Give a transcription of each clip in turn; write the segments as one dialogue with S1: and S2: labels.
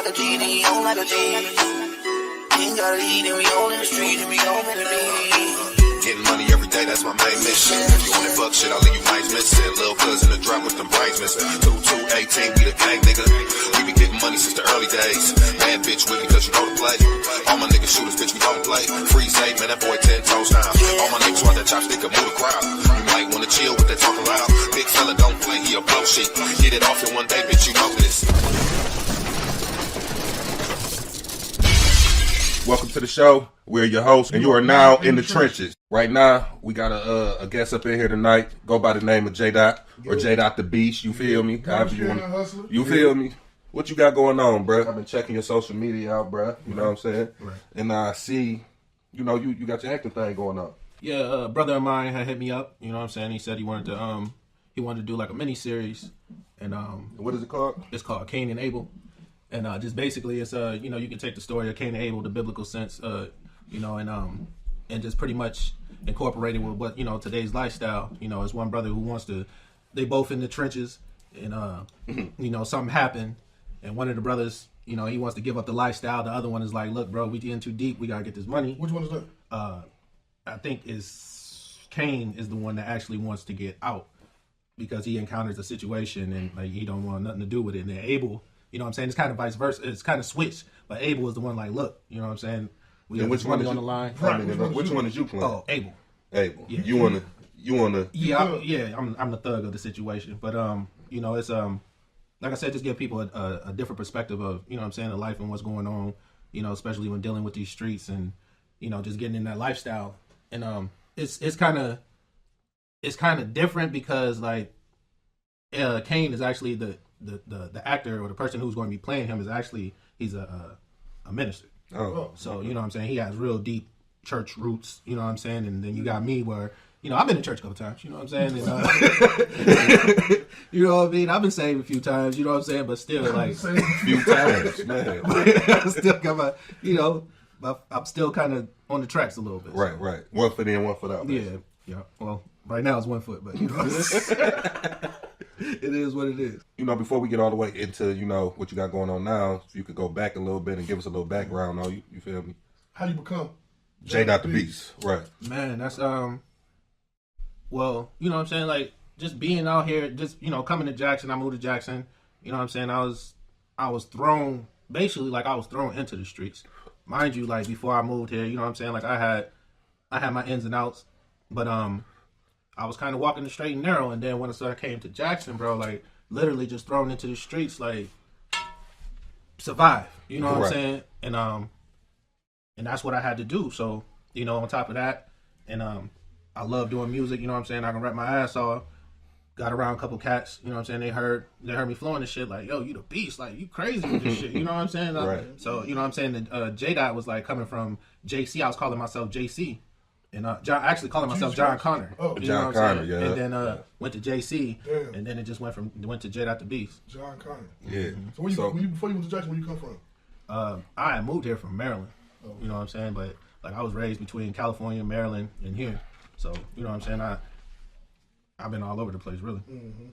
S1: like a G, then you on like a G. Ain't gotta eat, and we all in the street, and we all in the beat.
S2: Getting money every day, that's my main mission. If you want that fuck shit, I'll leave you nice missing. Lil' cousin the drop with them brains missing. 2218, we the gang, nigga. We been getting money since the early days. Bad bitch with me cause you know the play. All my niggas shooters, bitch, we don't play. Freeze 8, man, that boy 10 toes down. All my niggas want that chopstick and move the crowd. You might wanna chill with that talking loud. Big fella don't play, he a blow shit. Get it off in one day, bitch, you know this.
S3: Welcome to the show. We're your hosts, and you are now in the trenches. Right now, we got a guest up in here tonight. Go by the name of J. Dot or J. Dot the Beast. You feel me? You feel me? What you got going on, bro? I've been checking your social media out, bro. You know what I'm saying? Right. And I see, you got your acting thing going on.
S4: Yeah, a brother of mine had hit me up. You know what I'm saying? He said he wanted to do like a mini series, and
S3: what is it called?
S4: It's called Cain and Abel. And just basically, it's you can take the story of Cain and Abel, the biblical sense, and just pretty much incorporate it with what today's lifestyle. It's one brother who wants to. They both in the trenches, and something happened, and one of the brothers, he wants to give up the lifestyle. The other one is like, look, bro, we in too deep. We gotta get this money.
S5: Which one is that?
S4: I think Cain is the one that actually wants to get out because he encounters a situation and like he don't want nothing to do with it. And then Abel. You know what I'm saying? It's kind of vice versa. It's kind of switched. But Abel is the one like, look, you know what I'm saying? We got
S3: which one
S4: on the line.
S3: Which one is you playing?
S4: Oh, Abel.
S3: Abel.
S4: Yeah.
S3: You wanna
S4: Yeah, I'm the thug of the situation. But it's like I said, just give people a different perspective of, you know what I'm saying, the life and what's going on, especially when dealing with these streets and, just getting in that lifestyle. And it's kind of different because like Cain is actually the actor or the person who's going to be playing him is actually he's a minister.
S3: Oh,
S4: so you know what I'm saying, he has real deep church roots. You know what I'm saying, and then you got me where I've been to church a couple times. You know what I'm saying, and, you know what I mean. I've been saved a few times. You know what I'm saying, but still like
S3: a few times, man.
S4: I still got my, I'm still kind of on the tracks a little bit.
S3: Right, right. 1 foot in, 1 foot out.
S4: Yeah. Well, right now it's 1 foot, but it is what it is.
S3: Before we get all the way into, what you got going on now, if you could go back a little bit and give us a little background on you feel me?
S5: How you become
S3: J. Dot the Beast. Right.
S4: Man, that's, well, you know what I'm saying? Like, just being out here, just, coming to Jackson, I moved to Jackson, you know what I'm saying? I was thrown, basically, like, I was thrown into the streets. Mind you, like, before I moved here, you know what I'm saying? Like, I had my ins and outs, but, I was kind of walking the straight and narrow, and then when I came to Jackson, bro, like, literally just thrown into the streets, like, survive, you know what I'm saying? And that's what I had to do. So, on top of that, and I love doing music, you know what I'm saying? I can rap my ass off. Got around a couple cats, you know what I'm saying? They heard me flowing this shit, like, yo, you the beast, like, you crazy with this shit, you know what I'm saying?
S3: Right.
S4: So, you know what I'm saying? The J-Dot was like coming from JC. I was calling myself JC. And John, actually calling myself John Connor.
S5: Oh,
S3: you John Connor, yeah.
S4: And then went to JC. Damn. And then it just went to J. Dot the Beast.
S5: John Connor.
S3: Yeah.
S5: So, before you went to Jackson, where you come from?
S4: I had moved here from Maryland. Oh. You know what I'm saying? But like I was raised between California, Maryland, and here. So you know what I'm saying? I've been all over the place, really.
S5: Mm-hmm.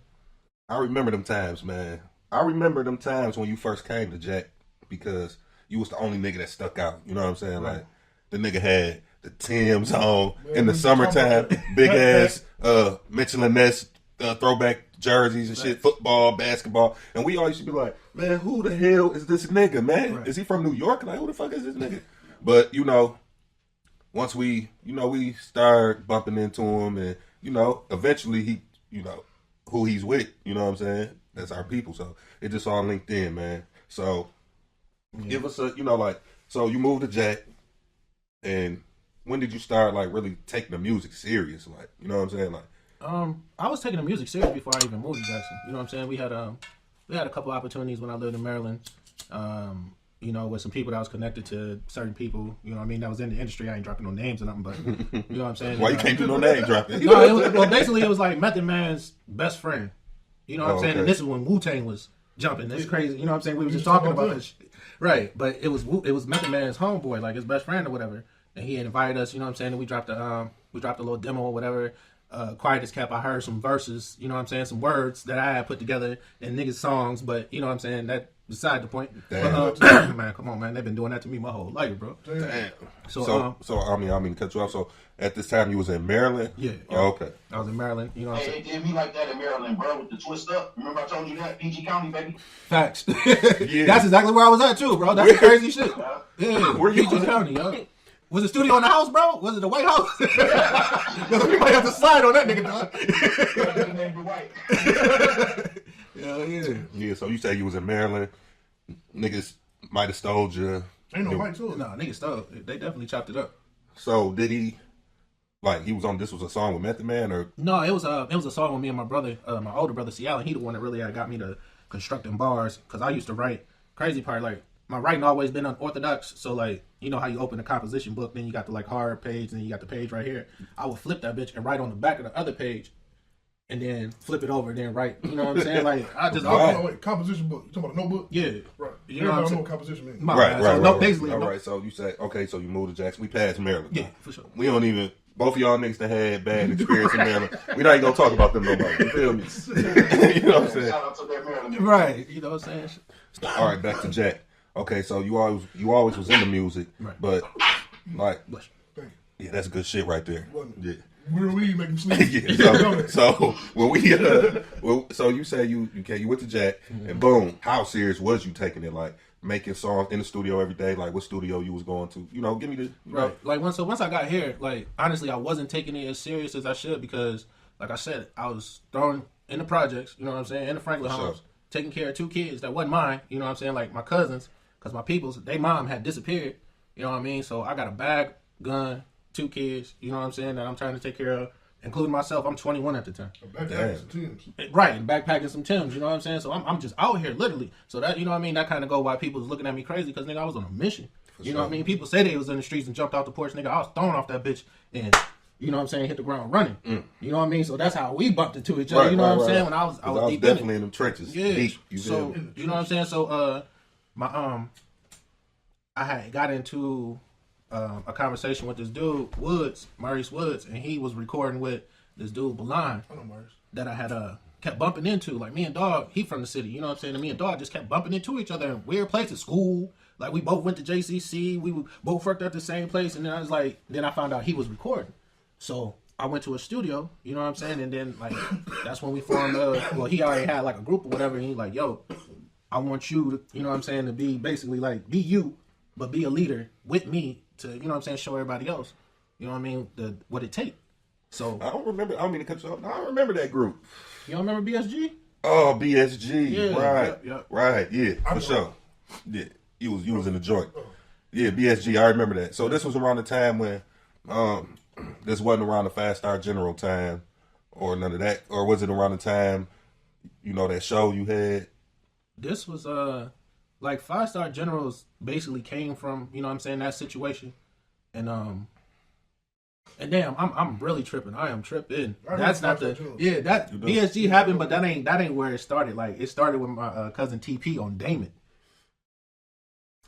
S3: I remember them times, man. I remember them times when you first came to Jack because you was the only nigga that stuck out. You know what I'm saying? Right. Like the nigga had the Timbs on in the summertime, big ass Mitchell and Ness throwback jerseys and shit, football, basketball, and we all used to be like, man, who the hell is this nigga, man? Right. Is he from New York? Like, who the fuck is this nigga? But once we started bumping into him, and eventually he, who he's with, you know what I'm saying? That's our people, so it just all linked in, man. So give us a, so you moved to Jack, and when did you start like really taking the music serious? Like, you know what I'm saying? Like,
S4: I was taking the music serious before I even moved to Jackson. You know what I'm saying? We had a couple opportunities when I lived in Maryland. With some people that was connected to certain people. You know what I mean? That was in the industry. I ain't dropping no names or nothing, but you know what I'm saying?
S3: Why you can't do no name dropping?
S4: Basically it was like Method Man's best friend. You know what I'm saying? And this is when Wu-Tang was jumping. It's crazy. You know what I'm saying? We were just talking about this shit. Right. But it was Method Man's homeboy, like his best friend or whatever. And he invited us, you know what I'm saying? And we dropped a little demo or whatever. Quiet as Kept, I heard some verses, you know what I'm saying, some words that I had put together in niggas' songs, but you know what I'm saying, that beside the point. But, man, come on, man, they've been doing that to me my whole life, bro.
S3: Damn. So I mean to cut you off. So at this time you was in Maryland?
S4: Yeah.
S3: Oh, okay.
S4: I was in Maryland, you know what I'm saying?
S6: They did me like that in Maryland, bro, with the twist up. Remember I told you that? PG County, baby.
S4: Facts. That's exactly where I was at too, bro. That's the crazy shit. Yeah,
S3: Where you
S4: PG County, yo. Was the studio in the house, bro? Was it the White House? We might have to slide on that nigga, dog. Yeah.
S3: Yeah, so you say you was in Maryland. Niggas might have stole you.
S5: Ain't no right to it.
S4: No, niggas stole. They definitely chopped it up.
S3: So did he, like, he was on, this was a song with Method Man, or?
S4: No, it was a song with me and my brother, my older brother, C. Allen. He the one that really got me to constructing bars, because I used to write. Crazy part, like, my writing always been unorthodox, so like, you know how you open a composition book, then you got the like hard page, and then you got the page right here. I would flip that bitch and write on the back of the other page, and then flip it over, and then write. You know what I'm saying? Like I just
S5: wait, composition book. You talking about a notebook?
S4: Yeah,
S5: right.
S4: You know what I'm saying?
S5: What composition means.
S3: Right.
S4: Basically,
S3: all right. So you say, okay, so you moved to Jackson. We passed Maryland.
S4: Yeah, for sure.
S3: We don't even. Both of y'all niggas that had bad experience in Maryland. We not even gonna talk about them no more. You feel me? You know what I'm saying?
S6: Shout out to that Maryland.
S4: Right. You know what I'm saying?
S3: All right, back to Jack. Okay, so you always was into music,
S4: right.
S3: But like,
S5: Thank you.
S3: yeah, that's good shit right there. Yeah.
S5: We're weed make him sleep.
S3: Yeah. So when we so you say you went to Jack, and boom, how serious was you taking it? Like making songs in the studio every day? Like what studio you was going to? You know, give me the
S4: right. Like once I got here, like honestly, I wasn't taking it as serious as I should, because like I said, I was thrown in the projects. You know what I'm saying? In the Franklin homes, taking care of 2 kids that wasn't mine. You know what I'm saying? Like my cousins, because my peoples, they mom had disappeared. You know what I mean? So I got a bag, gun, 2 kids. You know what I'm saying? That I'm trying to take care of, including myself. I'm 21 at the time. Right, and backpacking some Timbs. You know what I'm saying? So I'm just out here literally. So that, you know what I mean? That kind of go why people was looking at me crazy, because nigga, I was on a mission. You know what I mean? People say they was in the streets and jumped off the porch. Nigga, I was thrown off that bitch and, you know what I'm saying, hit the ground running. You know what I mean? So that's how we bumped into each other. You know what I'm saying? When I was deep
S3: definitely in them trenches.
S4: Yeah.
S3: Deep.
S4: So you know what I'm saying? So I had got into a conversation with this dude Maurice Woods, and he was recording with this dude Balan that I had kept bumping into. Like me and Dog, he from the city. You know what I'm saying? And me and Dog just kept bumping into each other in weird places, school. Like we both went to JCC. We both worked at the same place, and then I found out he was recording. So I went to a studio, you know what I'm saying? And then, like, that's when we formed, he already had, like, a group or whatever. And he's like, yo, I want you to, you know what I'm saying, to be basically, like, be you, but be a leader with me to, you know what I'm saying, show everybody else, you know what I mean, what it take. So.
S3: I don't mean to cut you off. I don't remember that group.
S4: You don't remember BSG?
S3: Oh, BSG.
S4: Yeah,
S3: right.
S4: Yep.
S3: Right, yeah, for sure. Yeah, you was in the joint. Yeah, BSG, I remember that. So this was around the time when, this wasn't around the 5-Star General time or none of that, or was it around the time, you know, that show you had?
S4: This was like 5-Star Generals basically came from, you know what I'm saying, that situation. And damn, I'm really tripping. I am tripping. That's not that BSG happened, but that ain't where it started. Like it started with my cousin TP on Damon.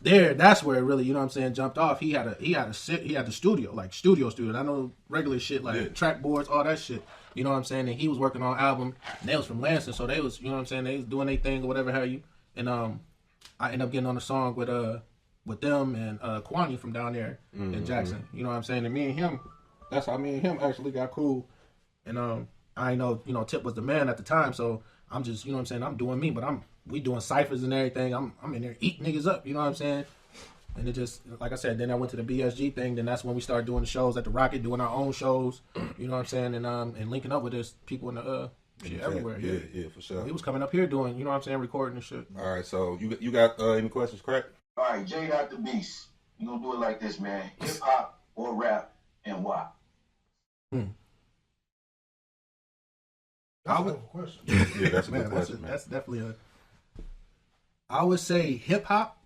S4: That's where it really, you know what I'm saying, jumped off. He had the studio, like studio. I know regular shit like track boards, all that shit. You know what I'm saying? And he was working on an album. And they was from Lansing, so they was, you know what I'm saying, they was doing their thing or whatever have you. And I ended up getting on a song with them and Kwani from down there in Jackson. You know what I'm saying? And me and him, that's how me and him actually got cool. And I know, you know, Tip was the man at the time, so I'm just, you know what I'm saying, I'm doing me, but we doing ciphers and everything. I'm in there eating niggas up, you know what I'm saying? And it just, like I said, then I went to the BSG thing. Then that's when we started doing the shows at the Rocket, doing our own shows, you know what I'm saying? And linking up with this people in the shit everywhere.
S3: Yeah, for sure.
S4: He was coming up here doing, you know what I'm saying, recording and shit.
S3: All right, so you got any questions, Crack?
S6: All right, Jay got the beast. You gonna do it like this, man. Hip hop or rap, and why?
S5: That's a question.
S3: Yeah, that's a good question, man.
S4: That's definitely I would say hip hop.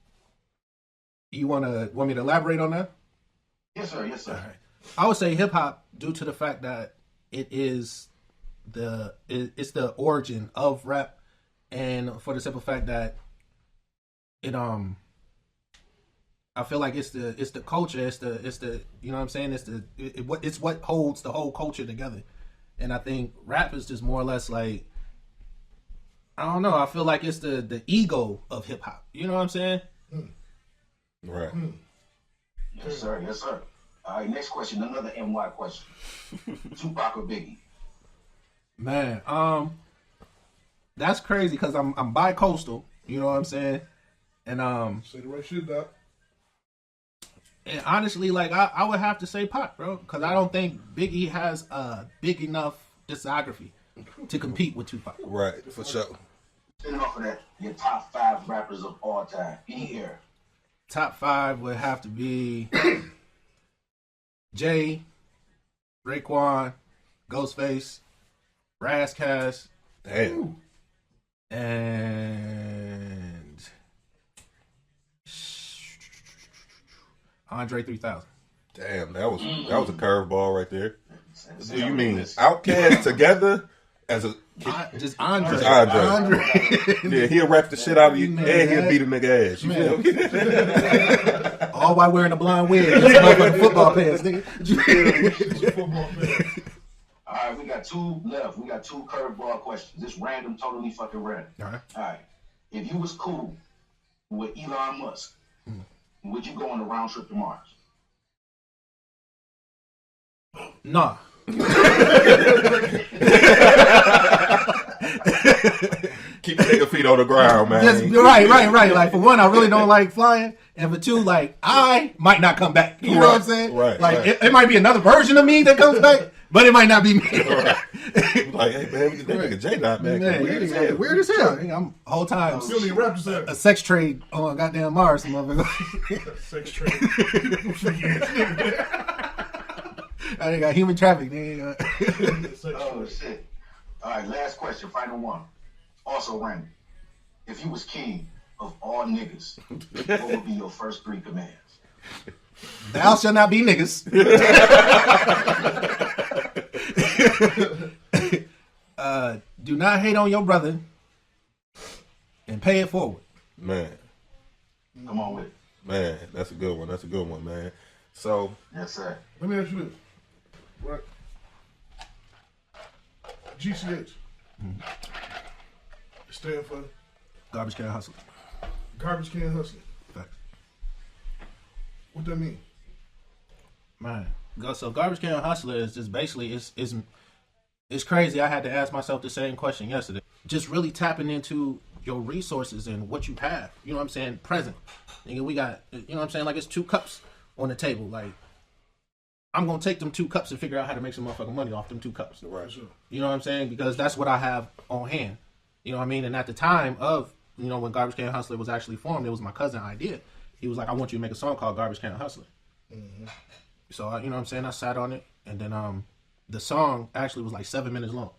S4: You want me to elaborate on that?
S6: Yes, sir. Yes, sir.
S4: All right. I would say hip hop due to the fact that it's the origin of rap, and for the simple fact that it I feel like it's the culture, it's the you know what I'm saying, it's what holds the whole culture together. And I think rap is just more or less like, I don't know. I feel like it's the ego of hip hop. You know what I'm saying?
S3: Right.
S6: Yes, sir. Yes, sir. All right, next question. Another NY question. Tupac or Biggie?
S4: Man, that's crazy because I'm bi-coastal. You know what I'm saying? And
S5: Say the right shit, Doc.
S4: and honestly, like I would have to say Pac, bro, because I don't think Biggie has a big enough discography to compete with Tupac.
S3: Right, for sure.
S6: Spinning off of that, your top 5 rappers of all time, any era.
S4: Top 5 would have to be Jay, Raekwon, Ghostface, Razzcast,
S3: Damn.
S4: and Andre 3000.
S3: Damn, that was a curveball right there.
S6: Say
S3: Do you
S6: I'm
S3: mean
S6: this.
S3: Outkast together as a
S4: Just Andre.
S3: Just Andre. Yeah, he'll rap the shit out of you
S4: Man,
S3: and he'll
S4: that-
S3: beat a nigga ass. You
S4: Man.
S3: feel me?
S4: All while wearing a blonde wig. That's motherfucking football pants, nigga.
S5: Football man.
S6: All right, we got 2 left. We got 2 curveball questions. Just random, totally fucking random.
S4: All right.
S6: All right. If you was cool with Elon Musk, would you go on a round trip to Mars?
S4: Nah.
S3: Keep the nigga feet on the ground, man.
S4: Just, right. Like, for one, I really don't like flying. And for two, like, I might not come back. You know what I'm saying?
S3: Right,
S4: Like,
S3: right.
S4: It might be another version of me that comes back, but it might not be me.
S3: Like, hey man, that nigga J Dot back.
S4: Man,
S3: Weird as hell.
S4: weird as hell. I'm whole time
S5: Still need rap to
S4: a
S5: say.
S4: sex trade on goddamn Mars, motherfucker.
S5: Sex trade.
S4: I ain't got human traffic. Nigga.
S6: Oh, shit. All right, last question, final one. Also random. If you was king of all niggas, what would be your first 3 commands?
S4: Thou shall not be niggas. Do not hate on your brother and pay it forward.
S3: Man,
S6: Come on with it.
S3: man, that's a good one. That's a good one, man. So
S6: Yes, sir.
S5: Let me ask you this. Right. GCH. Stand for
S4: Garbage can hustle.
S5: garbage can hustling.
S4: Facts.
S5: What that mean?
S4: Man, so garbage can hustler is just basically it's crazy. I had to ask myself the same question yesterday. Just really tapping into your resources and what you have. You know what I'm saying? Present. Nigga, we got, you know what I'm saying? Like, it's 2 cups on the table. Like, I'm gonna take them 2 cups and figure out how to make some motherfucking money off them 2 cups.
S3: right.
S4: You know what I'm saying? Because that's what I have on hand. You know what I mean? And at the time of, you know, when Garbage Can Hustler was actually formed, it was my cousin's idea. He was like, I want you to make a song called Garbage Can Hustler. So, you know what I'm saying? I sat on it. And then the song actually was like 7 minutes long.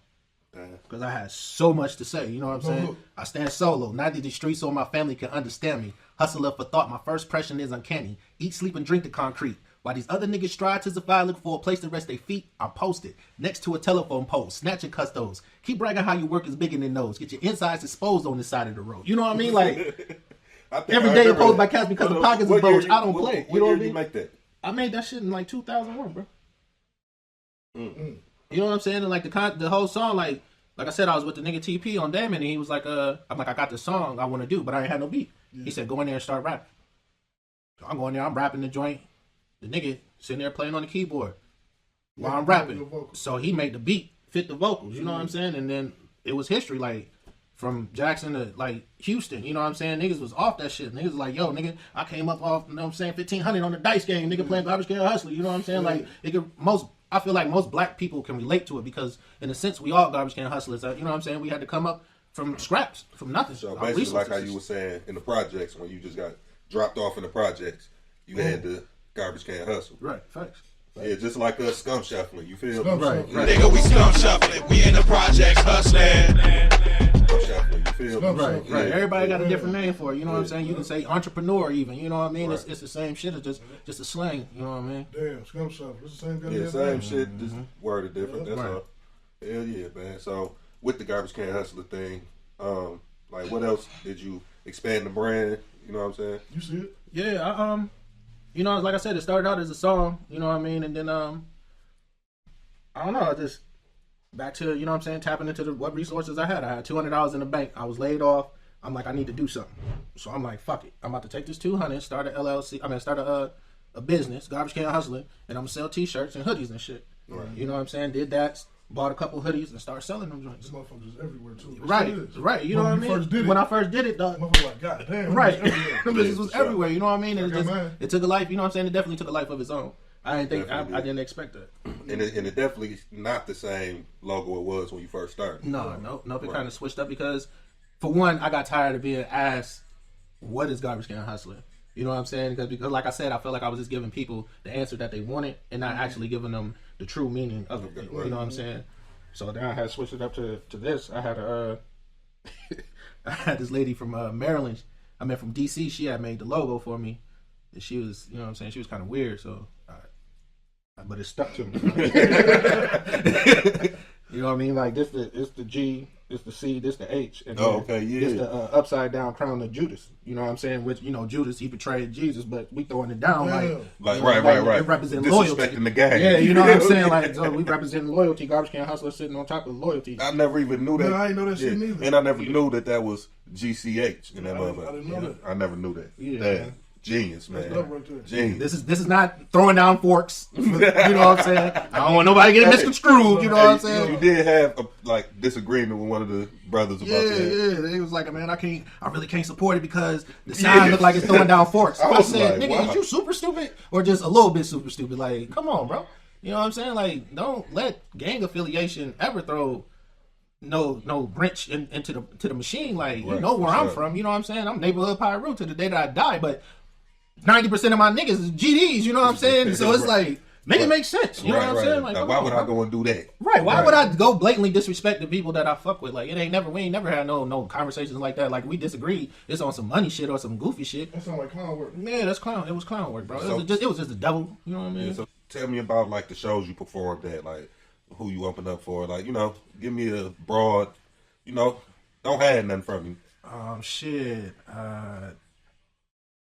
S4: Because I had so much to say. You know what I'm saying? I stand solo. Neither the streets or my family can understand me. Hustler for thought. My first impression is uncanny. Eat, sleep, and drink the concrete. While these other niggas strive to survive, look for a place to rest their feet, I'm posted next to a telephone pole, snatching custos. Keep bragging how your work is bigger than those. Get your insides exposed on the side of the road. You know what I mean? Like,
S3: I think
S4: every
S3: I
S4: day
S3: remember
S4: opposed by
S3: that.
S4: cats because the
S3: What-
S4: pockets
S3: what
S4: are bulged.
S3: year
S4: I don't play.
S3: What
S4: You know
S3: year
S4: what I
S3: did you
S4: mean?
S3: make that?
S4: I made that shit in like 2001, bro. You know what I'm saying? And like the whole song, like I said, I was with the nigga TP on Damon, and he was like, I'm like, I got the song I want to do, but I ain't had no beat. He said, go in there and start rapping. So I'm going there, I'm rapping the joint. The nigga sitting there playing on the keyboard while I'm rapping. So he made the beat fit the vocals, you know what I'm saying? And then it was history, like from Jackson to like Houston, you know what I'm saying? Niggas was off that shit. Niggas was like, yo, nigga, I came up off, you know what I'm saying, 1,500 on the dice game, nigga playing Garbage Can Hustler, you know what I'm saying? Like, I feel like most black people can relate to it because in a sense we all garbage can hustlers, you know what I'm saying? We had to come up from scraps, from nothing.
S3: So
S4: Our
S3: basically, like how
S4: resources.
S3: you were saying in the projects, when you just got dropped off in the projects, you had the garbage can hustle.
S4: Right, facts.
S3: Yeah, just like us scum shuffling. You feel
S5: Scum
S3: me?
S5: shuffling.
S3: Right.
S2: Nigga, we scum shuffling. We in the projects hustling.
S3: Scum shuffling. You feel
S5: Scum
S3: me?
S5: shuffling.
S4: Right,
S3: Yeah.
S4: everybody got a different name for it. You know what I'm saying? You can say entrepreneur, even. You know what I mean?
S3: Right.
S4: It's the same shit. It's just a slang. You know what I mean?
S5: Damn, scum shuffle. It's the same
S3: Yeah,
S5: goddamn
S3: same
S5: thing.
S3: shit, just worded different. That's
S4: Right.
S3: all. Hell yeah, man. So with the garbage can hustler thing, like what else did you expand the brand? You know what I'm saying?
S5: You see it?
S4: Yeah, you know, like I said, it started out as a song. You know what I mean? And then I don't know. back to, you know what I'm saying, tapping into what resources I had. I had $200 in the bank. I was laid off. I'm like, I need to do something. So I'm like, fuck it. I'm about to take this $200, start a LLC. Start a business, Garbage Can Hustling, and I'm gonna sell T-shirts and hoodies and shit. Right. You know what I'm saying? Did that. Bought a couple hoodies and started selling them joints.
S5: This motherfucker's everywhere too.
S4: Right. You know what I mean? When I first did it, dog.
S5: Motherfucker like, God damn.
S4: Right. The business was everywhere. You know what I mean? And it took a life. You know what I'm saying? It definitely took a life of its own. I didn't expect that.
S3: And it definitely not the same logo it was when you first started.
S4: No. It kind of switched up because, for one, I got tired of being asked, "What is Garbage Can Hustling?" You know what I'm saying? Because like I said, I felt like I was just giving people the answer that they wanted and not actually giving them the true meaning of it. You know what I'm saying? So then I had to switch it up to this. I had I had this lady from Maryland. I met from DC. She had made the logo for me. And she was, you know what I'm saying? She was kind of weird. So, but it stuck to me. You know what I mean? Like it's the G, it's the C, this the H, and it's the upside down crown of Judas. You know what I'm saying? Which, you know, Judas, he betrayed Jesus, but we throwing it down like
S3: right.
S4: It represents loyalty.
S3: Disrespecting the gang.
S4: Yeah, you know what I'm saying? Like, so we represent loyalty. Garbage Can Hustler sitting on top of loyalty.
S3: I never even knew that.
S5: No, I didn't know that shit neither.
S3: And I never knew that was GCH in that motherfucker.
S5: I didn't know that.
S3: I never knew that.
S4: Yeah,
S3: Damn. Genius, man.
S5: Right,
S3: Genius.
S4: This is not throwing down forks. You know what I'm saying? I don't want nobody getting misconstrued. You know what I'm saying?
S3: You did have a disagreement with one of the brothers about that.
S4: Yeah. He was like, man, I really can't support it because the sign look like it's throwing down forks. I said, like, nigga, is you super stupid or just a little bit super stupid? Like, come on, bro. You know what I'm saying? Like, don't let gang affiliation ever throw no wrench into the machine. Like, you know where I'm from. You know what I'm saying? I'm neighborhood Pyru to the day that I die, but 90% of my niggas is GDs, you know what I'm saying? So it's like, make it make sense. You know what I'm saying? Like,
S3: why would I go and do that?
S4: Right. Why would I go blatantly disrespect the people that I fuck with? Like, we ain't never had no conversations like that. Like, we disagreed. It's on some money shit or some goofy shit.
S5: That sound like clown work.
S4: Yeah, it was clown work, bro. It was just the devil. You know what I mean?
S3: Yeah, so tell me about, like, the shows you performed at, like, who you opened up for. Like, you know, give me a broad, you know, don't hide nothing from me.
S4: Shit.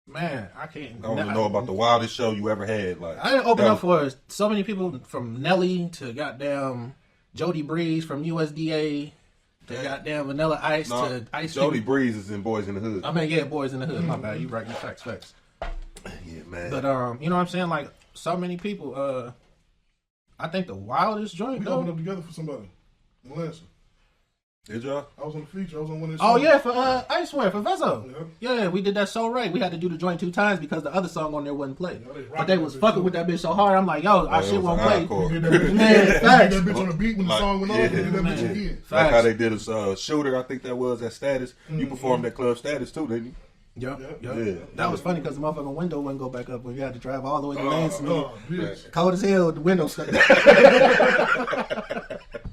S4: Man, I can't.
S3: I don't know about the wildest show you ever had. Like,
S4: I didn't open up for so many people, from Nelly to goddamn Jody Breeze, from USDA to goddamn Vanilla Ice to Ice
S3: Jody
S4: Cube.
S3: Breeze is in Boys in the Hood.
S4: I mean, yeah, Boys in the Hood. My bad. You right. You facts.
S3: Yeah, man.
S4: But you know what I'm saying? Like, so many people. I think the wildest joint.
S5: We opened up together for somebody in Lansing.
S3: Did y'all?
S5: I was on the feature. I was on one of the
S4: Oh
S5: songs.
S4: yeah, for I swear for Vezzo.
S5: Yep.
S4: Yeah, we did that so right. We had to do the joint 2 times because the other song on there wasn't played.
S5: Yeah,
S4: But they was fucking with that bitch so hard. I'm like, yo, our shit won't play.
S5: We did
S4: Man,
S5: that
S4: facts.
S5: bitch on the beat when the song went off. We did that bitch again.
S3: Like how they did a Shooter, I think that was at Status. You performed at Club Status too, didn't you?
S4: Yep.
S3: Yeah.
S4: That was funny because the motherfucking window wouldn't go back up when you had to drive all the way to Lansing.
S5: Bitch.
S4: Cold as hell, the window stuck.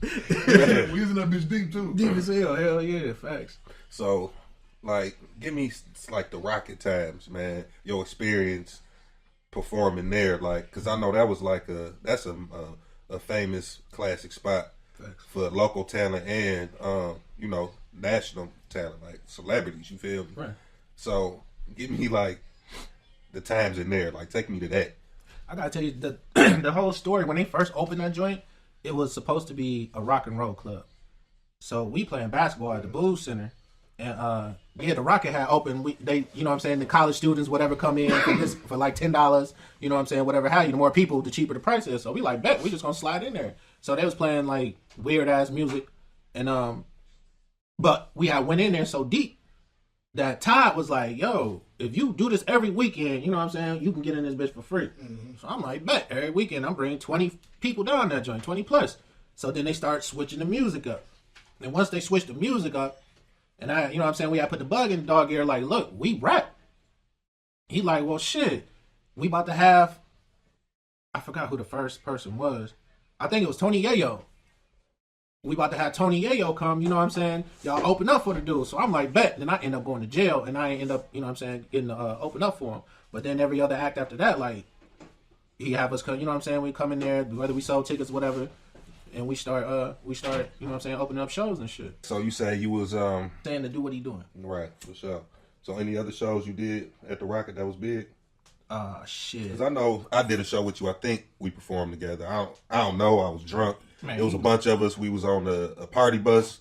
S5: We using that bitch deep too.
S4: Deep as hell yeah, facts.
S3: So, like, give me like the Rocket times, man. Your experience performing there, like, because I know that was like that's a famous classic spot for local talent and you know, national talent, like celebrities. You feel me?
S4: Right.
S3: So, give me like the times in there. Like, take me to that.
S4: I gotta tell you the whole story. When they first opened that joint, it was supposed to be a rock and roll club. So we playing basketball at the Booze Center, and the Rocket had opened. They, you know what I'm saying, the college students, whatever, come in for like $10. You know what I'm saying, whatever have you. The more people, the cheaper the price is. So we like, bet we just gonna slide in there. So they was playing like weird ass music, and but we had went in there so deep that Todd was like, yo, if you do this every weekend, you know what I'm saying, you can get in this bitch for free. Mm-hmm. So I'm like, bet, every weekend I'm bringing 20 people down that joint, 20 plus. So then they start switching the music up. And once they switched the music up, and I, you know what I'm saying, we had put the bug in the dog ear, like, look, we rap. He like, well, shit, we about to have, I forgot who the first person was. I think it was Tony Yayo. We about to have Tony Yayo come, you know what I'm saying? Y'all open up for the dude. So I'm like, bet. Then I end up going to jail, and I end up, you know what I'm saying, getting open up for him. But then every other act after that, like, he have us come, you know what I'm saying? We come in there, whether we sold tickets, whatever, and we start, you know what I'm saying, opening up shows and shit.
S3: So you say you was
S4: saying to do what he doing.
S3: Right, for sure. So any other shows you did at the Rocket that was big?
S4: Shit.
S3: Because I know I did a show with you. I think we performed together. I don't know. I was drunk.
S4: Man,
S3: it was a bunch of us. We was on a party bus,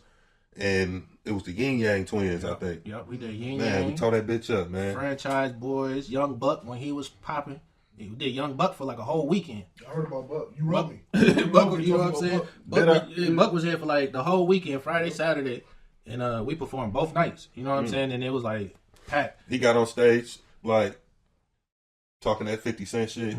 S3: and it was the Yin Yang Twins, I think.
S4: Yep, we did Yin
S3: Man,
S4: Yang.
S3: we tore that bitch up, man.
S4: Franchise Boys, Young Buck when he was popping. We did Young Buck for like a whole weekend.
S5: I heard about Buck. You wrote me.
S4: Buck, you know what I'm saying?
S5: Buck.
S4: Buck was here for like the whole weekend, Friday, Saturday, and we performed both nights. You know what I'm saying? And it was like packed.
S3: He got on stage like talking that 50 Cent shit.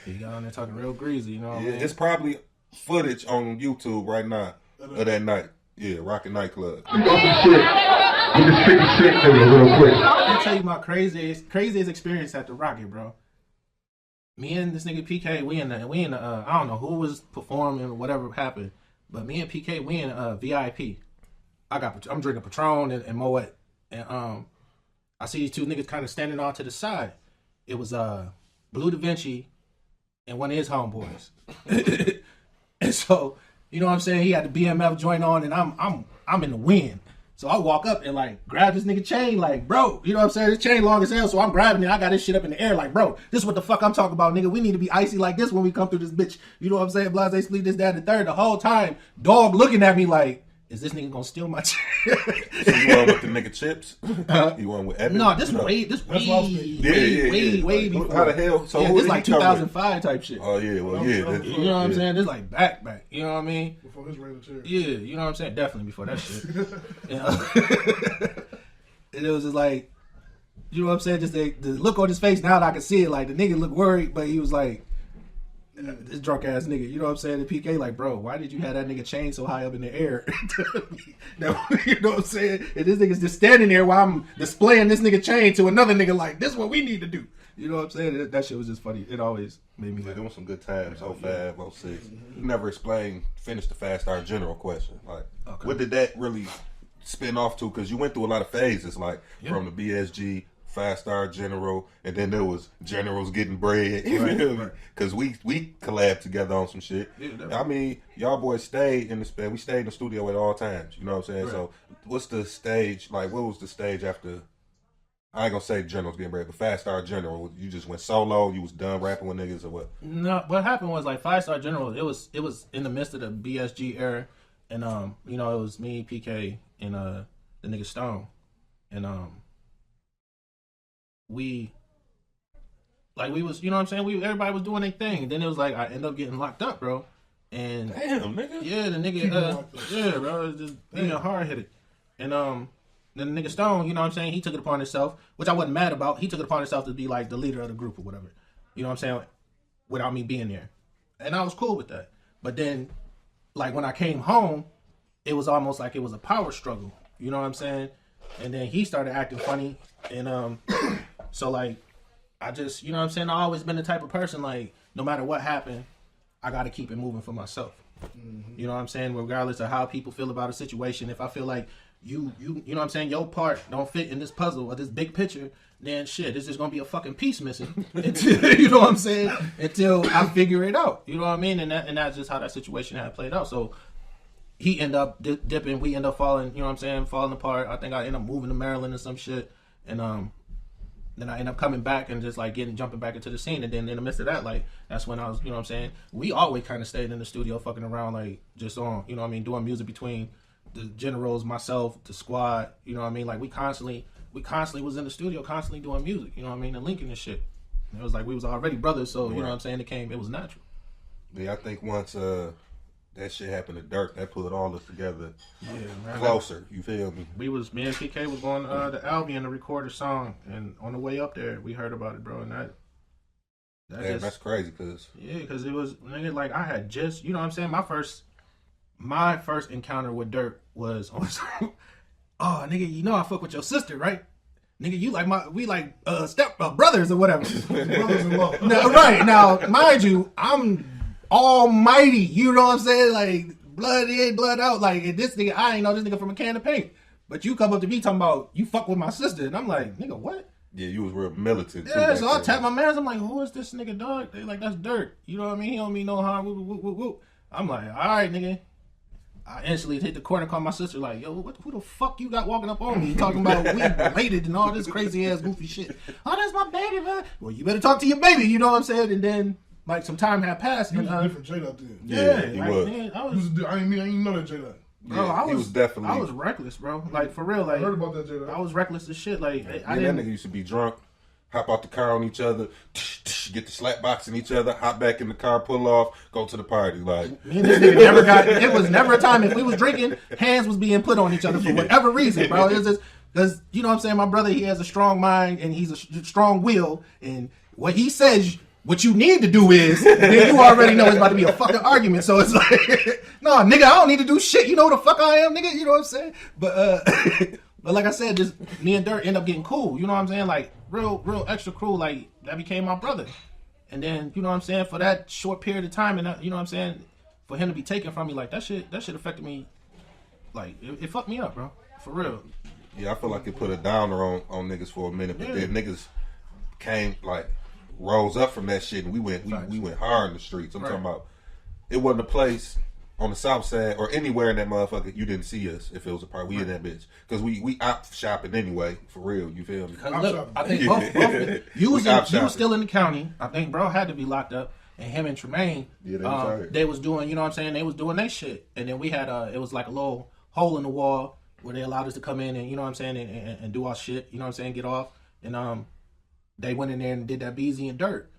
S4: He got on there talking real greasy. You know what I
S3: Yeah,
S4: mean?
S3: it's probably footage on YouTube right now of that night. Yeah, Rocket Nightclub.
S7: Get this 50 Cent nigga real quick.
S4: Let me tell you my craziest experience at the Rocket, bro. Me and this nigga PK, we in the I don't know who was performing or whatever happened, but me and PK, we in VIP. I'm drinking Patron and Moet, and I see these two niggas kind of standing off to the side. It was Blue Da Vinci and one of his homeboys, and so you know what I'm saying. He had the BMF joint on, and I'm in the wind. So I walk up and like grab this nigga chain, like, bro, you know what I'm saying? This chain long as hell, so I'm grabbing it. I got this shit up in the air, like, bro, this is what the fuck I'm talking about, nigga. We need to be icy like this when we come through this bitch. You know what I'm saying? Blase split this, that, and the third. The whole time, dog looking at me like, is this nigga gonna steal my chain?
S3: So you won with the nigga Chips? You won with Evan?
S4: No, this
S3: No.
S4: way
S3: Like,
S4: before.
S3: how the hell? So
S4: yeah,
S3: who
S4: this
S3: did
S4: like
S3: he come with?
S4: 2005 type shit.
S3: Oh yeah, well yeah. that-
S4: You know what I'm
S3: yeah.
S4: saying? This like back. You know what I mean?
S5: Before his reign of terror.
S4: Yeah, you know what I'm saying? Definitely before that shit. And it was just like, you know what I'm saying? Just the look on his face now that I can see it. Like the nigga looked worried, but he was like, this drunk ass nigga. You know what I'm saying? The PK like, bro, why did you have that nigga chain so high up in the air? You know what I'm saying? And this nigga's just standing there while I'm displaying this nigga chain to another nigga like, this is what we need to do. You know what I'm saying? That shit was just funny. It always made me
S3: Yeah,
S4: laugh.
S3: there was some good times. 05, 06. You never finished the Fast Star General question. Like, what did that really spin off to? Because you went through a lot of phases, like from the BSG, Fast Star General, and then there was Generals getting bread. You feel me? Because we collabed together on some shit.
S4: Yeah,
S3: I mean, y'all boys stayed in the we stayed in the studio at all times. You know what I'm saying? So, what's the stage like? What was the stage after? I ain't gonna say Generals getting bread, but Fast Star General. You just went solo. You was done rapping with niggas or what?
S4: No, what happened was like 5 Star General. It was in the midst of the BSG era, and you know, it was me, PK, and the nigga Stone, and we was, you know what I'm saying? Everybody was doing their thing. And then it was like I ended up getting locked up, bro. And
S3: Damn, nigga.
S4: yeah, the nigga, yeah, bro, it was just being hard headed, and then the nigga Stone, you know what I'm saying? He took it upon himself, which I wasn't mad about. He took it upon himself to be like the leader of the group or whatever. You know what I'm saying? Without me being there. And I was cool with that. But then, like, when I came home, it was almost like it was a power struggle. You know what I'm saying? And then he started acting funny. And so, like, I just, you know what I'm saying? I've always been the type of person, like, no matter what happened, I got to keep it moving for myself. You know what I'm saying? Regardless of how people feel about a situation, if I feel like you know what I'm saying, your part don't fit in this puzzle or this big picture, then shit, it's just gonna be a fucking piece missing. Until, you know what I'm saying? Until I figure it out. You know what I mean? And that's just how that situation had played out. So he ended up dipping, we end up falling, you know what I'm saying, falling apart. I think I ended up moving to Maryland or some shit. And then I end up coming back and just like jumping back into the scene. And then in the midst of that, like, that's when I was, you know what I'm saying, we always kind of stayed in the studio fucking around, like, just on, you know what I mean, doing music between the Generals, myself, the squad, you know what I mean? Like, we constantly was in the studio, constantly doing music, you know what I mean, and linking and shit. And it was like we was already brothers, so, you know what I'm saying, it was natural.
S3: Yeah, I think once that shit happened to Dirk, that put all us together
S4: Yeah, man.
S3: closer, you feel me?
S4: Me and PK was going to Albion to record a song, and on the way up there, we heard about it, bro, and that
S3: Damn, that's crazy, cause
S4: because it was, nigga, like, I had just, you know what I'm saying, my first encounter with Dirk was on oh, nigga, you know I fuck with your sister, right? Nigga, you like we like step brothers or whatever.
S5: Brothers-in-law.
S4: Now, right, now, mind you, I'm almighty, you know what I'm saying? Like, blood in, blood out. Like, this nigga, I ain't know this nigga from a can of paint. But you come up to me talking about you fuck with my sister, and I'm like, nigga, what?
S3: yeah, you was real militant. too
S4: Yeah,
S3: back
S4: so I
S3: then.
S4: tap my mans. I'm like, who is this nigga, dog? They like, that's Dirk. You know what I mean? He don't mean no harm. Whoop, whoop, whoop, whoop. I'm like, all right, nigga. I instantly hit the corner, call my sister, like, yo, who the fuck you got walking up on me talking about we related and all this crazy ass goofy shit. Oh, that's my baby, man. Well, you better talk to your baby, you know what I'm saying? And then like some time had passed.
S5: You
S4: And,
S5: was a different J-Dot then.
S3: Yeah, he
S4: like,
S3: was.
S4: Man, I
S5: You
S4: was,
S5: was a, I didn't know that J-Dot.
S4: bro,
S3: Yeah,
S4: I
S3: he was definitely.
S4: I was reckless, bro. Like for real,
S5: I heard
S4: like
S5: about that J-Dot.
S4: I was reckless as shit. Like I
S3: Me and that
S4: didn't.
S3: nigga used to be drunk, hop out the car on each other, get the slap boxing each other, hop back in the car, pull off, go to the party. Like
S4: Me and this nigga never got. It was never a time if we was drinking, hands was being put on each other for whatever reason, bro. It was just because you know what I'm saying. My brother, he has a strong mind and he's a strong will, and what he says, what you need to do is, then you already know it's about to be a fucking argument. So it's like, no, nigga, I don't need to do shit. You know who the fuck I am, nigga. You know what I'm saying? But but like I said, just me and Dirt end up getting cool. You know what I'm saying? Like real extra cool. Like that became my brother. And then you know what I'm saying, for that short period of time, and you know what I'm saying, for him to be taken from me, like that shit affected me. Like it fucked me up, bro. For real.
S3: yeah, I feel like it put a downer on niggas for a minute, but
S4: Yeah.
S3: then niggas came like rose up from that shit, and we went hard in the streets. I'm
S4: Right.
S3: talking about it wasn't a place on the south side or anywhere in that motherfucker you didn't see us if it was a part. We in that bitch because we out shopping anyway. For real, you feel me?
S4: Cause look, I think both you was still in the county. I think bro had to be locked up, and him and Tremaine,
S3: Yeah, they was hard.
S4: they was doing, you know what I'm saying, they was doing their shit, and then we had it was like a little hole in the wall where they allowed us to come in and you know what I'm saying and do our shit, you know what I'm saying, get off, and they went in there and did that Beezy and Dirt.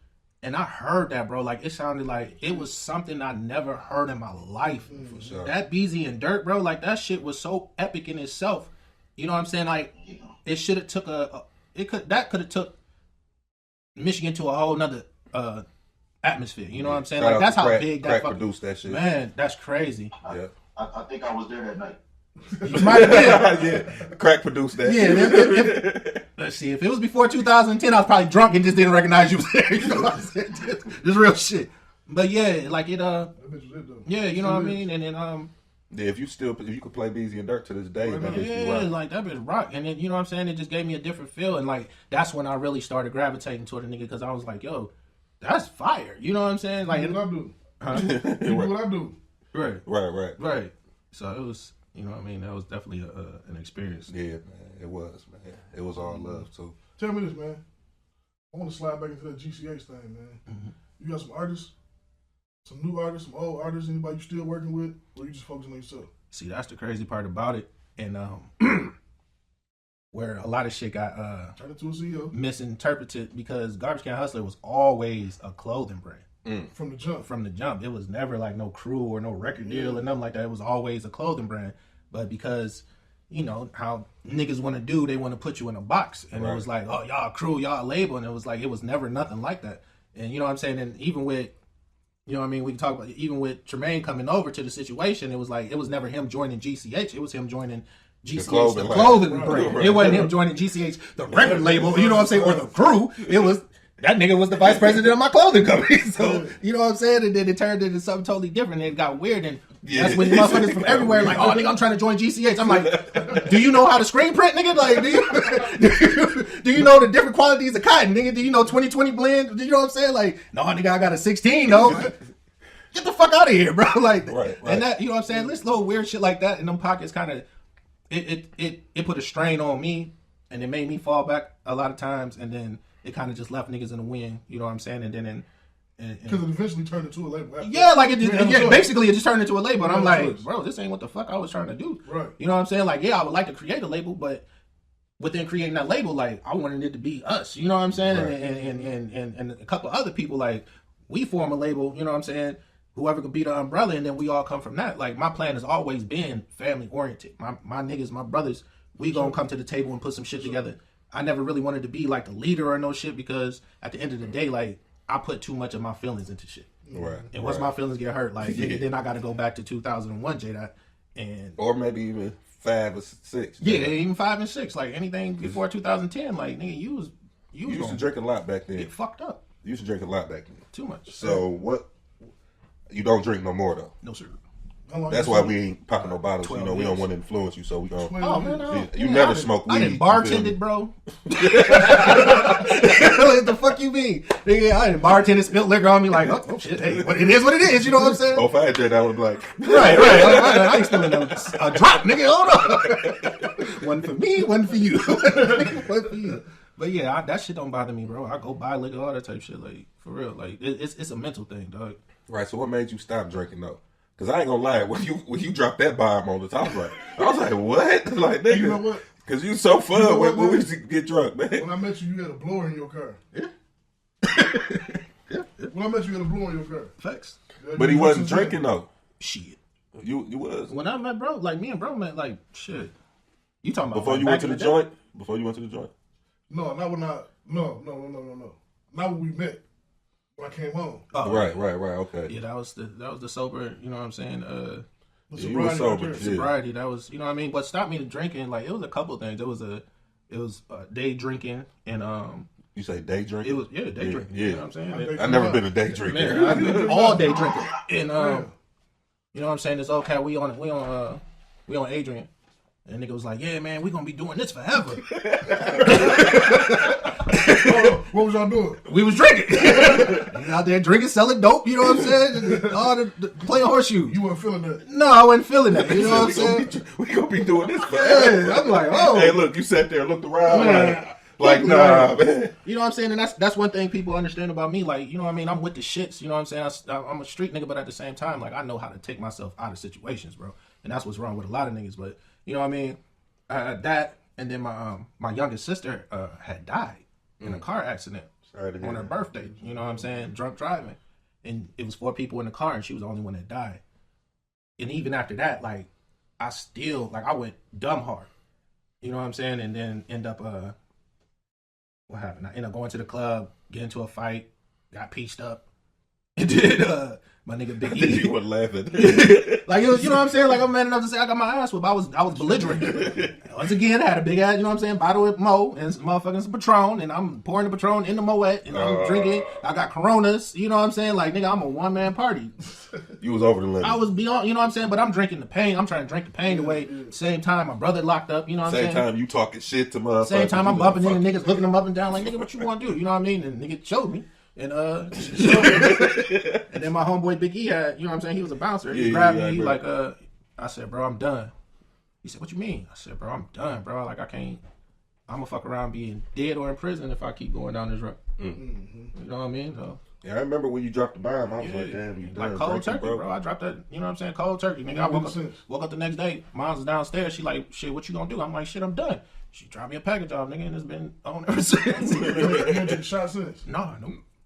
S4: And I heard that, bro. Like, it sounded like it was something I never heard in my life.
S3: sure.
S4: That Beezy and Dirt, bro, like, that shit was so epic in itself. You know what I'm saying? Like, it should have took that could have took Michigan to a whole nother atmosphere. You know what I'm saying?
S3: Shout
S4: Like,
S3: out
S4: that's
S3: to
S4: how
S3: Crack.
S4: big
S3: Crack
S4: that fucking,
S3: produced that shit.
S4: man, that's crazy.
S3: Yeah,
S6: I think I was there that night.
S4: You might have been.
S3: yeah. Crack produced that.
S4: Yeah, let's see. If it was before 2010, I was probably drunk and just didn't recognize you was there. You know what I'm saying? Just real shit. But yeah, like it.
S5: That bitch was it though.
S4: Yeah, you know what I mean. And then
S3: Yeah, if you could play Beezy and Dirt to this day, that bitch be
S4: yeah,
S3: right.
S4: like that bitch rock. And then you know what I'm saying. It just gave me a different feel, and like that's when I really started gravitating toward the nigga because I was like, yo, that's fire. You know what I'm saying? Like,
S5: What I do?
S4: huh?
S5: You what I do?
S4: right,
S3: Right.
S4: So it was, you know what I mean. That was definitely an experience.
S3: Yeah, man, it was, man. It was all love too.
S5: Tell me this, man. I want to slide back into that GCH thing, man.
S4: Mm-hmm.
S5: You got some artists, some new artists, some old artists, anybody you still working with, or you just focusing on yourself?
S4: See, that's the crazy part about it, and where a lot of shit got
S5: Turn it to a CEO
S4: misinterpreted because Garbage Can Hustler was always a clothing brand.
S5: from the jump.
S4: From the jump. It was never like no crew or no record deal or nothing like that. It was always a clothing brand. But because, you know, how niggas want to do, they want to put you in a box. And it was like, oh, y'all a crew, y'all a label. And it was like, it was never nothing like that. And you know what I'm saying? And even with, you know what I mean? We can talk about, even with Tremaine coming over to the situation, it was like, it was never him joining GCH. It was him joining GCH, the clothing brand. It wasn't him joining GCH, the record label, you know what I'm saying? Or the crew. It was, that nigga was the vice president of my clothing company. So, you know what I'm saying? And then it turned into something totally different. And it got weird. And that's when motherfuckers from everywhere like, oh, nigga, I'm trying to join GCH. I'm like, do you know how to screen print, nigga? Like, do you know the different qualities of cotton, nigga? Do you know 2020 blend? Do you know what I'm saying? Like, no, nigga, I got a 16, though. Get the fuck out of here, bro. Like, and that, you know what I'm saying? This little weird shit like that in them pockets kind of, it put a strain on me. And it made me fall back a lot of times. And then it kind of just left niggas in the wind, you know what I'm saying? And then,
S5: Because it eventually turned into a label.
S4: yeah, like basically it just turned into a label. And I'm like, bro, this ain't what the fuck I was trying to do.
S5: Right.
S4: You know what I'm saying? Like, yeah, I would like to create a label, but within creating that label, like, I wanted it to be us. You know what I'm saying? Right. And a couple other people, like, we form a label, you know what I'm saying? Whoever could be the umbrella, and then we all come from that. Like, my plan has always been family oriented. My niggas, my brothers, we gonna come to the table and put some shit together. I never really wanted to be like the leader or no shit because at the end of the day, like, I put too much of my feelings into shit.
S3: Right.
S4: And once my feelings get hurt, like, then I got to go back to 2001 J-Dot. And
S3: or maybe even 5 or 6.
S4: Yeah, even 5 and 6. Like, anything before 2010, like, nigga, you
S3: used to drink a lot back then.
S4: Get fucked up.
S3: You used to drink a lot back then.
S4: Too much.
S3: So what? You don't drink no more though.
S4: No, sir.
S3: That's why we ain't popping no bottles. You know, we don't
S4: years.
S3: want to influence you, so we don't.
S4: Oh, man, no.
S3: You never smoke weed.
S4: I done bartended, bro. What the fuck you mean? Nigga, I done bartended, spilled liquor on me like, oh shit, hey, it is what it is, you know what I'm saying?
S3: Oh, if I had that, I would be like,
S4: right. I ain't spilling a drop, nigga, hold on. One for me, one for you. One for you. But yeah, that shit don't bother me, bro. I go buy liquor, all that type of shit. Like, for real. Like, it's a mental thing, dog.
S3: Right. So what made you stop drinking though? Because I ain't gonna lie, when you dropped that bomb on the top, I was like, what? Like, nigga,
S5: You know what?
S3: Because you so fun
S5: You know what,
S3: when we
S5: man?
S3: used to get drunk, man.
S5: When I met you, you had a blower in your car. When I met you, you had a blower in your car.
S4: Facts.
S5: Yeah,
S3: But he
S5: you
S3: wasn't
S5: know what I'm
S3: drinking though.
S4: Shit.
S3: You was
S4: When I met bro, like me and bro met, like, shit. You talking about
S3: before
S4: like,
S3: you went
S4: back
S3: to
S4: in
S3: the
S4: day?
S3: joint. Before you went to the joint.
S5: No, not when I. No. Not when we met. When I came home.
S4: Oh,
S3: Right. Okay.
S4: Yeah, that was the sober. You know what I'm saying?
S5: The
S3: Yeah, you was
S5: sobriety
S3: sober,
S5: right there.
S3: yeah.
S4: Sobriety. That was, you know what I mean. What stopped me to drinking? Like, it was a couple things. It was day drinking and
S3: You say day drinking?
S4: it was day drinking.
S3: Yeah.
S4: You know what I'm saying?
S5: day
S3: I never been a day drinker.
S4: Man, all day drinking. And you know what I'm saying? It's okay. We on Adrian. And nigga was like, yeah, man, we gonna be doing this forever.
S5: What was y'all doing?
S4: We was drinking. Out there drinking, selling dope, you know what I'm saying? All the playing horseshoes.
S5: You weren't feeling that.
S4: No, I wasn't feeling that. You know what I'm saying?
S3: We gonna be doing this forever.
S4: Yeah, I'm like, oh.
S3: Hey, look, you sat there and looked around
S4: Man.
S3: like nah, man.
S4: You know what I'm saying? And that's one thing people understand about me. Like, you know what I mean? I'm with the shits. You know what I'm saying? I'm a street nigga, but at the same time, like, I know how to take myself out of situations, bro. And that's what's wrong with a lot of niggas. But, you know what I mean? That, and then my youngest sister had died in a car accident
S3: Sorry to hear
S4: on her
S3: that.
S4: birthday. You know what I'm saying? Drunk driving. And it was 4 people in the car, and she was the only one that died. And even after that, like, I still, like, I went dumb hard. You know what I'm saying? And then end up, what happened? I ended up going to the club, get into a fight, got pieced up, and then my nigga Big E.
S3: You were laughing.
S4: Like, it was, you know what I'm saying? Like, I'm man enough to say I got my ass whipped. I was belligerent. Once again, I had a big ass, you know what I'm saying, bottle with Mo and some motherfucking Patron, and I'm pouring the Patron in the Moet, and I'm drinking. I got Coronas, you know what I'm saying? Like, nigga, I'm a one-man party.
S3: You was over the limit.
S4: I was beyond, you know what I'm saying? But I'm drinking the pain. I'm trying to drink the pain away. Same time, my brother locked up, you know what I'm
S3: Same
S4: saying?
S3: time you talking shit to motherfuckers.
S4: Same time, I'm
S3: You like,
S4: bumping into
S3: fuck
S4: niggas, looking them up and down, like, nigga, what you want to do? You know what I mean? And nigga showed me. And and then my homeboy Big E had, you know what I'm saying? He was a bouncer. He grabbed me. He like, I said, bro, I'm done. He said, what you mean? I said, bro, I'm done, bro. Like, I'm gonna fuck around being dead or in prison if I keep going down this road. You know what I mean? So,
S3: Yeah, I remember when you dropped the bomb. I was like, damn, you done
S4: like cold
S3: drinking,
S4: turkey, bro. I dropped that, you know what I'm saying? Cold turkey, nigga. I woke up the next day. Mom's was downstairs. She like, shit, what you gonna do? I'm like, shit, I'm done. She dropped me a package off, nigga, and it's been on ever since.
S5: You didn't take a shot since?
S4: No.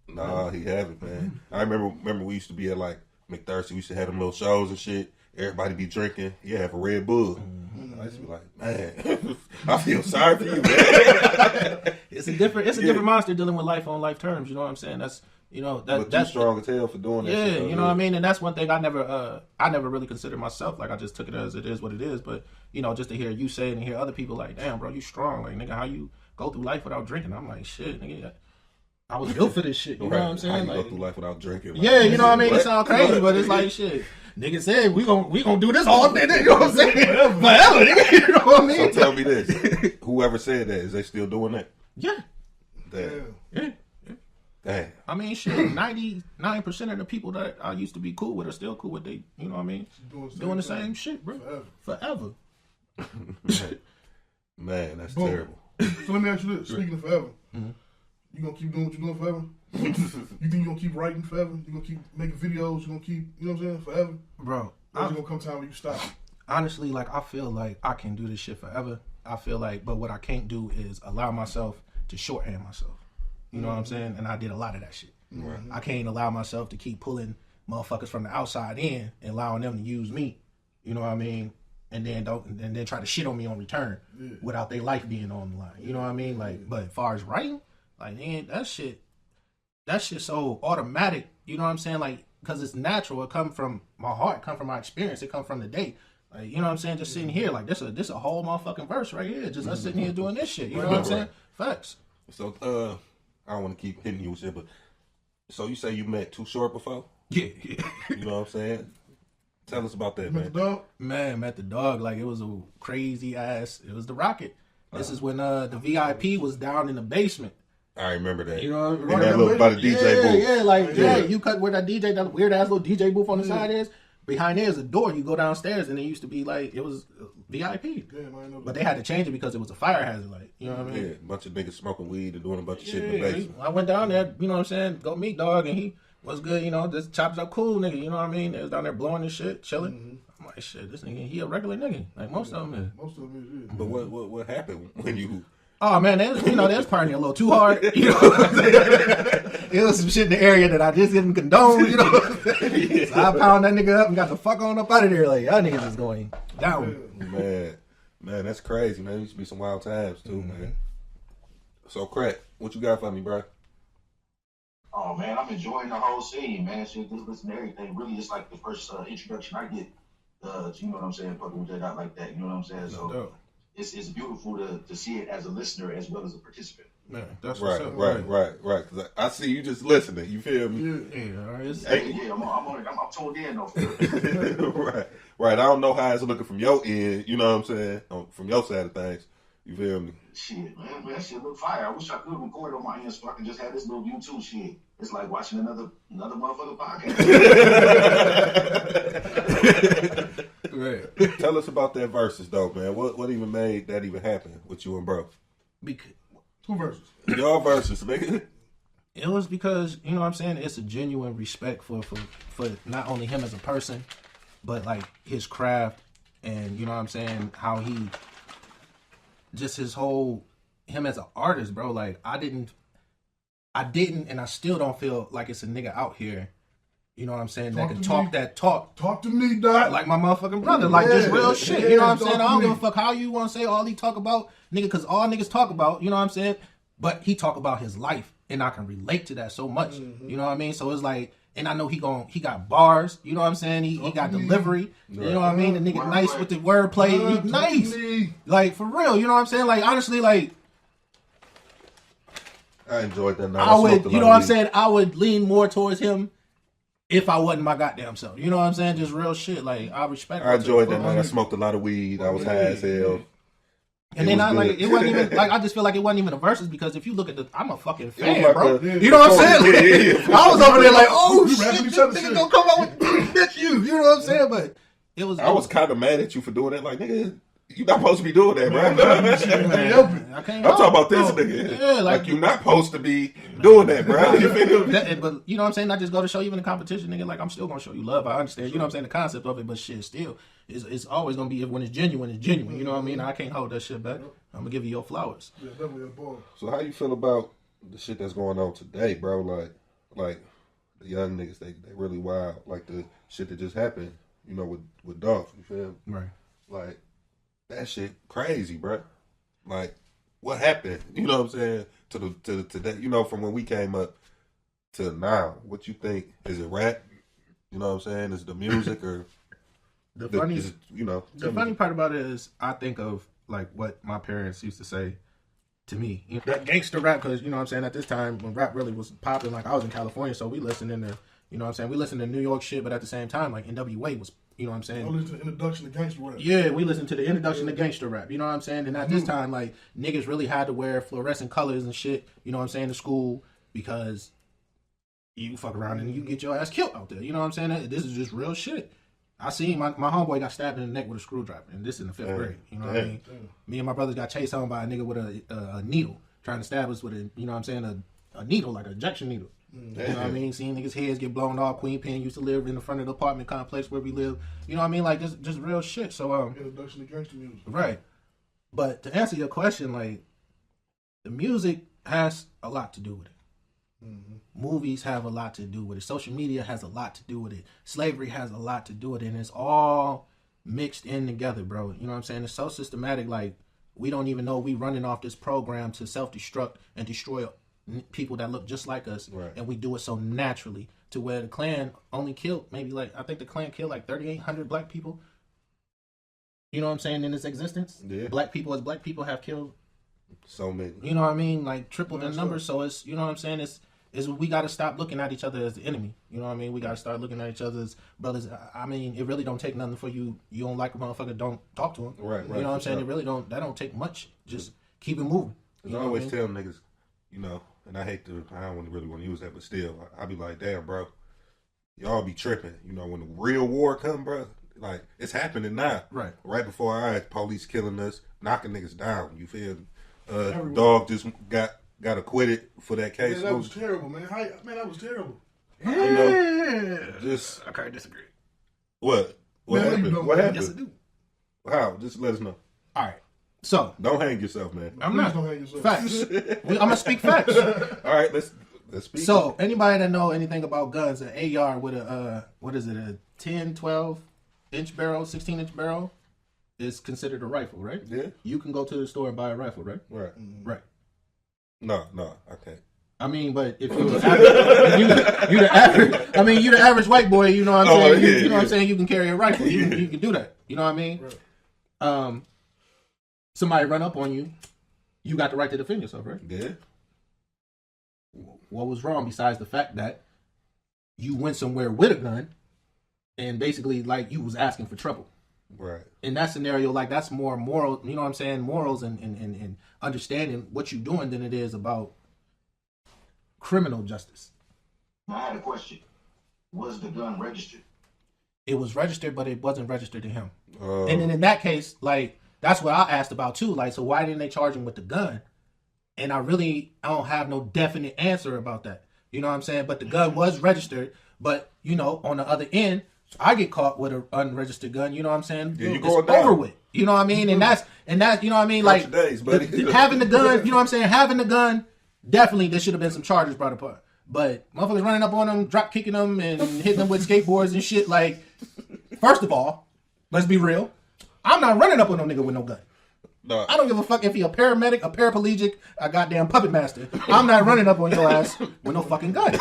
S3: Nah, he haven't, man. I remember we used to be at like McThirsty. We used to have them little shows and shit. Everybody be drinking. You have a Red Bull. I used to be like, man, I feel sorry for you, man.
S4: It's a different monster dealing with life on life terms. You know what I'm saying? That's, you know,
S3: But
S4: that's
S3: you strong as hell for doing that
S4: yeah,
S3: shit.
S4: you know what I mean? And that's one thing I never really considered myself. Like, I just took it as it is what it is. But, you know, just to hear you say it and hear other people like, damn, bro, you strong. Like, nigga, how you go through life without drinking? I'm like, shit, nigga, I was built for this shit. You know what I'm
S3: How
S4: saying?
S3: you
S4: Like,
S3: go through life without drinking? Like,
S4: yeah, you know what I mean?
S3: what?
S4: It sounds crazy, but it's like, shit. Nigga said we gonna do this all day, you know what I'm saying? Forever, nigga, you know what I mean?
S3: So tell me this: whoever said that, is they still doing that?
S4: Yeah.
S3: Damn. Damn.
S4: I mean, shit, 99% of the people that I used to be cool with are still cool with they, you know what I mean? Doing the same shit, bro. Forever.
S3: Man, that's
S5: Boom.
S3: terrible.
S5: So let me ask you this. Speaking of forever, you gonna keep doing what you're doing forever? You think you're gonna keep writing forever? You gonna keep making videos? You gonna keep, you know what I'm saying, forever?
S4: Bro,
S5: Or is it gonna come time when you stop?
S4: honestly, like, I feel like I can do this shit forever. I feel like, but what I can't do is allow myself to shorthand myself. You know what I'm saying? And I did a lot of that shit.
S3: Right.
S4: I can't allow myself to keep pulling motherfuckers from the outside in and allowing them to use me. You know what I mean? And then try to shit on me on return without their life being on the line. You know what I mean? Like, but as far as writing, like, man, that shit so automatic. You know what I'm saying? Like, because it's natural. It come from my heart, come from my experience. It come from the day. Like, you know what I'm saying? Just sitting here, like, this a whole motherfucking verse right here. Just us sitting here doing this shit. You know what I'm saying? Facts.
S3: So, I don't want to keep hitting you with shit, but so you say you met Too Short before?
S4: Yeah.
S3: You know what I'm saying? Tell us about that,
S5: Met the
S3: man.
S5: dog?
S4: Man, met the dog. Like, it was a crazy ass. It was the Rocket. This is when the VIP was down in the basement.
S3: I remember that.
S4: You know,
S3: in that little by the DJ booth.
S4: You cut where that weird ass little DJ booth on the side is. behind there is a door. You go downstairs, and it used to be like it was VIP.
S5: Damn, I ain't know
S4: But
S5: that.
S4: they had to change it because it was a fire hazard. Like, you know what I mean?
S3: Yeah, a bunch of niggas smoking weed and doing a bunch of shit in the basement.
S4: I went down there, you know what I'm saying, go meet dog, and he was good, you know, just chopped up cool nigga, you know what I mean? They was down there blowing and shit, chilling. I'm like, shit, this nigga, he a regular nigga, like most of them is.
S5: Most of them is, yeah.
S3: But what happened when you?
S4: Oh man, they was partying a little too hard, you know what I'm saying? It was some shit in the area that I just didn't condone, you know what I'm saying? So I pound that nigga up and got the fuck on up out of there, like, y'all niggas is going down.
S3: Man, that's crazy, man. It used to be some wild times too, man. So, Crack, what you got for me, bro?
S6: Oh man, I'm enjoying the whole scene, man. Shit, just listen to everything. Really, it's like the first introduction I get. You know what I'm saying? Fucking with that out like that. You know what I'm saying? So it's beautiful to see it as a listener as well as a participant.
S4: Man, that's
S3: Right. Cause I see you just listening. You feel me?
S6: Yeah, I'm on it. I'm tuned in though.
S3: Right. I don't know how it's looking from your end. You know what I'm saying? From your side of things. You feel me?
S6: Shit, man, that shit look fire. I wish I could record on my end so I can just have this little YouTube shit. It's like watching another motherfucker podcast.
S3: Right. Tell us about that verses though, man. What even made that even happen with you and bro?
S5: Two verses.
S3: Your verses, nigga.
S4: It was because, you know what I'm saying, it's a genuine respect for not only him as a person, but like his craft and, you know what I'm saying, how he just his whole him as an artist, bro. Like I didn't and I still don't feel like it's a nigga out here, you know what I'm saying, that can talk that talk.
S5: Talk to me, Doc.
S4: Like my motherfucking brother, like just real shit. You know what I'm saying? I don't give a fuck how you want to say all he talk about, nigga, because all niggas talk about, you know what I'm saying? But he talk about his life, and I can relate to that so much. You know what I mean? So it's like, and I know he got bars, you know what I'm saying? He got delivery, you know what I mean? The nigga nice with the wordplay, he nice. Like, for real, you know what I'm saying? Like, honestly, like,
S3: I enjoyed that.
S4: I would, you know what I'm saying? I would lean more towards him if I wasn't my goddamn self. You know what I'm saying? Just real shit. Like, I respect
S3: I enjoyed that night. I smoked a lot of weed. I was high as hell.
S4: And then it wasn't even like I just feel like it wasn't even a versus because if you look at I'm a fucking fan,
S3: like
S4: bro. You know what I'm saying? Like, I was over there like, oh shit,
S5: rapping
S4: this
S5: each other
S4: nigga
S5: shit.
S4: gonna come out with bitch you. You know what I'm saying? But it was.
S3: I was kind of mad at you for doing that. Like, nigga, you not supposed to be doing that, bro.
S4: I can't
S3: I'm talking about this nigga.
S4: Yeah,
S3: like you're not supposed to be doing that, bro. You feel me?
S4: But you know what I'm saying? I just go to show you in the competition, nigga. Like I'm still gonna show you love. I understand. You know what I'm saying? The concept of it, but shit, still, it's always gonna be when it's genuine. It's genuine. You know what I mean? I can't hold that shit back. I'm gonna give you your flowers.
S5: Yeah, definitely a ball.
S3: So how you feel about the shit that's going on today, bro? Like the young niggas, they really wild. Like the shit that just happened, you know, with Dolph. You feel me?
S4: Right.
S3: Like that shit crazy, bro. Like what happened? You know what I'm saying? To that, you know, from when we came up to now. What you think? Is it rap? You know what I'm saying? Is it the music or
S4: the funny?
S3: Is it, you know,
S4: the funny part about it is I think of like what my parents used to say to me. You know, that gangster rap, because you know what I'm saying, at this time when rap really was popping, like I was in California, so we listened to, you know what I'm saying, we listened to New York shit, but at the same time, like NWA was, you know what I'm saying.
S5: I listened to the introduction to gangster rap.
S4: Yeah, we listened to the introduction to gangster rap, you know what I'm saying, and at this time, like niggas really had to wear fluorescent colors and shit, you know what I'm saying, to school, because you fuck around and you get your ass killed out there, you know what I'm saying. This is just real shit. I seen my homeboy got stabbed in the neck with a screwdriver, and this in the 5th grade. You know what I mean? Me and my brothers got chased home by a nigga with a needle, trying to stab us with a, you know what I'm saying, a needle, like an injection needle. You know what I mean? Seeing niggas' heads get blown off. Queen Pen used to live in the front of the apartment complex where we live. You know what I mean? Like, just real shit. So,
S5: Introduction to gangster music.
S4: Right. But to answer your question, like, the music has a lot to do with it. Movies have a lot to do with it. Social media has a lot to do with it. Slavery has a lot to do with it. And it's all mixed in together, bro. You know what I'm saying? It's so systematic. Like, we don't even know we running off this program to self-destruct and destroy people that look just like us.
S3: Right.
S4: And we do it so naturally to where the Klan only killed maybe like, I think the Klan killed like 3,800 black people. You know what I'm saying? In its existence.
S3: Yeah.
S4: Black people have killed
S3: so many.
S4: You know what I mean? Like triple the number. So it's, you know what I'm saying? It's we got to stop looking at each other as the enemy. You know what I mean? We got to start looking at each other as brothers. I mean, it really don't take nothing for you. You don't like a motherfucker, don't talk to him.
S3: Right.
S4: You know what I'm saying? It really don't. That don't take much. Just keep it moving.
S3: I always tell niggas, you know, and I don't really want to use that, but still, I be like, damn, bro, y'all be tripping. You know, when the real war come, bro, like, it's happening now. Right before our eyes, police killing us, knocking niggas down. You feel me? Dog just got acquitted for that case.
S5: Man, that was terrible, man. Man, that was terrible.
S3: You know, just...
S4: I can't disagree.
S3: What?
S5: Man,
S3: happened? What happened?
S4: Yes, I do.
S3: How? Just let us know.
S4: All right. So
S3: don't hang yourself, man.
S4: I'm not.
S5: Don't hang yourself.
S4: Facts. I'm gonna speak facts.
S3: All right, let's speak.
S4: So anybody that know anything about guns, an AR with a what is it, a 10, 12 inch barrel, 16-inch barrel, is considered a rifle, right?
S3: Yeah.
S4: You can go to the store and buy a rifle, right?
S3: Right.
S4: Right.
S3: No, I can't.
S4: I mean, but if you're the average, I mean, you're the average white boy. You know what I'm saying? You know what I'm saying? You can carry a rifle. You can do that. You know what I mean? Right. Somebody run up on you, you got the right to defend yourself, right?
S3: Yeah.
S4: What was wrong besides the fact that you went somewhere with a gun and basically like you was asking for trouble?
S3: Right.
S4: In that scenario, like that's more moral, you know what I'm saying? Morals and understanding what you're doing than it is about criminal justice.
S6: Now, I had a question. Was the gun registered?
S4: It was registered, but it wasn't registered to him. And then in that case, like, that's what I asked about too. Like, so why didn't they charge him with the gun? And I don't have no definite answer about that. You know what I'm saying? But the gun was registered. But, you know, on the other end, I get caught with an unregistered gun. You know what I'm saying?
S3: Yeah, you
S4: it's
S3: going
S4: over
S3: down.
S4: with. You know what I mean? And that's, you know what I mean? Like,
S3: days, buddy.
S4: having the gun, you know what I'm saying? Having the gun, definitely there should have been some charges brought upon. But motherfuckers running up on them, drop kicking them, and hitting them with skateboards and shit. Like, first of all, let's be real. I'm not running up on no nigga with no gun.
S3: No.
S4: I don't give a fuck if he a paramedic, a paraplegic, a goddamn puppet master. I'm not running up on your ass with no fucking gun.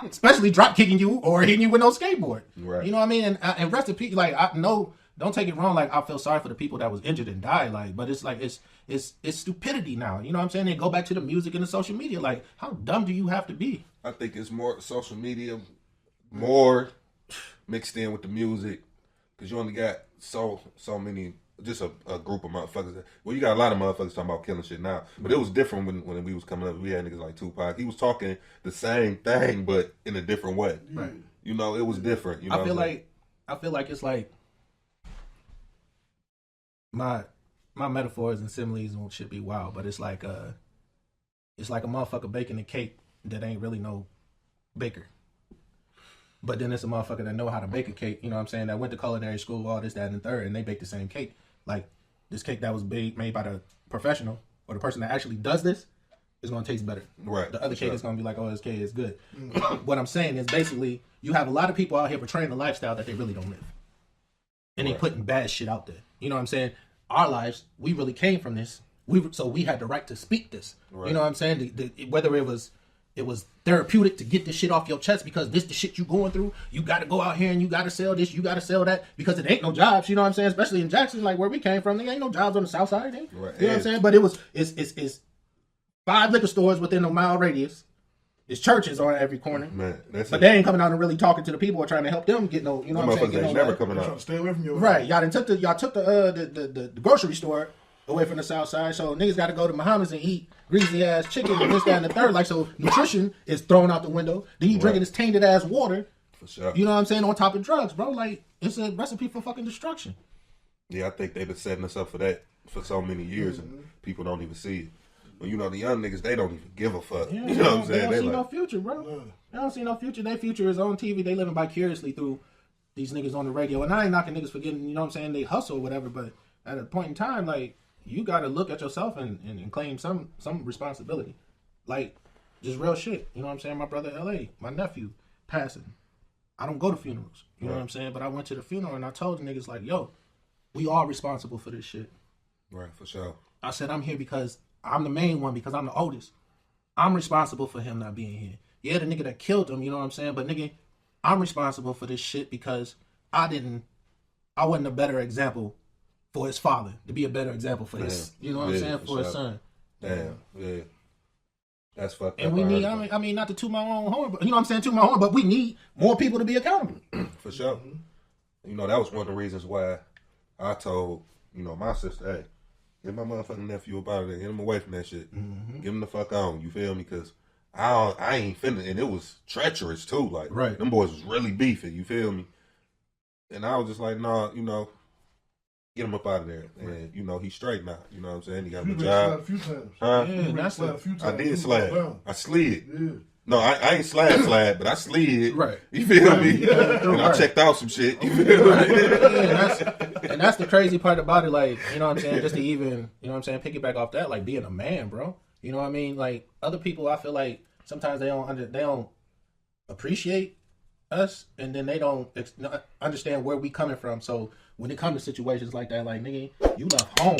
S4: Especially drop kicking you or hitting you with no skateboard.
S3: Right.
S4: You know what I mean? And rest in peace. Like, I know, don't take it wrong. Like, I feel sorry for the people that was injured and died. Like, but it's like it's stupidity now. You know what I'm saying? They go back to the music and the social media. Like, how dumb do you have to be?
S3: I think it's more social media, more mixed in with the music, because you only got so many. Just a group of motherfuckers. Well, you got a lot of motherfuckers talking about killing shit now. But it was different when we was coming up. We had niggas like Tupac. He was talking the same thing, but in a different way.
S4: Right.
S3: You know, it was different. You know,
S4: I feel like it's like my metaphors and similes should be wild, but it's like a motherfucker baking a cake that ain't really no baker. But then it's a motherfucker that know how to bake a cake, you know what I'm saying, that went to culinary school, all this, that, and the third, and they bake the same cake. Like, this cake that was made by the professional or the person that actually does this is going to taste better.
S3: Right.
S4: The other cake is going to be like, oh, this cake is good. What I'm saying is basically, you have a lot of people out here portraying a lifestyle that they really don't live. And they putting bad shit out there. You know what I'm saying? Our lives, we really came from this. So we had the right to speak this. Right. You know what I'm saying? Whether it was therapeutic to get this shit off your chest because this the shit you going through. You got to go out here and you got to sell this, you got to sell that because it ain't no jobs. You know what I'm saying? Especially in Jackson, like where we came from, there ain't no jobs on the south side. Right. You know what I'm saying? But it's 5 liquor stores within a mile radius. It's churches on every corner. Man, but they ain't coming out and really talking to the people or trying to help them get no. You know what I'm saying?
S3: Ain't never coming out.
S5: Trying to stay away from your
S4: right. Y'all took the grocery store away from the south side, so niggas got to go to Muhammad's and eat greasy ass chicken and this, that, and the third. Like, so nutrition is thrown out the window. Then you drinking this tainted ass water.
S3: For sure.
S4: You know what I'm saying? On top of drugs, bro. Like, it's a recipe for fucking destruction.
S3: Yeah, I think they've been setting us up for that for so many years, and people don't even see it. Well, you know, the young niggas, they don't even give a fuck.
S4: Yeah,
S3: you know what I'm saying?
S4: They don't see no future, bro. They don't see no future. Their future is on TV. They living vicariously through these niggas on the radio. And I ain't knocking niggas for getting, you know what I'm saying, they hustle or whatever, but at a point in time, like, you got to look at yourself and claim some responsibility. Like, just real shit. You know what I'm saying? My brother L.A., my nephew, passing. I don't go to funerals. You know what I'm saying? But I went to the funeral and I told the niggas, like, yo, we all responsible for this shit.
S3: Right, for sure.
S4: I said, I'm here because I'm the main one, because I'm the oldest. I'm responsible for him not being here. Yeah, the nigga that killed him, you know what I'm saying? But nigga, I'm responsible for this shit because I wasn't a better example for his father, to be a better example for his, you know what I'm saying, for his son.
S3: Damn, yeah. That's fucked up.
S4: And we need, I mean, not to toot my own horn, but you know what I'm saying, toot my horn, but we need more people to be accountable.
S3: For sure. You know, that was one of the reasons why I told, you know, my sister, hey, get my motherfucking nephew up out of there. Get him away from that shit. Get him the fuck on. You feel me? Because I ain't finna, and it was treacherous too. Like, them boys was really beefing. You feel me? And I was just like, nah, you know, get him up out of there. And you know, he's straight now. You know what I'm saying? He got a job.
S5: A few times.
S3: Huh?
S4: Yeah, that's
S5: a few times.
S3: I did slide. I slid.
S5: Yeah.
S3: No, I ain't slide, but I slid.
S4: Right.
S3: You feel me? And I checked out some shit. You feel me?
S4: And that's the crazy part about it. Like, you know what I'm saying? Just to even, you know what I'm saying, piggyback off that, like being a man, bro. You know what I mean? Like other people, I feel like sometimes they don't appreciate us, and then they don't understand where we coming from. So when it comes to situations like that, like nigga, you left home,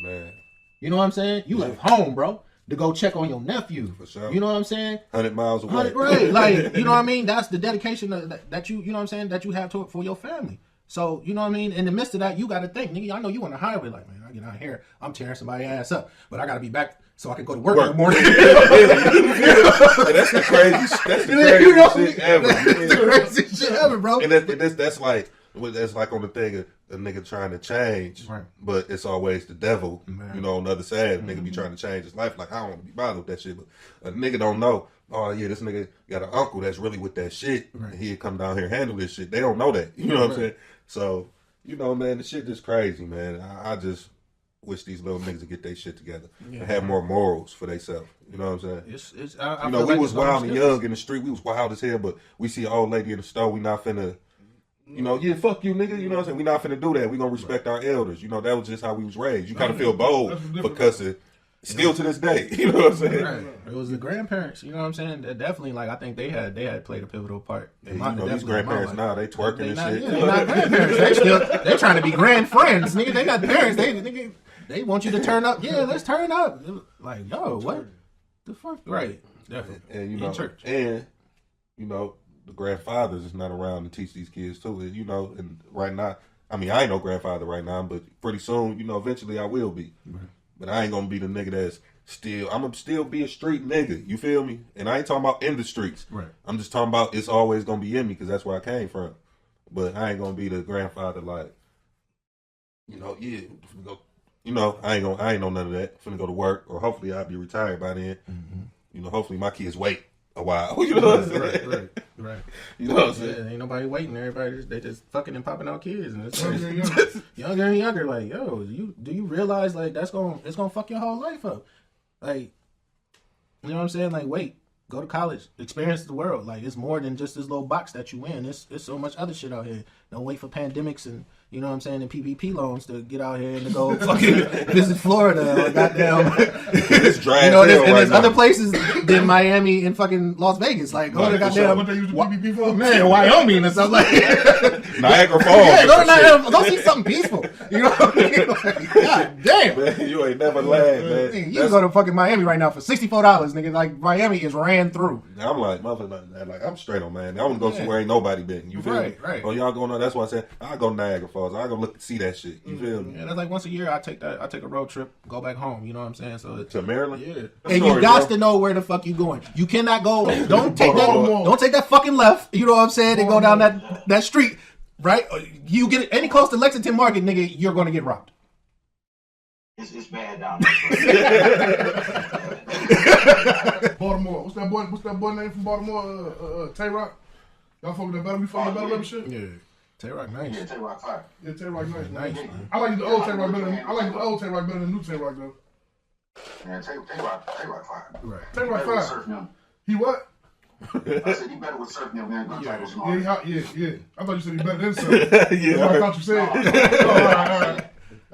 S3: man.
S4: You know what I'm saying? You left home, bro, to go check on your nephew.
S3: For sure.
S4: You know what I'm saying?
S3: 100 miles away.
S4: Right. Like, you know what I mean? That's the dedication that you know what I'm saying, that you have to it for your family. So, you know what I mean? In the midst of that, you got to think, nigga, I know you on the highway, like, man, I get out here, I'm tearing somebody's ass up, but I got to be back so I can go to work in the morning.
S3: That's the craziest shit ever.
S4: That's the craziest shit ever, bro.
S3: And that's like on the thing of a nigga trying to change,
S4: right?
S3: But it's always the devil,
S4: man.
S3: You know, on the other side. Nigga be trying to change his life. Like, I don't want to be bothered with that shit, but a nigga don't know. Oh yeah, this nigga got an uncle that's really with that shit.
S4: Right.
S3: And he'd come down here and handle this shit. They don't know that. You know what I'm saying? So, you know, man, the shit just crazy, man. I just wish these little niggas would get their shit together and have more morals for themselves. You know what I'm saying?
S4: I
S3: we was wild and young in the street. We was wild as hell, but we see an old lady in the store. We not finna, you know, yeah, fuck you, nigga. You know what I'm saying? We not finna do that. We gonna respect our elders. You know, that was just how we was raised. You kind of feel bold because of, still to this day. You know what I'm saying?
S4: Right. It was the grandparents. You know what I'm saying? That definitely, like, I think they had played a pivotal part.
S3: You know, these grandparents now, they twerking and shit.
S4: Yeah, they're not grandparents. They're trying to be grand friends, nigga. They not parents. They want you to turn up. Yeah, let's turn up. Like, yo, what the fuck? Right. Definitely.
S3: And you know,
S4: in church.
S3: And you know, the grandfathers is not around to teach these kids too. You know, and right now, I mean, I ain't no grandfather right now, but pretty soon, you know, eventually I will be. Right. But I ain't gonna be the nigga that's I'm gonna still be a street nigga. You feel me? And I ain't talking about in the streets.
S4: Right.
S3: I'm just talking about it's always gonna be in me because that's where I came from. But I ain't gonna be the grandfather like, you know, yeah, go. You know, I ain't know none of that. Finna go to work, or hopefully I'll be retired by then. Mm-hmm. You know, hopefully my kids wait a while. You know what I'm saying?
S4: Right.
S3: You know what I'm saying?
S4: Yeah, ain't nobody waiting. Everybody they just fucking and popping out kids, and it's younger and younger. Like, yo, do you realize like it's gonna fuck your whole life up? Like, you know what I'm saying? Like, wait, go to college, experience the world. Like, it's more than just this little box that you in. It's so much other shit out here. Don't wait for pandemics and, you know what I'm saying, and PPP loans to get out here and to go fucking visit Florida or goddamn.
S3: It's dry,
S4: you know, there's other places than Miami and fucking Las Vegas. Like, go to goddamn.
S5: What they use the PPP for?
S4: Man, Wyoming or something like
S3: Niagara Falls.
S4: Yeah, go to Niagara. Go see something peaceful. You know what I mean? Like, God damn.
S3: Man, you ain't never laughed, man.
S4: You can go to fucking Miami right now for $64, nigga. Like, Miami is ran through.
S3: I'm like, motherfucker, like, I'm straight on, man. I want to go somewhere ain't nobody been. You feel me?
S4: Right.
S3: Oh, y'all going on? That's why I said, I'll go to Niagara Falls. I'll go look and see that shit. You feel me?
S4: Yeah, that's like once a year I take a road trip, go back home. You know what I'm saying? So
S3: to Maryland?
S4: Yeah. And you got to know where the fuck you going. You cannot go. Don't take that fucking left. You know what I'm saying? And go down that street. Right? You get any close to Lexington Market, nigga, you're gonna get robbed.
S6: It's bad down there.
S5: Baltimore. What's that boy name from Baltimore? Tay Rock. Y'all fuck with that battle? We fuck with that battle shit?
S4: Yeah. Tay Rock nice.
S6: Yeah, Tay Rock fire.
S5: Yeah, Tay Rock nice.
S4: Man.
S5: I like the old Tay Rock better than the new Tay Rock though.
S6: Yeah, Tay Rock fire.
S5: Right. Tay Rock fire. He what?
S6: I said he better with surfing them than good titles and all.
S5: Yeah. I thought you said he better than surfing.
S3: Yeah.
S5: That's what I thought you said.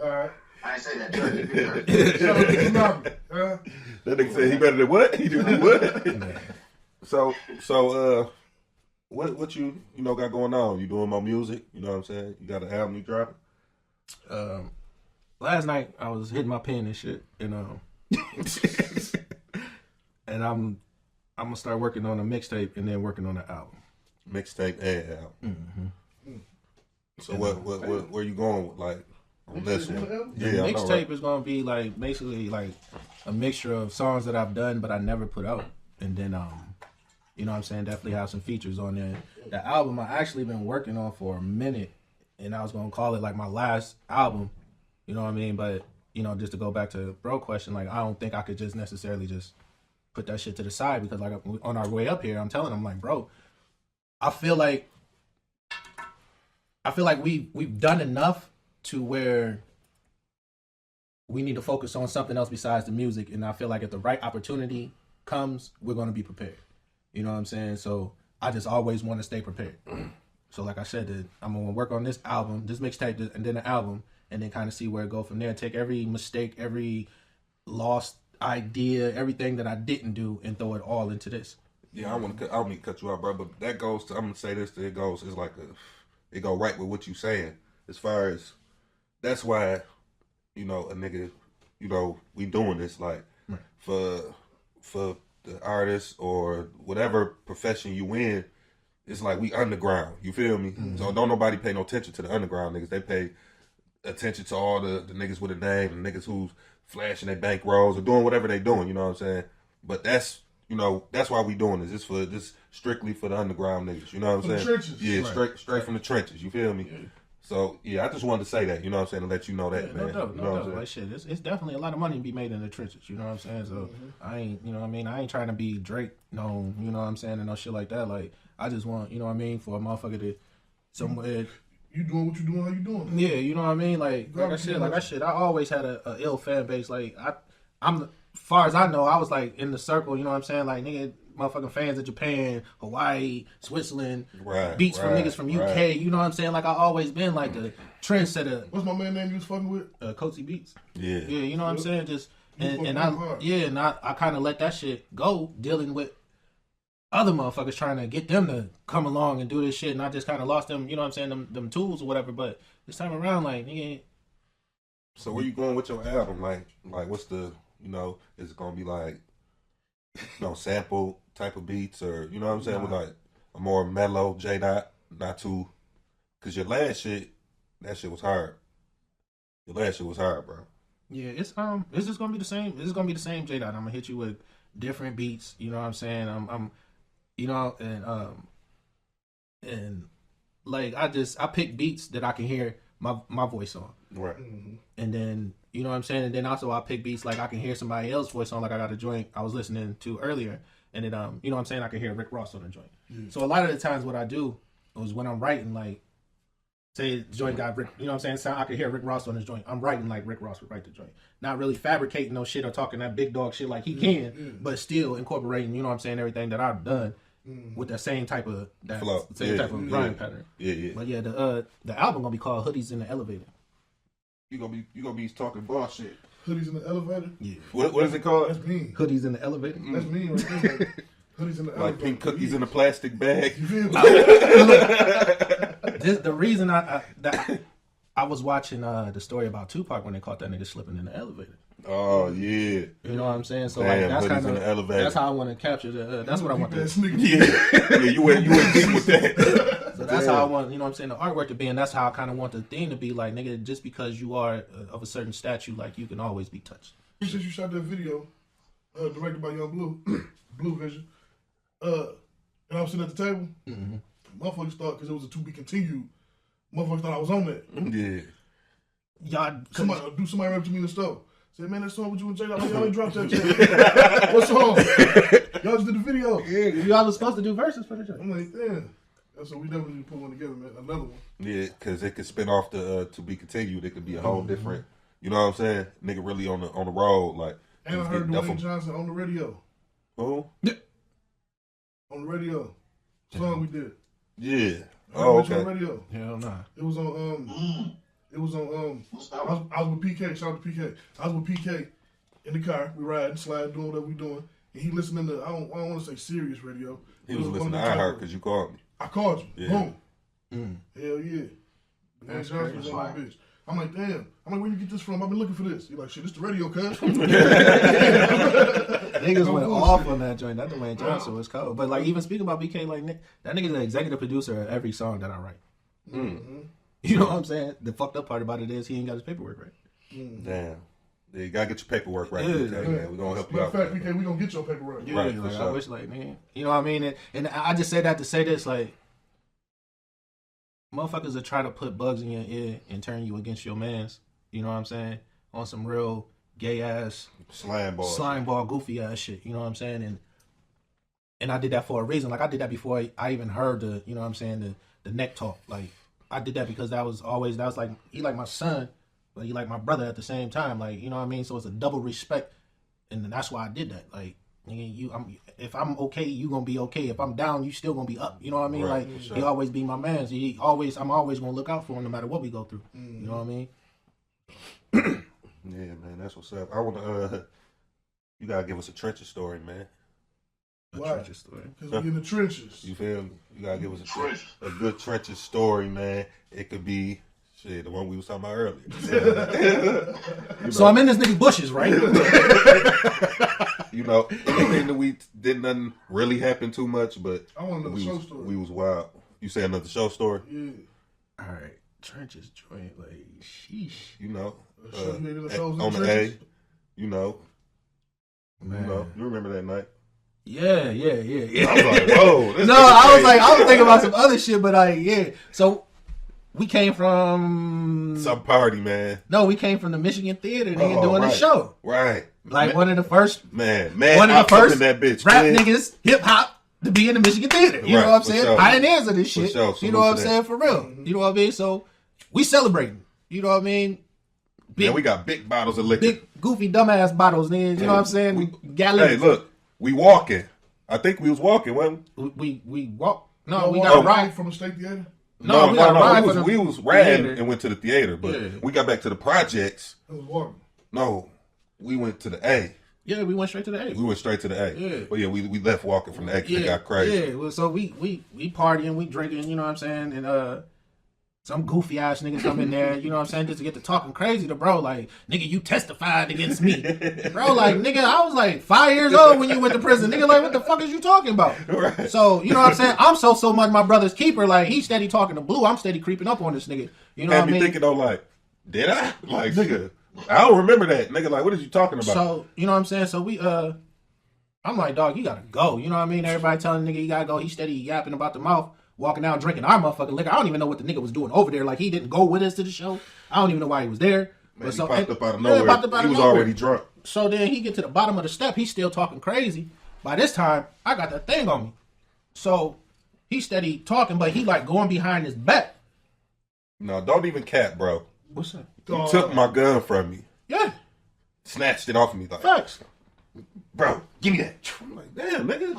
S5: All right.
S6: I ain't say that.
S3: That nigga said he better than what? He do what? So, what you know got going on? You doing more music? You know what I'm saying? You got an album you dropping?
S4: Last night I was hitting my pen and shit, and and I'm gonna start working on a mixtape and then working on an album.
S3: Mixtape and album. Mm-hmm. So where you going with, like, on this one?
S4: Yeah, the mixtape is gonna be like basically like a mixture of songs that I've done but I never put out, and then you know what I'm saying, definitely have some features on there. The album I actually been working on for a minute, and I was gonna call it like my last album. You know what I mean? But, you know, just to go back to bro question, like, I don't think I could just necessarily just put that shit to the side because like on our way up here, I'm telling him like, bro, I feel like we've done enough to where we need to focus on something else besides the music. And I feel like if the right opportunity comes, we're going to be prepared. You know what I'm saying? So I just always want to stay prepared. So like I said, I'm going to work on this album, this mixtape, and then the album, and then kind of see where it go from there. Take every mistake, every lost idea, everything that I didn't do, and throw it all into this.
S3: Yeah, I don't mean to cut you out, bro, but that goes to, I'm going to say this, it goes, it's like it go right with what you saying. As far as, that's why, you know, a nigga, you know, we doing this, like, right. for the artist or whatever profession you in, it's like we underground, you feel me? Mm-hmm. So don't nobody pay no attention to the underground niggas. They pay attention to all the niggas with a name, the niggas who's flashing their bank rolls or doing whatever they doing, you know what I'm saying? But that's, you know, that's why we doing this. This strictly for the underground niggas, you know what I'm saying?
S5: Trenches.
S3: Yeah,
S5: right.
S3: straight from the trenches, you feel me? Yeah. So, yeah, I just wanted to say that, you know what I'm saying, to let you know that,
S4: yeah,
S3: man.
S4: No doubt,
S3: you know
S4: Like, shit, it's definitely a lot of money to be made in the trenches, you know what I'm saying? So, I ain't, you know what I mean? I ain't trying to be Drake known, you know what I'm saying, and no shit like that. Like, I just want, you know what I mean, for a motherfucker to somewhere...
S5: You doing what you doing, how you doing?
S4: Yeah, you know what I mean? Like I said, I always had a ill fan base. Like, I'm, as far as I know, I was, like, in the circle, you know what I'm saying? Like, nigga... motherfucking fans of Japan, Hawaii, Switzerland, beats from niggas from UK. You know what I'm saying? Like I always been like the trendsetter.
S5: What's my man name you was fucking with?
S4: Cozy Beats.
S3: Yeah,
S4: you know what I'm saying? Just and I kind of let that shit go, dealing with other motherfuckers trying to get them to come along and do this shit, and I just kind of lost them. You know what I'm saying? Them tools or whatever. But this time around, like nigga.
S3: So where you going with your album? Like what's the, you know, is it gonna be like, you know, sample type of beats, or you know what I'm saying, with like a more mellow J-Dot, not too, cause your last shit, that shit was hard. Your last shit was hard, bro.
S4: Yeah, it's just gonna be the same. It's gonna be the same J-Dot. I'm gonna hit you with different beats. You know what I'm saying? I'm you know, and like I pick beats that I can hear my voice on.
S3: Right.
S5: Mm-hmm.
S4: And then, you know what I'm saying? And then also I pick beats like I can hear somebody else's voice on, like I got a joint I was listening to earlier. And then, you know what I'm saying? I can hear Rick Ross on the joint. Yeah. So a lot of the times what I do is when I'm writing, like, say the joint got Rick, you know what I'm saying? So I can hear Rick Ross on his joint. I'm writing like Rick Ross would write the joint. Not really fabricating no shit or talking that big dog shit like he can, but still incorporating, you know what I'm saying, everything that I've done with that same type of
S3: flow.
S4: Same type of rhyme pattern.
S3: Yeah.
S4: But yeah, the album gonna be called Hoodies in the Elevator.
S3: You gonna be talking bullshit.
S5: Hoodies in the elevator?
S4: Yeah.
S3: What is it called?
S5: That's me.
S4: Hoodies in the Elevator?
S5: That's me right there. Like, hoodies in the elevator.
S3: Like pink cookies in a plastic bag.
S5: You feel me?
S4: The reason I was watching the story about Tupac when they caught that nigga slipping in the elevator.
S3: Oh yeah.
S4: You know what I'm saying? So
S3: damn,
S4: like that's kind
S3: in the elevator.
S4: that's how I want to capture the. That's what I want to.
S3: Yeah, you went deep with that.
S4: So that's how I want, you know what I'm saying, the artwork to be, and that's how I kind of want the theme to be. Like, nigga, just because you are of a certain statue, like you can always be touched.
S5: Since you shot that video, directed by Young Blue, Blue Vision, and I was sitting at the table. Motherfuckers thought because it was a to be continued. Motherfuckers thought I was on that.
S3: Yeah.
S4: Y'all,
S5: somebody ran up to me in the store. Said, man, that song with you and Jay, y'all ain't dropped that yet. What song? Y'all just did the video.
S4: Yeah, y'all was supposed to do verses for the joint.
S5: I'm like, damn. So we definitely need to put one together, man. Another one.
S3: Yeah, because it could spin off the to be continued. It could be a whole different, you know what I'm saying? Nigga really on the road, like.
S5: And I heard Dwayne Johnson on the radio.
S3: Who?
S4: Yeah.
S5: On the radio. Song we did.
S3: Yeah. Oh, okay.
S5: On the radio.
S4: Hell nah.
S5: It was on I was with PK. Shout out to PK. I was with PK in the car. We riding, sliding, doing whatever we doing. And he listening to I don't want to say Sirius radio.
S3: He was listening to iHeart because you called me.
S5: I called you.
S3: Yeah.
S5: Boom. Hell yeah. That's Johnson was on my bitch. I'm like, damn. I'm like, where you get this from? I've been looking for this. You're like, shit, this the radio, cuz.
S4: Niggas went off on that joint. That Dwayne Johnson was cold. But like, even speaking about BK, like that nigga's an executive producer of every song that I write. You know what I'm saying? The fucked up part about it is he ain't got his paperwork right.
S3: Damn. Yeah, you gotta get your paperwork right. Yeah. We're gonna help you out.
S5: Matter of fact, we gonna get your paperwork.
S4: Yeah, right, like, sure. I wish, like, man, you know what I mean? And I just say that to say this, like, motherfuckers that try to put bugs in your ear and turn you against your mans, you know what I'm saying? On some real gay ass,
S3: slime ball,
S4: goofy ass shit. You know what I'm saying? And I did that for a reason. Like I did that before I even heard the, you know what I'm saying, the neck talk. Like I did that because that was like he like my son, but he like my brother at the same time. Like, you know what I mean? So it's a double respect, and that's why I did that. Like, if I'm okay, you gonna be okay. If I'm down, you still gonna be up. You know what I mean?
S3: Right,
S4: like
S3: sure.
S4: he always be my man. So I'm always gonna look out for him no matter what we go through. You know what I mean?
S3: Yeah, man, that's what's up. I wanna you gotta give us a trenches story, man.
S5: Trenches story. Because we in the trenches.
S3: You feel me? You gotta give us a good trenches story, man. It could be shit, the one we was talking about earlier.
S4: So I'm in this nigga bushes, right?
S3: You know, anything that we did nothing really happen too much, but
S5: I want another show story.
S3: We was wild. You say another show story?
S5: Yeah.
S4: All right, trenches joint, like sheesh.
S3: You know,
S5: on
S3: the A. You know, you remember that night?
S4: Yeah.
S3: I was like, whoa.
S4: I was thinking about some other shit, but So we came from
S3: some party, man.
S4: No, we came from the Michigan Theater and doing a show.
S3: Right.
S4: Like one of the first
S3: one of
S4: the first
S3: that bitch,
S4: rap niggas, hip hop to be in the Michigan Theater. You know what I'm saying?
S3: Sure.
S4: Pioneers of this shit.
S3: Sure.
S4: You know what I'm saying? For real. You know what I mean? So we celebrating. You know what I mean?
S3: We got big bottles of liquor.
S4: Big goofy dumbass bottles, nigga. You know what I'm saying? Gallons.
S3: Hey, look. We walking. I think we was walking, wasn't
S4: we? We walk. No, we got a ride
S5: from the State Theater.
S3: No. We was riding and went to the theater, but we got back to the projects.
S5: It was walking.
S3: No, we went to the A.
S4: Yeah, we went straight to the A.
S3: We went straight to the A.
S4: Yeah.
S3: But we left walking from the A because it got crazy.
S4: Yeah, well, so we partying, we drinking, you know what I'm saying? And some goofy ass niggas come in there, you know what I'm saying, just to get to talking crazy to bro, like, nigga, you testified against me. Bro, like, nigga, I was like 5 years old when you went to prison. Nigga, like, what the fuck is you talking about?
S3: Right.
S4: So, you know what I'm saying? I'm so much my brother's keeper. Like, he's steady talking to Blue. I'm steady creeping up on this nigga. You know what I mean?
S3: Thinking though, like, did I? Like, nigga, I don't remember that. Nigga, like, what is you talking about?
S4: So, you know what I'm saying? So I'm like, dog, you gotta go. You know what I mean? Everybody telling the nigga you gotta go. He steady yapping about the mouth. Walking out drinking our motherfucking liquor. I don't even know what the nigga was doing over there. Like, he didn't go with us to the show. I don't even know why he was there.
S3: Man, he popped up out of nowhere. He was already drunk.
S4: So then he get to the bottom of the step. He's still talking crazy. By this time, I got that thing on me. So he steady talking, but he like going behind his back.
S3: No, don't even cap, bro.
S4: What's that?
S3: You took my gun from me.
S4: Yeah.
S3: Snatched it off of me. Like,
S4: facts.
S3: Bro, give me that. I'm like, damn, nigga.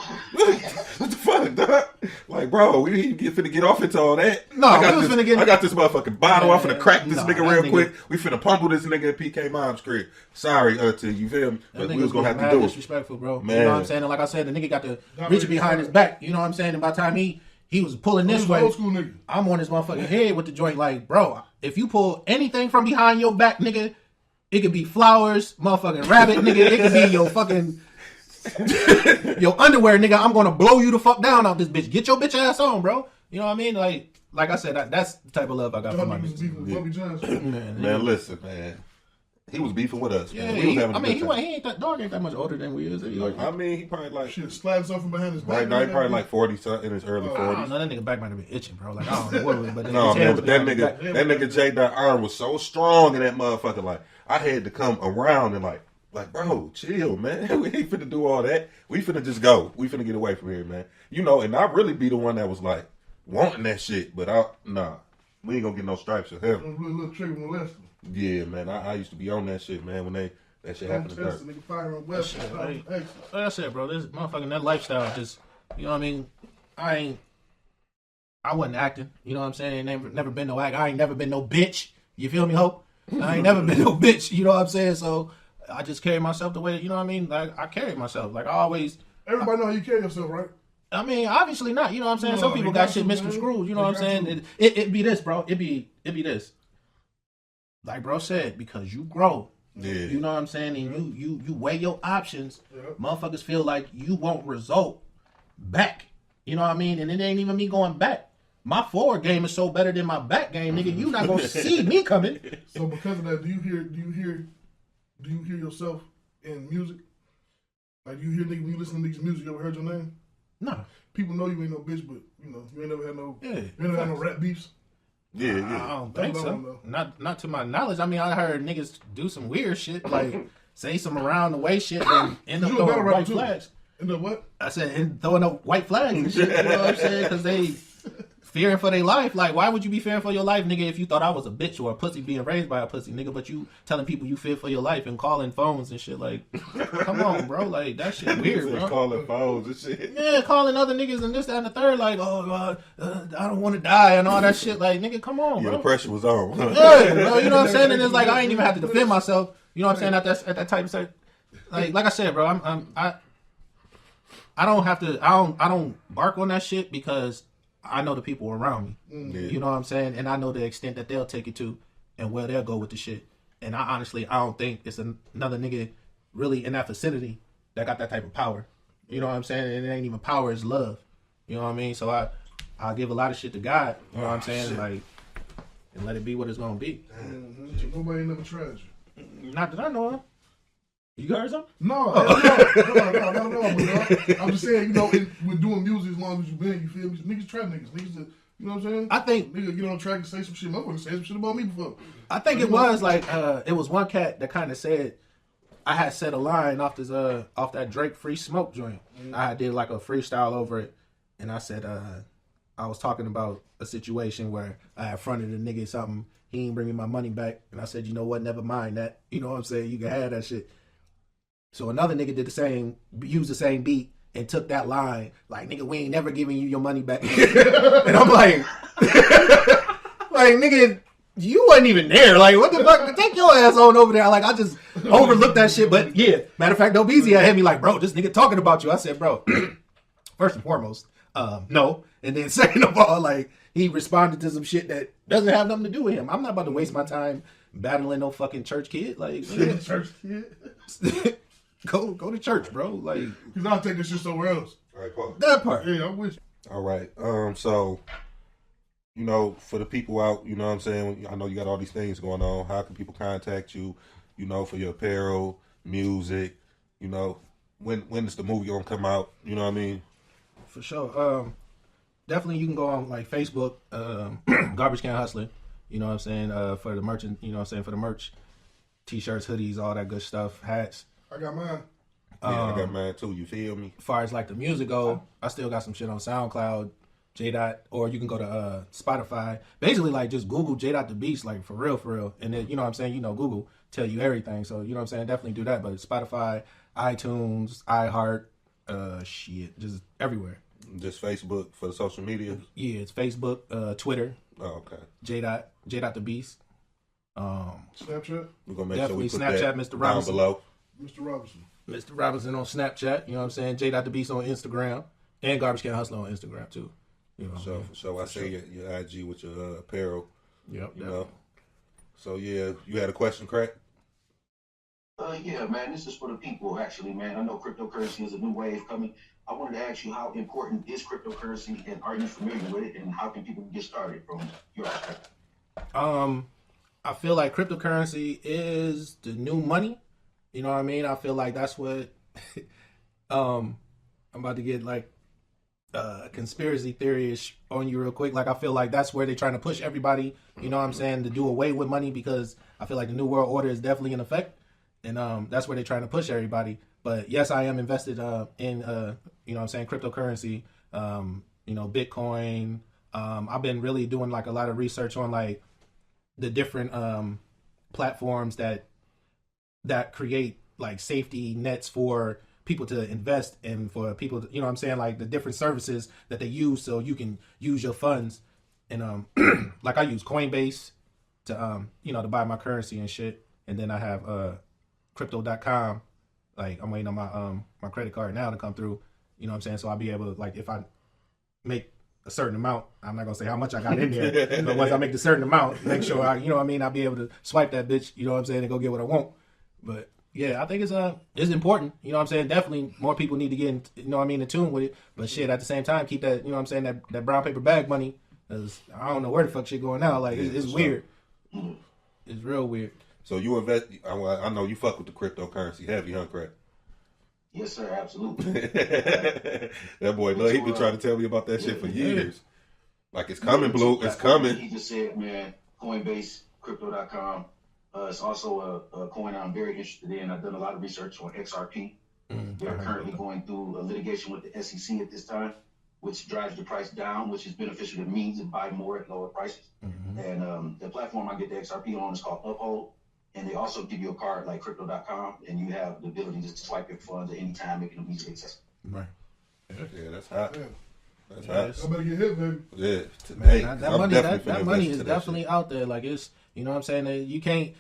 S3: What the fuck, dog? Like, bro, we finna get off into all that.
S4: No, I
S3: got this motherfucking bottle. I'm finna crack this nigga real quick. We finna pummel this nigga at PK Mom's crib. Sorry, to you feel me? But we was gonna have to do it.
S4: Disrespectful, bro.
S3: Man.
S4: You know what I'm saying? And like I said, the nigga got to reaching behind his back. You know what I'm saying? And by the time he was pulling this way,
S5: old school nigga.
S4: I'm on his motherfucking head with the joint. Like, bro, if you pull anything from behind your back, nigga, it could be flowers, motherfucking rabbit, nigga. It could be your fucking your underwear, nigga. I'm gonna blow you the fuck down out this bitch. Get your bitch ass on, bro. You know what I mean? Like I said, that's the type of love I got for my niggas.
S3: Man, listen, man. He was beefing with us.
S4: Yeah,
S3: man.
S4: he ain't that dog. Ain't that much older than we is.
S3: I mean, he probably like
S5: shit slapped something behind his back.
S3: Right now, he probably like 40 something in his early 40s.
S4: I don't know, that nigga back might have been itching, bro. Like I don't know what it was, but
S3: no, man, but that nigga J. Arm was so strong in that motherfucker. Like I had to come around and like, bro, chill, man. We ain't finna do all that. We finna just go. We finna get away from here, man. You know, and I really be the one that was like wanting that shit, but we ain't gonna get no stripes with him.
S5: Really little trick molester.
S3: Yeah, man. I used to be on that shit, man. When that shit happened to
S4: like I said, bro, this motherfucking that lifestyle just, you know what I mean? I wasn't acting. You know what I'm saying? Never been no act. I ain't never been no bitch. You feel me, Hope? I ain't never been no bitch. You know what I'm saying? So I just carry myself the way, you know what I mean? Like I carry myself. Like I always.
S5: Everybody know how you carry yourself, right?
S4: I mean, obviously not. You know what I'm saying? Some people got shit misconstrued. You know what I'm saying? It be this, bro. It be this. Like bro said, because you grow.
S3: Yeah.
S4: You know what I'm saying? And you weigh your options. Motherfuckers feel like you won't result back. You know what I mean? And it ain't even me going back. My forward game is so better than my back game, nigga. You not gonna see me coming.
S5: So because of that, do you hear yourself in music? Like do you hear niggas when you listen to niggas' music? You ever heard your name?
S4: No.
S5: People know you ain't no bitch, but you know you ain't never had no.
S4: Yeah.
S5: You ain't never had no rap beefs.
S3: Yeah.
S4: I don't think so. Not to my knowledge. I mean, I heard niggas do some weird shit. Like say some around the way shit and end up
S5: You a battle
S4: throwing
S5: rapper
S4: white
S5: too.
S4: flags.
S5: And the what?
S4: I said, and throwing up white flags and shit, you know what I'm saying? Because they fearing for their life. Like, why would you be fearing for your life, nigga, if you thought I was a bitch or a pussy being raised by a pussy, nigga, but you telling people you fear for your life and calling phones and shit, like, come on, bro. Like, that shit weird, bro.
S3: Calling phones and shit.
S4: Yeah, calling other niggas and this, that, and the third, like, oh, God, I don't want to die and all that shit. Like, nigga, come on,
S3: Yeah,
S4: bro.
S3: the pressure was on.
S4: Yeah, bro, you know what I'm saying? And it's like, I ain't even have to defend myself. You know what I'm saying? At that type of like I said, bro, I don't have to. I don't bark on that shit because I know the people around me.
S3: Yeah.
S4: You know what I'm saying? And I know the extent that they'll take it to and where they'll go with the shit. And I don't think it's another nigga really in that vicinity that got that type of power. You know what I'm saying? And it ain't even power, it's love. You know what I mean? So I give a lot of shit to God. You know what I'm saying?
S3: Shit.
S4: Like, and let it be what it's gonna be.
S5: Mm-hmm. So nobody never tried you.
S4: Not that I know of. You heard something?
S5: No, I'm just saying, you know, with doing music as long as you been, you feel me? Niggas try niggas. Niggas, you know what I'm saying?
S4: I think
S5: nigga get on track and say some shit. Motherfucker say some shit about me before.
S4: I think it was like it was one cat that kind of said I had said a line off this off that Drake Free Smoke joint. I did like a freestyle over it, and I said I was talking about a situation where I had fronted a nigga something. He ain't bring me my money back, and I said, you know what? Never mind that. You know what I'm saying? You can have that shit. So another nigga did the same, used the same beat and took that line, like, nigga, we ain't never giving you your money back. And I'm like, nigga, you wasn't even there. Like, what the fuck? Take your ass on over there. Like, I just overlooked that shit. But yeah, matter of fact, no BZ had hit me like, bro, this nigga talking about you. I said, bro, first and foremost, no. And then second of all, like, he responded to some shit that doesn't have nothing to do with him. I'm not about to waste my time battling no fucking church kid. Like, nigga,
S5: Church kid.
S4: Go to church, bro. Like,
S5: Cause I'll take this shit somewhere else.
S3: All right, Paul.
S4: that part.
S5: Yeah, I wish.
S3: All right. So, you know, for the people out, you know what I'm saying? I know you got all these things going on. How can people contact you, you know, for your apparel, music, you know? When is the movie gonna come out? You know what I mean?
S4: For sure. Definitely you can go on like Facebook, Garbage Can Hustler. You know what I'm saying? For the merchant, you know what I'm saying? For the merch, t-shirts, hoodies, all that good stuff, hats.
S5: I got mine.
S3: Yeah, I got mine too. You feel me?
S4: As far as like the music go, I still got some shit on SoundCloud, J. Or you can go to Spotify. Basically, like just Google J. The Beast, like for real. And then, you know what I'm saying? You know, Google tell you everything. So, you know what I'm saying? Definitely do that. But Spotify, iTunes, iHeart, shit, just everywhere.
S3: Just Facebook for the social media?
S4: Yeah, it's Facebook, Twitter.
S3: Oh, okay.
S4: J. The Beast.
S5: Snapchat.
S3: We're gonna make
S4: Definitely
S3: sure we put
S4: Snapchat,
S3: that
S4: Mr.
S3: down
S4: Robinson.
S3: below.
S5: Mr. Robinson.
S4: Mr. Robinson on Snapchat, you know what I'm saying? J. The Beast on Instagram. And Garbage Can Hustler on Instagram, too. You know,
S3: So I say your IG with your apparel.
S4: Yep,
S3: You know. So yeah, you had a question, Craig?
S6: Yeah, man, this is for the people, actually, man. I know cryptocurrency is a new wave coming. I wanted to ask you, how important is cryptocurrency, and are you familiar with it, and how can people get started from your perspective?
S4: I feel like cryptocurrency is the new money. You know what I mean? I feel like that's what I'm about to get like conspiracy theory-ish on you real quick. Like, I feel like that's where they're trying to push everybody, you know what I'm saying, to do away with money, because I feel like the New World Order is definitely in effect. And that's where they're trying to push everybody. But yes, I am invested in, you know what I'm saying, cryptocurrency, you know, Bitcoin. I've been really doing like a lot of research on like the different platforms that create like safety nets for people to invest and for people to, you know what I'm saying, like the different services that they use so you can use your funds. And like I use Coinbase to, you know, to buy my currency and shit. And then I have crypto.com. Like, I'm waiting on my credit card now to come through. You know what I'm saying? So I'll be able to, like, if I make a certain amount, I'm not going to say how much I got in there, but once I make the certain amount, make sure I, you know what I mean, I'll be able to swipe that bitch, you know what I'm saying, and go get what I want. But yeah, I think it's important. You know what I'm saying? Definitely more people need to get in, you know what I mean, in tune with it. But shit, at the same time, keep that, you know what I'm saying, that brown paper bag money, because I don't know where the fuck shit going now. Like, it's weird. It's real weird.
S3: So you invest, I know you fuck with the cryptocurrency heavy, huh, Craig?
S6: Yes, sir, absolutely.
S3: That boy, look, he been trying to tell me about that shit for years. Like, it's coming, Blue. It's coming.
S6: He just said, man, Coinbase, crypto.com. It's also a coin I'm very interested in. I've done a lot of research on XRP. They're currently going through a litigation with the SEC at this time, which drives the price down, which is beneficial to me to buy more at lower prices. And the platform I get the XRP on is called Uphold. And they also give you a card like crypto.com, and you have the ability to swipe your funds at any time, making them easily accessible.
S4: Right.
S3: Yeah, that's hot.
S5: Yeah.
S3: That's
S5: I
S3: hot.
S5: better get hit, baby.
S3: Yeah,
S4: Man, that money is definitely out there. Like it's, you know what I'm saying? That you can't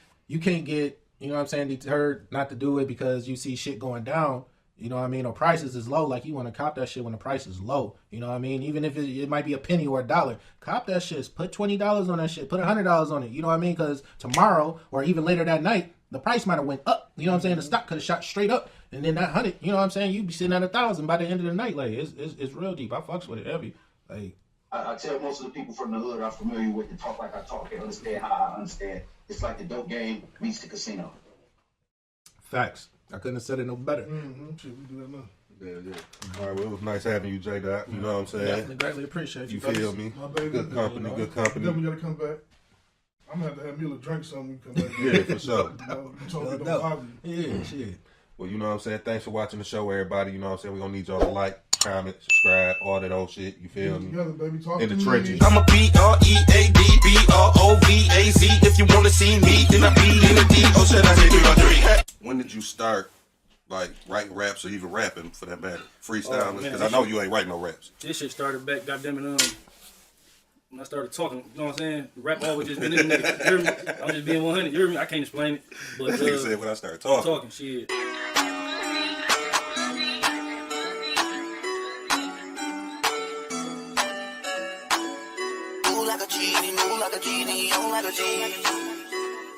S4: get, you know what I'm saying, deterred not to do it because you see shit going down. You know what I mean? Or prices is low. Like you want to cop that shit when the price is low. You know what I mean? Even if it might be a penny or a dollar, cop that shit. Put $20 on that shit. Put $100 on it. You know what I mean? Because tomorrow or even later that night, the price might have went up. You know what I'm saying? The stock could have shot straight up, and then that 100. You know what I'm saying? You'd be sitting at 1,000 by the end of the night. Like it's real deep. I fucks with it heavy. Like
S6: I tell most of the people from the hood I'm familiar with to talk like I talk. They understand how I understand. It's like the dope game meets the casino.
S4: facts. I couldn't have said it no better.
S5: Shit, we do that now.
S3: Yeah. All right, well, it was nice having you, J. Dot. You know what I'm saying?
S4: Definitely greatly appreciate
S3: You
S4: brothers.
S3: feel me?
S5: My baby.
S3: Good company, good company.
S5: Definitely gotta come back. I'm gonna have me a little drink something when we come back.
S3: Yeah, for sure.
S5: Don't bother you.
S4: Yeah, shit.
S3: Well, you know what I'm saying? Thanks for watching the show, everybody. You know what I'm saying? We're going to need y'all to like, comment, subscribe, all that old shit. You feel me?
S5: Together, baby. Talk
S3: In
S5: to
S3: the
S5: me.
S3: trenches.
S1: I'm a BREAD, If you wanna see me, then I be in the D. Oh, should I say 3 or 3?
S3: When did you start, like, writing raps or even rapping, for that matter? Freestyling?
S8: man,
S3: Because
S8: this
S3: I know you ain't writing no raps.
S8: This shit started back, goddamn it, when I started talking, you know what I'm saying? The rap always just been in the nigga. You hear me? I'm just being 100. You hear me? I can't explain it. But
S3: Nigga said when I started talking.
S8: talking shit.
S1: Move like a genie, move like a genie, on like a genie.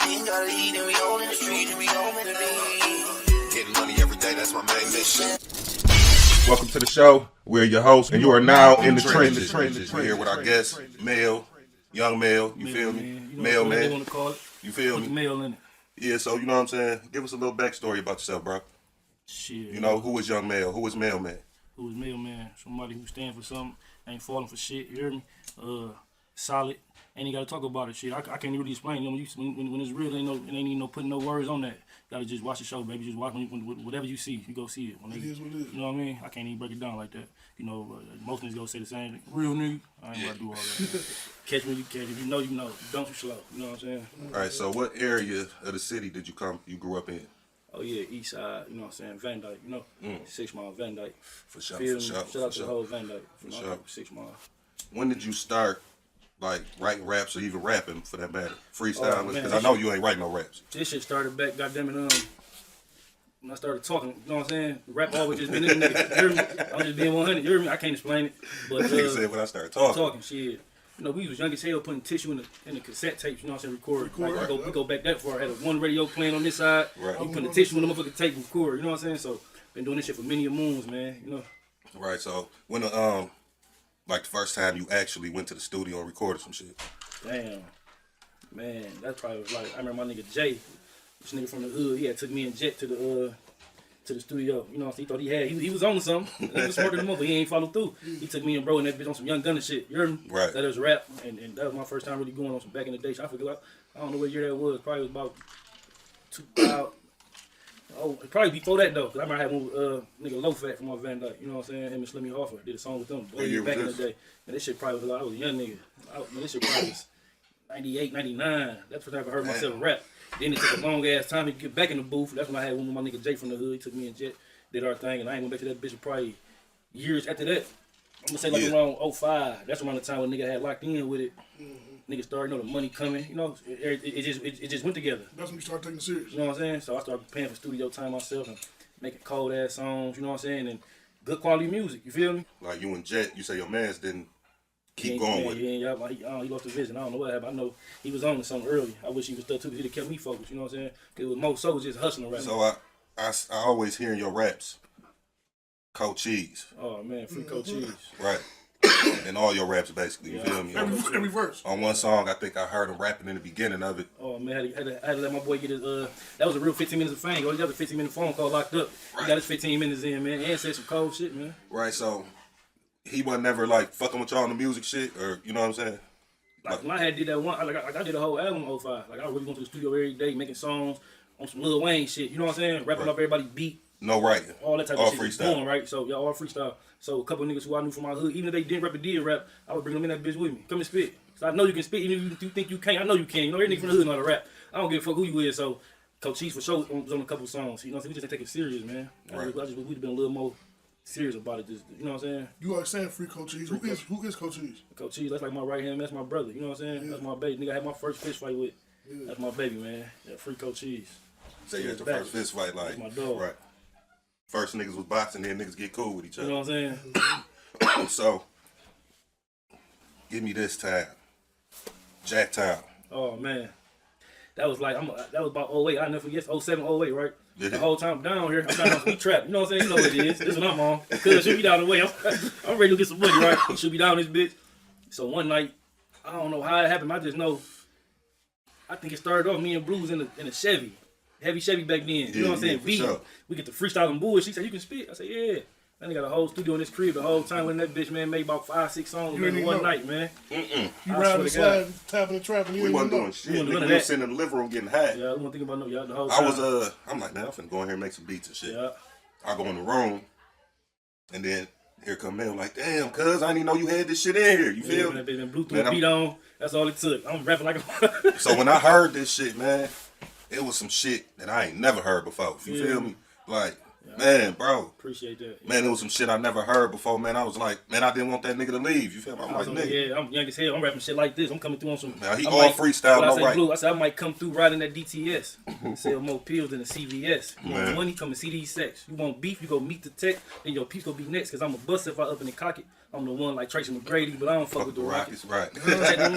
S1: Ain't gotta eat, and we all in the street, and we all in the beat.
S2: Getting money every day, that's my main mission.
S3: Welcome to the show. We're your hosts, and you are now in the trenches.
S2: We're here with our guest, male, young male, you feel me?
S8: You know
S2: Male
S8: what they
S2: man,
S8: want to call it.
S3: You feel
S8: Put the
S3: me?
S8: male in it.
S3: Yeah, so you know what I'm saying? Give us a little backstory about yourself, bro.
S8: Shit.
S3: You know, who was young male? Who was male man?
S8: Who is male man? Somebody who stands for something, ain't falling for shit. You hear me? Solid. Ain't got to talk about it. Shit, I can't really explain. You know, when it's real, it ain't even no putting no words on that. You gotta just watch the show, baby. Just watch whatever you see, you go see it. When
S5: It is what it is.
S8: You know what I mean? I can't even break it down like that. You know, most niggas go say the same thing. Real nigga, I ain't gotta do all that. Catch me, you catch. If you know, you know. Don't you slow. You know what I'm saying?
S3: All right, so what area of the city did you grew up in?
S8: Oh yeah, East Side. You know what I'm saying? Van Dyke. You know, 6 Mile Van Dyke.
S3: For sure,
S8: Feel
S3: for
S8: me?
S3: sure,
S8: Shout
S3: for
S8: out to
S3: sure.
S8: the whole Van Dyke.
S3: For
S8: You know,
S3: sure.
S8: 6 Mile.
S3: When did you start, like, writing raps or even rapping, for that matter? Freestyling?
S8: man,
S3: Because I know you ain't writing no raps.
S8: This shit started back, goddamn it, when I started talking, you know what I'm saying? The rap always just been in the nigga. You hear me? I'm just being 100. You hear me? I can't explain it. But
S3: Nigga said when I started talking.
S8: shit. You know, we was young as hell putting tissue in the cassette tapes, you know what I'm saying? Record. Like, we go back that far. I had one radio playing on this side.
S3: Right.
S8: You put the tissue in the motherfucking tape and record, you know what I'm saying? So, been doing this shit for many moons, man. You know?
S3: Right, so when like the first time you actually went to the studio and recorded some shit?
S8: Damn. Man, that probably was like, I remember my nigga Jay, this nigga from the hood, he had took me and Jet to the studio. You know, he thought he was on something. He was smarter than him, but he ain't followed through. He took me and bro and that bitch on some Young Gunna shit. You heard me?
S3: Right.
S8: That was rap, and that was my first time really going on some back in the day. I forgot. I don't know what year that was. Probably was about 2000. Oh, probably before that though, cause I remember I had one with nigga Low Fat from our Van Dyke. You know what I'm saying? Him and Slimmy Hoffa did a song with them.
S3: What year
S8: back
S3: was
S8: in the day. And this shit probably was like I was a young nigga. This shit probably was 98, 99. That's the first time I heard myself rap. Then it took a long ass time to get back in the booth. That's when I had one with my nigga Jay from the hood. He took me and Jet, did our thing, and I ain't went back to that bitch for probably years after that. I'm gonna say like around 05. That's around the time when nigga had locked in with it. Nigga started, you know, the money coming. You know, it just went together.
S5: That's when you start taking it serious.
S8: You know what I'm saying? So I started paying for studio time myself and making cold ass songs. You know what I'm saying? And good quality music. You feel me?
S3: Like you and Jet, you say your mans didn't keep going with it.
S8: He lost his vision. I don't know what happened. I know he was on to something early. I wish he was still too, because he'd have kept me focused. You know what I'm saying? Because with most souls just hustling right
S3: So
S8: now.
S3: I always hear in your raps, cold cheese.
S8: Oh man, free cold cheese.
S3: Right. In all your raps, basically. You feel me?
S5: Every verse.
S3: On one song, I think I heard him rapping in the beginning of it.
S8: Oh man, I had to let my boy get his that was a real 15 minutes of fame. He got a 15-minute phone call locked up. He got his 15 minutes in, man, and said some cold shit, man.
S3: Right, so he wasn't never like fucking with y'all on the music shit, or you know what I'm saying?
S8: Like when I had did that one, I did a whole album in 05. Like I really went to the studio every day making songs on some Lil Wayne shit. You know what I'm saying? Rapping up everybody's beat.
S3: No writing.
S8: All that type
S3: all
S8: of shit.
S3: Freestyle.
S8: Boom, right? So all freestyle. So a couple of niggas who I knew from my hood, even if they didn't rap or did rap, I would bring them in that bitch with me. Come and spit. So I know you can spit, even if you think you can't. I know you can. You know, every nigga from the hood know how to rap. I don't give a fuck who you is. So Coach Cheese for sure was on a couple songs. You know what I'm saying? We just didn't take it serious, man.
S3: Right.
S8: We'd been a little more serious about it. Just, you know what I'm saying?
S5: You are saying free Coach Cheese. Who is Coach Cheese?
S8: Coach Cheese, that's like my right hand. That's my brother. You know what I'm saying? Yeah. That's my baby. Nigga, I had my first fist fight with. Yeah. That's my baby, man. Yeah, free Coach Cheese.
S3: So you had your first fist fight, like,
S8: that's my dog.
S3: Right. First niggas was boxing, then niggas get cool with each other.
S8: You know what I'm saying?
S3: So, give me this time. Jacktown.
S8: Oh, man. That was like, that was about 08. I never forget, 07, 08, right?
S3: Yeah.
S8: The whole time down here, I'm down on Sweet Trap. You know what I'm saying? You know what it is. This is what I'm on. Cuz should be down the way. I'm ready to get some money, right? Should be down this bitch. So one night, I don't know how it happened. I just know, I think it started off me and Blues in a Chevy. Heavy Chevy back then. You know what I'm saying?
S3: For sure.
S8: We get the freestyling bullshit. She said, you can spit. I said, yeah. Then they got a whole studio in this crib the whole time when that bitch, man, made about 5-6 songs in one night, man.
S5: You round the slide, tapping and trapping.
S3: We wasn't doing shit. We was sitting in the living room getting high.
S8: Yeah, I wasn't thinking about no y'all the whole time.
S3: I'm like, man, I'm finna go in here and make some beats and shit.
S8: Yeah.
S3: I go in the room, and then here come Mel, like, damn, cuz, I didn't even know you had this shit in here. You feel me?
S8: That bitch been Bluetooth beat on. That's all it took. I'm rapping like a...
S3: So when I heard this shit, man, it was some shit that I ain't never heard before. You feel me? Like, man, bro.
S8: Appreciate that.
S3: Yeah. Man, it was some shit I never heard before, man. I was like, man, I didn't want that nigga to leave. You feel me? I'm like, nigga.
S8: Yeah, I'm young as hell. I'm rapping shit like this. I'm coming through on some...
S3: Now, he all freestyle, no right.
S8: Blue, I said, I might come through riding that DTS. Sell more pills than the CVS. You want money, come and see these sex. You want beef, you go meet the tech, then your piece gonna be next, because I'm a bust if I up in the cock it. I'm the one like Tracy McGrady, but I don't fuck with the Rockets.
S3: Right.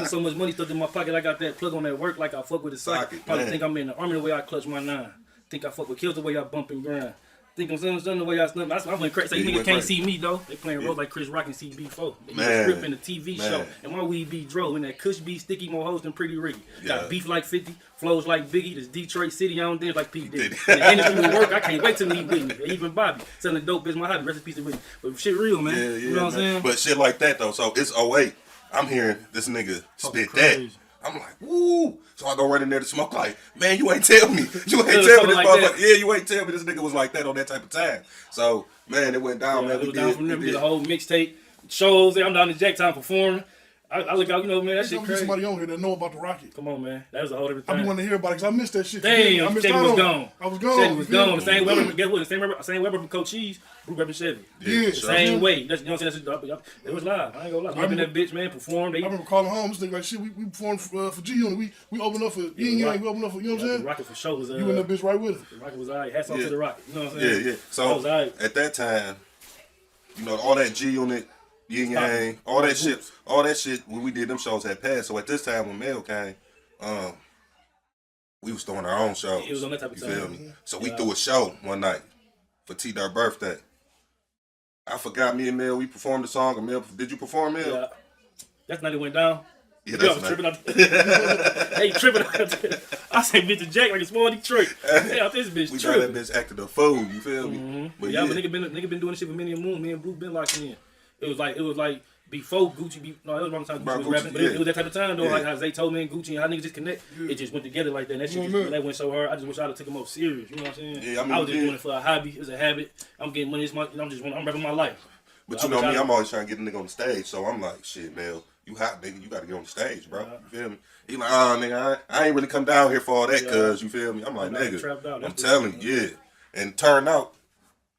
S8: So much money stuck in my pocket, I got that plug on that work like I fuck with the socket. Probably think I'm in the army the way I clutch my 9. Think I fuck with kills the way I bump and grind. Think I'm something the way I snap. I went crazy. Say, niggas can't see me though. They playing roles like Chris Rock and CB4. They script in the TV show. And my weed be drove. And that Kush be sticky, more hoes than Pretty Ricky. Got beef like 50, flows like Biggie. This Detroit City, I don't dance like P. Diddy. And the industry will work. I can't wait to meet Whitney. Even Bobby. Selling dope is my hobby. Rest in peace to Whitney. But shit real, man. You know what I'm saying?
S3: But shit like that though. So it's 08. I'm hearing this nigga spit that. I'm like, woo. So I go right in there to smoke like, man, you ain't tell me. You ain't tell me this motherfucker. Yeah, you ain't tell me this nigga was like that on that type of time. So, man, it went down, man.
S8: It was down from there. We did a whole mixtape, shows. I'm down in Jacktown performing. I look out, you know, man, that shit crazy.
S5: Somebody on here that know about the Rocket.
S8: Come on, man. That was a whole different thing.
S5: I be wanting to hear about it because I missed that shit.
S8: Damn,
S5: I missed
S8: Chevy was gone.
S5: I was gone.
S8: Chevy was gone. The same Weber, guess what? The same Weber from Coach Cheese, Blue repping Chevy.
S5: Yeah.
S8: Same way. That's, you know what I'm saying? It was live. I ain't gonna lie. I remember that bitch, man, performed.
S5: I remember calling home. This nigga like, shit, we performed for G Unit. We opened up for Yin Yang. We opened up for, you know what I'm saying?
S8: The Rocket for sure was...
S5: you and that bitch right with it.
S8: The Rocket was all right. Hats off to the Rocket. You know what I'm saying?
S3: Yeah. So, at that time, you know, all that G Unit, Yin Yang, all that shit when we did them shows had passed. So at this time when Mel came, we was throwing our own shows.
S8: It was on that type of time.
S3: You feel me? So we threw a show one night for T-Dir's birthday. I forgot me and Mel, we performed the song. And Mel, did you perform, Mel?
S8: Yeah. That's night it went down.
S3: Yeah, that's
S8: night. Tripping out hey, tripping out there. I say Mr. Jack like a small Detroit. Hey, out this bitch
S3: we
S8: tripping.
S3: got that bitch acting a fool, you feel me?
S8: But but nigga been doing this shit for many a moon. Me and Blue been locked in. It was like before Gucci. No, it was wrong time Gucci was rapping. But it was that type of time though. Like how Zay told me and Gucci and how niggas just connect. It just went together like that. And that shit that went so hard. I just wish I'd have taken it more serious. You know what I'm saying?
S3: Yeah,
S8: I was just doing it for a hobby. It's a habit. I'm getting money. I'm rapping my life.
S3: But you know me, I'm always trying to get a nigga on the stage. So I'm like, shit, Mel, you hot nigga, you got to get on the stage, bro. You feel me? He like, oh nigga, I ain't really come down here for all that, cuz you feel me? I'm like, nigga, I'm telling you, yeah. And turned out,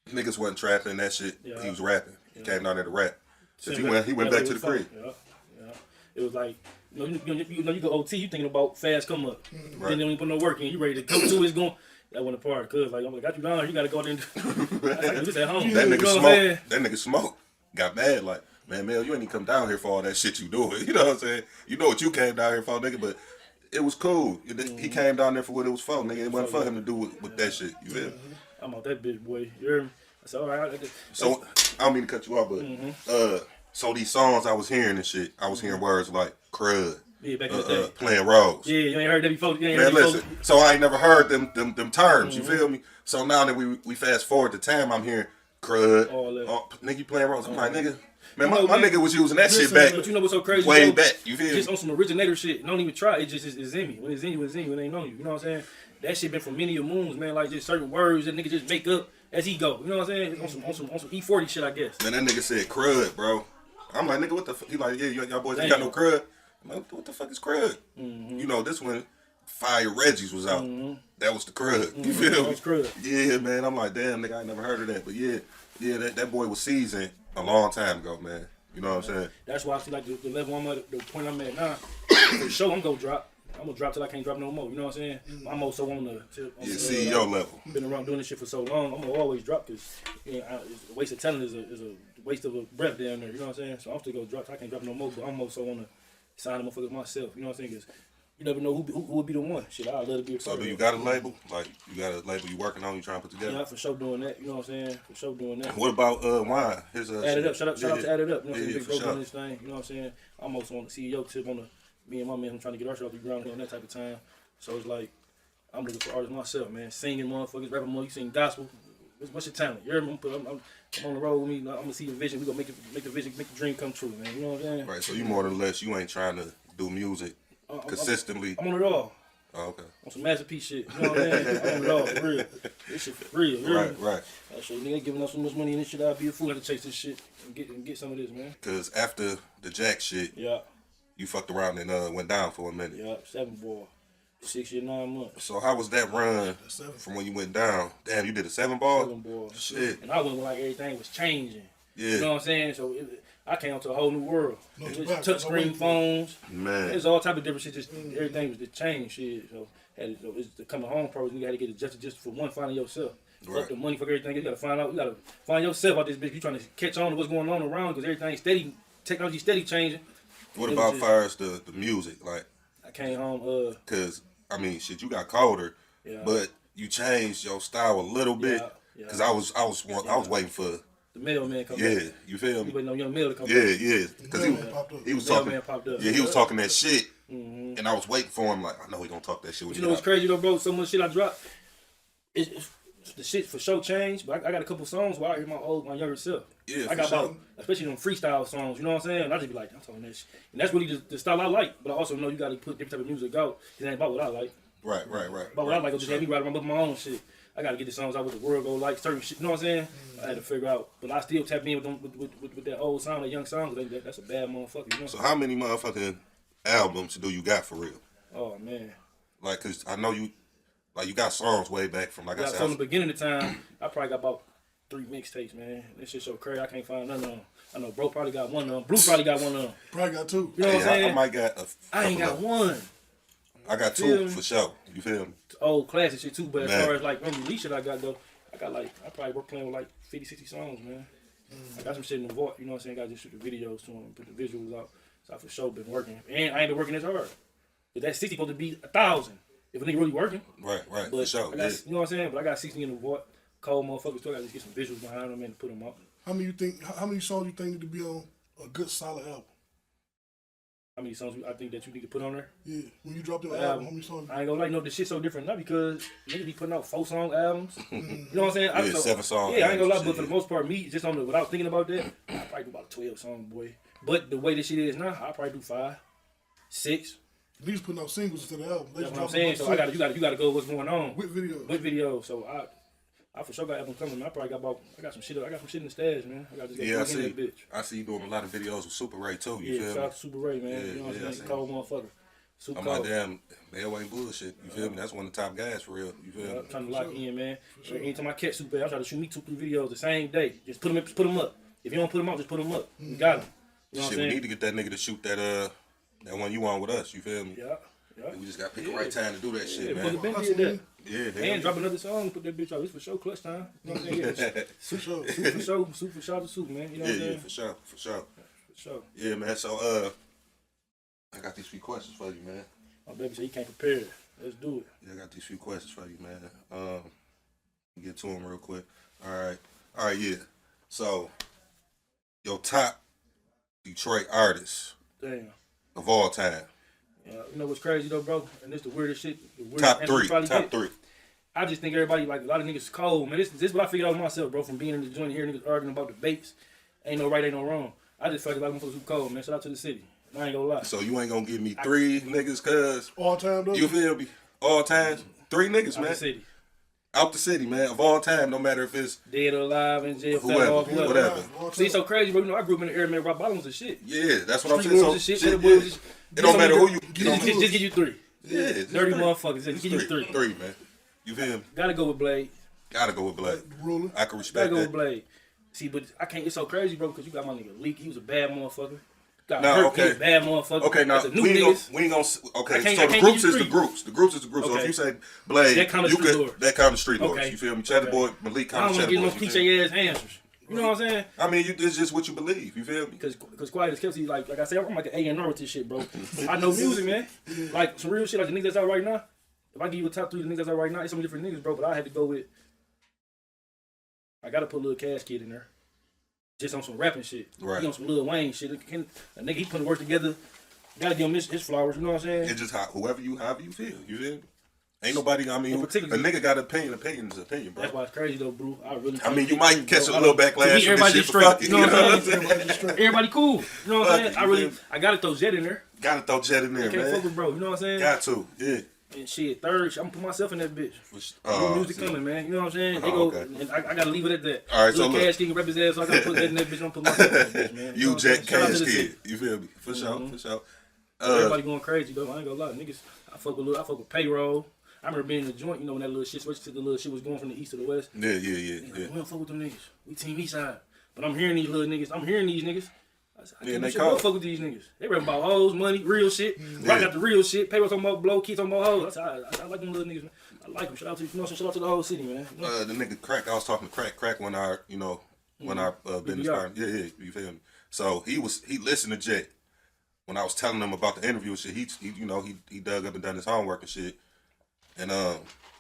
S3: niggas wasn't trapping that shit. He was rapping. He came down there to rap. So he went back to the crib.
S8: Yeah. It was like, you go OT, you thinking about fast come up. Then you don't even put no work in. You ready to come to it's going. That wasn't a part, cuz like, I'm like, got you down here, you gotta go there and do this at home.
S3: That nigga smoke. Got mad like, man, Mel, you ain't even come down here for all that shit you doing. You know what I'm saying? You know what you came down here for, nigga, but it was cool. He came down there for what it was for, nigga. It wasn't for him to do with that shit. You feel me?
S8: I'm out that bitch, boy. You hear me? I said, all right.
S3: So, I don't mean to cut you off, but so these songs I was hearing and shit, I was hearing words like crud.
S8: Yeah, back in the day.
S3: Playing roles.
S8: Yeah, you ain't heard that before.
S3: Man, listen. So I ain't never heard them terms. You feel me? So now that we fast forward to time, I'm hearing crud.
S8: All that.
S3: Nigga, you playing roles. I'm like, nigga, Man,
S8: you know,
S3: my nigga was using that shit back.
S8: But you know what's so crazy?
S3: Way
S8: though?
S3: back. You feel
S8: Just
S3: me?
S8: on some originator shit. Don't even try. It just is in me. When it's in you, it's in you. It ain't on you. You know what I'm saying? That shit been from many a moons, man. Like just certain words that nigga just make up as he go. You know what I'm saying? On some E40 shit, I guess.
S3: Man, that nigga said crud, bro. I'm like, nigga, what the fuck? He like, yeah, y'all boys ain't got no crud. I'm like, what the fuck is crud? You know, this one, Fire Reggie's was out. That was the crud. You feel
S8: That
S3: me?
S8: was crud.
S3: Yeah, man. I'm like, damn, nigga, I ain't never heard of that. But yeah, that boy was seasoned a long time ago, man. You know what I'm saying?
S8: That's why I see like the level I'm at, the point I'm at now. For sure, I'm gonna drop. I'm gonna drop till I can't drop no more. You know what I'm saying? I'm also on the
S3: CEO level.
S8: Been around doing this shit for so long. I'm gonna always drop because a waste of talent is a waste of a breath down there. You know what I'm saying? So I'm still gonna drop till I can't drop no more. But I'm also on the sign the motherfuckers myself. You know what I'm saying? Because you never know who would be the one. Shit, I'd love to be a part
S3: So
S8: of
S3: do you
S8: it.
S3: got a label? Like, you got a label you working on, you trying to put together?
S8: Yeah, for sure doing that. You know what I'm saying? For sure doing that.
S3: What about Wine? His
S8: Add it up. Shout out to Add It Up. You know what I'm saying?
S3: Yeah,
S8: Big
S3: for
S8: bro
S3: sure.
S8: doing this thing. You know what I'm saying? I'm also on the CEO tip on the me and my man. I'm trying to get our shit off the ground on that type of time. So it's like I'm looking for artists myself, man. Singing motherfuckers, rapping more. You sing gospel. What's your talent? You heard me? I'm on the road with me. I'm gonna see the vision. We gonna make the vision, make the dream come true, man. You know what I'm saying?
S3: Right. So you more or less, you ain't trying to do music consistently.
S8: I'm on it all.
S3: Oh, okay.
S8: On some masterpiece shit. You know what I'm saying? I'm on it all, for real. This shit for real. You heard me?
S3: Right.
S8: That shit, nigga giving us so much money and this shit. I'd be a fool to chase this shit and get some of this, man.
S3: Because after the Jack shit,
S8: Yeah.
S3: you fucked around and went down for a minute.
S8: Yeah. 7 ball. 6 years, 9 months.
S3: So how was that run from when you went down? Damn, you did a 7 ball?
S8: 7 ball.
S3: Shit.
S8: And I went when like everything was changing.
S3: Yeah.
S8: You know what I'm saying? So I came to a whole new world. Touchscreen phones.
S3: Man.
S8: There's all type of different shit. Just everything was just changed shit. So it's the coming home pros. You got to get adjusted just for one, finding yourself.
S3: Right.
S8: Fuck the money, fuck everything. You got to find out. You got to find yourself out this bitch. You trying to catch on to what's going on around because everything's steady. Technology steady changing.
S3: What about far as the music? Like,
S8: I came home.
S3: Cause I mean, shit, you got colder,
S8: Yeah.
S3: but you changed your style a little bit.
S8: Yeah.
S3: Cause I was waiting for.
S8: The mailman come
S3: Yeah,
S8: back.
S3: you feel
S8: You
S3: me?
S8: waiting on young mail to come
S3: Yeah,
S8: back.
S3: yeah. Cause he was talking.
S8: Mailman popped up.
S3: Yeah, he was talking that shit, and I was waiting for him. Like, I know he gonna talk that shit with
S8: You know what's crazy though, bro? So much shit I dropped. It's the shit for sure changed, but I got a couple songs where I hear my younger self.
S3: Yeah,
S8: I got
S3: for sure.
S8: about, especially them freestyle songs. You know what I'm saying? And I just be like, I'm talking that shit, and that's really the style I like. But I also know you got to put different type of music out. It ain't about what I like.
S3: Right.
S8: But what I like is just have me write my own shit. I got to get the songs out with the world go like certain shit. You know what I'm saying? I had to figure out, but I still tap in with them with that old sound, that young sound. That's a bad motherfucker. You know?
S3: So how many motherfucking albums do you got for real?
S8: Oh man.
S3: Like, cause I know you got songs way back from, like I said.
S8: From the beginning of the time, I probably got about 3 mixtapes, man. This shit so crazy, I can't find none of them. I know bro probably got one of them. Blue probably got one of them.
S5: Probably got 2.
S8: You know what I'm saying?
S3: I might got a
S8: I ain't got
S3: couple
S8: one.
S3: I got
S8: Feel
S3: 2
S8: me?
S3: for sure. You feel me?
S8: Old classic shit too, but
S3: Man.
S8: as far as like release shit I got though, I got like, I probably work playing with like 50, 60 songs, man. I got some shit in the vault, you know what I'm saying? Got to just shoot the videos to them, put the visuals out. So I for sure been working. And I ain't been working as hard. But that 60 supposed to be 1,000 if a nigga really working.
S3: Right,
S8: But
S3: for sure.
S8: I got, you know what I'm saying? But I got 60 in the vault. Cold motherfuckers too. I got to just get some visuals behind them and put them out.
S5: How many songs you think need to be on a good solid album?
S8: How many songs I think that you need to put on there?
S5: Yeah, when you drop your album, how many songs?
S8: I ain't gonna like, no, this shit's so different now because niggas be putting out 4-song albums. You know what I'm saying?
S3: Yeah, 7-song
S8: Yeah, I ain't gonna lie,
S3: albums,
S8: but for the most part, me, just on the, without thinking about that, I probably do about 12 songs, boy. But the way this shit is now, I probably do 5, 6.
S5: Niggas putting out singles instead of albums. They
S8: That's
S5: just
S8: what I'm
S5: dropping
S8: saying.
S5: about
S8: So you gotta go what's going on.
S5: with videos.
S8: With videos. So I for sure got album coming. I probably got some shit in the stash, man. I got just
S3: Yeah,
S8: in that bitch.
S3: I see you doing a lot of videos with Super Ray too. You
S8: Yeah,
S3: feel
S8: shout
S3: me?
S8: out to Super Ray, man.
S3: Yeah,
S8: You know what
S3: yeah, I
S8: I'm
S3: see
S8: saying? Cold motherfucker. Super
S3: I'm
S8: cold.
S3: like, damn, Bell ain't bullshit. You feel me? That's one of the top guys for real. You feel
S8: Yeah,
S3: me?
S8: I'm trying to lock in, man. Anytime I catch Super Ray, I try to shoot me 2-3 videos the same day. Just put them up. If you don't put them up, just put them up. We got them. You know what
S3: Shit,
S8: I'm
S3: we
S8: saying?
S3: need to get that nigga to shoot that one you on with us. You feel me?
S8: Yeah.
S3: We just gotta pick the right time to do that shit,
S8: Yeah,
S3: man.
S8: Brother Ben did that.
S3: Yeah,
S8: And drop another song, put that bitch out. It's for sure clutch time. You know what I'm saying? Yeah. Super for sure to soup, man. You know what I'm
S3: Yeah,
S8: saying?
S3: for sure.
S8: For sure.
S3: Yeah, man. So I got these few questions for you, man.
S8: My baby said he can't prepare. Let's do it.
S3: Yeah, I got these few questions for you, man. Get to them real quick. All right, yeah. So, your top Detroit artists
S8: Damn.
S3: of all time.
S8: You know what's crazy though, bro? And this the weirdest shit. The weirdest
S3: Top
S8: answer you
S3: three.
S8: probably
S3: Top
S8: get.
S3: 3.
S8: I just think everybody, like a lot of niggas cold, man. This is what I figured out myself, bro, from being in the joint here, niggas arguing about debates. Ain't no right, ain't no wrong. I just feel like motherfuckers who cold, man. Shout out to the city. I ain't gonna lie.
S3: So you ain't gonna give me 3 niggas, cuz
S5: All time though.
S3: you feel me? All times, 3 niggas,
S8: Out
S3: man.
S8: the city.
S3: Out the city, man. Of all time, no matter if it's
S8: Dead or alive, in jail, fell
S3: whoever,
S8: off,
S3: whatever.
S8: See, it's so crazy, bro. You know, I grew up in the area, man. Rock bottom was the shit.
S3: Yeah, that's what I'm
S8: Street
S3: saying.
S8: rules
S3: So
S8: and shit.
S3: shit,
S8: CheddaBoy was
S3: yeah.
S8: just-
S3: It don't matter who you
S8: Just give you 3.
S3: Yeah, it's
S8: Dirty
S3: 3.
S8: motherfuckers. Just give you 3.
S3: 3, man. You feel me?
S8: Gotta go with Blade.
S3: Gotta go with Blade.
S5: Ruler.
S3: I can
S8: Gotta
S3: respect
S8: go with
S3: that.
S8: Blade. See, but I can't. It's so crazy, bro, because you got my nigga Leak. He was a bad motherfucker. Got
S3: Nah,
S8: Herk,
S3: okay.
S8: he was a bad motherfucker.
S3: Okay, now
S8: That's the new
S3: we ain't
S8: niggas.
S3: gonna. Okay,
S8: I can't
S3: so the
S8: give
S3: groups
S8: you
S3: is the
S8: 3.
S3: groups. The groups is the groups. So
S8: Okay.
S3: if you say Blade,
S8: That kind of
S3: you
S8: street
S3: could
S8: lord.
S3: that kind of street lords.
S8: Okay.
S3: You feel me? CheddaBoy Malik
S8: I
S3: kind
S8: don't
S3: of
S8: want to get no
S3: CheddaBoy. you feel me?
S8: cliche ass answers. You know what I'm saying?
S3: I mean, it's just what you believe. You feel me?
S8: Because quiet as kept, like I said, I'm like an A&R with this shit, bro. I know music, man. Like some real shit, like the niggas that's out right now. If I give you a top 3 of the niggas that's out right now, it's some different niggas, bro. But I had to go with. I gotta put Lil Cash Kid in there. Just on some rapping shit.
S3: Right.
S8: He on some Lil Wayne shit. A nigga, he putting work together. Gotta give him his flowers, you know what I'm saying?
S3: It's just however you feel. You feel me? Ain't nobody. I mean, a nigga got an opinion. Opinion is opinion, bro.
S8: That's why it's crazy though, bro.
S3: I mean, you might catch a little backlash.
S8: To me, everybody
S3: shit,
S8: just
S3: but
S8: straight.
S3: fuck it,
S8: You know what I'm
S3: saying?
S8: saying? Everybody cool. You know what I'm
S3: Fuck
S8: saying?
S3: it,
S8: I gotta throw Jet in there.
S3: Gotta throw Jet in there,
S8: Can't fuck
S3: man.
S8: with bro. You know what I'm saying?
S3: Got to, yeah.
S8: And shit, third, I'm gonna put myself in that bitch.
S3: Oh,
S8: New music
S3: see.
S8: coming, man. You know what I'm saying? They
S3: Oh,
S8: go,
S3: okay.
S8: and I gotta leave it at that.
S3: All right, so
S8: Lil
S3: look.
S8: Cash King rep his ass, so I gotta put that in that bitch. I'm gonna put myself in that bitch, man.
S3: You
S8: know what I'm
S3: Jack
S8: saying? Shout out to
S3: Cash
S8: the
S3: Kid.
S8: city.
S3: You feel me? For sure, for sure.
S8: Everybody going crazy though. I ain't gonna lie, niggas. I fuck with payroll. I remember being in the joint, you know, when that little shit, especially the little shit was going from the east to the west.
S3: Yeah.
S8: We don't fuck with them niggas. We team east side. But I'm hearing these little niggas. I'm hearing these niggas. I
S3: Yeah,
S8: can't
S3: they
S8: shit, don't fuck with these niggas. They rapping about hoes, money, real shit. Rock got the real shit. Payroll talking about blow, kids talking about hoes. I like them little niggas, man. I like them. Shout out to shout out to the whole city, man. You know?
S3: The nigga Crack, I was talking to Crack when our business partner. Yeah, you feel me? So he listened to Jet when I was telling him about the interview and shit. He dug up and done his homework and shit. And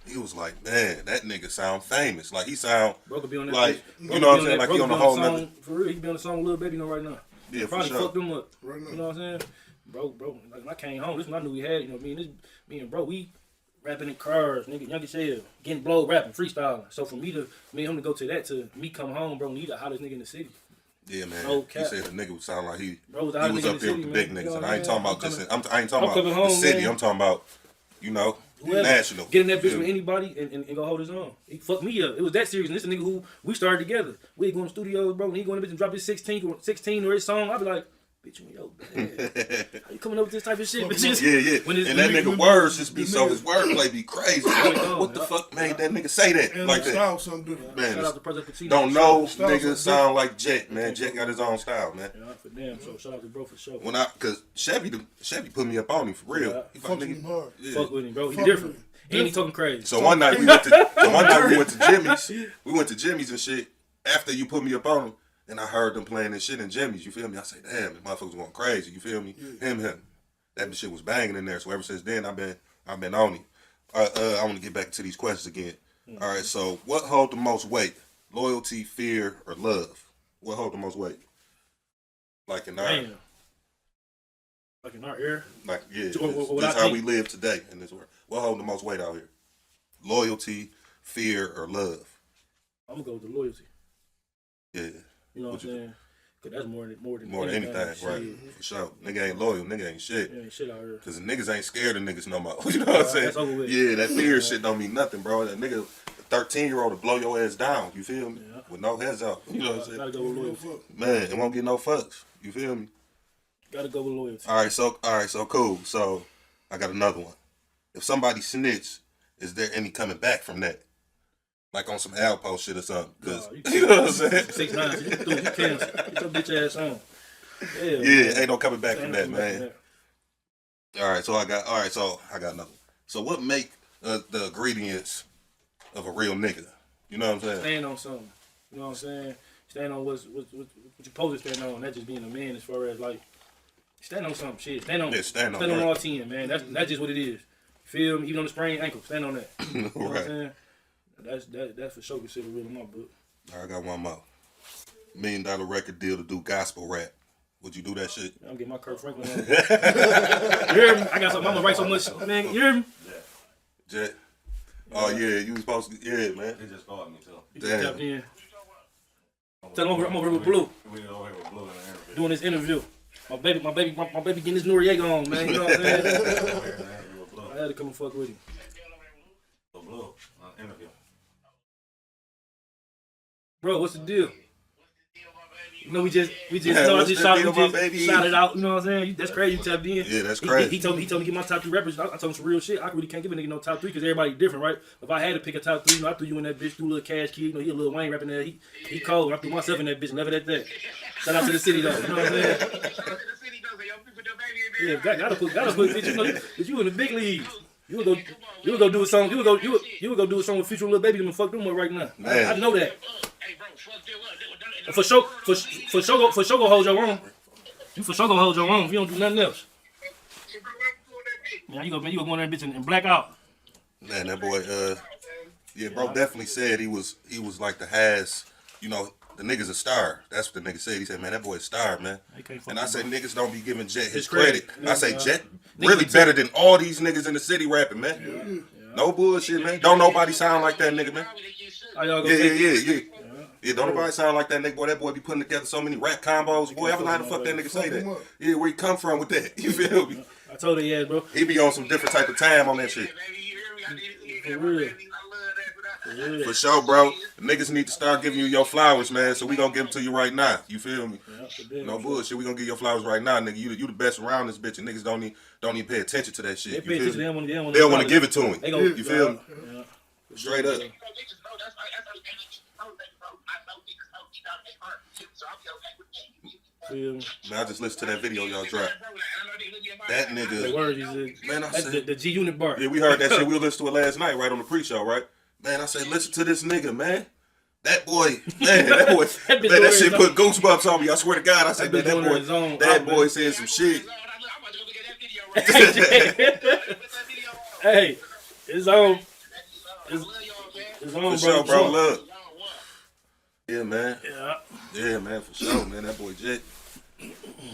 S3: he was like, man, that nigga sound famous. Like he sound
S8: Bro could be on that
S3: like
S8: bitch.
S3: you know what I'm saying? Like he on the whole nother.
S8: For real, he could be on the song with Lil Baby right now.
S3: Yeah, for
S8: Probably
S3: sure.
S8: fucked them up.
S5: Right now.
S8: You know what I'm saying? Bro, like when I came home, this is when I knew we had, you know, me and bro, we rapping in cars, nigga, young as hell, getting blow, rapping, freestyling. So for me and him to go to that, to me come home, bro, he the hottest nigga in the city.
S3: Yeah, man.
S8: No
S3: He
S8: cap.
S3: said the nigga would sound like he
S8: Bro,
S3: was
S8: was the
S3: up
S8: hottest
S3: there
S8: nigga
S3: with
S8: in
S3: the
S8: the
S3: big
S8: city, man.
S3: niggas.
S8: You
S3: And
S8: know
S3: I ain't
S8: what
S3: talking
S8: I'm
S3: about
S8: saying?
S3: just I ain't talking
S8: I'm
S3: about
S8: coming
S3: the
S8: home,
S3: city.
S8: man.
S3: I'm talking about,
S8: Whoever.
S3: national.
S8: Get in that bitch
S3: Yeah.
S8: with anybody and go hold his own. He fucked me up. It was that serious. And this a nigga who we started together. We go in the studios, bro, and he go in the bitch and drop his 16 or his song. I be like, bitch, you yo, bad. How you coming up with this type of shit? Bitch?
S3: Yeah.
S8: When it's-
S3: And that nigga words just be so his wordplay be crazy. What the
S8: Yeah.
S3: fuck made that nigga say that
S5: And
S3: like
S5: the
S3: that?
S5: style something different.
S3: Man,
S8: Shout out to President Patino.
S3: don't know
S5: Styles
S3: niggas
S5: are
S3: sound like Jet, man. Jet got his own style, man.
S8: Yeah, for damn. So shout out to bro for sure.
S3: Cause Chevy put me up on him for real.
S8: Yeah.
S3: He
S5: Fuck
S3: nigga-
S5: him hard.
S3: yeah.
S8: Fuck with him, bro. He
S5: Fuck
S8: different.
S5: with him.
S8: And he talking crazy.
S3: So one night we went to Jimmy's. We went to Jimmy's and shit. After you put me up on him, and I heard them playing this shit in Jimmy's. You feel me? I say, damn, this motherfuckers going crazy. You feel me? Him. That shit was banging in there. So ever since then, I've been on him. I want to get back to these questions again. All right. So what hold the most weight? Loyalty, fear, or love? What hold the most weight? Like in our,
S8: Damn. Like in our ear.
S3: like yeah,
S8: So what
S3: that's
S8: I
S3: how
S8: think-
S3: we live today in this world. What hold the most weight out here? Loyalty, fear, or love?
S8: I'm gonna go with the loyalty.
S3: Yeah.
S8: You know what
S3: What
S8: I'm
S3: you-
S8: saying? Cause that's more than
S3: More than anything,
S8: Shit.
S3: right? For sure. Nigga ain't loyal. Nigga ain't shit.
S8: Yeah, ain't shit out here.
S3: Cause the niggas ain't scared of niggas no more. You know what I'm saying?
S8: That's over with.
S3: Yeah, that fear shit don't mean nothing, bro. That nigga, 13-year-old to blow your ass down. You feel me?
S8: Yeah.
S3: With no heads up. You know what I'm saying?
S8: Gotta go with loyalty.
S3: Man, it won't get no fucks. You feel me?
S8: Gotta go with loyalty.
S3: All right, so cool. So I got another one. If somebody snitch, is there any coming back from that? Like on some Alpo shit or something? Cause you know what I'm saying?
S8: 6'9", so you through, you can't get your bitch ass on.
S3: Yeah, ain't no coming back from
S8: Ain't
S3: that,
S8: no coming
S3: man.
S8: back from
S3: All right, so I got another one. So what make the ingredients of a real nigga? You know what I'm saying?
S8: Stand on something. You know what I'm saying? Stand on what you supposed to stand on. Not just being a man as far as like, stand on something. Shit, stand on
S3: right.
S8: all 10, man. That's just what it is. Feel me? Even on the sprained ankle, stand on that. You know what I'm saying? That's for sure considered real in my book.
S3: All right, I got one more. $1 million record deal to do gospel rap. Would you do that shit?
S8: I'm getting my Kurt Franklin on. You hear me? I got something. I'm gonna write so much, man. You hear me?
S3: Jet? Oh yeah, you was supposed to. Yeah, man.
S9: They just called me too.
S8: You just
S3: Damn.
S8: tapped in. Tell him I'm over here with Blue.
S9: We over here with Blue in the interview.
S8: Doing this interview. My baby getting this Noriega on, man. You know what I'm saying? I had to come and fuck with him.
S9: So Blue, interview.
S8: Bro, what's the deal? You know, we just shot it out. You know what I'm saying? That's crazy. You tapped in.
S3: Yeah, that's crazy.
S8: He told me to get my top 3 rappers. I told him some real shit. I really can't give a nigga no top 3 because everybody different, right? If I had to pick a top 3, you know, I threw you in that bitch, threw a little Cash Kid. You know, he a little Wayne rapping there. He cold. I threw myself in that bitch. Never that. Shout out to the city though. You know what I'm saying? Yeah, gotta put bitch. You know, you in the big league. You would go do a song. You would go do a song with Future Lil Baby. Them fuck them up right now. I know that. For sure, go hold your own. You for sure go hold your own if you don't do nothing else. Man, you go go in that bitch and black out.
S3: Man, that boy, bro, definitely said he was like the Has, you know, the nigga's a star. That's what the nigga said. He said, man, that boy a star, man. And I say niggas don't be giving Jet his credit. I say Jet really better than all these niggas in the city rapping, man. Yeah. No bullshit, man. Don't nobody sound like that nigga, man. Yeah, don't nobody sound like that nigga. Boy, that boy be putting together so many rap combos. Boy, ever know how the fuck that nigga say that? Yeah, where he come from with that? You feel me?
S8: I told her, yeah, bro.
S3: He be on some different type of time on that shit.
S8: For real.
S3: For sure, bro. Niggas need to start giving you your flowers, man. So we gonna give them to you right now. You feel me? No bullshit. We gonna give your flowers right now, nigga. You the best around this bitch, and niggas don't even pay attention to that shit.
S8: They don't want
S3: to give it to him. You feel me? Straight up. Man, I just listened to that video y'all dropped. That nigga, man, I said
S8: the G Unit bar.
S3: Yeah, we heard that shit. We listened to it last night, right on the pre-show, right? Man, I said, listen to this nigga, man. That boy, that shit put goosebumps on me. I swear to God, I said, that boy said some shit.
S8: Hey, it's on. It's on,
S3: for sure, bro. Look. Yeah, man.
S8: Yeah.
S3: Yeah, man, for sure, man. That boy Jet,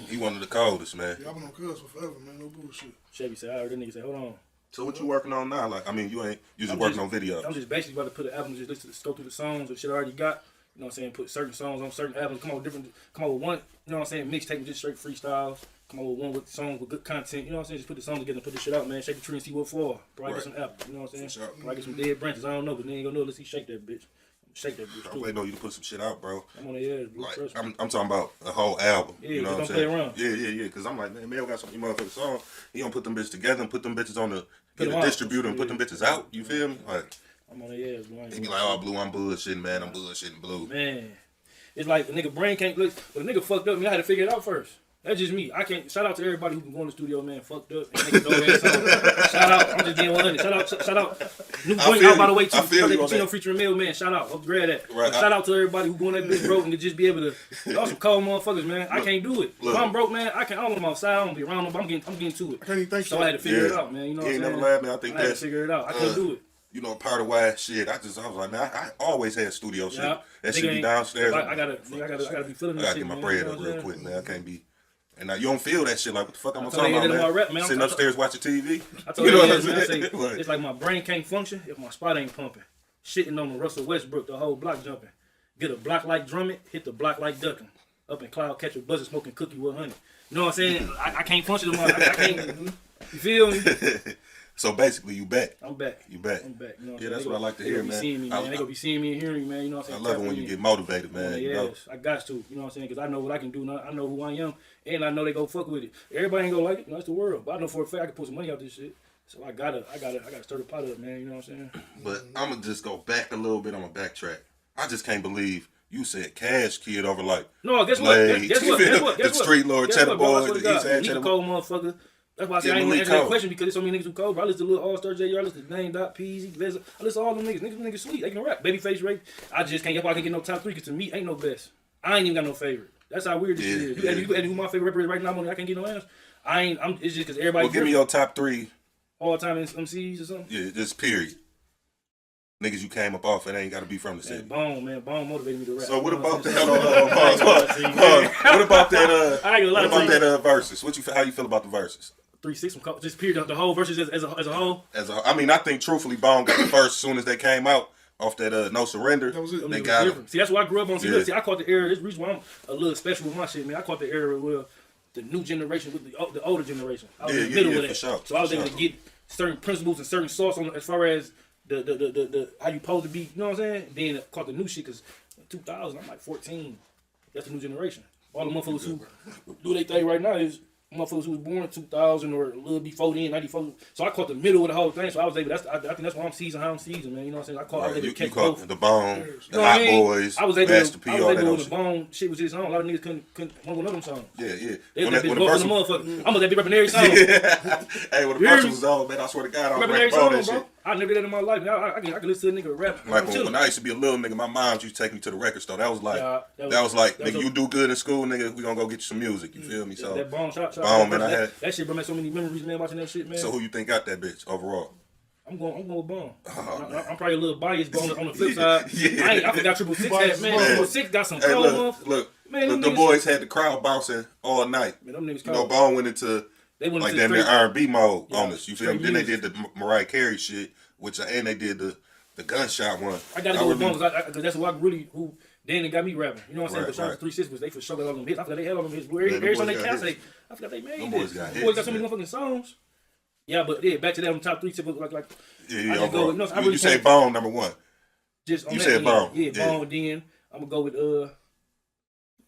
S3: he one of the coldest, man.
S5: Yeah, I've been on cuz for forever, man. No bullshit.
S8: Chevy said, I heard that nigga say, hold on.
S3: So what you working on now? Like, I mean, you just working on videos.
S8: I'm just basically about to put an album, just go through the songs and shit I already got. You know what I'm saying? Put certain songs on certain albums. Come on with one, you know what I'm saying? Mixtape with just straight freestyles. Come on with one with songs with good content. You know what I'm saying? Just put the songs together and put this shit out, man. Shake the tree and see what fall. Probably get some apples. You know what I'm saying? Sure. Probably get some dead branches. I don't know, but they ain't gonna know unless he shake that bitch. Shake that bitch.
S3: I'm waiting on you to put some shit out, bro.
S8: I'm on the edge, bro.
S3: Like, I'm talking about a whole album.
S8: Yeah,
S3: you know what I'm
S8: saying? Play around.
S3: Yeah. Because I'm like, man, Mel got some motherfucking songs. He gonna put them bitches together and put them bitches on the distributor and put them bitches out. You feel me? Like,
S8: I'm on the edge, bro.
S3: He be like, oh, Blue, I'm bullshitting, man. I'm bullshitting, Blue.
S8: Man, it's like the nigga brain can't look. But the nigga fucked up. I had to figure it out first. That's just me. I can't. Shout out to everybody who can go in the studio, man. Fucked up. Shout out. I'm just being 100. Shout out. New point out by the way too. Pacino featuring Mill, man. Shout out. I'm glad that. Right. Shout out to everybody who going that bitch broke and can just be able to. Y'all some cold motherfuckers, man. I can't do it. If I'm broke, man, I don't want them outside. I don't be around them. I'm getting to it.
S5: I can't even think
S8: so. I had to figure it out, man. You know what I'm saying?
S3: Never laughed, man. I think
S8: I had to figure it out. I couldn't do it.
S3: You know, part of why shit. I was like, man, I always had studio shit.
S8: Yeah.
S3: That shit be downstairs.
S8: I gotta be feeling that shit.
S3: I gotta get my bread up real quick, man. I can't be. And now you don't feel that shit like what the fuck I'm talking about, man. Sitting upstairs watching TV.
S8: I told you what I'm saying? It's like my brain can't function if my spot ain't pumping. Shitting on the Russell Westbrook, the whole block jumping. Get a block like drumming, hit the block like ducking. Up in cloud, catch a buzzer, smoking cookie with honey. You know what I'm saying? I can't function. I can't. You feel me?
S3: So basically, you back.
S8: I'm back.
S3: You back.
S8: I'm back. You know
S3: yeah, that's what I like to hear, man.
S8: They gonna be seeing me and hearing me, man. You know what I'm saying?
S3: I love it when you get motivated, man.
S8: Yes, I got to. You know what I'm saying? Because I know what I can do. I know who I am, and I know they go fuck with it. Everybody ain't gonna like it. You know, that's the world. But I know for a fact I can put some money out this shit. So I gotta stir the pot up, man. You know what I'm saying?
S3: But I'm gonna just go back a little bit. I'm gonna backtrack. I just can't believe you said Cash Kid over like.
S8: No, guess what?
S3: The street lord, CheddaBoy, the East End
S8: CheddaBoy. Cold motherfucker. That's why I say I ain't gonna answer that question because there's so many niggas who cold. Bro, I listen to Lil All-Star JR, I listen to Dame Dot, Peasy, Veza. I listen to all them niggas. Niggas sweet. They can rap. Babyface Ray. I just can't get no top 3 because to me ain't no best. I ain't even got no favorite. That's how weird this shit is. You who my favorite rapper is right now, I can't get no answer. It's just because everybody.
S3: Well, give me your top 3
S8: all time MCs or something.
S3: Yeah, just period. Niggas you came up off and ain't got to be from the city.
S8: Bone motivated me to rap.
S3: So what about that? What about that verses? How you feel about the verses?
S8: 3-6, just period. The whole verses as a whole.
S3: I mean, I think truthfully, Bone got the first as soon as they came out. off that No Surrender.
S5: That was it.
S3: They got him.
S8: See, that's why I grew up on. See,
S3: Yeah.
S8: look, see, I caught the era. This reason why I'm a little special with my shit, man. I caught the era where the new generation with the older generation. I was in the middle of that,
S3: for sure.
S8: so I was able to get certain principles and certain sauce on as far as the how you supposed to be. You know what I'm saying? Then I caught the new shit because 2000, I'm like 14. That's the new generation. All the motherfuckers who do their thing right now is motherfuckers who was born in 2000 or a little before then, 94. So I caught the middle of the whole thing. So I was able. I think that's why I'm seasoned how I'm seasoned, man. You know what I'm saying? I was able to catch both.
S3: The Bone,
S8: You
S3: the
S8: know what
S3: Hot
S8: I mean?
S3: Boys,
S8: I was able
S3: Master
S8: to,
S3: P,
S8: I was
S3: all
S8: able
S3: that
S8: to
S3: old
S8: the
S3: shit.
S8: Bone shit was his own. A lot of niggas couldn't one with them songs.
S3: Yeah.
S8: They
S3: When
S8: that
S3: the
S8: bitch broke
S3: verse,
S8: from the motherfucker. I'm gonna be rapping every song.
S3: hey, when the
S8: You hear
S3: verse
S8: me?
S3: was on, man, I swear to God, I was
S8: Rapping every
S3: rapping all
S8: song,
S3: that
S8: bro.
S3: shit.
S8: I never did that in my life. Now I can listen to a nigga rap.
S3: Like
S8: I'm chilling.
S3: when I used to be a little nigga, my mom used to take me to the record store. That was like,
S8: Yeah,
S3: that was like,
S8: that was
S3: nigga,
S8: a-
S3: you do good in school, nigga. We gonna go get you some music. You feel me? So
S8: that Bone shot.
S3: Bone, man, I had.
S8: That shit brought me so many memories, man. Watching that shit, man.
S3: So who you think got that bitch overall?
S8: I'm going with Bone.
S3: Oh,
S8: I'm probably a little biased, but on the flip side, I forgot Triple Six had, man.
S5: Man.
S8: Triple Six got some
S3: Hey,
S8: cold
S3: look,
S8: Man,
S3: the
S8: them niggas-
S3: boys had the crowd bouncing all night.
S8: Man, them niggas
S3: You know,
S8: cold.
S3: Bone went into
S8: They went
S3: like
S8: into
S3: damn near
S8: straight-
S3: R&B mode
S8: Yeah,
S3: on us. You feel me?
S8: straight
S3: Then they
S8: music.
S3: did the Mariah Carey shit, and they did the gunshot one.
S8: I gotta go with
S3: really-
S8: Bone because that's what really who Danny got me rapping. You know what I'm saying?
S3: Right,
S8: But shout out
S3: right.
S8: to Three Sisters, they for sure got all them hits. I forgot they had all them hits.
S3: Yeah, them
S8: Every time
S3: boys
S8: they
S3: got
S8: cast,
S3: hits.
S8: I forgot they made
S3: Them
S8: this.
S3: boys got
S8: Them boys got
S3: hits,
S8: so many
S3: man.
S8: motherfucking songs. Yeah, but yeah, back to that on top three tip like
S3: Yeah,
S8: I just go
S3: overall.
S8: with, I
S3: You
S8: really
S3: say
S8: can't-
S3: Bone number one.
S8: just on
S3: You
S8: that
S3: said
S8: end.
S3: Bone.
S8: Yeah,
S3: Yeah.
S8: Bone. Then I'm gonna go with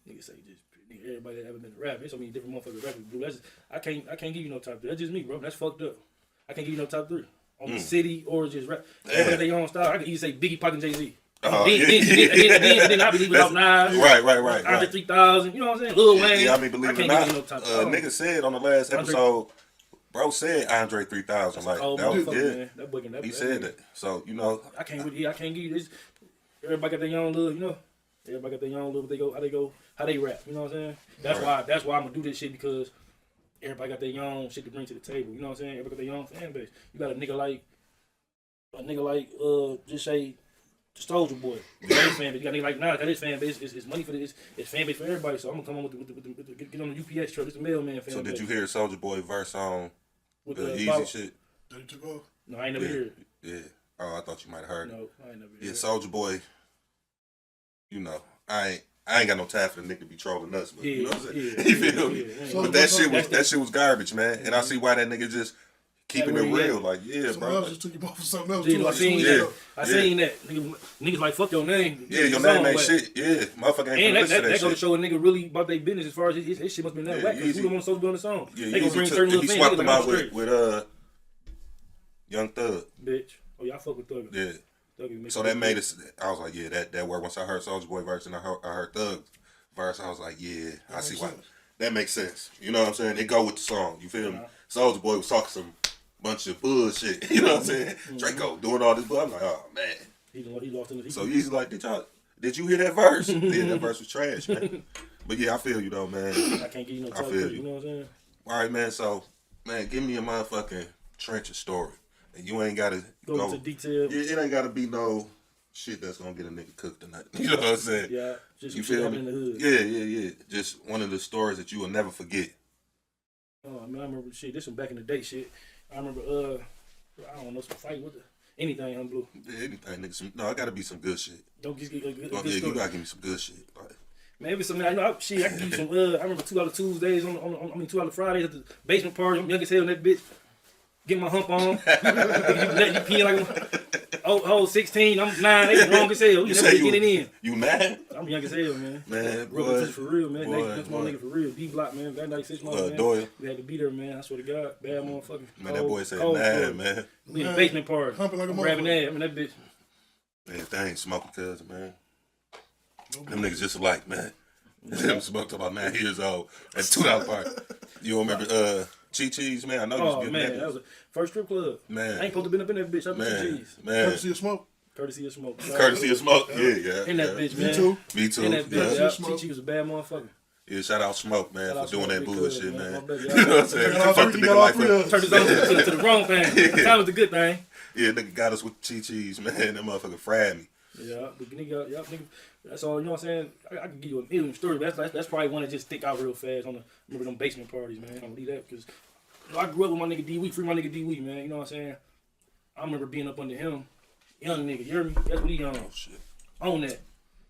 S8: nigga say just everybody that ever been to rap. There's so many different motherfuckers rapping. Blue. That's just, I can't give you no top three. That's just me, bro. That's fucked up. I can't give you no top three on the city or just rap. Everybody got their own style. I can either say Biggie, Pac, and Jay-Z. Then I be leaving off Nas.
S3: Right.
S8: Andre 3000. You know what I'm saying? Lil Wayne.
S3: Yeah, I mean, believe it or
S8: can't
S3: not,
S8: give you no top three.
S3: nigga said on the last
S8: Andre-
S3: episode, bro said Andre 3000. Like,
S8: Oh,
S3: that was,
S8: motherfucker,
S3: yeah.
S8: man. That boy can,
S3: He said that. So, you know,
S8: I can't give you this. Everybody got their own little, you know. Everybody got their own little. How they rap. You know what I'm saying? That's why I'm gonna do this shit because everybody got their own shit to bring to the table. You know what I'm saying? Everybody got their own fan base. You got a nigga like just say the Soldier Boy. His fan base. You got a nigga like Nas. Got his fan base. It's money for this. It's fan base for everybody. So I'm gonna come on with the get on the UPS truck. It's the mailman fan
S3: so
S8: base.
S3: did you hear Soulja Boy verse on
S8: With
S3: the Easy
S8: Bow-
S3: shit?
S5: That he took off.
S8: No, I ain't never heard it.
S3: Yeah. Oh, I thought you might have heard it.
S8: No, I ain't never heard
S3: Yeah,
S8: it.
S3: Soulja Boy, you know, I ain't got no time for the nigga to be trolling us, but you know what I'm saying?
S8: Yeah,
S3: You feel me?
S8: yeah.
S3: But that shit was garbage, man. And I see why that nigga just keeping it real. Like, yeah,
S5: Someone
S3: bro.
S5: else just took him off for something else
S8: Yeah,
S5: too.
S8: I
S5: Like,
S8: seen
S3: Yeah.
S8: that. I seen that. Niggas like fuck your name.
S3: Yeah, your
S8: Song,
S3: name ain't
S8: but-
S3: shit. Yeah, motherfucker ain't
S8: And
S3: gonna listen to
S8: that
S3: that
S8: go to
S3: shit.
S8: show a nigga really about their business as far as his shit must be that
S3: Yeah,
S8: whack. Cause
S3: Easy.
S8: who the one supposed to be on the song?
S3: Yeah,
S8: They gonna
S3: Easy
S8: bring
S3: took-
S8: certain little
S3: he
S8: things.
S3: swapped
S8: Niggas
S3: them
S8: like,
S3: out
S8: I'm straight.
S3: with Young Thug.
S8: Bitch. Oh, y'all fuck with Thug.
S3: Yeah.
S8: Thug make
S3: So
S8: it
S3: that
S8: look
S3: made
S8: good.
S3: us. I was like, yeah, that worked. Once I heard Soulja Boy verse and I heard Thug verse, I was like, yeah, I see why. That makes sense. You know what I'm saying? It go with the song. You feel me? Soulja Boy was talking some bunch of bullshit. You know what I'm saying? Draco doing all this, but I'm like, oh man.
S8: He lost in the
S3: So he's like, did you hear that verse? Yeah, that verse was trash, man. But yeah, I feel you though, man.
S8: I can't give you no
S3: I
S8: top
S3: feel
S8: three.
S3: you.
S8: You know what I'm saying?
S3: All right, man. So, man, give me a motherfucking trencher story, and you ain't gotta
S8: Go into detail.
S3: Yeah, it ain't gotta be no shit that's gonna get a nigga cooked tonight. You know what I'm saying?
S8: Yeah, just
S3: You
S8: some shit
S3: feel
S8: happened
S3: me?
S8: in the hood.
S3: Yeah. Just one of the stories that you will never forget.
S8: Oh man, I remember shit. This was back in the day shit. I remember I don't know, some fight with anything on Blue.
S3: Yeah, anything, nigga. No, it gotta be some good shit.
S8: Don't just get a good
S3: Yeah,
S8: story.
S3: you gotta give me some good shit. Like,
S8: Man, if it's something I know, I can give you some. I remember $2 Tuesdays $2 Fridays at the basement party. I'm young as hell in that bitch. Get my hump on. you peeing like I'm 16. I'm 9. They wrong as hell. You never get it in.
S3: You mad?
S8: I'm young as hell, man.
S3: Man,
S8: Grew
S3: boy.
S8: up for real, man.
S3: Boy,
S8: That's my
S3: boy.
S8: nigga for real. D Block, man. That 96 months, man.
S3: Doyle.
S8: We had to be there, man. I swear to God. Bad motherfucker.
S3: Man, that boy said,
S8: cold
S3: nah,
S8: story.
S3: man.
S8: We in the basement party.
S5: Humping like a
S8: I'm grabbing
S5: motherfucker.
S8: that. I mean, that bitch.
S3: Man, if they ain't smoking cousin, man. Them niggas just alike, man. Them smoked about 9 years old at $2 party. You remember Chi-Chi's, man? I know you
S8: Oh,
S3: was getting
S8: man. That was a first strip club.
S3: Man.
S8: I ain't supposed to been up in that bitch. I'm cheese.
S3: Man.
S5: Courtesy of smoke.
S8: Courtesy of smoke.
S3: Courtesy of smoke. Yeah.
S8: In that bitch, man.
S5: Me too.
S3: Me too.
S8: In that
S3: Yeah.
S8: bitch. Yeah. Chi was a bad motherfucker.
S3: Yeah, shout out Smoke, man,
S8: Shout
S3: for
S8: out
S3: doing
S8: Smoke,
S3: that
S8: big
S3: bullshit,
S8: cuz,
S3: man.
S8: man. My bad,
S3: You know what I'm saying?
S5: got all
S3: Fuck the
S5: three,
S3: nigga
S5: got all
S3: life
S5: three
S3: up.
S5: of us.
S8: Turned us on to the wrong thing. Time was the good thing.
S3: Yeah, nigga got us with Chi-Chi's, man. That motherfucker fried me.
S8: Yeah, but nigga, that's all. You know what I'm saying? I can give you a million stories. But that's probably one that just stick out real fast. Remember them basement parties, man. I'm gonna leave that because I grew up with my nigga D Week, free my nigga D Week, man. You know what I'm saying? I remember being up under him Young nigga, you hear me? That's what he on.
S3: Oh shit.
S8: On that.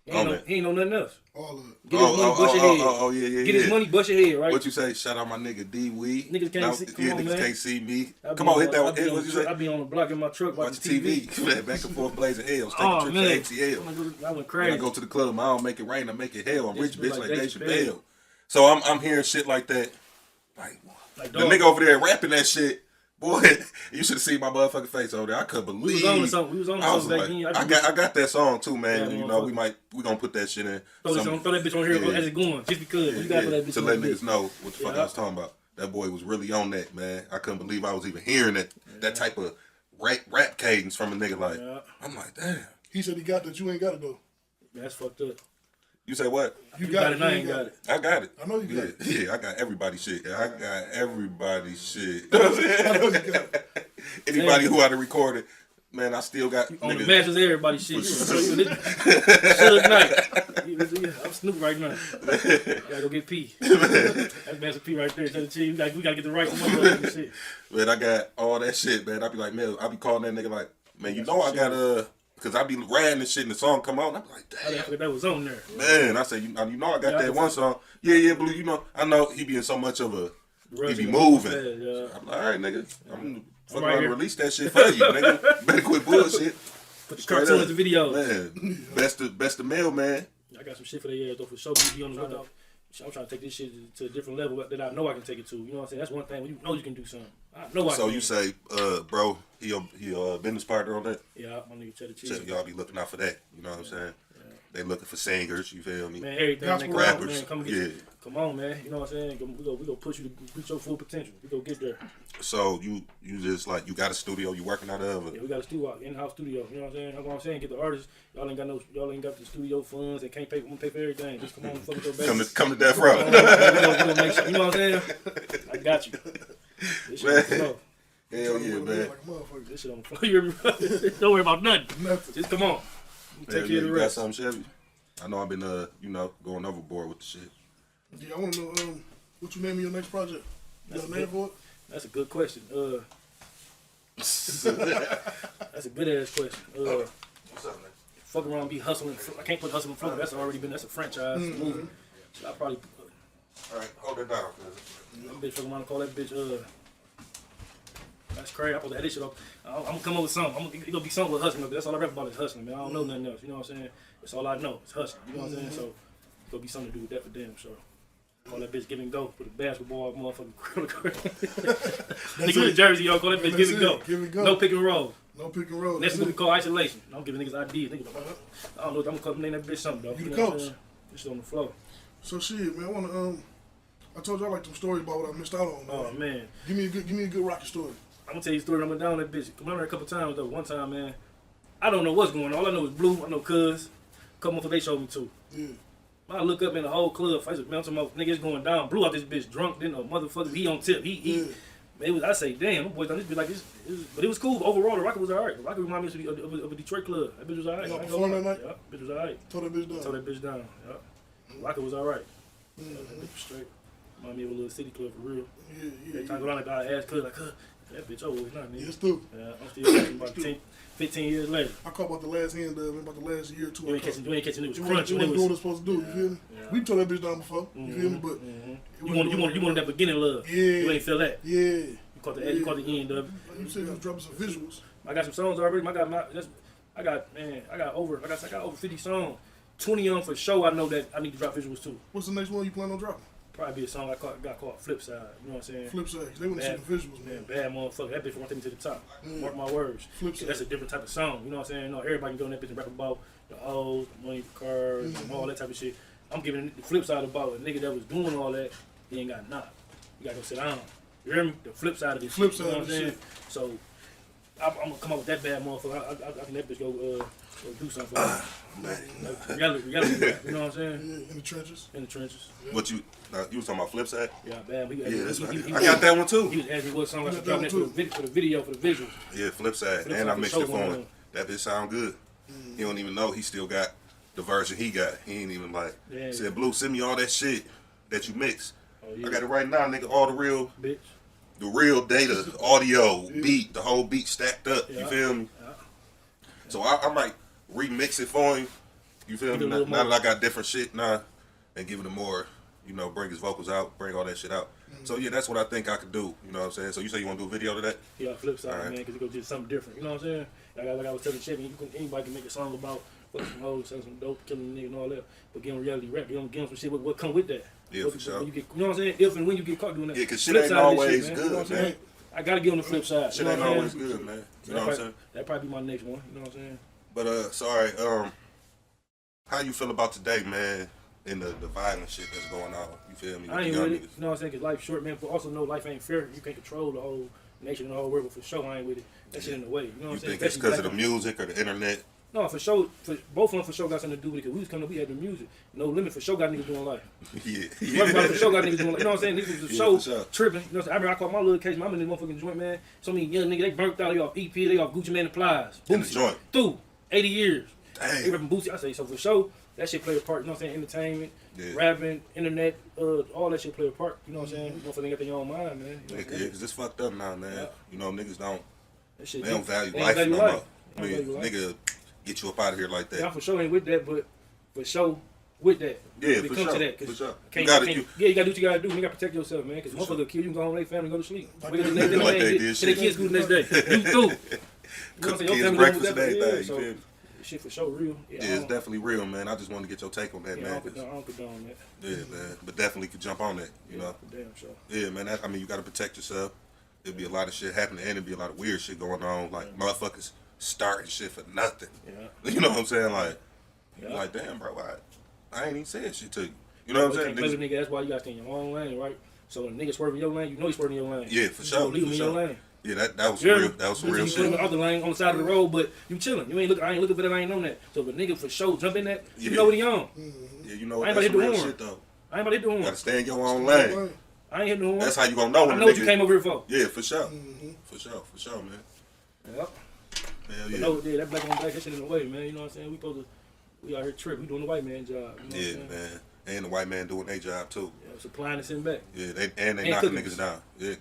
S8: He
S3: On
S8: ain't,
S3: that.
S8: he ain't know nothing else.
S5: All of it.
S8: Get his money, bust your head.
S3: Oh, yeah.
S8: Get his money, bust your head, right?
S3: What you say? Shout out my nigga D Weed.
S8: Niggas can't see. Come on,
S3: niggas
S8: man.
S3: can't see me.
S8: I be
S3: Come on, hit
S8: on-
S3: that
S8: I
S3: one.
S8: be on
S3: What you
S8: the-
S3: say?
S8: I be on the block in my truck
S3: Watch
S8: watching
S3: the TV. Man, back and forth blazing hell. Take
S8: Oh,
S3: a trip
S8: man.
S3: to ATL.
S8: I went
S3: When I
S8: crazy.
S3: go to the club, I don't make it rain, I make it hell. I'm
S8: Yes,
S3: rich bitch
S8: like
S3: like
S8: Dave
S3: Dave
S8: Chappelle.
S3: Chappelle. So I'm hearing shit like that. Like the
S8: dog.
S3: nigga over there rapping that shit. Boy, you should have seen my motherfucking face over there. I couldn't
S8: We
S3: believe.
S8: was on to something. We was on to
S3: I was
S8: something back
S3: like,
S8: then.
S3: I got that song too, man.
S8: Yeah,
S3: you know,
S8: motherfucker.
S3: we gonna put that shit in.
S8: Throw that bitch on here
S3: Yeah.
S8: as it going, just because. You gotta put that bitch
S3: to
S8: on
S3: let
S8: that
S3: niggas
S8: bitch.
S3: know what the fuck
S8: Yeah.
S3: I was talking about. That boy was really on that, man. I couldn't believe I was even hearing that type of rap cadence from a nigga. Like,
S8: Yeah.
S3: I'm like, damn.
S5: He said he got that. You ain't got it though.
S8: That's fucked up.
S3: You say what?
S5: You
S8: You
S5: got it.
S8: and I
S5: You
S8: ain't got it.
S3: I got it.
S5: I know you got it.
S3: Yeah, I got everybody's shit. I got everybody's shit.
S5: I know you got it.
S3: Anybody who had to record it, man, I still got
S8: On the
S3: niggas.
S8: matches, everybody shit. Suge Knight. I'm Snoop right now. Gotta go get P. That's Master P right there. Tell the team, we gotta get the right motherfucker and shit.
S3: Man, I got all that shit, man. I be like, man, I be calling that nigga like, man, you know I got because I be riding this shit and the song come out, and I be like,
S8: I
S3: damn.
S8: forgot that was on there.
S3: Man, I say, you know I got that one song. Yeah, Blue, you know, I know he be in so much of a, he be moving.
S8: Yeah.
S3: I'm like, all right, nigga, I'm fucking
S8: right
S3: around
S8: here.
S3: to release that shit for you, nigga. Better quit bullshit.
S8: Put the
S3: Straight
S8: cartoons
S3: up.
S8: and videos.
S3: Man, best of mail, man.
S8: I got some shit for the ass though for sure. Be on the lookout. I'm trying to take this shit to a different level that I know I can take it to. You know what I'm saying? That's one thing when you know you can do something. I know I can.
S3: So you say, bro, he a business partner on that?
S8: Yeah, my nigga Cheddar
S3: So
S8: Cheese.
S3: y'all be looking out for that. You know what I'm saying? They looking for singers. You feel me?
S8: Man, everything
S5: Gospel
S8: man, come on,
S3: rappers,
S8: man. Come get
S3: yeah.
S8: you. Come on, man. You know what I'm saying? We go push you to reach your full potential. We go get there.
S3: So you just like you got a studio you working out of?
S8: Yeah, we got a studio, in-house studio. You know what I'm saying? That's what I'm saying. Get the artists. Y'all ain't got the studio funds. They can't pay. We pay for everything. Just come on and fuck with your baby.
S3: Come to Death Row.
S8: We gonna make sure. You know what I'm saying? I got you. This shit on the floor.
S3: Hell yeah, man.
S5: Like a motherfucker.
S8: This shit on the floor. You hear me? Don't worry about nothing.
S5: Nothing.
S8: Just come on. Take
S3: Hell
S8: care
S3: yeah,
S8: of the
S3: you got
S8: rest.
S3: something, Chevy? I know I've been going overboard with the shit.
S5: Yeah, I want to know what you naming your next project. You got a name for it?
S8: That's a good question. That's a good ass question.
S3: What's up, man?
S8: Fuck around, and be hustling. I can't put hustling flow. That's a franchise movie. So I probably
S3: All right, hold it down.
S8: that bitch fuck around and call that bitch. That's crazy. I put that shit up. I'm gonna come up with something. It's gonna be something with hustling. But that's all I rap about is hustling, man. I don't know nothing else. You know what I'm saying? That's all I know. It's hustling. You know what I'm saying? So it's gonna be something to do with that for them. So. Call that bitch give and go. Put a basketball motherfucking nigga with a jersey, y'all call that bitch give and go.
S5: Give and go.
S8: No pick and roll.
S5: No pick and roll.
S8: Next
S5: That's
S8: one we
S5: it.
S8: call isolation. I'm giving niggas ideas. Niggas, I don't know. I'm gonna call name that bitch something though.
S5: You the
S8: know what I'm
S5: coach.
S8: saying? This shit on the floor.
S5: So shit, man. I want to. I told you I like them stories about what I missed out on. Man.
S8: Oh man.
S5: Give me a good rocky story.
S8: I'm gonna tell you a story. I went down that bitch. Come down there a couple times though. One time, man, I don't know what's going on. All I know is Blue. I know Cuz. A couple motherfuckers they showed me too.
S5: Yeah.
S8: I look up in the whole club. I just mountain up. Niggas going down. Blue out this bitch drunk. Then a motherfucker. He on tip.
S5: Yeah.
S8: Man, it was, I say, damn, them boys done this bitch like this. But it was cool. Overall, the Rocket was alright. The Rocket reminded me of a Detroit club. That bitch was alright.
S5: Y'all performed that night?
S8: Yeah, bitch was alright.
S5: Tore that bitch down.
S8: Tore that bitch down. Yeah. Rocket was alright. That bitch was straight. Remind me of a little city club for real.
S5: Yeah.
S8: Every time I go down like I ask Cuz like, that bitch over with, not me.
S5: Yes, too.
S8: Yeah, I'm still watching about 15 years later.
S5: I caught about the last hand of it, about the last year or two.
S8: You ain't catching it. It was
S5: You
S8: crunch.
S5: wasn't
S8: It
S5: doing what
S8: was,
S5: it's supposed to do. You feel me?
S8: Yeah.
S5: We tore that bitch down before. You feel me? But
S8: you wanted that beginning love.
S5: Yeah.
S8: You ain't feel that.
S5: Yeah.
S8: You caught the end of it.
S5: You said you was dropping some visuals.
S8: I got some songs already. I got over 50 songs. 20 of them for sure. I know that I need to drop visuals too.
S5: What's the next one you plan on dropping?
S8: Probably be a song I got called Flip Side. You know what I'm saying?
S5: Flip side. They want to see the visuals, man.
S8: Bad motherfucker. That bitch want to take me to the top. Mark my words.
S5: Flip side.
S8: That's a different type of song. You know what I'm saying? No, everybody can go in that bitch and rap about the hoes, the money, the cars, and all that type of shit. I'm giving the flip side about a nigga that was doing all that. He ain't got knocked. You gotta go sit down. You hear me? The flip side of this
S5: Flip
S8: shit. You know
S5: side
S8: what
S5: of
S8: I'm
S5: this
S8: saying? So I'm gonna come up with that bad motherfucker. I think that bitch go do something for me. Reality, you know what I'm saying?
S5: Yeah, in the trenches.
S8: In the trenches.
S3: What you was talking about? Flip Side?
S8: Yeah, bad.
S3: Yeah, that's right. I got that one too.
S8: He was asking me what song I should
S5: got
S8: drop
S5: that
S8: next for the video, for the visuals.
S3: Yeah, Flip Side.
S8: Flip
S3: And
S8: Side
S3: I
S8: for
S3: mixed
S8: sure
S3: it for
S8: going
S3: him.
S8: on.
S3: That bitch sound good. He don't even know he still got the version he got. He ain't even like
S8: Yeah.
S3: said, Blue, send me all that shit that you mix.
S8: Oh, yeah.
S3: I got it right now, nigga. All the real
S8: Bitch.
S3: data, audio, beat, the whole beat stacked up. You
S8: Yeah.
S3: feel me? So I might remix it for him. You feel me? Now that I got different shit now, and give it a more, you know, bring his vocals out, bring all that shit out. So yeah, that's what I think I could do. You know what I'm saying? So you say you want to do a video to that?
S8: Yeah, flip side, man, because it goes just something different. You know what I'm saying? Like I was telling Chevy, anybody can make a song about fucking some hoes, selling some dope, killing a nigga and all that. But give them reality rap, give them some shit. What come with that?
S3: Yeah, for sure.
S8: You know what I'm saying? If and when you get caught doing that.
S3: Yeah, because shit ain't always good,
S8: you know what
S3: man.
S8: I gotta give them the flip side.
S3: Shit ain't always good, man. You know what I'm saying?
S8: That'd probably be my next one. You know what I'm saying?
S3: But sorry, how you feel about today, man? In the violent shit that's going on, you feel me?
S8: I ain't with it. You know what I'm saying? Because life's short, man. But also know life ain't fair. You can't control the whole nation and the whole world. But for sure, I ain't with it. That shit in the way. You know what I'm saying?
S3: You think it's because of the music or the internet?
S8: No, for sure. Both of them for sure got something to do with it. Because we was coming, we had the music. No Limit for sure got niggas doing life.
S3: Yeah.
S8: Everybody for sure got niggas doing life. You know what I'm saying? Niggas was for sure tripping. You know what I'm saying? I remember I caught my little case. I'm in this motherfucking joint, man. So many young niggas, they burnt out. They off EP. They off Gucci Man and Plies.
S3: In the joint.
S8: Through 80 years.
S3: Damn.
S8: They rapping Boosie. I say, so for sure, that shit play a part. You know what I'm saying? Entertainment, rapping, internet, all that shit play a part. You know what I'm saying? Motherfuckers got their own mind, man. You know
S3: Yeah, because it's fucked up now, man.
S8: Yeah.
S3: You know, niggas don't,
S8: they
S3: don't value life no more. I mean, nigga, get you up out of here like that.
S8: Yeah, I for sure ain't with that, but for sure with that.
S3: Yeah,
S8: for
S3: sure.
S8: To that,
S3: for sure.
S8: You gotta do what you gotta do. You gotta protect yourself, man. Because motherfucker kill you, can go home with their family, go to sleep.
S3: Like they did
S8: shit. Their kids school the next day. You through.
S3: Cook kids breakfast and everything. You feel me?
S8: Shit for sure real.
S3: Yeah, it's definitely real, man. I just want to get your take on that, man.
S8: I don't condone that.
S3: Yeah, man. But definitely could jump on that, you know?
S8: Damn sure.
S3: Yeah, man. I mean, you got to protect yourself. There'll be a lot of shit happening, and there'll be a lot of weird shit going on. Like, motherfuckers starting shit for nothing.
S8: Yeah.
S3: You know what I'm saying? Like, damn, bro, I ain't even saying shit to you. You know what I'm saying?
S8: Play with nigga, that's why you got to stay in your own lane, right? So when a nigga swerving your lane, you know he's swerving your lane.
S3: Yeah, for sure.
S8: Leave him in your lane.
S3: Yeah, that was real. That was some real
S8: You put him in the other lane on the side of the road, but you chilling. I ain't looking for that. I ain't on that. So if a nigga for sure jump in that, you know what he on.
S3: Yeah, you know what?
S8: I ain't
S3: That's
S8: about to hit
S3: some real
S8: the horn.
S3: shit though.
S8: I ain't about to hit the horn.
S3: You gotta stay in your own lane.
S8: I ain't hitting the horn.
S3: That's how you gonna know when
S8: I know what you came over here for.
S3: Yeah, for sure. For sure, man.
S8: Yep.
S3: Hell yeah.
S8: No, yeah, that black on black, that shit in the way, man. You know what I'm saying? We out here trip. We doing the white man job. You know what I'm saying?
S3: Man. And the white man doing their job too.
S8: Yeah, supplying and sitting back.
S3: Yeah, they knocking niggas down. Yeah.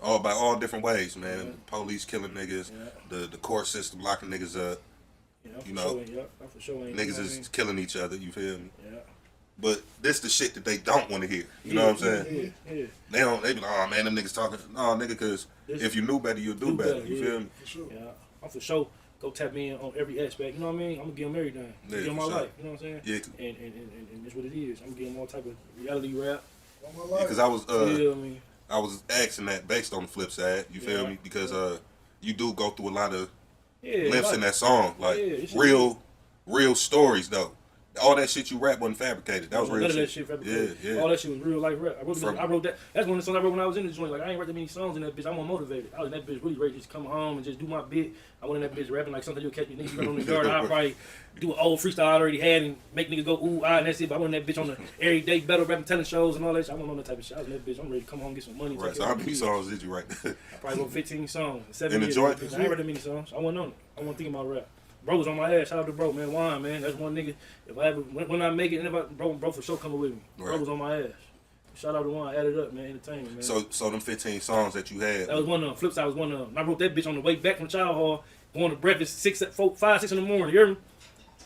S3: By all different ways, man. Police killing niggas, the court system locking niggas up.
S8: Yeah,
S3: you know,
S8: for sure ain't,
S3: niggas is killing each other. You feel me?
S8: Yeah.
S3: But this the shit that they don't want to hear. You know what I'm saying?
S8: Yeah.
S3: They be like, oh man, them niggas talking. No, nigga, because if you knew better, you'd do better. You feel me?
S5: For sure.
S8: Yeah, I'm for sure go tap in on every aspect. You know what I mean? I'm gonna give them everything. Give them my life. You know what I'm saying?
S3: Yeah.
S8: And that's what it is. I'm gonna give them all type of reality rap.
S5: All my life.
S3: Because I was
S8: You know
S3: I was asking that based on the flip side. You feel me? Because you do go through a lot of lifts in that song, like real stories though. All that shit you rap wasn't fabricated. That was real
S8: shit.
S3: That
S8: shit fabricated. Yeah. All that shit was real life rap. I wrote that. That's one of the songs I wrote when I was in the joint. Like I ain't write that many songs in that bitch. I'm more motivated. I was in that bitch really ready to just come home and just do my bit. I went in that bitch rapping like something you'll catch me niggas on the yard. I'll probably do an old freestyle I already had and make niggas go ooh ah and that's it. But I went in that bitch on the everyday battle rapping talent shows and all that shit. I went on that type of shit. I was in that bitch. I'm ready to come home and get some money.
S3: Right. So how many songs did you write?
S8: I probably wrote 15 songs. 7
S3: in the
S8: years.
S3: joint?
S8: I ain't write that many songs. I wasn't on it. I wasn't thinking about rap. Bro was on my ass. Shout out to bro, man. Wine, man. That's one nigga. If I ever when I make it, bro for sure coming with me.
S3: Right.
S8: Bro was on my ass. Shout out to Wine. Add it up, man. Entertainment, man.
S3: So them 15 songs that you had.
S8: That was one of them. Flip side was one of them. I wrote that bitch on the way back from child hall, going to breakfast 5, 6 in the morning. You hear me?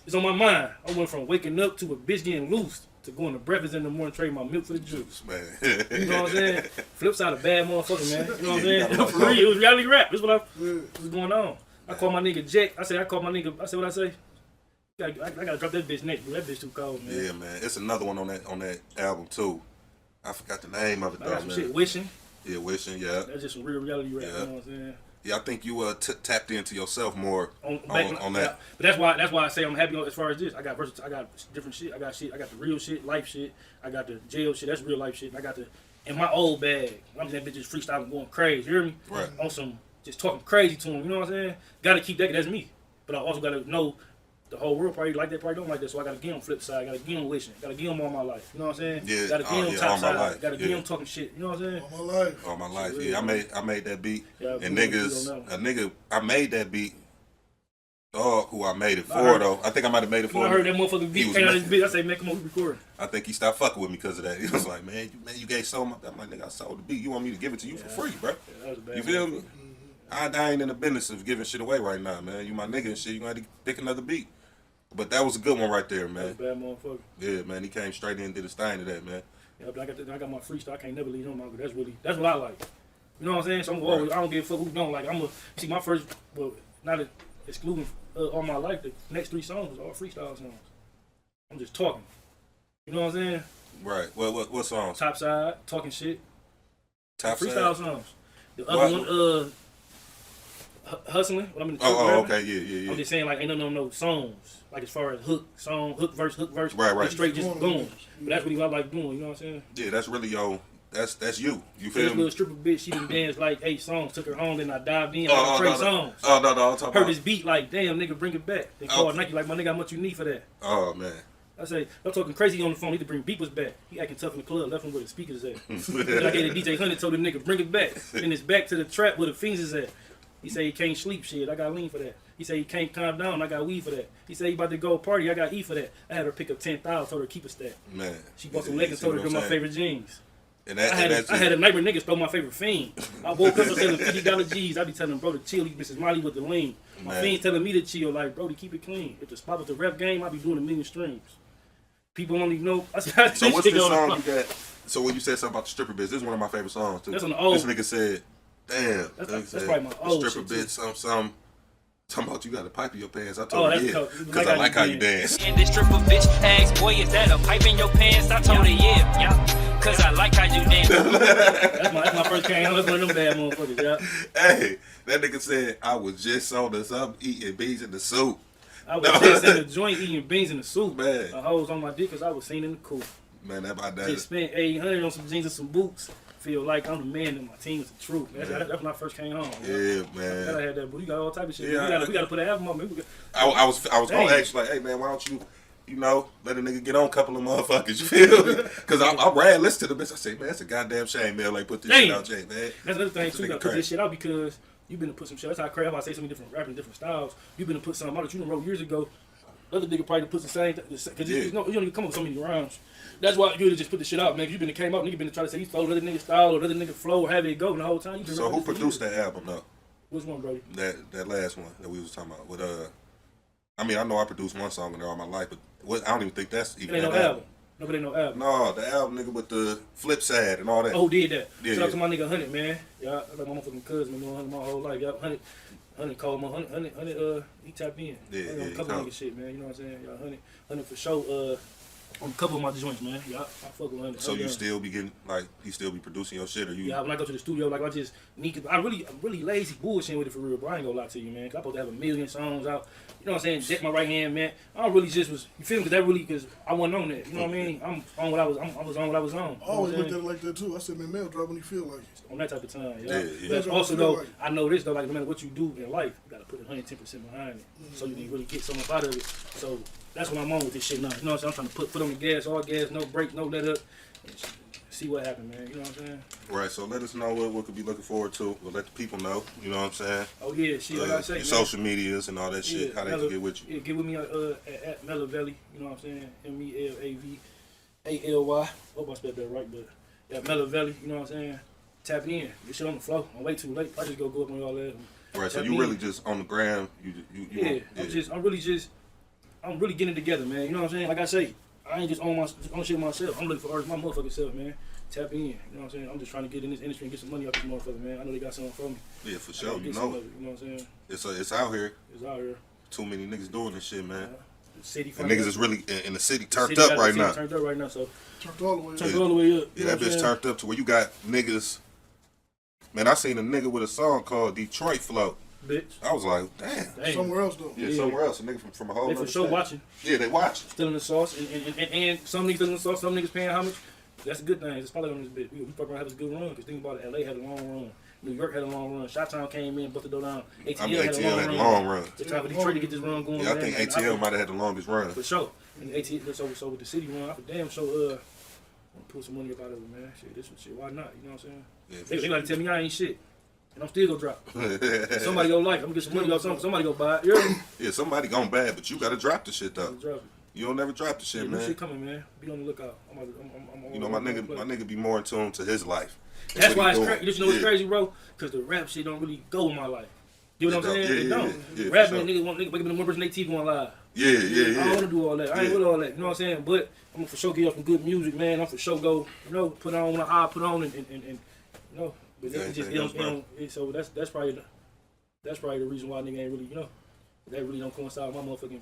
S8: It's on my mind. I went from waking up to a bitch getting loose to going to breakfast in the morning, trading my milk for the juice.
S3: Man.
S8: You know what I'm saying? Flip side a bad motherfucker, man. You know what I'm saying? For real, it was reality rap. This is what was going on. I called my nigga Jack. I said what I say? I gotta drop that bitch next, bro. That bitch too cold, man.
S3: Yeah, man. It's another one on that album too. I forgot the name of it though,
S8: I got some
S3: man.
S8: shit, Wishing.
S3: Yeah, Wishing, yeah.
S8: That's just some real reality rap, you know what I'm saying?
S3: Yeah, I think you tapped into yourself more on that.
S8: Yeah. But that's why I say I'm happy as far as this. I got different shit. I got the real shit, life shit. I got the jail shit. That's real life shit. And I got in my old bag. I'm just that bitch just freestyling, going crazy. You hear me?
S3: Right.
S8: On some just talking crazy to him. You know what I'm saying? Got to keep that. That's me. But I also got to know the whole world probably like that, probably don't like that. So I got to give them flip side. I got to give them Wishing. Got to give them all my life. You know what I'm saying?
S3: Yeah.
S8: Got to give them top side. Got to give
S3: Yeah.
S8: them talking shit. You know what I'm saying?
S5: All my life.
S3: All my life. Yeah, I made that beat.
S8: Yeah,
S3: and I made that beat. Dog, who I made it for though. I think I might have made it for
S8: When I
S3: him.
S8: heard that motherfucker beat came out of this bitch, I say, man, come on, we recording.
S3: I think he stopped fucking with me because of that. He was like, man, you gave so much. I'm like, nigga, I sold the beat. You want me to give it to you for free, bro?
S8: Yeah, that was a bad
S3: You feel me? I ain't in the business of giving shit away right now, man. You my nigga and shit. You gonna have to pick another beat. But that was a good one right there, man.
S8: Bad motherfucker.
S3: Yeah, man. He came straight in and did his thing to that, man.
S8: Yeah, but I got my freestyle. I can't never leave him out. That's what I like. You know what I'm saying? So I'm always, I don't give a fuck who don't like. See my first, well, not excluding all my life. The next 3 songs was all freestyle songs. I'm just talking. You know what I'm saying?
S3: Right. What songs?
S8: Topside, talking shit.
S3: Topside.
S8: Freestyle songs. The other one, hustling. When I'm in the
S3: okay, yeah.
S8: I'm just saying, like, ain't no songs. Like, as far as hook verse.
S3: Right.
S8: Straight just going. But that's what I like doing, you know what I'm saying?
S3: Yeah, that's really that's you. You
S8: This
S3: feel me?
S8: little stripper bitch, she done danced like 8 songs, took her home, then I dived in,
S3: Oh,
S8: like
S3: no.
S8: songs.
S3: Oh, no, I'm talking
S8: Heard
S3: about.
S8: this beat, like, damn, nigga, bring it back. They called Nike, like, my nigga, how much you need for that?
S3: Oh, man.
S8: I say, I'm talking crazy on the phone, need to bring beepers back. He acting tough in the club, left him where the speakers at. Then I gave the DJ 100, told the nigga, bring it back. Then it's back to the trap where the fiends is at. He say he can't sleep, shit, I got lean for that. He say he can't calm down, I got weed for that. He say he about to go party, I got E for that. I had her pick up 10,000, told her to keep a stack.
S3: Man.
S8: She bought some leggings, told her they're my favorite jeans.
S3: And
S8: I had a neighbor nigga stole my favorite fiend. I woke up and selling $50 G's. I be telling bro to chill, these bitches Molly with the lean. My fiend telling me to chill, like, bro, to keep it clean. If the spot was the rap game, I be doing 1 million streams. People only know.
S3: So what's this song you got? So when you said something about the stripper bitch, this is one of my favorite songs too.
S8: That's on the old.
S3: This nigga said, "Damn,
S8: that's probably my old
S3: stripper
S8: shit,
S3: bitch, some." Talking about you got a pipe in your pants. I told her,
S8: that's
S3: yeah, because I like how you dance.
S10: And this stripper bitch asked, boy, is that a pipe in your pants? I told her, yeah, cause I like how you dance.
S8: that's my first cane. That's one of them bad motherfuckers, yeah.
S3: Hey, that nigga said, I was just on the something eating beans in the soup.
S8: I was just in the joint eating beans in the soup.
S3: Man.
S8: The hoes on my dick because I was seen in the coop.
S3: Man, that about that.
S8: Just spent $800 on some jeans and some boots. Feel like I'm the man and my team is the truth. That's when I first came home.
S3: Yeah, man.
S8: I had that, but you got all type of shit.
S3: Yeah,
S8: we gotta put an album on.
S3: I was gonna ask you, like, hey man, why don't you know, let a nigga get on a couple of motherfuckers, you feel me? Because I ran, listen to the bitch. I say, man, it's a goddamn shame, man. Like, put this shit out, Jay, man.
S8: That's another thing, too. You gotta put this shit out because you've been to put some shit. That's how crap I say so many different rapping, different styles. You've been to put something out that you done wrote years ago. Other nigga probably put the same, because you don't even come up with so many rhymes. That's why you just put the shit out, man. Cause you been to came out, nigga been to try to say you stole another nigga style or another nigga flow or have it go, and the whole time you been.
S3: So who produced that album, though?
S8: Which one, Brody?
S3: That last one that we was talking about. With I mean, I know I produced one song in there all my life, but I don't even think that's even
S8: no album. No, but ain't no album.
S3: No, the album, nigga, with the flip side and all that.
S8: Oh, who did that?
S3: Yeah,
S8: Shout out to my nigga 100, man. Yeah, I like my motherfucking cousin, been doing 100 my whole life. Yeah, 100 called my 100, he tapped in.
S3: Yeah,
S8: a couple nigga shit, man. You know what I'm saying? Yeah, 100 for sure. On a couple of my joints, man. Yeah, I fuck with 100.
S3: So you still be getting, like, you still be producing your shit, or you?
S8: Yeah, when I go to the studio, like, I just need, I'm really lazy bullshitting with it for real, bro. I ain't gonna lie to you, man. 'Cause I'm supposed to have 1 million songs out. You know what I'm saying? Deck my right hand, man. I don't really just was, you feel me? Because I wasn't on that. You know what I mean? I was on what I was on.
S5: I always looked at it like that too. I said, man, mail drop when you feel like it.
S8: On that type of time,
S3: yeah.
S8: But also though, I know this though, like no matter what you do in life, you gotta put 110% behind it, so you can really get something out of it. So that's what I'm on with this shit now. You know what I'm saying? I'm trying to put on the gas, all gas, no brake, no let up, and see what happens, man. You know what I'm saying?
S3: Right. So let us know what we could be looking forward to. We'll let the people know. You know what I'm saying?
S8: Oh yeah, shit. Like I say,
S3: your social medias and all that shit. How they can get with you?
S8: Yeah, get with me at Melavelli. You know what I'm saying? MELAVALY. Hope I spelled that right, but yeah, Melavelli. You know what I'm saying? Tap in. Get shit on the floor. I'm way too late. I just go up on y'all that.
S3: Right. So you really just on the gram.
S8: I'm really getting it together, man. You know what I'm saying? Like I say, I ain't just on shit myself. I'm looking for artists, my motherfucking self, man. Tap in. You know what I'm saying? I'm just trying to get in this industry and get some money out this motherfucker, man. I know they got something for me.
S3: Yeah, for sure. You know.
S8: You know what I'm saying?
S3: It's out here.
S8: It's out here.
S3: Too many niggas doing this shit, man.
S8: City
S3: and niggas is really in the city turned up right now.
S8: Turned up right now, so
S5: turned all the way up.
S8: Turned all the way up.
S3: Yeah, that bitch turned up to where you got niggas. Man, I seen a nigga with a song called Detroit Flow.
S8: Bitch.
S3: I was like, damn.
S5: Somewhere else though.
S3: Yeah, somewhere else. A nigga from a whole.
S8: They for sure watching.
S3: Yeah, they watching.
S8: Still in the sauce, and some niggas still in the sauce. Some niggas paying homage. That's a good thing. It's probably on this bitch. We fucking have a good run. Cause think about it, LA had a long run. New York had a long run. Chi-Town came in, busted the door down. ATL had a long run. It's time for Detroit to get this run going.
S3: Yeah, I think ATL might have had the longest run.
S8: For sure. And ATL, so with the city run, I for damn sure pull some money up out of it, man. Shit, this shit. Why not? You know what I'm saying? Yeah, they like to tell me I ain't shit. And I'm still gonna drop. Somebody gonna like it. I'm gonna get some money off something. Somebody gonna buy it.
S3: Yeah, somebody gonna buy it, but you gotta drop the shit though.
S8: Drop it.
S3: You don't never drop the shit,
S8: Yeah,
S3: man.
S8: new shit coming, man. Be on the lookout.
S3: You know, my nigga be more in tune to his life.
S8: That's why it's crazy. You know what's crazy, bro? Because the rap shit don't really go with my life. You know what I'm saying? It don't. Rapping, niggas want wake up in the morning, brushing their teeth going live.
S3: Yeah.
S8: I don't want to do all that. I ain't with all that. You know what I'm saying? But I'm gonna for sure give y'all some good music, man. I'm for sure go, put on what I put on and you know. But so that's probably the reason why nigga ain't really, that really don't coincide with my motherfucking.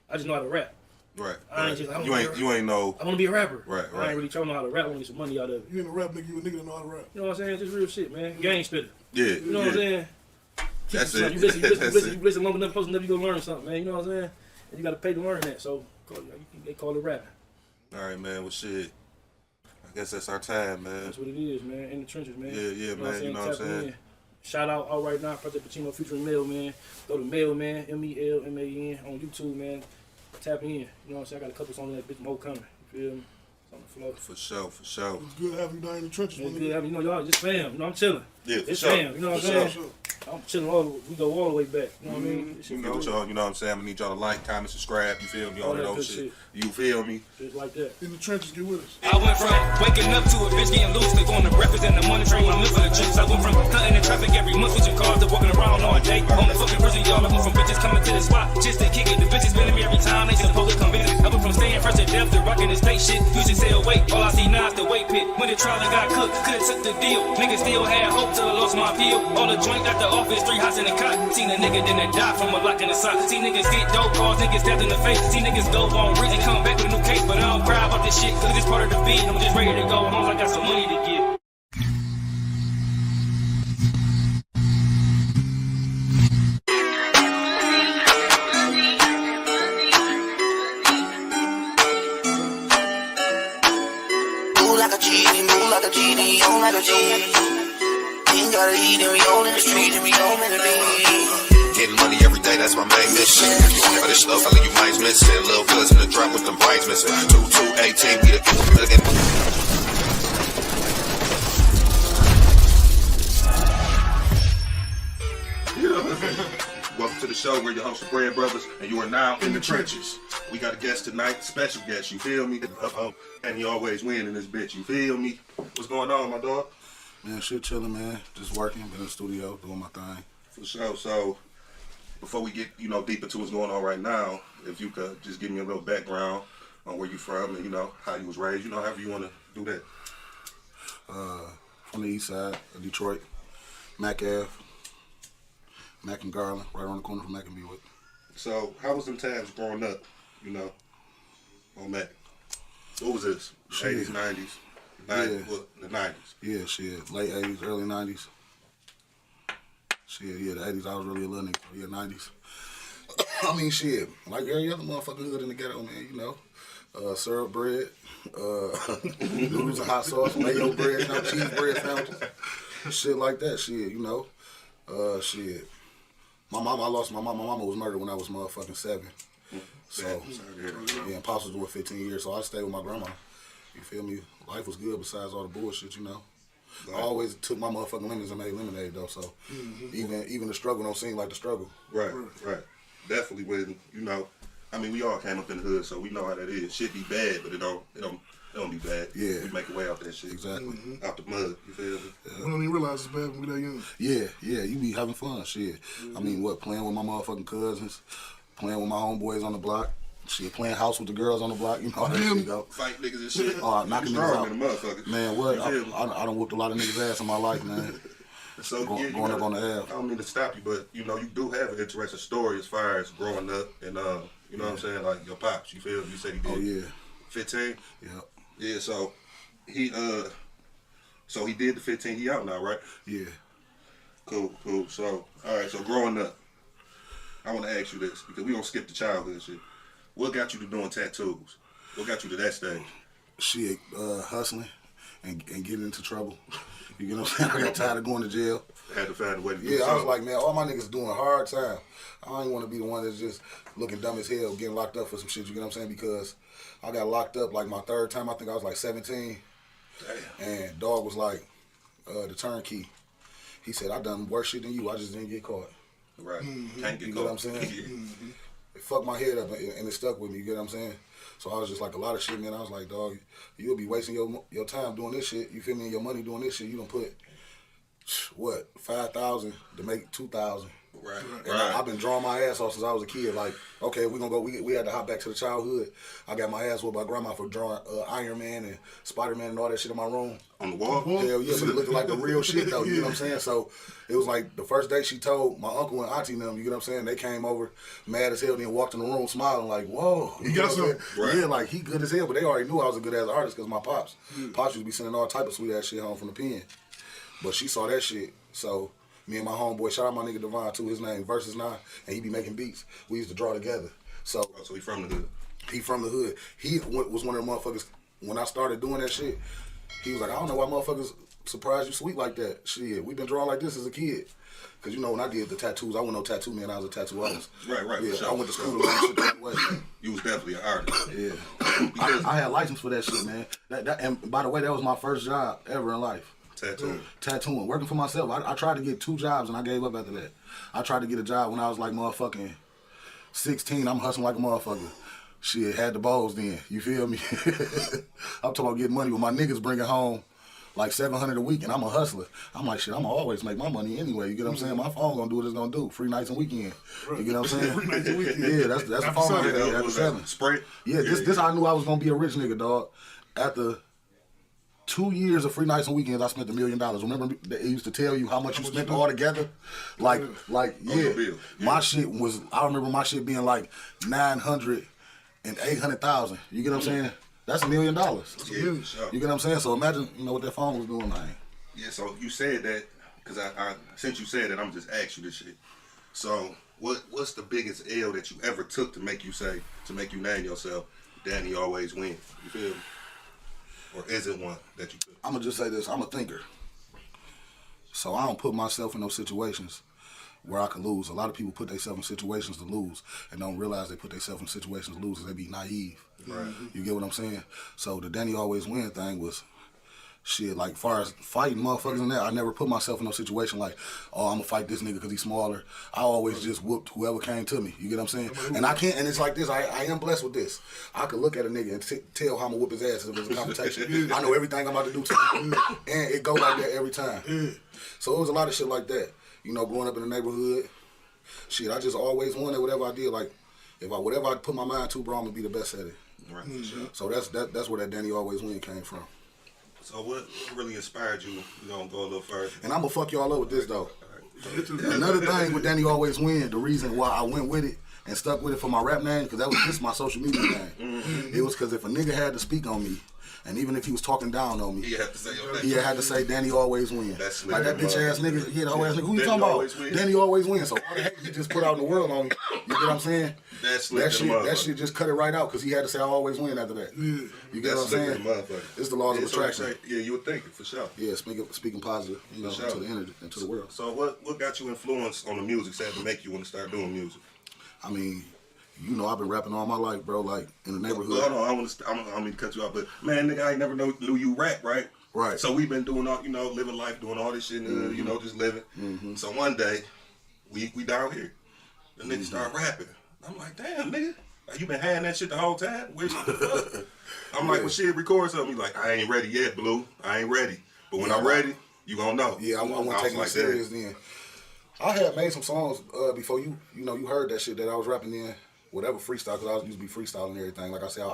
S8: I just know how to rap.
S3: Right.
S8: You
S3: ain't know.
S8: I want to be a rapper.
S3: Right.
S8: I ain't really trying to know how to rap. I want to get some money out of it.
S5: You ain't a rap nigga. You a nigga that know how to rap.
S8: You know what I'm saying? Just real shit, man. Gang spitter.
S3: Yeah.
S8: You know what I'm saying?
S3: That's it.
S8: You listen long enough, close enough, you gonna learn something, man. You know what I'm saying? And you gotta pay to learn that. So they call it rapping.
S3: All right, man. Well, shit. I guess that's our time, man.
S8: That's what it is, man. In the trenches, man.
S3: Yeah, man. You know what I'm saying?
S8: Shout out right now, Project Pacino featuring Mailman. Go to Mailman, MELMAN on YouTube, man. Tap in. You know what I'm saying? I got a couple songs on that bitch more coming. You feel me? It's on the floor.
S3: For sure.
S5: It's good having you down in the trenches.
S8: It's good having y'all just fam. You know, I'm chilling.
S3: Yeah,
S8: it's
S3: sure.
S8: fam. You know what I'm saying? I'm chilling we go all the way back. You know what I mean?
S3: You know what I'm saying? I'm gonna need y'all to like, comment, subscribe. You feel me? All that old shit. You feel me?
S8: Just like that.
S5: In the trenches, get with us.
S10: I went from waking up to a bitch getting loose, they going to breakfast in the morning, train my milk for the juice. I went from cutting in traffic every month, switching cars to walking around all day. On the fucking prison, y'all. I went from bitches coming to the spot just to kick it. The bitches spinning me every time they supposed to come visit. I went from staying fresh to death to rocking the state shit. Used to say awake, all I see now is the weight pit. When the trial got cooked, could've took the deal. Niggas still had hope till I lost my appeal. All the joint got the office, 3 hots in the cot. Seen a nigga then that die from a lock in the sock. See niggas get dope calls, niggas stabbed in the face. See niggas go on rich and come back with a new case. But I don't cry about this shit, cause it's part of the beat. I'm just ready to go home, I got some money to give.
S1: Move like a genie, on like a genie. Ain't gotta eat and we all in the street and we all in the beat.
S2: Getting money every day, that's my main mission. If you want this stuff, I leave you minds missing. Little cousin to drop with them brains missing. 2218, we
S3: Welcome to the show. We're your host, the Bread Brothers, and you are now in the trenches. We got a guest tonight, special guest, you feel me? And he always win in this bitch, you feel me? What's going on, my dog?
S11: Man, shit chilling, man. Just working, been in the studio, doing my thing.
S3: For sure. So, before we get, deep into what's going on right now, if you could just give me a little background on where you from and, how you was raised, however you want to do that.
S11: From the east side of Detroit, Mac Ave. Mac and Garland, right around the corner from Mac and Bewick.
S3: So, how was them times growing up, on Mac? What was this? 80s, 90s? The 90s?
S11: Yeah, shit. Late 80s, early 90s. Shit, the 80s, I was really a little nigga. Yeah, 90s. I mean, shit, like every other motherfucker hood in the ghetto, man, syrup bread, noodles and hot sauce, mayo bread, cheese bread sandwiches, shit like that, shit, shit. My mama was murdered when I was motherfucking 7. So, yeah, and Pops was doing 15 years, so I stayed with my grandma. You feel me? Life was good besides all the bullshit, I always took my motherfucking lemons and made lemonade, though, so even the struggle don't seem like the struggle.
S3: Right. Definitely when, we all came up in the hood, so we know how that is. Shit be bad, but it don't be bad.
S11: Yeah.
S3: We make a way out that shit.
S11: Exactly.
S3: Out the mud, you feel me?
S5: We don't even realize it's bad when we that young.
S11: Yeah, you be having fun, shit. Playing with my motherfucking cousins, playing with my homeboys on the block, shit, playing house with the girls on the block, how that shit go.
S3: Fight niggas and shit.
S11: Knocking niggas out.
S3: Motherfucker.
S11: Man, what? I done whooped a lot of niggas' ass in my life, man.
S3: So
S11: going up on the Ave.
S3: I don't mean to stop you, but you do have an interesting story as far as growing up and you know what I'm saying, like your pops. You feel? You said he did.
S11: Oh yeah.
S3: 15.
S11: Yeah.
S3: Yeah. So he did the 15. He out now, right?
S11: Yeah.
S3: Cool. So all right. So growing up, I want to ask you this because we gonna skip the childhood shit. What got you to doing tattoos? What got you to that stage?
S11: Shit, hustling and getting into trouble. You know what I'm saying? I got tired of going to jail.
S3: Had to find a way to do
S11: something. I was like, man, all my niggas doing hard time. I ain't want to be the one that's just looking dumb as hell, getting locked up for some shit, you know what I'm saying? Because I got locked up like my 3rd time. I think I was like 17. Damn. And dog was like, the turnkey. He said, I done worse shit than you. I just didn't get caught.
S3: Right.
S11: Mm-hmm.
S3: Can't get caught.
S11: You know what I'm saying?
S3: Yeah.
S11: fucked my head up and it stuck with me. You get what I'm saying? So I was just like a lot of shit, man. I was like, dog, you'll be wasting your time doing this shit. You feel me? And your money doing this shit. You don't put what 5,000 to make 2,000.
S3: Right.
S11: And I've been drawing my ass off since I was a kid. Like, okay, we're gonna go. We had to hop back to the childhood. I got my ass whooped by grandma for drawing Iron Man and Spider-Man and all that shit in my room.
S3: On the wall?
S11: Hell yeah, but it looked like the real shit though. You know what I'm saying? So it was like the first day she told my uncle and auntie them. You get what I'm saying? They came over mad as hell, then walked in the room smiling like, whoa.
S5: You got some?
S11: Right. Yeah, like he good as hell, but they already knew I was a good ass artist because my pops used to be sending all type of sweet ass shit home from the pen. But she saw that shit, so. Me and my homeboy, shout out my nigga Devon too, his name Versus 9, and he be making beats. We used to draw together. So
S3: he from the hood?
S11: He from the hood. He was one of the motherfuckers, when I started doing that shit, he was like, I don't know why motherfuckers surprised you sweet like that. Shit, we been drawing like this as a kid. Because you know, when I did the tattoos, I wasn't no tattoo man, I was a tattoo artist.
S3: Right.
S11: Yeah,
S3: Sure.
S11: I went to school to learn shit that way.
S3: You was definitely an artist.
S11: Yeah. I had license for that shit, man. And by the way, that was my first job ever in life. Tattooing. Working for myself. I tried to get 2 jobs and I gave up after that. I tried to get a job when I was like motherfucking 16. I'm hustling like a motherfucker. Shit, had the balls then. You feel me? I'm talking about getting money with my niggas bringing home like $700 a week and I'm a hustler. I'm like, shit, I'm gonna always make my money anyway. You get what I'm saying? My phone gonna do what it's gonna do. Free nights and weekend. You get what I'm saying?
S5: Free nights and weekend.
S11: Yeah, that's the phone. Yeah, after 7.
S3: Sprint.
S11: Yeah, this I knew I was gonna be a rich nigga, dog. After 2 years of free nights and weekends, I spent $1 million. Remember, they used to tell you how much you spent all together? Like, yeah. My shit was, I remember my shit being like 900 and 800,000. You get what I'm saying? That's $1 million.
S3: Yeah, sure.
S11: You get what I'm saying? So imagine, what that phone was doing, man.
S3: Yeah, so you said that, because I since you said that, I'm just asking you this shit. So, what's the biggest L that you ever took to make you name yourself, Danny always win? You feel me? Or is it one that you took?
S11: I'm going to just say this. I'm a thinker. So I don't put myself in those situations where I can lose. A lot of people put themselves in situations to lose and don't realize they put themselves in situations to lose because they be naive.
S3: Right.
S11: You get what I'm saying? So the Danny always win thing was shit, like far as fighting motherfuckers and that, I never put myself in no situation like, oh, I'm gonna fight this nigga because he's smaller. I always just whooped whoever came to me. You get what I'm saying? And I can't, and it's like this, I am blessed with this. I could look at a nigga and tell how I'm gonna whoop his ass if it's a competition. I know everything I'm about to do to him. And it go like that every time. So it was a lot of shit like that. You know, growing up in the neighborhood, shit, I just always wanted whatever I did, like, whatever I put my mind to, bro, I'm gonna be the best at it.
S3: Right.
S11: So that's where that Danny always win came from.
S3: So what really inspired you? We're gonna go a little further.
S11: And I'm gonna fuck y'all up with this though. Another thing with Danny always win, the reason why I went with it and stuck with it for my rap name, because that was just my social media name. It was because if a nigga had to speak on me, and even if he was talking down on me,
S3: he had to say your name.
S11: He had to say Danny always win.
S3: That's
S11: like that bitch ass nigga, the whole ass nigga. Who you talking about? Danny always win. So all the hate he just put out in the world on me. You get what I'm saying? That shit just cut it right out because he had to say I always win after that. You get what I'm saying? It's the laws of attraction.
S3: Yeah, you would think it for sure.
S11: Yeah, speaking positive, to the energy and to the world.
S3: So what got you influenced on the music side to make you want to start doing music?
S11: I mean, I've been rapping all my life, bro. Like in the neighborhood.
S3: Hold on, I don't mean to cut you off, but man, nigga, I ain't never knew you rap, right?
S11: Right.
S3: So we've been doing all, living life, doing all this shit, just living. So one day, we down here, the nigga start rapping. I'm like, damn, nigga, like you been hiding that shit the whole time? Where's the fuck? I'm like, when shit record something, you like, I ain't ready yet, Blue. I ain't ready. But when I'm ready, you gonna know.
S11: Yeah, I want to take it serious then. I had made some songs before you heard that shit that I was rapping in. Whatever freestyle, because I used to be freestyling and everything. Like I said,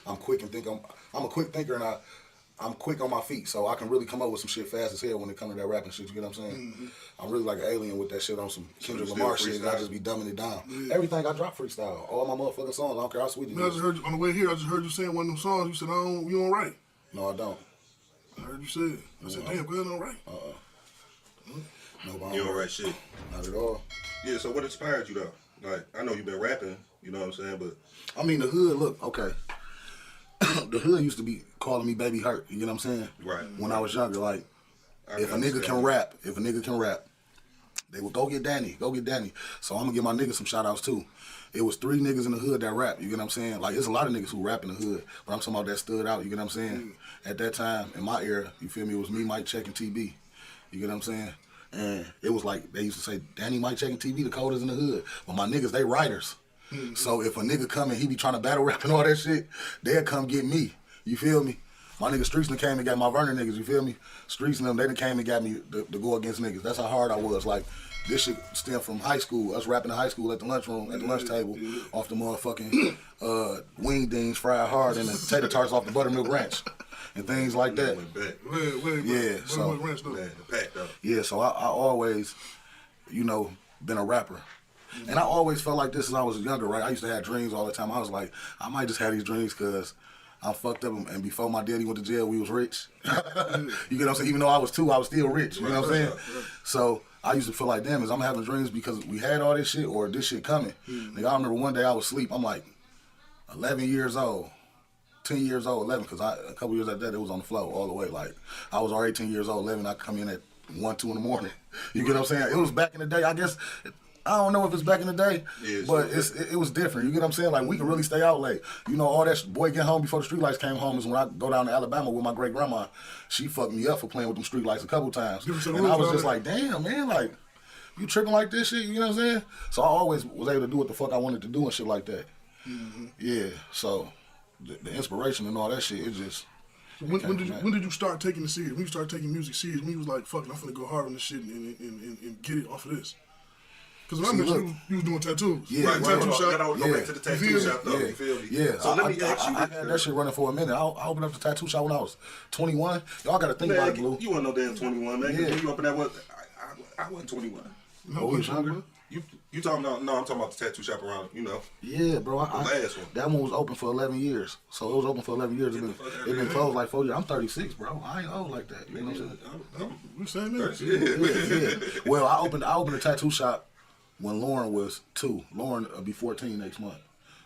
S11: I'm quick and think I'm a quick thinker and I'm quick on my feet, so I can really come up with some shit fast as hell when it comes to that rapping shit. You get what I'm saying? I'm really like an alien with that shit on some Kendrick Lamar shit, and I just be dumbing it down. Everything I drop freestyle, all my motherfucking songs. I don't care how sweet it is.
S5: I just heard you, on the way here. I just heard you saying one of them songs. You said you don't write.
S11: No, I don't.
S5: I heard you say it. I said, damn, go ahead, don't write.
S11: No,
S3: you don't write shit.
S11: Not at all.
S3: Yeah. So what inspired you though? Like I know you've been rapping. You know what I'm saying? But
S11: I mean, the hood, look, okay. The hood used to be calling me Baby Herk, you know what I'm saying?
S3: Right.
S11: When I was younger, like, if a nigga can rap, they would go get Danny. So I'm gonna give my niggas some shout outs too. It was 3 niggas in the hood that rap, you get what I'm saying? Like, there's a lot of niggas who rap in the hood, but I'm talking about that stood out, you get what I'm saying? At that time, in my era, you feel me, it was me, Mike Check, and TB. You get what I'm saying? And it was like, they used to say, Danny, Mike Check, and TB, the coldest in the hood. But my niggas, they writers. So if a nigga come and he be trying to battle rap and all that shit, they'll come get me. You feel me? My nigga Streets done came and got my Vernon niggas, you feel me? Streets and them, they done came and got me to go against niggas. That's how hard I was. Like, this shit stemmed from high school, us rapping in high school at the lunchroom, at the lunch table, off the motherfucking wing dings fried hard and the tater tarts off the buttermilk ranch and things like that. Yeah, so, yeah, so I always, you know, been a rapper. And I always felt like this since I was younger, right? I used to have dreams all the time. I was like, I might just have these dreams because I'm fucked up, and before my daddy went to jail, we was rich. You get what I'm saying? Even though I was 2, I was still rich. You know what I'm saying? So I used to feel like, damn, is I'm having dreams because we had all this shit or this shit coming. Nigga, I remember one day I was asleep. I'm like 11 years old, 10 years old, 11, because a couple years after that, it was on the floor all the way. Like, I was already 10 years old, 11, I come in at 1, 2 in the morning. You get what I'm saying? It was back in the day, I guess. I don't know if it's back in the day, but it was different. You get what I'm saying? Like, we could really stay out late. You know, all that boy get home before the streetlights came home is when I go down to Alabama with my great grandma. She fucked me up for playing with them streetlights a couple times. And I was just like, damn, man, like, you tripping like this shit? You know what I'm saying? So I always was able to do what the fuck I wanted to do and shit like that. Yeah, so the inspiration and all that shit, it just...
S5: When did you start taking it serious? When you started taking music serious? When you was like, fuck it, I'm finna go hard on this shit and get it off of this? Because when I met you was doing tattoos.
S11: Yeah,
S3: right.
S5: Tattoo shop.
S3: Gotta go back to the tattoo shop, though. You feel me?
S11: Yeah.
S3: So let me ask you.
S11: I had that shit running for a minute. I opened up the tattoo shop when I was 21. Y'all got to think about it, Blue.
S3: You weren't no damn 21, man.
S11: Yeah.
S3: You opened that what? I wasn't 21.
S11: No, we was younger.
S3: You talking about? No, I'm talking about the tattoo shop around. You know.
S11: Yeah, bro.
S3: The last one.
S11: That one was open for 11 years. So it was open for 11 years. It been closed like 4 years. I'm 36, bro. I ain't old like that. You know what I'm saying?
S5: We saying that.
S11: Yeah. Well, I opened a tattoo shop when Lauren was 2. Lauren will be 14 next month.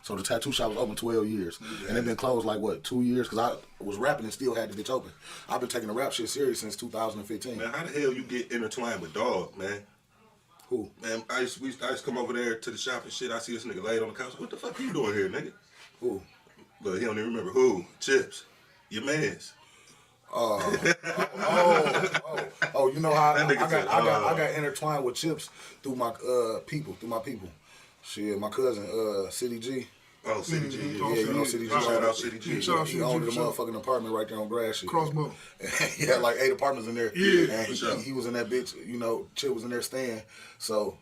S11: So the tattoo shop was open 12 years. And it been closed like, what, 2 years? Because I was rapping and still had the bitch open. I've been taking the rap shit serious since 2015.
S3: Man, how the hell you get intertwined with Dog, man?
S11: Who?
S3: Man, I used to come over there to the shop and shit. I see this nigga laid on the couch. What the fuck you doing here, nigga?
S11: Who?
S3: Look, he don't even remember. Who? Chips. Your mans.
S11: You know how I got intertwined with Chips through my people. Shit, my cousin, City G.
S3: Oh, City G.
S11: Yeah, you know City G.
S3: Shout out City G.
S11: He owned the motherfucking apartment right there on Grass Street.
S5: Crossbow.
S11: He had like 8 apartments in there.
S5: Yeah.
S11: And he was in that bitch, you know, Chip was in there staying. So,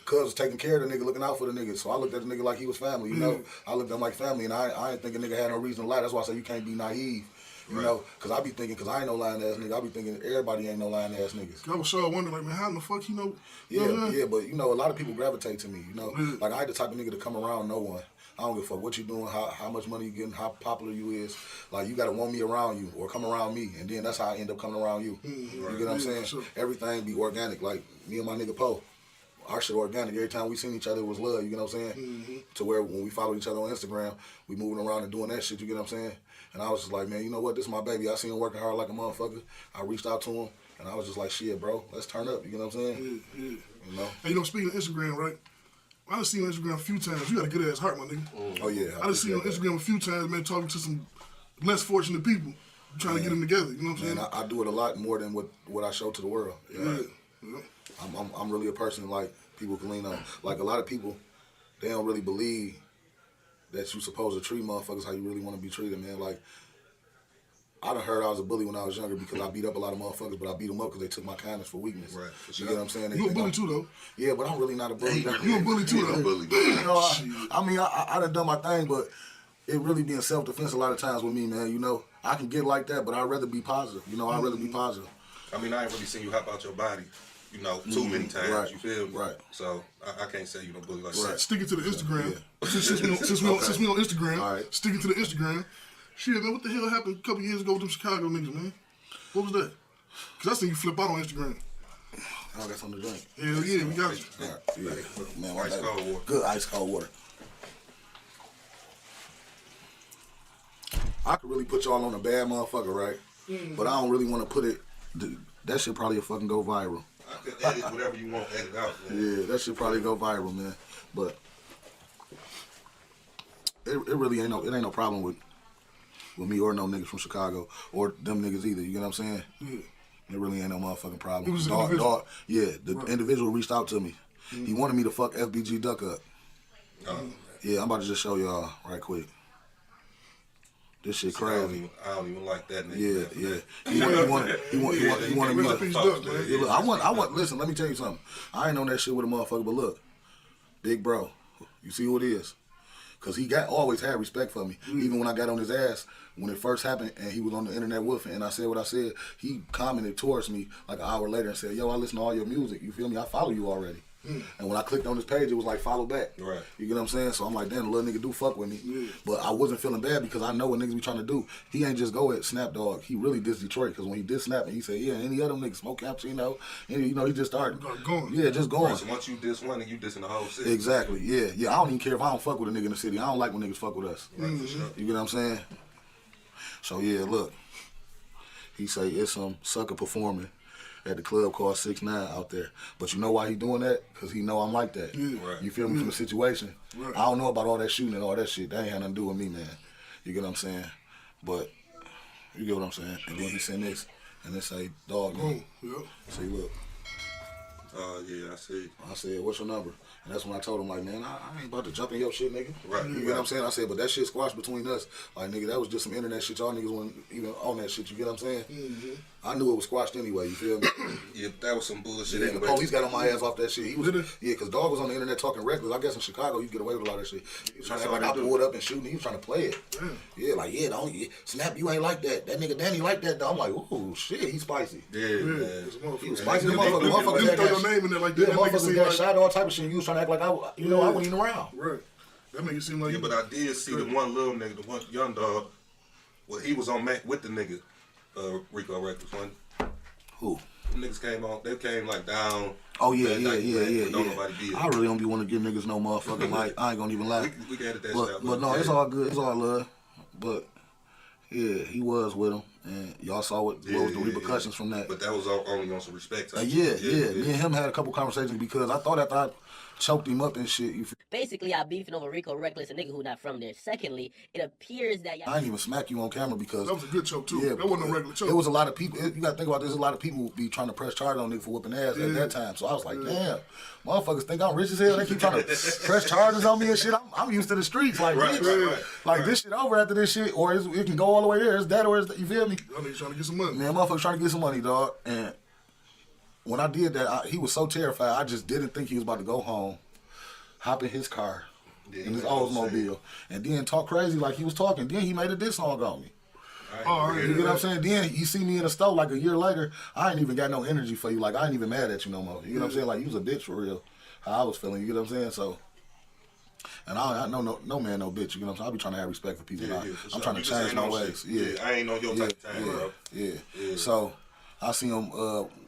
S11: Cuz was taking care of the nigga, looking out for the nigga. So I looked at the nigga like he was family, you know. I looked at him like family, and I didn't think a nigga had no reason to lie. That's why I say you can't be naive. You know, because I be thinking, because I ain't no lying ass nigga, I be thinking everybody ain't no lying ass niggas.
S5: I was so wondering, like, man, how in the fuck you know?
S11: Yeah, but you know, a lot of people gravitate to me, you know. Like, I ain't the type of nigga to come around no one. I don't give a fuck what you doing, how much money you getting, how popular you is. Like, you got to want me around you or come around me, and then that's how I end up coming around you. You get what I'm saying? Sure. Everything be organic. Like, me and my nigga Poe, our shit organic. Every time we seen each other, it was love, you know what I'm saying? To where when we followed each other on Instagram, we moving around and doing that shit, you get what I'm saying? And I was just like, man, you know what? This is my baby. I seen him working hard like a motherfucker. I reached out to him, and I was just like, shit, bro, let's turn up. You know what I'm saying?
S5: You
S11: know?
S5: And you know, speaking of Instagram, right? I done seen you on Instagram a few times. You got a good ass heart, my nigga.
S11: Oh, yeah.
S5: I done seen you on Instagram a few times, man, talking to some less fortunate people, trying to get them together. You know what I'm saying?
S11: I do it a lot more than what I show to the world. Yeah. I'm really a person like people can lean on. Like, a lot of people, they don't really believe that you supposed to treat motherfuckers how you really want to be treated, man. Like, I done heard I was a bully when I was younger because I beat up a lot of motherfuckers, but I beat them up because they took my kindness for weakness. Right. You get what I'm saying?
S5: You a bully too, though.
S11: Yeah, but I'm really not a bully.
S5: You a bully too, though.
S11: You know, I mean, I done done my thing, but it really be in self-defense a lot of times with me, man. You know, I can get like that, but I'd rather be positive. You know, I'd rather be positive.
S3: I mean, I ain't really seen you hop out your body, you know, too many times.
S11: Right.
S3: You feel me?
S11: Right.
S3: So I can't say you no bully like that.
S5: Sticking to the Instagram. Since we on Instagram, sticking to the Instagram. Shit, man, what the hell happened a couple years ago with them Chicago niggas, man? What was that? Because I seen you flip out on Instagram.
S11: I got something to drink.
S5: Hell yeah, we got you.
S11: Yeah. Man,
S3: ice cold water.
S11: Good ice cold water. I could really put y'all on a bad motherfucker, right? But I don't really want to put it. That shit probably fucking go viral.
S3: I could edit whatever you want to edit out, man.
S11: Yeah, that shit probably go viral, man. But it really ain't no problem with me or no niggas from Chicago or them niggas either. You get what I'm saying?
S5: Yeah.
S11: It really ain't no motherfucking problem.
S5: It was
S11: the individual reached out to me. He wanted me to fuck FBG Duck up. Yeah, I'm about to just show y'all right quick. This shit crazy.
S3: I don't even like that nigga.
S11: Yeah. He wanted me to. Look, I want. Listen, let me tell you something. I ain't on that shit with a motherfucker, but look, big bro, you see who it is? Cause he always had respect for me. Even when I got on his ass when it first happened, and he was on the internet woofing, and I said what I said. He commented towards me like an hour later and said, "Yo, I listen to all your music. You feel me? I follow you already." And when I clicked on his page, it was like follow back.
S3: Right.
S11: You get what I'm saying? So I'm like, damn, the little nigga do fuck with me. But I wasn't feeling bad because I know what niggas be trying to do. He ain't just go at Snap Dogg. He really dissed Detroit because when he did Snap and he said, yeah, any other niggas, Smoke Cappuccino, he just started
S5: going.
S11: Yeah, just going.
S3: Right, so once you diss one, you dissing the whole city.
S11: Exactly. Yeah. I don't even care if I don't fuck with a nigga in the city. I don't like when niggas fuck with us.
S3: Right, for sure.
S11: You get what I'm saying? So yeah, look. He say it's some sucker performing at the club called 6ix9ine out there. But you know why he doing that? Because he know I'm like that.
S3: Right.
S11: You feel me from the situation?
S5: Right.
S11: I don't know about all that shooting and all that shit. That ain't had nothing to do with me, man. You get what I'm saying? But you get what I'm saying? And then he send this, and it say, dog.
S5: Yep.
S11: See, look.
S3: Yeah, I see.
S11: I said, what's your number? And that's when I told him, like, man, I ain't about to jump in your shit, nigga.
S3: Right.
S11: You get what I'm saying? I said, but that shit squashed between us. Like, nigga, that was just some internet shit. Y'all niggas wasn't even on that shit. You get what I'm saying? I knew it was squashed anyway. You feel me?
S3: Yeah, that was some bullshit.
S11: Yeah,
S3: anyway.
S11: the police got on my ass off that shit. He was, because Dog was on the internet talking reckless. I guess in Chicago, you get away with a lot of shit. He was trying to act like I pulled up and shooting. He was trying to play it. Yeah, like, Snap, you ain't like that. That nigga Danny like that, though. I'm like, ooh, shit, he's spicy.
S3: Yeah, man.
S11: He was spicy. Motherfuckers
S5: Didn't throw your name in there like that.
S11: Yeah, motherfuckers got shot, all type of shit. You was trying to act like I wasn't even around.
S5: Right. That make it seem like.
S3: Yeah, but I did see the one little nigga, the one young dog. Well, he was on with the nigga, Rico Reckless one.
S11: Who?
S3: The niggas came on. They came like down.
S11: Oh yeah.
S3: Nobody did.
S11: I really don't be want to give niggas no motherfucking like. I ain't gonna even lie.
S3: We can edit that
S11: but,
S3: shit out.
S11: But no, it's all good. It's all love. But yeah, he was with him, and y'all saw what was the repercussions from that.
S3: But that was only on some respect.
S11: Yeah. Me and him had a couple conversations because I thought after I choked him up and shit.
S12: Basically, y'all beefing over Rico Reckless, a nigga who not from there. Secondly, it appears that y'all...
S11: I didn't even smack you on camera because...
S5: That was a good choke, too.
S11: Yeah,
S5: that wasn't a regular choke.
S11: It was a lot of people... You got to think about this. A lot of people be trying to press charges on niggas for whooping ass at that time. So I was like, damn, motherfuckers think I'm rich as hell. They keep trying to press charges on me and shit. I'm used to the streets. Like, this shit over after this shit, or it can go all the way there. It's that or it's that. You feel me?
S5: Y'all niggas trying to get some money.
S11: Man, motherfuckers trying to get some money, dog. And when I did that, he was so terrified. I just didn't think he was about to go home, hop in his car, in his Oldsmobile, and then talk crazy like he was talking. Then he made a diss song on me. You get what I'm saying? Then you see me in the store like a year later, I ain't even got no energy for you. Like, I ain't even mad at you no more. You know what I'm saying? Like, you was a bitch for real. How I was feeling, you get what I'm saying? So, and I know no man, no bitch. You know what I'm saying? I be trying to have respect for people. I'm trying to change my ways.
S3: I ain't on your type of time, bro.
S11: Yeah. So, I see him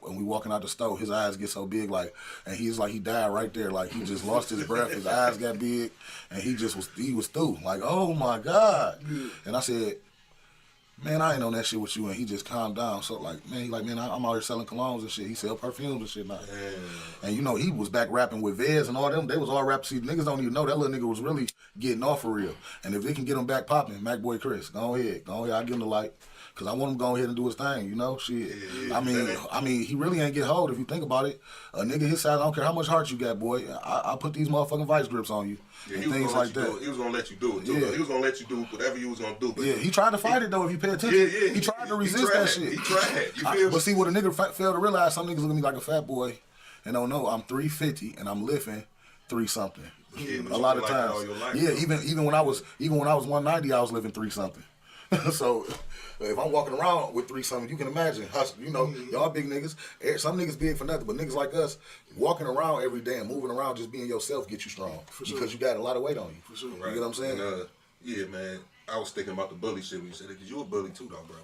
S11: when we walking out the store, his eyes get so big, like, and he's like, he died right there, like he just lost his breath, his eyes got big, and he was through, like, oh my God. And I said, man, I ain't on that shit with you, and he just calmed down. So man, I'm out here selling colognes and shit. He sell perfumes and shit now. And you know, he was back rapping with Vez and all them. They was all rap. See, niggas don't even know that little nigga was really getting off for real. And if they can get him back popping, MacBoy Chris, go ahead. I give him the light. Cause I want him to go ahead and do his thing, you know? Shit. I mean, he really ain't get hold if you think about it. A nigga his size, I don't care how much heart you got, boy. I put these motherfucking vice grips on you. And things like that.
S3: He was gonna let you do it. Too. He was gonna let you do whatever you was gonna do. But
S11: he tried to fight it though. If you pay attention, he tried to resist that shit.
S3: He tried. You feel me?
S11: But see, what a nigga failed to realize, some niggas look at me like a fat boy, and don't know I'm 350 and I'm lifting 3 something. A lot of times. Even when I was 190, I was lifting 3 something. So if I'm walking around with 3 something, you can imagine, you know, y'all big niggas. Some niggas big for nothing, but niggas like us, walking around every day and moving around, just being yourself, get you strong. Because you got a lot of weight on you. For sure. You get what I'm saying?
S3: And, yeah, man. I was thinking about the bully shit when you said it, because you a bully too, though, bro.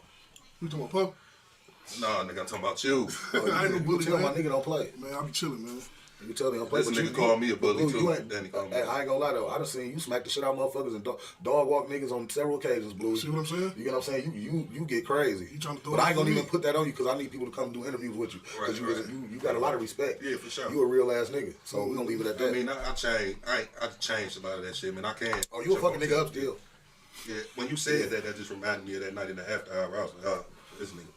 S5: You talking about Puff?
S3: Nah, nigga, I'm talking about you.
S5: I ain't no bully,
S11: man. My nigga don't play.
S5: Man, I be chilling, man.
S11: You tell me don't play.
S3: This nigga called me a bully too. I ain't
S11: gonna lie though. I done seen you smack the shit out of motherfuckers and dog walk niggas on several occasions, Blue.
S5: See what I'm saying?
S11: You get what I'm saying? You get crazy. But I ain't gonna even put that on you because I need people to come do interviews with you. Because you got a lot of respect.
S3: Yeah, for sure.
S11: You a real ass nigga. So we gonna leave it at that.
S3: I mean, I changed a lot of that shit, man. I can't.
S11: Oh, you a fucking nigga up still?
S3: Yeah. When you said that just reminded me of that night in the after hour. I was like, oh, this nigga.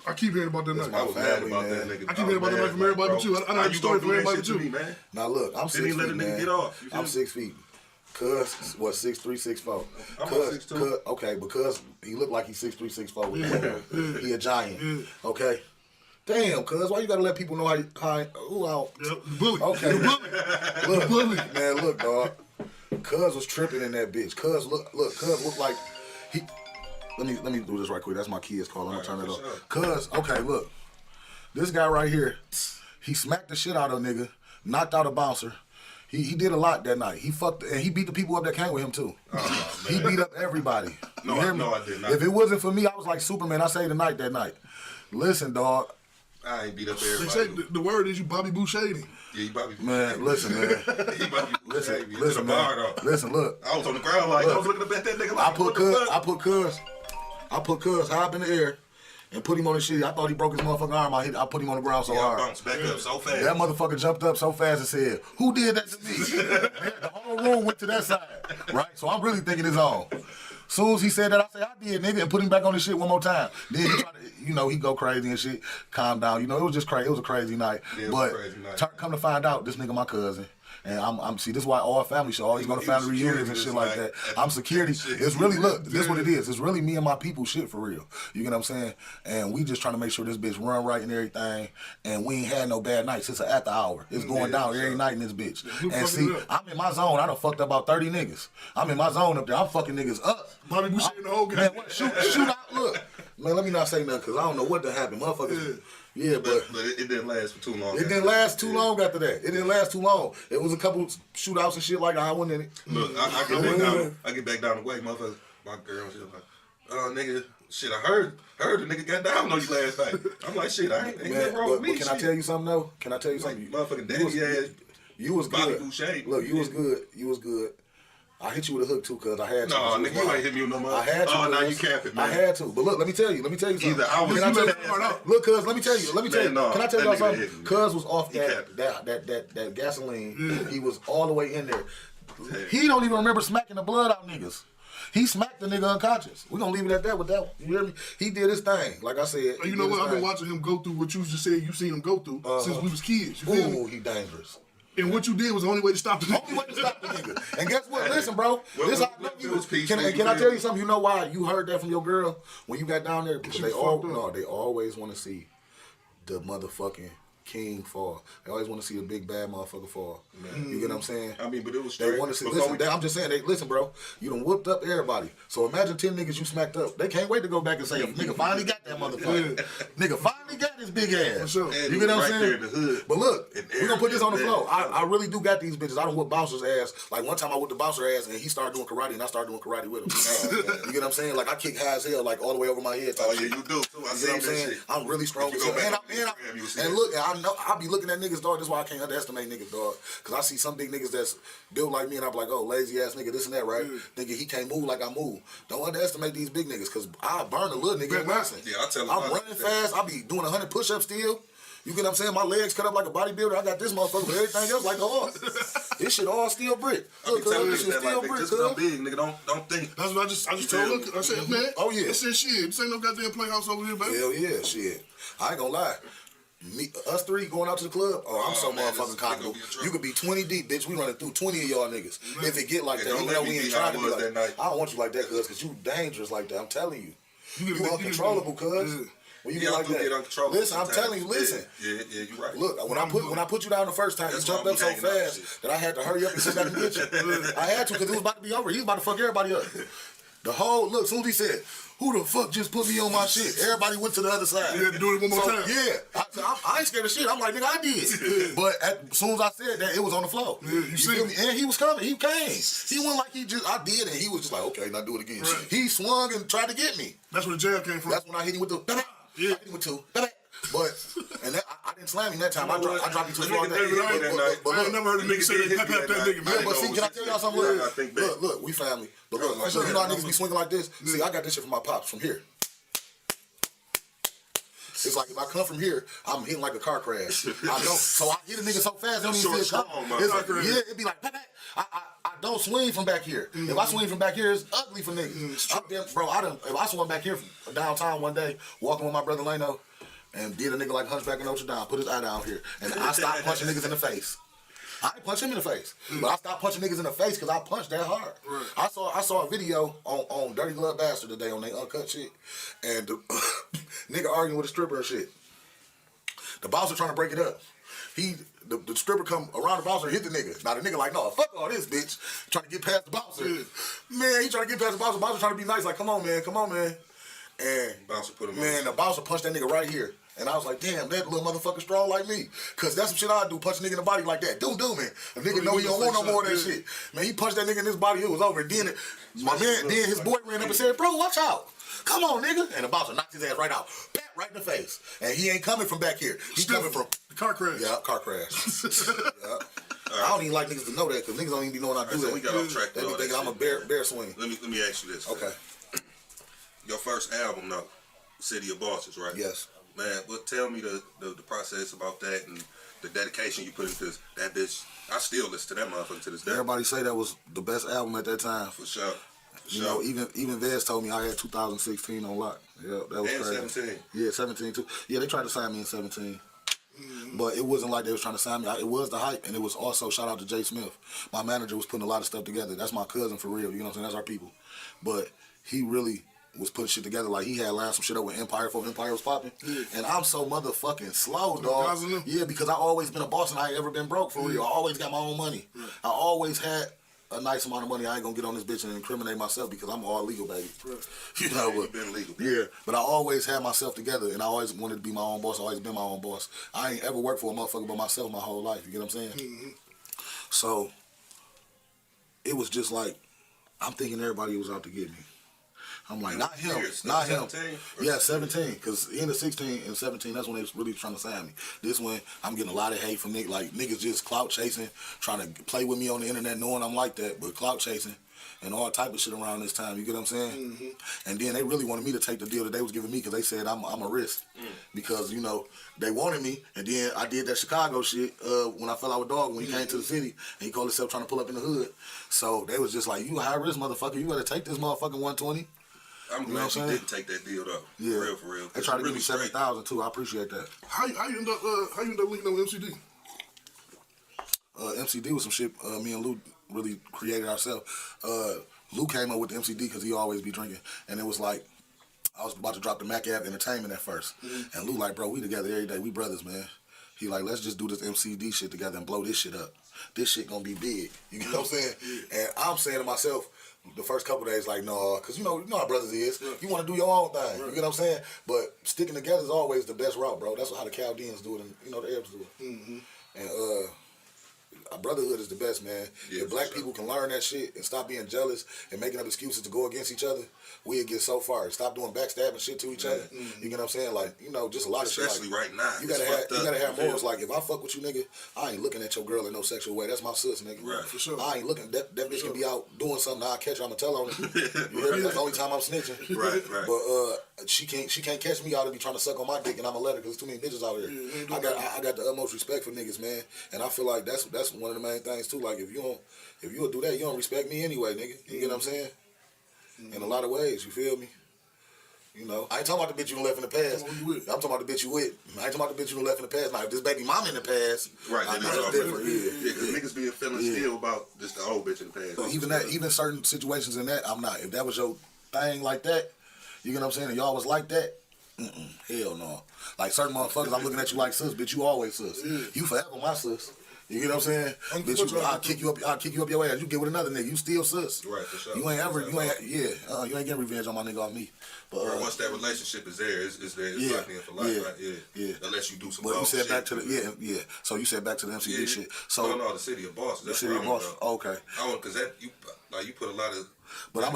S5: I keep hearing about that night.
S3: I was mad about that nigga.
S5: I keep hearing about that night from everybody but you. I know the story from everybody but you.
S3: Man?
S11: Now look, I'm 6 feet,
S3: let a nigga
S11: man.
S3: get off.
S11: I'm 6 feet. Cuz, what, 6'3", 6'4"?
S3: I'm 6'2".
S11: Okay, because he looked like he's 6'3", 6'4". He a giant. Okay. Damn, cuz, why you gotta let people know who out?
S5: Yep, bully.
S11: Okay.
S5: Look, bully.
S11: Man, look, dog. Cuz was tripping in that bitch. Cuz looked like he. Let me do this right quick. That's my kids calling. I'm gonna turn it off.
S3: Sure.
S11: Cuz, okay, look. This guy right here, he smacked the shit out of a nigga, knocked out a bouncer. He did a lot that night. He fucked and he beat the people up that came with him too.
S3: Oh,
S11: he beat up everybody.
S3: No,
S11: You hear me?
S3: I did not.
S11: If it wasn't for me, I was like Superman. I saved the night that night. Listen, dog.
S3: I ain't beat up
S5: They
S3: everybody.
S5: say the word is you Bobby Boucher.
S3: Yeah, you Bobby.
S11: Man, listen, man.
S3: He Bobby.
S11: Listen, man. Listen, look.
S3: I was on the ground like I was looking up at that nigga. Like,
S11: I put Cuz high up in the air and put him on the shit. I thought he broke his motherfucking arm. I put him on the ground so hard.
S3: Bounced back up so fast.
S11: That motherfucker jumped up so fast and said, "Who did that to me?" The whole room went to that side, right? So I'm really thinking it's on. Soon as he said that, I said, "I did, nigga," and put him back on the shit one more time. Then he tried to, he go crazy and shit. Calm down, it was just crazy. It was a crazy night.
S3: Yeah,
S11: but
S3: crazy night.
S11: come to find out, this nigga my cousin. And I'm see, this is why all family should always go to family reunions and shit like that. I'm security. It's really, look, this is what it is. It's really me and my people shit for real. You get what I'm saying? And we just trying to make sure this bitch run right and everything. And we ain't had no bad nights. It's an after hour. It's going down every night in this bitch. And see, I'm in my zone. I done fucked up about 30 niggas. I'm in my zone up there. I'm fucking niggas up.
S5: Bobby Boucher in the whole game.
S11: Man, shoot out, look. Man, let me not say nothing because I don't know what done happened. Motherfuckers. Yeah, but
S3: it didn't last for too long.
S11: It didn't last too long after that. It didn't last too long. It was a couple shootouts and shit like that. I wasn't in it.
S3: Look, I get back down the way, motherfucker. My girl, she was like, nigga, shit, I heard the nigga got down on you last night. I'm like, shit, I ain't nothing wrong with me.
S11: Can I tell you something though? Can I tell you something?
S3: Motherfucking daddy ass.
S11: You was
S3: Bobby
S11: good.
S3: Boucher.
S11: Look, you was good. You was good. I hit you with a hook too, cuz I had to.
S3: No, nigga, you ain't hit me with no more.
S11: I had to.
S3: Oh, now you capping, man.
S11: I had to. But look, let me tell you something.
S3: Either I was
S11: look, cuz, let me tell you.
S3: No,
S11: can I tell y'all something?
S3: hit me,
S11: Cuz was off that gasoline. He was all the way in there. He don't even remember smacking the blood out niggas. He smacked the nigga unconscious. We're gonna leave it at that with that one. You hear me? He did his thing. Like I said.
S5: You know what? I've been watching him go through what you just said you seen him go through since we was kids. You feel me?
S11: He dangerous.
S5: And what you did was the only way to stop the nigga.
S11: Only way to stop the nigga. And guess what? Listen, bro. This how I know you. Can I tell you something? You know why you heard that from your girl when you got down there? Because they always want to see the motherfucking king fall. They always want to see a big bad motherfucker fall. Man. You get what I'm saying?
S3: I mean, but it was
S11: straight. They want to see. Listen, I'm just saying. Listen, bro. You done whooped up everybody. So imagine 10 niggas you smacked up. They can't wait to go back and say, "Nigga finally got that motherfucker. Nigga finally got his big ass."
S5: For sure.
S11: You get what I'm saying?
S3: In the hood.
S11: But look, we gonna put this on the floor. I really do got these bitches. I done whoop bouncer's ass. Like one time I whooped the bouncer ass and he started doing karate and I started doing karate with him. You get what I'm saying? Like I kick high as hell, like all the way over my head.
S3: Oh yeah, you do too. I see that shit.
S11: I'm really strong. And look, I know I be looking at niggas, dog. That's why I can't underestimate niggas, dog. Cause I see some big niggas that's built like me, and I'm like, oh, lazy ass nigga, this and that, right? Thinking he can't move like I move. Don't underestimate these big niggas, cause I burn a little nigga in boxing.
S3: Yeah, I tell him.
S11: I'm running fast. I be doing 100 push-ups still. You get what I'm saying? My legs cut up like a bodybuilder. I got this motherfucker with everything else like a horse. This shit all steel brick. Look, this shit steel brick,
S3: just I'm big, nigga. Don't think.
S5: That's what I just told her. I said, man.
S11: Oh yeah.
S5: I said, shit. This ain't no goddamn playhouse over here, baby.
S11: Hell yeah, shit. I ain't gonna lie. Us three going out to the club, I'm so motherfucking confident. You could be 20 deep, bitch. We running through 20 of y'all niggas. Man. If it get like that, even though we ain't trying to be like that. I don't want you like that, cuz you dangerous like that. I'm telling you. You uncontrollable, cuz. When you get like that. Listen, I'm telling you, listen.
S3: Yeah, you're right.
S11: Look, when I put you down the first time, you jumped up so fast that I had to hurry up and sit back and get you. I had to because it was about to be over. He was about to fuck everybody up. As soon as he said, "Who the fuck just put me on my shit?" Everybody went to the other side.
S5: You had to do it one more time.
S11: Yeah. I ain't scared of shit. I'm like, nigga, I did. But as soon as I said that, it was on the floor.
S5: Yeah, you see
S11: me? And he was coming. He came. He wasn't like I did, and he was just like, okay, now do it again. Right. He swung and tried to get me.
S5: That's where the jail came from.
S11: That's when I hit him with the, I hit him with two. But, and that, I didn't slam him that time. I dropped him to the floor
S5: But I never heard a nigga say that nigga.
S11: Yeah, but see, can I tell y'all something? Look, we family. But look, you know how niggas be swinging like this? See, I got this shit from my pops from here. It's like if I come from here, I'm hitting like a car crash. I know, so I hit a nigga so fast, they don't even see it coming. Yeah, it'd be like, I don't swing from back here. If I swing from back here, it's ugly for niggas. If I swung back here from downtown one day, walking with my brother Leno, and did a nigga like Hunchback in Notre Dame, put his eye down here, and I stopped punching niggas in the face. I didn't punch him in the face, but I stopped punching niggas in the face because I punched that hard. Right. I saw a video on Dirty Glove Bastard today on they uncut shit, and the nigga arguing with a stripper and shit. The bouncer trying to break it up. The stripper come around the bouncer and hit the nigga. Now the nigga like, no, fuck all this, bitch. Trying to get past the bouncer. Man, he trying to get past the bouncer. Bouncer trying to be nice, like, come on, man. And
S3: bouncer put him
S11: the bouncer punched that nigga right here. And I was like, damn, that little motherfucker strong like me. Cause that's some shit I do, punch a nigga in the body like that. Do, man. A nigga know he don't want no more of that shit. Man, he punched that nigga in his body, it was over. Then his boy ran up and said, bro, watch out. Come on, nigga. And the bouncer knocked his ass right out. Pat right in the face. And he ain't coming from back here. He's coming from
S5: the car crash.
S11: Yeah, car crash. Yeah. I don't even like niggas to know that because niggas don't even be knowing I do that.
S3: We got off track.
S11: They be thinking I'm a bear swing.
S3: Let me ask you this.
S11: Okay.
S3: Your first album, though, City of Bosses, right?
S11: Yes.
S3: Man, but tell me the process about that and the dedication you put into that bitch. I still listen to that motherfucker to this day.
S11: Everybody say that was the best album at that time.
S3: For sure.
S11: You know, even Vez told me I had 2016 on lock. Yeah, that was
S3: and
S11: crazy.
S3: 17.
S11: Yeah, 17 too. Yeah, they tried to sign me in 17. But it wasn't like they was trying to sign me. It was the hype, and it was also, shout out to Jay Smith. My manager was putting a lot of stuff together. That's my cousin for real, you know what I'm saying? That's our people. But he really was putting shit together. Like, he had lined some shit up with Empire before Empire was popping. Yeah. And I'm so motherfucking slow, dog. Yeah, because I always been a boss and I ain't ever been broke, for real. I always got my own money. Yeah. I always had a nice amount of money. I ain't gonna get on this bitch and incriminate myself because I'm all legal, baby. Right. You know, but
S3: been legal.
S11: Yeah, but I always had myself together, and I always wanted to be my own boss. I always been my own boss. I ain't ever worked for a motherfucker but myself my whole life. You get what I'm saying? Mm-hmm. So it was just like, I'm thinking everybody was out to get me. I'm like, not him, not him. 17? Yeah, 17, because in the 16 and 17, that's when they was really trying to sign me. This one, I'm getting a lot of hate from niggas, like niggas just clout chasing, trying to play with me on the internet, knowing I'm like that, but clout chasing and all type of shit around this time. You get what I'm saying? Mm-hmm. And then they really wanted me to take the deal that they was giving me because they said I'm a risk. Because, you know, they wanted me, and then I did that Chicago shit when I fell out with Dog when he came to the city, and he called himself trying to pull up in the hood. So they was just like, you a high risk motherfucker, you better take this motherfucking 120.
S3: I'm glad you didn't take that deal though.
S11: Yeah,
S3: for real.
S11: They tried to give me 7,000 too. I appreciate that.
S5: How you end up linking up with MCD?
S11: MCD was some shit me and Lou really created ourselves. Lou came up with the MCD because he always be drinking, and it was like I was about to drop the Mac Ave Entertainment at first, and Lou like, bro, we together every day, we brothers, man. He like, let's just do this MCD shit together and blow this shit up. This shit gonna be big. You know what I'm saying? And I'm saying to myself, the first couple days, like, no, because you know how brothers is. You want to do your own thing. You get what I'm saying? But sticking together is always the best route, bro. That's how the Chaldeans do it, and you know the Arabs do it. And brotherhood is the best, man. If black people can learn that shit and stop being jealous and making up excuses to go against each other, we'd get so far. Stop doing backstabbing shit to each other. You get what I'm saying? Like, you know, just a lot of shit.
S3: Especially right now.
S11: You gotta have morals. Like, if I fuck with you, nigga, I ain't looking at your girl in no sexual way. That's my sis, nigga.
S3: Right.
S5: For sure.
S11: I ain't looking. That bitch can be out doing something. I'll catch her. I'ma tell on her. You hear me? That's the only time I'm snitching.
S3: Right.
S11: But she can't catch me out to be trying to suck on my dick, and I'ma let her because there's too many bitches out here. I got the utmost respect for niggas, man. And I feel like that's one of the main things too. Like, if you'll do that, you don't respect me anyway, nigga. You get what I'm saying? In a lot of ways, you feel me? You know, I ain't talking about the bitch you done left in the past. I'm talking about the bitch you with. I ain't talking about the bitch you done left in the past. Now, if this baby mama in the past,
S3: right, then it's all
S11: different.
S3: Yeah, because niggas be feeling still about just the old bitch in the past.
S11: So even certain situations in that, I'm not. If that was your thing like that, you get what I'm saying, and y'all was like that, hell no. Like, certain motherfuckers, I'm looking at you like sis, bitch, you always sis. You forever my sis. You get what I'm saying? Bitch, I'll kick you up your ass. You get with another nigga, you still sis.
S3: Right, for sure.
S11: You ain't getting revenge on my nigga off me. But
S3: once that relationship is there, it's there. It's locked in for life, right? Yeah. Unless you do some.
S11: But you said back to the So you said back to the MCD shit. So
S3: no, the City of Boston.
S11: The City of Boston. Okay.
S3: Because that you put a lot of.
S11: But I'm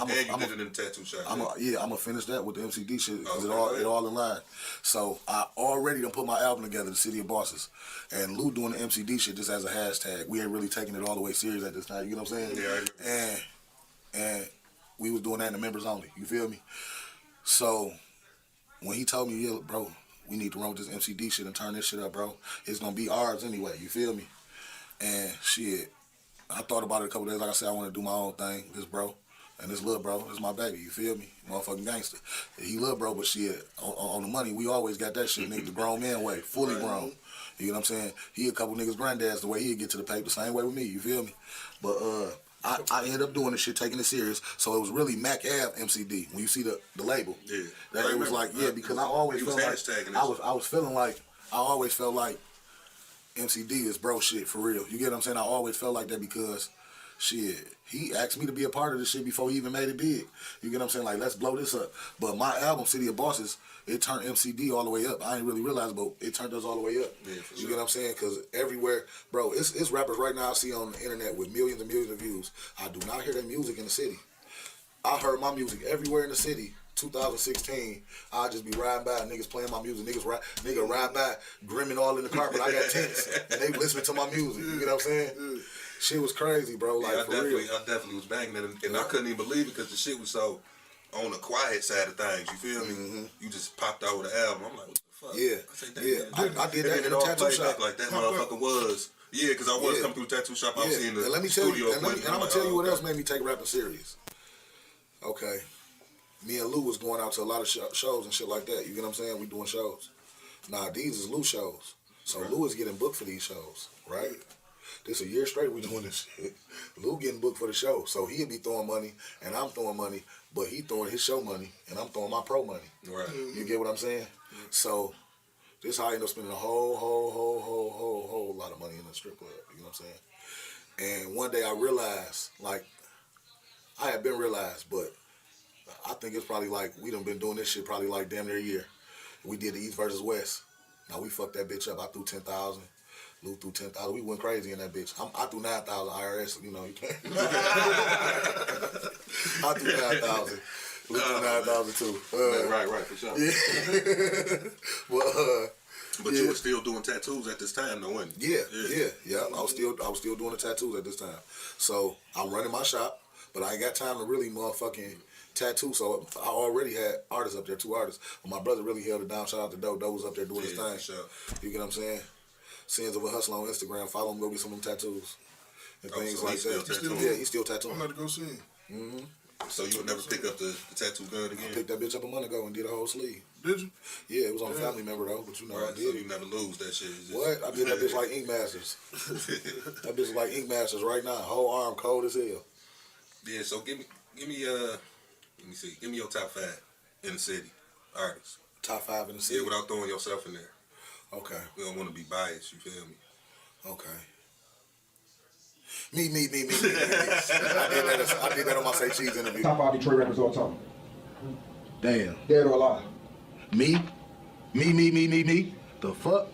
S3: did it in the tattoo shop.
S11: I'm gonna finish that with the MCD shit because it all in line. So I already done put my album together, the City of Bosses, and Lou doing the MCD shit just as a hashtag. We ain't really taking it all the way serious at this time. You know what I'm saying?
S3: Yeah.
S11: And we was doing that in the members only. You feel me? So when he told me, yeah, bro, we need to run with this MCD shit and turn this shit up, bro. It's gonna be ours anyway. You feel me? And shit, I thought about it a couple days. Like I said, I want to do my own thing. This bro. And this little bro, this is my baby, you feel me? Motherfucking gangster. He little bro, but shit, on the money, we always got that shit, nigga, the grown man way, fully grown. You know what I'm saying? He a couple niggas' granddads, the way he'd get to the paper, the same way with me, you feel me? But I ended up doing this shit, taking it serious. So it was really Mac Ave MCD. When you see the label, that it was like, because I always felt like, I always felt like MCD is bro shit for real. You get what I'm saying? I always felt like that because shit, he asked me to be a part of this shit before he even made it big. You get what I'm saying? Like, let's blow this up. But my album, City of Bosses, it turned MCD all the way up. I didn't really realize, but it turned us all the way up. You get what I'm saying? Because everywhere, bro, it's rappers right now I see on the internet with millions and millions of views. I do not hear their music in the city. I heard my music everywhere in the city. 2016, I'll just be riding by, niggas playing my music, nigga ride by, grimming all in the car, but I got tents, and they listening to my music, you get what I'm saying? Shit was crazy, bro, like, for real.
S3: I definitely was banging it, and I couldn't even believe it because the shit was so on the quiet side of things, you feel me? You just popped over the album, I'm like, what the fuck? I did that in the tattoo shop. Like that motherfucker was, because I was coming through the tattoo shop, I was seeing the studio.
S11: And I'm gonna tell you what else made me take rapping serious. Okay. Me and Lou was going out to a lot of shows and shit like that. You get what I'm saying? We doing shows. Nah, these is Lou shows. So Lou is getting booked for these shows, right? This a year straight we doing this shit. Lou getting booked for the show. So he'll be throwing money and I'm throwing money, but he throwing his show money and I'm throwing my pro money.
S3: Right.
S11: You get what I'm saying? So this is how I end up spending a whole lot of money in the strip club. You know what I'm saying? And one day I realized, like, I had been realized, but I think it's probably like, we done been doing this shit probably like damn near a year. We did the East versus West. Now we fucked that bitch up. I threw 10,000. Lou threw 10,000. We went crazy in that bitch. I threw 9,000 IRS, you know. You can't. I threw 9,000. Lou threw 9,000 too.
S3: Right, for sure. But you were still doing tattoos at this time, though, wasn't you?
S11: Yeah. I was still doing the tattoos at this time. So I'm running my shop, but I ain't got time to really motherfucking tattoo, so I already had artists up there, 2 artists. But my brother really held it down. Shout out to Doe. Doe was up there doing his thing.
S3: Sure.
S11: You get what I'm saying? Sins of a Hustler on Instagram. Follow him, go get some of them tattoos and things like that. He's still tattooing.
S5: I'm about to go see him.
S3: So you would never pick up the tattoo gun again?
S11: I picked that bitch up a month ago and did a whole sleeve.
S5: Did you?
S11: Yeah, it was on a family member though, but you know I did.
S3: So you never lose that shit.
S11: What? I did that bitch like Ink Masters. That bitch like Ink Masters right now. Whole arm cold as hell.
S3: Yeah, so give me let me see. Give me your top 5 in the city artists.
S11: Top 5 in the city?
S3: Yeah, without throwing yourself in there.
S11: Okay.
S3: We don't want to be biased, you feel me?
S11: Okay. Me. I did that on my Say Cheese interview.
S7: Top 5 Detroit rappers all time.
S11: Damn.
S7: Dead or alive?
S11: Me? The fuck?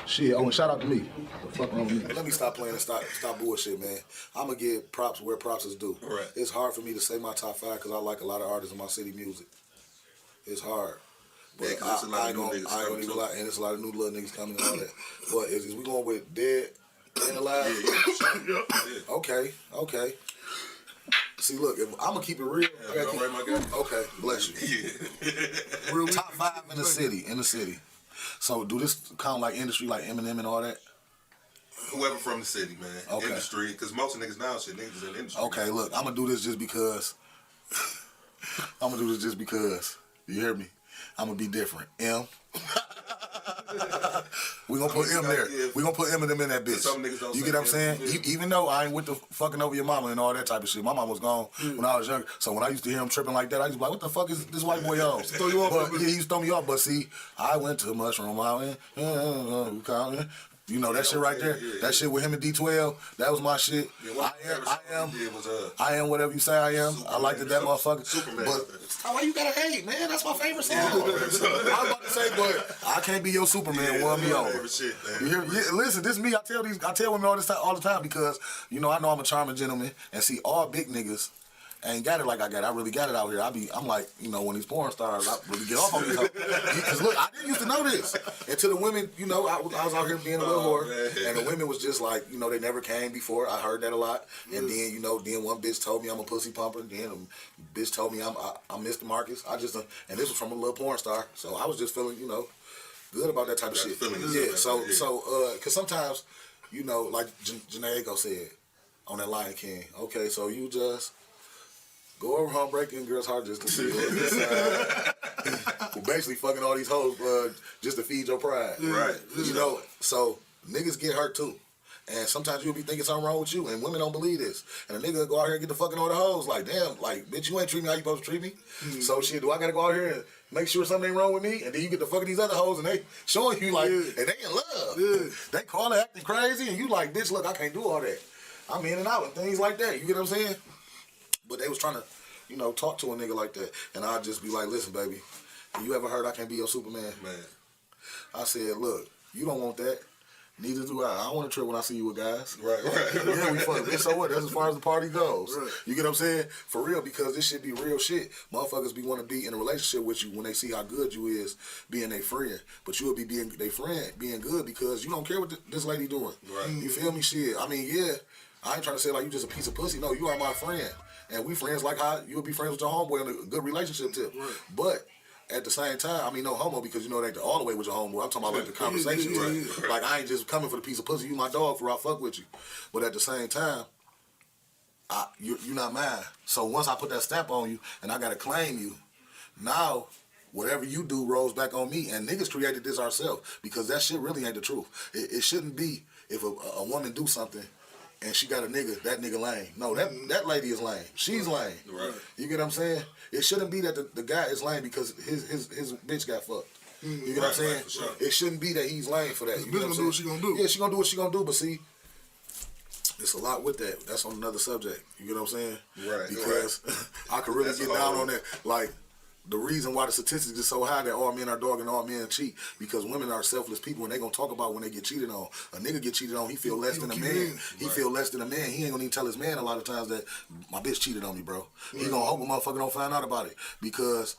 S11: Shit, and shout out to me. The fuck wrong with me? Let me stop playing and stop bullshit, man. I'm gonna give props where props is due.
S3: Right.
S11: It's hard for me to say my top 5 because I like a lot of artists in my city music. It's hard. But I ain't gonna even lie, and it's a lot of new little niggas coming and all that. But is we going with Dead and Alive?
S3: Yeah.
S11: Okay. See, look, if I'm gonna keep it real.
S3: My guy.
S11: Okay, bless you. Real top 5 in the city. So do this count like industry, like Eminem and all that?
S3: Whoever from the city, man.
S11: Okay.
S3: Industry, because most of niggas now shit niggas in the industry.
S11: Okay, look, I'm gonna do this just because. You hear me? I'm gonna be different. M. We gonna put M there. We gonna put Eminem in that bitch. You get what I'm saying? Even though I ain't with the fucking over your mama and all that type of shit. My mama was gone when I was younger. So when I used to hear him tripping like that, I used to be like, what the fuck is this white boy on?
S5: Throw you off.
S11: But, he used to throw me off. But see, I went to Mushroom Island. You know that shit right there? That shit with him and D12, that was my shit. I am whatever you say I am. I liked that motherfucker.
S3: Superman.
S11: But why you gotta hate, man? That's my favorite song. I was about to say, but I can't be your Superman. Won me over.
S3: Shit,
S11: You hear? Yeah, listen, this is me. I tell women all the time because I know I'm a charming gentleman, and see all big niggas I ain't got it like I got it. I really got it out here. I'm like, you know, when these porn stars, I really get off on these hoes. Because look, I didn't used to know this. Until the women, you know, I was out here being a little whore. And the women was just like, you know, they never came before. I heard that a lot. And then, you know, then one bitch told me I'm a pussy pumper. Then a bitch told me I'm Mr. Marcus. And this was from a little porn star. So I was just feeling, you know, good about that type of shit. Yeah, so, because sometimes, you know, like Janae Aiko said on that Lion King, okay, so you just go over home breaking girls' heart just to see well, basically fucking all these hoes just to feed your pride.
S3: Right.
S11: You know, so niggas get hurt too. And sometimes you'll be thinking something wrong with you, and women don't believe this. And a nigga go out here and get the fucking all the hoes. Like, damn, like, bitch, you ain't treat me how you supposed to treat me. So shit, do I gotta go out here and make sure something ain't wrong with me? And then you get to fucking these other hoes, and they showing you like, and they in love. They calling, acting crazy, and you like, bitch, look, I can't do all that. I'm in and out and things like that. You get what I'm saying? But they was trying to, you know, talk to a nigga like that, and I'd just be like, listen, baby, you ever heard I can't be your Superman?
S3: Man.
S11: I said, look, you don't want that. Neither do I. I don't want to trip when I see you with guys.
S3: Right.
S11: Yeah, we fuck. So what? That's as far as the party goes. Right. You get what I'm saying? For real, because this shit be real shit. Motherfuckers be want to be in a relationship with you when they see how good you is being their friend. But you will be being their friend, being good because you don't care what this lady doing. Right. You feel me? Shit. I mean, yeah, I ain't trying to say like you just a piece of pussy. No, you are my friend. And we friends like how you'll be friends with your homeboy on a good relationship tip. Right. But at the same time, I mean, no homo because you know they all the way with your homeboy. I'm talking about like the conversations. Right? Like I ain't just coming for the piece of pussy. You my dog for I fuck with you. But at the same time, you're not mine. So once I put that stamp on you and I gotta claim you, now whatever you do rolls back on me. And niggas created this ourselves because that shit really ain't the truth. It shouldn't be if a woman do something and she got a nigga, that nigga lame. No, that lady is lame. She's lame. Right. You get what I'm saying? It shouldn't be that the guy is lame because his bitch got fucked. You get what I'm saying? Right, sure. It shouldn't be that he's lame for that. You
S5: bitch gonna do what she gonna do.
S11: Yeah, she gonna do what she gonna do, but see, it's a lot with that. That's on another subject. You get what I'm saying? Right. Because I could really get down on that. Like, the reason why the statistics is so high that all men are dog and all men cheat, because women are selfless people and they gonna talk about when they get cheated on. A nigga get cheated on, he feel less than a man. He feel less than a man. He ain't gonna even tell his man a lot of times that my bitch cheated on me, bro. He gonna hope a motherfucker don't find out about it because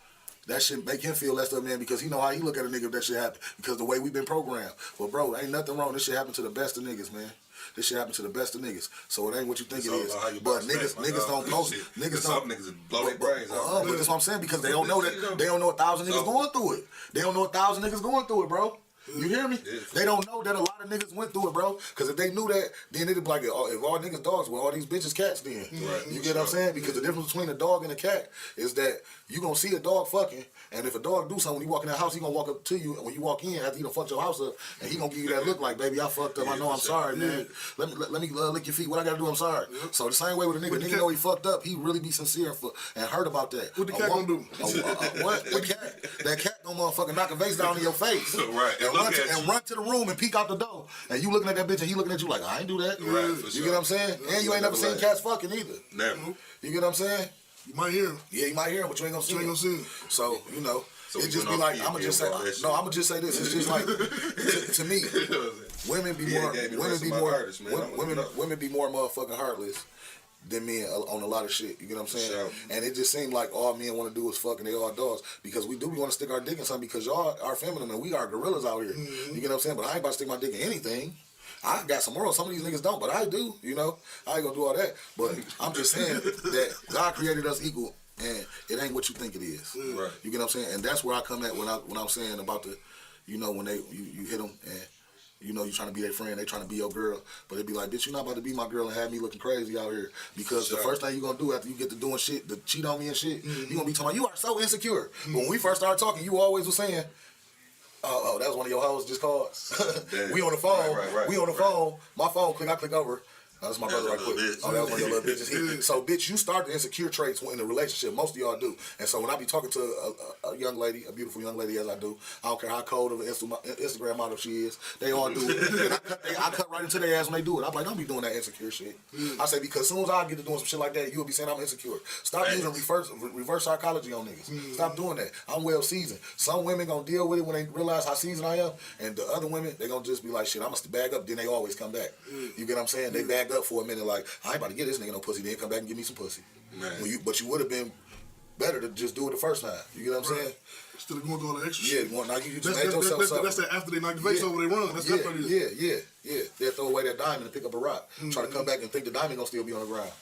S11: that shit make him feel less than a man because he know how he look at a nigga if that shit happen because the way we been programmed. But bro, ain't nothing wrong. This shit happen to the best of niggas, man. This shit happen to the best of niggas. So it ain't what you think it is. But niggas don't post. Niggas don't.
S3: Some niggas blow their brains out.
S11: But that's what I'm saying because they don't know that. They don't know 1,000 niggas going through it. They don't know 1,000 niggas going through it, bro. You hear me? Yeah. They don't know that a lot of niggas went through it, bro. Because if they knew that, then it'd be like, if all niggas dogs, well, all these bitches cats then. Right. You get what I'm saying? Because the difference between a dog and a cat is that you gonna see a dog fucking, and if a dog do something when you walk in that house, he gonna walk up to you, and when you walk in after he done fucked your house up, and he gonna give you that look like, baby, I fucked up. I know I'm sorry, man. Let me lick your feet. What I gotta do? I'm sorry. So the same way with a nigga know he fucked up, he really be sincere and hurt about that.
S5: What the cat gonna do?
S11: What? The cat? That cat gonna motherfucking knock a vase down in your face.
S3: Right.
S11: And run to the room and peek out the door. And you looking at that bitch and he looking at you like, I ain't do that. Right, you get what I'm saying? And you ain't never seen cats fucking either. Never. You get what I'm saying?
S5: You might hear him.
S11: Yeah, you might hear him, but you ain't gonna see him. So, you know,
S3: so
S11: it just be like, I'ma just say this. It's just like, to me, women be more motherfucking heartless than men on a lot of shit. You get what I'm saying? Sure. And it just seemed like all men want to do is fuck and they all dogs. Because we want to stick our dick in something because y'all are feminine and we are gorillas out here. You get what I'm saying? But I ain't about to stick my dick in anything. I got some morals. Some of these niggas don't, but I do, you know. I ain't gonna do all that. But I'm just saying that God created us equal and it ain't what you think it is. Right. You get what I'm saying? And that's where I come at when I'm saying about the, you know, when you hit them and you know, you trying to be their friend, they trying to be your girl, but they be like, bitch, you not about to be my girl and have me looking crazy out here. Because the first thing you gonna do after you get to doing shit, to cheat on me and shit, you gonna be talking about, you are so insecure. But when we first started talking, you always was saying, oh, that was one of your hoes just called. We on the phone, we on the phone, my phone, I click over. That's my brother right quick. Oh, that was one of your little bitches. So, bitch, you start the insecure traits in a relationship. Most of y'all do. And so when I be talking to a young lady, a beautiful young lady as I do, I don't care how cold of an Instagram model she is, they all do it. And I cut right into their ass when they do it. I'm like, don't be doing that insecure shit. I say, because as soon as I get to doing some shit like that, you'll be saying I'm insecure. Stop using reverse psychology on niggas. Stop doing that. I'm well seasoned. Some women gonna deal with it when they realize how seasoned I am, and the other women, they gonna just be like, shit, I'm gonna bag up, then they always come back. You get what I'm saying? They bag backed up for a minute, like, I ain't about to get this nigga no pussy, then come back and give me some pussy. But you would have been better to just do it the first time. You get what I'm saying?
S5: Instead of going through all the extra
S11: shit. Yeah, now you just made yourself something.
S5: That's that after they knock the face over, they run. That's what it is.
S11: Yeah. They'll throw away that diamond and pick up a rock. Try to come back and think the diamond gonna still be on the ground.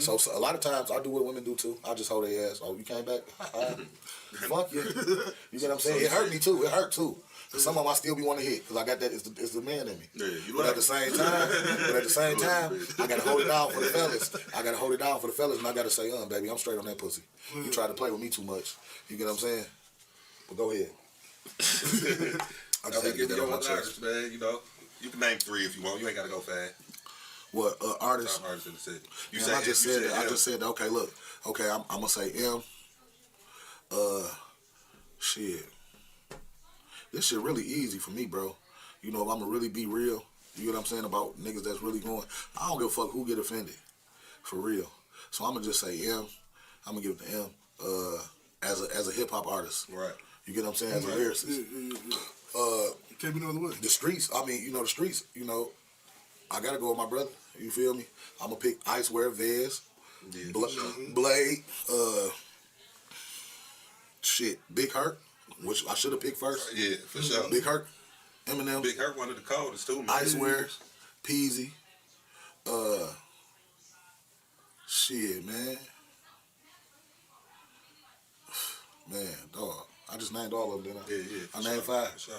S11: So a lot of times, I do what women do too. I just hold their ass. Oh, you came back? Fuck you. You get what I'm saying? It hurt me too. It hurt too. Some of them I still be wanting to hit because I got that. It's the man in me. But at the same time, I gotta hold it down for the fellas. And I gotta say, baby, I'm straight on that pussy. You try to play with me too much. You get what I'm saying? But go ahead.
S3: I just had to get that on my chest, man. You know, you can name 3 if you want. You ain't gotta go fast.
S11: What artists?
S3: Top artists in the city.
S11: I just said that. Okay, look. Okay, I'm gonna say M. Shit. This shit really easy for me, bro. You know, if I'm gonna really be real, you know what I'm saying, about niggas that's really going, I don't give a fuck who get offended. For real. So I'm gonna just say M. I'm gonna give it to M. As a hip hop artist.
S3: Right.
S11: You get what I'm saying? As a lyricist.
S5: It can't be no other way.
S11: The streets, the streets, I gotta go with my brother. You feel me? I'm gonna pick Icewear, Vez, Blade, Big Herk, which I should have picked first.
S3: Yeah, for sure.
S11: Big Herk, Eminem.
S3: Big Herk, one of the coldest too, man.
S11: Icewear, Peasy. Shit, man. Man, dog. I just named all of them, didn't I?
S3: Yeah.
S11: I named 5.
S3: For sure.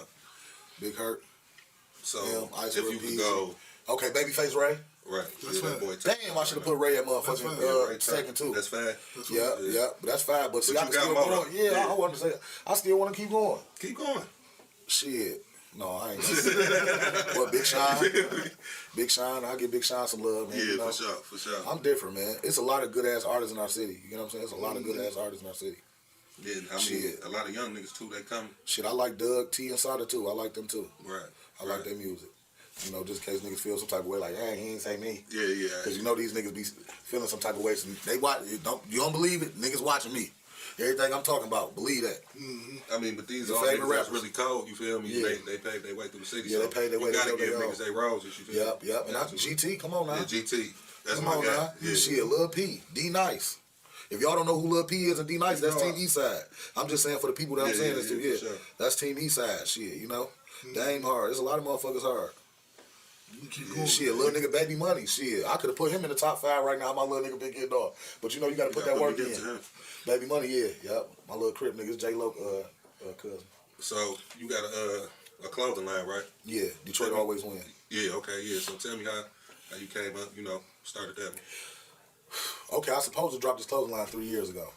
S11: Big Herk.
S3: So,
S11: if
S3: you could go...
S11: Okay, Babyface Ray.
S3: Right.
S5: That's fine.
S11: Damn, I should have put Ray at motherfucking second, too.
S3: That's fine.
S11: Yeah, but that's fine. But see, I can still
S3: go.
S11: Yeah, I want to say, I still want to keep going.
S3: Keep going.
S11: Shit. No, I ain't gonna What, Big Sean? Big Sean, I'll give Big Sean some love, man.
S3: Yeah, for sure.
S11: I'm different, man. It's a lot of good-ass artists in our city. You know what I'm saying? It's a lot of good-ass artists in our city.
S3: Yeah, I mean, a lot of young niggas, too, they come.
S11: Shit, I like Doug, T, and Sada, too. I like them, too.
S3: Right.
S11: I like their music. You know, just in case niggas feel some type of way, like, hey, he ain't say me.
S3: Yeah.
S11: Because you know these niggas be feeling some type of way. So they watch. You don't believe it? Niggas watching me. Everything I'm talking about, believe that.
S3: I mean, but these are
S11: favorite
S3: niggas that's
S11: rappers.
S3: really cold, you feel me?
S11: Yeah.
S3: They paved their way through the city.
S11: Yeah,
S3: so
S11: they paved their way.
S3: You gotta give niggas their roses, you feel me?
S11: Yep. And GT, come on now.
S3: Yeah, GT. That's
S11: Come
S3: my
S11: on
S3: guy.
S11: now.
S3: Yeah.
S11: Shit, Lil P, D Nice. If y'all don't know who Lil P is and D Nice, that's Team Eastside. I'm just saying for the people that I'm saying this to,
S3: for sure.
S11: That's Team Eastside. Shit, you know? Dame hard. There's a lot of motherfuckers hard.
S5: Keep going.
S11: Shit, little nigga Baby Money. Shit, I could have put him in the top 5 right now. My little nigga Big Kid Dog. But you know, you got to put that work in. Baby Money, yep. My little crib niggas, J-Lo cousin.
S3: So you got a clothing line, right?
S11: Yeah, Detroit always win.
S3: Yeah, okay, yeah. So tell me how you came up, started that one.
S11: Okay, I supposed to drop this clothing line 3 years ago.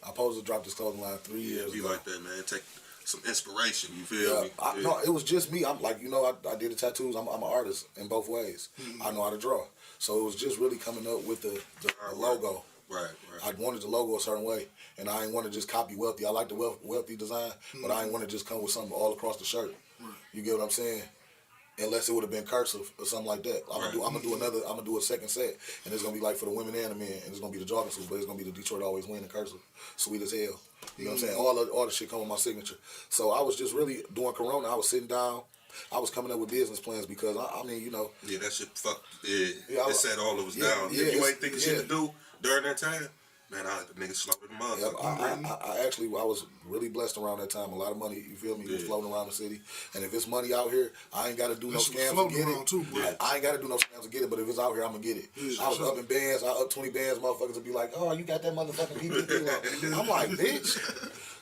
S11: I supposed to drop this clothing line 3 years ago.
S3: Be like that, man. Take some inspiration, you feel me?
S11: No, it was just me. I'm like, I did the tattoos. I'm an artist in both ways. I know how to draw. So it was just really coming up with the logo.
S3: Right.
S11: I wanted the logo a certain way, and I didn't want to just copy Wealthy. I like the Wealthy design, but I didn't want to just come with something all across the shirt. You get what I'm saying? Unless it would have been cursive or something like that. I'm gonna do a second set, and it's gonna be like for the women and the men, and it's gonna be the jogging suits, but it's gonna be the Detroit always win in cursive, sweet as hell. You know what I'm saying? All the shit come with my signature. So I was just really doing Corona. I was sitting down. I was coming up with business plans because I mean,
S3: Yeah, that shit fucked. Yeah, it set all of us down.
S11: Yeah,
S3: if you ain't thinking shit to do during that time, man, the niggas slowed the motherfucker.
S11: I was really blessed around that time. A lot of money, you feel me, was floating around the city. And if it's money out here, I ain't got to do no scams to get it.
S5: Too,
S11: I ain't got to do no scams to get it, but if it's out here, I'm going to get it. I was up in bands. I up 20 bands, motherfuckers would be like, oh, you got that motherfucking PPP. I'm like, bitch.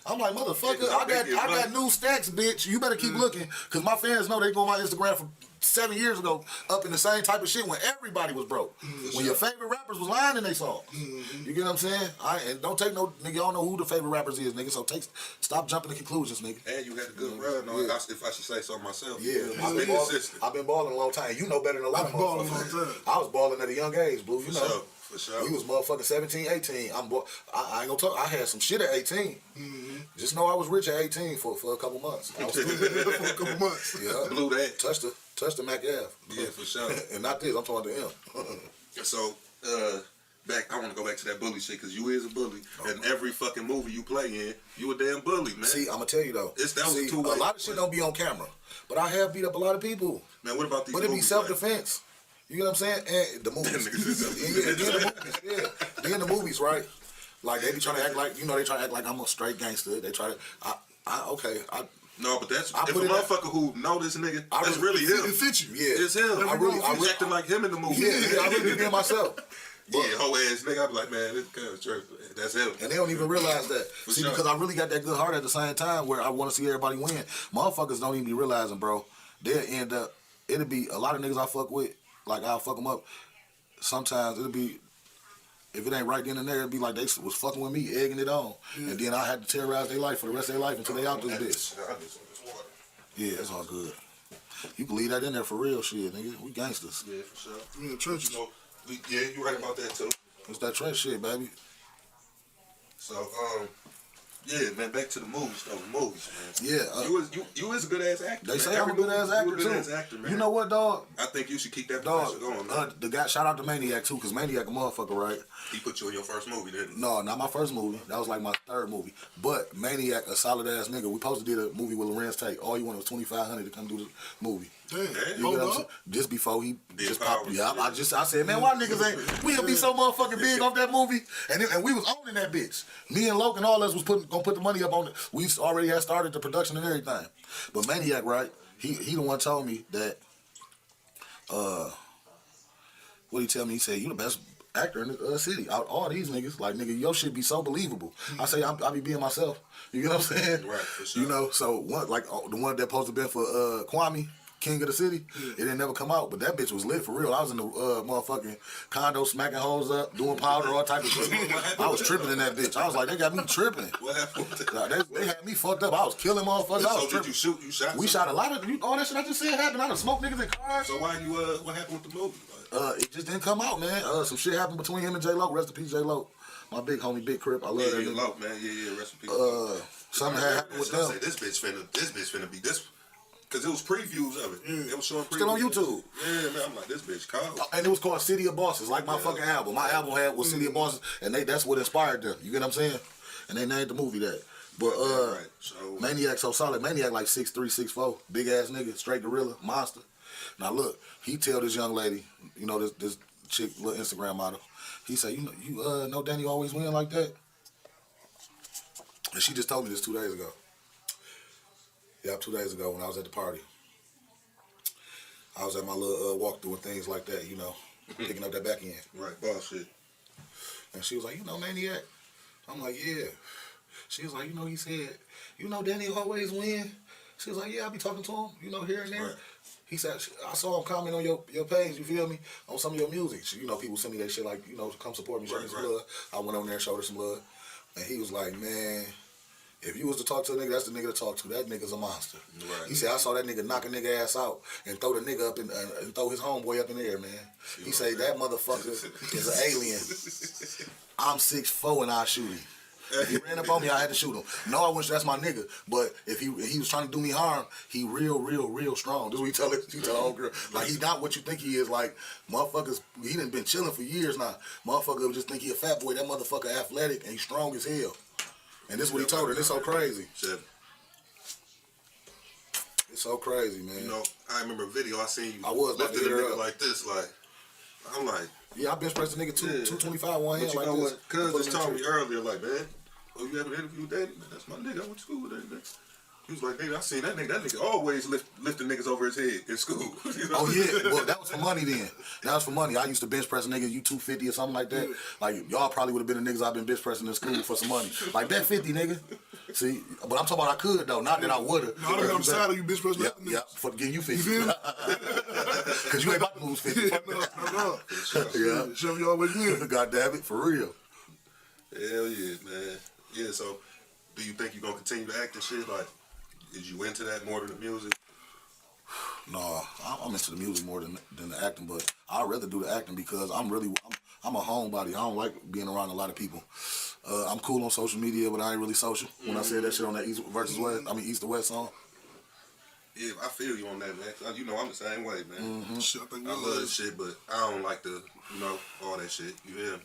S11: I'm like, motherfucker, I got new stacks, bitch. You better keep looking, because my fans know they go on my Instagram from 7 years ago up in the same type of shit when everybody was broke. When your favorite rappers was lying in they song. You get what I'm saying? And don't take no, nigga, y'all know who the favorite rappers is, nigga, so stop jumping to conclusions, nigga.
S3: And you had a good run, if I should say so myself.
S11: Yeah, I've been balling a long time. You know better than a lot of motherfuckers. I was balling at a young age, Blue, you know.
S3: For sure.
S11: We was motherfucking 17, 18. I ain't gonna talk. I had some shit at 18. Just know I was rich at 18 for a couple months. I was stupid
S5: for a couple months.
S11: Yeah.
S3: Blew that.
S11: Touched the Mac Ave.
S3: Yeah, for sure.
S11: And not this. I'm talking to him.
S3: So, I want to go back to that bully shit, because you is a bully. And every fucking movie you play in, you a damn bully, man.
S11: See, I'm gonna tell you though.
S3: A
S11: lot of shit don't be on camera, but I have beat up a lot of people.
S3: Man, what about these?
S11: But it be self-defense. You know what I'm saying? And the movies. Then the movies, right? Like they be trying to act like, you know, they try to act like I'm a straight gangster. They try to,
S3: no, but that's if a motherfucker who know this nigga, that's really him.
S11: It fits you, yeah.
S3: It's him. I really acting like him in the movie.
S11: Yeah, I really be myself.
S3: Yeah, whole ass nigga. I be like, man, this guy's church. That's him.
S11: And they don't even realize that. See,
S3: sure.
S11: because I really got that good heart at the same time where I want to see everybody win. Motherfuckers don't even be realizing, bro. They'll end up, it'll be a lot of niggas I fuck with, like I'll fuck them up. Sometimes it'll be, if it ain't right then and there, it'll be like they was fucking with me, egging it on. Yeah. And then I had to terrorize their life for the rest of their life until they out this bitch. Yeah, it's all good. You can leave that in there for real shit, nigga. We gangsters.
S3: Yeah, for sure.
S5: We in the trenches.
S3: So, yeah, you right about that too.
S11: It's that trench shit, baby.
S3: So, yeah, man, back to the movies though. The movies, man.
S11: Yeah.
S3: You was a good ass actor.
S11: They say I'm a good ass actor
S3: you a good ass actor, man.
S11: You know what, dog?
S3: I think you should keep that
S11: dog
S3: going, man.
S11: The guy, shout out to Maniac too, cause Maniac a motherfucker, right?
S3: He put you in your first movie, didn't he?
S11: No, not my first movie. That was like my third movie. But Maniac, a solid ass nigga. We supposed to did a movie with Lorenz Tate. All you wanted was $2,500 to come do the movie.
S5: Damn.
S11: You know what I'm saying? Just before he just popped.
S3: Yeah,
S11: I said, man, why niggas ain't? We gonna be so motherfucking big off that movie, and we was owning that bitch. Me and Loke and all us was gonna put the money up on it. We already had started the production and everything. But Maniac, right? He the one told me that. What he tell me? He said, "You the best actor in the city. Out all these niggas, like nigga, your shit be so believable." I say, I be being myself. You know what I'm saying?
S3: Right, for sure.
S11: You know, so one like the one that supposed to been for Kwame, King of the City, it didn't never come out, but that bitch was lit for real. I was in the motherfucking condo smacking hoes up, doing powder, all type of shit. I was tripping in that bitch. I was like, they got me tripping.
S3: What happened with that?
S11: They had me fucked up. I was killing motherfuckers.
S3: So
S11: I was
S3: did you shoot? You shot?
S11: We shot a lot of all that shit I just said happened. I done smoked niggas in cars.
S3: So why you what happened with the movie?
S11: It just didn't come out, man. Some shit happened between him and J Lo. Rest in peace, J Lo. My big homie, Big Crip. I love that nigga.
S3: Lo, man. Yeah, rest in peace.
S11: Something had happened with them.
S3: Say, this bitch finna be this. Cause it was previews of it. It was showing previews.
S11: Still on YouTube.
S3: Yeah, man. I'm like, this bitch cold.
S11: And it was called City of Bosses, like my fucking album. My album was City of Bosses, and that's what inspired them. You get what I'm saying? And they named the movie that. But
S3: right. So,
S11: Maniac so solid. Maniac like 6'3", 6'4", big ass nigga, straight gorilla, monster. Now look, he tell this young lady, you know, this chick, little Instagram model, he say, you know Danny always win like that? And she just told me this 2 days ago. Yeah, 2 days ago when I was at the party. I was at my little walkthrough and things like that, you know, picking up that back end.
S3: Right, boss shit.
S11: And she was like, Maniac? I'm like, yeah. She was like, he said, Danny always win? She was like, yeah, I be talking to him, here and there. Right. He said, I saw him comment on your page, you feel me, on some of your music. People send me that shit like, come support me, show me some love. I went on there and showed her some love. And he was like, man, if you was to talk to a nigga, that's the nigga to talk to. That nigga's a monster. Right. He said, I saw that nigga knock a nigga ass out and throw the nigga up and throw his homeboy up in the air, man. He said, that motherfucker is an alien. I'm 6'4" and I shoot him. If he ran up on me, I had to shoot him. No, I wish that's my nigga. But if he was trying to do me harm, he real strong. This is what he tell the old girl. Like, he not what you think he is. Like, motherfuckers, he done been chilling for years now. Motherfucker would just think he a fat boy. That motherfucker athletic and he's strong as hell. And this is what he told her. It's so crazy. It's so crazy, man.
S3: I remember a video I seen you.
S11: I was about to hit her up
S3: like this, like, I'm like,
S11: yeah, I bench pressed a nigga 225 one hand like this.
S3: Cuz just told me earlier, like, man, you have an interview with Danny? Man, that's my nigga. I went to school with that nigga. He was like, nigga, I seen that nigga. That nigga always lifting niggas over his head in school.
S11: Oh yeah, well that was for money then. That was for money. I used to bench press a nigga, you 250 or something like that. Like y'all probably would have been the niggas I've been bench pressing in school for some money. Like bet 50, nigga. See, but I'm talking about I could though, not that I would have.
S5: No, I'm sad of you bench pressing.
S11: Yeah, for getting you 50. Cause you ain't about to lose 50.
S5: No.
S11: Yeah.
S5: Chef, you always win.
S11: God damn it, for real.
S3: Hell yeah, man. Yeah, so do you think you're gonna continue to act and shit? Like, is you into that more than the music?
S11: No, I'm into the music more than the acting, but I'd rather do the acting because I'm a homebody. I don't like being around a lot of people. I'm cool on social media, but I ain't really social. When I said that shit on that East to West song.
S3: Yeah, I feel you on that, man. I'm the same way, man.
S11: Mm-hmm.
S3: I love this shit, but I don't like all that shit. You hear me?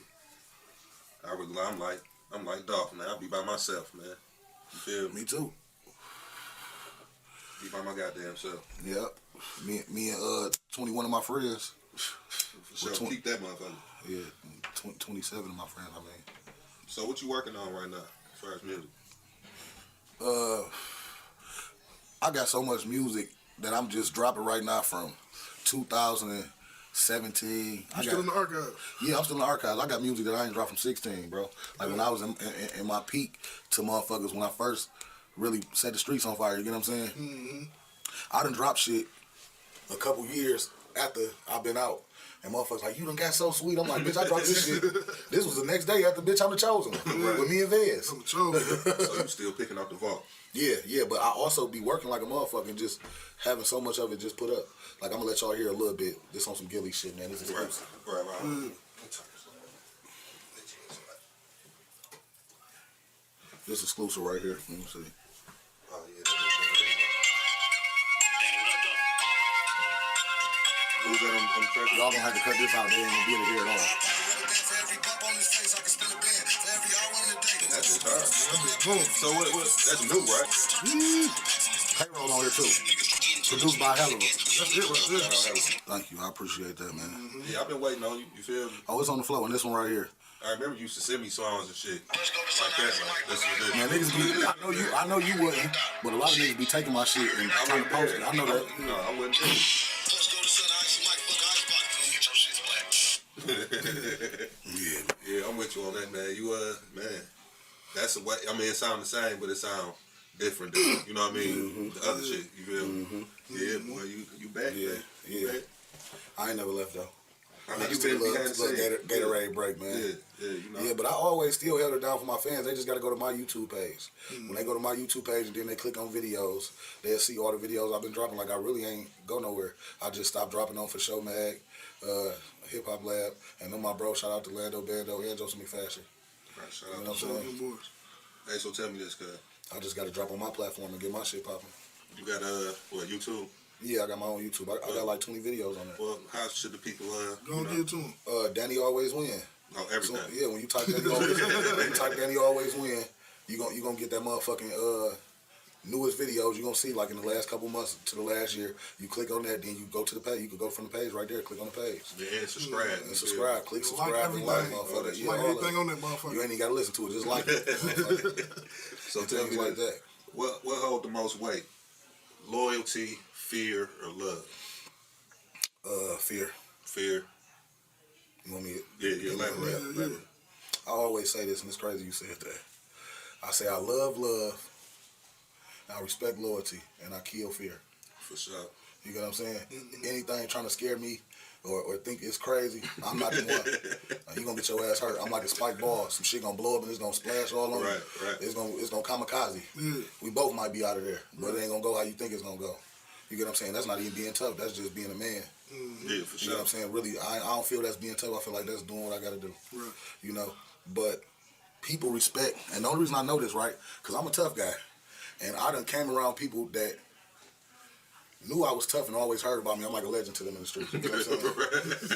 S3: I'm like Dolph, man. I'll be by myself, man. You feel me?
S11: Me too.
S3: Be by my goddamn self.
S11: Yep. Me and 21 of my friends.
S3: For sure. Keep that motherfucker.
S11: Yeah, 27 of my friends, I mean.
S3: So what you working on right now as far as music?
S11: I got so much music that I'm just dropping right now from 2017.
S5: You still in the archives?
S11: Yeah, I'm still in the archives. I got music that I ain't dropped from 16, bro. Like when I was in my peak to motherfuckers when I first really set the streets on fire, you get what I'm saying?
S5: Mm-hmm.
S11: I done dropped shit a couple years after I've been out. And motherfuckers like, you done got so sweet. I'm like, bitch, I dropped this shit. This was the next day after, bitch, I'm the chosen. With me and Vez.
S5: I'm the chosen.
S3: So you still picking up the vault?
S11: Yeah, but I also be working like a motherfucker and just having so much of it just put up. Like, I'm gonna let y'all hear a little bit. This on some Gilly shit, man. This is exclusive.
S3: Right.
S11: This is exclusive right here. Let me see.
S3: Oh, yeah. Who's that on the track?
S11: Y'all gonna have to cut this out. They ain't gonna be able to hear it all.
S3: That's just hard. So what? That's new, right?
S11: Payroll on here too. Produced by Hello.
S5: That's it right there.
S11: Thank you. I appreciate that, man.
S3: Yeah, I've been waiting on you. You feel me?
S11: Oh, it's on the floor, and this one right here.
S3: I remember you used to send me songs and shit like that. Like, this is it.
S11: Man, niggas be, I know you wouldn't, but a lot of niggas be taking my shit and trying to post it. I know that.
S3: No, I wouldn't do it. Yeah, I'm with you on that, man. You man, that's the way. I mean, it sounds the same, but it sounds different. You know what I mean? The other shit, you feel me? Yeah, boy, you back, man.
S11: Yeah.
S3: Back.
S11: I ain't never left though.
S3: I mean,
S11: I just took a little Gatorade break, man.
S3: Yeah, you know.
S11: Yeah, but I always still held it down for my fans. They just got to go to my YouTube page. When they go to my YouTube page and then they click on videos, they'll see all the videos I've been dropping. Like, I really ain't go nowhere. I just stopped dropping on For Show Mag, Hip Hop Lab, and then my bro, shout out to Lando Bando and Joseph McFashion.
S3: Right, shout
S11: You
S3: out
S11: know
S3: to
S11: what I'm saying?
S3: Hey, so tell me this, cuz.
S11: I just got to drop on my platform and get my shit popping.
S3: You got, what, YouTube?
S11: Yeah, I got my own YouTube. I got like 20 videos on there.
S3: Well, how should the people,
S5: Go and get to him.
S11: Danny Always Win.
S3: Oh, everything.
S11: So, yeah, when you type Danny Always Win, you gonna get that motherfucking newest videos. You gonna see like in the last couple months to the last year. You click on that, then you go to the page. You can go from the page right there. Click on the page.
S3: Yeah, and subscribe.
S11: And subscribe. Click subscribe
S5: like
S11: and like,
S5: everything.
S11: motherfucker. Yeah,
S5: Like
S11: all
S5: anything
S11: that.
S5: on that motherfucker.
S11: You ain't even gotta listen to it. Just like it.
S3: So tell me
S11: like that.
S3: What hold the most weight? Loyalty, fear, or love?
S11: Fear.
S3: Fear.
S11: You want me to?
S3: Yeah, elaborate.
S11: I always say this, and it's crazy you said that. I say I love, I respect loyalty, and I kill fear.
S3: For sure.
S11: You get what I'm saying? Anything trying to scare me or think it's crazy, I'm not the one. You gonna get your ass hurt. I'm like a spiked ball. Some shit gonna blow up and it's gonna splash all on you.
S3: Right.
S11: It's gonna kamikaze.
S5: Yeah.
S11: We both might be out of there, but it ain't gonna go how you think it's gonna go. You get what I'm saying? That's not even being tough. That's just being a man.
S3: Yeah, for
S11: You
S3: sure.
S11: know what I'm saying? Really, I don't feel that's being tough. I feel like that's doing what I gotta do.
S5: Right.
S11: You know, but people respect, and the only reason I know this, right, because I'm a tough guy, and I done came around people that knew I was tough and always heard about me. I'm like a legend to them in the streets. You know what I'm saying? You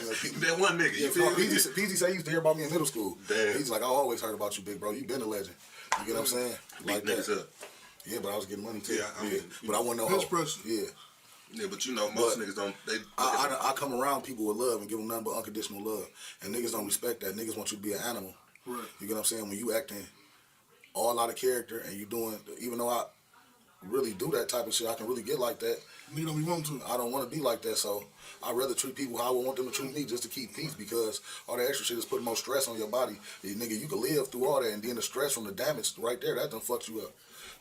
S11: know, people,
S3: That one nigga, you feel me?
S11: PZ said he used to hear about me in middle school.
S3: Damn.
S11: He's like, I always heard about you, big bro. You been a legend. You get what I'm saying?
S3: Beat niggas up.
S11: Yeah, but I was getting money too.
S3: Yeah, I mean,
S11: but I wasn't no
S5: Bench
S11: hoe.
S5: pressing.
S11: Yeah.
S3: Yeah, but you know, most niggas don't.
S11: I come around people with love and give them nothing but unconditional love. And niggas don't respect that. Niggas want you to be an animal.
S5: Right.
S11: You get what I'm saying? When you acting all out of character and you doing, even though I really do that type of shit, I can really get like that.
S5: You don't want to.
S11: I don't want to be like that, so I'd rather treat people how I would want them to treat me just to keep peace, because all that extra shit is putting more stress on your body. Nigga, you can live through all that, and then the stress from the damage right there, that done fucks you up.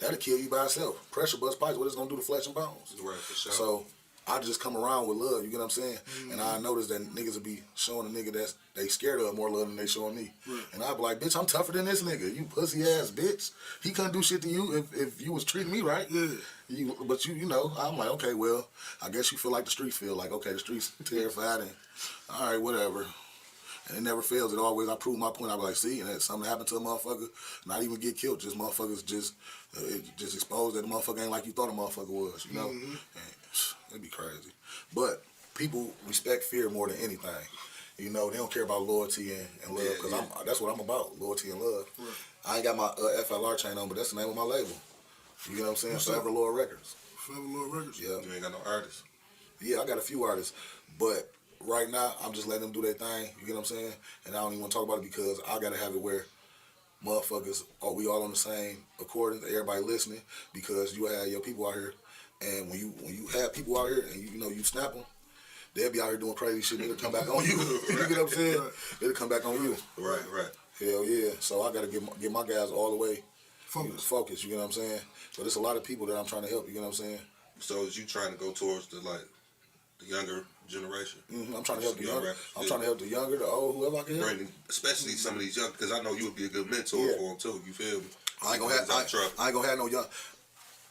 S11: That'll kill you by itself. Pressure bust pipes, what it's gonna do to flesh and bones.
S3: Right, for sure.
S11: So I just come around with love, you get what I'm saying? And I notice that niggas will be showing a nigga that they scared of more love than they showing me.
S5: Right.
S11: And I be like, bitch, I'm tougher than this nigga. You pussy ass bitch. He couldn't do shit to you if you was treating me right.
S5: Yeah.
S11: But you know, I'm like, okay, well, I guess you feel like the streets feel. Like, okay, the streets terrified and all right, whatever. And it never fails. It always, I prove my point. I be like, see, and that something happened to a motherfucker, not even get killed, just motherfuckers just exposed that the motherfucker ain't like you thought a motherfucker was, you know? And it'd be crazy. But people respect fear more than anything. You know, they don't care about loyalty and love, because that's what I'm about, loyalty and love. Right. I ain't got my FLR chain on, but that's the name of my label. You know what I'm saying? Forever Lord Records.
S5: Forever Lord Records?
S11: Yeah.
S3: You ain't got no artists?
S11: Yeah, I got a few artists, but right now, I'm just letting them do their thing. You get what I'm saying? And I don't even want to talk about it because I gotta have it where motherfuckers, we all on the same accordance, everybody listening, because you have your people out here, and when you have people out here and you snap them, they'll be out here doing crazy shit and it'll come back on you. You get what I'm saying? It'll come back on you.
S3: Right.
S11: Hell yeah. So I gotta get my guys all the way focused, you get what I'm saying? But there's a lot of people that I'm trying to help, you get what I'm saying?
S3: So is you trying to go towards the younger generation?
S11: I'm trying to help the younger. I'm trying to help the younger, the old, whoever I can help.
S3: Especially some of these young, because I know you would be a good mentor for them too. You feel me?
S11: I ain't gonna have no young.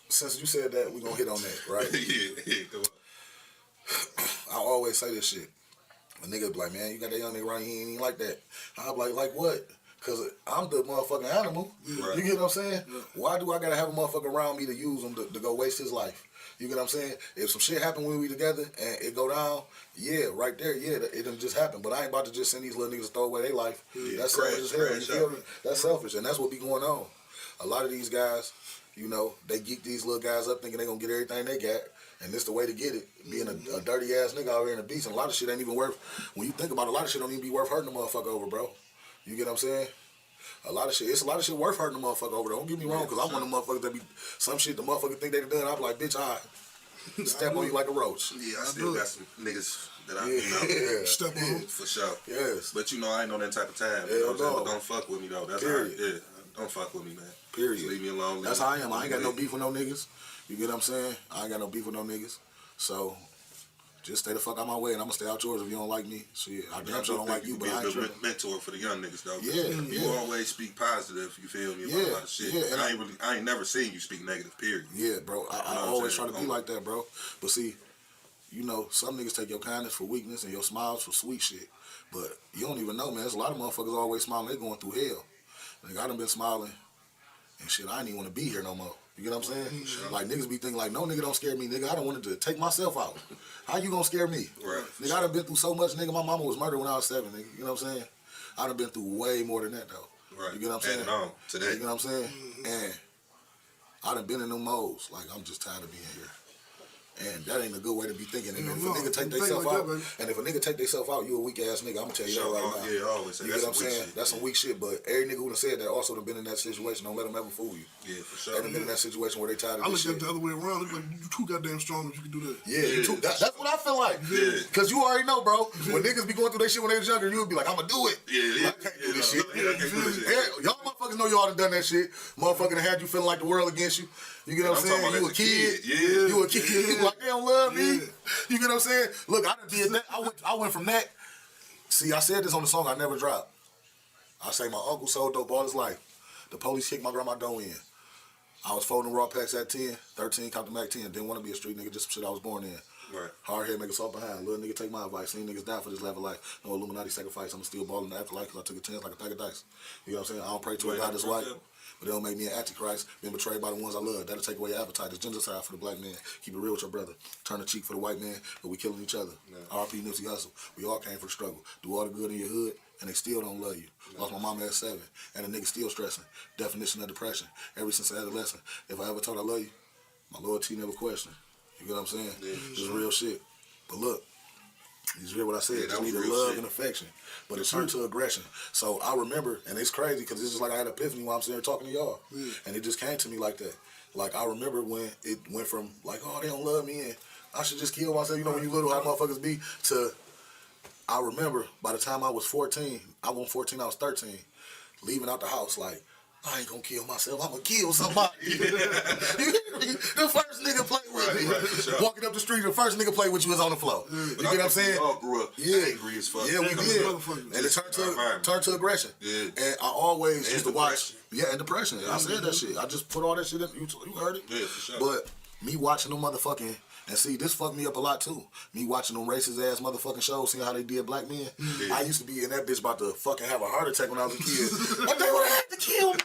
S11: Since you said that, we gonna hit on that, right?
S3: yeah. Come on.
S11: I always say this shit. A nigga be like, man, you got that young nigga right here, he ain't like that. I be like what? Because I'm the motherfucking animal. Right. You get what I'm saying? Yeah. Why do I got to have a motherfucker around me to use him to go waste his life? You get what I'm saying? If some shit happen when we together and it go down, yeah, right there, yeah, it done just happened. But I ain't about to just send these little niggas to throw away their life. Yeah, that's selfish as hell. You feel me? That's selfish, and that's what be going on. A lot of these guys, they geek these little guys up thinking they gonna get everything they got. And this the way to get it. Being a dirty ass nigga out here in the beast, and a lot of shit ain't even worth. When you think about it, a lot of shit don't even be worth hurting a motherfucker over, bro. You get what I'm saying? It's a lot of shit worth hurting a motherfucker over. Don't get me wrong, because I'm one of them motherfuckers that be some shit the motherfucker think they done. I'm like, bitch, I step on you like a roach.
S3: Yeah, I still got some niggas that I
S5: step on
S3: for sure.
S11: Yes,
S3: but I ain't on that type of time. But don't fuck with me though. That's
S11: period.
S3: How, don't fuck with me, man.
S11: Period.
S3: Just leave me alone.
S11: That's how I am. I ain't got no beef with no niggas. You get what I'm saying? I ain't got no beef with no niggas. So just stay the fuck out my way, and I'm gonna stay out yours if you don't like me. Shit, I damn sure don't like you, but I ain't tripping.
S3: Mentor for the young niggas though.
S11: You
S3: always speak positive. You feel me about a lot of shit. Yeah, and I ain't never seen you speak negative. Period.
S11: Yeah, bro. I always try to be like that, bro. But see, some niggas take your kindness for weakness and your smiles for sweet shit. But you don't even know, man. There's a lot of motherfuckers always smiling. They going through hell. Like I done been smiling, and shit, I ain't even want to be here no more. You get what I'm saying? Like niggas be thinking like, no nigga don't scare me, nigga. I done wanted to take myself out. How you gonna scare me?
S3: Right.
S11: Nigga, I done been through so much, nigga. My mama was murdered when I was 7, nigga. You know what I'm saying? I done been through way more than that though.
S3: Right.
S11: You get what I'm saying?
S3: And on today.
S11: You know what I'm saying? And I done been in them modes. Like I'm just tired of being here. And that ain't a good way to be thinking. And if a nigga take themselves out, you a weak ass nigga. I'm gonna tell you that right now.
S3: Yeah, always say
S11: you get what I'm saying? That's some weak shit. But every nigga who done said that also done been in that situation. Don't let them ever fool you.
S3: Yeah, for sure.
S11: They done been in that situation where they tired of this shit.
S5: I look at it the other way around. Look like you too goddamn strong if you can do that.
S11: Yeah, you too. That's what I feel like. Yeah. Cause you already know, bro. When niggas be going through that shit when they was younger, you would be like, I'ma do it.
S3: Yeah.
S11: I can't do this shit. Y'all motherfuckers know y'all done done that shit. Motherfucker done had you feeling like the world against you. You get what I'm saying? You a kid.
S3: Yeah.
S11: You a kid. You like they don't love me. You get what I'm saying? Look, I done did that. I went from that. See, I said this on the song I never dropped. I say my uncle sold dope all his life. The police kicked my grandma dough in. I was folding raw packs at 10, 13, caught the Mac 10. Didn't want to be a street nigga, just some shit I was born in.
S3: Right.
S11: Hard head niggas all behind. Little nigga take my advice. Seen niggas die for this level of life. No Illuminati sacrifice. I'm still balling in the afterlife because I took a chance like a pack of dice. You know what I'm saying? I don't pray to a God that's white. But it don't make me an antichrist. Been betrayed by the ones I love. That'll take away your appetite. It's genocide for the black man. Keep it real with your brother. Turn the cheek for the white man, but we killing each other. RP Nipsey Hussle. We all came for the struggle. Do all the good in your hood, and they still don't love you. Lost my mama at 7, and a nigga still stressing. Definition of depression. Ever since adolescent. If I ever told I love you, my loyalty never questioned. You get what I'm saying? This is real shit. But look, you hear what I said? Just need love and affection. But it turned to aggression. So I remember, and it's crazy because it's just like I had an epiphany while I'm sitting here talking to y'all. And it just came to me like that. Like I remember when it went from like, oh, they don't love me and I should just kill myself. You know when you little how motherfuckers be, to I remember by the time I was 14, I wasn't 14, I was 13, leaving out the house like, I ain't gonna kill myself, I'm gonna kill somebody. You hear me? The first nigga play with me. Sure. Walking up the street, the first nigga play with you was on the floor. You get what I'm saying?
S3: We all grew up angry as fuck.
S11: Yeah, we did. And it turned to aggression. Yeah. And I always used to watch. Yeah, and depression. I said that shit. I just put all that shit in. You heard it?
S3: Yeah, for sure.
S11: But me watching them motherfucking, and see, this fucked me up a lot too. Me watching them racist ass motherfucking shows, seeing how they did black men. Yeah. I used to be in that bitch about to fucking have a heart attack when I was a kid. But they would have had to kill me.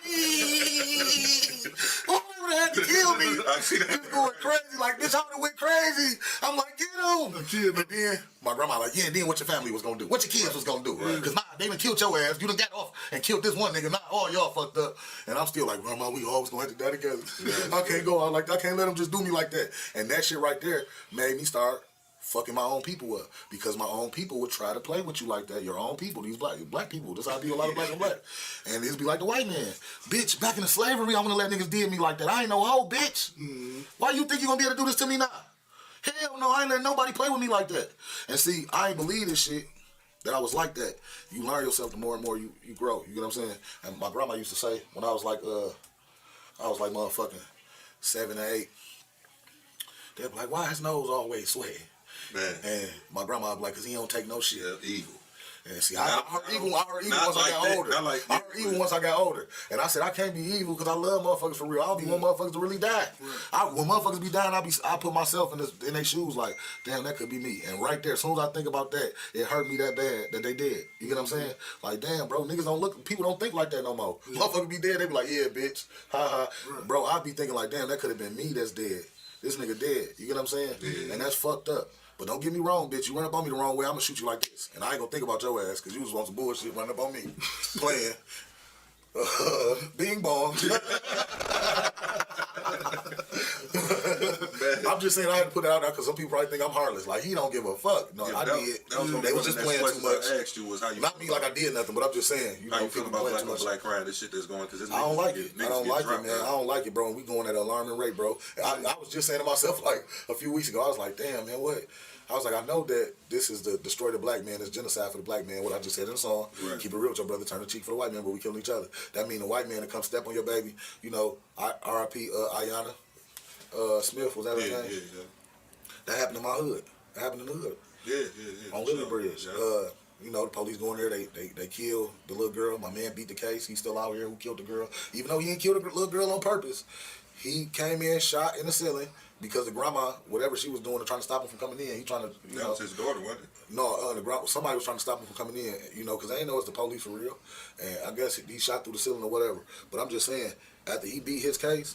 S11: Oh, they would have had to kill me.
S3: I see that.
S11: He was going crazy, like, bitch, I would have went crazy. I'm like, get him. But then my grandma like, yeah, then what your family was gonna do? What your kids was gonna do? Because nah, they done killed your ass. You done got off and killed this one nigga. Now all y'all fucked up. And I'm still like, grandma, we always gonna have to die together. I can't go out like that. I can't let them just do me like that. And that shit right there made me start fucking my own people up because my own people would try to play with you like that. Your own people, these black people. That's how I deal a lot of black and black. And it'd be like the white man. Bitch, back in the slavery, I wouldn't let niggas deal me like that. I ain't no hoe, bitch. Why you think you gonna be able to do this to me now? Hell no, I ain't letting nobody play with me like that. And see, I ain't believe this shit that I was like that. You learn yourself the more and more you grow. You get what I'm saying? And my grandma used to say when I was like motherfucking 7 or 8, they'd be like, why his nose always sweaty? Man. And my grandma would be like, because he don't take no shit. Evil. And see, I heard evil once I got older. I heard evil once I got older. And I said, I can't be evil because I love motherfuckers for real. I'll be one motherfuckers to really die. When motherfuckers be dying, I put myself in their shoes like, damn, that could be me. And right there, as soon as I think about that, it hurt me that bad that they did. You get what I'm saying? Like, damn, bro, niggas don't look, people don't think like that no more. Motherfuckers be dead, they be like, yeah, bitch, ha ha. Bro, I be thinking like, damn, that could have been me that's dead. This nigga dead. You get what I'm saying? Yeah. And that's fucked up. But don't get me wrong, bitch. You run up on me the wrong way, I'm gonna shoot you like this. And I ain't gonna think about your ass, because you was on some bullshit running up on me. Playing. Bing bong. I'm just saying I had to put it out there because some people probably think I'm heartless. Like, he don't give a fuck. No, I did. They was just playing too much. I asked you was how you not me like I did nothing, but I'm just saying. You know, you feel about black crime, this shit that's going, because I don't like it. I don't like it, man. I don't like it, bro. And we going at an alarming rate, bro. I was just saying to myself, like, a few weeks ago, I was like, damn, man, what? I was like, I know that this is the destroy the black man, this genocide for the black man, what I just said in the song. Right. Keep it real with your brother, turn the cheek for the white man, but we killing each other. That mean the white man to come step on your baby, you know, R.I.P. Ayanna Smith, was that her name? Yeah. That happened in my hood. That happened in the hood. Yeah. On Lily Bridge. Yeah. You know, the police go in there, they kill the little girl. My man beat the case. He's still out here who killed the girl. Even though he didn't kill the little girl on purpose, he came in, shot in the ceiling, because the grandma, whatever she was doing, trying to stop him from coming in, he trying to, you know. That was his daughter, wasn't it? No, somebody was trying to stop him from coming in, you know, because they didn't know it's the police for real. And I guess he shot through the ceiling or whatever. But I'm just saying, after he beat his case,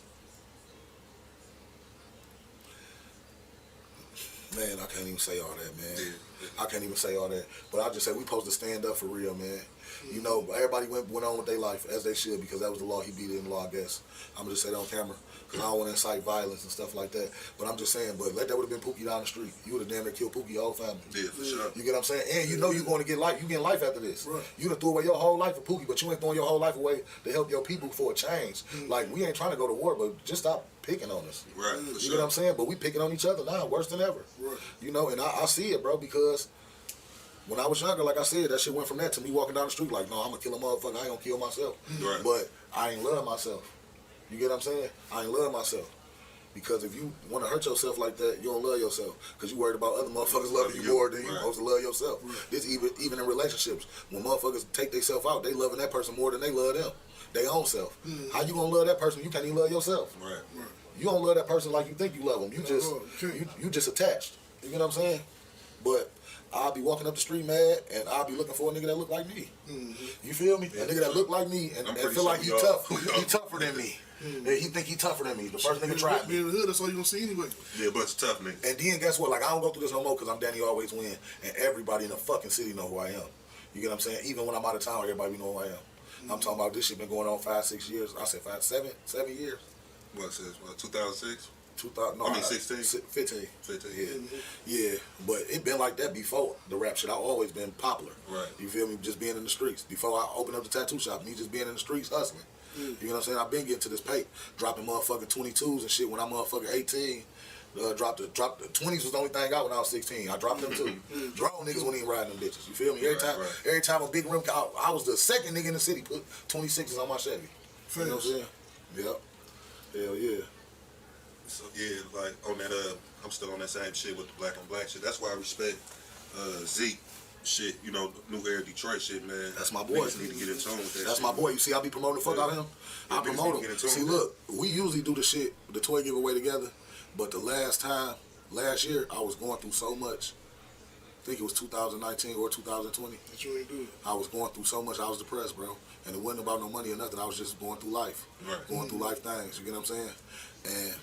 S11: man, I can't even say all that, man. I can't even say all that. But I just say we supposed to stand up for real, man. You know, everybody went on with their life as they should, because that was the law. He beat it in the law, I guess. I'm gonna just say that on camera, because I don't want to incite violence and stuff like that. But I'm just saying, but that would have been Pookie down the street. You would have damn near killed Pookie, your whole family. Yeah, for sure. You get what I'm saying? And you know you're going to get life. You getting life after this. Right. You done threw away your whole life for Pookie, but you ain't throwing your whole life away to help your people for a change. Like, we ain't trying to go to war, but just stop picking on us. Right. You get what I'm saying? But we picking on each other now, worse than ever. Right. You know, and I see it, bro, because when I was younger, like I said, that shit went from that to me walking down the street like, no, I'm gonna kill a motherfucker, I ain't gonna kill myself. Right. But I ain't love myself. You get what I'm saying? I ain't love myself. Because if you want to hurt yourself like that, you don't love yourself. Because you worried about other motherfuckers loving you more than you supposed to love yourself. Right. This even in relationships. When motherfuckers take themselves out, they loving that person more than they love them. They own self. How you gonna love that person? You can't even love yourself. Right. You don't love that person like you think you love them. You just attached. You get what I'm saying? But I'll be walking up the street mad, and I'll be looking for a nigga that look like me. You feel me? A nigga that look like me and feel like he tough. He tougher than me. And he think he tougher than me. The first nigga tried me. In the hood, that's all you gonna see anyway. Yeah, a bunch of tough niggas. And then guess what? Like, I don't go through this no more because I'm Danny Always Win, and everybody in the fucking city know who I am. You get what I'm saying? Even when I'm out of town, everybody know who I am. I'm talking about this shit been going on 5-6 years. I said 7 years. What says 2006? 2000, no, I mean 16? 15. Yeah. Yeah, but it been like that before the rap shit. I always been popular. Right. You feel me? Just being in the streets. Before I opened up the tattoo shop, me just being in the streets hustling. You know what I'm saying? I've been getting to this pape, dropping motherfucking 22s and shit when I'm motherfucking 18. Dropped the 20s was the only thing out when I was 16. I dropped them too. Drone niggas wouldn't even ride them bitches. You feel me? Every time a big rim, I was the second nigga in the city put 26s on my Chevy. You know what I'm saying? Yep. Hell yeah. So yeah, like on that, I'm still on that same shit with the black on black shit. That's why I respect Zeke shit. You know, New Era Detroit shit, man. That's my boy. Niggas need to get in tune with that. That's shit, my boy. You see, I be promoting the fuck out of him. I promote him. See, look, we usually do the shit, the toy giveaway together. But the last year, I was going through so much. I think it was 2019 or 2020. That's really good. I was going through so much. I was depressed, bro. And it wasn't about no money or nothing. I was just going through life. Right. Going through life things. You get what I'm saying? And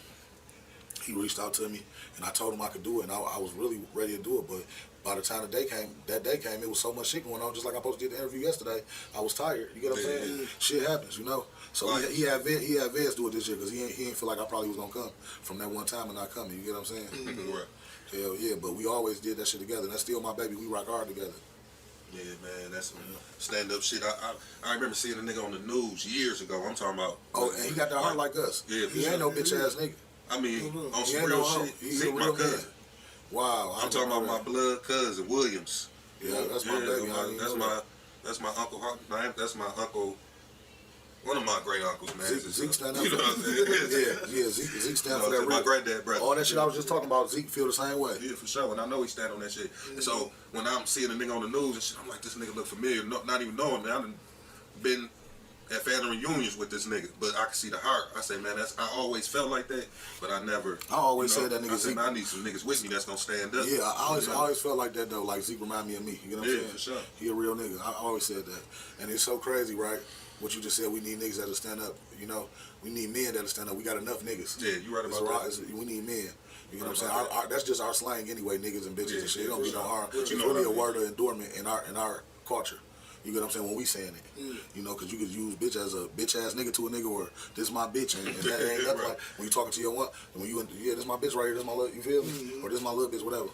S11: he reached out to me, and I told him I could do it, and I was really ready to do it. But by the time that day came, it was so much shit going on. Just like I supposed to did the interview yesterday, I was tired. You get what I'm saying? Shit happens, you know. So he had Vez do it this year because he ain't feel like I probably was gonna come from that one time and not coming. You get what I'm saying? Right. Hell yeah, but we always did that shit together. That's still my baby. We rock hard together.
S3: Yeah, man, that's some stand-up shit. I remember seeing a nigga on the news years ago. I'm talking about.
S11: Oh, and he got that heart like us.
S3: Yeah,
S11: he ain't no bitch-ass nigga.
S3: I mean, on
S11: He
S3: some
S11: ain't
S3: real
S11: no
S3: shit.
S11: He's
S3: Zeke,
S11: a
S3: my
S11: real
S3: cousin.
S11: man. Wow.
S3: I'm talking about my blood cousin, Williams.
S11: Yeah, that's my baby.
S3: That's my uncle. That's my uncle. One of my great uncles, man.
S11: Zeke stand up.
S3: You know what I'm saying?
S11: yeah. Zeke stand for that.
S3: My granddad brother.
S11: All that shit I was just talking about, Zeke feel the same way.
S3: Yeah, for sure. And I know he stand on that shit. And so when I'm seeing a nigga on the news and shit, I'm like, this nigga look familiar. Not even knowing, man. I done been at family reunions with this nigga, but I can see the heart. I say, man, I always felt like that, but I never.
S11: I always said that nigga
S3: I said,
S11: Zeke.
S3: man, I need some niggas with me that's gonna stand up.
S11: Yeah, I always felt like that though. Like Zeke remind me of me. You know what I'm saying?
S3: For sure.
S11: He a real nigga. I always said that, and it's so crazy, right? What you just said. We need niggas that'll stand up. You know, we need men that'll stand up. We got enough niggas.
S3: Yeah, you right about that.
S11: We need men. You know what I'm saying? That's just our slang anyway, niggas and bitches and shit. It don't be no harm. It's really a word of endearment in our culture. You get what I'm saying? When we saying it, you know, because you could use bitch as a bitch ass nigga to a nigga, or this my bitch, and that ain't nothing like when you talking to your one, and when you this my bitch right here, this my little, you feel me, or this my little bitch, whatever.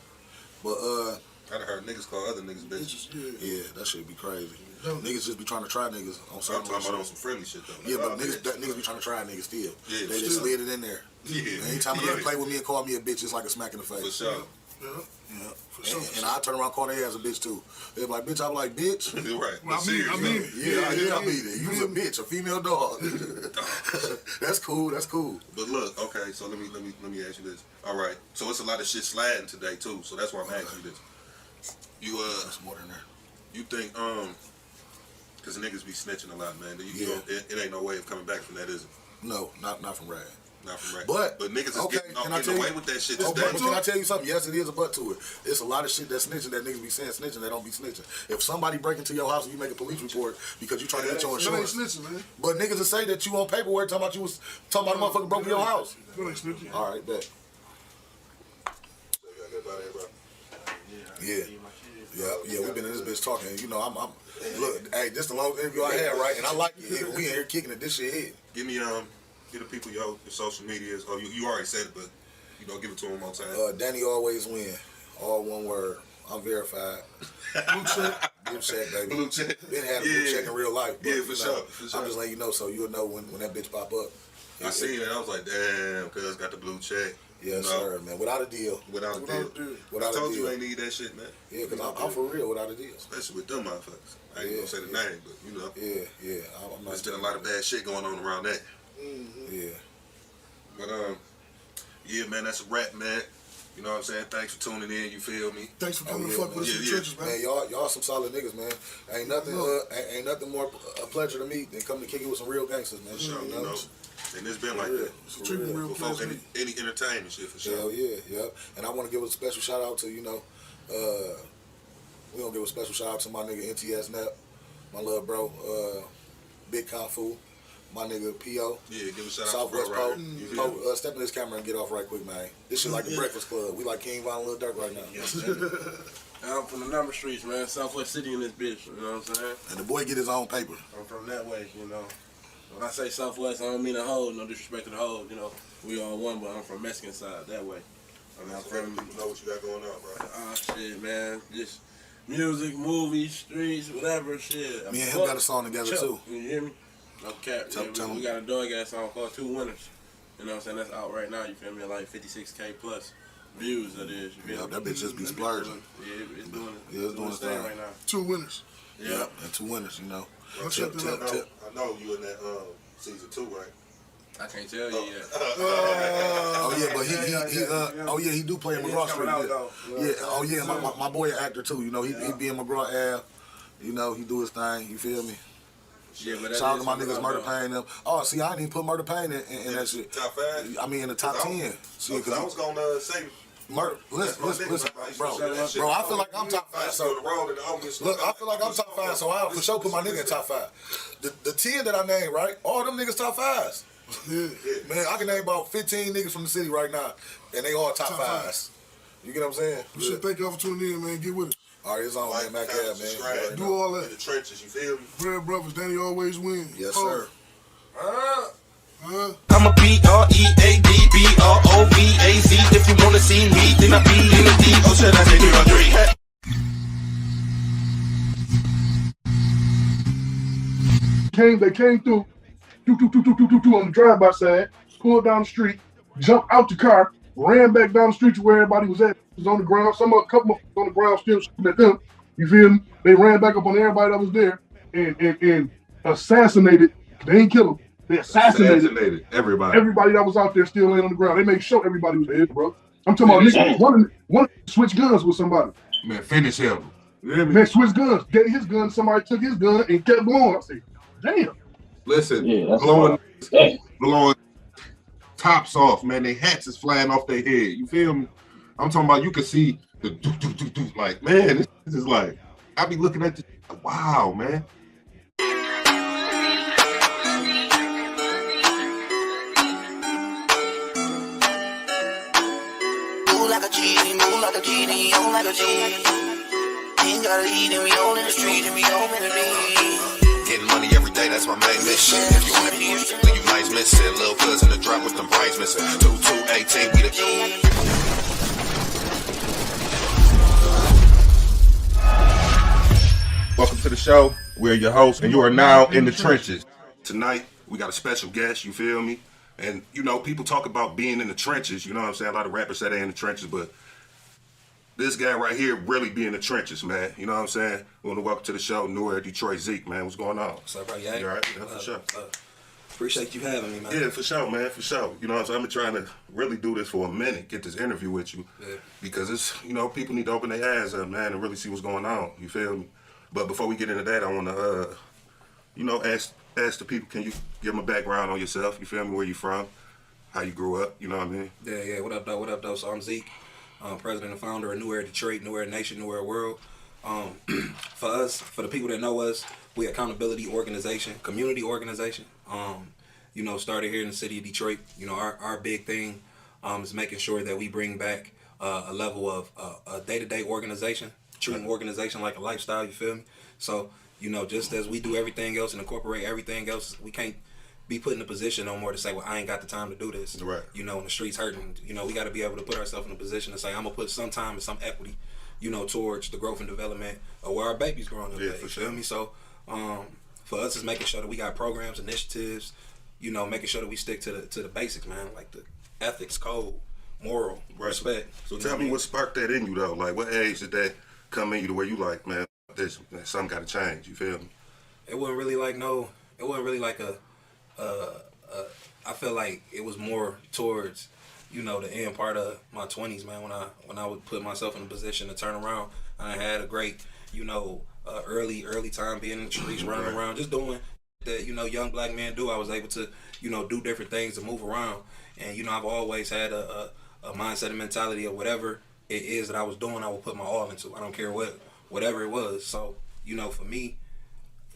S11: But
S3: I done heard niggas call other niggas bitches.
S11: Yeah, that shit be crazy. Niggas just be trying to try niggas on
S3: I'm talking about on some friendly shit though.
S11: Yeah, but niggas be trying to try niggas still.
S3: Yeah,
S11: they just slid it in there.
S3: Yeah.
S11: And anytime a nigga play with me and call me a bitch, it's like a smack in the face.
S3: For sure.
S11: Yeah, for sure. And I turn around and call their ass a bitch too. They're like, bitch, I'm like, bitch.
S3: You're right.
S5: I mean it.
S11: Yeah, I mean it. You's a bitch, a female dog. That's cool.
S3: But look, okay, so let me ask you this. All right, so it's a lot of shit sliding today too. So that's why I'm asking you this. You
S11: That's more than that.
S3: You think because niggas be snitching a lot, man. It ain't no way of coming back from that, is it?
S11: No, not from rap.
S3: Not from rap.
S11: But
S3: niggas is getting away with that shit today.
S11: But can I tell you something? Yes, it is a but to it. It's a lot of shit that's snitching that niggas be saying snitching that don't be snitching. If somebody break into your house and you make a police report because you trying to get your insurance,
S5: that ain't snitching, man.
S11: but niggas will say that you on paperwork talking about a motherfucker broke in your house.
S5: That ain't snitching.
S11: All right, bet. Yeah, we've been in this bitch talking. You know, I'm look, hey, this the longest interview I had, right? And I like it. We in here kicking it. This shit hit.
S3: Give me give the people your social medias. Oh, you already said it, but give it to them one more time.
S11: Danny always win. All one word. I'm verified. Blue check. Blue check, baby.
S3: Blue check.
S11: Been having blue check in real life. But,
S3: Yeah, for sure.
S11: I'm just letting you know so you'll know when that bitch pop up.
S3: I seen it. I was like, damn, cuz got the blue check.
S11: Yes, sir, man. Without a deal.
S3: Without a deal.
S11: Without
S3: I told
S11: a deal.
S3: you ain't need that shit, man.
S11: Yeah, because I'm for real without a deal.
S3: Especially with them motherfuckers. I ain't gonna say the name, but
S11: Yeah. I'm not.
S3: There's been a lot of bad shit going on around that.
S11: Yeah.
S3: But yeah, man, that's a wrap, man. You know what I'm saying? Thanks for tuning in. You feel me?
S5: Thanks for coming to fuck with us in the trenches, man.
S11: Man, y'all some solid niggas, man. Ain't nothing more a pleasure to me than coming to kick it with some real gangsters, man.
S3: Sure, you know. And it's been like
S11: real.
S3: that.
S11: It's treating real
S3: Before any entertainment shit, for sure.
S11: Hell yeah, yep. And I want to give a special shout out to, we gonna give a special shout out to my nigga NTS Nap, my little bro, Big Kung Fu, my nigga P.O.
S3: Yeah, give a shout out
S11: Southwest
S3: to
S11: Pro.
S3: bro, right?
S11: Step in this camera and get off right quick, man. This shit like the Breakfast Club. We like King Von and Lil Durk right now.
S13: I'm from the number streets, man. Southwest City in this bitch, you know what I'm saying?
S11: And the boy get his own paper.
S13: I'm from that way, you know. When I say Southwest, I don't mean a hoe, no disrespect to the hoe, you know. We all one, but I'm from Mexican side, that way. I mean, I'm from...
S3: People know what you got going on, bro.
S13: Ah, shit, man. Just music, movies, streets, whatever, shit.
S11: Me and him got a song together, too.
S13: You hear me? No cap. We got a dog-ass song called Two Winners. You know what I'm saying? That's out right now, you feel me? Like 56K plus views, that is. You feel me?
S11: That bitch just be splurging.
S13: Yeah, it's doing it.
S11: Yeah, it's doing its thing
S13: right now.
S5: 2 winners.
S11: Yeah, and 2 winners, you know.
S5: Well,
S3: I know you in that season 2, right?
S13: I can't tell you yet.
S11: Oh yeah, but he do play in McGraw Street. My boy an actor too. You know, he be in McGraw Ave. You know, he do his thing. You feel me?
S13: Yeah, but
S11: shout out to my niggas Murder Pain them. Oh, see, I didn't even put Murder Pain in that shit.
S3: Top 5?
S11: I mean, in the top 10. See,
S3: because I was gonna say.
S11: Murder, listen, bro. I feel like I'm top 5. So look, I feel like I'm top 5. So I for sure put my nigga in top 5. The 10 that I named, right? All them niggas top 5s. Yeah. Man, I can name about 15 niggas from the city right now, and they all top 5s. You get what I'm saying?
S5: We should thank y'all for tuning in, man. Get with it.
S11: All right, it's on, man. Back here, man.
S5: Do all that.
S3: In the trenches, you feel me?
S5: Bread Brothers, Danny always win.
S11: Yes, sir.
S1: I'm a B-R-E-A-D-B-R-O-V-A-Z. If you wanna see me, then I be in the D. Oh, should I say 3 or 3?
S5: They came through, on the drive-by side, pulled down the street, jumped out the car, ran back down the street to where everybody was at. It was on the ground. A couple of on the ground still shooting at them. You feel me? They ran back up on everybody that was there and assassinated. They ain't kill them. They assassinated
S3: everybody.
S5: Everybody that was out there still laying on the ground. They made sure everybody was dead, bro. I'm talking about niggas. One switch guns with somebody.
S3: Man, finish him.
S5: Man, switch guns. Gave his gun. Somebody took his gun and kept blowing. I said, damn.
S3: Listen, blowing tops off, man. Their hats is flying off their head. You feel me? I'm talking about you can see the do. Like, man, this is like, I be looking at this. Wow, man.
S1: Move like a genie, on like a genie. Ain't gotta eat and we all in the street and we all in the league.
S2: Getting money every day, that's my main mission. If you want to leave you nice missing. Little cousin to drop with them brains missing. 2218, we the
S3: Welcome to the show. We're your hosts, and you are now in the trenches. Tonight, we got a special guest, you feel me? And, you know, people talk about being in the trenches, you know what I'm saying? A lot of rappers say they're in the trenches, but this guy right here really be in the trenches, man. You know what I'm saying? We want to welcome to the show, New Era Detroit Zeke, man. What's going on?
S14: What's up, bro? Yeah,
S3: you all right? Yeah, for sure.
S14: Appreciate you having me, man.
S3: Yeah, for sure, man, for sure. You know what I'm saying? I've been trying to really do this for a minute, get this interview with you.
S14: Yeah.
S3: Because it's, you know, people need to open their eyes up, man, and really see what's going on. You feel me? But before we get into that, I want to, you know, ask the people, can you give them a background on yourself? You feel me? Where you from? How you grew up? You know what I mean?
S14: Yeah. What up, though? So I'm Zeke. President and founder of New Era Detroit, New Era Nation, New Era World. For us, for the people that know us, we accountability organization, community organization. You know, started here in the city of Detroit. You know, our big thing is making sure that we bring back a level of a day-to-day organization, treating organization like a lifestyle, you feel me? So, you know, just as we do everything else and incorporate everything else, we can't be put in a position no more to say, well, I ain't got the time to do this.
S3: Right.
S14: You know, when the streets hurting, you know, we got to be able to put ourselves in a position to say, I'm going to put some time and some equity, you know, towards the growth and development of where our babies growing up.
S3: Yeah,
S14: at,
S3: for
S14: you
S3: sure.
S14: feel me? So, for us, it's making sure that we got programs, initiatives, you know, making sure that we stick to the basics, man, like the ethics, code, moral, respect.
S3: So tell me what sparked that in you, though. Like, what age did that come in you to where you like, man, this, something got to change, you feel me?
S14: It wasn't really like I feel like it was more towards, you know, the end part of my 20s, man, when I would put myself in a position to turn around. I had a great, you know, early time being in the streets, running around, just doing that, you know, young black men do. I was able to, you know, do different things to move around. And, you know, I've always had a mindset and mentality of whatever it is that I was doing, I would put my all into. I don't care whatever it was. So, you know, for me,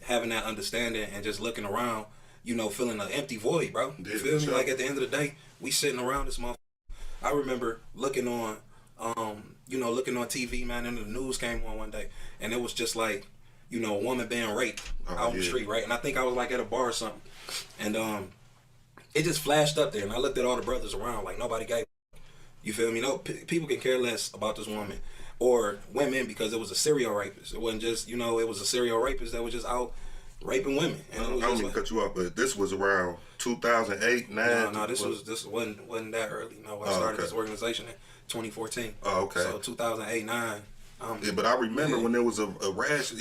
S14: having that understanding and just looking around, you know, feeling an empty void, bro. You feel me? Like at the end of the day, we sitting around this motherfucker. I remember looking on TV, man, and the news came on one day, and it was just like, you know, a woman being raped out in the street, right? And I think I was like at a bar or something, and it just flashed up there, and I looked at all the brothers around, like nobody gave. You feel me? No, people can care less about this woman or women because it was a serial rapist. It wasn't just, you know, it was a serial rapist that was just out raping women. And
S3: I don't mean to cut you off, but this was around 2008, 9?
S14: No, this wasn't that early. No, I started this organization in 2014.
S3: Oh, okay.
S14: So 2008, 9.
S3: Yeah, but I remember when there was a rash,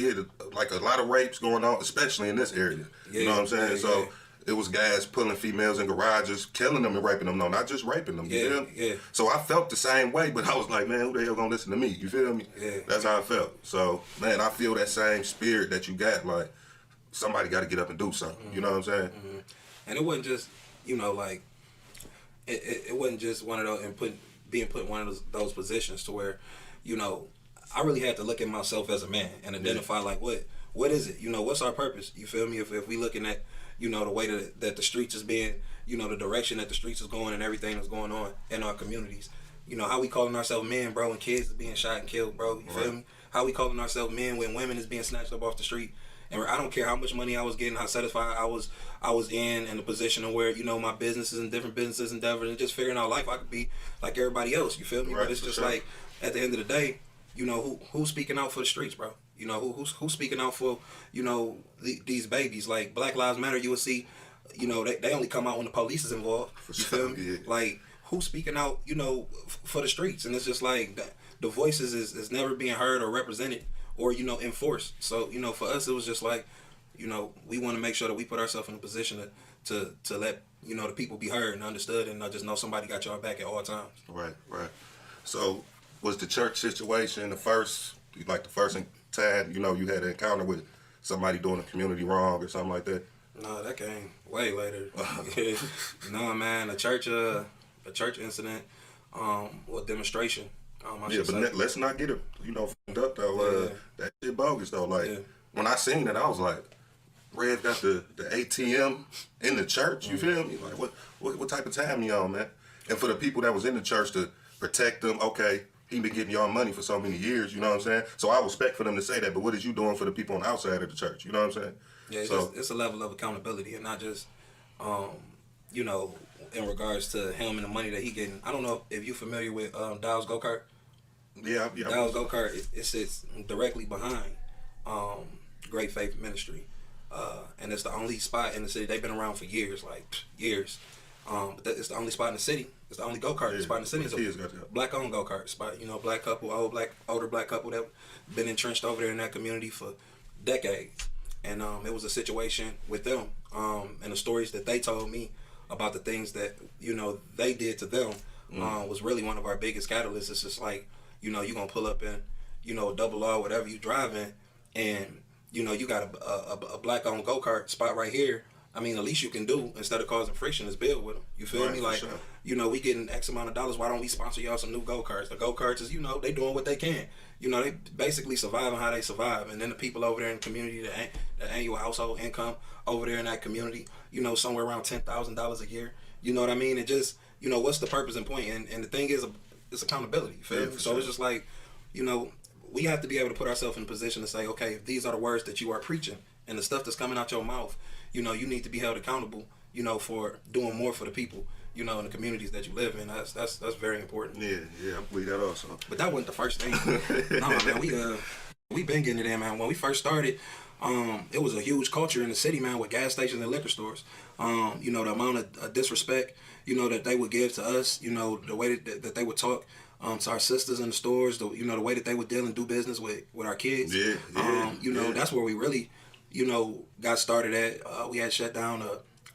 S3: like a lot of rapes going on, especially in this area. You know what I'm saying? So it was guys pulling females in garages, killing them and raping them. No, not just raping them. You feel me?
S14: Yeah.
S3: So I felt the same way, but I was like, man, who the hell gonna listen to me? You feel me?
S14: Yeah.
S3: That's how I felt. So, man, I feel that same spirit that you got. Like, somebody got to get up and do something. You know what I'm saying?
S14: Mm-hmm. And it wasn't just, you know, like, it wasn't just one of those, and being put in one of those positions to where, you know, I really had to look at myself as a man and identify, like, what is it? You know, what's our purpose? You feel me? If we looking at, you know, the way that the streets is being, you know, the direction that the streets is going and everything that's going on in our communities. You know, how we calling ourselves men, bro, when kids is being shot and killed, bro. You feel me? How we calling ourselves men when women is being snatched up off the street And I don't care how much money I was getting, how satisfied I was in the position of where, you know, my businesses and different businesses endeavors and just figuring out life, I could be like everybody else, you feel me?
S3: Right,
S14: but it's just
S3: sure.
S14: like, at the end of the day, you know, who's speaking out for the streets, bro? You know, who's speaking out for, you know, these babies? Like, Black Lives Matter, you will see, you know, they only come out when the police is involved. You feel me?
S3: Yeah.
S14: Like, who's speaking out, you know, for the streets? And it's just like, the voices is never being heard or represented or, you know, enforced. So, you know, for us, it was just like, you know, we want to make sure that we put ourselves in a position to let, you know, the people be heard and understood, and not just know somebody got your back at all times.
S3: Right. So, was the church situation the first time, you know, you had an encounter with somebody doing a community wrong or something like that?
S14: No, that came way later. No, man, a church incident, or demonstration.
S3: Let's not get it, you know, fucked up though. That shit bogus though. Like, when I seen it, I was like, Red got the ATM in the church. You feel me? Like, what type of time you on, man? And for the people that was in the church to protect them, okay, he been getting y'all money for so many years. You know what I'm saying? So I respect for them to say that. But what is you doing for the people on the outside of the church? You know what I'm saying?
S14: Yeah, it's a level of accountability, and not just, you know, in regards to him and the money that he getting. I don't know if you're familiar with Dow's Go-Kart.
S3: Yeah.
S14: Dow's Go-Kart, it sits directly behind Great Faith Ministry. And it's the only spot in the city. They've been around for years, years. But it's the only spot in the city. It's the only go-kart spot in the city. It's a black-owned go-kart spot. You know, black couple, older black couple that been entrenched over there in that community for decades. And it was a situation with them, and the stories that they told me about the things that, you know, they did to them was really one of our biggest catalysts. It's just like, you know, you're going to pull up in, you know, double R, whatever you driving, and, you know, you got a black-owned go-kart spot right here. I mean, the least you can do, instead of causing friction, is build with them. You feel me? Like, sure. You know, we getting X amount of dollars. Why don't we sponsor y'all some new go-karts? The go-karts is, you know, they doing what they can. You know, they basically surviving how they survive. And then the people over there in the community, the annual household income over there in that community, you know, somewhere around $10,000 a year. You know what I mean? It just, you know, what's the purpose and point? And the thing is, it's accountability. You feel me? So it's just like, you know, we have to be able to put ourselves in a position to say, okay, if these are the words that you are preaching and the stuff that's coming out your mouth, you know, you need to be held accountable, you know, for doing more for the people, you know, in the communities that you live in. That's very important.
S3: Yeah, I believe that also.
S14: But that wasn't the first thing. No, man, we been getting it in, man. When we first started, it was a huge culture in the city, man, with gas stations and liquor stores. You know, the amount of disrespect, you know, that they would give to us, you know, the way that they would talk to our sisters in the stores, you know, the way that they would deal and do business with our kids. You know, that's where we really, you know, got started at. We had shut down.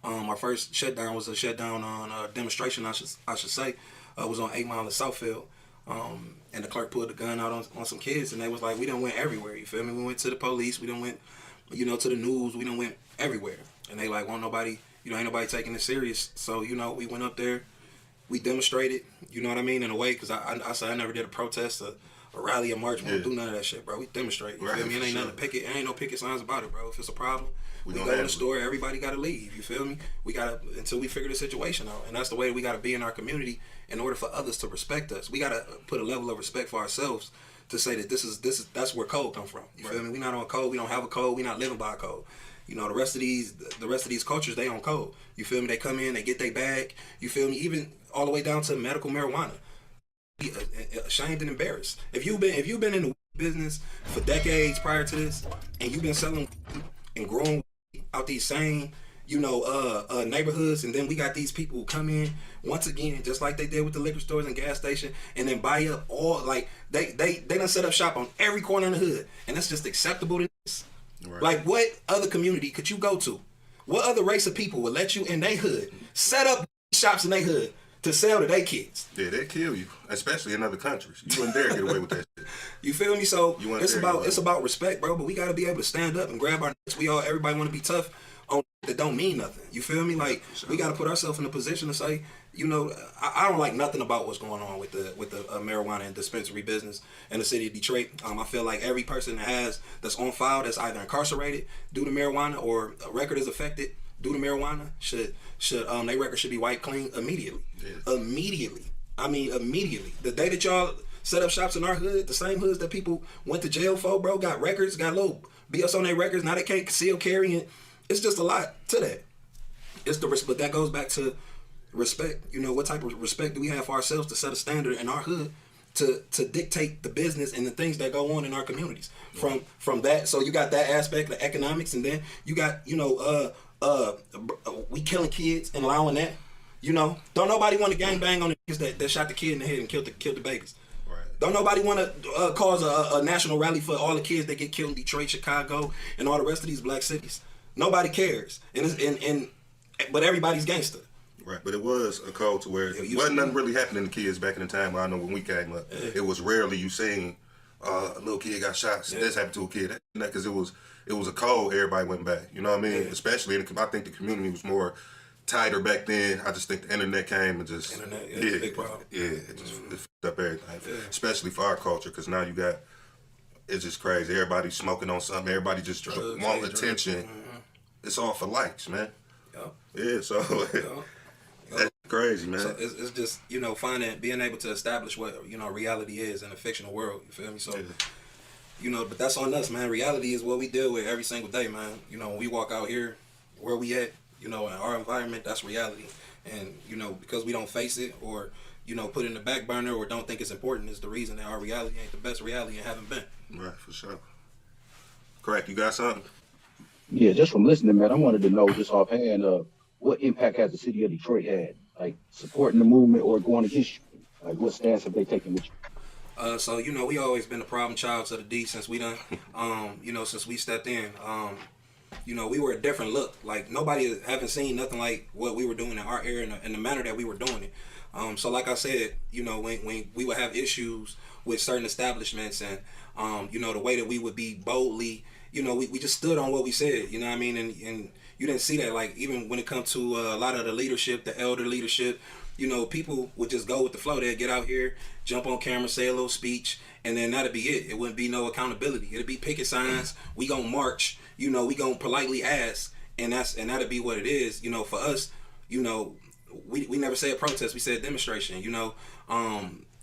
S14: Our first shutdown was a shutdown on a demonstration, I should say. It was on 8 Mile in Southfield. And the clerk pulled the gun out on some kids, and they was like, we done went everywhere, you feel me? We went to the police, we done went, you know, to the news, we done went everywhere. And they like, ain't nobody taking it serious. So, you know, we went up there, we demonstrated, you know what I mean, in a way, because I said I never did a protest, a rally, a march. We don't do none of that shit, bro. We demonstrate. You feel me? It ain't nothing to picket. It ain't no picket signs about it, bro. If it's a problem, we go in the store. Everybody got to leave. You feel me? We got to, until we figure the situation out. And that's the way we got to be in our community in order for others to respect us. We got to put a level of respect for ourselves to say that that's where code come from. You feel me? We not on code. We don't have a code. We not living by a code. You know, the rest of these cultures, they on code. You feel me? They come in, they get their bag. You feel me? Even all the way down to medical marijuana. Ashamed and embarrassed. If you've been in the business for decades prior to this, and you've been selling and growing out these same, you know, neighborhoods, and then we got these people who come in once again, just like they did with the liquor stores and gas station, and then buy up all, like they done set up shop on every corner in the hood, and that's just acceptable to this. Right. Like, what other community could you go to? What other race of people would let you in their hood set up shops in their hood to sell to their kids?
S3: Yeah, they kill you, especially in other countries. You wouldn't dare get away with that shit.
S14: You feel me? So it's about respect, bro. But we got to be able to stand up and grab our nuts. Everybody want to be tough on that don't mean nothing. You feel me? Like, we got to put ourselves in a position to say, you know, I don't like nothing about what's going on with the marijuana and dispensary business in the city of Detroit. I feel like every person that's on file that's either incarcerated due to marijuana or a record is affected due to marijuana should their record should be wiped clean immediately. Yes. Immediately. I mean, immediately. The day that y'all set up shops in our hood, the same hoods that people went to jail for, bro, got records, got little BS on their records. Now they can't conceal carry it. It's just a lot to that. It's the but that goes back to respect. You know, what type of respect do we have for ourselves to set a standard in our hood to dictate the business and the things that go on in our communities? From that, so you got that aspect, the economics, and then you got, you know, we killing kids and allowing that. You know, don't nobody want to gangbang on the niggas that shot the kid in the head and killed the babies. Right. Don't nobody want to cause a national rally for all the kids that get killed in Detroit, Chicago, and all the rest of these black cities. Nobody cares, but everybody's gangster.
S3: Right, but it was a code to where it wasn't nothing really happening to kids back in the time. I know when we came up, it was rarely you seen a little kid got shot. This happened to a kid, because it was a code. Everybody went back. You know what I mean? Especially, I think the community was more tighter back then. I just think the internet came and just
S14: it's a big problem.
S3: It just it fucked up everything, especially for our culture. Because now you got, it's just crazy. Everybody smoking on something. Everybody just want attention. It's all for likes, man. Yeah, so that's crazy, man.
S14: So it's just, you know, being able to establish what, you know, reality is in a fictional world. You feel me? So, you know, but that's on us, man. Reality is what we deal with every single day, man. You know, when we walk out here, where we at, you know, in our environment, that's reality. And, you know, because we don't face it or, you know, put it in the back burner or don't think it's important is the reason that our reality ain't the best reality and haven't been.
S3: Right, for sure. Correct. You got something?
S6: Yeah, just from listening, man, I wanted to know just offhand, what impact has the city of Detroit had? Like, supporting the movement or going against you? Like, what stance have they taken with you?
S14: So, you know, we always been the problem child to the D since we done, you know, since we stepped in. You know, we were a different look. Like, nobody haven't seen nothing like what we were doing in our area in the manner that we were doing it. So like I said, you know, when we would have issues with certain establishments and, you know, the way that we would be boldly, you know, we just stood on what we said, you know what I mean? And you didn't see that, like, even when it comes to a lot of the leadership, the elder leadership, you know, people would just go with the flow. They'd get out here, jump on camera, say a little speech, and then that'd be it. It wouldn't be no accountability. It'd be picket signs. We gonna march. You know, we gonna politely ask, and that'd be what it is. You know, for us, you know, we never said protest. We said demonstration. You know,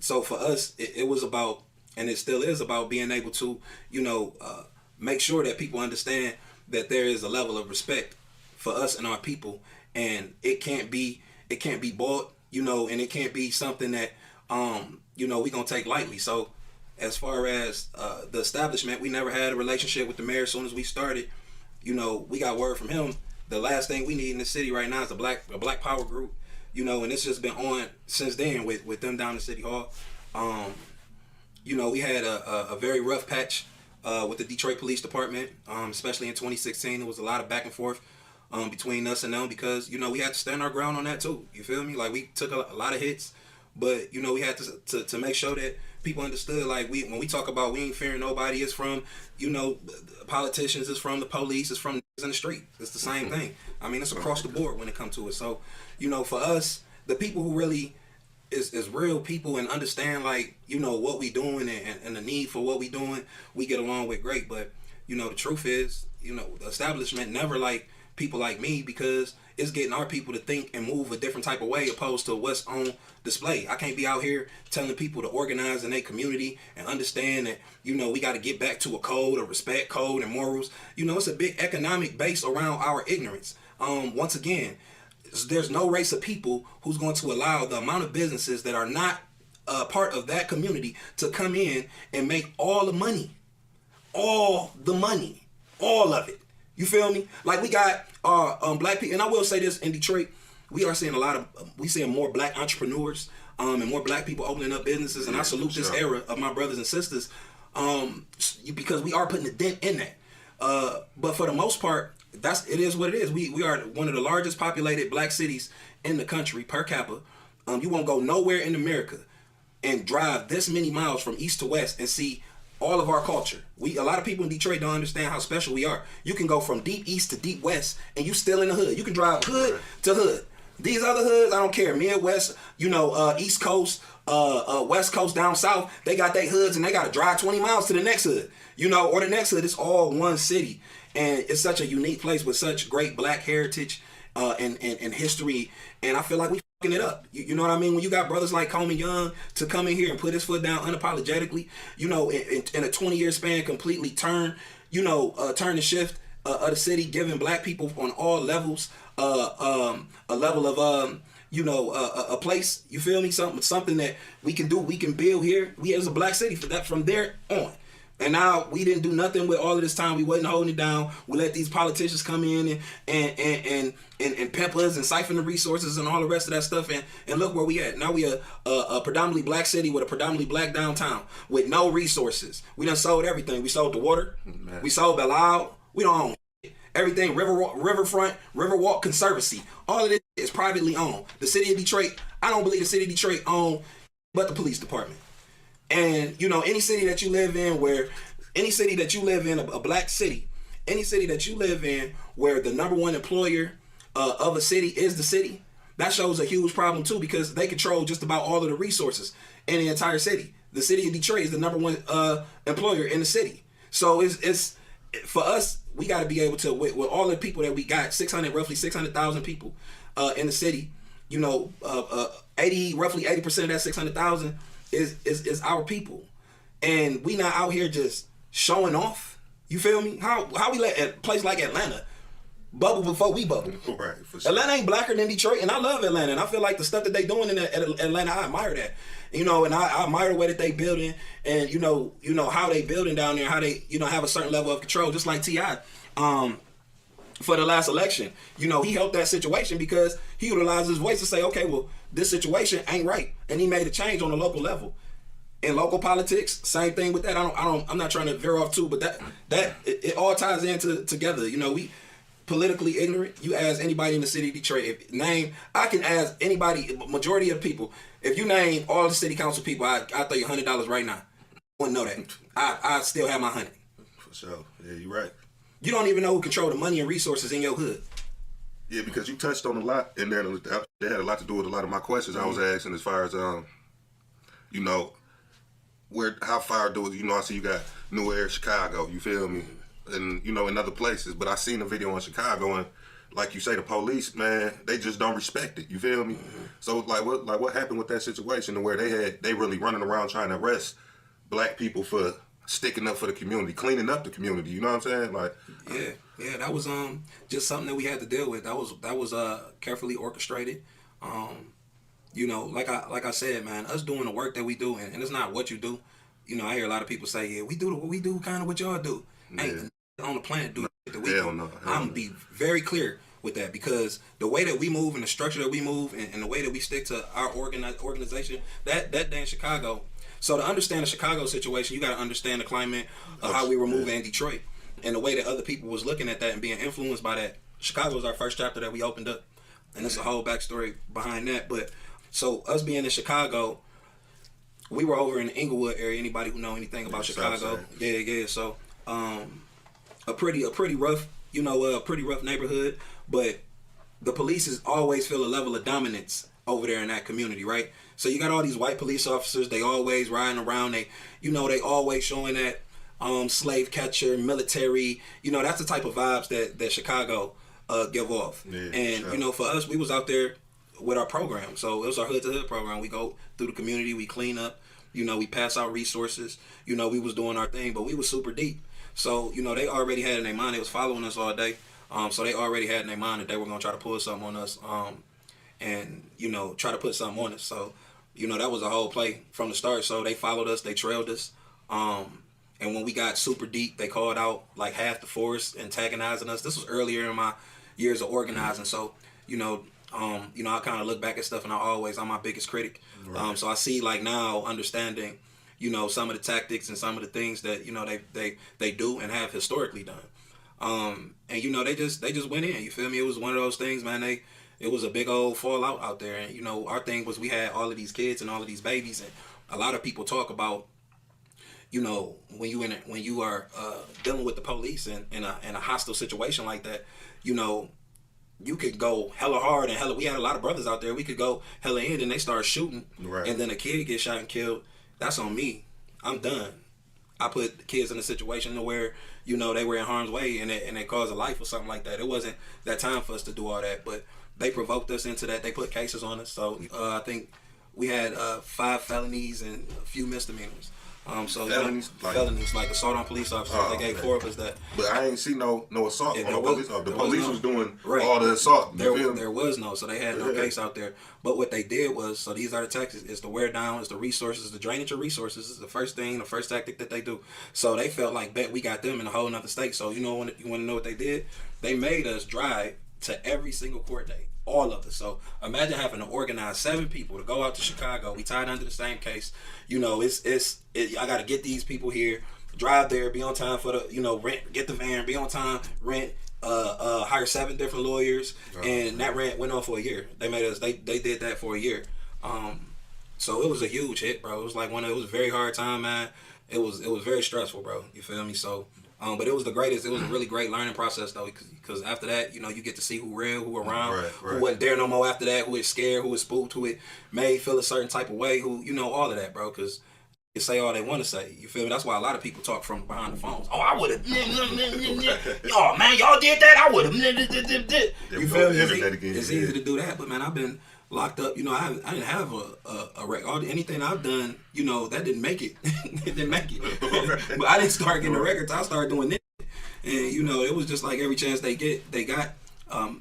S14: so for us, it was about, and it still is about being able to, you know, make sure that people understand that there is a level of respect for us and our people, and it can't be bought. You know, and it can't be something that, you know, we gonna take lightly. So as far as the establishment, we never had a relationship with the mayor. As soon as we started, you know, we got word from him. The last thing we need in the city right now is a black power group, you know, and it's just been on since then with them down in City Hall. You know, we had a very rough patch with the Detroit Police Department, especially in 2016. There was a lot of back and forth between us and them because, you know, we had to stand our ground on that too. You feel me? Like, we took a lot of hits, but, you know, we had to make sure that people understood, like, when we talk about we ain't fearing nobody, it's from, you know, politicians, it's from the police, it's from niggas in the street. It's the same thing. I mean, it's across the board when it comes to it. So, you know, for us, the people who really is real people and understand, like, you know, what we doing and the need for what we doing, we get along with great. But, you know, the truth is, you know, the establishment never like people like me because it's getting our people to think and move a different type of way opposed to what's on display. I can't be out here telling people to organize in their community and understand that, you know, we got to get back to a code, a respect code and morals. You know, it's a big economic base around our ignorance. Once again, there's no race of people who's going to allow the amount of businesses that are not part of that community to come in and make all the money, all of it. You feel me? Like, we got black people, and I will say this, in Detroit, we are seeing we seeing more black entrepreneurs and more black people opening up businesses, and I salute this era of my brothers and sisters because we are putting a dent in that. But for the most part, it is what it is. We are one of the largest populated black cities in the country per capita. You won't go nowhere in America and drive this many miles from east to west and see all of our culture. A lot of people in Detroit don't understand how special we are. You can go from deep east to deep west and you still in the hood. You can drive hood to hood. These other hoods, I don't care. Midwest, you know, East Coast, West Coast, down south, they got their hoods and they got to drive 20 miles to the next hood, you know, or the next hood. It's all one city. And it's such a unique place with such great black heritage and history. And I feel like we it up. You know what I mean? When you got brothers like Coleman Young to come in here and put his foot down unapologetically, you know, in a 20-year span, completely turn the shift of the city, giving black people on all levels a level of a place. You feel me? Something that we can do, we can build here. We as a black city from there on. And now we didn't do nothing with all of this time. We wasn't holding it down. We let these politicians come in and pimp us and siphon the resources and all the rest of that stuff. And look where we at. Now we a predominantly black city with a predominantly black downtown with no resources. We done sold everything. We sold the water. Man. We sold Belle Isle. We don't own everything. Riverfront, Riverwalk Conservancy. All of this is privately owned. The city of Detroit, I don't believe the city of Detroit owned but the police department. And, you know, any city that you live in, a black city, any city that you live in where the number one employer of a city is the city, that shows a huge problem too, because they control just about all of the resources in the entire city. The city of Detroit is the number one employer in the city. So it's for us, we got to be able to, with all the people that we got, roughly 600,000 people in the city, you know, roughly 80% of that 600,000 is our people, and we not out here just showing off. You feel me? How we let a place like Atlanta bubble before we bubble?
S3: Right. For sure.
S14: Atlanta ain't blacker than Detroit, and I love Atlanta, and I feel like the stuff that they doing in Atlanta, I admire that. You know, and I admire the way that they building, and you know how they building down there, how they have a certain level of control, just like T.I. For the last election, you know, he helped that situation because he utilized his voice to say, okay, well, this situation ain't right, and he made a change on the local level. In local politics, same thing with that. I'm not trying to veer off too, but that it all ties into together. You know, we politically ignorant. You ask anybody in the city of Detroit, I can ask anybody, majority of people, if you name all the city council people, I'll throw you $100 right now. I wouldn't know that. I still have my 100.
S3: For sure. Yeah, you're right.
S14: You don't even know who control the money and resources in your hood.
S3: Yeah, because you touched on a lot in there. That had a lot to do with a lot of my questions I was asking as far as, you know, how far do it, you know, I see you got New Air, Chicago, you feel me? And, you know, in other places. But I seen a video in Chicago, and like you say, the police, man, they just don't respect it, you feel me? So, what happened with that situation where they really running around trying to arrest black people for sticking up for the community, cleaning up the community, you know what I'm saying? Like,
S14: yeah, that was just something that we had to deal with. That was carefully orchestrated. You know, like I said, man, us doing the work that we do, and it's not what you do. You know, I hear a lot of people say, yeah, we do kind of what y'all do. Yeah. Ain't on the planet do that we do.
S3: No,
S14: I'm gonna be very clear with that, because the way that we move and the structure that we move and the way that we stick to our organization, that day in Chicago. So to understand the Chicago situation, you got to understand the climate of how we were moving in Detroit and the way that other people was looking at that and being influenced by that. Chicago was our first chapter that we opened up, and there's a whole backstory behind that. But so us being in Chicago, we were over in the Inglewood area. Anybody who know anything about Chicago? Yeah. So a pretty rough, pretty rough neighborhood. But the police always feel a level of dominance over there in that community, right? So you got all these white police officers. They always riding around. They always showing that slave catcher, military. You know, that's the type of vibes that Chicago give off. Yeah, and sure. You know, for us, we was out there with our program. So it was our hood to hood program. We go through the community, we clean up, you know, we pass out resources, you know, we was doing our thing, but we was super deep. So, you know, they already had in their mind, they was following us all day. So they already had in their mind that they were going to try to pull something on us, and, you know, try to put something on us. So, you know, that was a whole play from the start. So they followed us, they trailed us. And when we got super deep, they called out like half the force, antagonizing us. This was earlier in my years of organizing. So, I kind of look back at stuff, and I'm my biggest critic. Right. So I see, like, now understanding, you know, some of the tactics and some of the things that, you know, they do and have historically done. And, you know, they just went in, you feel me? It was one of those things, man. It was a big old fallout out there. And, you know, our thing was we had all of these kids and all of these babies, and a lot of people talk about, you know, when you are dealing with the police in a hostile situation like that, you know, you could go hella hard and we had a lot of brothers out there. We could go hella in and they start shooting, right, and then a kid gets shot and killed. That's on me. I'm done. I put kids in a situation to where, you know, they were in harm's way and it caused a life or something like that. It wasn't that time for us to do all that, but they provoked us into that. They put cases on us. So I think we had 5 felonies and a few misdemeanors. So felonies, like assault on police officers. They gave 4 of us that.
S3: But I ain't see no assault on the police officer. The police was doing
S14: right.
S3: all the assault.
S14: There was no, so they had no case out there. But what they did was, so these are the tactics: is the wear down, is the resources, the drainage of resources is the first thing, the first tactic that they do. So they felt like, bet we got them in a whole nother state. So you want to know what they did? They made us drive to every single court date. All of us. So imagine having to organize 7 people to go out to Chicago. We tied under the same case. You know, I got to get these people here, drive there, be on time for the, you know, rent, get the van, be on time, rent, hire 7 different lawyers, and that rent went on for a year. They made us. They did that for a year. So it was a huge hit, bro. It was like it was a very hard time, man. It was very stressful, bro. You feel me? So. But it was the greatest. It was a really great learning process, though, because after that, you know, you get to see who real, who around, who wasn't there no more after that, who is scared, who is spooked, who it made feel a certain type of way, who, you know, all of that, bro, because they say all they want to say. You feel me? That's why a lot of people talk from behind the phones. Oh, I would have. Oh, man, y'all did that. I would have. You feel me? It's easy to do that, but, man, I've been locked up. You know, I didn't have a record. Anything I've done, you know, that didn't make it. It didn't make it. But I didn't start getting the records. I started doing this. And, you know, it was just like every chance they got,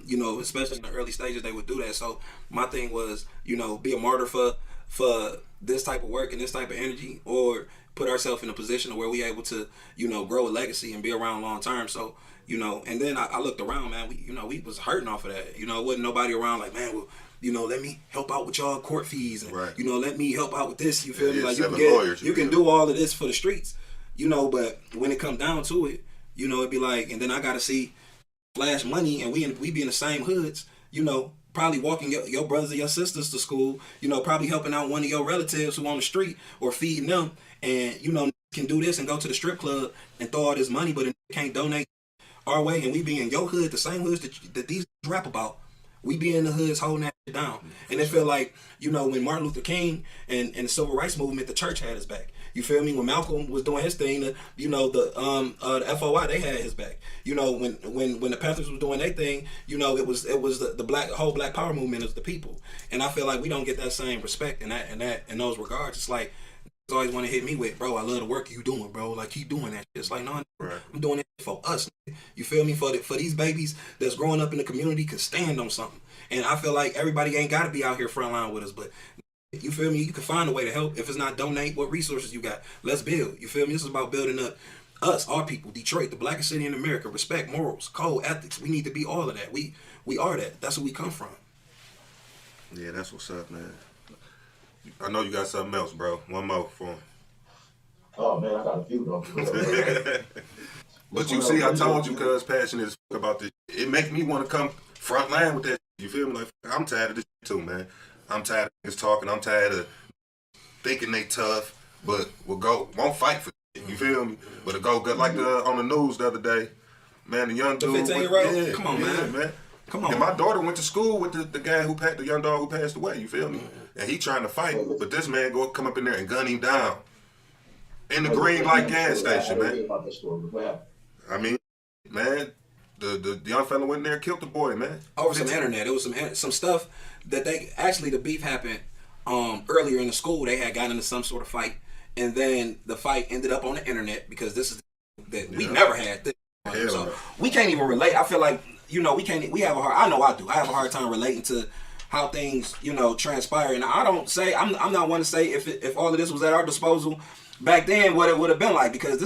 S14: you know, especially in the early stages, they would do that. So my thing was, you know, be a martyr for this type of work and this type of energy, or put ourselves in a position where we able to, you know, grow a legacy and be around long term. So, you know, and then I looked around, man, we was hurting off of that. You know, wasn't nobody around like, man, well, you know, let me help out with y'all court fees, and you know, let me help out with this. You feel me? Like you can do all of this for the streets, you know. But when it come down to it, you know, it'd be like, and then I gotta see flash money, and we be in the same hoods, you know, probably walking your brothers and your sisters to school, you know, probably helping out one of your relatives who on the street or feeding them, and you know, can do this and go to the strip club and throw all this money, but can't donate our way, and we be in your hood, the same hoods that these rap about. We be in the hoods holding that shit down. And it feel like, you know, when Martin Luther King and the Civil Rights Movement, the church had his back. You feel me? When Malcolm was doing his thing, you know, the FOI, they had his back. You know, when the Panthers was doing their thing, you know, it was the whole Black Power movement is the people. And I feel like we don't get that same respect in those regards. It's like, always want to hit me with, bro, I love the work you doing, bro. Like, keep doing that. It's like, no, I'm doing it for us. You feel me? For these babies that's growing up in the community can stand on something. And I feel like everybody ain't got to be out here frontline with us, but you feel me? You can find a way to help. If it's not donate, what resources you got? Let's build. You feel me? This is about building up us, our people, Detroit, the blackest city in America. Respect, morals, code, ethics. We need to be all of that. We are that. That's where we come from.
S3: Yeah, that's what's up, man. I know you got something else, bro. One more for him.
S6: Oh, man, I got a few, though.
S3: But you see, I told you, cuz passionate as fuck about this. It makes me want to come front line with that. You feel me? Like, I'm tired of this too, man. I'm tired of niggas talking. I'm tired of thinking they tough, but won't fight for it. You feel me? But to go good, like on the news the other day, man, the young dude.
S14: The 15-year-old? Come on, man. Come on.
S3: And my daughter went to school with the guy the young dog who passed away. You feel me? And he trying to fight, but this man come up in there and gun him down in the green light gas station, man. I mean, man, the young fella went in there and killed the boy, man.
S14: Over some internet. It was some stuff that the beef happened earlier in the school. They had gotten into some sort of fight, and then the fight ended up on the internet because this is that we never had this. So we can't even relate. I feel like, you know, we have a hard, I know I do. I have a hard time relating to how things, you know, transpire. And I don't say, I'm not one to say if all of this was at our disposal back then, what it would have been like, because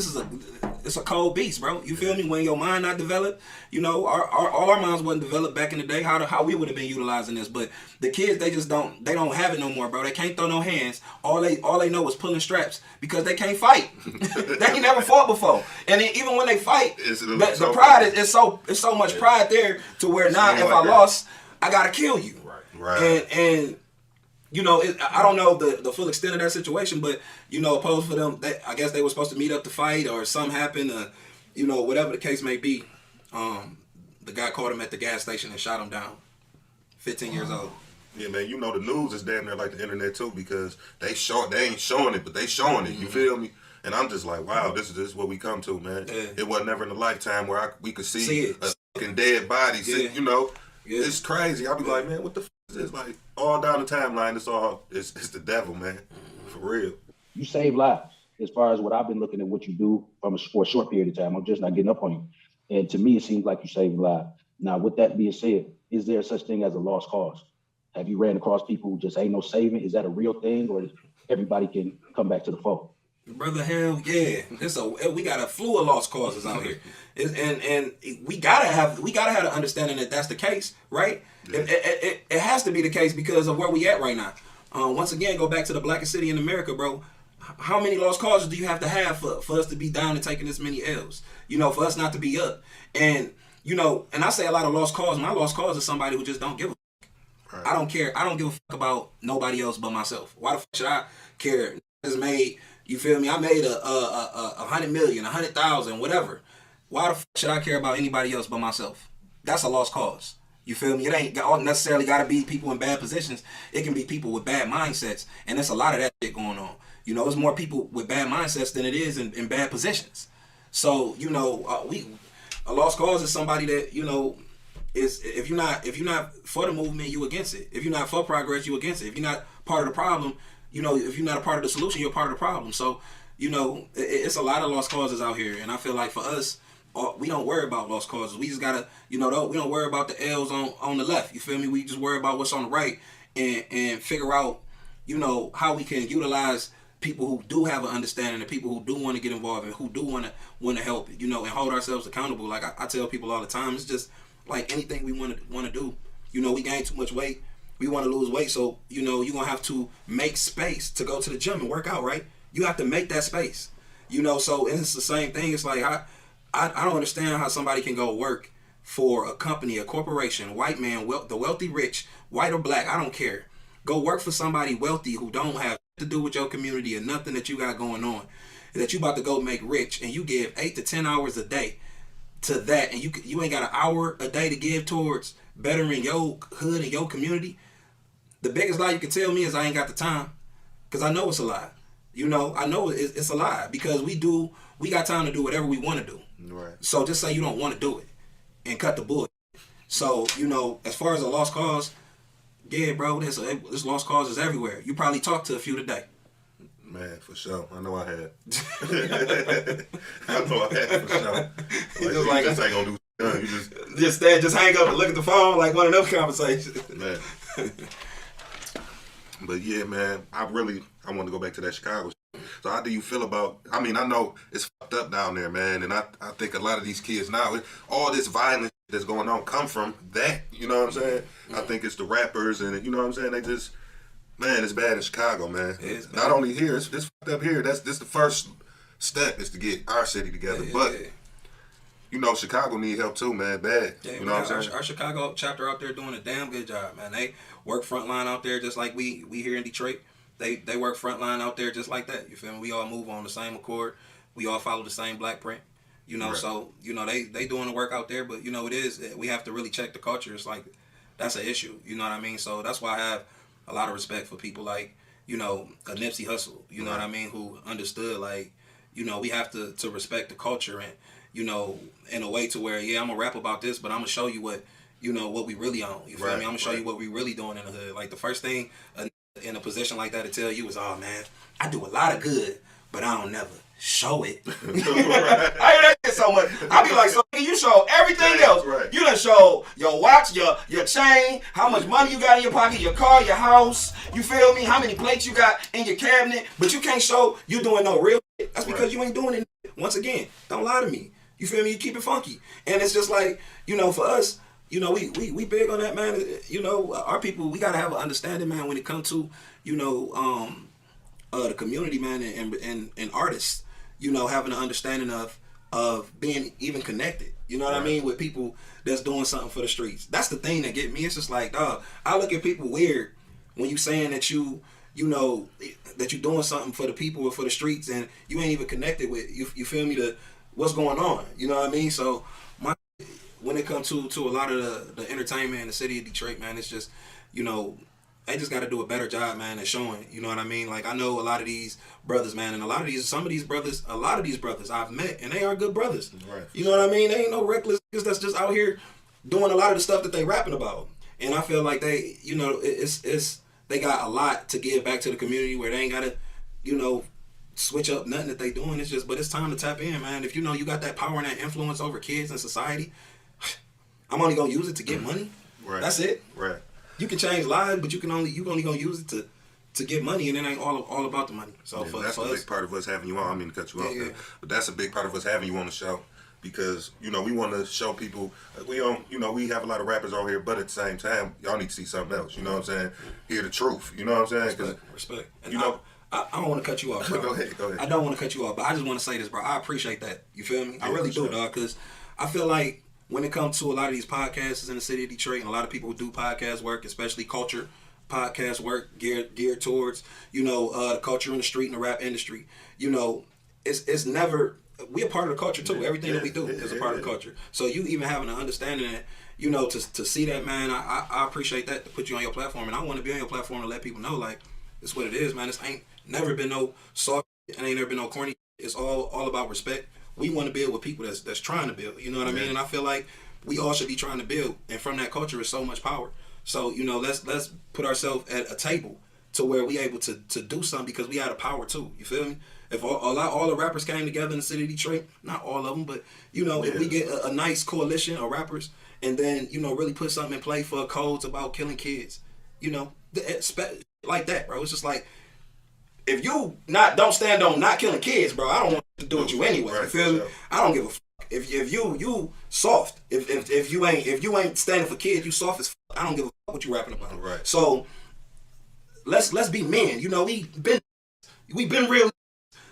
S14: it's a cold beast, bro. You feel me? When your mind not developed, you know, all our minds wasn't developed back in the day, how we would have been utilizing this. But the kids, they don't have it no more, bro. They can't throw no hands. All they know is pulling straps because they can't fight. They ain't never fought before. And then even when they fight, the pride is so much pride there to where now if I lost, I gotta kill you. Right. And you know, I don't know the full extent of that situation, but, you know, opposed for them, I guess they were supposed to meet up to fight or something happened, you know, whatever the case may be. The guy caught him at the gas station and shot him down. 15 years old.
S3: Yeah, man, you know the news is damn near like the internet too, because they ain't showing it, but they showing it. You feel me? And I'm just like, wow, this is what we come to, man.
S14: Yeah.
S3: It wasn't never in a lifetime where we could see
S14: it.
S3: a fucking dead body.
S14: Yeah.
S3: You know,
S14: Yeah.
S3: it's crazy. I'll be like, man, what the f is this? Like, all down the timeline, it's the devil, man. For real.
S6: You save lives. As far as what I've been looking at what you do for a short period of time, I'm just not getting up on you. And to me, it seems like you saving lives. Now, with that being said, is there such thing as a lost cause? Have you ran across people who just ain't no saving? Is that a real thing, or everybody can come back to the fold?
S14: Brother, hell yeah! We got a slew of lost causes out here, and we gotta have the understanding that that's the case, right? Yeah. It has to be the case because of where we at right now. Once again, go back to the blackest city in America, bro. How many lost causes do you have to have for us to be down and taking this many L's? You know, for us not to be up. And you know, and I say a lot of lost cause. My lost cause is somebody who just don't give a fuck. Right. I don't care. I don't give a fuck about nobody else but myself. Why the fuck should I care? It's made. You feel me? I made a 100 million, 100,000, whatever. Why the fuck should I care about anybody else but myself? That's a lost cause. You feel me? It ain't necessarily got to be people in bad positions. It can be people with bad mindsets, and there's a lot of that shit going on. You know, there's more people with bad mindsets than it is in bad positions. So, you know, a lost cause is somebody that, you know, is if you're not for the movement, you against it. If you're not for progress, you against it. If you're not part of the problem, you know, if you're not a part of the solution, you're part of the problem. So, you know, it's a lot of lost causes out here. And I feel like for us, we don't worry about lost causes. We just got to, you know, we don't worry about the L's on the left. You feel me? We just worry about what's on the right and figure out, you know, how we can utilize people who do have an understanding and people who do want to get involved and who do want to help, you know, and hold ourselves accountable. Like I tell people all the time, it's just like anything we want to do. You know, we gain too much weight. We want to lose weight, so, you know, you're going to have to make space to go to the gym and work out, right? You have to make that space. You know, so it's the same thing. It's like, I don't understand how somebody can go work for a company, a corporation, white man, the wealthy rich, white or black, I don't care. Go work for somebody wealthy who don't have to do with your community or nothing that you got going on, that you about to go make rich, and you give 8 to 10 hours a day to that, and you ain't got an hour a day to give towards bettering your hood and your community. The biggest lie you can tell me is I ain't got the time, because I know it's a lie. You know, I know it's a lie, because we got time to do whatever we want to do.
S3: Right.
S14: So just say you don't want to do it and cut the bullshit. So, you know, as far as a lost cause, yeah, bro, there's lost causes everywhere. You probably talked to a few today.
S3: Man, for sure. I know I had. I know I had, for sure. Like, you just ain't gonna do nothing. You
S14: just hang up and look at the phone like one of those conversations.
S3: Man. But yeah, man, I want to go back to that Chicago. So how do you feel about, I mean, I know it's fucked up down there, man, and I think a lot of these kids now, all this violence that's going on come from that, you know what I'm saying? I think it's the rappers and, you know what I'm saying, they just, man, it's bad in Chicago, man. Not only here, it's fucked up here. This the first step is to get our city together, but you know, Chicago need help too, man, bad.
S14: Yeah,
S3: you know what I'm saying?
S14: Our Chicago chapter out there doing a damn good job, man. They work frontline out there just like we here in Detroit. They work frontline out there just like that. You feel me? We all move on the same accord. We all follow the same black print. You know, right. So, you know, they doing the work out there, but, you know, we have to really check the culture. It's like, that's an issue. You know what I mean? So that's why I have a lot of respect for people like, you know, a Nipsey Hussle, you know what I mean, who understood, like, you know, we have to respect the culture and, you know, in a way to where, yeah, I'm going to rap about this, but I'm going to show you what, you know, what we really own. You feel me? I'm going to show you what we really doing in the hood. Like, the first thing in a position like that to tell you is, oh, man, I do a lot of good, but I don't never show it. I hear that shit so much. I be like, so you show everything else. Right. You done show your watch, your chain, how much money you got in your pocket, your car, your house, you feel me? How many plates you got in your cabinet, but you can't show you doing no real shit. That's because you ain't doing it. Once again, don't lie to me. You feel me? You keep it funky. And it's just like, you know, for us, you know, we big on that, man. You know, our people, we got to have an understanding, man, when it comes to, you know, the community, man, and artists, you know, having an understanding of being even connected, you know what I mean, with people that's doing something for the streets. That's the thing that get me. It's just like, dog, I look at people weird when you saying that you know, that you doing something for the people or for the streets and you ain't even connected with, you feel me, to what's going on, you know what I mean? So when it comes to a lot of the entertainment in the city of Detroit, man, it's just, you know, they just got to do a better job, man, at showing. You know what I mean? Like, I know a lot of these brothers, man, and a lot of these brothers I've met, and they are good brothers.
S3: Right.
S14: You know what I mean? They ain't no reckless niggas that's just out here doing a lot of the stuff that they rapping about. And I feel like they, you know, it's they got a lot to give back to the community where they ain't got to, you know, switch up nothing that they doing. It's just, but it's time to tap in, man. If you know you got that power and that influence over kids and society, I'm only gonna use it to get money.
S3: Right.
S14: That's it.
S3: Right.
S14: You can change lives, but you only gonna use it to get money, and it ain't all about the money. So
S3: that's a big part of us having you on. I mean to cut you off, but that's a big part of us having you on the show because you know we want to show people we have a lot of rappers on here, but at the same time, y'all need to see something else. You know what I'm saying? Hear the truth. You know what I'm saying?
S14: Respect. And you know. I don't want to cut you off, bro.
S3: Go ahead.
S14: I don't want to cut you off, but I just want to say this, bro. I appreciate that. You feel me? I really do, dog, because I feel like when it comes to a lot of these podcasts in the city of Detroit, and a lot of people who do podcast work, especially culture podcast work geared towards, you know, the culture in the street and the rap industry, you know, it's never, we a part of the culture too. Everything that we do is a part of the culture. So you even having an understanding that, you know, to see that, man, I appreciate that, to put you on your platform. And I want to be on your platform to let people know, like, it's what it is, man. This ain't never been no soft, it ain't never been no corny. It's all about respect. We want to build with people that's trying to build. You know what I mean? And I feel like we all should be trying to build. And from that culture is so much power. So, you know, let's put ourselves at a table to where we able to do something because we have the power too. You feel me? If all the rappers came together in the city of Detroit, not all of them, but, you know, if we get a nice coalition of rappers and then, you know, really put something in play for codes about killing kids, you know, like that, bro. It's just like, if you don't stand on not killing kids, bro, I don't want to do it with you anyway. You feel me? I don't give a fuck. If you soft, if you ain't standing for kids, you soft as fuck. I don't give a fuck what you rapping about.
S3: Right.
S14: So let's be men. You know, we been real.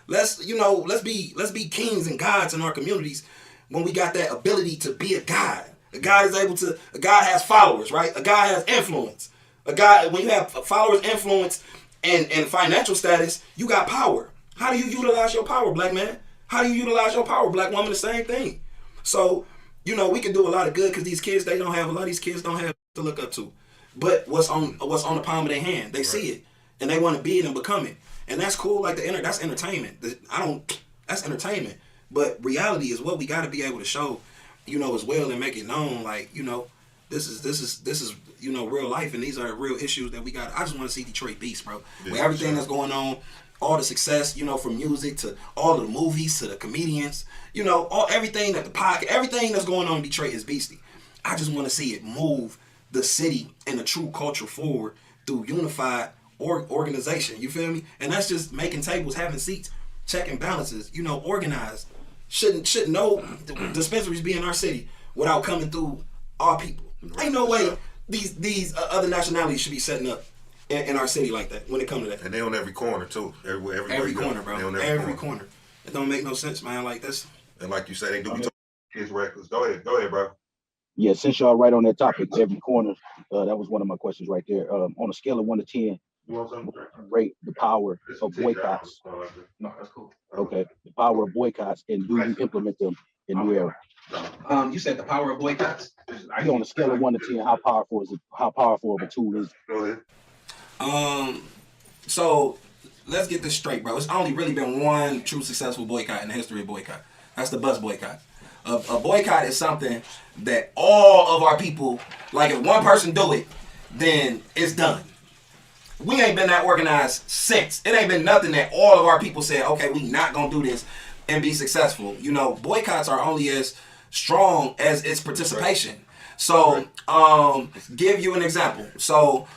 S14: Let's be kings and gods in our communities when we got that ability to be a god. A god has followers, right? A god has influence. When you have followers, influence, and financial status, you got power. How do you utilize your power, black man? How do you utilize your power, black woman? The same thing. So, you know, we can do a lot of good because these kids, a lot of these kids don't have to look up to. But what's on the palm of their hand, they see it and they want to be it and become it, and that's cool. Like that's entertainment. That's entertainment. But reality is what we got to be able to show, you know, as well and make it known. Like, you know, this is you know, real life, and these are real issues that we got. I just want to see Detroit beast, bro. With everything that's going on, all the success, you know, from music to all of the movies to the comedians, you know, everything that's going on in Detroit is beastie. I just want to see it move the city and the true culture forward through unified organization. You feel me? And that's just making tables, having seats, checking balances, you know, organized. Shouldn't no dispensaries be in our city without coming through our people. Ain't no way these other nationalities should be setting up in our city like that when it comes to that.
S3: And they on every corner too.
S14: Every corner, bro. Every corner. It don't make no sense, man. Like that's.
S3: And like you say, they do be kids reckless. Go ahead, bro.
S15: Yeah, since y'all right on that topic, every corner. That was one of my questions right there. On a scale of 1 to 10, rate the power of boycotts.
S3: No, that's cool.
S15: Okay, the power of boycotts, and do you implement them in New Era?
S14: You said the power of boycotts.
S15: On a scale of 1 to 10, how powerful is it? How powerful of a tool is it?
S3: Go ahead.
S14: So let's get this straight, bro. It's only really been one true successful boycott in the history of boycott. That's the bus boycott. A boycott is something that all of our people, like if one person do it, then it's done. We ain't been that organized since. It ain't been nothing that all of our people said, okay, we not gonna do this and be successful. You know, boycotts are only as strong as its participation. So, give you an example. So,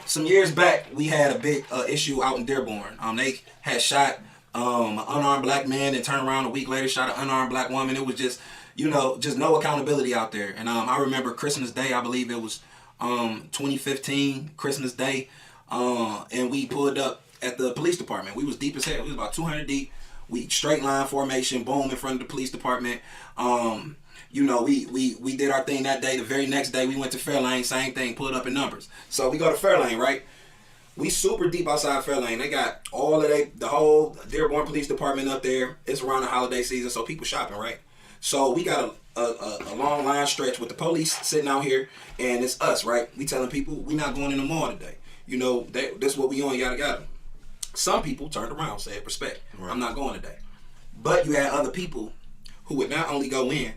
S14: some years back, we had a big issue out in Dearborn. They had shot an unarmed black man and turned around a week later, shot an unarmed black woman. It was just, you know, just no accountability out there. And I remember Christmas Day, I believe it was 2015, Christmas Day, and we pulled up at the police department. We was deep as hell. We was about 200 deep. We straight line formation, boom, in front of the police department. You know, we did our thing that day. The very next day, we went to Fairlane, same thing, pulled up in numbers. So we go to Fairlane, right? We super deep outside Fairlane. They got all of the whole Dearborn Police Department up there. It's around the holiday season, so people shopping, right? So we got a long line stretch with the police sitting out here, and it's us, right? We telling people we not going in the mall today. You know, this is what we on, yada yada. Some people turned around, said, respect. Right. I'm not going today. But you had other people who would not only go in,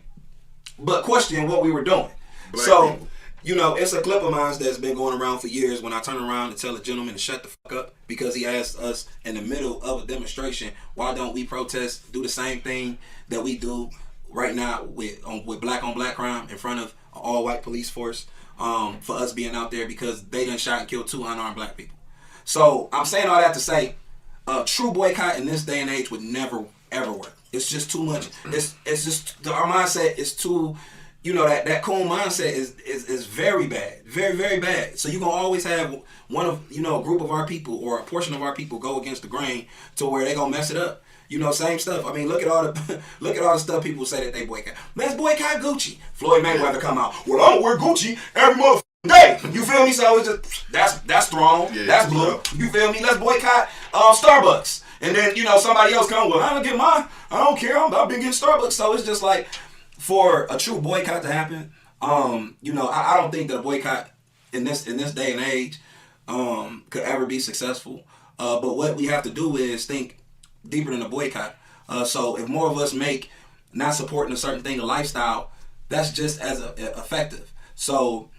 S14: but question what we were doing. Black people. You know, it's a clip of mine that's been going around for years when I turn around and tell a gentleman to shut the fuck up because he asked us in the middle of a demonstration, why don't we protest, do the same thing that we do right now with black on black crime in front of an all white police force, for us being out there because they done shot and killed 2 unarmed black people. So I'm saying all that to say, a true boycott in this day and age would never ever work. It's just too much. It's just our mindset is too. You know, that coon mindset is very bad. Very, very bad. So you're going to always have one of, you know, a group of our people or a portion of our people go against the grain to where they're going to mess it up. You know, same stuff. I mean, look at all the stuff people say that they boycott. Let's boycott Gucci. Floyd Mayweather come out. Well, I don't wear Gucci every motherfucking day. You feel me? So it's just, that's strong. Yeah, that's blue. You feel me? Let's boycott Starbucks. And then, you know, somebody else come, well, I don't get mine. I don't care. I've been getting Starbucks. So it's just like, for a true boycott to happen, you know, I don't think that a boycott in this day and age could ever be successful. But what we have to do is think deeper than a boycott. So if more of us make not supporting a certain thing a lifestyle, that's just as effective. So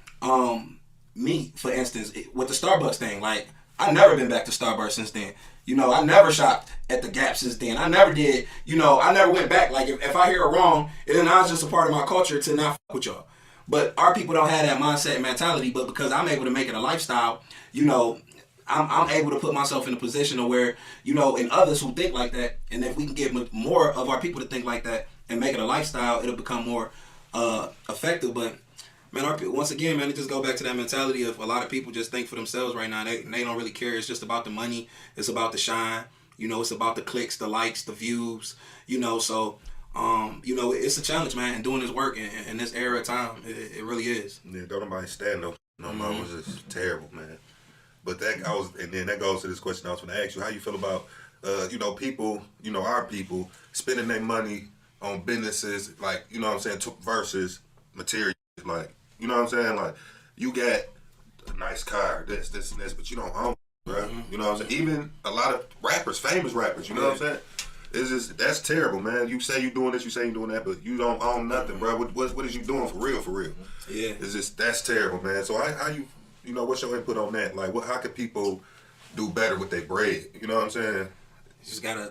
S14: me, for instance, with the Starbucks thing, like I've never been back to Starbucks since then. You know, I never shopped at the Gap since then. I never did. You know, I never went back. Like, if I hear it wrong, then I was just a part of my culture to not fuck with y'all. But our people don't have that mindset and mentality. But because I'm able to make it a lifestyle, you know, I'm able to put myself in a position of where, you know, and others who think like that, and if we can get more of our people to think like that and make it a lifestyle, it'll become more effective. But man, once again, man, it just go back to that mentality of a lot of people just think for themselves right now. They don't really care. It's just about the money. It's about the shine. You know, it's about the clicks, the likes, the views. You know, so, you know, it's a challenge, man. And doing this work in this era of time, it really is.
S3: Yeah, don't nobody stand no more. It was just terrible, man. But that goes to this question I was going to ask you. How you feel about, you know, people, you know, our people spending their money on businesses, like, you know what I'm saying, versus material, like, you know what I'm saying? Like, you got a nice car, this, and this, but you don't own it, bro. You know what I'm saying? Even a lot of rappers, famous rappers, you know what I'm saying? It's just, that's terrible, man. You say you doing this, you say you doing that, but you don't own nothing, bro. What is you doing for real? Yeah. It's just, that's terrible, man. So how you know, what's your input on that? Like, how could people do better with their bread? You know what I'm saying?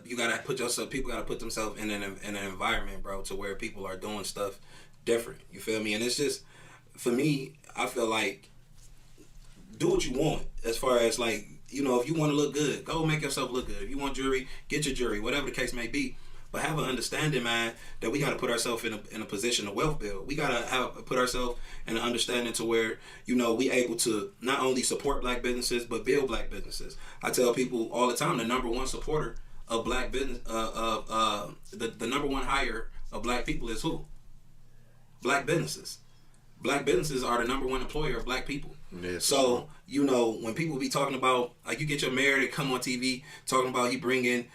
S14: You gotta put yourself, people gotta put themselves in an environment, bro, to where people are doing stuff different. You feel me? And it's just, for me, I feel like, do what you want. As far as, like, you know, if you want to look good, go make yourself look good. If you want jewelry, get your jewelry, whatever the case may be. But have an understanding, man, that we got to put ourselves in a position of wealth build. We got to put ourselves in an understanding to where, you know, we able to not only support black businesses, but build black businesses. I tell people all the time, the number one supporter of black business, the number one hire of black people is who? Black businesses. Black businesses are the number one employer of black people. Yes, so, you know, when people be talking about, like, you get your mayor to come on TV talking about he bringing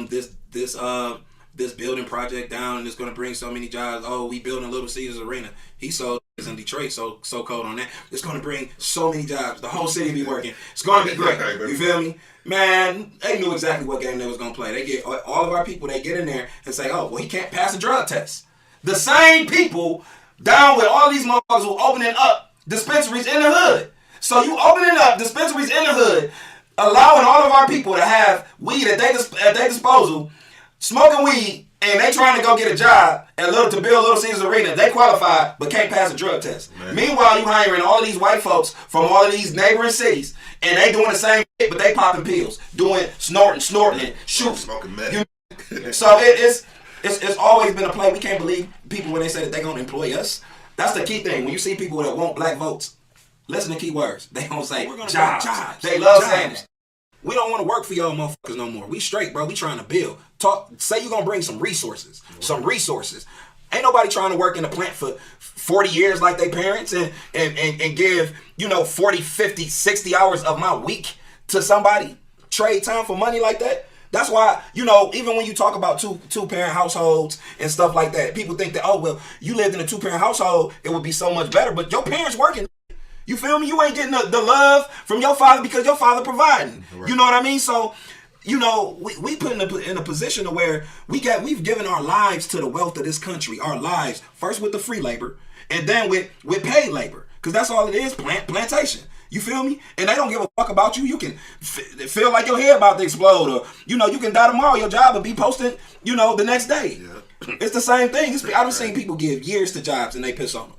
S14: this building project down and it's going to bring so many jobs. Oh, we building Little Caesars Arena. He sold in Detroit, so cold on that. It's going to bring so many jobs. The whole city be working. It's going to be great. You feel me? Man, they knew exactly what game they was going to play. They get all of our people, they get in there and say, oh, well, he can't pass a drug test. The same people down with all these motherfuckers who opening up dispensaries in the hood. So you opening up dispensaries in the hood, allowing all of our people to have weed at their disposal, smoking weed, and they trying to go get a job to build Little Caesars Arena. They qualify, but can't pass a drug test. Man. Meanwhile, you hiring all of these white folks from all of these neighboring cities, and they doing the same shit, but they popping pills, doing snorting, and shooting. Smoking meth. So it's always been a play. We can't believe people when they say that they're going to employ us. That's the key thing. When you see people that want black votes, listen to key words. They don't say jobs. They love saying this. We don't want to work for y'all motherfuckers no more. We straight, bro. We trying to build. Say you're going to bring some resources. Some resources. Ain't nobody trying to work in a plant for 40 years like their parents and give, 40, 50, 60 hours of my week to somebody. Trade time for money like that. That's why, even when you talk about two-parent households and stuff like that, people think that, oh, well, you lived in a two-parent household, it would be so much better. But your parents working.
S16: You feel me? You ain't getting the love from your father because your father providing. Right. You know what I mean? So, you know, we put in a position to where we've given our lives to the wealth of this country. Our lives, first with the free labor, and then with paid labor. Because that's all it is, plantation. You feel me? And they don't give a fuck about you. You can feel like your head about to explode, or, you know, you can die tomorrow. Your job will be posted, you know, the next day. Yeah. It's the same thing. I've seen people give years to jobs and they piss on them.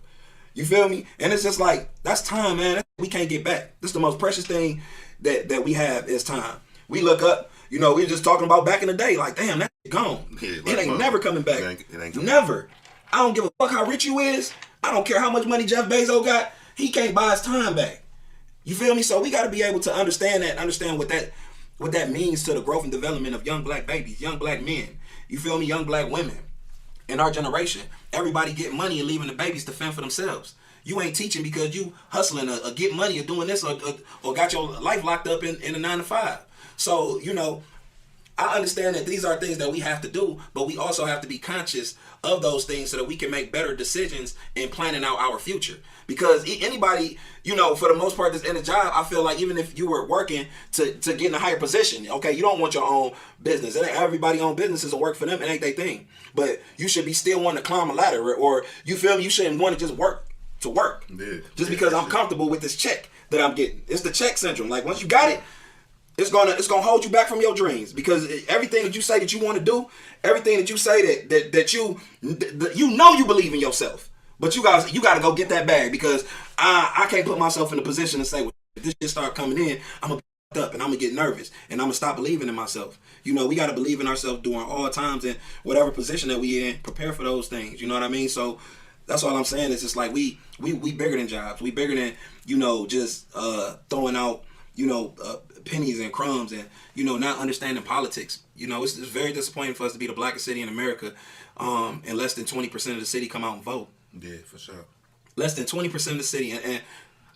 S16: You feel me? And it's just like, that's time, man. We can't get back. This is the most precious thing that we have is time. We look up, you know, we were just talking about back in the day, like, damn, that's gone. Yeah, it ain't never coming back. It ain't coming never. I don't give a fuck how rich you is. I don't care how much money Jeff Bezos got. He can't buy his time back. You feel me? So we got to be able to understand that, understand what that means to the growth and development of young black babies, young black men. You feel me? Young black women. In our generation, everybody getting money and leaving the babies to fend for themselves. You ain't teaching because you hustling or get money or doing this or got your life locked up in a 9 to 5. So, you know, I understand that these are things that we have to do, but we also have to be conscious of those things so that we can make better decisions in planning out our future. Because anybody, you know, for the most part that's in a job, I feel like even if you were working to get in a higher position, okay, you don't want your own business. It ain't everybody own businesses will work for them. It ain't their thing. But you should be still wanting to climb a ladder, or you feel me? You shouldn't want to just work to work. Yeah. Just because I'm comfortable with this check that I'm getting. It's the check syndrome. Like once you got it, it's gonna hold you back from your dreams, because everything that you say that you want to do, everything that you say that you know you believe in yourself, but you got to go get that bag, because I can't put myself in a position to say, well, if this shit start coming in, I'm gonna be up and I'm gonna get nervous and I'm gonna stop believing in myself. You know, we got to believe in ourselves during all times, and whatever position that we in, prepare for those things. You know what I mean? So that's all I'm saying. Is just like we bigger than jobs. We bigger than, you know, just throwing out, you know, pennies and crumbs, and, you know, not understanding politics. You know, it's very disappointing for us to be the blackest city in America, and less than 20% of the city come out and vote.
S3: Yeah, for sure.
S16: Less than 20% of the city, and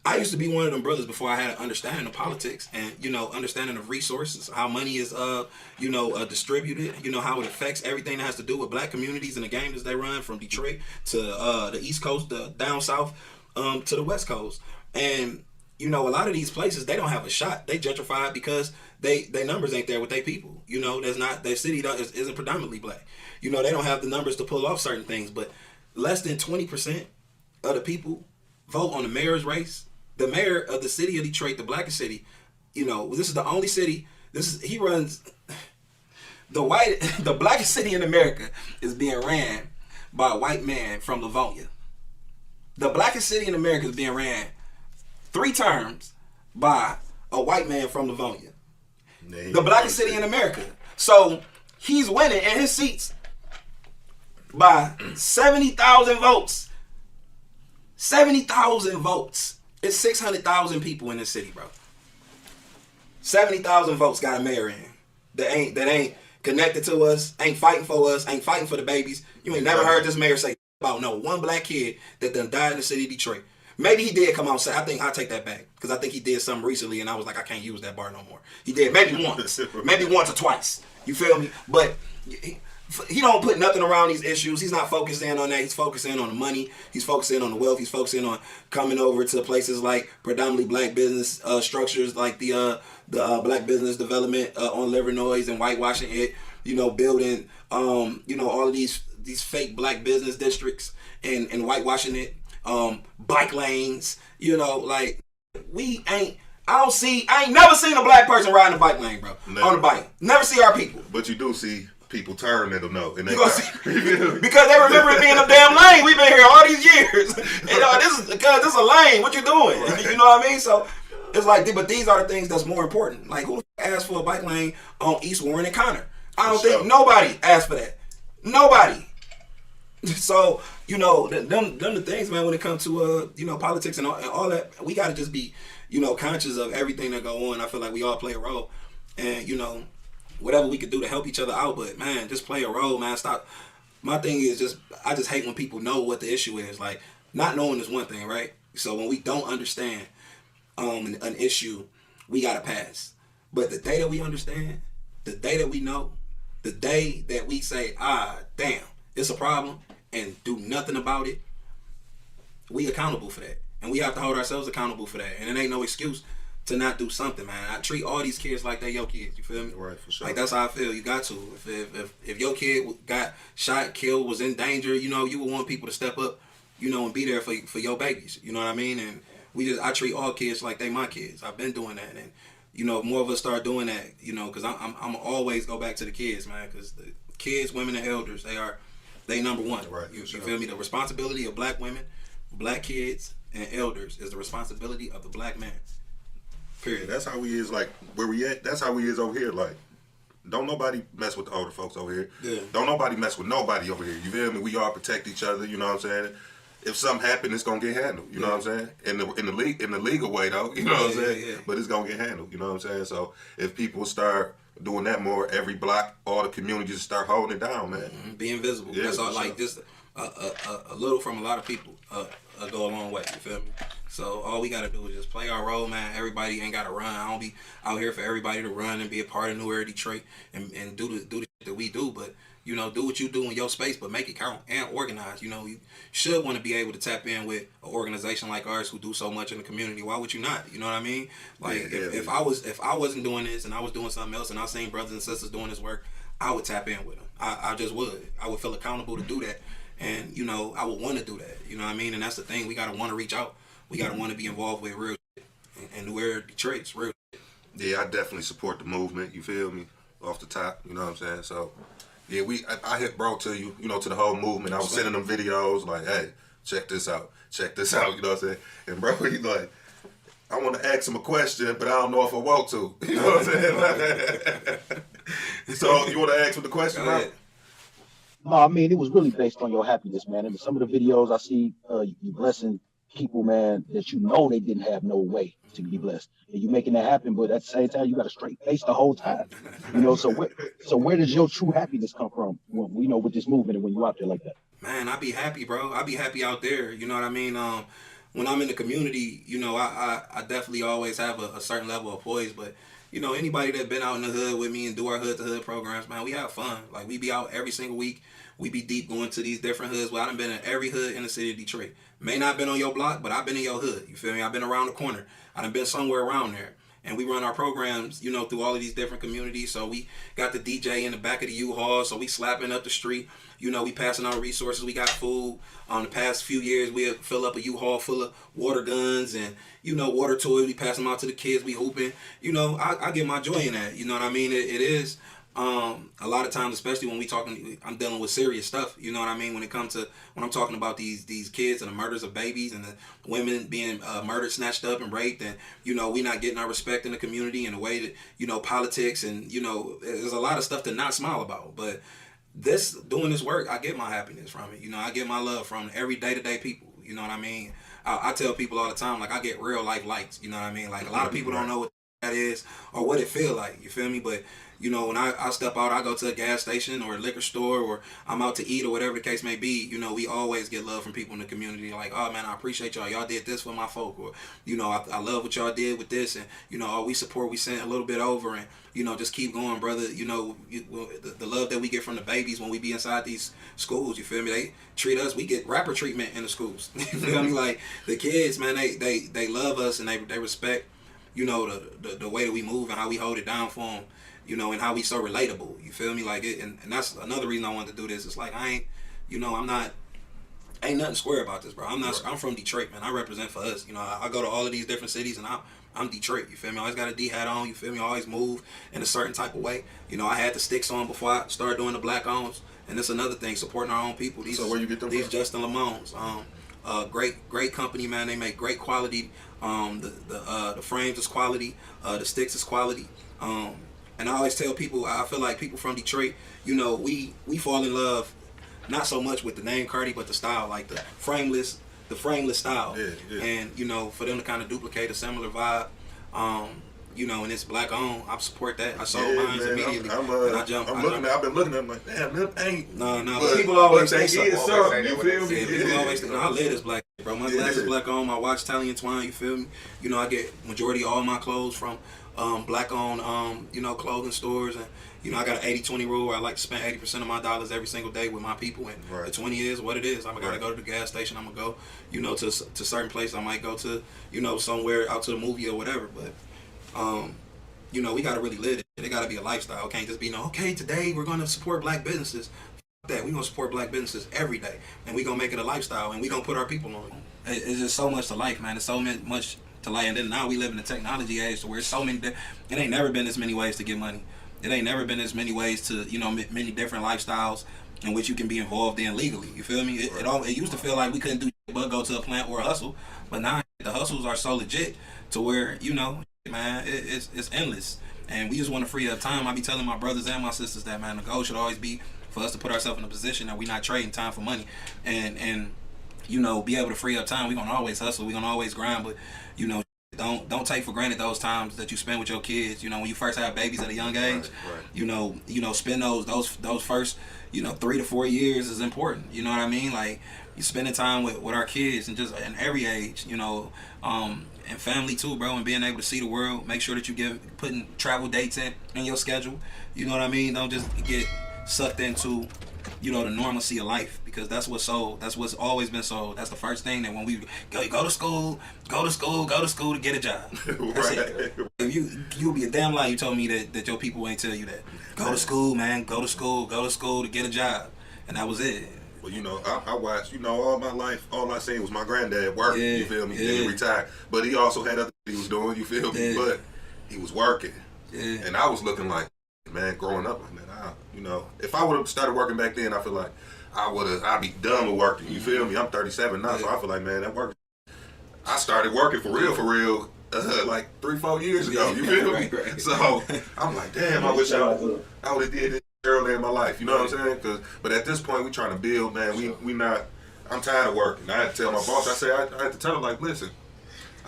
S16: I used to be one of them brothers before I had an understanding of politics and, you know, understanding of resources, how money is, you know, distributed, you know, how it affects everything that has to do with black communities and the games they run from Detroit to the East Coast, down South, to the West Coast. And, you know, a lot of these places, they don't have a shot. They gentrified because their numbers ain't there with their people. You know, their city isn't predominantly black. You know, they don't have the numbers to pull off certain things, but less than 20% of the people vote on the mayor's race. The mayor of the city of Detroit, the blackest city, you know, this is the only city, he runs, the blackest city in America is being ran by a white man from Livonia. The blackest city in America is being ran 3 terms by a white man from Livonia. The blackest city in America. So he's winning in his seats by 70,000 votes. 70,000 votes. It's 600,000 people in this city, bro. 70,000 votes got a mayor in that ain't connected to us, ain't fighting for us, ain't fighting for the babies. You ain't never heard this mayor say about no one black kid that done died in the city of Detroit. Maybe he did come out and say, I think I'll take that back, because I think he did something recently and I was like, I can't use that bar no more. He did maybe once, maybe once or twice. You feel me? But he don't put nothing around these issues. He's not focusing on that. He's focusing on the money. He's focusing on the wealth. He's focusing on coming over to places like predominantly black business structures, like the black business development on Livernois, and whitewashing it. You know, building you know, all of these fake black business districts and whitewashing it. Bike lanes. You know, like I ain't never seen a black person riding a bike lane, bro. Never. On a bike. Never see our people.
S3: But you do see people turn, that'll know. And
S16: because they remember it being a damn lane. We've been here all these years. You know, this is a lane. What you doing? Right. You know what I mean? So it's like, but these are the things that's more important. Like, who asked for a bike lane on East Warren and Connor? I don't think nobody asked for that. Nobody. So, you know, them the things, man, when it comes to you know, politics and all that, we gotta just be, you know, conscious of everything that go on. I feel like we all play a role, and, you know, whatever we could do to help each other out, but man, just play a role, man. Stop. My thing is I just hate when people know what the issue is. Like, not knowing is one thing, right? So when we don't understand an issue, we gotta pass. But the day that we understand, the day that we know, the day that we say, damn, it's a problem, and do nothing about it, we accountable for that.
S14: And we have to hold ourselves accountable for that. And it ain't no excuse to not do something, man. I treat all these kids like they your kids. You feel me?
S3: Right, for sure.
S14: Like that's how I feel. You got to. If your kid got shot, killed, was in danger, you know, you would want people to step up, you know, and be there for your babies. You know what I mean? And I treat all kids like they my kids. I've been doing that, and you know, more of us start doing that. You know, because I'm always go back to the kids, man. Because the kids, women, and elders, they number one.
S3: Right.
S14: You feel me? The responsibility of black women, black kids, and elders is the responsibility of the black man. Period.
S3: That's how we is, like, where we at. That's how we is over here. Like, don't nobody mess with the older folks over here.
S14: Yeah.
S3: Don't nobody mess with nobody over here. You feel me? We all protect each other. You know what I'm saying? If something happens, it's gonna get handled. You know what I'm saying? In the legal way though. You know what I'm saying?
S14: Yeah.
S3: But it's gonna get handled. You know what I'm saying? So if people start doing that more, every block, all the communities start holding it down, man.
S14: Being visible.
S3: Yeah,
S14: That's all.
S3: for
S14: Like
S3: sure.
S14: just a little from a lot of people go a long way. You feel me? So all we gotta do is just play our role, man. Everybody ain't gotta run. I don't be out here for everybody to run and be a part of New Era Detroit and do the shit that we do. But you know, do what you do in your space, but make it count and organize. You know, you should want to be able to tap in with an organization like ours who do so much in the community. Why would you not? You know what I mean? Like if I wasn't doing this and I was doing something else and I seen brothers and sisters doing this work, I would tap in with them. I just would. I would feel accountable to do that, and you know, I would want to do that. You know what I mean? And that's the thing. We gotta want to reach out. We gotta want to be involved with real shit. And New Era Detroit's real shit.
S3: Yeah, I definitely support the movement. You feel me? Off the top, you know what I'm saying? So. Yeah, I hit bro to you, you know, to the whole movement. I was sending them videos like, hey, check this out, you know what I'm saying? And bro, he's like, I want to ask him a question, but I don't know if I want to. You know what I'm saying? So you want to ask him the question, bro?
S15: No, I mean, it was really based on your happiness, man. And some of the videos I see, you blessing people, man, that you know they didn't have no way to be blessed. And you making that happen, but at the same time, you got a straight face the whole time. You know, so where does your true happiness come from, when, you know, with this movement and when you out there like that?
S14: Man, I be happy, bro. I be happy out there. You know what I mean? When I'm in the community, you know, I definitely always have a certain level of poise, but you know, anybody that been out in the hood with me and do our hood to hood programs, man, we have fun. Like we be out every single week. We be deep going to these different hoods. Well, I done been in every hood in the city of Detroit. May not been on your block, but I've been in your hood. You feel me? I've been around the corner. I done been somewhere around there. And we run our programs, you know, through all of these different communities. So we got the DJ in the back of the U-Haul. So we slapping up the street. You know, we passing out resources. We got food. The past few years, we fill up a U-Haul full of water guns and, you know, water toys. We pass them out to the kids. We hooping. You know, I get my joy in that. You know what I mean? It is. A lot of times, especially when I'm dealing with serious stuff, you know what I mean? When I'm talking about these kids and the murders of babies and the women being murdered, snatched up and raped, and, you know, we not getting our respect in the community in the way that, you know, politics and, you know, there's a lot of stuff to not smile about. But doing this work, I get my happiness from it. You know, I get my love from every day-to-day people. You know what I mean? I tell people all the time, like, I get real life likes. You know what I mean? Like, a lot of people don't know what that is or what it feel like. You feel me? But you know, when I step out, I go to a gas station or a liquor store or I'm out to eat or whatever the case may be, you know, we always get love from people in the community. Like, oh, man, I appreciate y'all. Y'all did this for my folk. Or, you know, I love what y'all did with this. And, you know, we support, we sent a little bit over and, you know, just keep going, brother. You know, the love that we get from the babies when we be inside these schools, you feel me? They treat us, we get rapper treatment in the schools. You feel me? Like, the kids, man, they love us and they respect, you know, the way that we move and how we hold it down for them. You know, and how we so relatable. You feel me? Like it, and that's another reason I wanted to do this. It's like ain't nothing square about this, bro. I'm from Detroit, man. I represent for us. You know, I go to all of these different cities, and I'm Detroit. You feel me? I always got a D hat on. You feel me? I always move in a certain type of way. You know, I had the sticks on before I started doing the black owns, and that's another thing, supporting our own people.
S3: So where you get them
S14: these
S3: from?
S14: Justin Lamones, great company, man. They make great quality. The frames is quality. The sticks is quality. And I always tell people, I feel like people from Detroit, you know, we fall in love, not so much with the name Cardi, but the style, like the frameless style.
S3: Yeah.
S14: And, you know, for them to kind of duplicate a similar vibe, you know, and it's black owned, I support that. I sold mine immediately.
S3: I've been looking at them like, damn, them ain't.
S14: No,
S3: but
S14: people always
S3: they
S14: think
S3: is something, you feel me?
S14: Yeah, people always think, I live this black. Bro, my glasses black on, my watch Italian twine, you feel me? You know, I get majority of all my clothes from black owned, you know, clothing stores. And, you know, I got an 80-20 rule where I like to spend 80% of my dollars every single day with my people. And the 20 is what it is. I'm going to go to the gas station. I'm going to go, you know, to certain places. I might go to, you know, somewhere out to the movie or whatever. But, you know, we got to really live it. It got to be a lifestyle. It can't just be, okay, today we're going to support black businesses. That we're gonna support black businesses every day, and we're gonna make it a lifestyle, and we're gonna put our people on it. It's just so much to life, man. It's so much to life, and then now we live in the technology age, so where it's so many. It ain't never been as many ways to get money. It ain't never been as many ways to, you know, many different lifestyles in which you can be involved in legally. You feel me? It used to feel like we couldn't do but go to a plant or a hustle, but now the hustles are so legit to where, you know, man, it's endless, and we just want to free up time. I be telling my brothers and my sisters that, man, the goal should always be for us to put ourselves in a position that we're not trading time for money, and you know, be able to free up time. We're gonna always hustle, we're gonna always grind, but you know, don't take for granted those times that you spend with your kids. You know, when you first have babies at a young age, you know, spend those first, you know, 3 to 4 years is important. You know what I mean? Like, you spending time with our kids, and just in every age, you know, and family too, bro, and being able to see the world. Make sure that you putting travel dates in your schedule. You know what I mean? Don't just get sucked into, you know, the normalcy of life, because that's what's always been sold. That's the first thing, that when we go to school to get a job. That's it. If you'll be a damn lie you told me that your people ain't tell you that. Go to school, man. Go to school to get a job, and that was it.
S3: Well, you know, I watched, you know, all my life, all I seen was my granddad working, you feel me? Then he retired. But he also had other things he was doing, you feel me? But he was working. And I was looking like, man, growing up, man, you know, if I would have started working back then, I feel like I'd be done with working, you feel me? I'm 37 now, so I feel like, man, that work. I started working for real, like 3-4 years ago, you feel me? Right. So I'm like, damn, I wish I would have did this early in my life, you know what I'm saying? But at this point, we trying to build, man. We not. I'm tired of working. I had to tell my boss. I had to tell him, like, listen.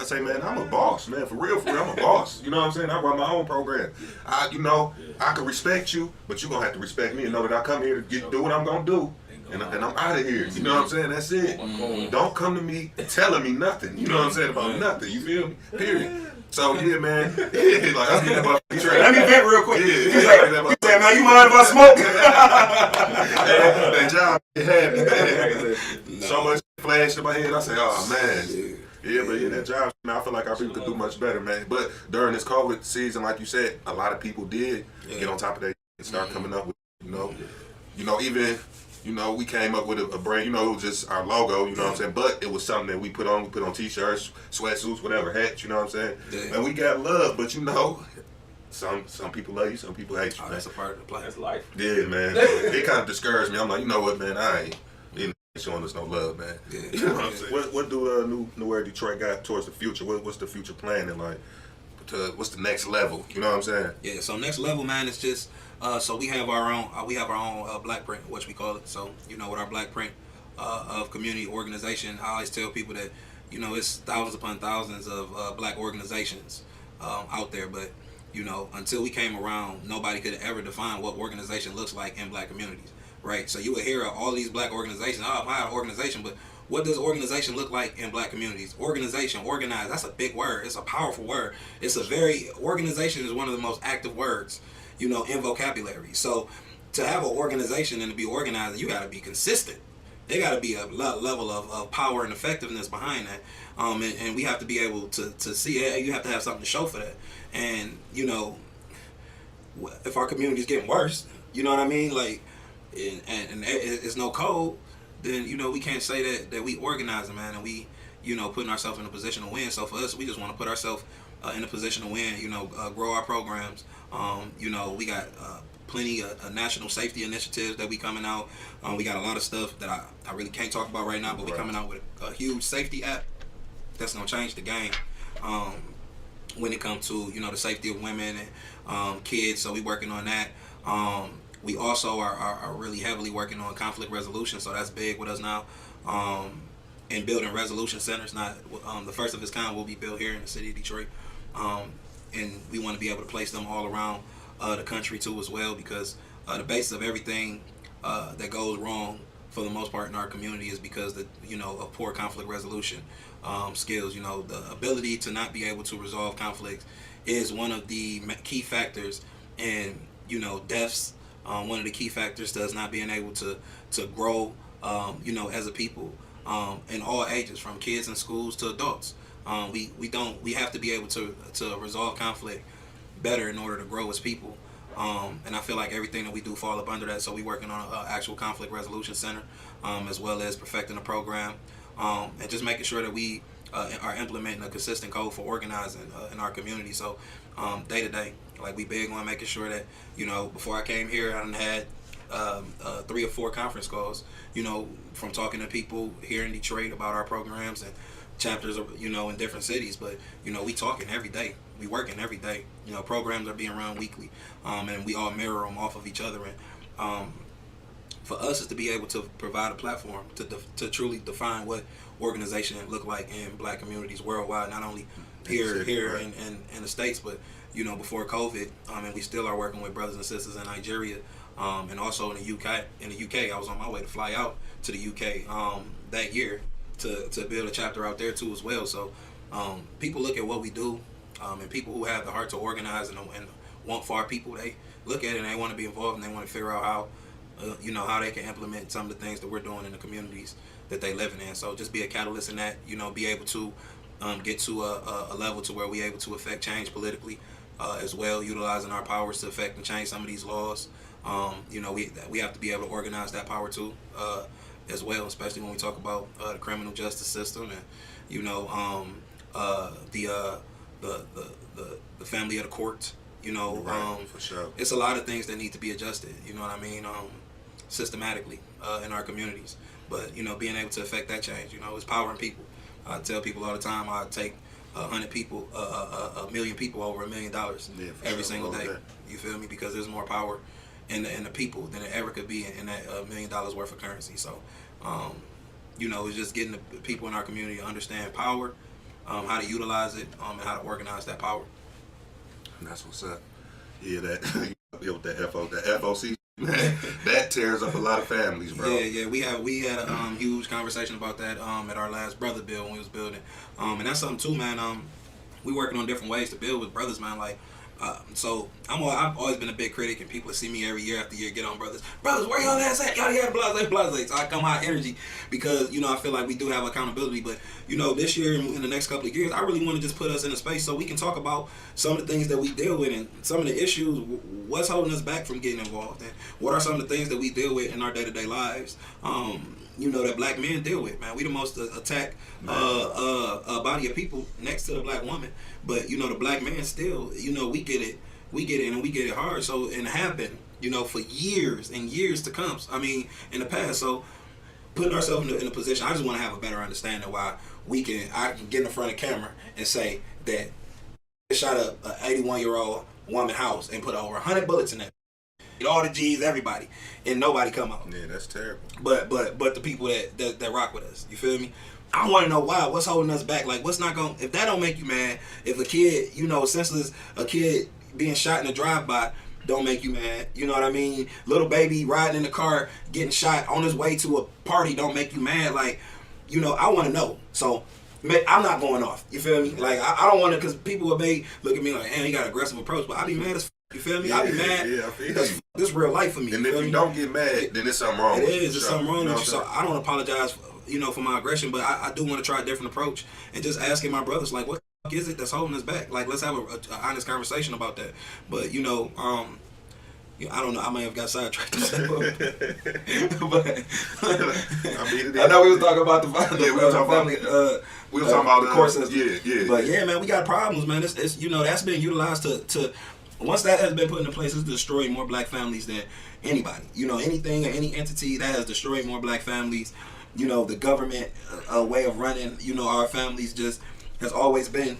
S3: I say, man, I'm a boss, man. For real, I'm a boss. You know what I'm saying? I run my own program. I can respect you, but you're gonna have to respect me and know that I come here to do what I'm gonna do. And I'm out of here. You know what I'm saying? That's it. Don't come to me telling me nothing. You know what I'm saying? About nothing. You feel me? Period. So yeah, man. Like, I'm getting about let me vent real quick. He said, man, you mind if I smoke? That job had me, man. So much flashed in my head. I say, oh man. Yeah, but that job, man, I feel like our people could do much better, man. But during this COVID season, like you said, a lot of people did get on top of that and start coming up with, even, we came up with a brand, it was just our logo, you know what I'm saying? But it was something that we put on t-shirts, sweatsuits, whatever, hats, you know what I'm saying? Yeah. And we got love, but some people love you, some people hate you, man.
S14: That's a part of the plan.
S9: That's life.
S3: Yeah, man. It kind of discouraged me. I'm like, you know what, man, I ain't showing us no love, man. Yeah. You know what I'm saying? What do New Era Detroit got towards the future? What's the future planning like? What's the next level? You know what I'm saying?
S14: Yeah. So next level, man, is just so we have our own black print, which we call it. So with our black print of community organization, I always tell people that it's thousands upon thousands of black organizations out there, but until we came around, nobody could ever define what organization looks like in black communities. Right, so you would hear all these black organizations. Oh, I have an organization, but what does organization look like in black communities? Organization, organize. That's a big word. It's a powerful word. Organization is one of the most active words, in vocabulary. So to have an organization and to be organized, you got to be consistent. There got to be a level of power and effectiveness behind that, and we have to be able to see it. You have to have something to show for that. And if our community is getting worse, you know what I mean, like. And it's no code, then we can't say that we organizing, man, and we putting ourselves in a position to win. So for us, we just want to put ourselves in a position to win, grow our programs. We got plenty of national safety initiatives that we coming out. We got a lot of stuff that I really can't talk about right now, but we coming out with a huge safety app that's gonna change the game when it comes to the safety of women and kids. So we working on that. We also are really heavily working on conflict resolution, so that's big with us now. And building resolution centers, not the first of its kind will be built here in the city of Detroit. And we want to be able to place them all around the country too as well, because the basis of everything that goes wrong for the most part in our community is because of poor conflict resolution skills. The ability to not be able to resolve conflicts is one of the key factors in deaths. One of the key factors to us not being able to grow, as a people, in all ages, from kids in schools to adults. We have to be able to resolve conflict better in order to grow as people. And I feel like everything that we do fall up under that. So we working on an actual conflict resolution center, as well as perfecting the program, and just making sure that we are implementing a consistent code for organizing in our community. So day to day, like we big on making sure that before I came here, I done had 3 or 4 conference calls, from talking to people here in Detroit about our programs and chapters of, in different cities. But we talking every day, we working every day. Programs are being run weekly, and we all mirror them off of each other. And for us is to be able to provide a platform to truly define what organization look like in Black communities worldwide, not only here in the States, but before COVID, and we still are working with brothers and sisters in Nigeria, and also in the UK. In the UK, I was on my way to fly out to the UK that year to build a chapter out there too as well. So people look at what we do, and people who have the heart to organize and want for our people, they look at it and they want to be involved, and they want to figure out how how they can implement some of the things that we're doing in the communities that they living in. So just be a catalyst in that, be able to get to a level to where we're able to affect change politically, as well, utilizing our powers to affect and change some of these laws. We have to be able to organize that power too, as well, especially when we talk about the criminal justice system and the family of the court.
S3: For sure.
S14: It's a lot of things that need to be adjusted. You know what I mean? Systematically in our communities. But being able to affect that change, it's power in people. I tell people all the time, I take 100 people, a million people over $1 million every single day. You feel me? Because there's more power in the people than it ever could be in that $1 million worth of currency. So, it's just getting the people in our community to understand power, how to utilize it, and how to organize that power.
S3: That's what's up. Yeah, that with the FOC, man, that tears up a lot of families, bro.
S14: Yeah. We had a huge conversation about that at our last brother bill when we was building, and that's something too, man. We working on different ways to build with brothers, man. Like, so I've always been a big critic, and people see me every year after year get on brothers, where y'all ass at? Y'all had blase. So I come high energy because I feel like we do have accountability. But this year and in the next couple of years, I really want to just put us in a space so we can talk about some of the things that we deal with and some of the issues, what's holding us back from getting involved, and what are some of the things that we deal with in our day-to-day lives. That Black men deal with, man. We the most attacked body of people next to the Black woman. But the Black man still, we get it, and we get it hard. So, and have been, for years and years to come. I mean, in the past. So, putting ourselves in a position, I just want to have a better understanding why I can get in front of camera and say that they shot up an 81-year-old woman house and put over 100 bullets in that. All the G's, everybody, and nobody come out.
S3: Yeah, that's terrible.
S14: But the people that rock with us, you feel me? I want to know why. What's holding us back? Like, what's not going? If that don't make you mad, if a kid, senseless, a kid being shot in a drive-by don't make you mad, you know what I mean? Little baby riding in the car getting shot on his way to a party don't make you mad. Like, I want to know. So I'm not going off. You feel me? Like, I don't want to, because people may look at me like, he got an aggressive approach, but I be mad as. You feel me? I be mad.
S3: Yeah, I feel
S14: because this real life for me.
S3: And if you don't get mad, then there's something wrong.
S14: It
S3: with
S14: is. There's something wrong with you.
S3: So
S14: I don't apologize, for my aggression, but I do want to try a different approach and just asking my brothers, like, what the fuck is it that's holding us back? Like, let's have a honest conversation about that. But I don't know. I may have got sidetracked. But I know we was talking about the family. We were talking about the court system.
S3: Yeah.
S14: But yeah, man, we got problems, man. It's that's been utilized to. Once that has been put into place, it's destroyed more Black families than anybody. Anything or any entity that has destroyed more Black families. The government way of running, our families just has always been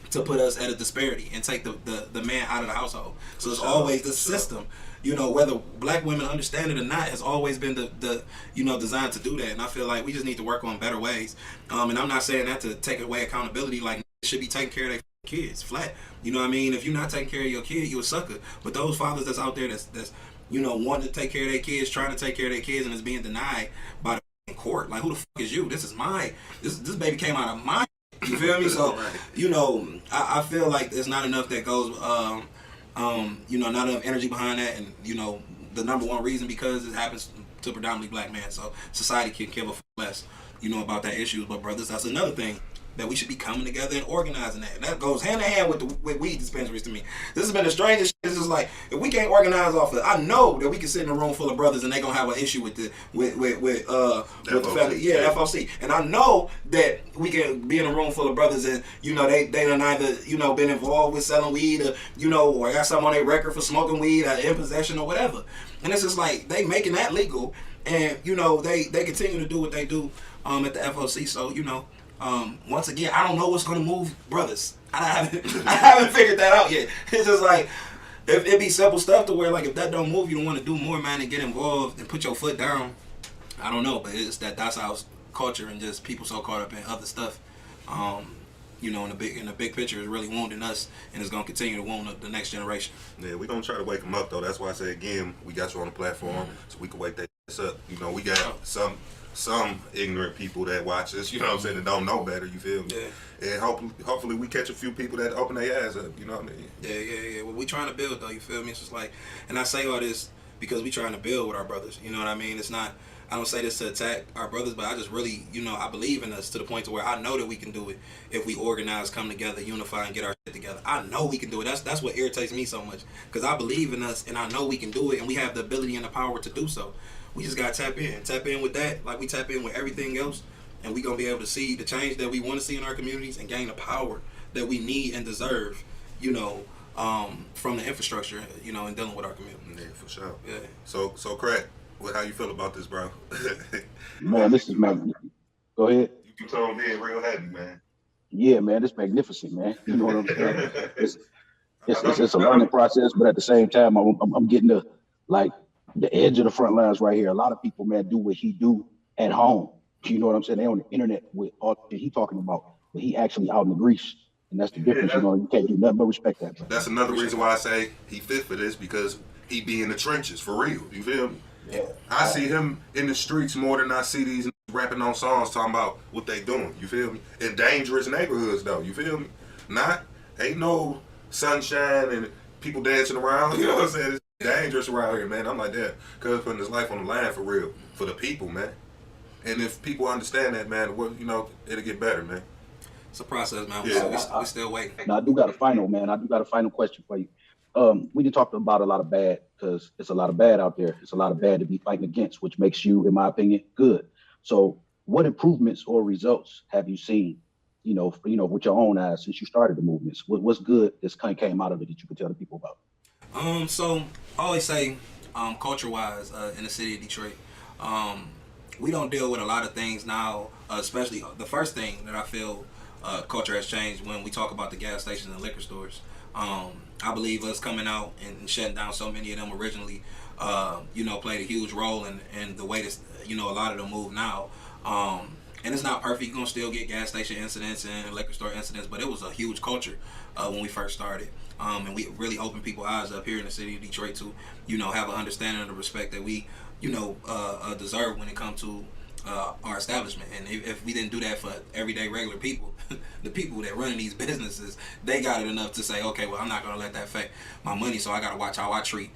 S14: to put us at a disparity and take the man out of the household. So it's always the system. Whether Black women understand it or not, has always been the designed to do that. And I feel like we just need to work on better ways. And I'm not saying that to take away accountability. Like, it should be taking care of their kids flat. You know what I mean? If you're not taking care of your kid, you a sucker. But those fathers that's out there that's
S16: wanting to take care of their kids, trying to take care of their kids, and it's being denied by the court. Like, who the fuck is you? This is this baby came out of my. You feel me? So, I feel like there's not enough that goes, not enough energy behind that, and the number one reason because it happens to predominantly black men. So society can give a fuck less, about that issue. But brothers, that's another thing that we should be coming together and organizing that. And that goes hand in hand with weed dispensaries to me. This has been the strangest shit. It's just like, if we can't organize off of it, I know that we can sit in a room full of brothers and they gonna have an issue with the family. Yeah, FOC. And I know that we can be in a room full of brothers and they done either been involved with selling weed or got something on their record for smoking weed or in possession or whatever. And it's just like they making that legal and they continue to do what they do at the FOC. So once again, I don't know what's gonna move brothers. I haven't figured that out yet. It's just like if it be simple stuff to where like if that don't move, you don't want to do more, man, and get involved and put your foot down. I don't know, but it's that docile culture and just people so caught up in other stuff. In the big picture is really wounding us and it's gonna continue to wound the next generation.
S3: Yeah, we gonna try to wake them up though. That's why I say again, we got you on the platform so we can wake that up. We got some ignorant people that watch us, that don't know better, you feel me? Yeah. And hopefully we catch a few people that open their eyes up, you know what I mean?
S16: Yeah. Well, we trying to build though, you feel me? It's just like, and I say all this because we trying to build with our brothers, you know what I mean? It's not, I don't say this to attack our brothers, but I just really, I believe in us to the point to where I know that we can do it if we organize, come together, unify, and get our shit together. I know we can do it. That's what irritates me so much because I believe in us and I know we can do it and we have the ability and the power to do so. We just gotta tap in with that, like we tap in with everything else, and we gonna be able to see the change that we want to see in our communities and gain the power that we need and deserve, from the infrastructure, and dealing with our community.
S3: Yeah, for sure. Yeah. So Crack, how you feel about this, bro?
S15: Man, this is magnificent. Go ahead.
S3: You told me real happy, man.
S15: Yeah, man, it's magnificent, man. You know what I'm saying? It's a learning process, but at the same time, I'm getting the edge of the front lines right here. A lot of people, man, do what he do at home. You know what I'm saying? They on the internet with all that he talking about, but he actually out in the grease. And that's the difference. You can't do nothing but respect that. Bro.
S3: That's another reason why I say he fit for this, because he be in the trenches for real. You feel me? Yeah. I see him in the streets more than I see these rapping on songs talking about what they doing. You feel me? In dangerous neighborhoods though. You feel me? Ain't no sunshine and people dancing around. You know what I'm saying? Dangerous around here, man. I'm like that. Cuz putting his life on the line for real. For the people, man. And if people understand that, man, it'll get better, man.
S16: It's a process, man. Yeah. We still waiting.
S15: Now, I do got a final question for you. We did talk about a lot of bad, because it's a lot of bad out there. It's a lot of bad to be fighting against, which makes you, in my opinion, good. So what improvements or results have you seen, with your own eyes since you started the movements? What's good that's came out of it that you can tell the people about?
S16: So I always say, culture-wise, in the city of Detroit, we don't deal with a lot of things now, especially the first thing that I feel culture has changed when we talk about the gas stations and liquor stores. I believe us coming out and shutting down so many of them originally, played a huge role in the way that, a lot of them move now. And it's not perfect. You're going to still get gas station incidents and liquor store incidents, but it was a huge culture when we first started. And we really opened people's eyes up here in the city of Detroit to, have an understanding of the respect that we, deserve when it comes to our establishment. And if we didn't do that for everyday regular people, the people that run these businesses, they got it enough to say, okay, well, I'm not going to let that affect my money, so I got to watch how I treat,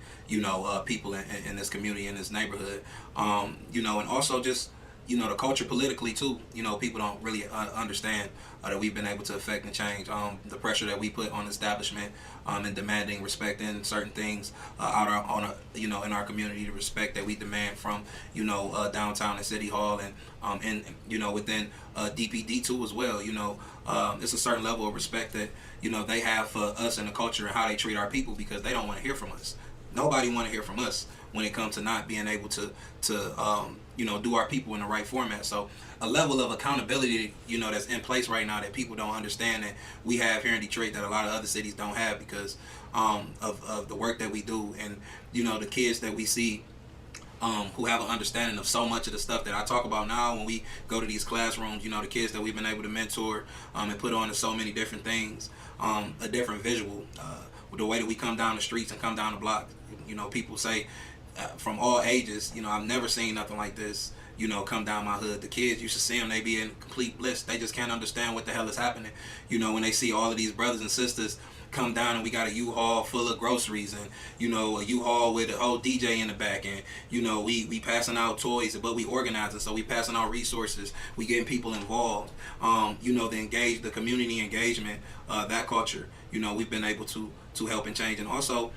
S16: people in this community, in this neighborhood. And also just, the culture politically too. People don't really understand that we've been able to affect and change. The pressure that we put on establishment and demanding respect in certain things in our community, the respect that we demand from downtown and City Hall and within DPD too as well. It's a certain level of respect that they have for us and the culture and how they treat our people, because they don't want to hear from us. Nobody want to hear from us when it comes to not being able to do our people in the right format. So a level of accountability, that's in place right now that people don't understand that we have here in Detroit that a lot of other cities don't have because of the work that we do, and the kids that we see who have an understanding of so much of the stuff that I talk about now when we go to these classrooms. The kids that we've been able to mentor and put on to so many different things, a different visual, the way that we come down the streets and come down the block. People say,
S14: from all ages. You know, I've never seen nothing like this, you know, come down my hood. The kids used to see them, they be in complete bliss. They just can't understand what the hell is happening. You know, when they see all of these brothers and sisters come down and we got a U-Haul full of groceries and, you know, a U-Haul with a whole DJ in the back, and, you know, we passing out toys, but we organizing, so we passing out resources, we getting people involved. You know, the community engagement, that culture, you know, we've been able to help and change. And also,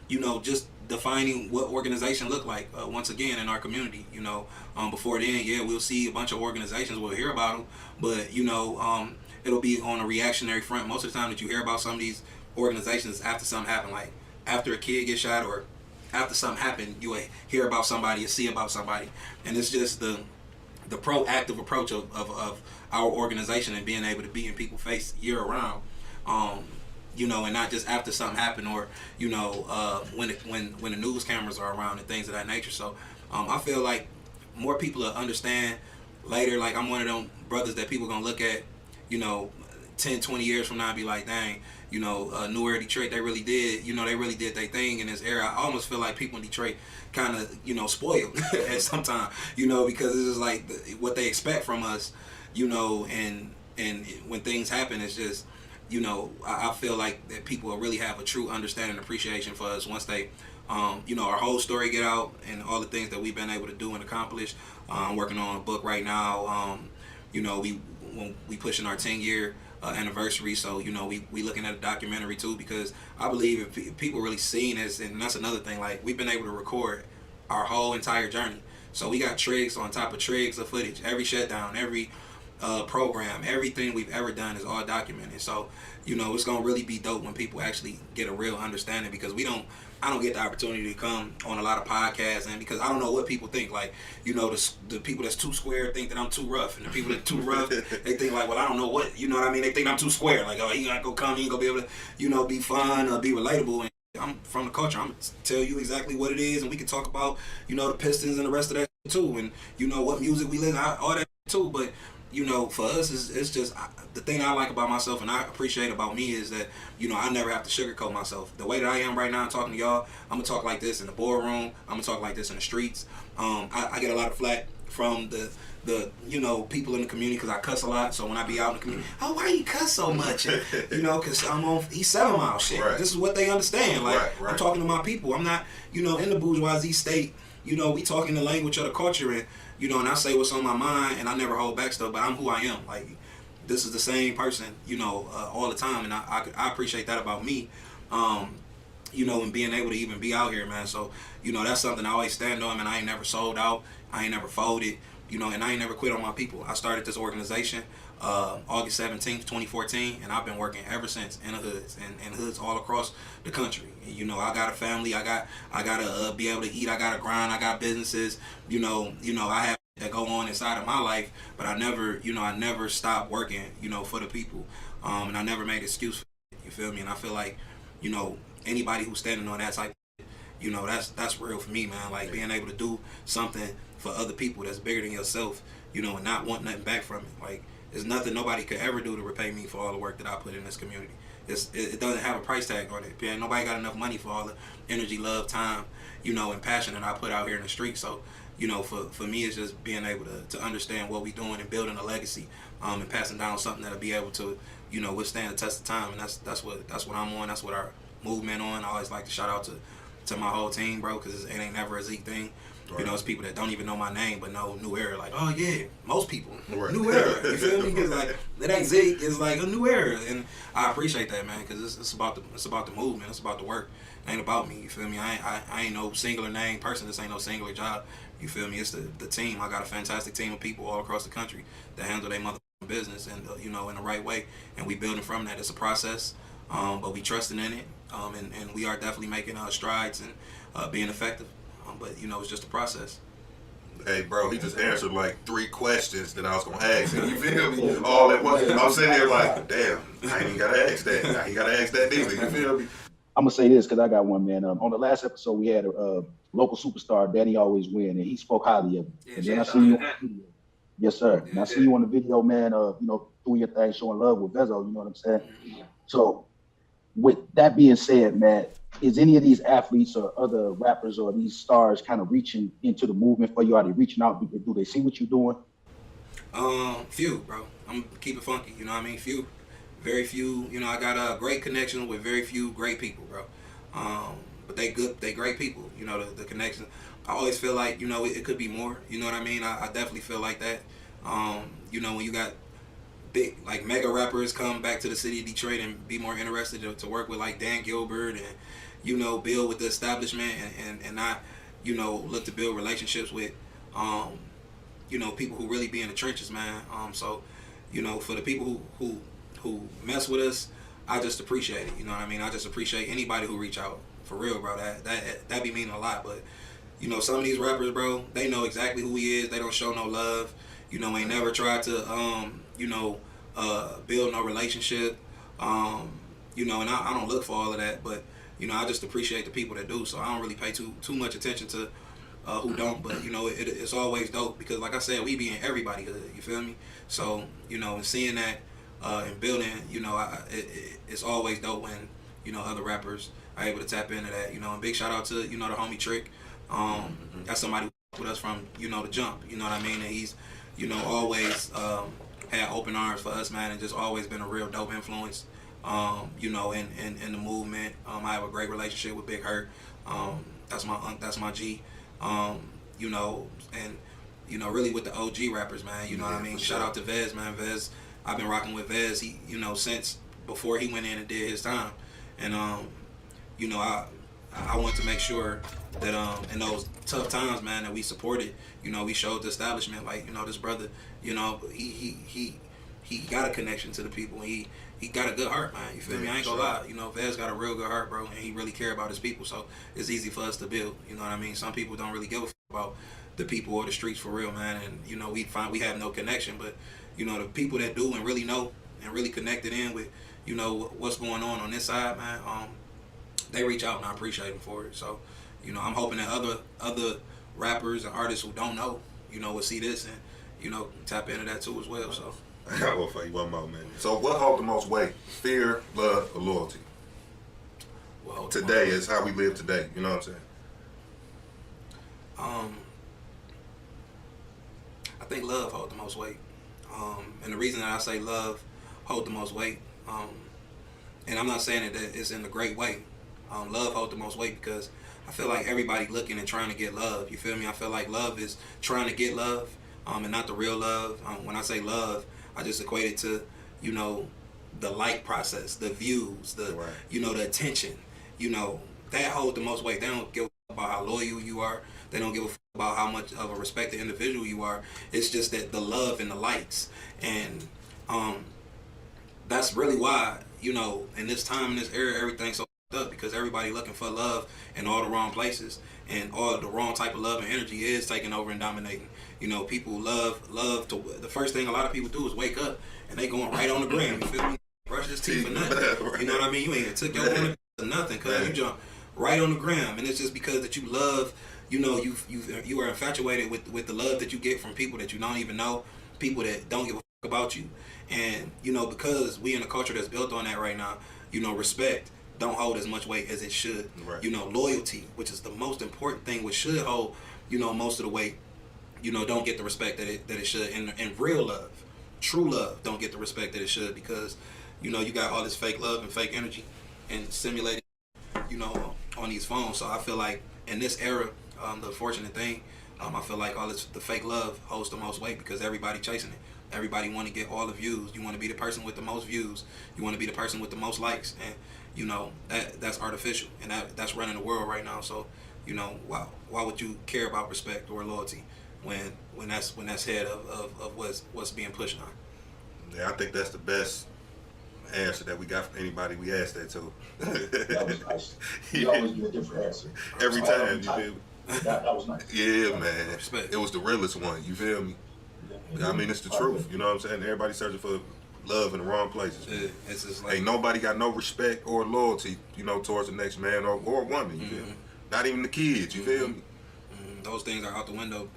S14: you know, just defining what organization look like, once again, in our community. You know, before then, yeah, we'll see a bunch of organizations, we'll hear about them, but, you know, it'll be on a reactionary front. Most of the time that you hear about some of these organizations after something happened, like after a kid gets shot or after something happened, you will hear about somebody or see about somebody. And it's just the proactive approach of our organization and being able to be in people's face year round. You know, and not just after something happened or, you know, when the news cameras are around and things of that nature. So I feel like more people will understand later. Like, I'm one of them brothers that people gonna look at, you know, 10, 20 years from now and be like, dang, you know, New Era Detroit, they really did their thing in this era. I almost feel like people in Detroit kind of, you know, spoiled at some time, you know, because it's just like what they expect from us, you know, and when things happen, it's just, you know, I feel like that people will really have a true understanding and appreciation for us once they, you know, our whole story get out and all the things that we've been able to do and accomplish. I'm working on a book right now. You know, we pushing our 10-year anniversary, so, you know, we looking at a documentary too, because I believe if people really seen this, and that's another thing, like, we've been able to record our whole entire journey. So we got trigs on top of trigs of footage. Every shutdown, every program, everything we've ever done is all documented. So, you know, it's gonna really be dope when people actually get a real understanding, because I don't get the opportunity to come on a lot of podcasts, and because I don't know what people think. Like, you know, the people that's too square think that I'm too rough, and the people that too rough, they think like, well, I don't know what, you know what I mean? They think I'm too square. Like, oh, he ain't gonna be able to, you know, be fun or be relatable. And I'm from the culture. I'm gonna tell you exactly what it is, and we can talk about, you know, the Pistons and the rest of that too, and, you know, what music we listen, all that too. But, you know, for us, it's just the thing I like about myself and I appreciate about me is that, you know, I never have to sugarcoat myself. The way that I am right now talking to y'all, I'm going to talk like this in the boardroom. I'm going to talk like this in the streets. I get a lot of flack from the you know, people in the community because I cuss a lot. So when I be out in the community, oh, why you cuss so much? You know, because I'm on East 7 Mile shit. Right. This is what they understand. Like, right. I'm talking to my people. I'm not, you know, in the bourgeoisie state. You know, we talking the language of the culture, and, you know, and I say what's on my mind, and I never hold back stuff, but I'm who I am. Like, this is the same person, you know, all the time, and I appreciate that about me, you know, and being able to even be out here, man. So, you know, that's something I always stand on, and I ain't never sold out, I ain't never folded, you know, and I ain't never quit on my people. I started this organization August 17th, 2014, and I've been working ever since in the hoods and hoods all across the country. And, you know, I got a family, I gotta be able to eat, I gotta grind, I got businesses, you know, I have that go on inside of my life, but I never stopped working, you know, for the people, and I never made excuse for it, you feel me? And I feel like, you know, anybody who's standing on that type, you know, that's real for me, man. Like, being able to do something for other people that's bigger than yourself, you know, and not want nothing back from it. Like, there's nothing nobody could ever do to repay me for all the work that I put in this community. It doesn't have a price tag on it. Nobody got enough money for all the energy, love, time, you know, and passion that I put out here in the street. So, you know, for me, it's just being able to understand what we're doing and building a legacy, and passing down something that'll be able to, you know, withstand the test of time. And that's what I'm on. That's what our movement on. I always like to shout out to my whole team, bro, because it ain't never a Zeke thing. Right. You know, it's people that don't even know my name but know New Era. Like, oh yeah, most people, right. New Era. You feel me? Because like, it ain't Zeke. It's like a New Era, and I appreciate that, man, because it's about the movement. It's about the work. It ain't about me. You feel me? I ain't no singular name person. This ain't no singular job. You feel me? It's the team. I got a fantastic team of people all across the country that handle their motherfucking business and you know, in the right way. And we building from that. It's a process, but we trusting in it, and we are definitely making strides and being effective. But, you know, it's just a process.
S3: Hey, bro, he just answered like 3 questions that I was going to ask him. You feel me? All at once. I'm sitting here like, damn, I ain't even got to ask that. I ain't got to ask that either. You feel me?
S15: I'm going to say this because I got one, man. On the last episode, we had a local superstar, Danny Always Win, and he spoke highly of it. Yeah, and then I see you on the video. Yes, sir. And I see you on the video, man, you know, doing your thing, showing love with Vezo, you know what I'm saying? So with that being said, man, is any of these athletes or other rappers or these stars kind of reaching into the movement for you? Are they reaching out? Do they see what you're doing?
S14: Few, bro. I'm keep it funky. You know what I mean? Few, very few. You know, I got a great connection with very few great people, bro. But they great people. You know, the connection. I always feel like, you know, it could be more. You know what I mean? I definitely feel like that. You know, when you got big, like, mega rappers come back to the city of Detroit and be more interested to work with, like, Dan Gilbert and, you know, build with the establishment and not, you know, look to build relationships with, you know, people who really be in the trenches, man. So, you know, for the people who mess with us, I just appreciate it. You know what I mean? I just appreciate anybody who reach out. For real, bro. That be meaning a lot. But, you know, some of these rappers, bro, they know exactly who he is. They don't show no love. You know, ain't never tried to, you know, build no relationship. You know, and I don't look for all of that. But, you know, I just appreciate the people that do. So I don't really pay too much attention to who don't. But, you know, it's always dope because, like I said, we be in everybody hood. You feel me? So, you know, and seeing that and building, you know, it's always dope when, you know, other rappers are able to tap into that. You know, and big shout out to, you know, the homie Trick. That's somebody who with us from, you know, the jump. You know what I mean? And he's, you know, always had open arms for us, man, and just always been a real dope influence. You know, in the movement. I have a great relationship with Big Herk. That's my G. You know, and, you know, really with the OG rappers, man. You know what I mean? Shout out to Vez, man. Vez, I've been rocking with Vez. He, you know, since before he went in and did his time, and you know, I want to make sure that in those tough times, man, that we supported. You know, we showed the establishment, like, you know, this brother, you know, he got a connection to the people. He got a good heart, man. You feel me? I ain't gonna lie. You know, Vez got a real good heart, bro, and he really care about his people. So it's easy for us to build. You know what I mean? Some people don't really give a about the people or the streets for real, man. And, you know, we have no connection, but, you know, the people that do and really know and really connected in with, you know, what's going on this side, man, they reach out and I appreciate them for it. So, you know, I'm hoping that other rappers and artists who don't know, you know, will see this and, you know, tap into that too as well. So
S3: I got one for you, one more, man. So what hold the most weight? Fear, love, or loyalty?
S14: Well,
S3: today is how we live today. You know what I'm saying?
S14: I think love hold the most weight. And the reason that I say love hold the most weight, and I'm not saying that it's in a great way. Love hold the most weight because I feel like everybody looking and trying to get love. You feel me? I feel like love is trying to get love, and not the real love. When I say love, I just equate it to, you know, the like process, the views, you know, the attention. You know, that hold the most weight. They don't give a fuck about how loyal you are. They don't give a fuck about how much of a respected individual you are. It's just that the love and the likes. And that's really why, you know, in this time, in this era, everything's so up because everybody looking for love in all the wrong places, and all the wrong type of love and energy is taking over and dominating. You know, people love to, the first thing a lot of people do is wake up and they going right on the gram. You feel me? Brush his teeth for nothing. You know what I mean? You ain't took your morning to nothing because you jump right on the gram, and it's just because that you love. You know, you are infatuated with the love that you get from people that you don't even know, people that don't give a fuck about you, and, you know, because we in a culture that's built on that right now. You know, respect don't hold as much weight as it should. Right. You know, loyalty, which is the most important thing, which should hold, you know, most of the weight, you know, don't get the respect that it should. And real love, true love, don't get the respect that it should because, you know, you got all this fake love and fake energy and simulated, you know, on these phones. So I feel like in this era, the fortunate thing, I feel like all this, the fake love holds the most weight because everybody chasing it. Everybody want to get all the views. You want to be the person with the most views. You want to be the person with the most likes. And, you know, that's artificial. And that's running the world right now. So, you know, why would you care about respect or loyalty when that's head of what's being pushed on?
S3: Yeah, I think that's the best answer that we got from anybody we asked that to.
S15: That was nice. You always get a different answer.
S3: Every time, you feel me?
S15: That was nice.
S3: Yeah, man. Respect. It was the realest one, you feel me? I mean, it's the truth, you know what I'm saying? Everybody searching for love in the wrong places. Yeah, it's just like, ain't nobody got no respect or loyalty, you know, towards the next man or woman, you feel me? Not even the kids, you feel me?
S14: Those things are out the window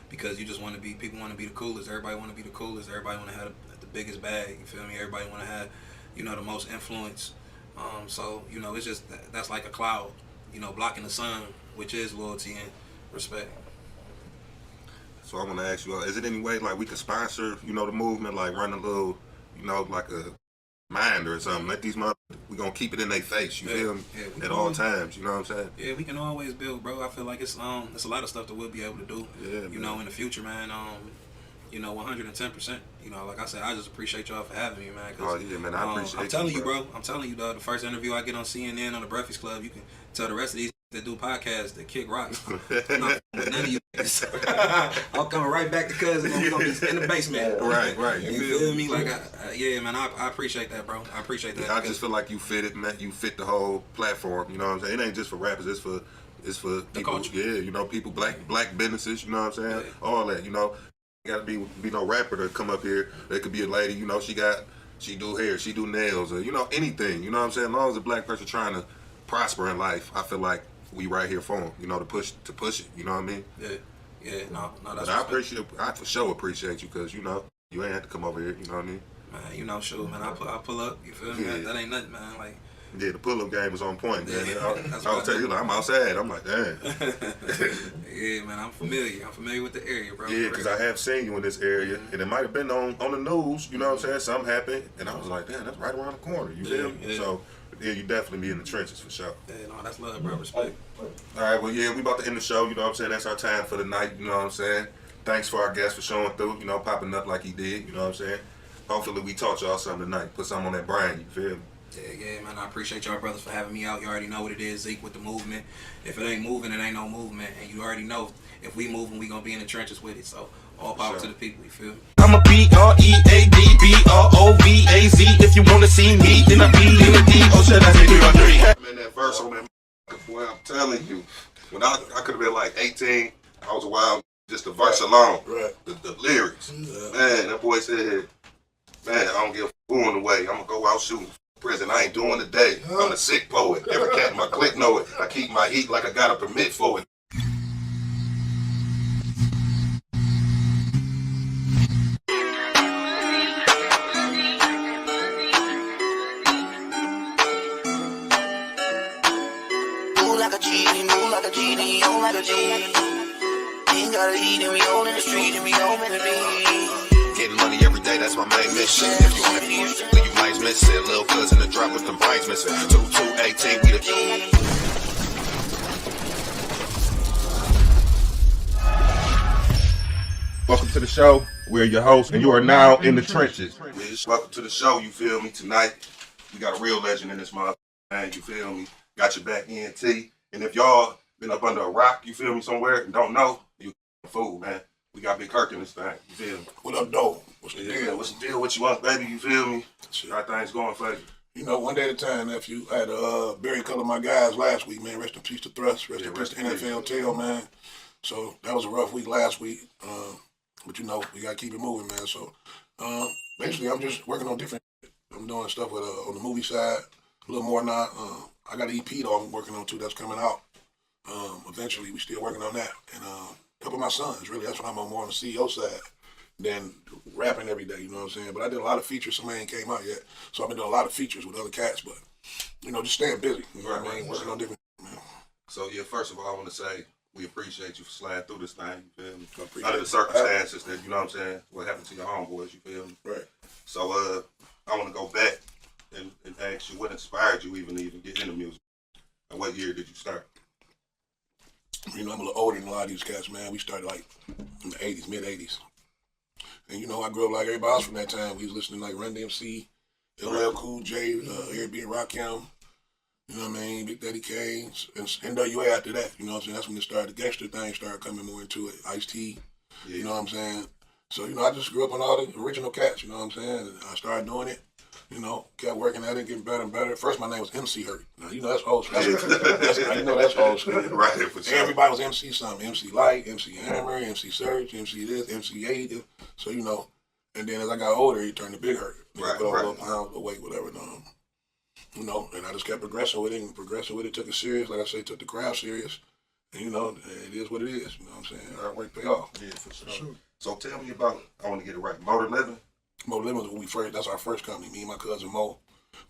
S14: because you just want to be, people want to be the coolest. Everybody want to be the coolest. Everybody want to have the biggest bag, you feel me? Everybody want to have, you know, the most influence. So you know, it's just that's like a cloud, you know, blocking the sun, which is loyalty and respect.
S3: So I want to ask you, is it any way like we could sponsor, you know, the movement, like run a little, you know, like a mind or something? Let these motherfuckers, we gonna keep it in their face, you feel me?
S14: Yeah,
S3: at all times, you know what I'm saying?
S14: Yeah, we can always build, bro. I feel like it's a lot of stuff that we'll be able to do.
S3: Yeah,
S14: you know, in the future, man. You know, 110%. You know, like I said, I just appreciate y'all for having me, man.
S3: Oh yeah, man, I appreciate
S14: I'm telling you, bro. I'm telling you, dog. The first interview I get on CNN on the Breakfast Club, you can tell the rest of these that do podcasts that kick rocks. None of you. I'm coming right back to cousin, and we're gonna be in the basement.
S3: Right.
S14: You feel me? Like, yeah, man. I appreciate that, bro. I appreciate that.
S3: Yeah, I just feel like you fit it, man. You fit the whole platform. You know what I'm saying? It ain't just for rappers. It's for people.
S14: Culture.
S3: Yeah, you know, people, black businesses. You know what I'm saying? Yeah. All that. You know, got to be no rapper to come up here. There could be a lady. You know, she do hair, she do nails, or you know, anything. You know what I'm saying? As long as a black person trying to prosper in life, I feel like we right here for them. You know, to push it. You know what I mean?
S14: Yeah. No. That's.
S3: But I for sure appreciate you because you know you ain't have to come over here. You know what I mean?
S14: Man, you know, sure, man. I pull up. You feel me?
S3: Yeah.
S14: That ain't nothing, man. Like.
S3: Yeah, the pull-up game was on point, man.
S14: Yeah,
S3: I was telling you, like, I'm outside. I'm like, damn.
S14: Yeah, man, I'm familiar. I'm familiar with the area, bro.
S3: Yeah, because I have seen you in this area, and it might have been on the news, you know what I'm saying? Something happened, and I was like, damn, that's right around the corner, you feel me?
S14: Yeah.
S3: So, yeah, you definitely be in the trenches for sure.
S14: Yeah, no, that's love, bro. Respect.
S3: All right, well, yeah, we about to end the show, you know what I'm saying? That's our time for the night, you know what I'm saying? Thanks for our guest for showing through, you know, popping up like he did, you know what I'm saying? Hopefully we taught y'all something tonight, put something on that brain, you feel me?
S14: Yeah, man. I appreciate y'all brothers for having me out. You already know what it is, Zeke, with the movement. If it ain't moving, it ain't no movement. And you already know if we moving, we gonna be in the trenches with it. So all power to the people, you feel me?
S1: I'm a BREAD, BROVAZ. If you wanna see me, then I be in the D. Oh, should I say
S3: I'm in that verse on that boy, I'm telling you. When I could have been like 18, I was a wild, just the verse alone.
S11: Right.
S3: The lyrics. Man, that boy said, man, I don't give a fool in the way. I'm gonna go out shooting. Prison, I ain't doing the day. I'm a sick poet. Every cat in my clique know it. I keep my heat like I got a permit for it.
S1: Move like a genie, on like a genie. Ain't gotta eat and we all in the street and we all in the beat.
S2: Getting money every day, that's my main mission. If you want to leave you might miss it. Little cousin to drop with them brains missing. 2218, we the key.
S3: Welcome to the show. We're your hosts, and you are now in the trenches. Welcome to the show, you feel me? Tonight, we got a real legend in this motherfucker, man, you feel me? Got your back, ENT. And if y'all been up under a rock, you feel me, somewhere, and don't know, you a fool, man. We got Big Herk in this thing, you feel me?
S11: What up, though? What's the deal?
S3: What's the deal? What you want, baby, you feel me? How things going for you?
S11: You know, one day at a time, nephew. I had to bury a couple of my guys last week, man. Rest in peace to Thrust. Rest in peace to NFL Tail, man. So that was a rough week last week. But you know, we gotta keep it moving, man. So basically, I'm just working on different. I'm doing stuff with on the movie side, a little more now. I got an EP though I'm working on too. That's coming out. Eventually, we still working on that. And a couple of my sons, really. That's why I'm more on the CEO side than rapping every day. You know what I'm saying? But I did a lot of features. Some ain't came out yet, so I've been doing a lot of features with other cats. But you know, just staying busy. You know what I mean? Working on different.
S3: So yeah, first of all, I want to say we appreciate you for sliding through this thing, you feel me? Under the circumstances that, you know what I'm saying, what happened to your homeboys, you feel me?
S11: Right.
S3: So I want to go back and ask you what inspired you even get into music? And what year did you start?
S11: You know, I'm a little older than a lot of these cats, man. We started like in the 80s, mid-80s. And you know, I grew up like everybody else from that time. We was listening to like Run DMC, LL Cool J, Herk and Rakim. You know what I mean? Big Daddy Kane, and NWA after that. You know what I'm saying? That's when it started. The gangster thing started coming more into it. Ice-T, you know what I'm saying? So, you know, I just grew up on all the original cats, you know what I'm saying? And I started doing it, you know, kept working at it, getting better and better. First, my name was MC Herk. Now, you know, that's old school. You know, that's old school.
S3: Right, for sure.
S11: Everybody was MC something. MC Light, MC Hammer, MC Surge, MC this, MC 8. So, you know, and then as I got older, he turned to Big Herk. Put on a little pound, the weight, whatever. You know, and I just kept progressing with it, took it serious, like I say, took the crowd serious. And you know, it is what it is, you know what I'm saying? Hard work pay off.
S3: Yeah, for sure. So tell me about, I want to get it right, Motor Living?
S11: Motor Living was when that's our first company, me and my cousin Mo.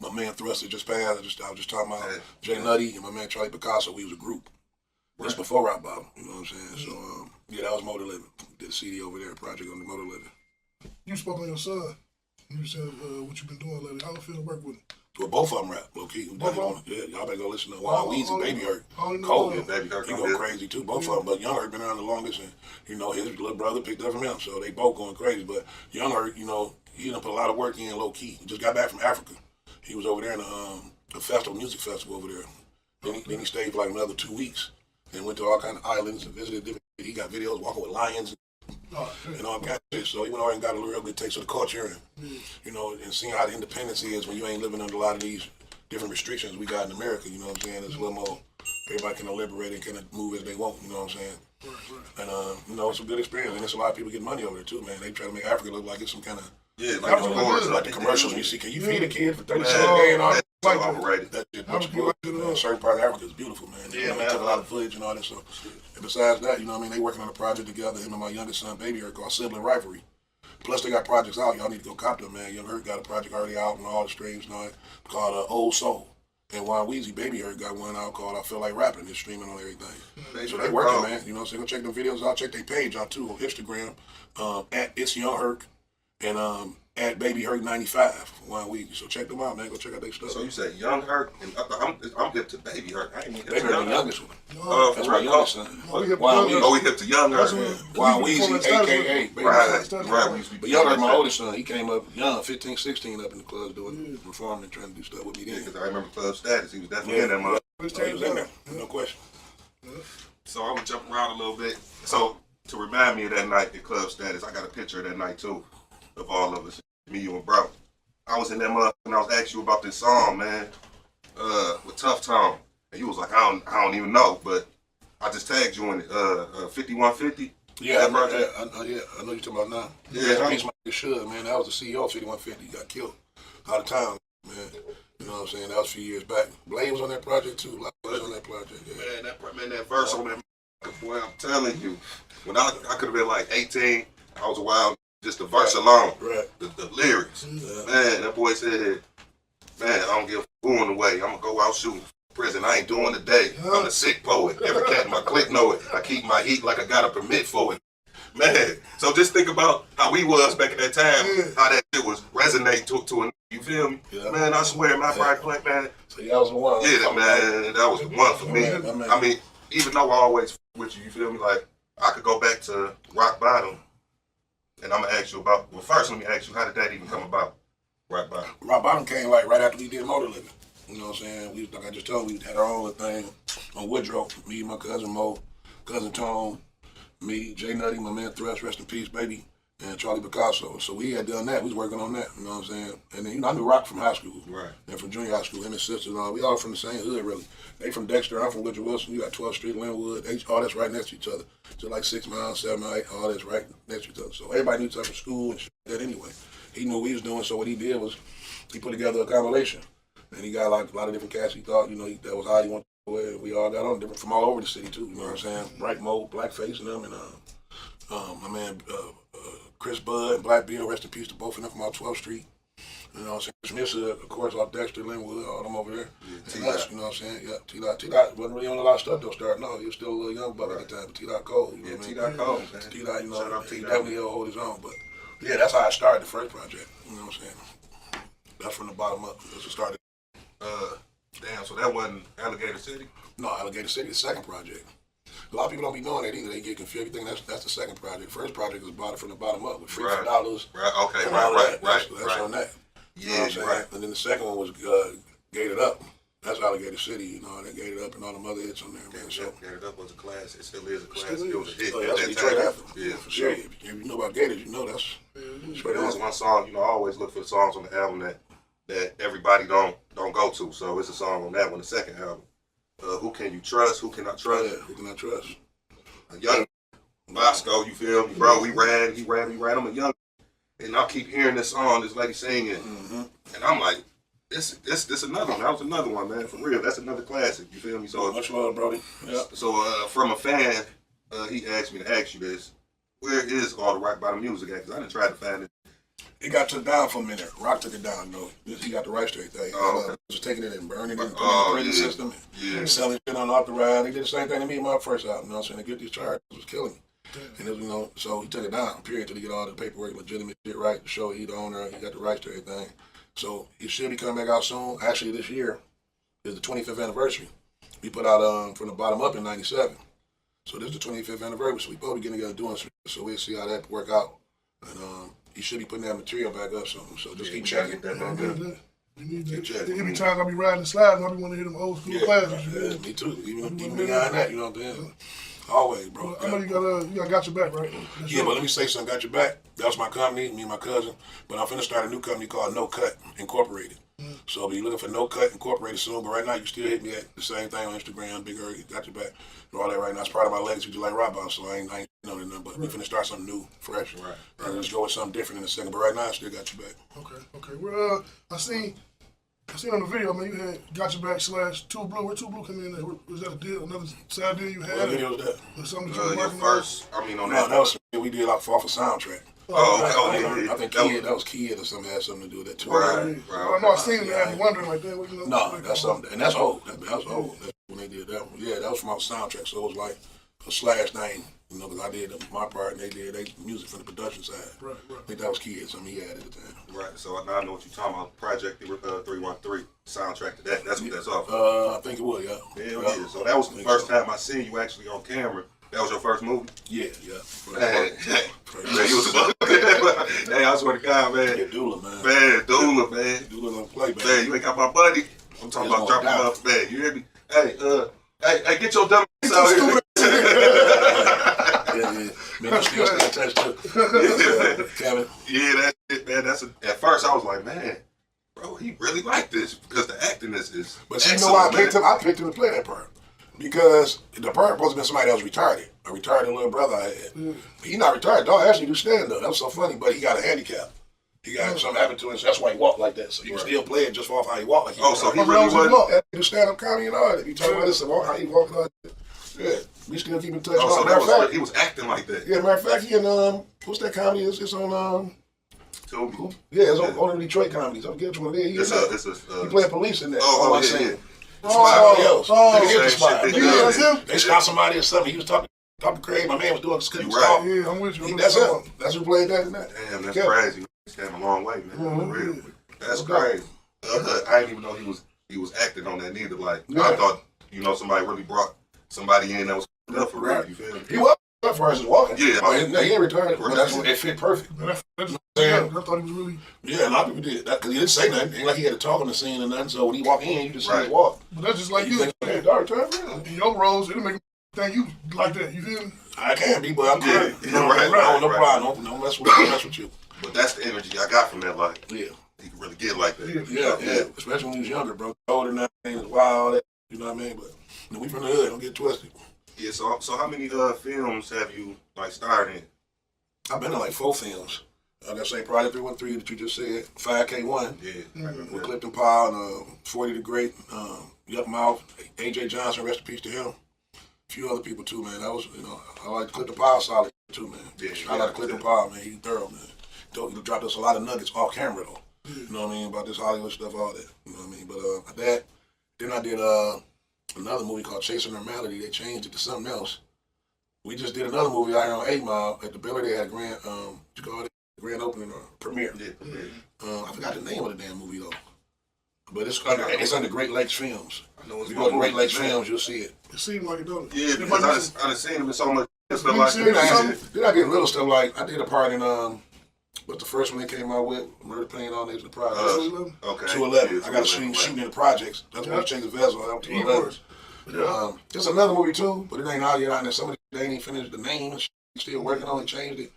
S11: My man Thruster just passed. I was just talking about Jay Nutty and my man Charlie Picasso. We was a group. That's before Rock Bottom. You know what I'm saying? So yeah, that was Motor Living. Did a CD over there, project on the Motor Living.
S5: You spoke on your son. You said what you been doing lately. How it feel to work with him?
S11: Well, both of them rap, low key. Yeah, y'all better go listen to Wild Weezy and Baby Herk.
S5: Cold,
S11: Baby Herk, he go crazy too. Both of them, but Young Herk been around the longest, and you know his little brother picked up from him, so they both going crazy. But Young Herk, you know, he done put a lot of work in low key. He just got back from Africa. He was over there in a festival, music festival over there. Then he stayed for like another 2 weeks and went to all kind of islands and visited different. He got videos walking with lions and all kinds of shit. So he went over and got a real good taste of the culture and you know, and seeing how the independence is when you ain't living under a lot of these different restrictions we got in America. You know what I'm saying? It's a little more. Everybody can liberate and kind of move as they want. You know what I'm saying? And you know, it's a good experience, and it's a lot of people getting money over there too, man. They try to make Africa look like it's some kind of like the commercials you see. Can you feed a kid for 30 cents a day and all that? Like overrated. That shit looks good. A certain part of Africa is beautiful, man. Yeah, man. They took a lot of footage and all that stuff. And besides that, you know what I mean? They working on a project together, him and my youngest son, Baby Herk, called Sibling Rivalry. Plus, they got projects out. Y'all need to go cop them, man. Young Herk got a project already out on all the streams and all that called Old Soul. And Wild Weezy, Baby Herk, got one out called I Feel Like Rapping. It's streaming on everything. So they working, man. You know what I'm saying? Go check them videos out. Check their page out, too, on Instagram, at It's Young Herk and at Baby Herk 95 Wild Weezy. So check them out, man. Go check out their stuff.
S3: So you said Young Herk, and I'm hip to Baby Herk. I ain't even
S11: Baby Herk the youngest one.
S3: That's
S11: my youngest son.
S3: Wild Weezy. Oh, we hip to Young Herk.
S11: Wild Weezy, a.k.a. Baby Herk.
S3: Right.
S11: But Young Herk, my oldest son, he came up young, 15, 16, up in the clubs doing, performing and trying to do stuff with me then.
S3: Because I remember Club Status. He was definitely in that mother.
S11: He was in there, no question.
S3: So I'm going to jump around a little bit. So to remind me of that night at Club Status, I got a picture of that night too, of all of us, me, you, and bro. I was in that mother and I was asking you about this song, man, with Tough Tone. And you was like, I don't even know, but I just tagged you in it. 5150.
S11: Yeah, I know you're talking about now. Yeah, piece my should, man. That was the CEO of 5150. He got killed out of town, man. You know what I'm saying? That was a few years back. Blade was on that project too. Blade was on that project. Yeah.
S3: Man, that verse on that, boy, I'm telling you, when I could have been like 18, I was a wild. Just the verse alone, the lyrics. Man, that boy said, man, I don't give a going away. I'm going to go out shooting prison. I ain't doing the day. I'm a sick poet. Every cat in my clique know it. I keep my heat like I got a permit for it. Man, so just think about how we was back at that time, how that shit was resonating to a, you feel me? Yeah. Man, I swear, my pride plant, man.
S11: So that was the one.
S3: Yeah, man, that was the one for me. I mean, even though I always with you, you feel me? Like, I could go back to Rock Bottom. And I'm going to ask you about, well, first let me ask you, how did that even come about, Rock Bottom?
S11: Rock Bottom came like right after we did Motor Living. You know what I'm saying? We, like I just told you, we had our own little thing on Woodrow. Me, my cousin Mo, cousin Tone, me, Jay Nutty, my man Thrush, rest in peace, baby, and Charlie Picasso. So we had done that. We was working on that, you know what I'm saying? And then, you know, I knew Rock from high school. Right. And from junior high school, him and sisters and all. We all from the same hood, really. They from Dexter, I'm from Woodrow Wilson. You got 12th Street, Linwood, all that's right next to each other. So like 6 miles, 7 miles, all that's right next to each other. So everybody knew each other from school and shit like that anyway. He knew what he was doing, so what he did was he put together a compilation. And he got like a lot of different cats he thought, you know, that was how he wanted to do it. And we all got on different from all over the city too, you know what I'm saying? Bright Mo, Blackface and them, and my man Chris Bud and Black Bill, rest in peace to both of them from out 12th Street. You know what I'm saying? Smith, of course, out Dexter, Linwood, all them over there. Yeah, and us, you know what I'm saying? Yeah, T-Dot wasn't really on a lot of stuff though, starting off. He was still a little young buck at the time, but T-Dot cold. You know what I mean? T-Dot cold, man. T-Dot, you know, he definitely hold his own. But yeah, that's how I started the first project. You know what I'm saying? That's from the bottom up. That's what started.
S3: Damn, so that wasn't Alligator City?
S11: No, Alligator City, the second project. A lot of people don't be knowing that either. They get confused. They think that's the second project. First project was bought from the bottom up with $3 for dollars.
S3: Right, okay, right.
S11: That's on that.
S3: Yeah, right.
S11: And then the second one was Gated Up. That's Alligator City, you know, that Gated Up and all them other hits on there, man. So
S3: Gated Up was a classic. It still is a classic. It was a hit.
S11: That's Detroit anthem. Yeah, for sure. If you know about Gators, you know that's straight
S3: There was one song, you know, I always look for songs on the album that everybody don't go to. So it's a song on that one, the second album. Who Can You Trust? Who Can I Trust?
S11: Yeah, Who Can I Trust?
S3: A young Bosco, you feel me? Bro, he ran. I'm a young. And I keep hearing this song, this lady singing. And I'm like, this another one. That was another one, man. For real. That's another classic. You feel me? So
S11: much love, Brody. Yeah.
S3: So from a fan, he asked me to ask you this. Where is all the Rock Bottom music at? Because I done tried to find it
S11: It got took down for a minute. Rock took it down, though. He got the rights to everything. Just taking it and burning it and putting it in the prison system. And selling shit unauthorized. They did the same thing to me in my first album. You know what I'm saying? To get these charges was killing me. And it was, you know, so he took it down, period, till he get all the paperwork, legitimate shit right, to show he the owner, he got the rights to everything. So it should be coming back out soon. Actually, this year is the 25th anniversary. We put out From the Bottom Up in '97. So this is the 25th anniversary. So we probably getting together doing some shit. So we'll see how that work out. And he should be putting that material back up soon. So just keep checking.
S5: Every time I be riding the slides, I be want to hear them old school classes.
S11: Yeah, me too. Even behind that, you know what I'm saying? Always, bro.
S5: I know you got your back, right?
S11: Yeah, but let me say something. Got your back. That was my company, me and my cousin. But I'm finna start a new company called No Cut Incorporated. So I'll be looking for No Cut Incorporated soon. But right now, you still hit me at the same thing on Instagram. Big Herk, got your back. And all that right now. It's part of my legacy, just like Rob Boss. So I ain't know nothing. But we finna start something new, fresh. Right. And let's go with something different in a second. But right now, I still got your back.
S5: Okay. Well, I seen on the video, man, you had Got Your Back / Too Blue. Where Too Blue come in there? Was that a deal, another side deal you had?
S11: What video was that?
S5: Or something that you were working
S11: on that was we did like off a soundtrack. I think that was Kid or something had something to do with that too.
S5: Right. I know I seen it. I had me wondering like that. You know,
S11: no, that's something, and that's old. That's old. That's when they did that one. Yeah, that was from our soundtrack. So it was like a slash thing, you know, because I did my part and they did music from the production side.
S5: Right.
S11: I think that was Kid. Something he had at the time.
S3: Right. So now I know what you're talking about. Project 313 soundtrack to that. That's what that's off.
S11: I think it was. Yeah.
S3: Yeah. So that was the first time I seen you actually on camera. That was your first movie?
S11: Yeah.
S3: Man, you was about hey, I swear to God, man.
S11: Yeah, Doula, man.
S3: Man, Doula, man.
S11: Doula don't play, man.
S3: Man, you ain't got my money. I'm talking about dropping off, man. You hear me? Hey, get your dumb ass out here.
S11: Yeah. Man, you still stay attached to Kevin.
S3: Yeah, that's it, man. At first, I was like, man, bro, he really like this because the acting is.
S11: But you know why I picked him to play that part. Because the part supposed to be somebody else retarded. A retarded little brother I had. He not retarded. Dog actually do stand up. That was so funny, but he got a handicap. He got something happened to him, so that's why he walked like that. So you can still play it just off how he walked. Like
S3: so he really was.
S11: He do stand up comedy and all that. You talk about this, how he walked like that. Yeah, we still keep in touch.
S3: Oh, so that was he was acting like that.
S11: Yeah, matter of fact, he in what's that comedy? It's on
S3: Toby.
S11: Yeah, it's on the Detroit comedies. I'll get you one there. He playing police in there.
S3: Yeah.
S11: They shot somebody or something. He was talking crazy. My man was doing script.
S5: Right. Yeah, I'm with you.
S11: That's him. That's who played that in that.
S3: Damn, that's crazy. He's came a long way, man. For real. That's crazy. I didn't even know he was acting on that neither. Like I thought, somebody really brought somebody in that was up for real. You feel me?
S11: He was up for us walking.
S3: Yeah.
S11: He ain't retarded. But that's what it fit perfect.
S5: I thought he was really.
S11: Yeah, a lot of people did that because he didn't say nothing. Ain't like he had to talk on the scene or nothing. So when he walked in, you just see him walk.
S5: But that's just like you.
S11: Hey, dark turn, man.
S5: Your roles, it'll make him think you like that. You feel me?
S11: I can be, but I'm good.
S3: Right.
S11: No problem. No mess with you.
S3: But that's the energy I got from that. Like,
S11: yeah,
S3: he can really get like that.
S11: Yeah. Especially when he was younger, bro. Older now, things wild. That, you know what I mean? But we from the hood. Don't get twisted.
S3: Yeah. So how many films have you starred in?
S11: I've been in 4 films. That same Project 313 that you just said, 5K1.
S3: Yeah.
S11: With Clifton Powell and 40 the Great, Yuck Mouth, AJ Johnson, rest in peace to him. A few other people too, man. That was, I like Clifton Powell solid too, man. Yeah, I like Clifton Powell, man. He's thorough, man. He dropped us a lot of nuggets off camera though. You know what I mean? About this Hollywood stuff, all that. You know what I mean? But then I did another movie called Chasing Normality. They changed it to something else. We just did another movie out here on 8 Mile at the Biller. They had a grand opening or premiere.
S3: Yeah.
S11: I forgot the name of the damn movie though. But it's under Great Lakes Films.
S3: I know it's
S11: if you go to Great Lakes Films, you'll see it.
S5: It seems like it, don't it?
S3: Yeah, because I done seen him in so much stuff like
S11: that. Then I did little stuff like I did a part in what's the first one they came out with? Murder Plane on Names of the Projects. 211. I got a shooting in the projects. That's when I changed the vessel. I went to 211. There's another movie too, but it ain't out yet. And some of they ain't finished the name and still working on it, changed it.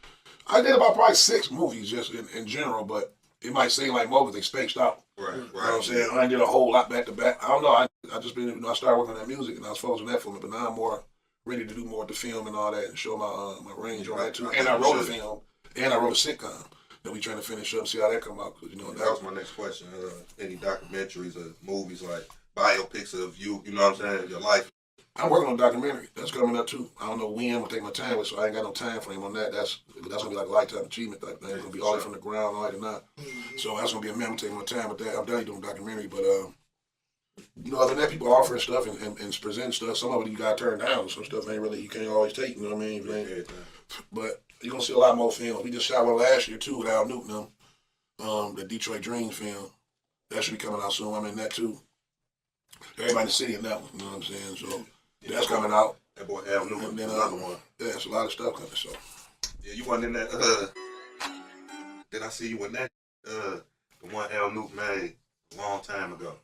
S11: I did about probably 6 movies just in general, but it might seem like more because they spaced out.
S3: Right.
S11: You know what I'm saying? I did a whole lot back to back. I don't know. I just been, I started working on that music and I was focusing on that for me, but now I'm more ready to do more with the film and all that and show my range on that too. And I wrote a film and I wrote a sitcom that we trying to finish up, see how that come out. Cause,
S3: that was my next question. Any documentaries or movies like biopics of you, you know what I'm saying, your life?
S11: I'm working on a documentary. That's coming up too. I don't know when. I'm gonna take my time with, so I ain't got no time frame on that. That's gonna be like a lifetime achievement type thing. It's gonna be all the way from the ground, all the way to not. So that's gonna be a man. I'm taking my time with that. I'm definitely doing a documentary, but you know, other than that, people offering stuff and presenting stuff. Some of it you gotta turn down. Some stuff ain't really you can't always take. You know what I mean? But you're gonna see a lot more films. We just shot one last year too with Al Newton, the Detroit Dreams film. That should be coming out soon. I'm in that too. Everybody in the city in that one. You know what I'm saying? So that's coming out.
S3: That boy Al Newton,
S11: and then
S3: another one.
S11: Yeah, it's a lot of stuff coming. So
S3: yeah, you wasn't in that. Did I see you in that? The one Al Newton made a long time ago.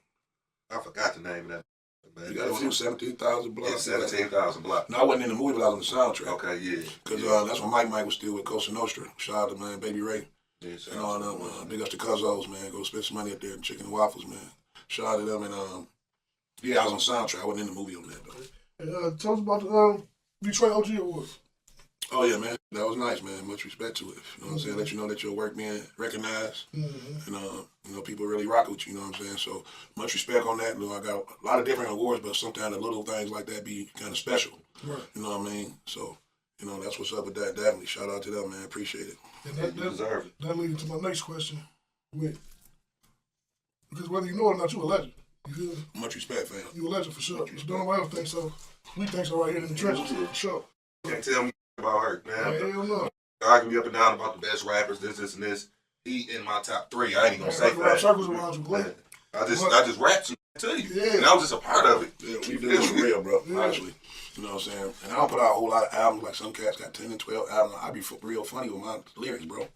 S3: I forgot the name of that. Man.
S11: You got a few 17,000 blocks.
S3: Yeah, 17,000 blocks.
S11: No, I wasn't in the movie, but I was on the soundtrack.
S3: Okay, yeah.
S11: Because that's when Mike was still with Cosa Nostra. Shout out to man, Baby Ray. Yeah, and all them. Big ups to Cuzzos, man. Go spend some money up there in chicken and waffles, man. Shout out to them. And yeah, I was on soundtrack. I wasn't in the movie on that though.
S5: Tell us about the Detroit OG Awards.
S11: Oh yeah, man. That was nice, man. Much respect to it. You know what I'm saying? Let you know that your work being recognized. And you know, people really rock with you, you know what I'm saying? So much respect on that. You know, I got a lot of different awards, but sometimes the little things like that be kind of special. Right. You know what I mean? So, you know, that's what's up with that. Definitely. Shout out to them, man. Appreciate it.
S5: And you deserve it. That leads to my next question. Because whether you know it or not, you a legend. You feel me?
S11: Much respect, fam.
S5: You a legend for sure. Don't nobody else think so. We think so right here in the trenches, for sure.
S3: You can't tell me about Herk, man.
S5: Hell no.
S3: I can be up and down about the best rappers, this, and this. He in my top 3. I ain't even gonna say that.
S5: Circles around you, boy.
S3: I just rapped to you.
S5: Yeah.
S3: And I was just a part of it.
S11: Yeah, we do this for real, bro. Yeah. Honestly. You know what I'm saying? And I don't put out a whole lot of albums like some cats got 10 and 12 albums. I be real funny with my lyrics, bro.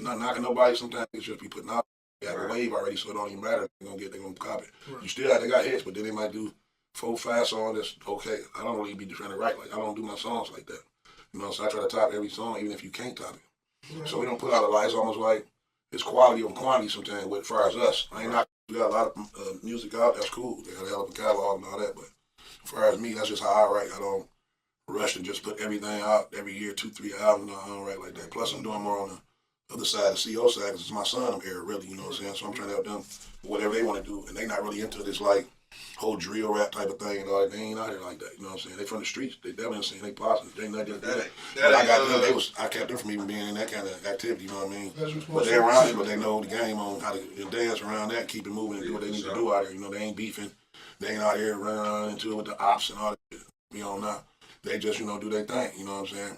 S11: Not knocking nobody. Sometimes it's just be putting out. They got a wave already, so it don't even matter. They're gonna copy it. Right. You still they got hits, but then they might do 4, 5 songs that's okay. I don't really be trying to write like I don't do my songs like that. You know, so I try to top every song, even if you can't top it. Right. So we don't put out a lot. It's almost like it's quality over quantity sometimes. As far as us, I ain't not. We got a lot of music out. That's cool. They got a hell of a catalog and all that. But as far as me, that's just how I write. I don't rush and just put everything out every year, 2, 3 albums. No, I don't write like that. Plus, I'm doing more on the other side, the CEO side, because it's my son I'm here, really. You know what I'm saying? So I'm trying to help them with whatever they want to do, and they not really into this like whole drill rap type of thing and all that. They ain't out here like that. You know what I'm saying? They from the streets. They definitely ain't saying they positive. They ain't nothing like that. But I got them. I kept them from even being in that kind of activity. You know what I mean? But they're around it, but they know the game on how to dance around that, keep it moving, and do what they need to do out here. You know, they ain't beefing. They ain't out here running into it with the ops and all that shit. You know, not. They just, you know, do their thing. You know what I'm saying?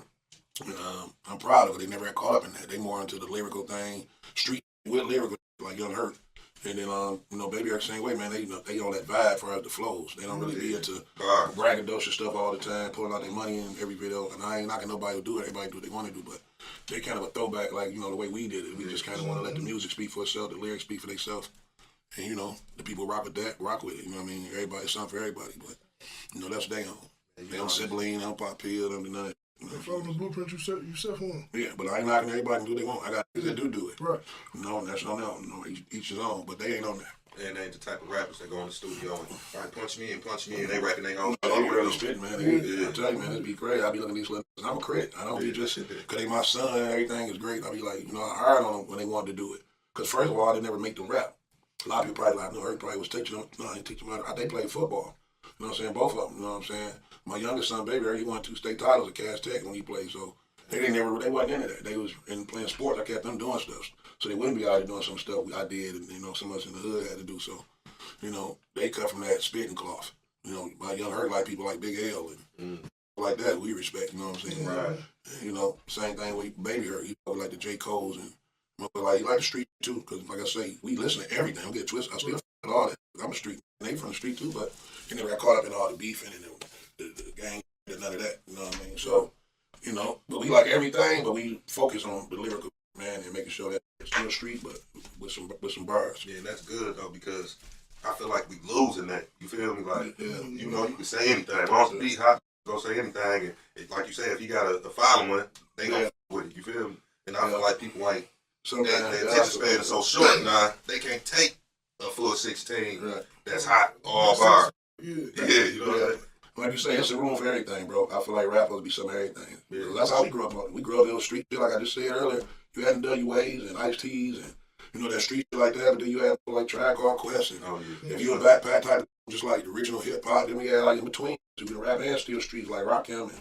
S11: I'm proud of it. They never got caught up in that. They more into the lyrical thing, street with lyrical, like Young Herk. And then, you know, Baby Herk same way, man. They, you know, they on that vibe for the flows. They don't really be into braggadocious stuff all the time, pulling out their money in every video. And I ain't knocking nobody who do it. Everybody do what they want to do, but they kind of a throwback, like, you know, the way we did it. We just kind of want to let the music speak for itself, the lyrics speak for themselves. And, you know, the people rock with that, rock with it. You know what I mean? Everybody, it's something for everybody, but, you know, that's what they on. They don't sibling, they don't pop pill, they don't do nothing.
S5: They follow the blueprint you set for them.
S11: Yeah, but I ain't knocking everybody to do what they want. I got niggas that do it.
S5: Right.
S11: No, that's on them. No, each his own, but they ain't on that.
S3: And they ain't the type of rappers that go in the studio and punch me, and they reckon they own.
S11: They be really spitting, man. I tell you, man, it'd be great. I be looking at these little. I'm a critic. I don't be just because they my son and everything is great. I be like, you know, I hired on them when they wanted to do it. Because first of all, I didn't ever make them rap. A lot of people probably like, no, Herk probably was teaching them. No, I didn't teach them how. They played football. You know what I'm saying? Both of them. You know what I'm saying? My youngest son, Baby Herk, he won 2 state titles at Cass Tech when he played. So they wasn't into that. They was in playing sports. I kept them doing stuff. So they wouldn't be out here doing some stuff I did, and you know, some of us in the hood had to do. So, you know, they cut from that spitting cloth. You know, my Young Herk like people like Big L and like that. We respect. You know what I'm saying? Right. You know, same thing with Baby Herk. He probably like the J. Cole's and he like the street too. Because like I say, we listen to everything. Don't get twisted. I still all that. I'm a street. They from the street too, but they never got caught up in all the beefing and the gang and none of that. You know what I mean? So, you know, but we like everything, but we focus on the lyrical, man, and making sure that it's still street, but with some bars.
S3: Yeah, and that's good though, because I feel like we losing that. You feel me? Like, you know, you can say anything. Once the beat hot, go say anything, and like you said, if you got a following, they gonna with it. You feel me? And I feel like people ain't. Their attention span is so short now, they can't take a full 16 that's hot all bar. Yeah, you know what I'm saying?
S11: Like you say, it's a room for everything, bro. I feel like rap supposed to be some of everything. Yeah. That's how we grew up on it. We grew up in the street, like I just said earlier. You had NWAs and Ice T's and, you know, that street shit like that, but then you had like Tribe Called Quest. And if you a backpack type, just like the original hip hop. Then we had like in between, so we can rap and steal streets like Rakim, and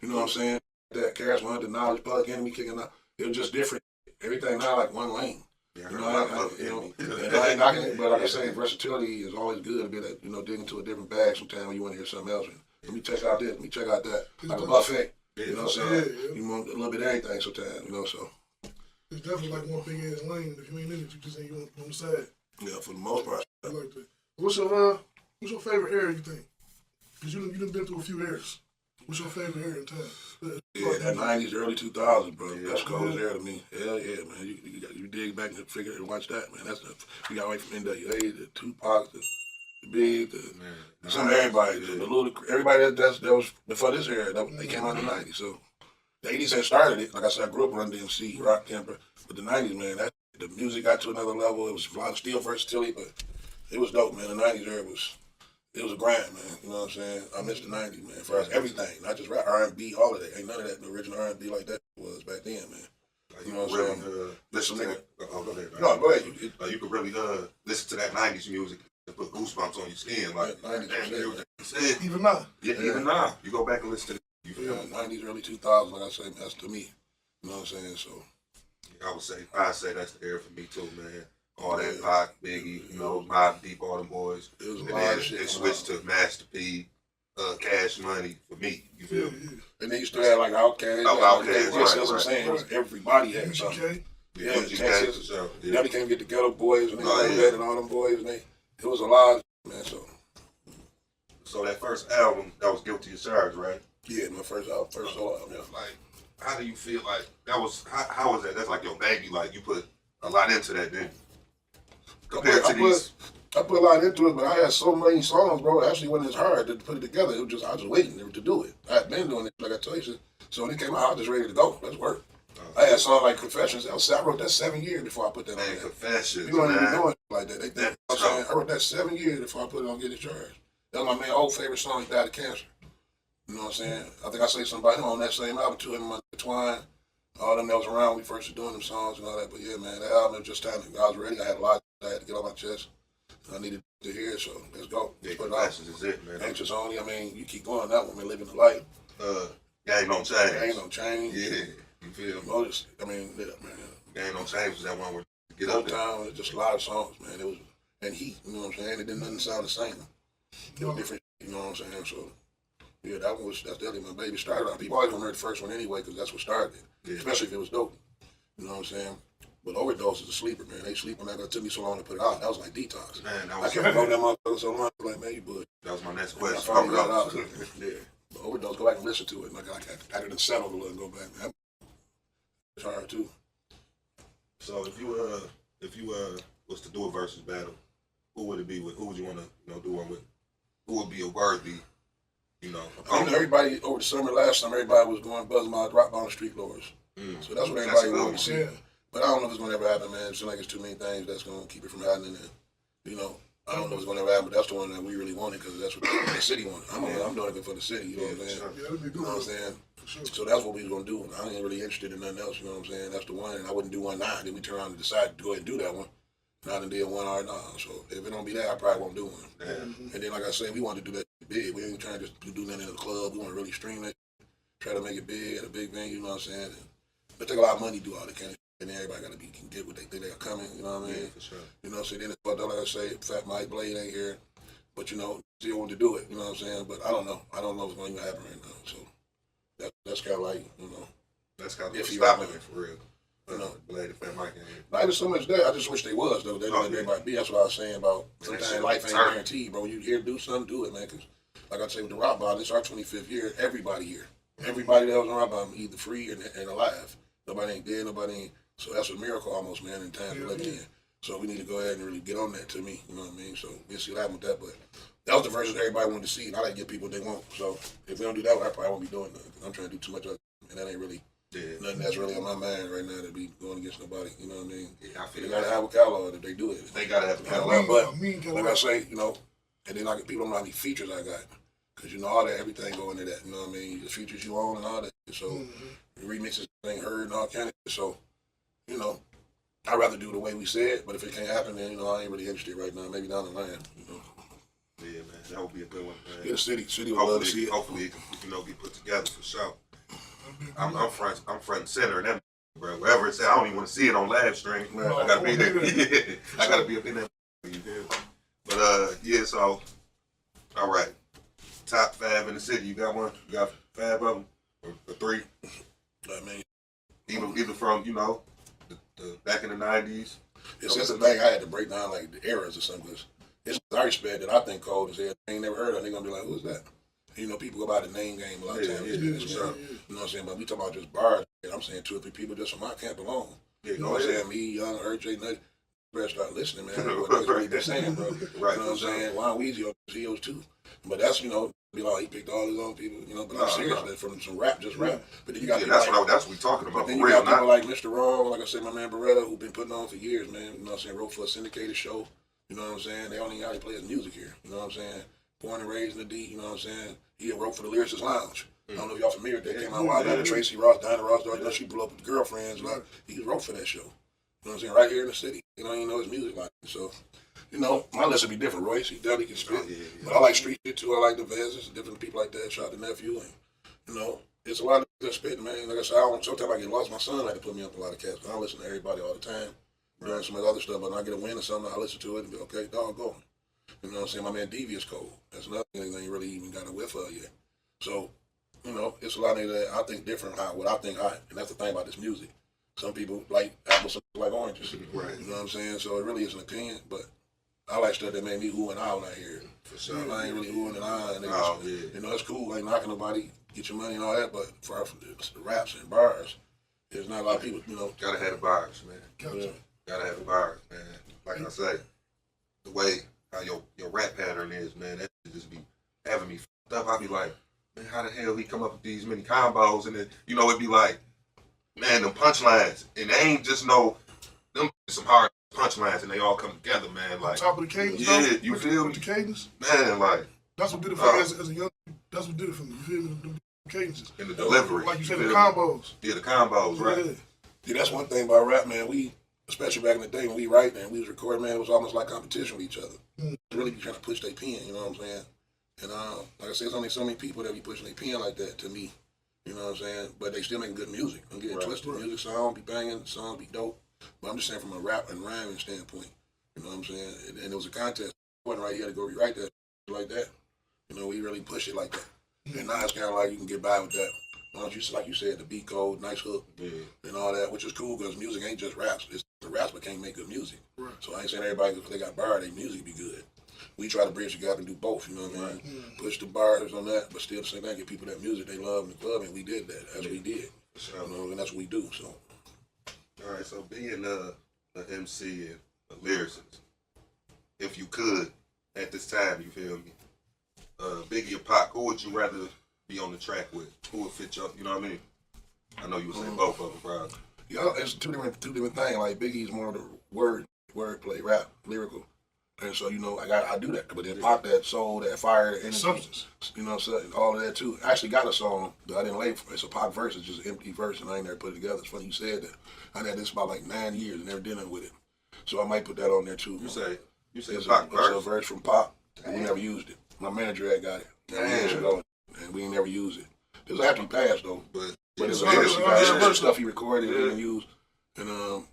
S11: you know what I'm saying? That Cash Money, the Knowledge, Public Enemy kicking out. It was just different. Everything now like one lane.
S3: Yeah,
S11: you know, I ain't knocking it, but like I say, versatility is always good to be that, dig into a different bag sometimes when you want to hear something else. Let me check out this, let me check out that. Like a buffet. You know what I'm saying? You want a little bit of everything sometimes, so.
S5: It's definitely like one big ass lane. If you ain't in it, you just ain't on the side.
S11: Yeah, for the most part.
S5: I like that. What's your favorite area, you think? Because you done been through a few eras. What's your favorite area in town?
S11: Yeah, that 90s, early 2000s, bro. That's cold as air to me. Hell yeah, man. You dig back and figure and watch that, man. You got away from NWA, the Tupac, the Big, some everybody, the little, everybody that was before this era, they came out in the 90s. So the 80s had started it. Like I said, I grew up around DMC, Rock Camper. But the 90s, man, the music got to another level. It was a lot of steel versatility, but it was dope, man. The 90s era it was a grind, man. You know what I'm saying? I miss the 90s, man. For us, everything, not just rap, R&B, all of that. Ain't none of that the original R&B like that was back then, man. You know what I'm saying?
S3: Listen to that. Oh, go ahead.
S11: No, go ahead.
S3: You could really listen to that 90s music and put goosebumps on your skin. Like,
S11: 90s,
S5: even now.
S3: Yeah, even now. You go back and listen to it.
S11: 90s, early 2000s, like I say, that's to me. You know what I'm saying? So,
S3: I'd say that's the era for me too, man. All that Pac, Biggie, Mobb Deep, all them boys.
S11: It was a
S3: and
S11: lot
S3: then
S11: of shit.
S3: it switched to Master P, Cash Money for me. You feel me?
S11: And then you still had like Outkast.
S3: Outkast,
S11: that's what I'm saying. It was everybody had something. Yeah, Texas. Now they can't get the Ghetto Boys and and all them boys. And it was a lot, man.
S3: So that first album, that was Guilty as Charged, right?
S11: Yeah, my first solo album. Yeah.
S3: Like, how do you feel like that was? How was that? That's like your baby. Like you put a lot into that, didn't you? Compared to these.
S11: I put a lot into it, but I had so many songs, bro. It actually wasn't as hard to put it together. It was just I was waiting to do it. I had been doing it, like I told you. So when it came out, I was just ready to go. Let's work. I had songs like Confessions. I wrote that 7 years before I put that on there.
S3: Confessions,
S11: you don't even know it like that. They think, I wrote that 7 years before I put it on Get It Charged. That was my man old favorite song. He died of cancer. You know what I'm saying? I think I say something about him on that same album too. Him and Twine, all them that was around when we first were doing them songs and all that. But yeah, man, that album was just time. I was ready. I had a lot I had to get off my chest. I needed to hear it, so let's go.
S3: Yeah, Confessions is it, man.
S11: Anxious Only. I mean, you keep going that one, man. Living the life.
S3: Game No Change.
S11: Game No Change.
S3: Yeah, you feel me?
S11: I mean, yeah, man.
S3: Game No Change was that one where you get
S11: up
S3: up
S11: there. It's just a lot of songs, man. It was and heat. You know what I'm saying? It didn't nothing sound the same. It was different. You know what I'm saying? So yeah, that's definitely my baby. Started out. People always want to hear the first one anyway, because that's what started it. Yeah. Especially if it was dope. You know what I'm saying? But Overdose is a sleeper, man. They sleep on that. It took me so long to put it out. That was like detox. Man, I kept promoting that motherfucker so long. Like, man, you bullshit.
S3: That was my next question.
S11: I finally got out. Yeah. But Overdose, go back and listen to it. Like I didn't settle a little and go back, man. It's hard too.
S3: So if you was to do a versus battle, who would it be with? Who would you want to do one with? Who would be a worthy?
S11: I mean, everybody over the summer, last summer, everybody was going buzzing my drop on the street lords. So that's what everybody wanted to see. Yeah. But I don't know if it's going to ever happen, man. It seems like it's too many things that's going to keep it from happening. And, I don't know if it's going to ever happen, but that's the one that we really wanted because that's what the city wanted. I'm doing it for the city, you know what I'm saying? Yeah, that'd be good. You know what I'm saying? Sure. So that's what we was going to do. I ain't really interested in nothing else, you know what I'm saying? That's the one, and I wouldn't do one now. Then we turn around and decide to go ahead and do that one. And I done did one right now. So if it don't be that, I probably won't do one. And then, like I said, we want to do that big. We ain't trying to just do nothing in the club. We want to really stream it, try to make it big at a big venue, you know what I'm saying? It take a lot of money to do all that kind of. And everybody got to can get what they think they're coming, you know what I mean?
S3: Yeah, for sure.
S11: So then it's like I say, Fat Mike Blade ain't here, but still want to do it, you know what I'm saying? But I don't know. I don't know what's going to happen right now. So that's kind of like,
S3: that's kind of if you happen for real. Blade and Fat Mike ain't here.
S11: Not even so much that. I just wish they was, though. They don't let everybody be. That's what I was saying about sometimes life ain't guaranteed, bro. You here to do something, do it, man. Because, like I say, with the Rock Bottom, it's our 25th year. Everybody here. Everybody that was on Rock Bottom either free and alive. Nobody ain't dead, nobody ain't. So that's a miracle almost, man, in time to live in. So we need to go ahead and really get on that to me, you know what I mean? So we'll see what happens with that. But that was the version everybody wanted to see, and I like to give people what they want. So if we don't do that, I probably won't be doing nothing. I'm trying to do too much of it, and that ain't really nothing that's really on my mind right now to be going against nobody, you know what I mean? Yeah, I feel they got to have a catalog if they do it.
S3: They got to have a catalog.
S11: But like I say, and then people don't know how many features I got. Because, all that, everything go into that, you know what I mean? The features you own and all that. So the remixes ain't heard and all kind of so, I'd rather do it the way we said, but if it can't happen, then, I ain't really interested right now. Maybe down the line,
S3: Yeah, man, that would be a good one, man.
S11: Yeah, the city would love to see it.
S3: Hopefully, it can, get put together for sure. I'm front and center in that, bro. Wherever it's at, I don't even want to see it on live stream. Man, I gotta be there. Yeah, I gotta be up in that. But yeah, so all right, top 5 in the city. You got one? You got 5 of them or 3?
S11: I mean,
S3: even from the back in the 90s.
S11: It's just a thing I had to break down like the eras or something. It's I respect that I think cold as hell. They ain't never heard of it. They gonna be like, who's that? People go by the name game a lot of times. You know what I'm saying? But we talking about just bars. I'm saying 2 or 3 people just from my camp alone. You know what I'm saying? Me, Young, Herk, Nutty. Better start listening, man. What niggas really been saying, bro.
S3: Right.
S11: You know what I'm saying? Juan Weezy, CEOs too. But that's, be like, he picked all his own people, but I'm serious, from some rap, just rap. But then you got
S3: that's what we talking about.
S11: But then you got people like Mr. Wrong, like I said, my man Beretta, who been putting on for years, man. You know what I'm saying? Wrote for a syndicated show. You know what I'm saying? They only got to play his music here. You know what I'm saying? Born and raised in the D, you know what I'm saying? He wrote for the Lyricist Lounge. I don't know if y'all familiar with that. Came out a while back. Tracy Ross, Diana Ross, she blew up with girlfriends. Like, he wrote for that show. You know what I'm saying? Right here in the city. You know his music like that. So, my list would be different. Royce, he definitely can spit. But I like street shit too. I like the Vezes, different people like that. Shout out to Nephew. And, it's a lot of that spitting, man. Like I said, sometimes I get lost. My son like to put me up a lot of cats. I don't listen to everybody all the time. Doing some of the other stuff, but when I get a win or something, I listen to it and be okay, doggone. You know what I'm saying? My man Devious Code. That's another thing they ain't really even got a whiff of yet. So, it's a lot of that I think different what I think and that's the thing about this music. Some people like apples, some people like oranges.
S3: Right.
S11: You know what I'm saying? So it really is an opinion, but I like stuff that made me ooh and ah when I hear it.
S3: For sure.
S11: I ain't really oohing and ah. It's cool. I ain't knocking nobody, get your money and all that, but for the raps and bars, there's not a lot of people,
S3: Gotta have the bars, man. Gotta have the bars, man. Like I say, the way how your rap pattern is, man, that should just be having me fucked up. I be like, man, how the hell he come up with these many combos? And then, it'd be like, man, them punchlines. And they ain't just them some hard punchlines and they all come together, man. Like,
S5: top of the cadence,
S3: yeah, you feel me?
S5: With the cadence?
S3: Man, like.
S5: That's what did it for me as a young, that's what did it for me. You feel me? The cadences.
S3: And the delivery.
S5: Like you said, the combos.
S3: Yeah, the combos, right.
S11: Yeah, that's one thing about rap, man. Especially back in the day when we write and we was recording, man, it was almost like competition with each other. Really be trying to push their pen, you know what I'm saying? And like I said, there's only so many people that be pushing their pen like that to me. You know what I'm saying? But they still making good music. I'm getting twisted. Music song be banging, song be dope. But I'm just saying from a rap and rhyming standpoint. You know what I'm saying? And it was a contest. It wasn't right here to go rewrite that like that. We really push it like that. And now it's kind of like you can get by with that. Like you said, the beat code, nice hook, and all that, which is cool because music ain't just raps. It's the raps, but can't make good music. Right. So I ain't saying everybody, if they got bars, their music be good. We try to bridge the gap and do both, you know what I mean? Push the bars on that, but still at the same time get people that music they love in the club, and we did that. That's what we did. Sure. And that's what we do. So.
S3: All right, so being an MC and a lyricist, if you could, at this time, you feel me, Biggie or Pac, who would you rather be on the track with? Who would fit you up? You know what I mean? I know you would say both of them, probably.
S11: Yeah, it's two different things. Like Biggie's more of the wordplay, rap, lyrical, and so I do that. But then Pac, that soul, that fire, that energy, substance, so all of that too. I actually got a song that I didn't lay for. It's a Pac verse. It's just an empty verse, and I ain't never put it together. It's funny you said that. I had this about like 9 years and never did nothing with it, so I might put that on there too.
S3: You say
S11: it's
S3: Pac verse?
S11: It's a verse from Pac, and we never used it. My manager had got it years ago, and we ain't never used it. It was after he passed though, but it's a verse stuff he recorded and didn't use. And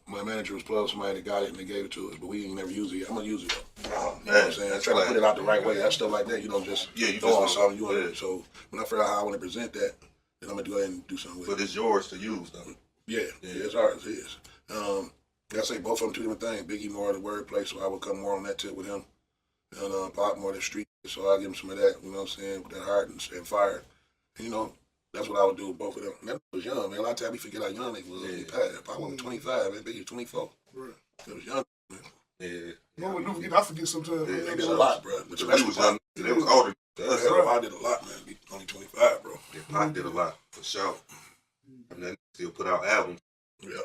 S11: my manager was close, somebody that got it and they gave it to us, but we ain't never used it yet. I'm gonna use it though. You know what I'm saying? I try to put it out the right way. That stuff like that, you don't just throw on something. So when I figure out how I want to present that, then I'm gonna go ahead and do something with it.
S3: But it's yours to use though.
S11: Yeah, it's ours. It is. Like I say, both of them two different things. Biggie more of the wordplay, so I would come more on that tip with him. And Pac more of the street, so I'll give him some of that, you know what I'm saying, with that heart and fire. And, that's what I would do with both of them. And that was young, man. A lot of times we forget how young they was. He passed. Pac was 25, man. Biggie was 24. Right. It was young, man.
S3: Yeah.
S5: I forget sometimes.
S11: Yeah, they did a lot, bro. But
S3: he was young. They was older than us.
S11: I did a lot, man. He only 25, bro.
S3: Yeah, Pac did a lot, for sure. And then still put out albums.
S11: Yeah.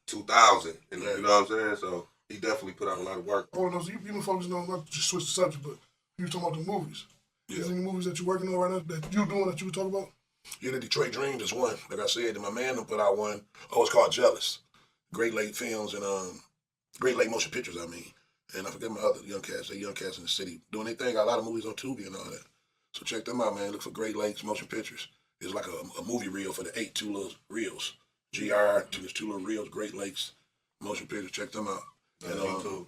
S3: 2000. And, you know what I'm saying? So he definitely put out a lot of work.
S5: Oh, no, so you've been focusing on, not just switch the subject, but you were talking about the movies.
S11: Yeah.
S5: Is there any movies that you're working on right now that you're doing that you were talking about?
S11: Yeah, the Detroit Dreams is one. Like I said, and my man put out one. Oh, it's called Jealous. Great Lake Films and Great Lake Motion Pictures, I mean. And I forget my other young cats. They young cats in the city doing their thing. Got a lot of movies on Tubi and all that. So check them out, man. Look for Great Lakes Motion Pictures. It's like a movie reel for the 2 little reels. GR, there's 2 little reels, Great Lakes Motion Pictures. Check them out. And YouTube.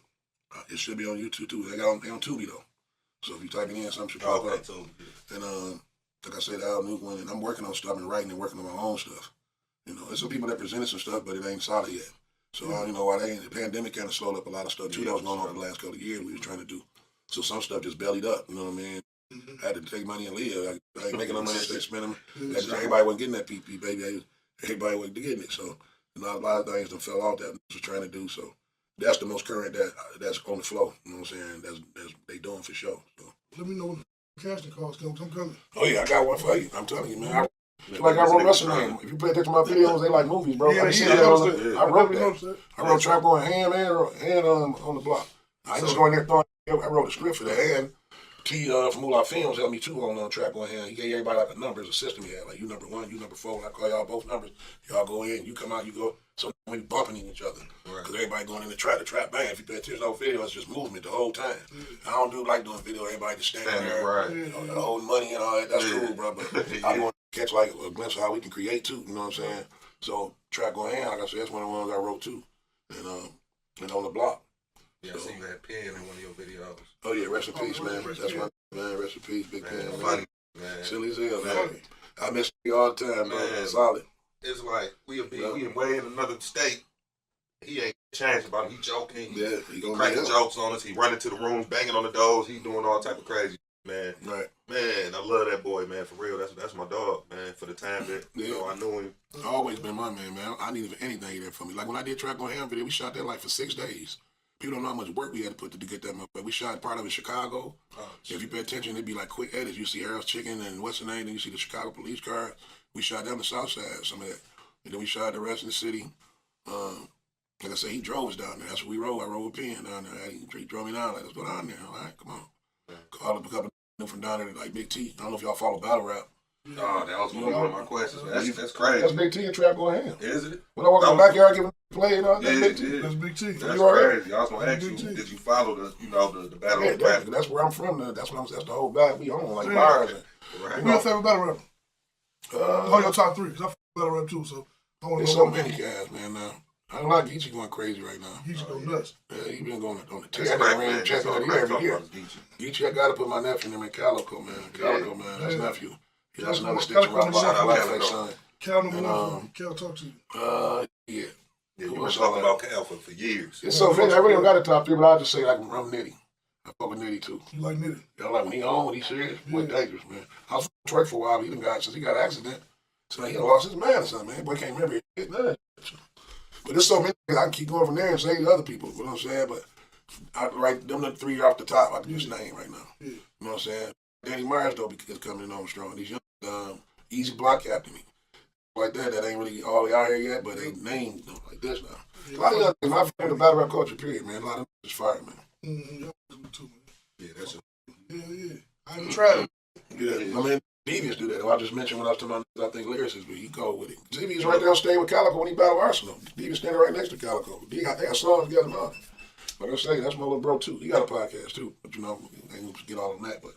S11: It should be on YouTube too. They on Tubi though. So if you type it in, something should pop up. And like I said, Al Nuke one, and I'm working on stuff and writing and working on my own stuff. You know, there's some people that presented some stuff, but it ain't solid yet. So you know, while the pandemic kind of slowed up a lot of stuff too that was going on the last couple of years we was trying to do. So some stuff just bellied up. You know what I mean? I had to take money and leave. I ain't making no money, stay spending. Everybody wasn't getting that PP, baby. Everybody wasn't getting it. So you know, a lot of things that fell off that was trying to do. So that's the most current that's on the flow. You know what I'm saying? That's they doing for sure. So.
S5: Let me know when the casting calls come. I'm coming.
S11: Oh yeah, I got one for you. I'm telling you, man. Like I wrote wrestling name. If you pay attention to my videos, they like movies, bro. I wrote that. I wrote Trap Going Ham and on the block. I just go in there throwing. I wrote a script for that. And T from Moolah Films helped me too on Trap Going Ham. He gave everybody like a number as a system. He had like you number 1, you number 4. I call y'all both numbers. Y'all go in, you come out, you go. So we bumping each other because everybody going in the trap bang. If you pay attention to the video, it's just movement the whole time. I don't like doing video. Everybody just standing there, you know, holding money and all that. That's cool, bro. But I want to catch like a glimpse of how we can create too. You know what I'm saying? So Trap Going Ham, like I said, that's one of the ones I wrote too, and on the block.
S3: Yeah, I seen you had Pen in one of your videos.
S11: Oh yeah, rest in peace, man. That's my man. Rest in peace, Big Pen. Funny, man. Silly as hell, man. I miss you all the time, man. Solid.
S3: It's like we way in another state. He ain't changed about it. He joking. He cracking jokes on us. He running to the rooms, banging on the doors. He doing all type of crazy, man.
S11: Right.
S3: Man, I love that boy, man. For real, that's my dog, man. For the time that you know, I knew him.
S11: Always been my man, man. I need anything he did for me. Like when I did Trap Going Ham video, we shot that like for 6 days. People don't know how much work we had to put to get that motherfucker. We shot part of it in Chicago. If you pay attention, it'd be like quick edits. You see Harold's Chicken and what's the name? Then you see the Chicago police car. We shot down the south side, some of that. And then we shot the rest of the city. Like I said, he drove us down there. That's what we rode. I rode with Penn down there. He drove me down. Like, let's go down there. All right, come on. Called up a couple of from down there, like Big T. I don't know if y'all follow battle rap.
S3: Oh, that was one of my questions, man. That's crazy.
S11: That's Big T and Trap Going Ham.
S3: Is it?
S11: When I walk in the backyard giving play and all that, Big T.
S5: That's Big T.
S3: That's crazy. I was gonna ask you, did you follow the battle of rap?
S11: That's where I'm from. That's the whole vibe we on, like bars.
S5: What's your favorite battle rapper? Hold your top 3, because I fuck battle rap too, so I want to
S11: know. There's so many guys, man, now. I don't like Geechee going crazy right now.
S5: Geechee going nuts.
S11: Yeah, he been going on the test. Every year. Geechee, I got to put my nephew in there, Calico, man. Calico, man, that's nephew. That's another stitch around my life, son.
S5: Cal, Cal talk to you.
S11: Yeah.
S3: Yeah, you been talking about Cal for years.
S11: It's so funny. I really don't got a top 3, but I'll just say like I'm Nitty. I fuck with Nitty too.
S5: You like Nitty?
S11: Yeah, like when he on, when he serious, boy dangerous, man. I was twerk for a while, but he done got, since he got an accident, so he lost his man or something, man. Boy can't remember it. But there's so many, I can keep going from there and say to other people, you know what I'm saying? But I write them the 3 off the top, I can just name right now. You know what I'm saying? Danny Myers, though, is coming in on strong. These young, easy block captain, like that ain't really all out here yet, but they named them like this now. A lot of young things, my favorite battle rap culture, period, man. A lot of them is fire, man.
S3: Yeah, that's
S5: Yeah. I ain't tried it.
S11: Yeah, I mean, Devious do that. I just mentioned when I was talking about, I think, lyricists, but he go with it. Devious right there staying with Calico when he battled Arsenal. Devious standing right next to Calico. They got songs together now. Like I say, that's my little bro, too. He got a podcast, too. But, you know, I ain't going to get all on that, but,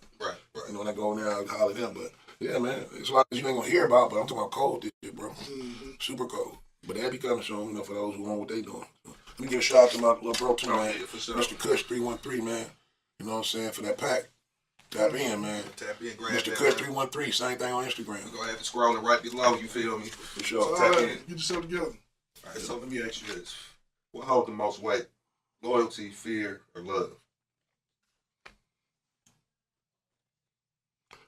S11: you know, when I go in there, I'll holler at them. But, yeah, man, it's a lot you ain't going to hear about, but I'm talking about cold this shit, bro. Super cold. But that'll be coming soon, you know, for those who want what they doing. Let me give a shout out to my little bro, too, man. Mr. Kush 313, man. You know what I'm saying, for that pack. Tap in, man.
S3: Tap in, grab
S11: Mr. Kush 313, same thing on Instagram.
S3: Go ahead and scroll it right below, you feel me?
S11: For sure.
S5: So,
S11: Tap in.
S5: Get yourself together.
S3: All right, so let me ask you this. What holds the most weight? Loyalty, fear, or love?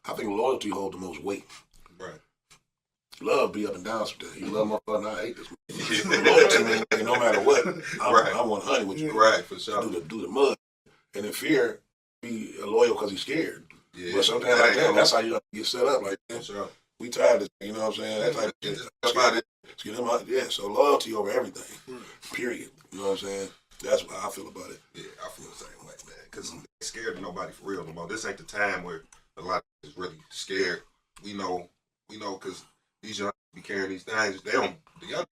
S11: I think loyalty holds the most weight.
S3: Right.
S11: Love be up and down sometimes. You love my father, I hate this. Loyalty, man, no matter what, I'm 100 with you.
S3: Right, for sure.
S11: Do the mud. And then fear, be loyal because he's scared.
S3: Yeah.
S11: But sometimes like that, that's how you get set up like that.
S3: Sure.
S11: We tired of this, you know what I'm saying? That type of shit. That's about it. Yeah, so loyalty over everything. Period. You know what I'm saying? That's how I feel about it.
S3: Yeah, I feel the same way, man. Because I'm scared of nobody for real no more. This ain't the time where a lot of is really scared. We know, because these young be carrying these things. The young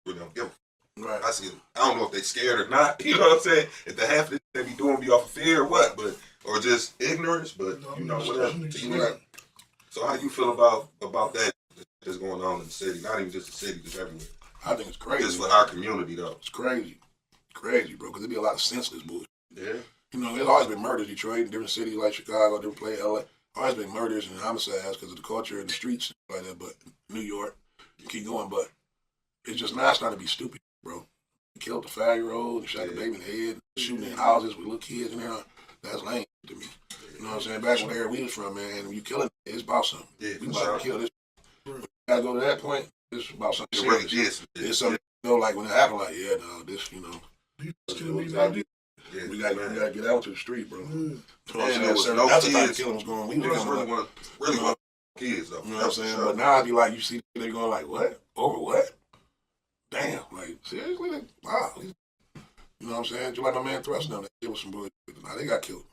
S3: really don't give a fuck.
S11: Right.
S3: I see. I don't know if they scared or not. You know what I'm saying? If the half of it they be doing be off of fear or what, but or just ignorance. But you know whatever. So how you feel about that that's going on in the city? Not even just the city, just everywhere.
S11: I think it's crazy.
S3: Just for our community though.
S11: It's crazy, bro. Because there be a lot of senseless bullshit.
S3: Yeah.
S11: You know, there's always been murders in Detroit, in different cities like Chicago, different place, LA. Always been murders and homicides because of the culture in the streets like that. But New York, you keep going, but it's just now starting to be stupid, bro. You killed the 5-year-old, shot the baby in the head, shooting in houses with little kids in there. That's lame to me. You know what I'm saying? Back when the area we was from, man, when you killing it, it's about something. Yeah, we about to kill this. When you gotta go to that point, it's about something serious. It's something, you know, like when it happened, like, yeah, no, this, you know. We gotta get out to the street, bro. You know what I'm saying? That's the type of killing was going on. We was
S3: really want kids though.
S11: You know what I'm saying? But now I be like, you see, they going like, what? Over what? Damn, like seriously? Like, wow. You know what I'm saying? Just like my man Thrust now, they was some bullshit. Now they got killed.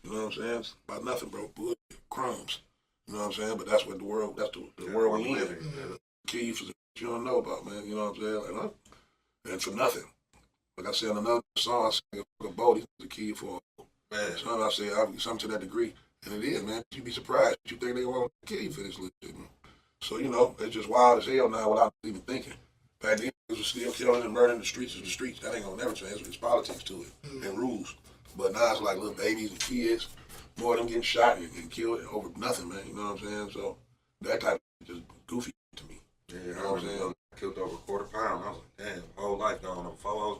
S11: You know what I'm saying? It's about nothing, bro. Bullshit, crumbs. You know what I'm saying? But that's what the world. That's the world we live in. Kill you for what you don't know about, man. You know what I'm saying? Like, huh? And for nothing. Like I said in another song, I sang a boat. He's a kid for a man. Song I said, something to that degree. And it is, man. You'd be surprised. You think they want to kill you for this little shit, man. So, you know, it's just wild as hell now without even thinking. Back then, it was still killing and murdering the streets of the streets. That ain't gonna never change. There's politics to it and rules. But now it's like little babies and kids, more of them getting shot and killed over nothing, man. You know what I'm saying? So that type of just goofy to me.
S3: Yeah, you know what I'm saying? Killed over a quarter pound. I was like, damn, whole life gone on 4 hours.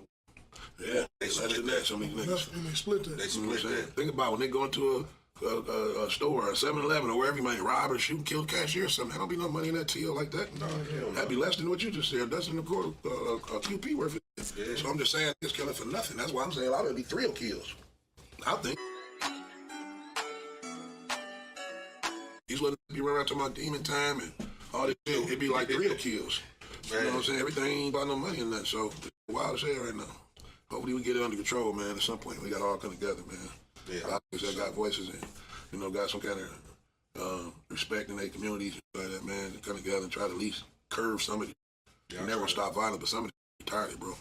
S11: Yeah, they split that. Some of these niggas.
S5: And they split that.
S3: They split that.
S11: Think about when they go into a store, a 7-Eleven, or wherever you might rob or shoot and kill a cashier or something. There don't be no money in that TL like that. No, that'd be less than what you just said. That's in the quarter, a QP worth it. Yeah. So I'm just saying, it's killing for nothing. That's why I'm saying a lot of it be thrill kills. I think. He's letting me be running around talking about demon time and all this shit. It'd be like thrill kills. Man. You know what I'm saying? Everything ain't about no money in that. So it's wild as hell right now. Hopefully we get it under control, man. At some point, we got all come together, man. Yeah. A lot of people that got voices and, you know, got some kind of respect in their communities and like that, man, to come together and try to at least curve some of it. Yeah, never stop violence, but some of it retarded, bro.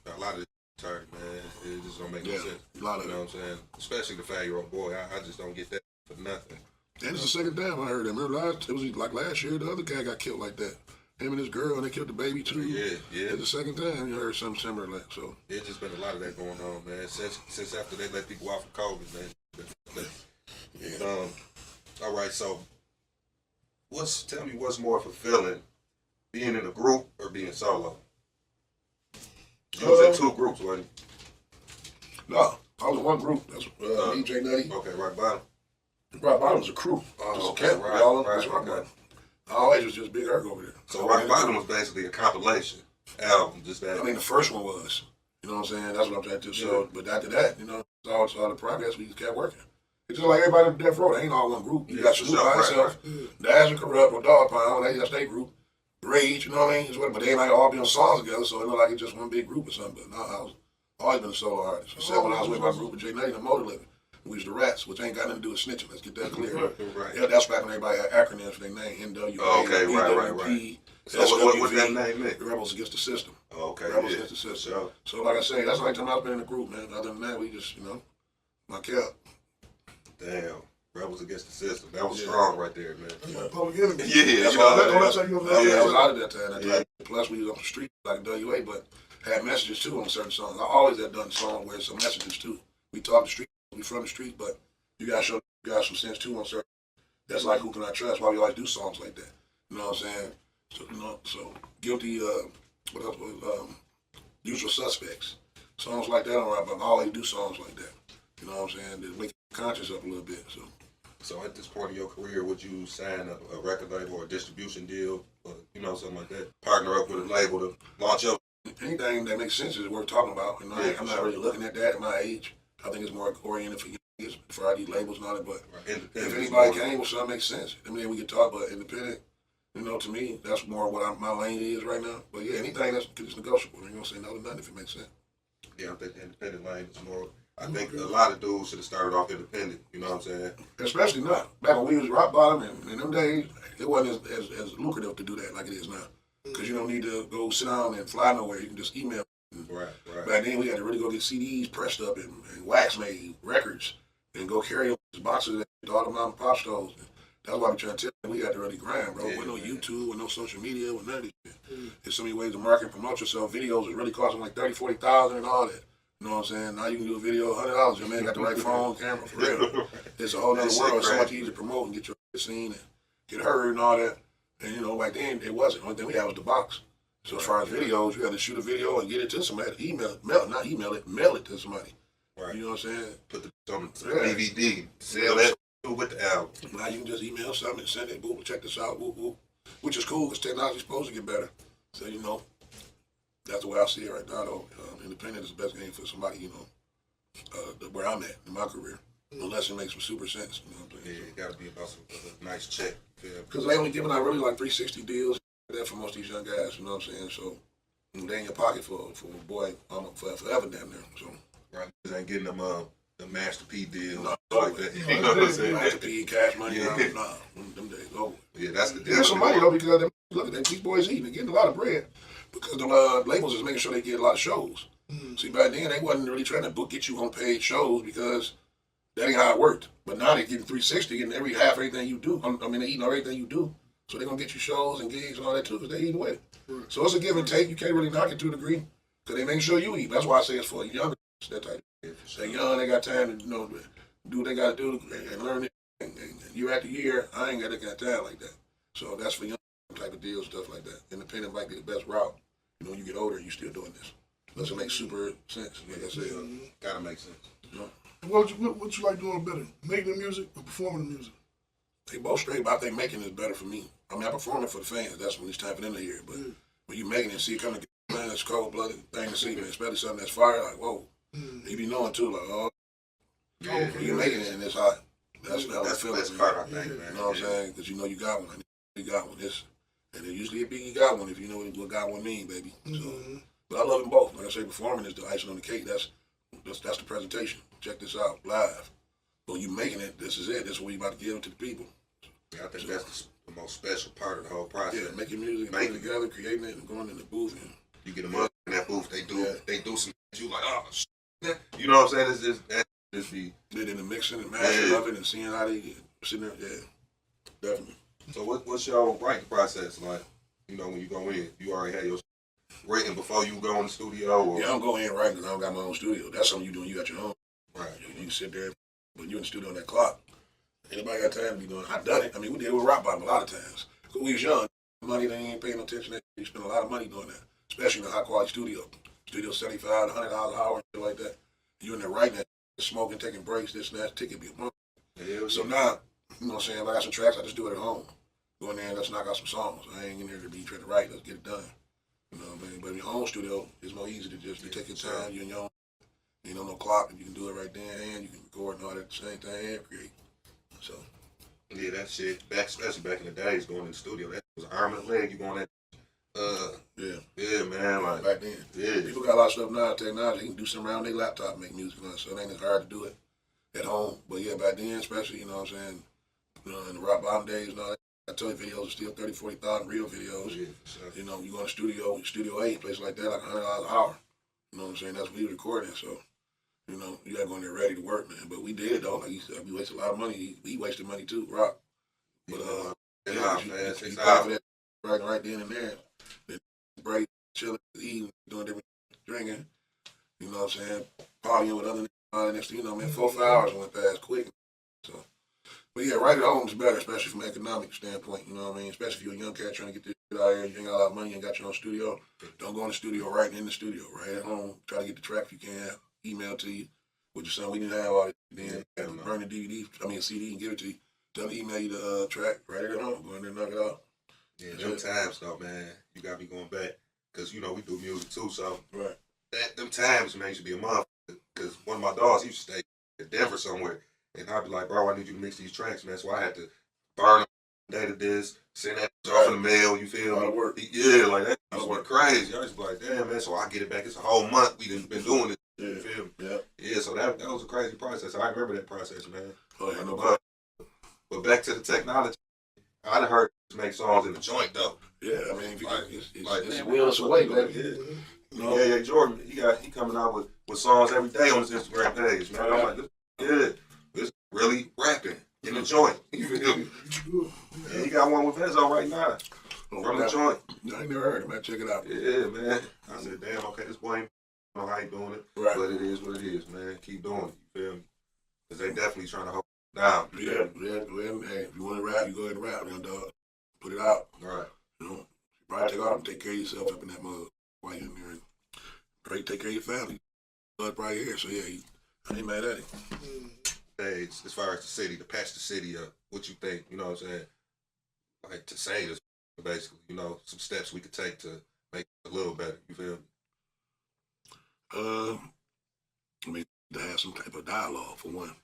S3: A lot of it retarded, man. It just don't make no sense.
S11: A lot of
S3: you know what I'm saying? Especially the 5-year-old boy. I just don't get that for nothing.
S11: And it's the second time I heard that. Remember, it was like last year, the other guy got killed like that. Him and his girl, and they killed the baby too. Yeah. It's the second time you heard something similar like so.
S3: It's just been a lot of that going on, man. Since after they let people off of COVID, man. Yeah. All right, so tell me what's more fulfilling, being in a group or being solo? You was in 2 groups, wasn't you?
S11: No, I was in one group. That's DJ Nutty.
S3: Okay, Rock Bottom.
S11: Rock Bottom was a crew.
S3: Okay, right.
S11: I always was just Big Herk over there.
S3: So Rock Bottom was basically a compilation album, just that.
S11: I mean, the first one was. You know what I'm saying? That's what I'm trying to do. So, but after that, you know, all the progress, we just kept working. It's just like everybody in Death Row. They ain't all one group. You got Salute by yourself. Dash and Corrupt or Dog Pound. That's their group. Rage, you know what I mean? But they ain't like all be on songs together, so it look like it's just one big group or something. But no, I was always been a solo artist. Except when I was with my group with Jay Nutty and Motor Living. We was the Rats, which ain't got nothing to do with snitching. Let's get that clear.
S3: Right.
S11: Yeah, that's back when everybody had acronyms for their name. NWA,
S3: okay, right. So what's that name meant?
S11: Rebels Against the System.
S3: Okay,
S11: Rebels Against the System. Sure. So like I say, that's the only time I've been in a group, man. Other than that, we just, you know, my cap.
S3: Damn. Rebels Against the System. That was strong right there, man.
S5: That's Public Enemy.
S3: Yeah,
S11: that's all that was out of that time. Plus, we was on the street like WA, but had messages too on certain songs. I always have done songs where some messages too. We talk the street, we from the street, but you gotta show you guys some sense too on certain. That's like Who Can I Trust? Why we always do songs like that. You know what I'm saying? So, you know, so Guilty, what else was, Usual Suspects. Songs like that on rap, but I always do songs like that. You know what I'm saying? To wake your conscience up a little bit,
S3: So at this point in your career, would you sign a record label or a distribution deal, or, you know, something like that? Partner up with a label to launch up?
S11: Anything that makes sense is worth talking about. You know, I'm not really looking at that at my age. I think it's more oriented for youngsters, for all these labels and all that. But if anybody came with something makes sense, I mean, we could talk about independent. You know, to me, that's more what my lane is right now. But yeah, anything that's negotiable. You know, say no to nothing if it makes sense.
S3: Yeah, I think the independent lane is more. I think a lot of dudes should have started off independent. You know what I'm saying?
S11: Especially now. Back when we was rock bottom, and in them days, it wasn't as lucrative to do that like it is now. Because you don't need to go sit down and fly nowhere. You can just email
S3: Right.
S11: Back then, we had to really go get CDs pressed up and wax made records and go carry those boxes to all the mom and pop stores. That's why we trying to tell you, we had to really grind, bro. With no YouTube, with no social media, with none of this shit. There's so many ways to market and promote yourself. Videos is really costing like $30,000, $40,000 and all that. You know what I'm saying? Now you can do a video $100. Your man got the right phone, camera, for real. It's a whole nother world. It's so much easier to promote and get your seen and get heard and all that. And you know, back then it wasn't. The only thing we had was the box. So as far as videos, you got to shoot a video and get it to somebody. Mail it to somebody.
S3: Right.
S11: You know what I'm saying?
S3: Put the on DVD, sell that with the album.
S11: Now you can just email something and send it. Boop, check this out. Boop, boop. Which is cool because technology's supposed to get better. So you know, that's the way I see it right now. Though, independent is the best game for somebody. You know, where I'm at in my career. Unless it makes some super sense. You know what I'm saying?
S3: Yeah, it got to be about a nice check.
S11: Because they only giving out really like 360 deals that for most of these young guys. You know what I'm saying? So they in your pocket for a boy forever down there. So.
S3: Right. Ain't getting them the Master P deal
S11: like
S3: that. You know what I'm saying?
S11: Master P, cash money,
S3: nah,
S11: them days over.
S3: Yeah, that's the deal.
S11: There's some money though because look at that, these boys eating, they're getting a lot of bread because the labels is making sure they get a lot of shows. See, back then they wasn't really trying to get you on paid shows because that ain't how it worked. But now they're getting 360, getting everything you do. They eating everything you do, so they're gonna get you shows and gigs and all that too because they eating with it. So it's a give and take. You can't really knock it to a degree because they make sure you eat. That's why I say it's for younger. That type. They're young, they got time to do what they got to do and learn it. And year after year, I ain't got that kind of time like that. So that's for young type of deals, stuff like that. Independent might be the best route. You know, when you get older, you still doing this. Doesn't make super sense. Like I said,
S3: gotta make sense.
S11: You know?
S5: What you like doing better, making the music or performing the music?
S11: They both straight, but I think making is better for me. I perform it for the fans. That's when it's time for them to hear. But when you making it, see it coming together, man, it's cold-blooded thing to see, man. Especially something that's fire, like whoa. You be knowing too, like, oh, you making it and it's hot. That's the best part, I think, man. You know what I'm saying? Because you know you got one. You got one. And it usually be you got one if you know what got one mean, baby. So, but I love them both. Like I say, performing is the icing on the cake. That's the presentation. Check this out live. But you making it, this is it. This is what you about to give to the people.
S3: Yeah, I think that's the most special part of the whole process.
S11: Yeah, making music, putting it together, creating it, and going in the booth. And
S3: you get them up in that booth. They do some. You like, oh, shit. You know what I'm saying? It's just the
S11: then the mixing and mashing of it and seeing how they sitting there. Yeah, definitely.
S3: So what's your writing process like? You know, when you go in, you already have your written before you go in the studio. Or?
S11: Yeah, I don't go in writing because I don't got my own studio. That's something you doing. You got your own.
S3: Right.
S11: You can sit there, but you in the studio on that clock. Anybody got time to be doing it? I've done it. We did it with Rock Bottom a lot of times. Because we was young. Money, they ain't paying no attention. You spend a lot of money doing that, especially in a high quality studio. Studio $75 to $100 an hour and shit like that. You in there writing that, smoking, taking breaks, this and that, ticket be a month. So now, you know what I'm saying, if I got some tracks, I just do it at home. Go in there and let's knock out some songs. I ain't in there to be trying to write, let's get it done. You know what I mean? But in your own studio, it's more easy to just take your time, you're in your own, you know, no clock, and you can do it right there and you can record and all that at the same thing and create. So.
S3: Yeah, that shit, especially back in the days, going in the studio, that was arm and leg, you going at yeah, man. Like,
S11: back then. Yeah. People got a lot of stuff now, technology. They can do something around their laptop and make music now, so it ain't as hard to do it at home. But yeah, back then, especially, you know what I'm saying, in the Rock Bottom days and all that, I tell you, videos are still 30, 40,000 real videos. Yeah, sure. You know, you go to Studio 8, place like that, like $100 an hour. You know what I'm saying? That's what we recording, so, you know, you gotta go in there ready to work, man. But we did it, though. Like you said, we wasted a lot of money. We wasted money, too, Rock. But, you buy that right then and there. Then break, chilling, eating, doing different drinking. You know what I'm saying? Partying with other niggas. You know, man, 4 hours went past quick. So, but yeah, right at home is better, especially from an economic standpoint. You know what I mean? Especially if you're a young cat trying to get this shit out here, you ain't got a lot of money, you ain't got your own studio. Don't go in the studio, right in the studio, right at home. Try to get the track if you can, email to you. With your son, we didn't have all this. Then burn the DVD, CD and give it to you. Tell them to email you the track right at home. Go in there and knock it out.
S3: Yeah, them times though, man, you got me going back. Because, you know, we do music too, so.
S11: Right.
S3: Them times, man, should be a month. Because one of my dogs, he used to stay in Denver somewhere. And I'd be like, bro, I need you to mix these tracks, man. So I had to burn them, data this, send that off in the mail, you feel me?
S11: Work.
S3: Yeah, like that used to be crazy. I was like, damn, man, so I get it back. It's a whole month we done been doing it.
S11: Yeah.
S3: You feel me?
S11: Yeah.
S3: Yeah, so that was a crazy process. I remember that process, man.
S11: Oh, yeah, no problem.
S3: But back to the technology. I done heard make songs in the joint, though.
S11: Yeah, I mean, if you
S3: it's
S11: will us away, baby.
S3: Yeah. Yeah, Jordan, he coming out with songs every day on his Instagram page, man. I'm like, this is good. This is really rapping in the joint. You feel me? Yeah, he got one with Vezo right now. From the joint.
S17: I ain't never heard it, man. Check it out.
S3: Yeah, man. I said, damn, okay, this boy ain't know how he doing it.
S17: Right.
S3: But it is what it is, man. Keep doing it. You feel me? Because they definitely trying to hold it down.
S17: Yeah. Hey, if you want to rap, you go ahead and rap, man, dog. Put it out.
S3: Right.
S17: You know, probably take off and take care of yourself up in that mug while you're in there. And probably take care of your family. Blood probably here, so yeah, I ain't mad at it.
S3: Hey, as far as the city, to patch the city up, what you think, you know what I'm saying? Like to say this, basically, you know, some steps we could take to make it a little better, you feel me?
S17: I mean, to have some type of dialogue, for one.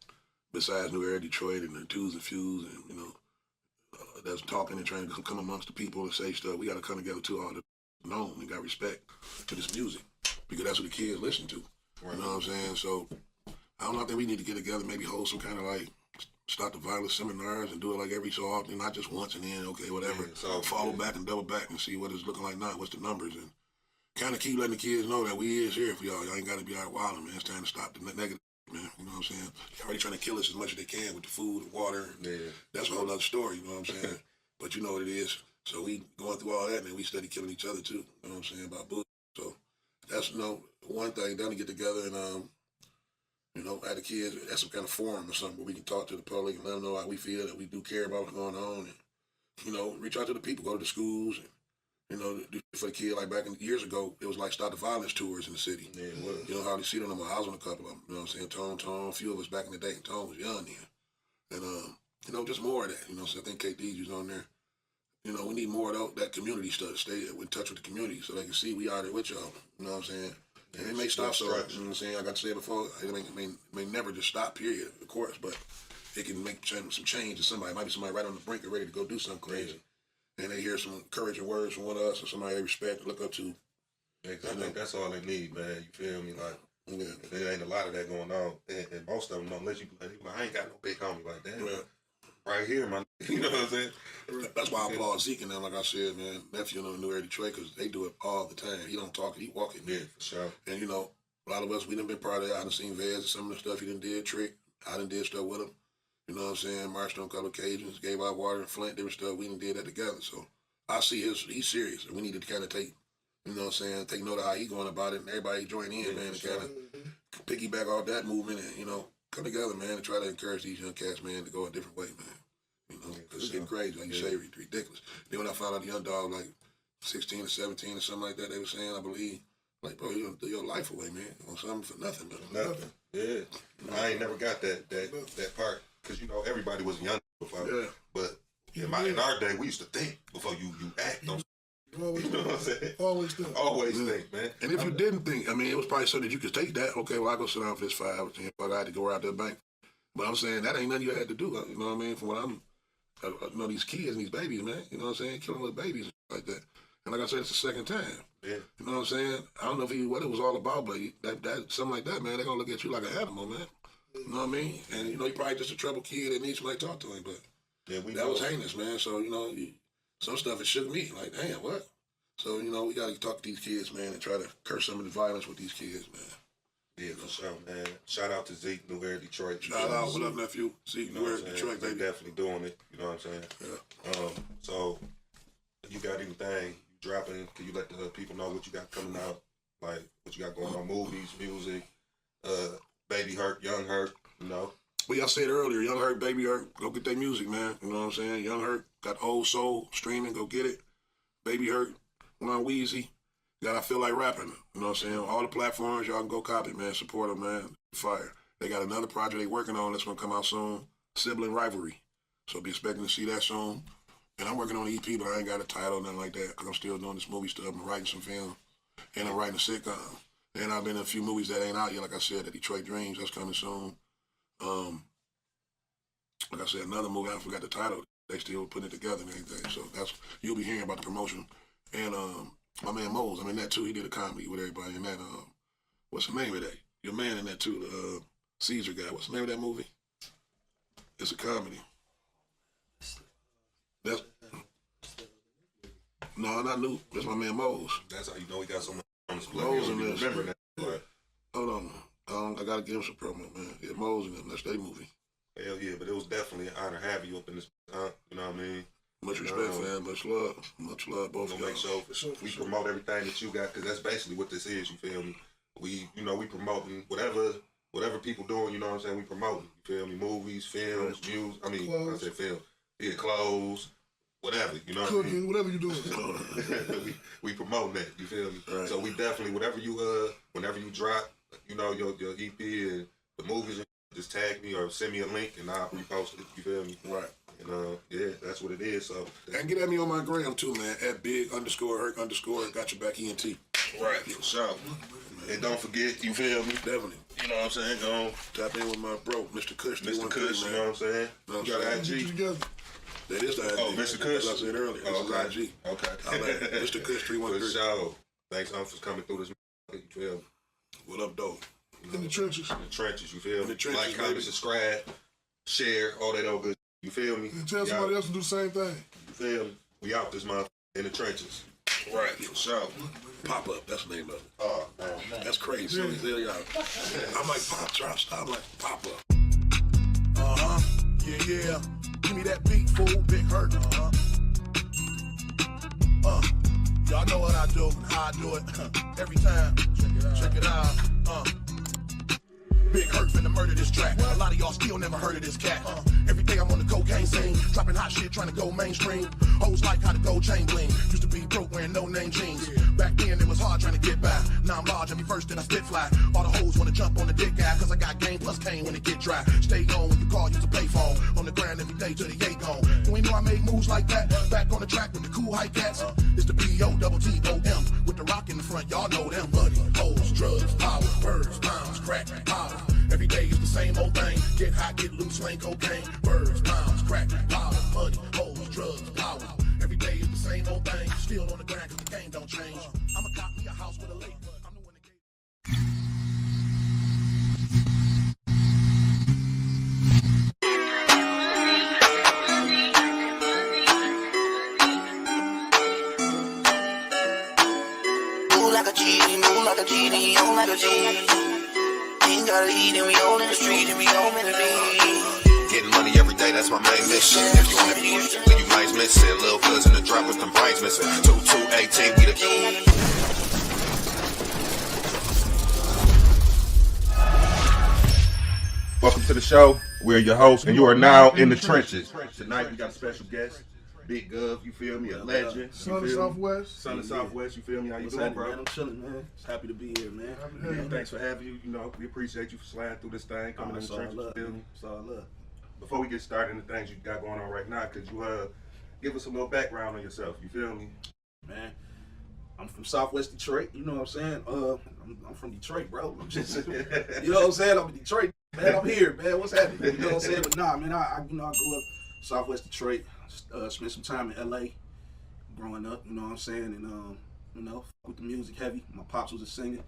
S17: Besides New Era Detroit and the twos and fews and, you know, that's talking and trying to come amongst the people and say stuff. We got to come together to all the known and got respect to this music because that's what the kids listen to. Right. You know what I'm saying? So I don't know. I think we need to get together, maybe hold some kind of like start the violence seminars and do it like every so often, not just once and then, okay, whatever. Yeah, so follow back and double back and see what it's looking like now, what's the numbers, and kind of keep letting the kids know that we is here for y'all. Y'all ain't got to be out wilding, man. It's time to stop the negative, man. You know what I'm saying? They're already trying to kill us as much as they can with the food and water. And that's a whole other story, you know what I'm saying? But you know what it is. So we going through all that, and then we steady killing each other too. You know what I'm saying? About bullshit. So that's, you know, one thing. Down to get together and you know, have the kids at some kind of forum or something where we can talk to the public and let them know how we feel, that we do care about what's going on, and you know, reach out to the people, go to the schools, and you know, do for the kid. Like back years ago, it was like start the violence tours in the city. Yeah, it was. You know how they see them? I was on a couple of them. You know what I'm saying? Tone, a few of us back in the day. Tone was young then, and you know, just more of that. You know, so I think KD's was on there. You know, we need more of that community stuff. Stay in touch with the community so they can see we out there with y'all. You know what I'm saying? And it may stop so, you know what I'm saying? I got to say it before, it may never just stop, period, of course, but it can make some change to somebody. It might be somebody right on the brink or ready to go do something crazy. And they hear some encouraging words from one of us or somebody they respect and look up to.
S3: I think that's all they need, man. You feel me? Like, there ain't a lot of that going on. And most of them don't let you be like, I ain't got no big homie like that.
S17: Well,
S3: right here, man. You know what I'm saying?
S17: That's why I applaud Zeke and them, like I said, man, nephew in New Era Detroit, because they do it all the time. He don't talk, he walk it.
S3: Yeah, for sure.
S17: And, you know, a lot of us, we done been part of that. I done seen Vez and some of the stuff he done did, Trick. I done did stuff with him. You know what I'm saying? Marched on a couple occasions, gave out water and Flint, different stuff. We done did that together. So I see he's serious. And we need to kind of take, you know what I'm saying, take note of how he going about it and everybody join in, man, and kind of piggyback off that movement and, you know, come together, man, and try to encourage these young cats, man, to go a different way, man. You know, because it's getting crazy, like you say, ridiculous. Then when I found out the young dog, like 16 or 17 or something like that, they were saying, I believe, like, bro, you gonna throw your life away, man, on something for nothing, man.
S3: Nothing. Yeah. I ain't never got that part, because, you know, everybody was young before. Yeah. But in our day, we used to think before you act on. You know what I'm saying?
S17: Always think.
S3: Always think, man.
S17: And if you didn't think, I mean, it was probably so that you could take that. Okay, well, I go sit down for this 5 hours, 10 bucks. I had to go out to the bank. But I'm saying that ain't nothing you had to do. You know what I mean? From what you know, these kids and these babies, man. You know what I'm saying? Killing little babies like that. And like I said, it's the second time.
S3: Yeah.
S17: You know what I'm saying? I don't know what it was all about, but that something like that, man, they're gonna look at you like an animal, man. You know what I mean? And you know, you're probably just a troubled kid that needs somebody to talk to him, but that was heinous, man. So, you know, some stuff it shook me. Like, damn, what? So, you know, we gotta talk to these kids, man, and try to curse some of the violence with these kids, man.
S3: Yeah, for sure, man. Shout out to Zeke, New Era Detroit.
S17: Shout out, what up, nephew? Zeke, New Era Detroit, baby.
S3: They're definitely doing it. You know what I'm saying? Yeah. So, you got anything you dropping? Can you let the people know what you got coming out? Like, what you got going on? Movies, music, Baby Herk, Young Herk, you know?
S17: Well, y'all said earlier, Young Herk, Baby Herk, go get that music, man. You know what I'm saying? Young Herk got Old Soul streaming, go get it. Baby Herk, on Weezy. Got I Feel Like Rapping. You know what I'm saying? All the platforms, y'all can go copy it, man. Support them, man. Fire. They got another project they working on that's going to come out soon. Sibling Rivalry. So be expecting to see that soon. And I'm working on an EP, but I ain't got a title or nothing like that because I'm still doing this movie stuff. I'm writing some film. And I'm writing a sitcom. And I've been in a few movies that ain't out yet. Like I said, the Detroit Dreams, that's coming soon. Like I said, another movie, I forgot the title. They still putting it together and everything. So you'll be hearing about the promotion. And my man Moles, I'm in that too. He did a comedy with everybody in that. What's the name of that? Your man in that too, the Caesar guy. What's the name of that movie? It's a comedy. No, not new. That's my man Moles.
S3: That's how you know he got someone on the split.
S17: Moles in this.
S3: Remember that. But,
S17: hold on. I gotta give him some promo, man. Yeah, Moles in them. That's their movie.
S3: Hell yeah, but it was definitely an honor having you up in this. You know what I mean?
S17: Much respect, fam. Much love, both of y'all.
S3: Make sure we promote everything that you got, because that's basically what this is. You feel me? We promoting whatever people doing. You know what I'm saying? We promoting. You feel me? Movies, films, music. I mean,
S5: clothes.
S3: I said film. Yeah, clothes, whatever. You know,
S5: cooking,
S3: what I mean?
S5: whatever you doing.
S3: we promoting that. You feel me?
S17: Right.
S3: So we definitely whenever you drop, you know, your EP and the movies, just tag me or send me a link and I'll repost it. You feel me?
S17: Right.
S3: And yeah, that's what it is. So
S17: and get at me on my gram too, man. At @big_Herk_ got your back ENT.
S3: Right, for sure. And don't forget, you feel me?
S17: Definitely.
S3: You know what I'm saying? Go on.
S17: Tap in with my bro, Mr. Kush.
S3: Mr. Kush, you know what I'm saying? You got an IG?
S17: That is the IG.
S3: Oh, Mr. Kush.
S17: As I said earlier, this is IG.
S3: Okay.
S17: Mr. Kush 313.
S3: For sure. Thanks, for coming through this. You feel me?
S17: What up, though?
S5: In the trenches.
S3: In the trenches, you feel me?
S17: In the trenches,
S3: like, comment,
S17: baby.
S3: subscribe, share, all that old good. You feel me?
S5: And tell somebody else to do the same thing.
S3: You feel me? We out this month in the trenches.
S17: Right, for sure. Pop up, that's the name of it.
S3: Oh, man.
S17: That's crazy.
S5: Yeah.
S17: I'm like, pop, drop, stop. I'm like, pop up.
S7: Yeah. Give me that beat, fool, Big Herk. Y'all know what I do and how I do it. Every time. Check it out. Big Herk finna murder this track. A lot of y'all still never heard of this cat. Every day I'm on the cocaine scene, dropping hot shit, trying to go mainstream. Hoes like how the gold chain bling. Used to be broke wearing no name jeans. Back then it was hard trying to get by. Now I'm large, every verse that I spit fly. All the hoes wanna jump on the dick guy, cause I got game plus cane when it get dry. Stay on when you call, use a payphone. On the ground every day till the yay gone. You ain't know I made moves like that. Back on the track with the cool high cats. It's the P-O-T-T-O-M. With the rock in the front, y'all know them. Money, hoes, drugs, power, birds, pounds, crack, powder. Every day is the same old thing. Get high, get loose, slang cocaine. Birds, pounds, crack, powder, money, hoes, drugs, power. Every day is the same old thing. Still on the grind cause the game don't change. I'ma cop me a house with a lake. I'm the one that gave...
S1: Move like a G, move like a G, on like a G. Ain't gotta eat and we all in the street and we all meant to be.
S2: Getting money every day, that's my main mission. If you want it, then you might miss it. Lil' cousin to drop with them brains missing. 2218, we the
S3: Welcome to the show. We're your hosts, and you are now in the trenches. Tonight we got a special guest, Big Gov. You feel me? A legend.
S5: Son of Southwest.
S3: Son of Southwest. You feel me? How you
S18: What's
S3: doing,
S18: happening,
S3: bro?
S18: man? I'm chilling, man. Just happy to be here, man.
S3: Yeah, thanks for having you. You know, we appreciate you for sliding through this thing, coming in the
S18: It's all
S3: trenches.
S18: love,
S3: Feel me?
S18: man. It's all love.
S3: Before we get started in the things you got going on right now, could you give us a little background on yourself? You feel me?
S18: Man, I'm from Southwest Detroit. You know what I'm saying? I'm from Detroit, bro. I'm just, you know what I'm saying? I'm in Detroit, man. I'm here, man. What's happening? You know what I'm saying? But nah, man, I grew up Southwest Detroit. Spent some time in LA growing up. You know what I'm saying? And you know, with the music heavy. My pops was a singer,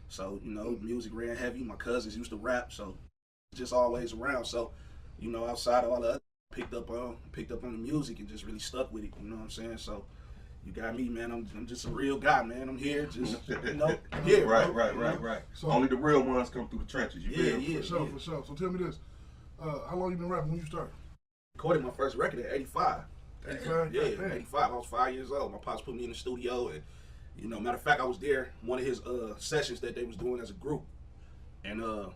S18: so you know, music ran heavy. My cousins used to rap, so just always around. So you know, outside of all the other, picked up on the music and just really stuck with it. You know what I'm saying? So. You got me, man. I'm just a real guy, man. I'm here, just you know, I'm here.
S3: Right. So only the real ones come through the trenches. You feel?
S18: Yeah,
S5: For sure. So tell me this: how long you been rapping? When you started?
S18: Recorded my first record at 85.
S5: 85?
S18: Yeah, 85. I was 5 years old. My pops put me in the studio, and you know, matter of fact, I was there one of his sessions that they was doing as a group, and the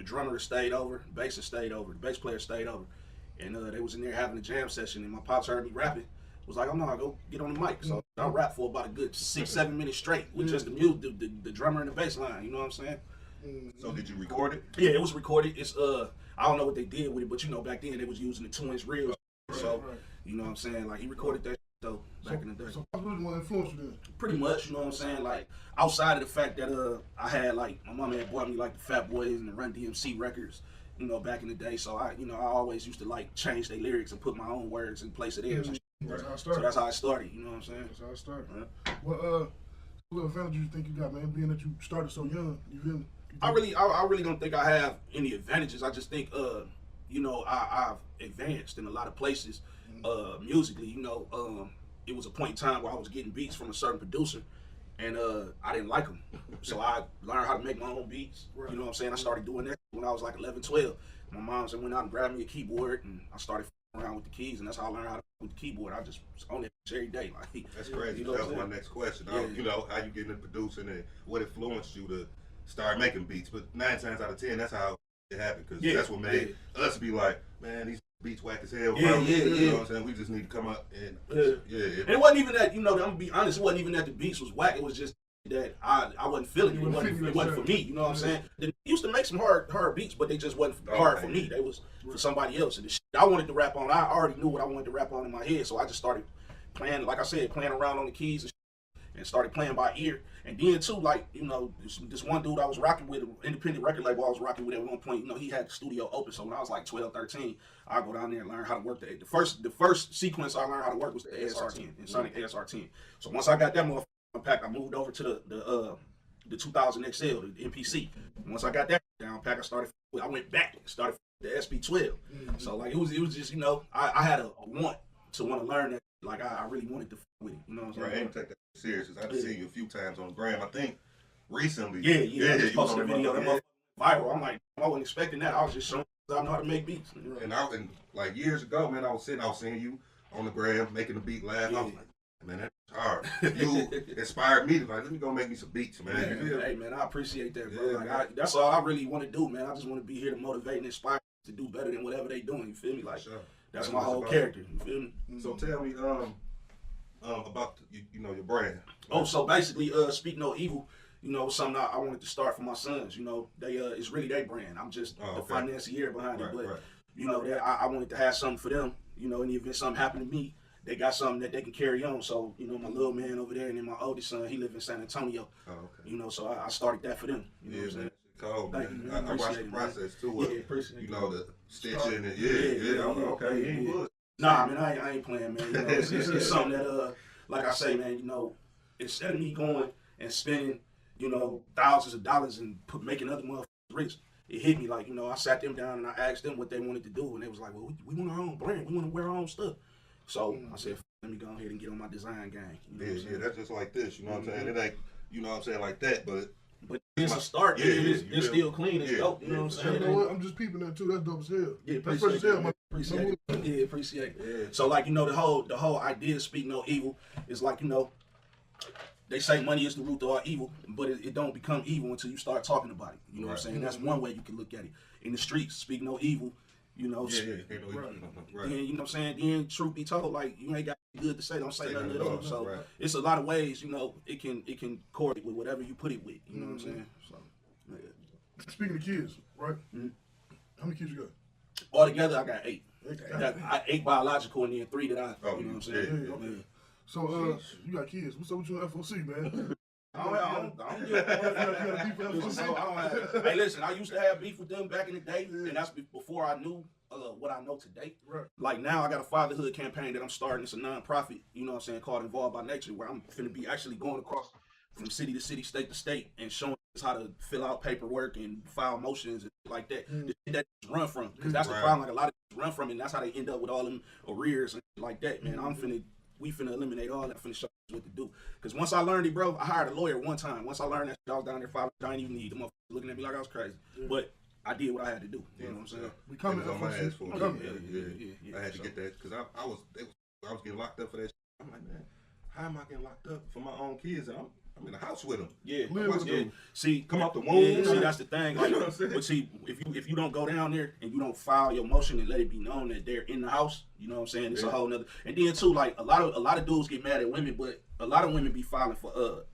S18: drummer stayed over, the bassist stayed over, the bass player stayed over, and they was in there having a jam session, and my pops heard me rapping. Was like, I'm not gonna go get on the mic. So I rap for about a good 6-7 minutes straight with just the music, the drummer and the bass line. You know what I'm saying?
S3: So did you record it?
S18: Yeah, it was recorded. It's I don't know what they did with it, but you know, back then they was using the 2-inch reels. So you know what I'm saying? Like he recorded that though back in the day.
S5: So what influenced you then?
S18: Pretty much, you know what I'm saying? Like outside of the fact that I had like my mom had bought me like the Fat Boys and the Run DMC records. You know, back in the day, so I always used to like change their lyrics and put my own words in place of theirs.
S5: That's how I started.
S18: So that's how I started. You know what I'm saying?
S5: That's how I started. What advantage you think you got, man? Being that you started so young, you feel me?
S18: I really don't think I have any advantages. I just think you know, I've advanced in a lot of places musically. You know, it was a point in time where I was getting beats from a certain producer, and I didn't like them. So I learned how to make my own beats. You know what I'm saying? I started doing that when I was like 11, 12. My mom said went out and grabbed me a keyboard, and I started around with the keys, and that's how I learned how to with the keyboard. I just was on it every day. Like,
S3: that's crazy.
S18: You know
S3: that was my next question.
S18: Yeah.
S3: You know, how you get into producing and what influenced you to start making beats. But 9 times out of 10, that's how it happened, because that's what made us be like, man, these beats whack as hell. You know what I'm saying? We just need to come up and
S18: And it wasn't even that, you know, I'm gonna be honest, it wasn't even that the beats was whack. It was just that I wasn't feeling it. It wasn't for me. You know what I'm saying? They used to make some hard beats, but they just wasn't hard for me. They was for somebody else. And the shit I wanted to rap on, I already knew what I wanted to rap on in my head. So I just started playing, like I said, playing around on the keys and started playing by ear. And then too, like, you know, this one dude I was rocking with, an independent record label I was rocking with at one point, you know, he had the studio open. So when I was like 12, 13, I go down there and learn how to work the first sequence I learned how to work was the ASR10, and Sonic ASR10. So once I got that motherfucker pack, I moved over to the 2000 XL, the MPC. Once I got that down pack, I went back and started the SP12. So like it was just, you know, I had a want to learn that. Like I really wanted to with it. You know what I'm saying?
S3: Right, I ain't take that serious, because I've seen you a few times on the gram. I think recently.
S18: I just posted a video that motherfucker viral. I'm like, I wasn't expecting that. I was just showing I know how to make beats. You know?
S3: And like years ago, man, I was seeing you on the gram making the beat laugh. I was like, man, that's hard. You inspired me to like, let me go make me some beats, man.
S18: Hey man, I appreciate that, bro. Like that's all I really want to do, man. I just want to be here to motivate and inspire to do better than whatever they doing. You feel me? Like that's my whole character. You feel me?
S3: So tell me, about you know, your brand.
S18: Oh, so basically, Speak No Evil, you know, something I wanted to start for my sons. You know, they it's really their brand. I'm just the financier behind it, but you know, that I wanted to have something for them. You know, in the event something happened to me, they got something that they can carry on. So, you know, my little man over there, and then my oldest son, he lives in San Antonio. You know, so I started that for them. You know what I'm saying?
S3: Cold, man. I watched the process too.
S18: Appreciate
S3: you know, the stitching and okay.
S18: Nah, man, I ain't playing, man. You know, it's something that, like I say, man, you know, instead of me going and spending, you know, thousands of dollars and making other motherfuckers rich, it hit me like, you know, I sat them down and I asked them what they wanted to do, and they was like, well, we want our own brand, we want to wear our own stuff. So I said, let me go ahead and get on my design game. You know
S3: that's just like this, you know what I'm saying? It ain't, you know what I'm saying, like that, but
S18: it's a start. It's still clean. It's dope. You know what I'm saying?
S5: You know what? I'm just peeping that too. That's dope as hell.
S18: Yeah,
S5: that's fresh as hell, man.
S18: Appreciate it. Yeah, appreciate it. Yeah. So like, you know, the whole idea of Speak No Evil is like, you know, they say money is the root of all evil, but it don't become evil until you start talking about it. You know what I'm saying? That's one way you can look at it. In the streets, speak no evil. You know, then, you know what I'm saying? Then truth be told, like, you ain't got good to say, don't say nothing at all. So it's a lot of ways, you know, it can correlate with whatever you put it with. You know what I'm saying? So
S5: Speaking of kids, right? How many kids you got?
S18: Altogether, I got 8. I got 8 biological and then 3 that I, you know what I'm saying?
S5: So, you got kids. What's up with you on FOC, man?
S18: Hey, listen, I used to have beef with them back in the day, and that's before I knew what I know today.
S5: Right.
S18: Like now, I got a fatherhood campaign that I'm starting. It's a non-profit, you know what I'm saying, called Involved by Nature, where I'm finna be actually going across from city to city, state to state, and showing us how to fill out paperwork and file motions and like that. The shit that run from, because that's the problem. Like a lot of run from it, and that's how they end up with all them arrears and like that. Man, we finna eliminate all that. Finna show you what to do. Because once I learned it, bro, I hired a lawyer one time. Once I learned that shit, I was down there filing. I didn't even need the motherfucker looking at me like I was crazy. But I did what I had to do. You know what I'm saying?
S5: We coming
S3: on my ass for
S18: Yeah.
S3: I had to get that because I was getting locked up for that shit. I'm like, man, how am I getting locked up for my own kids? And I'm in the house with them.
S18: Yeah.
S3: See, come out the womb.
S18: See, that's the thing. Like, but see, if you don't go down there and you don't file your motion and let it be known that they're in the house, you know what I'm saying? It's a whole nother. And then too, like a lot of dudes get mad at women, but a lot of women be filing for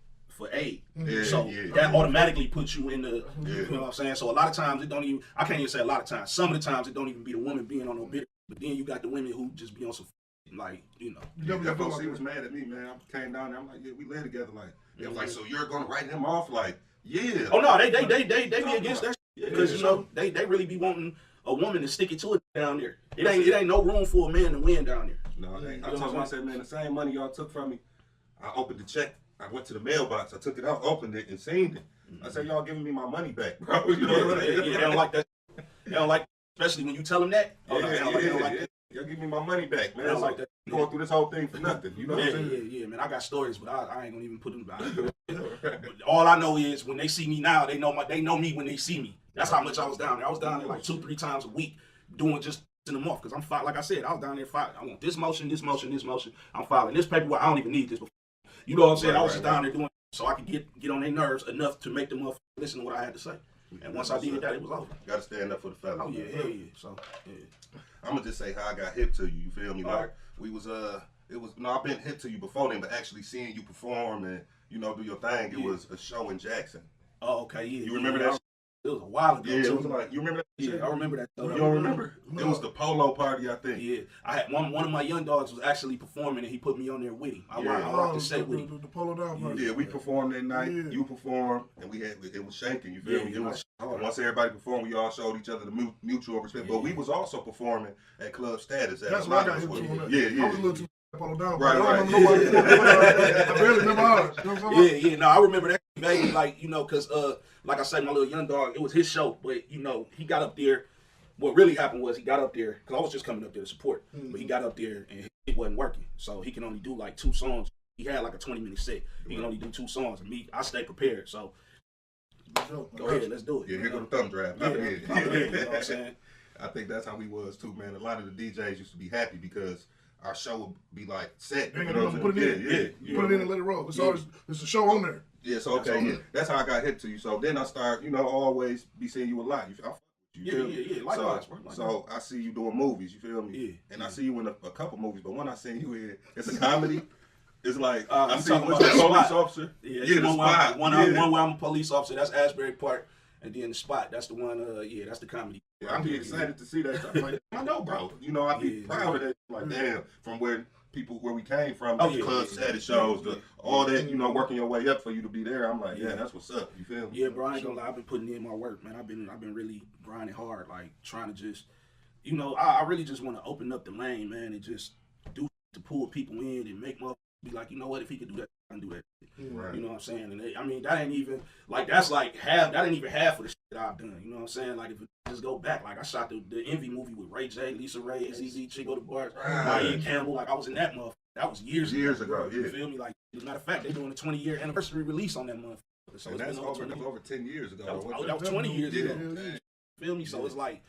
S18: aid. That automatically puts you in the, you know what I'm saying? So a lot of times it don't even, I can't even say a lot of times. Some of the times it don't even be the woman being on no bid, but then you got the women who just be on some, like, you know.
S3: FOC was mad at me, man. I came down there. I'm like, yeah, we lay together. Like, they was like, so you're gonna write him off? Like, yeah.
S18: Oh no, they be against that because you know they really be wanting a woman to stick it to it down there. It ain't no room for a man to win down there.
S3: No, it ain't. I told him, I said, man, the same money y'all took from me, I opened the check. I went to the mailbox. I took it out, opened it, and seen it. I said, y'all giving me my money back, bro. You know what I'm saying?
S18: They don't like that. They don't like, especially when you tell them that. They don't like that.
S3: Y'all give me my money back, man.
S18: They don't like that.
S3: Going through this whole thing for nothing. You know what I'm saying?
S18: Yeah, man. I got stories, but I ain't gonna even put them down. All I know is when they see me now, they know me when they see me. That's how much I was down there. I was down there like 2-3 times a week doing just in them off because I'm like I said, I was down there fighting. I want this motion, this motion, this motion. I'm filing this paperwork. I don't even need this before. You know what I'm saying? I was just down there doing so I could get on their nerves enough to make them listen to what I had to say. And once I did that, it was over.
S3: Got to stand up for the fellas.
S18: Oh yeah, hell yeah. So yeah.
S3: I'm gonna just say how I got hip to you. You feel me? Like we was I've been hip to you before then, but actually seeing you perform and do your thing, it was a show in Jackson.
S18: Oh, okay, yeah.
S3: You remember that?
S18: It was a while ago.
S3: Yeah,
S18: too.
S3: it was like you remember that?
S18: Yeah, I remember that.
S3: You don't remember? It was the polo party, I think.
S18: Yeah, I had one of my young dogs was actually performing, and he put me on there with him. I rocked the set with him.
S5: The polo down party.
S3: Yeah, we performed that night. Yeah. You performed, and it was shaking. You feel me? It was. Once everybody performed, we all showed each other the mutual respect. Yeah. But we was also performing at Club Status.
S5: That's what I got hit to.
S3: Yeah.
S5: I was a little too polo down.
S3: Right.
S5: I barely remember ours.
S18: Yeah. No, I remember that. Baby, like because like I said, my little young dog, it was his show, but he got up there. What really happened was he got up there because I was just coming up there to support, but he got up there and it wasn't working, so he can only do like 2 songs. He had like a 20-minute set. He can only do 2 songs, and I stay prepared. So go ahead, let's do it.
S3: Yeah, here go the thumb drive.
S18: You know what I'm saying?
S3: I think that's how we was too, man. A lot of the DJs used to be happy because our show would be like set.
S5: You put it in. You put it in and let it roll. It's a show on there.
S3: Yeah, so that's how I got hit to you. So then I start, always be seeing you a lot.
S18: Yeah. Likewise,
S3: so I see you doing movies. You feel me? Yeah. And I see you in a couple movies, but when I seen you in, it's a comedy. It's like I see you with a police officer.
S18: Yeah,
S3: the Spot.
S18: One where I'm a police officer. That's Asbury Park, and then the Spot. That's the one. That's the comedy.
S3: Yeah, I'm excited to see that. I'm like, I know, bro. I be proud of that. Like, damn, from where we came from, the club status shows, all that, working your way up for you to be there. I'm like, yeah, that's what's up. You feel me?
S18: Yeah, bro, I ain't gonna lie. I've been putting in my work, man. I've been really grinding hard, like trying to just, I really just want to open up the lane, man, and just do to pull people in and make my be like, if he could do that, I can do that.
S3: Right.
S18: You know what I'm saying? And that ain't even like that's like half. That ain't even half of the shit that I've done. You know what I'm saying? Like if it just go back, like I shot the Envy movie with Ray J, Lisa Ray, ZZ, Chico the Bars, Ryan Campbell. Like I was in that motherfucker. That was years ago.
S3: Yeah.
S18: You feel me? Like as a matter of fact, they're doing a 20-year anniversary release on that motherfucker. So
S3: that's over 10 years ago.
S18: That was 20 years ago. You feel me? So it's like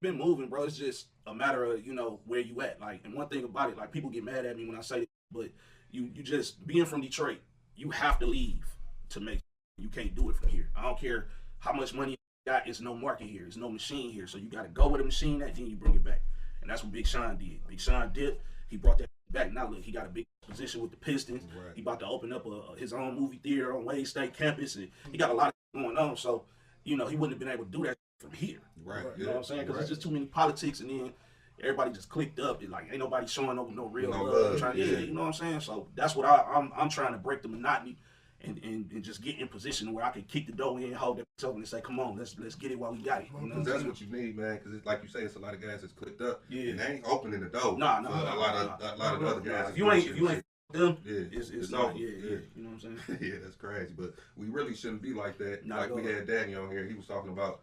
S18: been moving, bro. It's just a matter of where you at. Like, and one thing about it, like people get mad at me when I say it, but you just being from Detroit, you have to leave to make. You can't do it from here. I don't care how much money you got. It's no market here. It's no machine here. So you got to go with a machine that, then you bring it back. And that's what Big Sean did. Big Sean did. He brought that back. Now look, he got a big position with the Pistons. Right. He about to open up his own movie theater on Wade State campus, and he got a lot of going on. So he wouldn't have been able to do that from here.
S3: Right.
S18: You know what I'm saying? Because it's just too many politics, and then everybody just clicked up. It like ain't nobody showing no real love. You know what I'm saying? So that's what I'm trying to break the monotony and just get in position where I can kick the door in, hold that up, and say, "Come on, let's get it while we got it." You know
S3: that's what you need, man. Because like you say, it's a lot of guys that's clicked up. Yeah. And they ain't opening the door.
S18: Nah.
S3: A lot of the other guys.
S18: If you ain't them,
S3: it's
S18: not.
S3: over.
S18: Yeah. You know what I'm saying?
S3: Yeah, that's crazy. But we really shouldn't be like that.
S18: Not
S3: like we had Danny on here. He was talking about,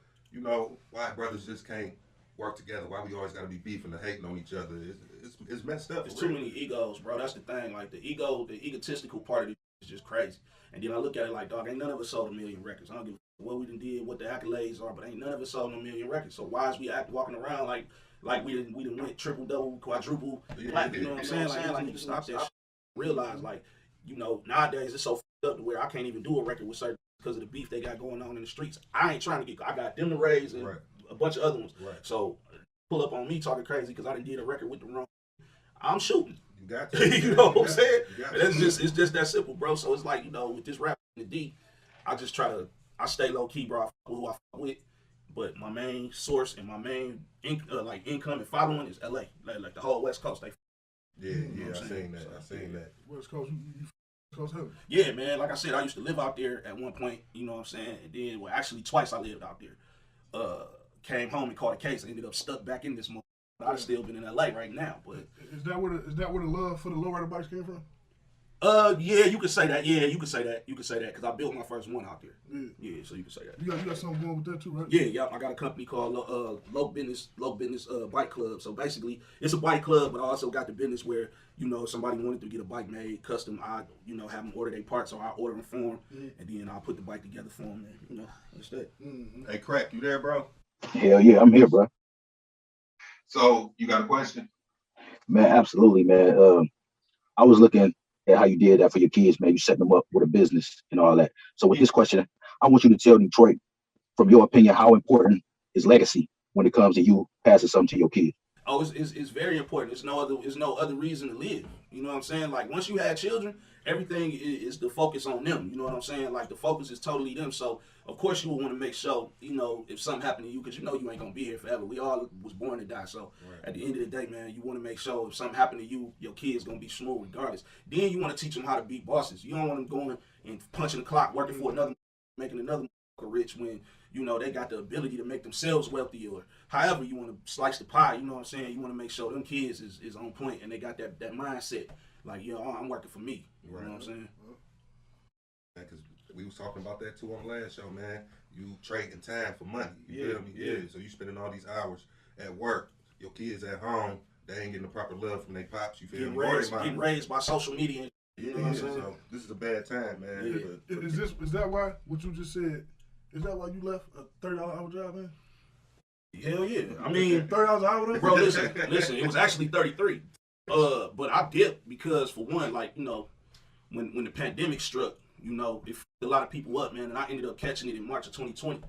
S3: why brothers just can't work together. Why we always got to be beefing and hating on each other. It's messed up.
S18: There's too many egos, bro. That's the thing. Like the egotistical part of it is just crazy. And then I look at it like, dog, ain't none of us sold 1 million records. I don't give a what we done did, what the accolades are, but ain't none of us sold 1 million records. So why is we walking around like we done went triple, double, quadruple platinum? You know what I'm saying? Like I need to stop that shit. Realize nowadays it's so fucked up to where I can't even do a record with certain because of the beef they got going on in the streets. I ain't trying to get. I got them to raise and a bunch of other ones. Right. So pull up on me talking crazy because I done did a record with the wrong. I'm shooting.
S3: You got to.
S18: You know what I'm saying? It's just that simple, bro. So it's like with this rap in the D, I stay low key, bro. I fuck with who I fuck with, but my main source and my main income and following is LA, like the whole West Coast.
S3: I seen that.
S5: West Coast, you Coast heavy.
S18: Yeah, man. Like I said, I used to live out there at one point. You know what I'm saying? And then, actually twice I lived out there. Came home and caught a case and ended up stuck back in this month. I've still been in LA right now, but
S5: is that where the love for the lowrider bikes came from?
S18: Yeah, you could say that. Yeah, you could say that. You could say that because I built my first one out there. Yeah, so you could say that.
S5: You got something going with that too, right?
S18: Yeah. I got a company called Low Business Bike Club. So basically, it's a bike club, but I also got the business where if somebody wanted to get a bike made custom, I have them order their parts, or I order them for them, and then I'll put the bike together for them. And, that's that.
S3: Hey, Crack, you there, bro?
S15: Hell yeah, I'm here, bro.
S3: So you got a question?
S15: Man, absolutely, man. I was looking at how you did that for your kids, man. You set them up with a business and all that. So with this question, I want you to tell Detroit, from your opinion, how important is legacy when it comes to you passing something to your kids?
S18: Oh, it's very important. It's no other reason to live. You know what I'm saying? Like once you have children, everything is the focus on them. You know what I'm saying? Like the focus is totally them. So of course you will want to make sure, if something happened to you, because you ain't gonna be here forever. We all was born to die. So at the end of the day, man, you want to make sure if something happened to you, your kid's gonna be smooth regardless. Then you want to teach them how to be bosses. You don't want them going and punching the clock, working for another, making another rich when they got the ability to make themselves wealthy, or however you want to slice the pie. You know what I'm saying? You want to make sure them kids is on point and they got that mindset. Like, I'm working for me. You know what I'm saying?
S3: Because we was talking about that too on the last show, man. You trading time for money. You feel me? Yeah. So you spending all these hours at work. Your kids at home, they ain't getting the proper love from their pops. You feel me?
S18: Getting raised by social media. You know what I'm saying?
S3: So this is a bad time, man.
S5: Yeah. Is that why what you just said? Is that why you left a $30 hour job, man?
S18: Hell yeah. I mean,
S5: $30 an hour,
S18: bro. Listen. It was actually 33. But I dipped because, for one, like when the pandemic struck, it fucked a lot of people up, man. And I ended up catching it in March of 2020.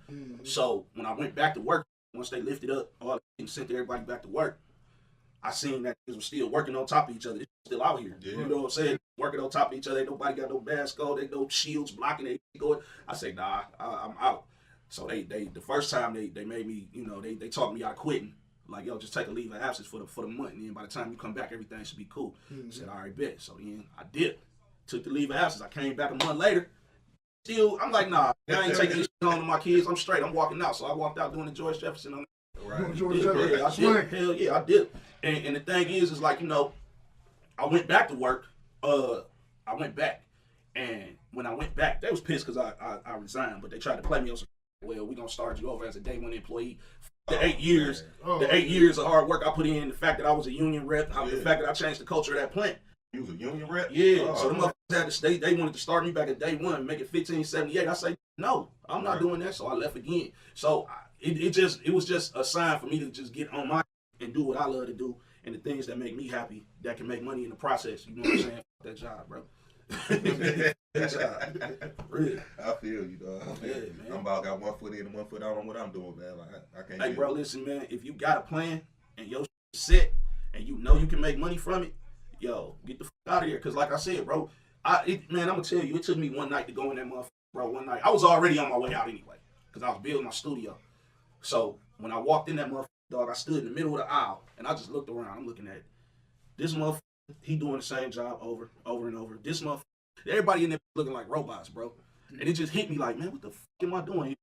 S18: So when I went back to work, once they lifted up all and sent everybody back to work, I seen that they were still working on top of each other. They're still out here. Yeah. You know what I'm saying? Working on top of each other. Ain't nobody got no bad skull. They no shields blocking it. I say, nah, I'm out. So they the first time they made me, they talked me out of quitting. Like, yo, just take a leave of absence for the month, and then by the time you come back, everything should be cool. I said, all right, bet. So then I did. Took the leave of absence. I came back a month later. Still, I'm like, nah, I ain't taking this shit home to my kids. I'm straight. I'm walking out. So I walked out doing the George Jefferson on
S5: Right. George Jefferson.
S18: I did. Hell yeah, I did. And the thing is like, I went back to work. I went back. And when I went back, they was pissed because I resigned, but they tried to play me on some, well, we gonna start you over as a day one employee. The 8 years, the 8 years of hard work I put in, the fact that I was a union rep, the fact that I changed the culture of that plant.
S3: You was a union rep?
S18: Yeah. So them motherfuckers had to stay. They wanted to start me back at day one, make it 1578. I say, no, I'm not doing that. So I left again. So it was just a sign for me to just get on my and do what I love to do and the things that make me happy that can make money in the process. You know what I'm saying? That job, bro. Really.
S3: I feel you, dog.
S18: Yeah, man.
S3: I'm about got 1 foot in and 1 foot out on what I'm doing, man. Like I can't.
S18: Hey, bro, listen, man. If you got a plan and your set and you know you can make money from it, yo, get the fuck out of here. Cause like I said, bro, man, I'm gonna tell you, it took me one night to go in that motherfucker, bro. One night, I was already on my way out anyway, cause I was building my studio. So when I walked in that motherfucker, dog, I stood in the middle of the aisle and I just looked around. I'm looking at this motherfucker. He doing the same job over and over. This motherfucker, everybody in there looking like robots, bro. And it just hit me like, man, what the fuck am I doing?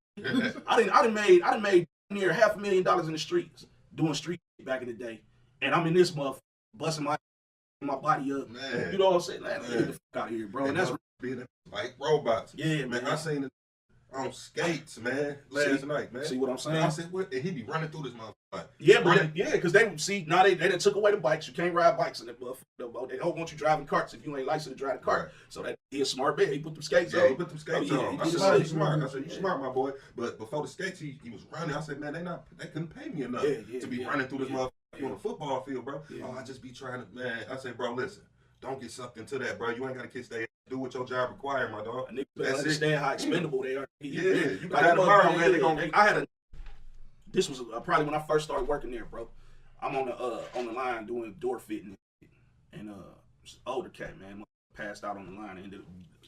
S18: I done made near $500,000 in the streets doing street back in the day, and I'm in this motherfucker busting my body up.
S3: Man.
S18: You know what I'm saying? Man, get the fuck out of here, bro. And that's
S3: being like robots.
S18: Yeah,
S3: man. I seen it on skates, man, last night, man.
S18: See what I'm saying?
S3: I said, what? And he be running through this motherfucker.
S18: Yeah, but because they see now they done took away the bikes. You can't ride bikes in that motherfucker. They don't want you driving carts if you ain't licensed to drive the cart. Right. So that he a smart man. He put them skates on.
S3: Yeah, he put them skates on. I said, you smart. I said, you
S18: Yeah.
S3: smart, my boy. But before the skates, he was running. I said, man, they couldn't pay me enough to be running through this motherfucker on the football field, bro.
S18: Yeah.
S3: Oh, I just be trying to, man. I said, bro, listen, don't get sucked into that, bro. You ain't got to kiss their ass. Do what your job requires, my dog.
S18: And they understand how expendable they are.
S3: You
S18: got
S3: got tomorrow, man.
S18: This was probably when I first started working there, bro. I'm on the line doing door fitting, and this older cat, man, passed out on the line and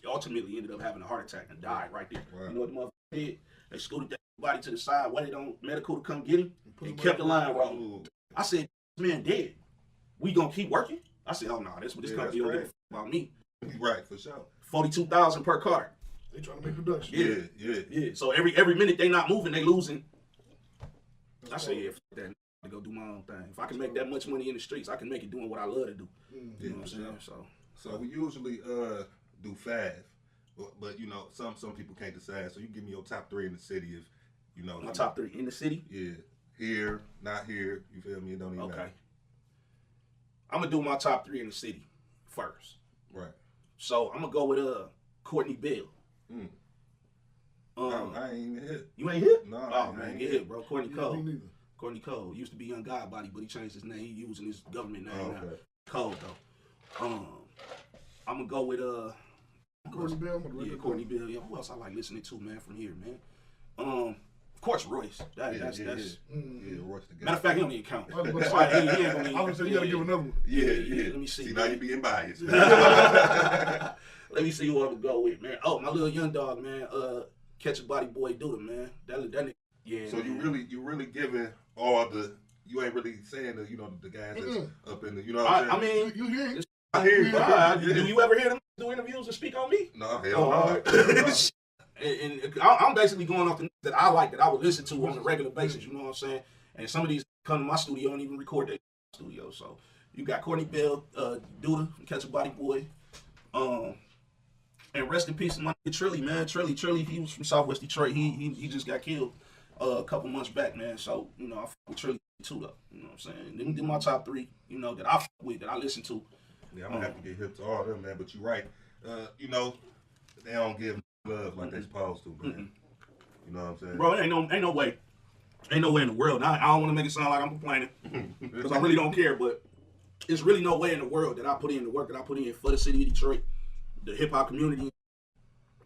S18: ultimately ended up having a heart attack and died right there. Wow. You know what the motherfucker did? They scooted that body to the side, waited on medical to come get him, and kept the line rolling. I said, this man dead. We gonna keep working? I said, oh no, this company don't give a fuck about me.
S3: Right, for sure.
S18: $42,000 per car.
S5: They trying to make production.
S3: Yeah.
S18: So every minute they not moving, they losing. I say, yeah, fuck that. I go do my own thing. If I can make that much money in the streets, I can make it doing what I love to do. You know what I'm saying? So
S3: So we usually do 5, but you know some people can't decide. So you give me your top 3 in the city if you know.
S18: My top 3 in the city.
S3: Yeah, here, not here. You feel me? It don't even matter.
S18: I'm gonna do my top 3 in the city first.
S3: Right.
S18: So I'm gonna go with Courtney Bill.
S3: I ain't hit.
S18: You ain't hit?
S3: No.
S18: Oh man, get hit, bro. Courtney
S5: Me
S18: Cole.
S5: neither.
S18: Courtney Cole used to be Young Godbody, but he changed his name. He using his government name now.
S3: Okay.
S18: Cole though. I'm gonna go with
S5: Courtney Bill.
S18: Yeah, Courtney Bill. Yeah, who else I like listening to, man, from here, man? Of course, Royce. That's
S3: Royce the guy.
S18: Matter of fact, he don't even count.
S5: I was gonna
S18: I
S5: was say you gotta give another one.
S3: Yeah.
S18: Let me see.
S3: See, now you being biased.
S18: Let me see who I'm gonna go with, man. Oh, my little young dog, man. Catch a Body Boy Duda, man. That nigga. Yeah.
S3: So
S18: man.
S3: you really giving all the. You ain't really saying the the guys that's up in the you know what I'm saying?
S18: I mean,
S5: You hear?
S3: I hear you.
S18: Do you ever hear them do interviews and speak on me?
S3: No, hell no.
S18: And I'm basically going off the that I like, that I would listen to on a regular basis. You know what I'm saying? And some of these come to my studio and even record their studio. So you got Courtney Bell, Duda, Catch a Body Boy, and rest in peace to my nigga Trilly, man. Trilly, he was from Southwest Detroit. He just got killed a couple months back, man. So you know I fuck with Trilly too, though. You know what I'm saying? Them my top 3, you know, that I fuck with, that I listen to.
S3: Yeah, I'm gonna have to get hip to all them, man. But you're right. You know, they don't give love like they supposed to, man. You know what I'm saying?
S18: Bro, ain't no way. Ain't no way in the world. Now, I don't want to make it sound like I'm complaining, because I really don't care, but it's really no way in the world that I put in the work that I put in for the city of Detroit, the hip-hop community,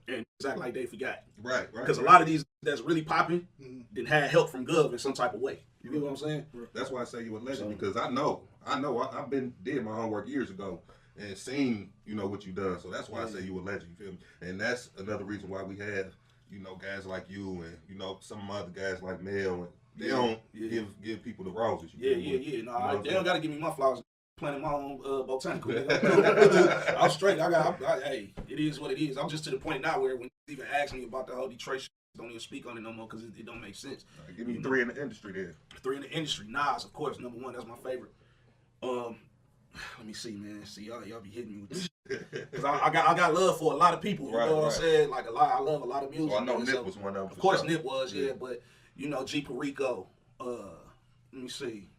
S18: and it's act like they forgot.
S3: Right.
S18: Because a lot of these that's really popping didn't have help from Gov in some type of way. You get what I'm saying?
S3: That's why I say you a legend, because I know. I've did my homework years ago and seen, you know, what you done. So that's why I say you a legend, you feel me? And that's another reason why we have, you know, guys like you and, you know, some other guys like Mel. And they don't give people the roses.
S18: Yeah. No, they don't got to give me my flowers. Planting my own botanical. I'm straight. Hey, it is what it is. I'm just to the point now where when you even ask me about the whole Detroit shit, don't even speak on it no more because it don't make sense.
S3: Right, give me 3 in the industry there.
S18: 3 in the industry. Nas, of course, number 1. That's my favorite. Let me see, man. See, y'all be hitting me with this. Because I got love for a lot of people. You know what I'm saying? Like I love a lot of music.
S3: So I know Nip was one of them.
S18: Of course, Nip was, yeah. But you know, G Perico. Let me see,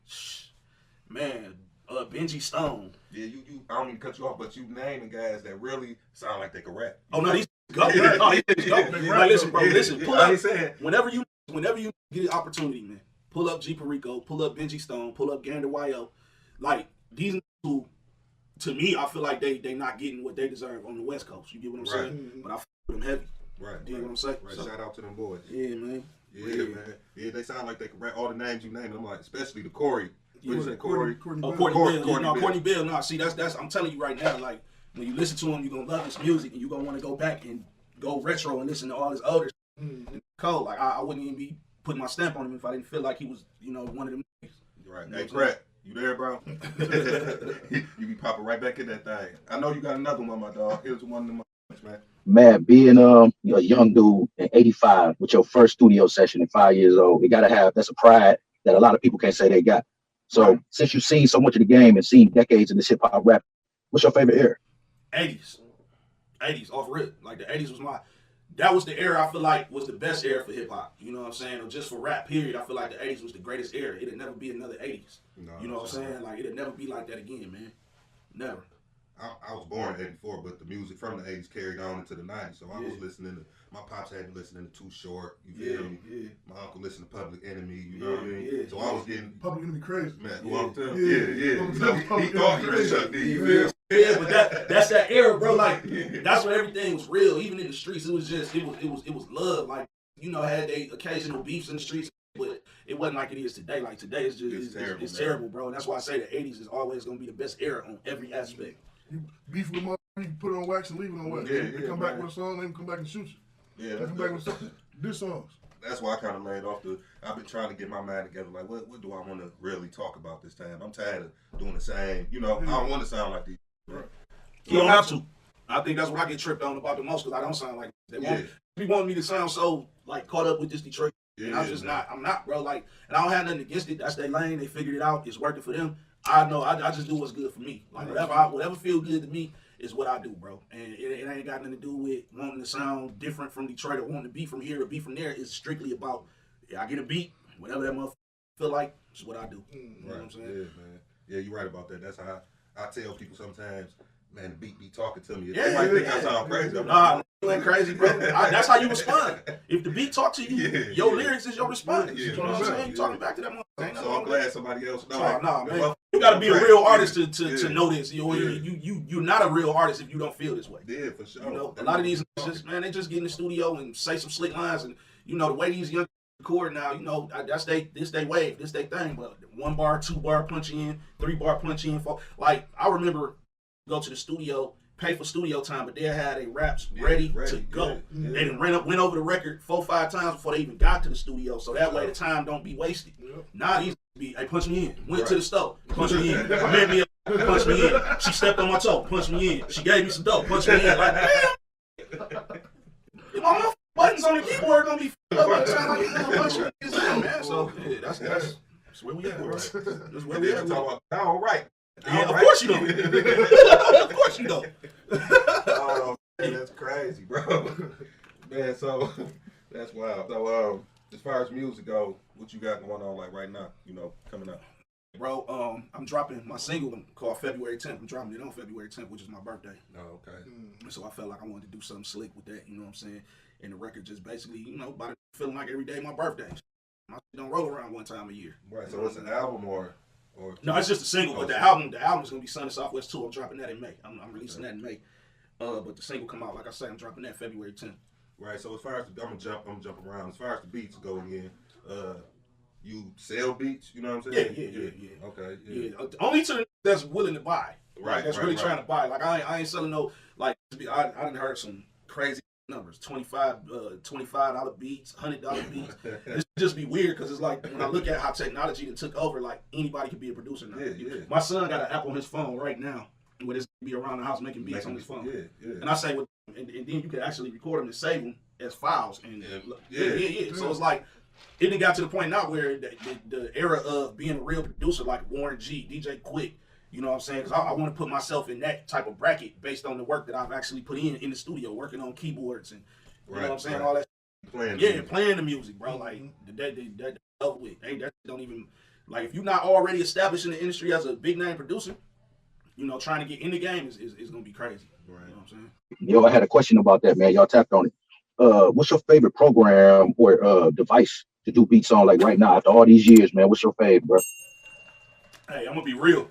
S18: man. Benji Stone.
S3: Yeah, you. I don't mean to cut you off, but you naming guys that really sound like they can rap.
S18: Oh no, these go. Like, listen, bro. Listen, pull up. Whenever you get an opportunity, man, pull up G Perico, pull up Benji Stone, pull up Gander YO. Like these who, to me, I feel like they not getting what they deserve on the West Coast. You get what I'm saying? But I fuck with them heavy.
S3: Right.
S18: You get what I'm saying?
S3: Right.
S18: So,
S3: shout out to them boys.
S18: Yeah, man.
S3: Yeah, man. Yeah, they sound like they can rap. All the names you named, I'm like, especially the Corey.
S18: Yeah,
S3: Courtney
S18: Bill. No, see, that's. I'm telling you right now. Like when you listen to him, you're gonna love his music, and you're gonna want to go back and go retro and listen to all his older. Cold. Like I wouldn't even be putting my stamp on him if I didn't feel like he was, you know, one of them.
S3: Right. Hey, Pratt, you there, bro? You be popping right back in that thing. I know you got another one, my dog. Here's one of them, man.
S15: Man, being a young dude at 85 with your first studio session at 5 years old, that's a pride that a lot of people can't say they got. So since you've seen so much of the game and seen decades in this hip hop rap, what's your favorite era?
S18: 80s off rip. Like the 80s that was the era I feel like was the best era for hip hop. You know what I'm saying? Or just for rap, period. I feel like the 80s was the greatest era. It'd never be another 80s. No, you know what I'm saying? Like it'd never be like that again, man. Never.
S3: I was born in 84, but the music from the 80s carried on into the 90s. So I was listening to, my pops had me listening to Too Short, you feel me? Yeah. My uncle listened to Public Enemy, you know what I mean? Yeah. So I was getting...
S5: Public Enemy crazy.
S3: Man, who I'm telling you? He thought he was Chuck D, you feel me?
S18: Yeah, but that's that era, bro. Like, that's when everything was real. Even in the streets, it was just, it was love. Like, you know, had they occasional beefs in the streets, but it wasn't like it is today. Like, today is just, it's terrible, bro. And that's why I say the 80s is always going to be the best era on every aspect.
S5: You beef with them, you put it on wax and leave it on wax. They come back with a song, they come back and shoot you.
S3: Yeah,
S5: they come back with this songs.
S3: That's why I kind of laid off I've been trying to get my mind together. Like, what do I want to really talk about this time? I'm tired of doing the same. You know, I don't want to sound like these. Right.
S18: You don't have to. I think that's what I get tripped on about the most, because I don't sound like they want me to sound so like caught up with this Detroit. And I'm just not. I'm not, bro. Like, and I don't have nothing against it. That's their lane. They figured it out. It's working for them. I know. I just do what's good for me. Like whatever feel good to me. is what I do, bro. And it ain't got nothing to do with wanting to sound different from Detroit or wanting to be from here or be from there. It's strictly about, I get a beat, whatever that motherfucker feel like, is what I do. You know what I'm saying?
S3: Yeah, man. Yeah, you're right about that. That's how I tell people sometimes, man, the beat be talking to me. They might think I sound crazy.
S18: Nah, you ain't crazy, bro. That's how you respond. If the beat talk to you, your lyrics is your response. You know what I'm saying? You talking back to that motherfucker.
S3: So I'm glad somebody else knows.
S18: Nah, man. You gotta be a real artist to know this. You're not a real artist if you don't feel this way.
S3: Yeah, for sure.
S18: You know, a lot of these just, man, they just get in the studio and say some slick lines, and you know the way these young record now, you know, that's this they wave, this they thing. But 1 bar, 2 bar punch in, 3 bar punch in. Like I remember go to the studio, pay for studio time, but they had their raps ready to go.
S3: Yeah.
S18: They done went over the record 4 or 5 times before they even got to the studio, so that way the time don't be wasted. Now these be, hey, punch me in. Went to the store, punch me in. Met me up, punch me in. She stepped on my toe, punch me in. She gave me some dope, punch me in. Like, damn, my buttons on the keyboard gonna be up by the time I get done punching niggas in, man. So yeah, that's where we at, bro. That's where we at.
S3: Talking about all right.
S18: Yeah, of course you don't. Of course you don't.
S3: Oh, man, that's crazy, bro. Man, so that's wild. So, as far as music go, what you got going on like right now? You know, coming up.
S18: Bro, I'm dropping my single called February 10th. I'm dropping it on February 10th, which is my birthday.
S3: Oh, okay.
S18: So I felt like I wanted to do something slick with that. You know what I'm saying? And the record just basically, you know, about feeling like every day my birthday. My shit don't roll around one time a year.
S3: Right. So it's an album or
S18: no, it's just a single. But the album's gonna be Sun and Southwest 2. I'm dropping that in May. I'm releasing that in May. But the single come out, like I say, I'm dropping that February 10th.
S3: Right. So as far as I'm gonna jump around. As far as the beats go again, you sell beats. You know what I'm saying?
S18: Yeah.
S3: Okay.
S18: Yeah. Only to the that's willing to buy.
S3: Right.
S18: That's really trying to buy. Like I ain't selling no like. I done heard some crazy numbers. $25 beats, $100 beats. It just be weird because it's like when I look at how technology that took over, like anybody could be a producer now.
S3: Yeah.
S18: My son got an app on his phone right now where this be around the house making beats on his phone.
S3: Yeah.
S18: And I say, and then you can actually record them and save them as files. And So it's like it done got to the point now where the era of being a real producer like Warren G, DJ Quick. You know what I'm saying? Because I want to put myself in that type of bracket based on the work that I've actually put in the studio, working on keyboards and you know what I'm saying, all that. Playing the music, bro. Like that over with. That don't even like if you're not already established in the industry as a big name producer, you know, trying to get in the game is gonna be crazy. Right. You know what I'm saying?
S15: Yo, I had a question about that, man. Y'all tapped on it. What's your favorite program or device to do beats on? Like right now, after all these years, man, what's your favorite, bro?
S18: Hey, I'm gonna be real.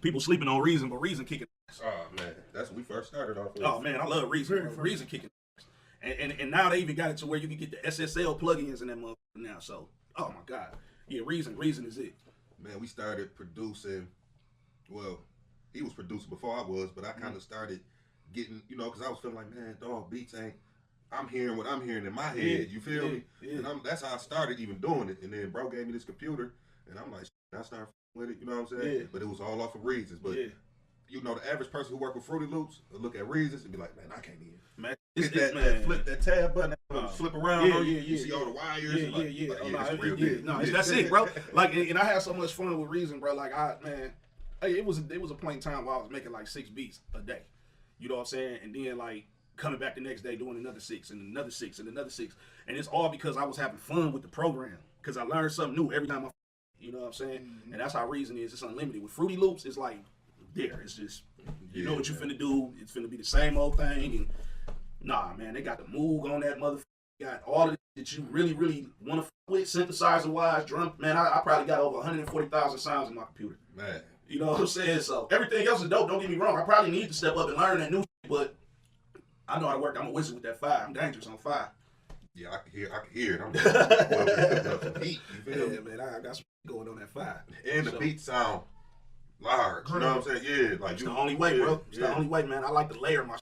S18: People sleeping on Reason, but Reason kicking ass.
S3: Oh man, that's when we first started off with.
S18: Oh man, I love Reason. Reason kicking ass. And now they even got it to where you can get the SSL plugins in that motherfucker now. So, oh my God. Yeah, Reason is it.
S3: Man, we started producing, well, he was producing before I was, but I kind of started getting, you know, because I was feeling like, man, dog, beats ain't, I'm hearing what I'm hearing in my head, you feel me? Yeah. And that's how I started even doing it. And then bro gave me this computer, and I'm like, I started with it, you know what I'm saying?
S18: Yeah.
S3: But it was all off of Reasons. But, you know, the average person who work with Fruity Loops will look at Reasons and be like, man, I can't even.
S18: Man,
S3: flip that tab button, flip around on you. You see all the wires.
S18: That's it, bro. Like, and I had so much fun with Reason, bro. Like, it was a point in time where I was making like 6 beats a day. You know what I'm saying? And then like coming back the next day doing another 6 and another 6 and another 6. And it's all because I was having fun with the program because I learned something new every time you know what I'm saying? And that's how Reason is. It's unlimited. With Fruity Loops, it's like there. It's just you know what you finna do. It's finna be the same old thing. And nah, man, they got the Moog on that motherfucker. Got all of it that you really, really want to with synthesizer wise, drum. Man, I probably got over 140,000 sounds in my computer.
S3: Man,
S18: you know what I'm saying? So everything else is dope. Don't get me wrong. I probably need to step up and learn that new shit, but I know how to work. I'm a wizard with that 5. I'm dangerous on 5.
S3: Yeah, I can hear it. I'm heat. You feel me?
S18: Man, I got some going on that 5.
S3: And the beat sound large. You know what I'm saying? Yeah, like
S18: it's the only way, bro. It's the only way, man. I like to layer my.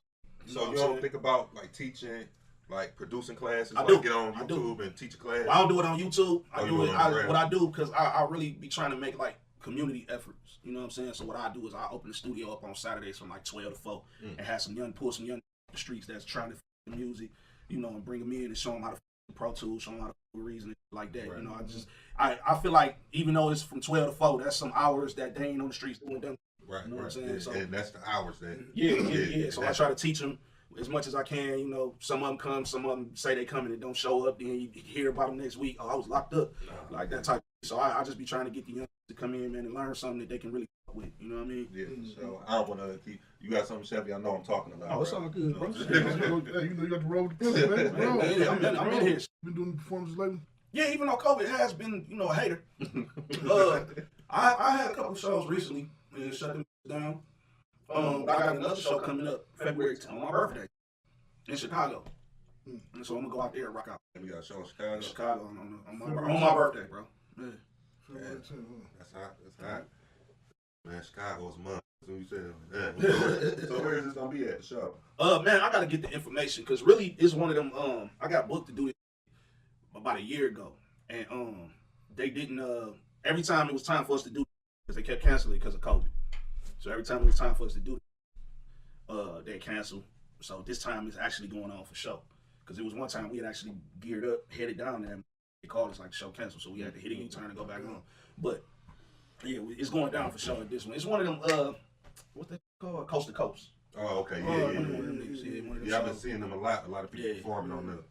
S3: So you don't think about like teaching, like producing classes?
S18: I
S3: like
S18: do.
S3: get on YouTube and teach a class.
S18: Well, I don't do it on YouTube. I do it.
S3: On
S18: what I do because I really be trying to make like community efforts. You know what I'm saying? So what I do is I open the studio up on Saturdays from like 12 to 4 and have pull some young the streets that's trying to the music, you know, and bring them in and show them how to Pro Tools, show them how to Reason like that. Right. You know, I feel like even though it's from 12 to 4, that's some hours that they ain't on the streets doing them.
S3: Right,
S18: you know what I'm saying?
S3: Yeah,
S18: So,
S3: and that's the hours that.
S18: Yeah. So I try to teach them as much as I can. You know, some of them come, some of them say they coming and don't show up. Then you hear about them next week. Oh, I was locked up, like that type. So I just be trying to get the young to come in, man, and learn something that they can really fuck with. You know what I mean?
S3: Yeah. So I don't want to keep. You got something, Chevy? I know I'm talking about.
S18: Oh, it's all good, bro.
S5: Hey, you know you got to roll with the punches, man. Bro,
S18: I'm in here.
S5: Been doing performances lately.
S18: Yeah, even though COVID has been, you know, a hater. I had a couple shows recently and shut them down. I got another show coming up February 10th on my birthday in Chicago. And so I'm gonna go out there and rock out.
S3: We got a show in Chicago.
S18: Chicago on my birthday, bro. Yeah.
S3: That's hot. That's hot. Man, Chicago's month. So you said. Yeah. So where is this gonna be at the show?
S18: Man, I gotta get the information because really it's one of them. I got booked to do it about a year ago, and they didn't. Every time it was time for us to do it, because they kept canceling it because of COVID. So every time it was time for us to do it, they canceled. So this time it's actually going on for show. Because it was one time we had actually geared up, headed down there, and they called us like show canceled, so we had to hit a U-turn and go back on. But yeah, it's going down for show at this one. It's one of them. What's that called? Coast to Coast.
S3: Oh, okay. Yeah, I've been seeing them a lot. A lot of people performing on them.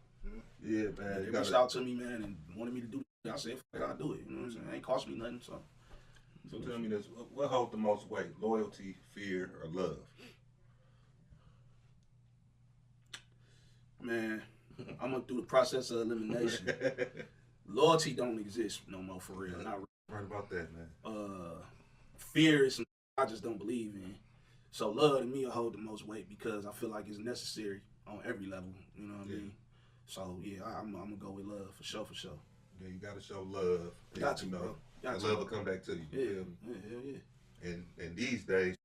S3: Yeah, man.
S18: They reached out to me, man, and wanted me to do it. I said, "Fuck, I'll do it." You know what I'm saying? It ain't cost me nothing. So
S3: tell me this: what holds the most weight? Loyalty, fear, or love?
S18: Man, I'm gonna do the process of elimination. Loyalty don't exist no more for real. Not
S3: right about that, man.
S18: Fear is something I just don't believe in. So love to me will hold the most weight because I feel like it's necessary on every level. You know what I mean? So yeah, I'm gonna go with love for sure.
S3: Yeah, you gotta show love.
S18: Got to,
S3: you know,
S18: bro.
S3: That love will come back to you.
S18: Yeah.
S3: And these days,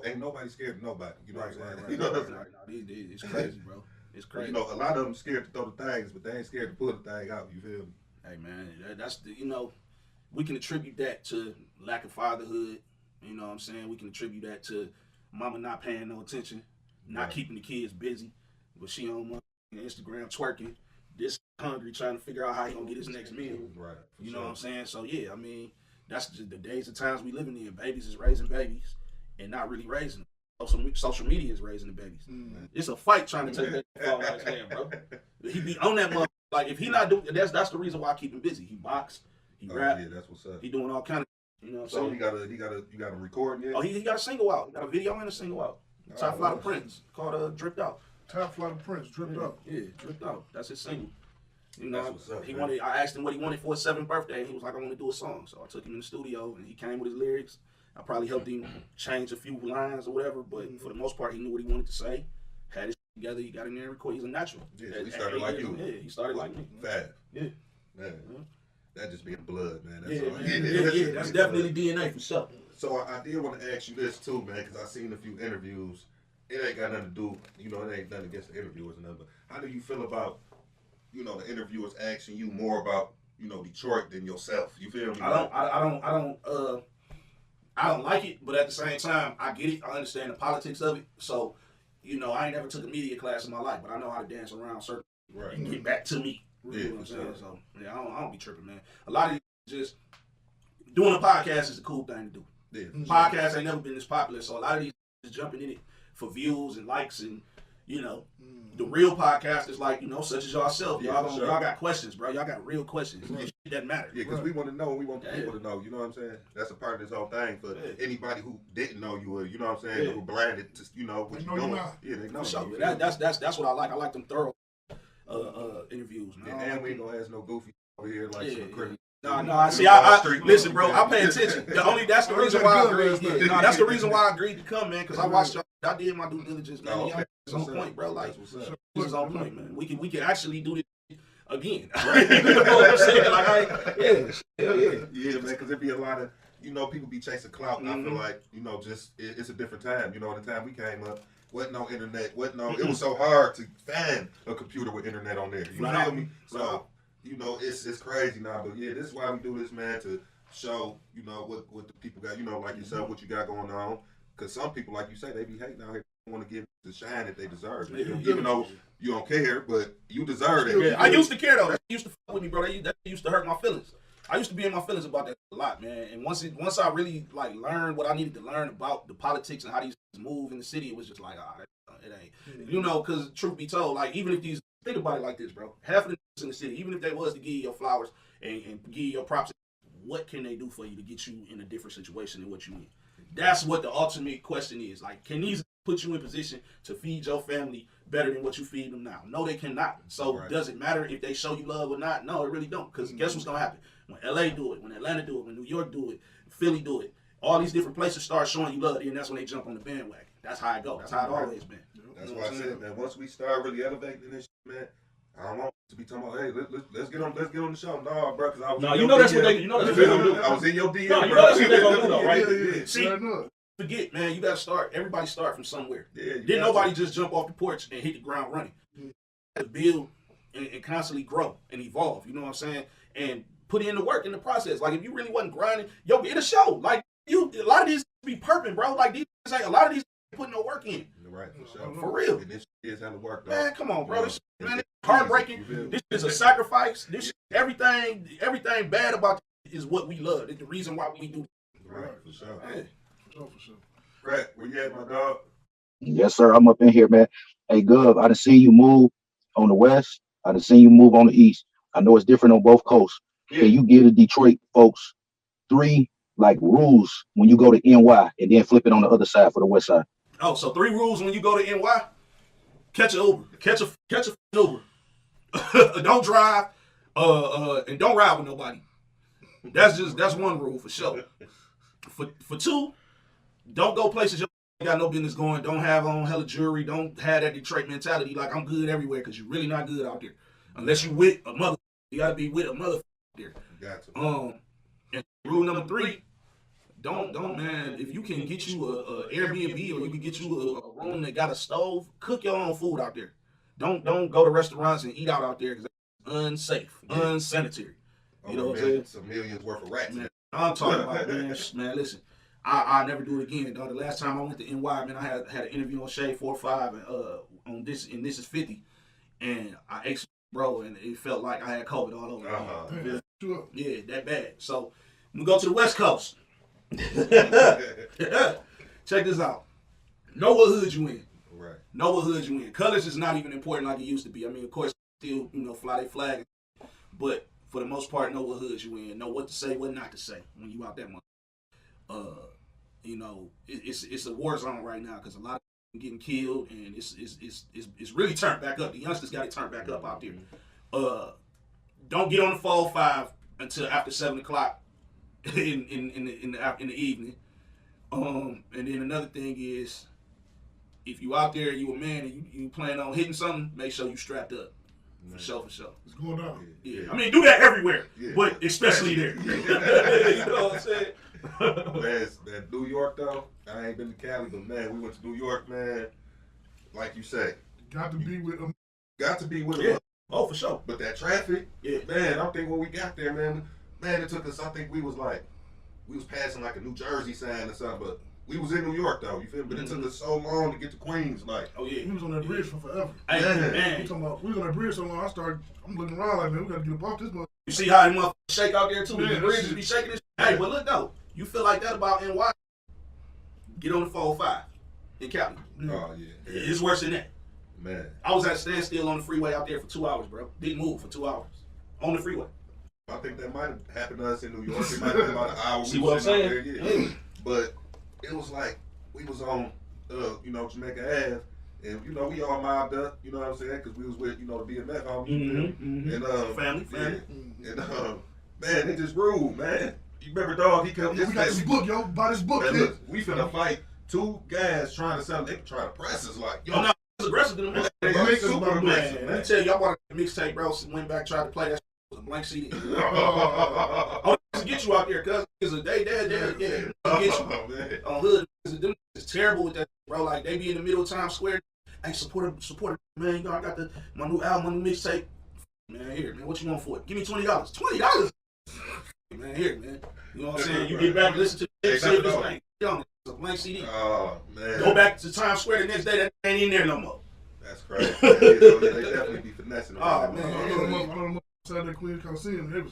S3: ain't nobody scared of nobody. You know what I'm saying?
S18: Right.
S3: You know,
S18: It's crazy, bro. It's crazy.
S3: You know, a lot of them scared to throw the things, but they ain't scared to pull the thing out. You feel me?
S18: Hey man, that's the we can attribute that to lack of fatherhood. You know what I'm saying? We can attribute that to mama not paying no attention, not keeping the kids busy, but she on Instagram twerking, this hungry trying to figure out how he gonna get his next meal.
S3: Right.
S18: You know what I'm saying? So yeah, I mean, that's just the days and times we living in. Babies is raising babies and not really raising them. Social media is raising the babies. It's a fight trying to take that ball out of his hand, bro. He be on that mother. Like if he not doing that's the reason why I keep him busy. He box, he rap.
S3: Yeah, that's what's up.
S18: He doing all kind of. You know what I'm
S3: so
S18: saying?
S3: you got a recording yet?
S18: Oh, he got a single out. Got a video and a single out. Top Flight of Prince called Dripped Out.
S5: Top Flight of Prince, Dripped Out.
S18: Yeah, Dripped Out. That's his single. You know,
S3: that's what's up,
S18: he
S3: man.
S18: wanted. I asked him what he wanted for his 7th birthday, and he was like, "I want to do a song." So I took him in the studio, and he came with his lyrics. I probably helped him change a few lines or whatever, but for the most part, he knew what he wanted to say. Had his together. He got in there and recorded. He's a natural.
S3: Yeah, so he started like you.
S18: Yeah, he started like me.
S3: Fast.
S18: Yeah.
S3: Man, that just being blood, man. That's
S18: Yeah,
S3: all.
S18: yeah, that's definitely DNA for sure.
S3: So I did want to ask you this too, man, because I seen a few interviews. It ain't got nothing to do, you know, it ain't nothing against the interviewers and nothing. But how do you feel about, you know, the interviewers asking you more about, you know, Detroit than yourself? You feel me?
S18: I don't like it, but at the same time, I get it. I understand the politics of it. So, you know, I ain't never took a media class in my life, but I know how to dance around certain and get back to me. You know what I'm saying? So, yeah, I don't be tripping, man. A lot of just doing a podcast is a cool thing to do.
S3: Yeah.
S18: Podcasts ain't never been this popular, so a lot of these just jumping in it for views and likes and, you know, the real podcast is like, you know, such as y'all. Y'all got questions, bro. Y'all got real questions. It doesn't matter.
S3: Yeah, because we want to know and we want the people to know. You know what I'm saying? That's a part of this whole thing for anybody who didn't know you were, you know what I'm saying, who were blinded to, you know, what you're doing. Yeah, they know.
S18: So, that's what I like. I like them thorough interviews, man.
S3: And we ain't going to ask no goofy over here like some criminal.
S18: No. See, listen, bro. I pay attention. That's the reason why I agreed. That's the reason why I agreed to come, man. Because I watched y'all. I did my due diligence, man. Y'all is on point, bro. Like this is on point, man. We can actually do this again. You know what I'm saying? Like,
S3: yeah, man. Because there be a lot of, you know, people be chasing clout, and I feel like, you know, just it's a different time. You know, at the time we came up, wasn't no internet, it was so hard to find a computer with internet on there. You feel me? So. You know, it's crazy now, but yeah, this is why we do this, man, to show, you know, what the people got, you know, like yourself, what you got going on. Because some people, like you say, they be hating out here, they want to give the shine that they deserve. Even though you don't care, but you deserve it.
S18: Yeah, I used to care, though. That used to fuck with me, bro. That used to hurt my feelings. I used to be in my feelings about that a lot, man. And once I really like learned what I needed to learn about the politics and how these move in the city, it was just like, it ain't. You know, because truth be told, like even if these, think about it like this, bro. Half of the niggas in the city, even if they was to give you your flowers and give you your props, what can they do for you to get you in a different situation than what you need? That's what the ultimate question is. Like, can these put you in position to feed your family better than what you feed them now? No, they cannot. So does it matter if they show you love or not? No, it really don't. Because guess what's gonna happen? When LA do it, when Atlanta do it, when New York do it, Philly do it, all these different places start showing you love, and that's when they jump on the bandwagon. That's how it go. That's how it always been.
S3: That's why I said, man, once we start really elevating this shit, man, I don't want to be talking about, hey, let's get on the show. No, bro, because I was
S18: you know that's what they gonna do.
S3: I was in your DM,
S18: no, you
S3: bro.
S18: know that's what they gonna do, though, right?
S3: Yeah.
S18: See, forget, man, you gotta start. Everybody start from somewhere.
S3: Yeah,
S18: Didn't nobody just jump off the porch and hit the ground running. You have to build and constantly grow and evolve. You know what I'm saying? And put in the work in the process. Like if you really wasn't grinding, yo, it'll show. Like a lot of these be perping, bro. Like these ain't a lot of these putting no work in.
S3: Right, for sure.
S18: For real.
S3: And this is how to work, though.
S18: Man, come on, bro. This man, it's heartbreaking. This is a sacrifice. This shit, everything bad about this is what we love. It's the reason why we do.
S3: Right, for sure.
S18: Yeah.
S5: For sure.
S3: Brett, where you at, my dog?
S15: Yes, sir. I'm up in here, man. Hey, Gov, I done seen you move on the west. I done seen you move on the east. I know it's different on both coasts. Yeah. Can you give the Detroit folks 3 rules when you go to NY and then flip it on the other side for the west side?
S18: Oh, so 3 rules when you go to NY: catch an Uber, catch a Uber, don't drive, and don't ride with nobody. That's one rule for sure. For 2, don't go places you got no business going. Don't have on hella jewelry. Don't have that Detroit mentality like I'm good everywhere, because you're really not good out there unless you with a mother. You gotta be with a mother there.
S3: Gotcha.
S18: And rule number 3. Don't man, if you can get you a Airbnb or you can get you a room that got a stove, cook your own food out there. Don't go to restaurants and eat out there because that's unsafe, unsanitary. You know what I'm saying?
S3: Some millions worth of rats.
S18: Man, I'm talking about, man, listen, I never do it again, dog. The last time I went to NY, man, I had an interview on Shade 4-5 and on this, and this is 50. And I ate some, bro, and it felt like I had COVID all over. Yeah, that bad. So I'm gonna go to the West Coast. Check this out. Know what hood you in.
S3: Right.
S18: Know what hood you in. Colors is not even important like it used to be. I mean, of course, still, fly their flag. But for the most part, know what hood you in. Know what to say, what not to say when you out that month. It's a war zone right now because a lot of people getting killed, and it's really turned back up. The youngsters got it turned back up out there. Don't get on the 405 until after 7 o'clock. In the evening, and then another thing is, if you out there, you a man, and you plan on hitting something, make sure you strapped up. For sure.
S5: It's going down.
S18: Yeah, I mean, do that everywhere, but especially there. You know what I'm saying?
S3: Man, that New York though, I ain't been to Cali, but man, we went to New York, man. Like you say,
S5: got to be with them.
S3: Got to be with them.
S18: Yeah. Oh, for sure.
S3: But that traffic, man, I think when we got there, man, it took us, I think we was passing like a New Jersey sign or something, but we was in New York though, you feel me? But it took us so long to get to Queens, like.
S18: Oh yeah.
S5: We was on that bridge for forever.
S18: Hey, man.
S5: We was on that bridge so long, I'm looking around like, man, we gotta get up off this motherfucker.
S18: You see how motherfuckers shake out there too? The bridges be shaking this. Hey, but look though, you feel like that about NY, get on the 405 in Cali.
S3: Oh yeah.
S18: It's worse than that.
S3: Man.
S18: I was at a standstill on the freeway out there for 2 hours, bro. Didn't move for 2 hours. On the freeway.
S3: I think that might have happened to us in New York. It might have been about an hour.
S18: See what I'm saying?
S3: There, yeah. But it was like we was on, Jamaica Ave, and we all mobbed up. You know what I'm saying? Because we was with, the BMF homies, and
S18: family.
S3: Yeah, and man, they just ruled, man. You remember, dog? He come.
S5: We got this book, yo. Buy this book,
S3: man,
S5: kid.
S3: Look, we finna fight 2 guys trying to sell. They trying to press us like, yo.
S18: Oh, no, it's aggressive than them.
S3: Super aggressive, man.
S18: Let me tell you, I bought a mixtape, bro. Went back, tried to play that. Was a blank CD. Oh, to get you out there, cuz they get you on hood. Them is terrible with that, bro. Like they be in the middle of Times Square. Hey, support it, man. I got my new album, my new mixtape. Man, here, man. What you want for it? Give me $20. $20, man. Here, man. You know what I'm saying? You get back and listen to the shit. It's like, it's a blank CD.
S3: Oh man.
S18: Go back to Times Square the next day. That ain't in there no more.
S3: That's crazy. They definitely be finessing.
S18: Oh man.
S5: I know the Saturday Queen Coliseum.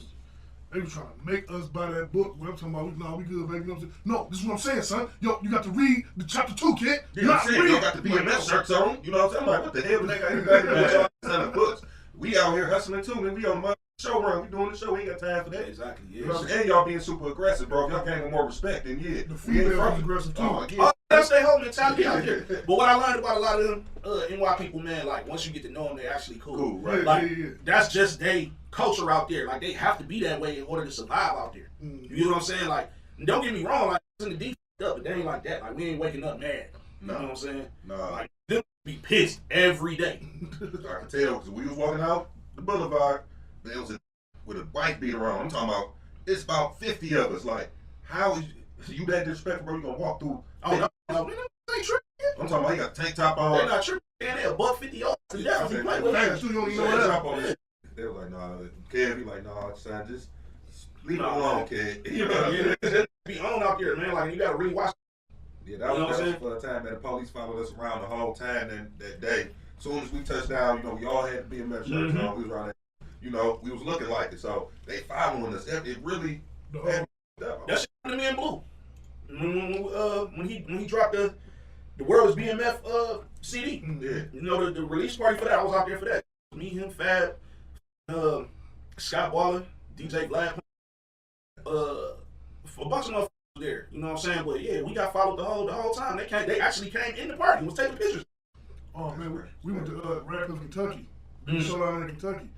S5: They was trying to make us buy that book. I'm talking about, no, we good, baby. You know what I'm saying? No, this is what I'm saying, son. Yo, you got to read the chapter 2, kid.
S3: You know what I'm saying? Y'all got the BMS shirts on. You know what I'm saying? I'm like, what the hell? They got everybody selling books. We out here hustling too, man. We on the show run. We doing the show. We ain't got time for that.
S18: Exactly. Yeah.
S3: You know what I'm saying? And y'all being super aggressive, bro. Y'all can't get more respect than yeah.
S5: The females aggressive too.
S18: Oh, that's their whole mentality out there. But what I learned about a lot of them NY people, man, like once you get to know them, they're actually cool.
S3: Right?
S18: Like that's just they culture out there. Like they have to be that way in order to survive out there. You know what I'm saying? Like, don't get me wrong. Like in the deep up, but they ain't like that. Like we ain't waking up mad. You know what I'm saying?
S3: Nah.
S18: Like them be pissed every day.
S3: I can tell because we was walking out the boulevard. There was with a bike beat around. I'm talking about. It's about 50 of us. Like, how is you that disrespectful, bro? You gonna walk through?
S18: Oh no, man, they ain't tripping.
S3: I'm talking about he got a tank top on.
S18: They're not tripping. Man, they're $150 yards to death. You play with that.
S5: You don't even know
S3: top on this. They was like, nah, Kev, he like, nah, son, just leave it alone, kid. You know,
S18: just be on out there, man. Like you gotta really watch.
S3: Yeah, that was for the time that the police followed us around the whole time that day. As soon as we touched down, you know, we all had to be in shirts on. We was around that, you know, we was looking like it. So they following us. It really
S18: that shit happened to me in Blue. When he dropped the World's BMF CD.
S3: Yeah.
S18: You know, the release party for that, I was out there for that. Me, him, Fab, Scott Waller, DJ Vlad, a bunch of motherfuckers there. You know what I'm saying? But yeah, we got followed the whole time. They actually came in the party and was taking pictures.
S5: Oh man, we went to Radcliffe, Kentucky. Showed out in Kentucky.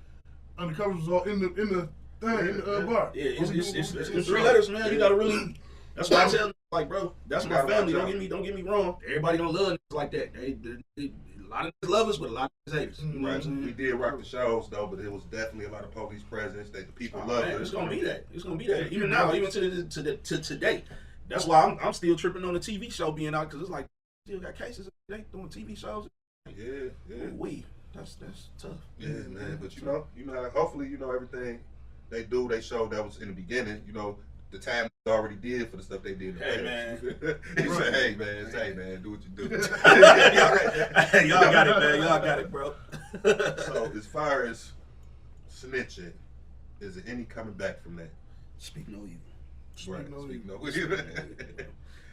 S5: Undercovers was all in the bar.
S18: Yeah, it's 3 letters, man. You gotta really. That's why I tell them, like, bro, that's my family. Don't get me wrong. Everybody don't love niggas like that. They a lot of niggas love us, but a lot of niggas hate us. You know what I'm saying?
S3: We did rock the shows though, but it was definitely a lot of police presence. That the people loved it.
S18: It's gonna be that. It's gonna be that. Even now, even to today. That's why I'm still tripping on the TV show being out because it's like still got cases. They doing TV shows.
S3: Yeah.
S18: That's tough.
S3: Yeah, man. But you know, hopefully, you know, everything they do, they show that was in the beginning. You know, the time they already did for the stuff they did.
S18: Hey man,
S3: he said, "Hey man, do what you do."
S18: Y'all got it, man. Y'all got it, bro.
S3: So as far as snitching, is there any coming back from that?
S18: Speak no evil.
S3: Speak no evil.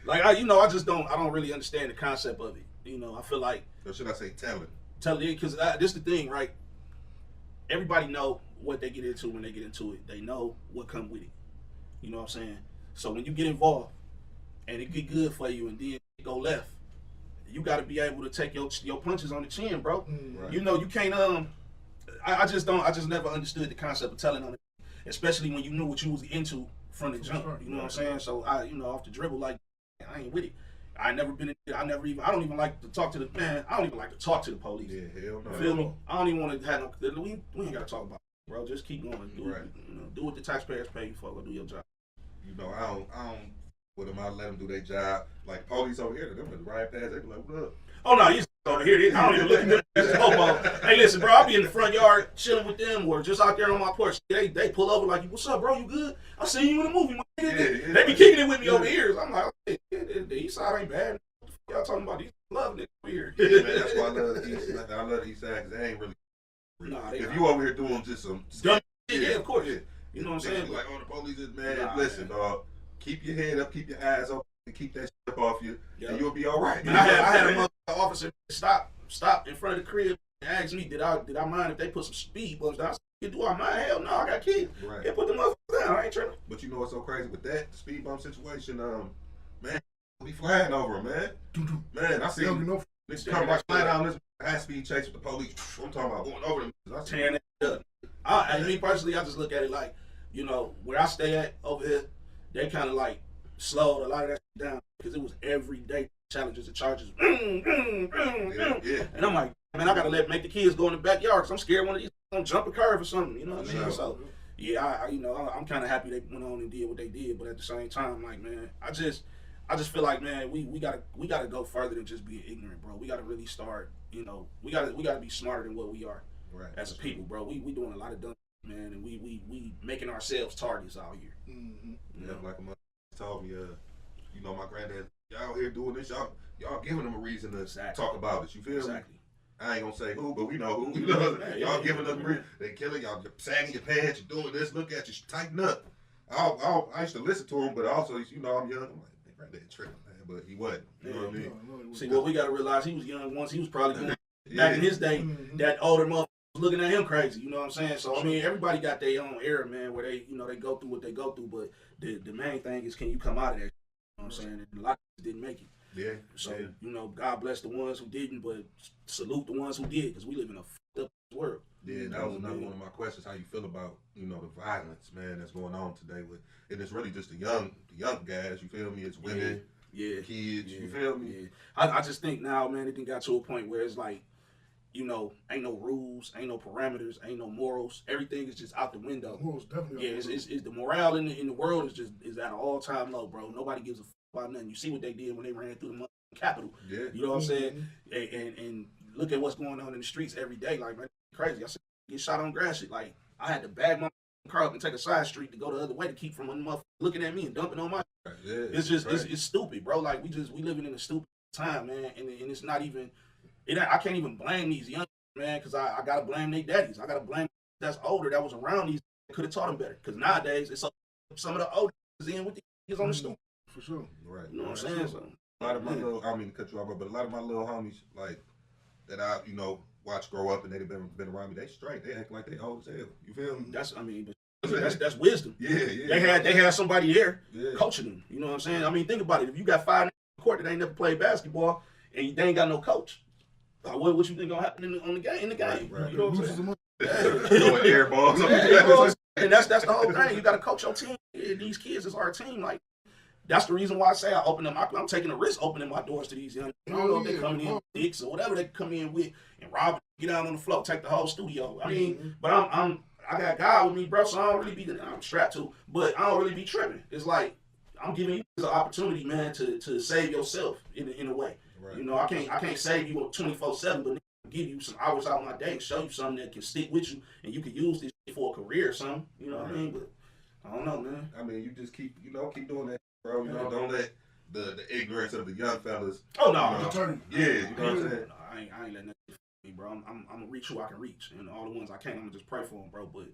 S18: Like I don't really understand the concept of it. You know, I feel like.
S3: Or should I say telling?
S18: Tell it, because this is the thing, right? Everybody know what they get into when they get into it. They know what come with it. You know what I'm saying? So when you get involved and it get good for you and then it go left, you got to be able to take your punches on the chin, bro.
S3: Right.
S18: You know, you can't. I just never understood the concept of telling on it, especially when you knew what you was into from the jump. You know what I'm saying? So off the dribble, like I ain't with it. I don't even like to talk to the man. I don't even like to talk to the police.
S3: Yeah, hell no.
S18: Feel me? I don't even want to have no. We ain't got to talk about it, bro. Just keep going. Do what the taxpayers pay you for. Go do your job.
S3: You know, I don't with them. I let them do their job. Like police over here, them right past. They be like, "What up?"
S18: Oh no, you over here. I don't even look at them as a hobo. Hey, listen, bro. I'll be in the front yard chilling with them, or just out there on my porch. They pull over like, "What's up, bro? You good? I seen you in the movie." They be kicking it with me over here. So I'm like, the east side ain't bad. Y'all talking about these love niggas over here.
S3: Yeah, man, that's why I love the east. I love the east side because they ain't really.
S18: Nah,
S3: if you over here doing just some
S18: dumb shit, yeah, of course. Yeah. You know what I'm saying?
S3: Like, the police is man. Listen, dog. Keep your head up, keep your eyes open, and keep that shit off you, and you'll be all right.
S18: I had a officer stop in front of the crib and ask me, did I mind if they put some speed bumps down? I said, do I mind? Hell no, I got kids.
S3: Right.
S18: Yeah, put the motherfuckers down. I ain't tripping.
S3: But you know what's so crazy with that speed bump situation? Man, be flying over them, man. Man, I see niggas come right flying down this high speed chase with the police. I'm talking about going over them.
S18: Tearing that up. Me personally, I just look at it like, you know, where I stay at over here, they kind of like slowed a lot of that shit down because it was everyday challenges and charges.
S3: Yeah.
S18: And I'm like, man, I gotta make the kids go in the backyard because I'm scared one of these gonna jump a curve or something. You know what I mean? So yeah, I'm kind of happy they went on and did what they did, but at the same time, like, man, I just feel like, man, we gotta go further than just being ignorant, bro. We gotta really start. You know, we gotta be smarter than what we are as a people, bro. We doing a lot of dumb. Man, and we making ourselves targets out here.
S3: Yeah, like a mother told me, you know, my granddad, y'all here doing this, y'all giving them a reason to talk about it. You feel me? I ain't gonna say who, but we know who. You know, y'all giving them, they killing y'all, sagging your pants, you doing this, look at you, tighten up. I used to listen to him, but also, you know, I'm young. I'm like, man, right there tripping, man. But he wasn't. You know what I mean?
S18: See, what we got to realize, he was young once. He was probably doing back in his day. That older motherfucker was looking at him crazy. You know what I'm saying? So I mean, everybody got their own era, man, where they, you know, they go through what they go through. But the main thing is, can you come out of there? You know what I'm saying? And a lot of us didn't make it.
S3: Yeah.
S18: So you know, God bless the ones who didn't, but salute the ones who did, because we live in a fucked up world.
S3: Yeah, that was another one of my questions. How you feel about, you know, the violence, man, that's going on today with, and it's really just the young guys. You feel me? It's women, kids. You feel me?
S18: Yeah. I just think now, man, it done got to a point where it's like, you know, ain't no rules, ain't no parameters, ain't no morals. Everything is just out the window.
S5: Morals definitely.
S18: Yeah, it's the morale in the world is at an all-time low, bro. Nobody gives a fuck about nothing. You see what they did when they ran through the Capitol.
S3: Yeah.
S18: You know what I'm saying? And look at what's going on in the streets every day. Like, man, crazy. I said, get shot on grass shit. Like, I had to bag my car up and take a side street to go the other way to keep from one motherfucker looking at me and dumping on my.
S3: Yeah,
S18: it's just it's stupid, bro. Like we living in a stupid time, man. And it's not even. I can't even blame these young man, because I gotta blame their daddies. I gotta blame that's older that was around these could have taught them better. Because nowadays it's some of the older in with the kids on the stoop.
S5: For sure.
S3: Right.
S18: You know what I'm saying? So,
S3: a lot of my little, I don't mean to cut you off, but a lot of my little homies, like, that I, you know, watch grow up and they've been around me, they straight. They act like they old as hell. You feel me?
S18: That's wisdom.
S3: Yeah.
S18: They had somebody there
S3: Yeah.
S18: coaching them. You know what I'm saying? I mean, think about it. If you got 5 in the court that ain't never played basketball and they ain't got no coach, what you think gonna happen in the game?
S3: Right.
S18: You know what I'm saying?
S3: Throwing air balls.
S18: And that's the whole thing. You got to coach your team. These kids is our team. Like, that's the reason why I say I open them. I'm taking a risk opening my doors to these young. I don't know if they coming in with dicks or whatever they come in with and rob, get out on the floor, take the whole studio. I mean, but I got God with me, bro. So I don't really be. I'm strapped to, but I don't really be tripping. It's like I'm giving you an opportunity, man, to save yourself in a way. Right. You know, I can't save you 24/7, but give you some hours out of my day and show you something that can stick with you and you can use this for a career or something. You know what I mean? But I don't know, man.
S3: I mean, you just keep doing that, bro. You know, don't let the ignorance of the young fellas.
S18: Oh no,
S3: yeah, you know what I'm saying.
S18: I ain't letting that me, bro. I'm gonna reach who I can reach, and all the ones I can't, I'm gonna just pray for them, bro. But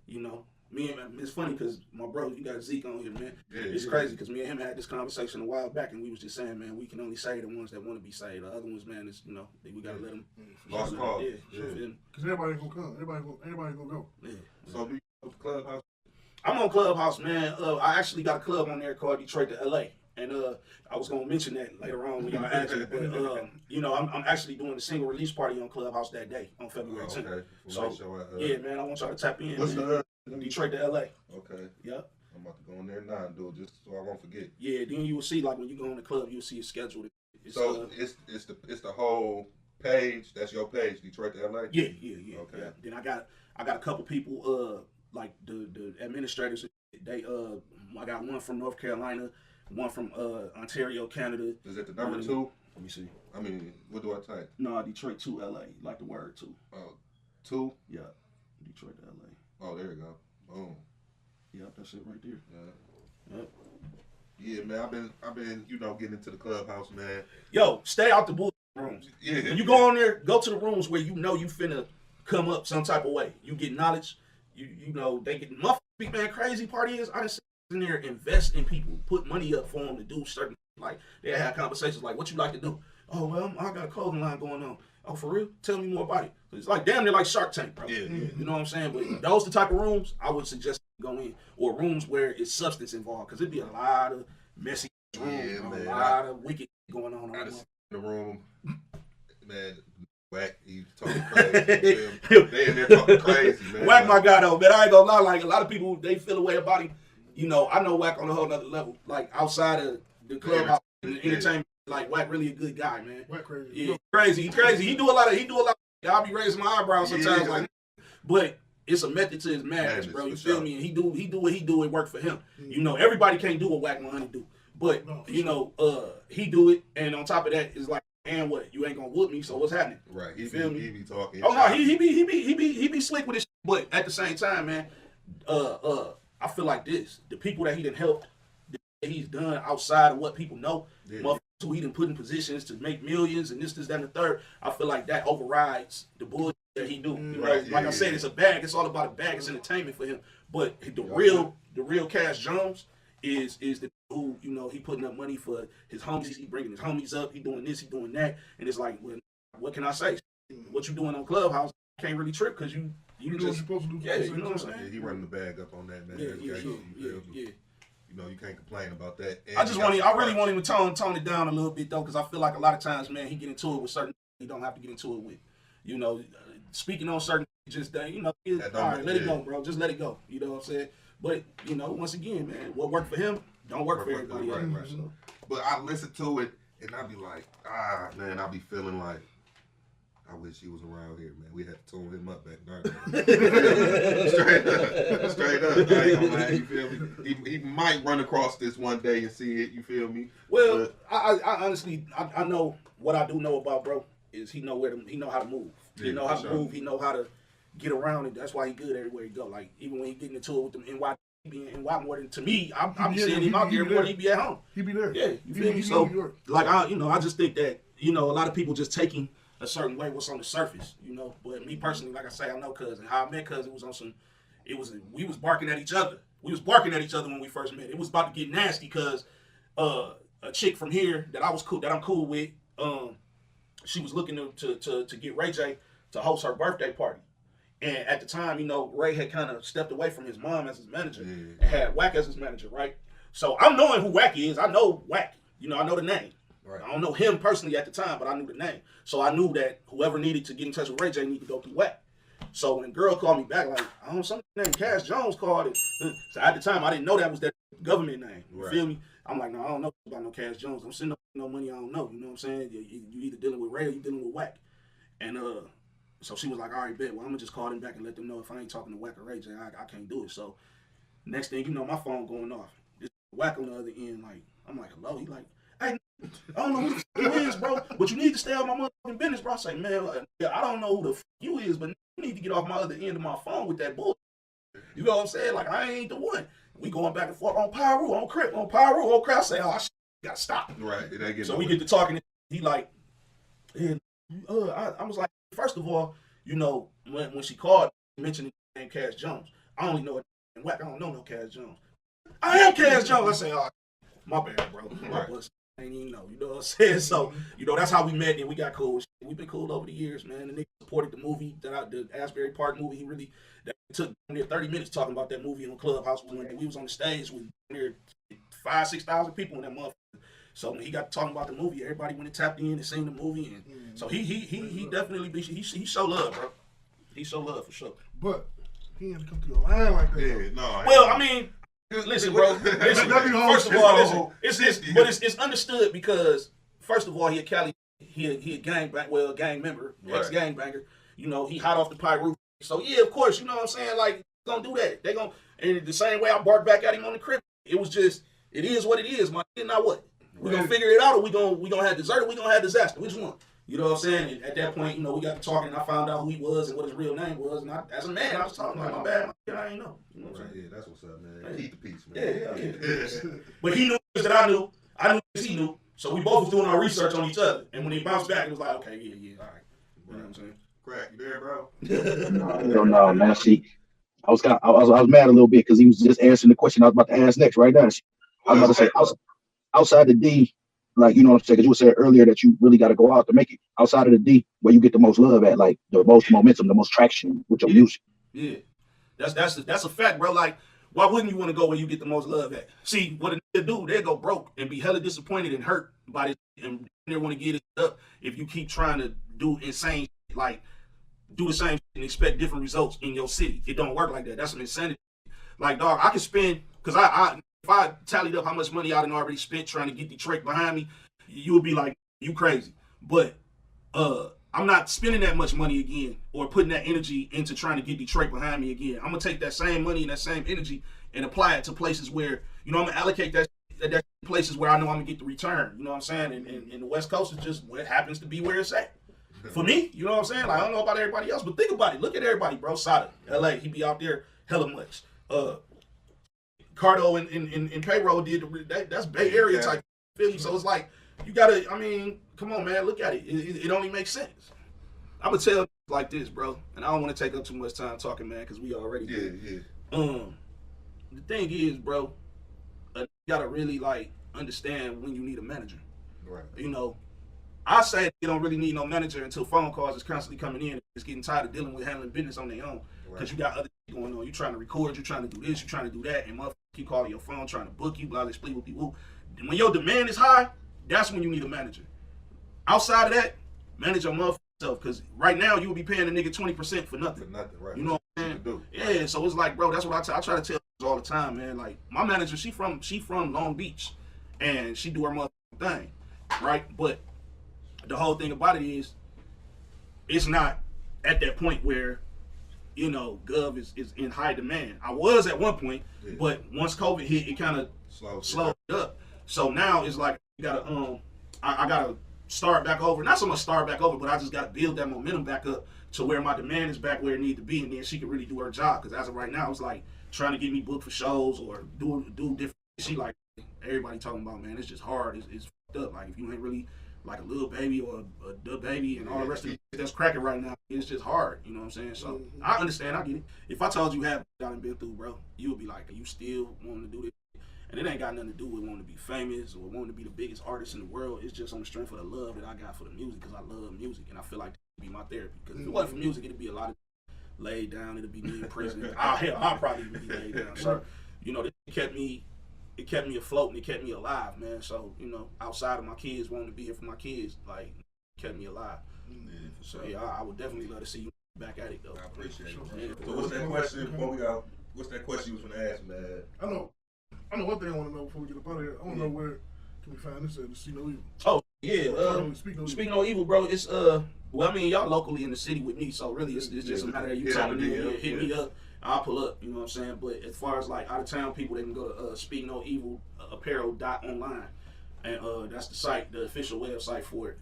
S18: you know, me and it's funny because my bro, you got Zeke on here, man.
S3: Yeah,
S18: it's crazy because me and him had this conversation a while back, and we was just saying, man, we can only save the ones that want to be saved. The other ones, man, is we gotta let them.
S3: Lost cause.
S5: Yeah. Because everybody gonna come. Everybody gonna go.
S18: Yeah.
S3: So do you go to Clubhouse?
S18: I'm on Clubhouse, man. I actually got a club on there called Detroit to LA. And I was gonna mention that later on when y'all asked me, but you know, I'm actually doing a single release party on Clubhouse that day on February 10th.
S3: Okay.
S18: So yeah, man, I want y'all to tap in.
S3: What's the
S18: Detroit to LA?
S3: Okay.
S18: Yep.
S3: I'm about to go in there now and do it just so I won't forget.
S18: Yeah, then you will see, like when you go in the club, you'll see it scheduled.
S3: It's the whole page. That's your page, Detroit to LA.
S18: Yeah.
S3: Okay.
S18: Yeah. Then I got a couple people like the administrators. They I got one from North Carolina. One from Ontario, Canada.
S3: Is it the number 2?
S18: Let me see.
S3: I mean, what do I type?
S18: No, Detroit to LA, like the word 2.
S3: Oh, 2?
S18: Yeah, Detroit to LA.
S3: Oh, there you go. Boom.
S18: Yep, that's it right there.
S3: Yeah.
S18: Yep.
S3: Yeah, man. I've been, getting into the Clubhouse, man.
S18: Yo, stay out the bullshit rooms.
S3: Yeah.
S18: When you go on there, go to the rooms where you know you finna come up some type of way. You get knowledge. You know they get motherfucking man. Crazy part is I done in there invest in people, put money up for them to do certain, like they had conversations like, what you like to do? Oh, well, I got a clothing line going on. Oh, for real? Tell me more about it. It's like damn near like Shark Tank, bro.
S3: Yeah.
S18: You know what I'm saying? But those the type of rooms I would suggest go in, or rooms where it's substance involved, because it'd be a lot of messy rooms, a lot of wicked going on.
S3: I just in the room, man. Whack, he talking crazy. They in there talking crazy, man.
S18: Whack my guy though, man. I ain't gonna lie, like a lot of people they feel a way about him. You know, I know Whack on a whole nother level. Like outside of the clubhouse and the entertainment, like Whack really a good guy, man.
S5: Whack crazy.
S18: Yeah, crazy. He's crazy. He do a lot of I'll be raising my eyebrows sometimes, like, but it's a method to his madness, bro. You feel me? And he do what he do. It work for him. You know, everybody can't do what Whack 100 do, but you know, he do it. And on top of that, it's like, and what? You ain't gonna whoop me, so what's happening?
S3: Right. He be talking.
S18: Oh no, he be slick with his. But at the same time, man, I feel like this: the people that he done helped, that he's done outside of what people know, motherfuckers who he done put in positions to make millions and this, that, and the third. I feel like that overrides the bullshit that he do. You know, like I said, it's a bag. It's all about a bag. It's entertainment for him. But the real Cash Jones is the who, you know, he putting up money for his homies. He bringing his homies up. He doing this. He doing that. And it's like, well, what can I say? What you doing on Clubhouse can't really trip because you
S5: do what
S18: just
S5: you're supposed to do.
S18: Yeah, you know what I'm saying?
S3: Yeah, he running the bag up on that, man.
S18: Yeah.
S3: You know, you can't complain about that. And
S18: I really want him to tone it down a little bit though, because I feel like a lot of times, man, he get into it with certain. He don't have to get into it with, you know, speaking on certain. Just you know, all right, let it go, bro. Just let it go. You know what I'm saying? But you know, once again, man, what worked for him don't work for everybody else.
S3: Right. So. But I listen to it and I be like, man, I be feeling like, I wish he was around here, man. We had to tone him up back then. Straight up. I ain't gonna lie, you feel me? He might run across this one day and see it, you feel me?
S18: Well, I honestly, I know what I do know about bro is he know he know how to move. He know how to move. He know how to get around it. That's why he good everywhere he go. Like, even when he getting into it with them NY, being NY more than, to me, I'm seeing him out there more than he be at home.
S5: He be there.
S18: Yeah, you feel me? So, like, I just think that, you know, a lot of people just taking a certain way what's on the surface, you know. But me personally, like I say, I know Cousin. How I met Cousin was on some, we was barking at each other. We was barking at each other when we first met. It was about to get nasty because a chick from here that I'm cool with, she was looking to get Ray J to host her birthday party. And at the time, you know, Ray had kind of stepped away from his mom as his manager and had Wack as his manager, right? So I'm knowing who Wack is. I know Wack. You know, I know the name. Right. I don't know him personally at the time, but I knew the name. So I knew that whoever needed to get in touch with Ray J needed to go through Wack. So when a girl called me back, like, I don't know, something named Cash Jones called it. So at the time, I didn't know that was that government name. You feel me? I'm like, no, I don't know about no Cash Jones. I'm sending no money I don't know. You know what I'm saying? You either dealing with Ray or you dealing with Wack. And so she was like, all right, bet. Well, I'm going to just call them back and let them know if I ain't talking to Wack or Ray J, I can't do it. So next thing you know, my phone going off. This Wack on the other end, like, I'm like, hello? He like, hey, I don't know who the f you is, bro, but you need to stay out of my motherfucking business, bro. I say, man, I don't know who the f you is, but you need to get off my other end of my phone with that bull. You know what I'm saying? Like, I ain't the one. We going back and forth on Pyro, on Crip, on Pyro, on Crip. I say, oh, shit, gotta stop.
S3: Right.
S18: So we get to talking, he like, I was like, first of all, you know, when she called, mentioning the name Cash Jones, I only know it in Wack. I don't know no Cash Jones. I am Cash Jones. I say, oh, my bad, bro. My bus. I ain't even know. You know what I'm saying? So, you know, that's how we met and we got cool. We've been cool over the years, man. The nigga supported the movie, the Asbury Park movie. That took near 30 minutes talking about that movie on Clubhouse. We was on the stage with near 5,000-6,000 people in that motherfucker. So when he got talking about the movie, everybody went and tapped in and seen the movie. And so he definitely he show love, bro. He show love for sure.
S5: But he had to come to the line like that.
S3: Yeah, no.
S18: Well, I mean, listen, bro. Listen, first of all, it's understood because first of all, he a Cali, he a gang member, ex-gang banger. You know, he hot off the pie roof. So yeah, of course, you know what I'm saying. Like, gonna do that. They gonna, and the same way I barked back at him on the crib. It was just, it is what it is, my nigga. Now what? We gonna figure it out, or we gonna have dessert, or we gonna have disaster. Which one? You know what I'm saying? And at that point, you know, we got to talking, and I found out who he was and what his real name was. And as a man, I was talking like, my bad, I ain't know. You know what I'm saying?
S3: Yeah, that's what's up, man. Keep the peace, man.
S18: Yeah. But he knew that I knew he knew. So we both was doing our research on each other. And when he bounced back, it was like, okay, yeah, all right. You know what I'm saying?
S3: Crack, you there, bro?
S15: No, man. See, I was mad a little bit because he was just answering the question I was about to ask next right now. I was about to say, outside the D, like, you know what I'm saying? Because you said earlier that you really got to go out to make it. Outside of the D, where you get the most love at, like the most momentum, the most traction with your music.
S18: Yeah, that's a fact, bro. Like, why wouldn't you want to go where you get the most love at? See, what a nigga do, they go broke and be hella disappointed and hurt by this, and they want to get it up if you keep trying to do insane shit, like do the same shit and expect different results in your city. It don't work like that. That's some insanity. Like, dog, I can spend, because if I tallied up how much money I done already spent trying to get Detroit behind me, you would be like, you crazy. But I'm not spending that much money again or putting that energy into trying to get Detroit behind me again. I'm going to take that same money and that same energy and apply it to places where, you know, I'm going to allocate that places where I know I'm going to get the return. You know what I'm saying? And the West Coast is just what happens to be where it's at. For me, you know what I'm saying? Like, I don't know about everybody else, but think about it. Look at everybody, bro. Sada, LA, he be out there hella much. Cardo and Payroll did that's Bay Area type. Feel me? So it's like You gotta, I mean, come on, man, look at it. It only makes sense. I'm gonna tell like this, bro, and I don't want to take up too much time talking, man, because we already. The thing is, bro, you gotta really like understand when you need a manager.
S3: Right.
S18: You know, I say you don't really need no manager until phone calls is constantly coming in. It's getting tired of dealing with handling business on their own because you got other shit going on. You trying to record, you trying to do this, you trying to do that, and motherfuckers keep calling your phone trying to book you, blah blah blah blah blah. When your demand is high, that's when you need a manager. Outside of that, manage your motherfucking self, because right now you will be paying a nigga 20% for nothing.
S3: For nothing, right?
S18: You know what I'm saying? Yeah, so it's like, bro, that's what I try to tell all the time, man. Like my manager, she from Long Beach, and she do her motherfucking thing, right? But the whole thing about it is, it's not at that point where, you know, Gov is in high demand. I was at one point, but once COVID hit, it kind of slowed up. So now it's like you gotta I gotta start back over. Not so much start back over, but I just gotta build that momentum back up to where my demand is back where it need to be, and then she can really do her job. Because as of right now, it's like trying to get me booked for shows or do different. She like everybody talking about, man, it's just hard. It's fucked up. Like if you ain't really like a little baby or a dub baby and all the rest of it that's cracking right now, it's just hard. You know what I'm saying? So I understand. I get it. If I told you have I done been through, bro, you would be like, are you still wanting to do this? And it ain't got nothing to do with wanting to be famous or wanting to be the biggest artist in the world. It's just on the strength of the love that I got for the music, because I love music, and I feel like that would be my therapy. Because if it wasn't for music, it'd be a lot of laid down. It'd be me in prison. I'll probably be laid down. So, you know, it kept me afloat and it kept me alive, man. So, you know, outside of my kids wanting to be here for my kids, like, it kept me alive. So, yeah, I would definitely love to see you back at it, though.
S3: I appreciate it. So, what's that question before we go? What's that question you was going to ask, man?
S5: I know one thing I want to know before we get up out of here. I want to know where can we find this at, the See No Evil.
S18: Oh, yeah. Speak No Evil, bro. It's, well, I mean, y'all locally in the city with me, so really it's just a matter of you telling me, hit me up. I'll pull up, you know what I'm saying? But as far as like out of town people, they can go to Speak No Evil apparel.online, and that's the site, the official website for it.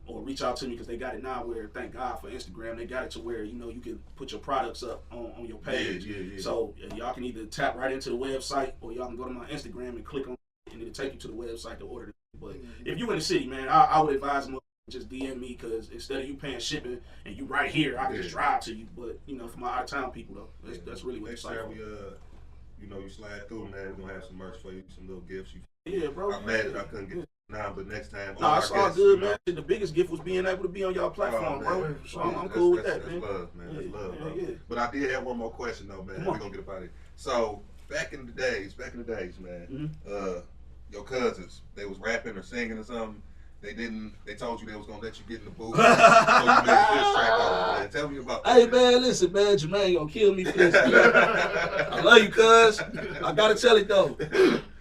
S18: Or reach out to me because they got it now where, thank God for Instagram, they got it to where, you know, you can put your products up on your page. Yeah. So y'all can either tap right into the website or y'all can go to my Instagram and click on it and it'll take you to the website to order it. But if you in the city, man, I would advise them just DM me, because instead of you paying shipping and you right here, I can just drive to you. But, you know, for my out of town people though, that's really what it's like.
S3: You know, you slide through, man, we're gonna have some merch for you, some little gifts.
S18: Yeah, bro.
S3: I'm mad that I couldn't get now, but next time.
S18: No, it's all good, man. The biggest gift was being able to be on y'all platform, bro. So I'm cool with that, man.
S3: That's love, man. That's love, bro. Yeah. But I did have one more question, though, man. We're gonna get up out of here. So back in the days, man, your cousins, they was rapping or singing or something. They told you they was gonna let you get in the booth. So you made this track over, man. Tell me about that.
S18: Hey, man, listen, man, Jermaine gonna kill me for this. I love you, cuz. I gotta tell it though.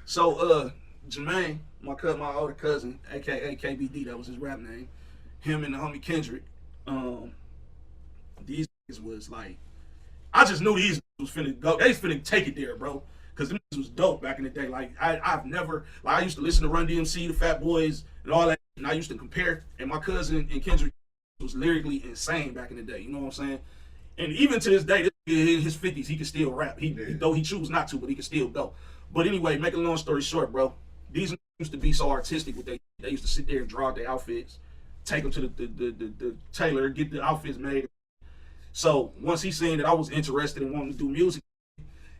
S18: So, Jermaine, my older cousin, aka KBD, that was his rap name. Him and the homie Kendrick. These was like, I just knew these was finna go. They was finna take it there, bro. Cause this was dope back in the day. Like I've never, like I used to listen to Run DMC, the Fat Boys, and all that. And I used to compare. And my cousin and Kendrick was lyrically insane back in the day. You know what I'm saying? And even to this day, in his 50s, he can still rap. Though he choose not to, but he can still go. But anyway, make a long story short, bro. These used to be so artistic with they used to sit there and draw their outfits, take them to the tailor, get the outfits made. So once he seen that I was interested in wanting to do music,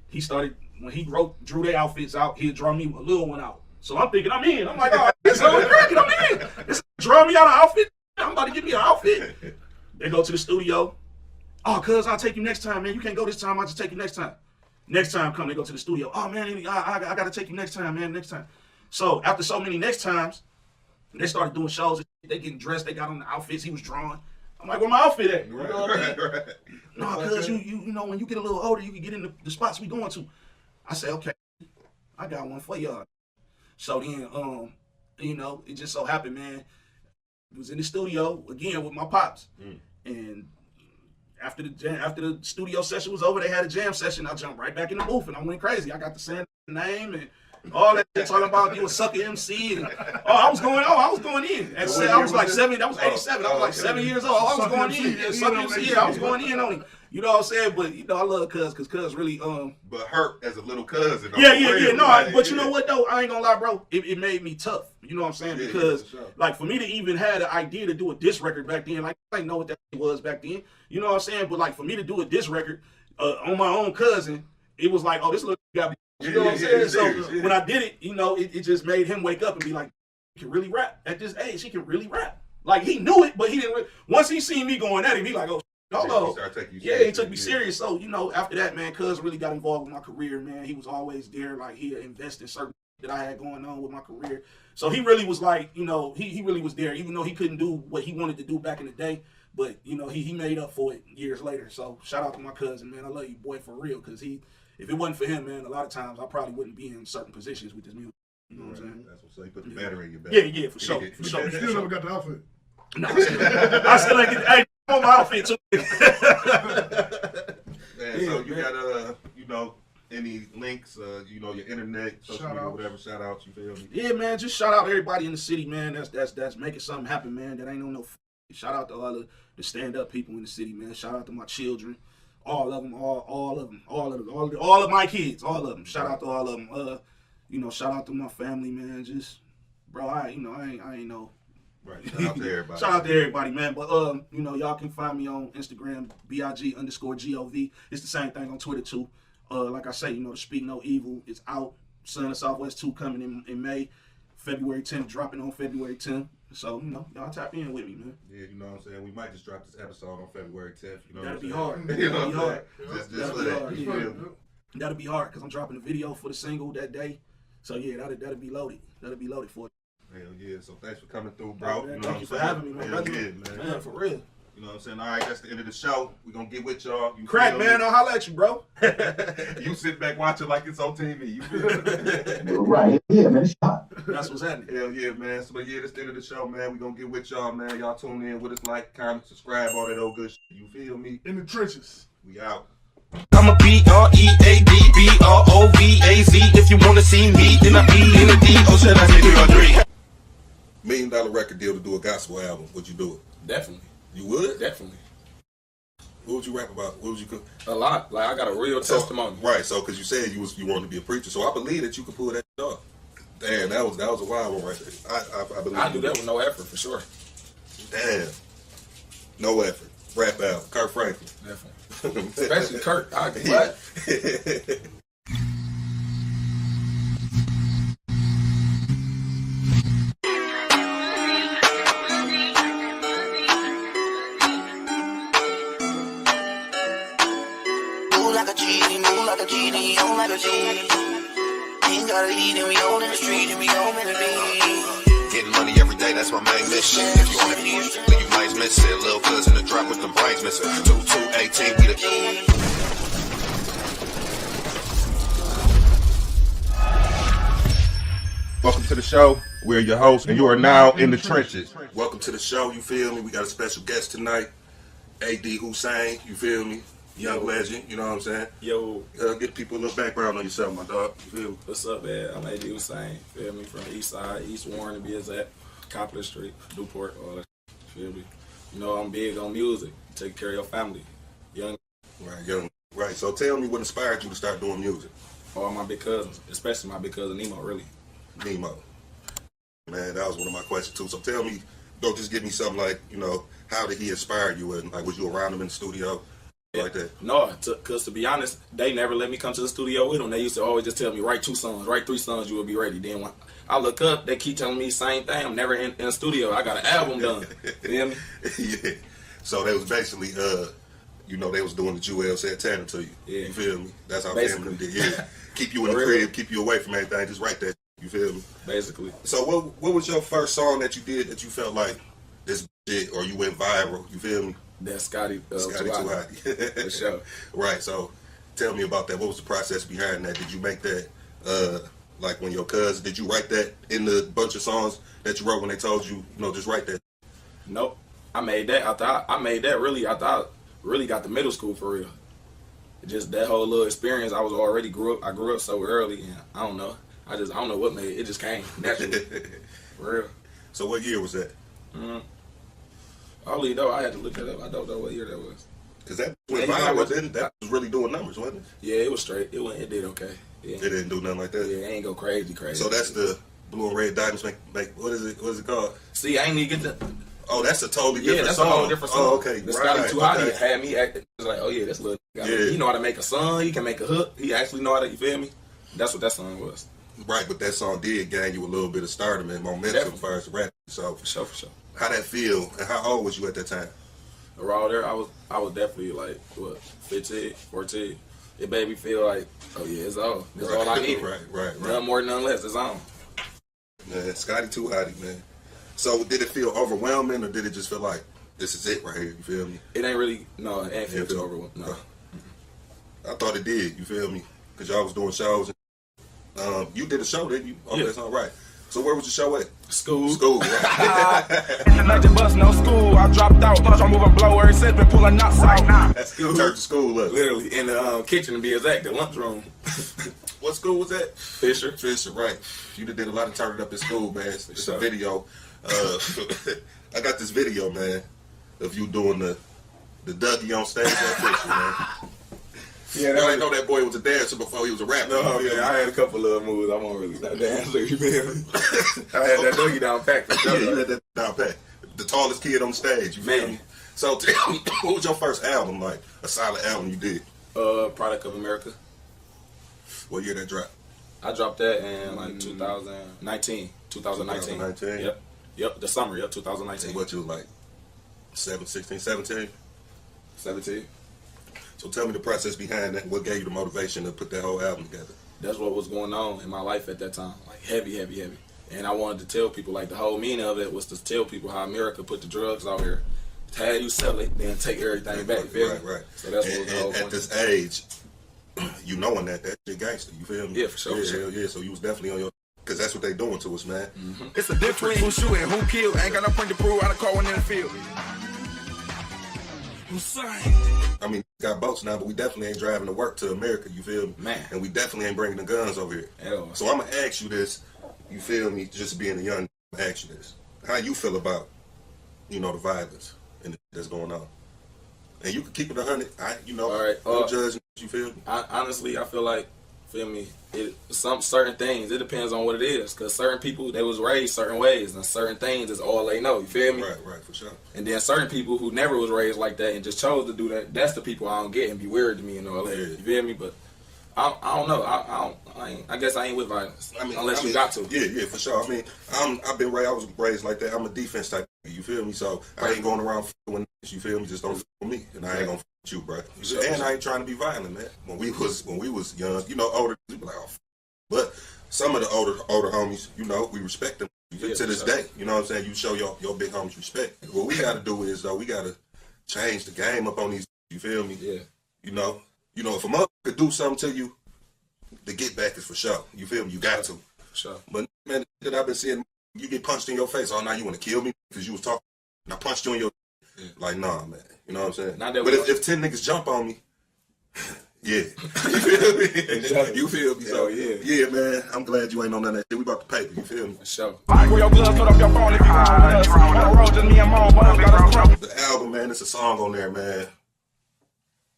S18: he started, when he drew their outfits out, he'd draw me a little one out. So I'm thinking, I'm in. I'm like, oh, this is cracking, I'm in. This draw me out an outfit. I'm about to get me an outfit. They go to the studio. Oh, cuz, I'll take you next time, man. You can't go this time. I'll just take you next time. Next time come, they go to the studio. Oh, man, I got to take you next time, man, next time. So after so many next times, they started doing shows. They getting dressed. They got on the outfits he was drawing. I'm like, where my outfit at? You know what I mean? No, cuz, you know, when you get a little older, you can get in the spots we going to. I say, okay, I got one for y'all. So then, you know, it just so happened, man, I was in the studio again with my pops. And after the studio session was over, they had a jam session. I jumped right back in the booth and I went crazy. I got the same name and All that shit talking about you a sucker MC. And, I was going in. At I was like 7, that was 87. I was like 7 years old. I was going in. Yeah, sucker MC. Yeah, I was going in on him. You know what I'm saying? But you know, I love Cuz, because Cuz really
S3: But Herk as a little cousin.
S18: Yeah. No, but you know what though? I ain't gonna lie, bro. It made me tough. You know what I'm saying? Because like for me to even have the idea to do a diss record back then, like I didn't know what that was back then. You know what I'm saying? But like for me to do a diss record on my own cousin, it was like, oh, this little got me. You know what I'm saying? So when I did it, you know, it just made him wake up and be like, he can really rap. At this age, he can really rap. Like he knew it, but he didn't. Once he seen me going at him, he like, oh. Hello. He took me serious. So, you know, after that, man, Cuz really got involved with my career, man. He was always there. Like, he'd invest in certain that I had going on with my career. So he really was like, you know, he really was there, even though he couldn't do what he wanted to do back in the day. But, you know, he made up for it years later. So shout out to my cousin, man. I love you, boy, for real. Because if it wasn't for him, man, a lot of times I probably wouldn't be in certain positions with this music. You know what I'm saying? That's what's like, put the battery in your back. Yeah, for sure. For sure.
S5: You still never got the outfit.
S18: No, I still ain't get hey, on my outfit too.
S3: Man, so you got you know, any links, you know, your internet, social media, whatever, shout outs, you feel me?
S18: Yeah, man, just shout out everybody in the city, man. That's making something happen, man. That ain't on no shout out to all the stand up people in the city, man. Shout out to my children. All of them, all of my kids, all of them. Shout out to all of them. You know, shout out to my family, man. Just bro, I ain't know.
S3: Right. Shout out to everybody.
S18: Shout out to everybody, man. But you know, y'all can find me on Instagram, BIG_GOV. It's the same thing on Twitter too. Like I say, you know, the Speak No Evil is out. Son of Southwest 2 coming in May. February 10th, dropping on February 10th. So, you know, y'all tap in with me, man.
S3: Yeah, you know what I'm saying? We might just drop this episode on February 10th. You know
S18: That'll
S3: what
S18: be
S3: I'm
S18: hard.
S3: saying? You know
S18: That'll be hard.
S3: Just for that.
S18: Yeah. That'll be hard because I'm dropping a video for the single that day. So, yeah, that'll be loaded. That'll be loaded for it.
S3: Hell yeah, so thanks for coming through, bro.
S18: Man,
S3: you know
S18: thank you for having me, man. Man, for real.
S3: You know what I'm saying? All right, that's the end of the show. We're going to get with y'all.
S18: Crack, man, I'll holler at you, bro.
S3: You sit back watching like it's on TV. You feel me?
S15: Right. Yeah, man. It's hot.
S18: That's what's happening.
S3: Hell yeah, man. So, yeah, that's the end of the show, man. We're going to get with y'all, man. Y'all tune in with us, like, comment, subscribe, all that old good shit. You feel me?
S5: In the trenches.
S3: We out.
S1: I'm a BREAD, BROVAZ. If you wanna see me, then I be in the D. Oh, should I say 3 or 3?
S3: $1 million record deal to do a gospel album. Would you do it?
S14: Definitely.
S3: You would?
S14: Definitely.
S3: What would you rap about? What would you?
S14: A lot. Like I got a real testimony.
S3: Right. So, because you said you wanted to be a preacher, so I believe that you could pull that off. Damn, that was a wild one right there. I believe.
S14: I do that with no effort for sure.
S3: Damn. No effort. Rap out. Kirk Franklin.
S14: Definitely. Especially Kirk. What?
S1: Move like a genie, on like a genie. Ain't gotta eat and we on in the street and we on in the beat.
S2: Getting money every day, that's my main mission. If you want it, then you might miss it. Little cousin to drop with them brains missing. 2218, we the
S3: Welcome to the show. We're your hosts, and you are now in the trenches. Welcome to the show. You feel me? We got a special guest tonight, AD Hussein. You feel me? Young legend. You know what I'm saying?
S14: Yo.
S3: Get people a little background on yourself, my dog. You feel me?
S14: What's up, man? I'm AD Hussein. Feel me? From the East Side, East Warren to be exact. Copland Street, Newport, all that. Feel me? You know I'm big on music. Take care of your family. Young.
S3: Right, young. Right. So tell me what inspired you to start doing music.
S14: All my big cousins, especially my big cousin Nemo, really.
S3: Nemo. Man, that was one of my questions too. So tell me, don't just give me something like, you know, how did he inspire you? And like, was you around him in the studio? Like that?
S14: No, because to be honest, they never let me come to the studio with them. They used to always just tell me, write 2 songs, write 3 songs, you will be ready. Then when I look up, they keep telling me the same thing. I'm never in the studio. I got an album done. Feel me?
S3: Yeah. So they was basically, you know, they was doing the Jewel Santana to you.
S14: Yeah.
S3: You feel me? That's how
S14: basically.
S3: family did. Yeah. Keep you in the crib, keep you away from everything. Just write that. You feel me?
S14: Basically.
S3: So what was your first song that you did that you felt like this shit, or you went viral? You feel me?
S14: That's Scotty
S3: Too Hot.
S14: For sure.
S3: Right. So tell me about that. What was the process behind that? Did you make that like when your cousin? Did you write that in the bunch of songs that you wrote when they told you, just write that?
S14: Nope. I made that after I made that really after I really got to middle school for real. Just that whole little experience. I grew up so early, and I don't know.
S18: I don't know what made it. It just came naturally. For real.
S3: So what year was that?
S18: I'll leave though. I had to look that up. I don't know what year that was.
S3: Cause that went viral. That was really doing numbers, wasn't it?
S18: Yeah, it was straight. It did okay. Yeah.
S3: It didn't do nothing like that.
S18: Yeah, it ain't go crazy.
S3: So that's the blue and red diamonds make what is it called?
S18: See, I ain't even get the.
S3: Oh, that's a totally different
S18: that's
S3: song.
S18: a whole different song.
S3: Oh, okay.
S18: The Scotty Too Hotty had me acting. It was like, oh yeah, that's little. He know how to make a song. He can make a hook. He actually know how to. You feel me? That's what that song was.
S3: Right, but that song did gain you a little bit of stardom and momentum as far as rap. So
S18: for sure.
S3: How that feel? And how old was you at that time?
S18: Around there, I was definitely like 15, 14. It made me feel like, oh yeah, it's all. That's all I need.
S3: Right.
S18: None more, none less. It's on.
S3: Man, Scotty Too Hotty, man. So did it feel overwhelming, or did it just feel like this is it right here? You feel me?
S18: It ain't really. No, it ain't feel too overwhelming. No.
S3: I thought it did. You feel me? Because y'all was doing shows. You did a show, didn't you? Oh, that's all right. So where was the show at?
S18: School.
S3: Right?
S10: Legend bus, no school. I dropped out. I'm moving blower. Since been pulling nuts out.
S3: That's school. Turned to school up.
S18: Literally in the kitchen to be exact, the lunchroom.
S3: What school was that?
S18: Fisher,
S3: right. You did a lot of turning up in school, man. It's a video. I got this video, man, of you doing the Dougie on stage at Fisher, man.
S18: Yeah,
S3: I didn't know that boy was a dancer before he was a rapper.
S18: No, man, I had a couple little moves. I wasn't really that dancer, you feel me? I had that Dougie down pat.
S3: Yeah, you had that down pat. The tallest kid on stage, you feel me? So tell me, what was your first album, like a solid album you did?
S18: Product of America.
S3: What year that dropped?
S18: I dropped that in like 2019.
S3: 2019?
S18: Yep, the summer, 2019.
S3: What you was like, 16, 17?
S18: 17.
S3: So tell me the process behind that. What gave you the motivation to put that whole album together?
S18: That's what was going on in my life at that time. Like heavy. And I wanted to tell people, like the whole meaning of it was to tell people how America put the drugs out here. Had you sell it, then take everything back.
S3: Right.
S18: So that's what was the whole
S3: point. At this age, you knowing that shit gangster, you feel me?
S18: Yeah, for sure.
S3: Yeah, so you was definitely on your, because that's what they doing to us, man.
S10: Mm-hmm. It's a difference who shoot and who kill. Ain't got no point to prove. I done caught one in the field.
S3: I mean, got boats now, but we definitely ain't driving to work to America, you feel me?
S18: Man.
S3: And we definitely ain't bringing the guns over here.
S18: Hell.
S3: So I'm going to ask you this, you feel me, just being a young, I'm going to ask you this. How you feel about, the violence and that's going on? And you can keep it 100,
S18: all right,
S3: no judgment, you feel me?
S18: Honestly, I feel like, some certain things, it depends on what it is. Because certain people, they was raised certain ways, and certain things is all they know, you feel me?
S3: Right, for sure.
S18: And then certain people who never was raised like that and just chose to do that, that's the people I don't get and be weird to me and all that, you feel me? But I don't know, I guess I ain't with violence, unless you got to.
S3: Yeah, for sure. I mean, I was raised like that. I'm a defense type, you feel me? So I ain't going around when you feel me, just don't with me, and I ain't gonna you, bro. And I ain't trying to be violent, man. When we was young, older, we be like, oh, but some of the older homies, we respect them to this day. You know what I'm saying? You show your big homies respect. What we got to do is we got to change the game up on these. You feel me?
S18: Yeah.
S3: If a mother could do something to you, the get back is for sure. You feel me? You got to.
S18: Sure.
S3: But man, that I've been seeing, you get punched in your face. Oh, now you want to kill me because you was talking. And I punched you in your. Like, nah, man. You know what I'm saying? But if 10 niggas jump on me, yeah. You feel me? You feel me? So, yeah, man. I'm glad you ain't on none of that shit. We about to paper. You feel me?
S18: For sure.
S10: Your gloves, put up your phone if you want with us. On the road, just me and Mom, but
S3: the album, man, it's a song on there, man.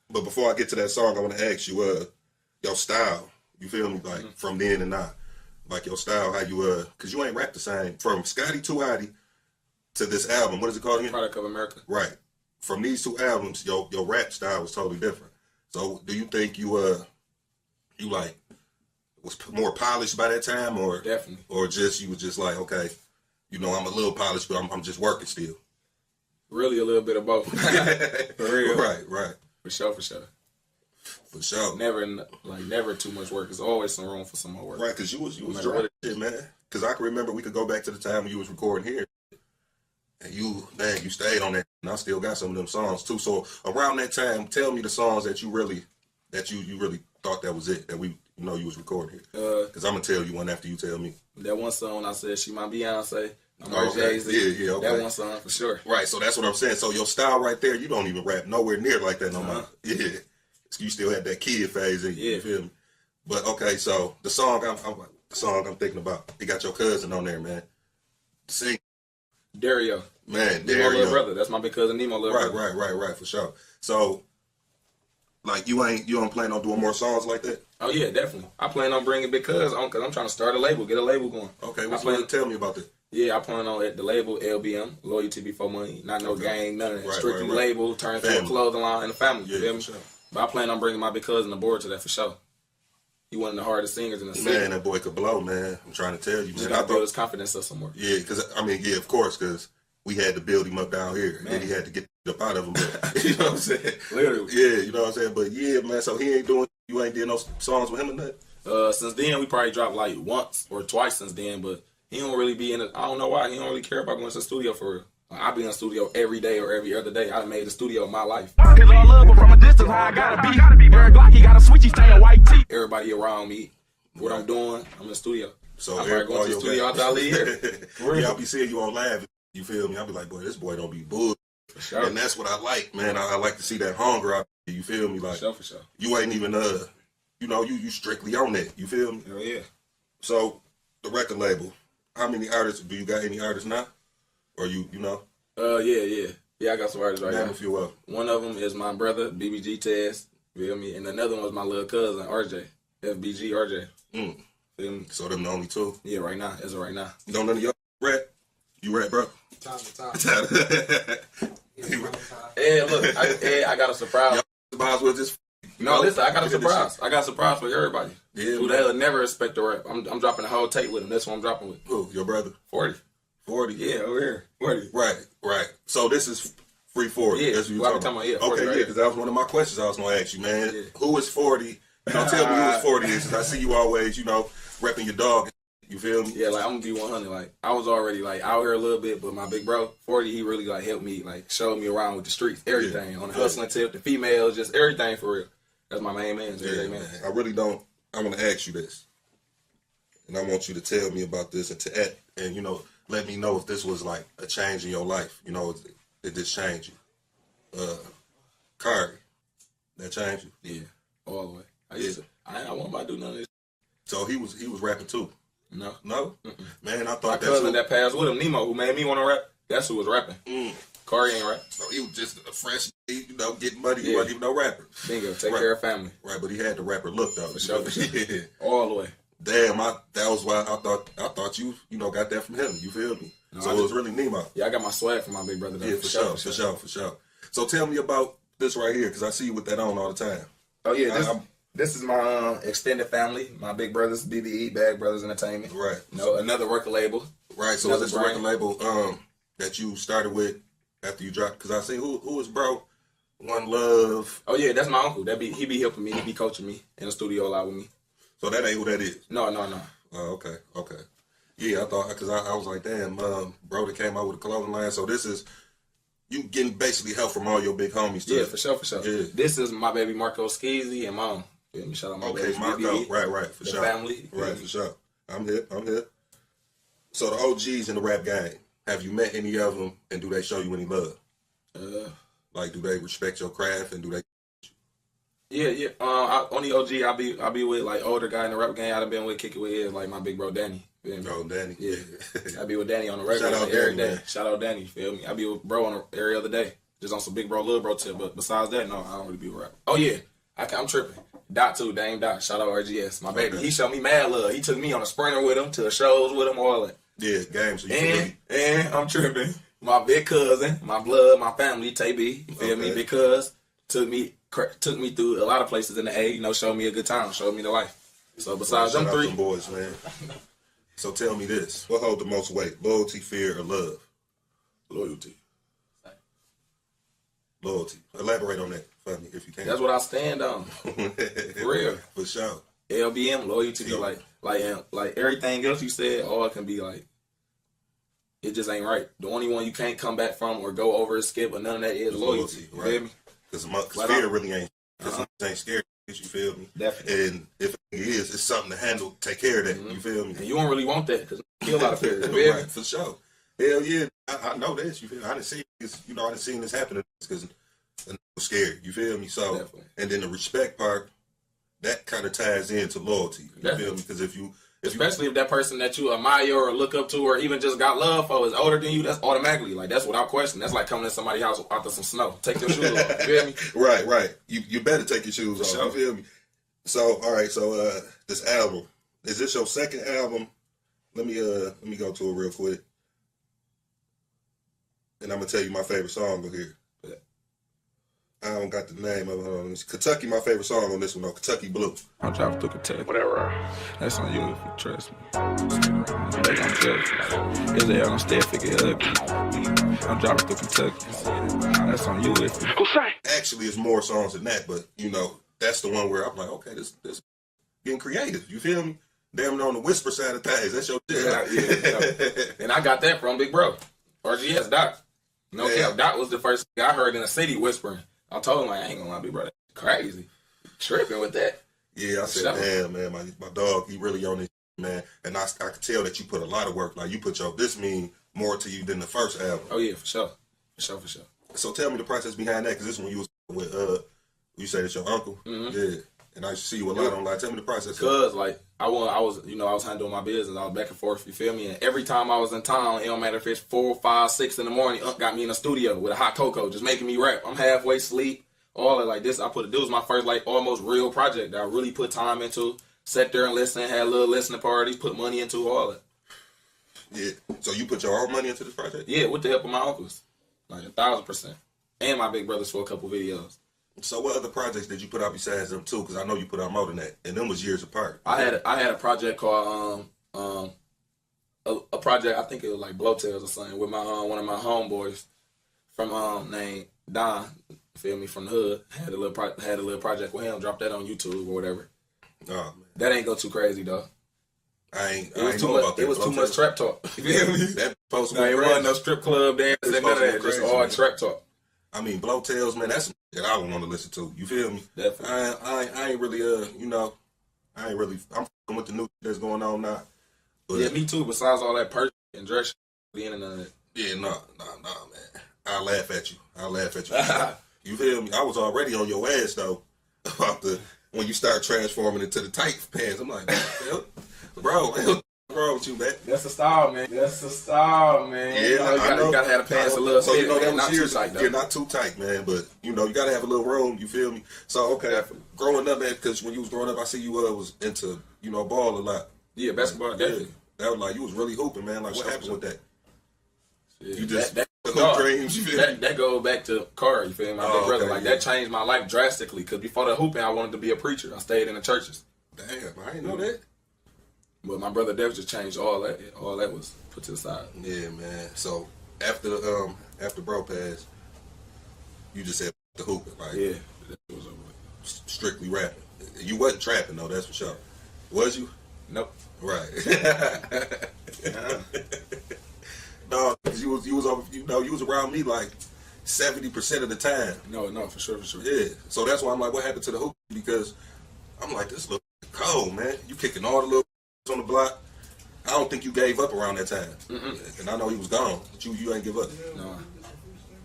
S3: But before I get to that song, I want to ask you, your style. You feel me? Like, from then and now. Like, your style, how you, because you ain't rap the same. From Scotty Too Hotty to this album, what is it called again?
S18: Product of America.
S3: Right. From these two albums, your rap style was totally different. So, do you think you was more polished by that time, or
S18: definitely,
S3: or you was just like, okay, I'm a little polished, but I'm just working still.
S18: Really, a little bit of both. For real.
S3: Right.
S18: For sure.
S3: For sure.
S18: Never too much work. There's always some room for some more work.
S3: Right, because you was dropping shit, man. Because I can remember we could go back to the time when you was recording here. And you stayed on that, and I still got some of them songs too. So around that time, tell me the songs that you really thought that was it, that you was recording here. Because I'm gonna tell you one after you tell me.
S18: That one song I said she my Beyonce. I'm Jay-Z.
S3: Yeah, okay.
S18: That one song for sure.
S3: Right, so that's what I'm saying. So your style right there, you don't even rap nowhere near like that no more. Yeah, you still had that kid phase in you. You feel me? But okay, so the song, song I'm thinking about. He got your cousin on there, man. Sing.
S19: Dario.
S3: Man,
S19: Nemo
S3: Dario.
S19: little brother. That's my big cousin Nemo little brother.
S3: Right, for sure. So, like, you don't plan on doing more songs like that?
S19: Oh yeah, definitely. I plan on bringing big cuz on because I'm trying to start a label, get a label going.
S3: Okay, tell me about that.
S19: Yeah, I plan on at the label LBM, Loyalty Before Money, not no gang, none of that. Strictly label, turn to a clothing line and a family. You feel me?
S3: Sure.
S19: But I plan on bringing my big cousin aboard to that for sure. He one of the hardest singers in the city.
S3: Man, that boy could blow, man. I'm trying to tell you,
S19: Just
S3: man.
S19: gotta build his confidence up somewhere.
S3: Yeah, because of course, because we had to build him up down here,
S19: Man.
S3: and he had to get up out of him. But, you know what I'm saying?
S19: Literally.
S3: Yeah, you know what I'm saying. But yeah, man. So you ain't did no songs with him or nothing.
S19: Since then, we probably dropped like once or twice since then, but he don't really be in it. I don't know why. He don't really care about going to the studio for real. Like, I be in the studio every day or every other day. I done made the studio my life.
S10: Cause I love her from a distance, how I gotta be. Herk Glock, he got a switch, he stay in white tee.
S19: Everybody around me, what I'm doing, I'm in the studio.
S3: So
S19: I'm probably going to the studio after I leave here.
S3: Yeah, I'll be seeing you on live. You feel me? I'll be like, boy, this boy don't be bull.
S19: Sure.
S3: And that's what I like, man. I like to see that hunger out there. You feel me? Like,
S19: for sure.
S3: You ain't even you strictly on that. You feel me?
S19: Hell yeah.
S3: So the record label, how many artists do you got? Any artists now, or you know?
S19: Yeah. I got some artists right now.
S3: Name a few of them.
S19: One of them is my brother BBG Tez. Feel me? And another one was my little cousin RJ, FBG RJ. Feel me?
S3: So them the only two?
S19: Yeah, right now. As of right now.
S3: You don't none of y'all rap? You rap, bro?
S19: Time to time. Hey, look, I got a surprise.
S3: With this.
S19: No, listen, I got a surprise. I got a surprise for everybody.
S3: Yeah,
S19: who they'll never expect to rap. I'm dropping the whole tape with him. That's what I'm dropping with.
S3: Who? Your brother?
S19: 40.
S3: 40?
S19: Yeah, over here. 40.
S3: Right. So this is free 40.
S19: Yeah,
S3: that's what you're
S19: well,
S3: talking about.
S19: yeah, 40
S3: okay,
S19: right
S3: yeah, because that was one of my questions I was going to ask you, man. Yeah. Who is 40? You don't tell me who is 40 is, because I see you always, repping your dog. You feel me?
S19: Yeah, like, I'm going to be 100. Like, I was already, like, out here a little bit, but my big bro, 40, he really, like, helped me, like, showed me around with the streets, everything. On the hustling tip, the females, just everything for real. That's my main man.
S3: Yeah, man. I really don't. I want to ask you this, and I want you to tell me about this, and let me know if this was like a change in your life. Did this change you? Kari, that changed you?
S19: Yeah, all the way. I wasn't about to do none of this.
S3: So he was rapping too.
S19: No.
S3: Mm-mm. Man, I thought
S19: my cousin that passed with him, Nemo, who made me want to rap. That's who was rapping. Kari ain't rap.
S3: So he was just a fresh, getting money. He wasn't even no rapper.
S19: Bingo, take care of family.
S3: Right, but he had the rapper look though.
S19: For sure. All the way.
S3: Damn, that was why I thought you got that from him. You feel me?
S19: No,
S3: so it was really Nemo.
S19: Yeah, I got my swag from my big brother though.
S3: Yeah, for sure. So tell me about this right here, because I see you with that on all the time.
S19: Oh yeah, this is my extended family. My big brothers, BBE, Bag Brothers Entertainment.
S3: Right.
S19: Another record label.
S3: Right. So is this record label that you started with after you dropped? Because I see who is bro. One Love.
S19: Oh yeah, that's my uncle. He be helping me. He be coaching me in the studio a lot with me.
S3: So that ain't who that is?
S19: No.
S3: Oh, okay. Yeah, I thought, because I was like, damn, bro that came out with a clothing line. So this is, you getting basically help from all your big homies too.
S19: Yeah, for sure.
S3: Yeah.
S19: This is my baby Marco Skeezy and mom. Let me shout out my baby
S3: Marco. Right, for
S19: the
S3: sure.
S19: family.
S3: Right, for sure. I'm here. So the OGs in the rap game, have you met any of them, and do they show you any love? Like, do they respect your craft, and do they?
S19: Yeah. On the OG, I be with like older guy in the rap game. I done been with kick it with is like my big bro Danny.
S3: Oh, Danny.
S19: Yeah. I be with Danny on the regular every day. Shout out Danny. Feel me? I be with bro on every other day, just on some big bro, little bro tip. But besides that, no, I don't really be with rap. Oh yeah, I'm tripping. Dot too, Dame Dot. Shout out RGS, my baby. He showed me mad love. He took me on a sprinter with him to the shows with him, all that.
S3: Yeah, games. So
S19: and I'm tripping. My big cousin, my blood, my family, Tay-B, you feel me? Because took me through a lot of places in the A, showed me a good time, showed me the life. So besides them three
S3: boys, man. So tell me this: what hold the most weight? Loyalty, fear, or love?
S19: Loyalty.
S3: Loyalty. Elaborate on that for me if you can.
S19: That's what I stand on. For real.
S3: For sure.
S19: LBM, loyalty, like everything else you said, all it can be like, it just ain't right. The only one you can't come back from or go over or skip or none of that is loyalty. You feel me?
S3: Because fear really ain't. Because ain't scared. You feel me?
S19: Definitely.
S3: And if it is, it's something to handle. Take care of that. You feel me?
S19: And you don't really want that because kill a lot of fear.
S3: Right, for sure. Hell yeah, I know this. You feel me? I didn't see this. I didn't see this happening because I'm scared. You feel me? So,
S19: Definitely.
S3: And then the respect part, that kind of ties into loyalty. You feel me? Because if you
S19: Especially if that person that you admire or look up to or even just got love for is older than you, that's automatically, like, that's without question. That's like coming to somebody's house after some snow. Take your shoes off. You feel me?
S3: Right. You better take your shoes off.
S19: Sure.
S3: You feel me? So, all right. So, this album, is this your second album? Let me go to it real quick. And I'm going to tell you my favorite song on here. I don't got the name of it. Hold on. It's Kentucky, my favorite song on this one, though. Kentucky Blue.
S20: I'm driving through Kentucky. Whatever. That's on you if you trust me. They gon' judge me. Is they gonna stay figure ugly? I'm driving through Kentucky. That's on you if you.
S3: Actually, it's more songs than that, but, you know, that's the one where I'm like, okay, this getting creative. You feel me? Damn, on the whisper side of things. That's your shit.
S19: Yeah. And I got that from Big Bro. RGS, Doc. No cap. Doc was the first thing I heard in the city whispering. I told him, like, I ain't gonna lie, Big Bro, that's crazy. Tripping with that.
S3: Yeah, I said, damn, man, my dog, he really on this, man. And I could tell that you put a lot of work. Like, you put this mean more to you than the first album.
S19: Oh, yeah, for sure. For sure.
S3: So tell me the process behind that, because this one you was with, you say that's your uncle?
S19: Mm-hmm.
S3: Yeah. And I see you a lot online. Tell me the process.
S19: Because, like, I was handling my business. I was back and forth, you feel me? And every time I was in town, it don't matter if it's 4, 5, 6 in the morning, Unc got me in the studio with a hot cocoa, just making me rap. I'm halfway asleep, all of like this. This was my first, like, almost real project that I really put time into. Sat there and listened, had little listening parties, put money into all that.
S3: Yeah. So you put your own money into this project?
S19: Yeah, with the help of my uncles. Like 1,000%. And my big brothers for a couple videos.
S3: So what other projects did you put out besides them too? Because I know you put out more than that, and them was years apart.
S19: I had a project called a project, I think it was like Blowtails or something, with my one of my homeboys from named Don. Feel me, from the hood. Had a little project with him. Dropped that on YouTube or whatever.
S3: Oh man,
S19: that ain't go too crazy though.
S3: It was
S19: too much trap talk. You feel me?
S3: That supposed to
S19: be
S3: it
S19: wasn't no strip club dance. None of that. Just all trap talk.
S3: I mean, Blowtails, man, that's that I would want to listen to. You feel me?
S19: Definitely.
S3: I ain't really, I ain't really. I'm f***ing with the new that's going on now. But,
S19: yeah, me too. Besides all that purse and dress, being and none of that.
S3: Yeah, nah, man. I'll laugh at you. You feel me? I was already on your ass though about when you start transforming into the tight pants. I'm like, bro, what's wrong with you, man?
S19: That's the style, man. Yeah,
S3: you
S19: gotta have the pants a little.
S3: So that was
S19: not
S3: years.
S19: Too tight, though.
S3: You're not too tight, man. But you gotta have a little room. You feel me? So growing up, man, because when you was growing up, I see you was into ball a lot.
S19: Yeah, basketball, definitely.
S3: That was like you was really hooping, man. Like what happened with that?
S19: Yeah,
S3: you just
S19: dreams. You feel me? That goes back to Carr. You feel me? My big brother. Like that changed my life drastically. Because before the hooping, I wanted to be a preacher. I stayed in the churches.
S3: Damn, I didn't know that.
S19: But my brother Dev just changed all that. All that was put to the side.
S3: Yeah, man. So after bro passed, you just said the hooping, like
S19: yeah, that was over.
S3: Strictly rapping. You wasn't trapping though, that's for sure. Was you?
S19: Nope.
S3: Right. No, cause you was over. You was around me like 70% of the time.
S19: No, for sure.
S3: Yeah. So that's why I'm like, what happened to the hoop? Because I'm like, this look cold, man. You kicking all the little on the block. I don't think you gave up around that time. And I know he was gone, but you ain't give up.
S19: No.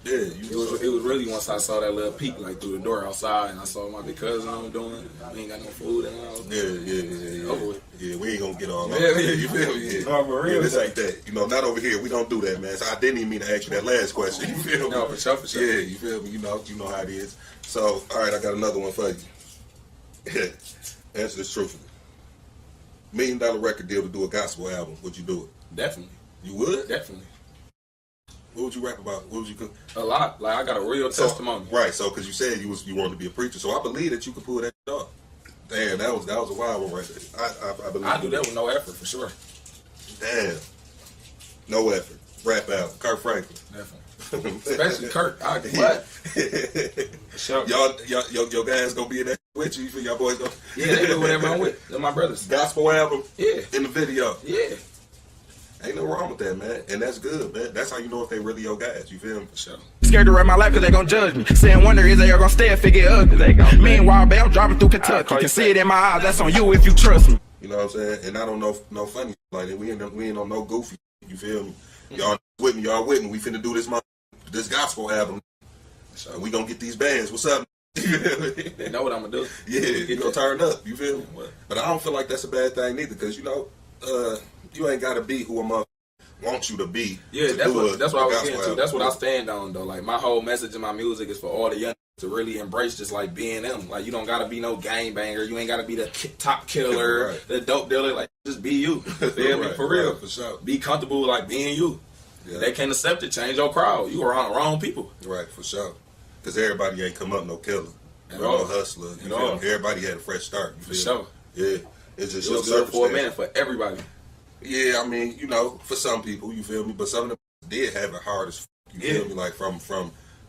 S3: Yeah.
S19: It was really once I saw that little peek like through the door outside, and I saw my big cousin doing. We ain't got no food and all.
S3: Yeah.
S19: Over with.
S3: Yeah, we ain't gonna get all
S19: Yeah,
S3: over. You feel me? Yeah.
S19: No, for real.
S3: Yeah, this ain't that. Not over here. We don't do that, man. So I didn't even mean to ask you that last question. You feel me?
S19: No, for sure.
S3: Yeah, you feel me? You know how it is. So, all right, I got another one for you. Answer this truthfully. $1 million record deal to do a gospel album. Would you do it?
S19: Definitely.
S3: You would?
S19: Definitely.
S3: What would you rap about? What would you?
S19: A lot. Like I got a real testimony.
S3: Right. So, because you said you wanted to be a preacher, so I believe that you could pull that off. Damn, that was a wild one right there. I believe.
S19: I do that with no effort for sure.
S3: Damn. No effort. Rap out. Kirk Franklin.
S19: Definitely. Especially Kirk. What?
S3: Sure. Your guys gonna be in that with you? You feel y'all boys gonna?
S19: Yeah, they do whatever I'm with. They're my brothers.
S3: Gospel album.
S19: Yeah.
S3: In the video.
S19: Yeah.
S3: Ain't no wrong with that, man. And that's good, man. That's how you know if they really your guys. You feel me?
S19: For sure.
S20: Scared to write my life cause they gon' judge me. Saying wonder is they gonna stay and figure ugly. Meanwhile, babe, I'm driving through Kentucky. You can see it in my eyes. That's on you if you trust me.
S3: You know what I'm saying? And I don't know no funny like that. We ain't on no goofy. You feel me? Y'all with me. Y'all with me. We finna do this gospel album. So we gonna get these bands. What's up?
S19: They know what I'm gonna do.
S3: Yeah, you gonna turn up. You feel me? But I don't feel like that's a bad thing neither, because You ain't gotta be who a mother wants you to be.
S19: Yeah,
S3: to
S19: that's
S3: do
S19: what I was getting to. That's what I
S3: Yeah.
S19: stand on though. Like my whole message in my music is for all the young to really embrace just like being them. Like you don't gotta be no gangbanger. You ain't gotta be the top killer,
S3: Right.
S19: the dope dealer. Like just be you. Feel me?
S3: Right,
S19: For real.
S3: right, for sure.
S19: Be comfortable like being you.
S3: Yeah.
S19: They can't accept it. Change your crowd. You around the wrong people.
S3: Right, for sure. Because everybody ain't come up no killer.
S19: At
S3: No
S19: all.
S3: hustler. You
S19: At
S3: feel
S19: all.
S3: me? Everybody had a fresh start. You
S19: For
S3: feel
S19: sure.
S3: me? Yeah. It's just
S19: It
S3: your
S19: was good for a
S3: circumstance.
S19: minute for everybody.
S3: Yeah, I mean, you know, for some people, you feel me? But some of them did have it hard as you
S19: Yeah.
S3: feel me? Like from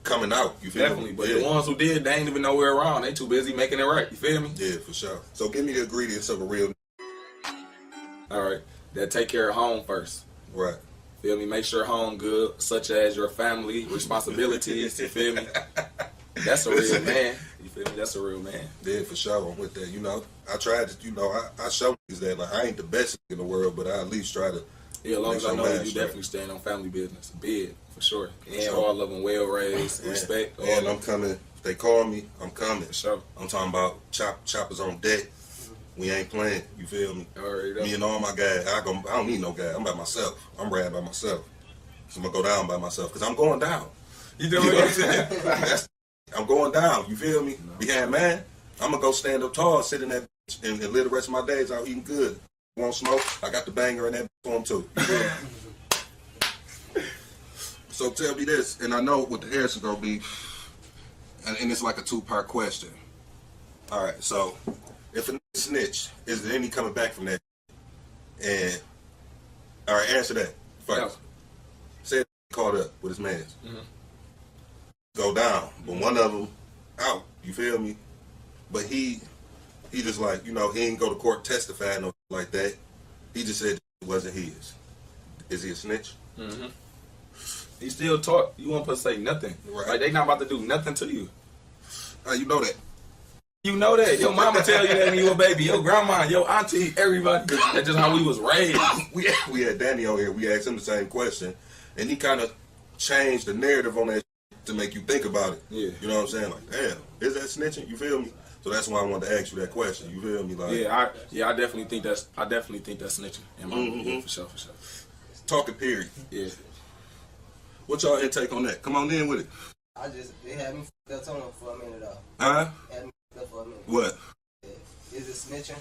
S3: coming out, you feel
S19: Definitely.
S3: me?
S19: But
S3: Yeah.
S19: the ones who did, they ain't even know where around. They too busy making it right. You feel me?
S3: Yeah, for sure. So give me the ingredients of a real
S19: All right. That take care of home first.
S3: Right.
S19: Feel me? Make sure home good, such as your family, responsibilities. You feel me? That's a real man. You feel me? That's a real man.
S3: Yeah, for sure. I'm with that. You know, I tried to, you know, I show niggas that, like, I ain't the best in the world, but I at least try to.
S19: Yeah, as long
S3: make
S19: as I
S3: some
S19: know
S3: man
S19: you
S3: straight.
S19: definitely stand on family business. Big, for sure. And
S3: sure.
S19: all of them well raised, respect. all
S3: And
S19: of
S3: I'm coming. If they call me, I'm coming.
S19: For sure.
S3: I'm talking about choppers on deck. We ain't playing. You feel me?
S19: Already know.
S3: Me and all my guys. I don't need no guy. I'm by myself. I'm riding by myself. So I'm gonna go down by myself because I'm going down.
S19: You know
S3: You know
S19: what
S3: what I'm saying? I'm going down. You feel me? Behind man, I'm gonna go stand up tall, sit in that bitch, and live the rest of my days out eating good. Want smoke? I got the banger in that bitch for him too. You feel me? So tell me this, and I know what the answer gonna be, and it's like a two-part question. All right, so if a nigga snitch, is there any coming back from that? And all right, answer that first.
S19: Yeah.
S3: Say caught up with his mans.
S19: Mhm.
S3: Go down, but one of them out. You feel me? But he just like, you know, he ain't go to court testifying or like that. He just said it wasn't his. Is he a snitch?
S19: Mm-hmm. He still talk. You won't supposed to say nothing.
S3: Right.
S19: Like they not about to do nothing to you.
S3: How you know that?
S19: You know that. Your mama tell you that when you a baby. Your grandma, your auntie, everybody. That's just how we was raised.
S3: We had Danny on here. We asked him the same question, and he kind of changed the narrative on that to make you think about it.
S19: Yeah.
S3: You know what I'm saying? Like, damn, is that snitching? You feel me? So that's why I wanted to ask you that question. You feel me? Like,
S19: I definitely think that's snitching. In my yeah, for sure.
S3: Talking period.
S19: Yeah.
S3: What y'all intake on that? Come on in with it.
S21: They had me f***ed up on them for a minute though.
S3: Huh?
S21: Had me f***ed up for a minute.
S3: What?
S21: Is it snitching?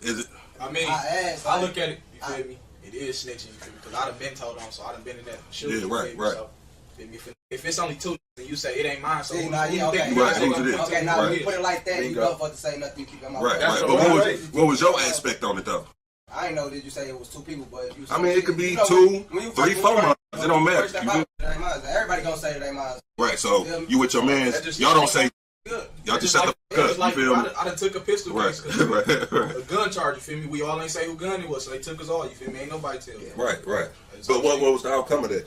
S3: Is it?
S22: I mean,
S21: asked,
S22: I look at it, you feel me? It is snitching, you feel me? Because I done been told on, so I done been in that shoe.
S3: Yeah,
S22: you
S3: right,
S22: feel me?
S3: right.
S22: So, feel me? If it's only two and you say it ain't mine, so
S21: See,
S22: who
S21: now,
S22: you
S21: yeah,
S22: think
S21: okay.
S22: you
S3: Right,
S22: gonna
S3: who's
S22: say
S3: it is?
S21: Okay, now
S22: Right.
S21: you put it like that, you
S22: Bingo.
S21: don't fuck to say nothing, you keep them out.
S3: Right, right. But what was your aspect on it though?
S21: I ain't know that you say it was two people, but if you
S3: I mean, it could be
S21: you know,
S3: two,
S21: when you
S3: 3,
S21: first-
S3: 4
S21: when you
S3: months.
S21: first-
S3: It don't matter.
S21: first step
S3: You
S21: out,
S3: feel-
S21: it ain't mine. Everybody gonna say it ain't mine.
S3: Right. So you with your mans,
S22: That just-
S3: y'all don't say.
S22: Good.
S3: Y'all just
S22: It's
S3: shut
S22: like,
S3: the fuck
S22: it's
S3: up.
S22: like
S3: You feel me?
S22: I done took a pistol
S3: Right,
S22: case 'cause
S3: right, right.
S22: a gun charge, you feel me? We all ain't say who gun it was, so they took us all, you feel me? Ain't nobody tell you.
S3: Right, right. But what was the outcome of that?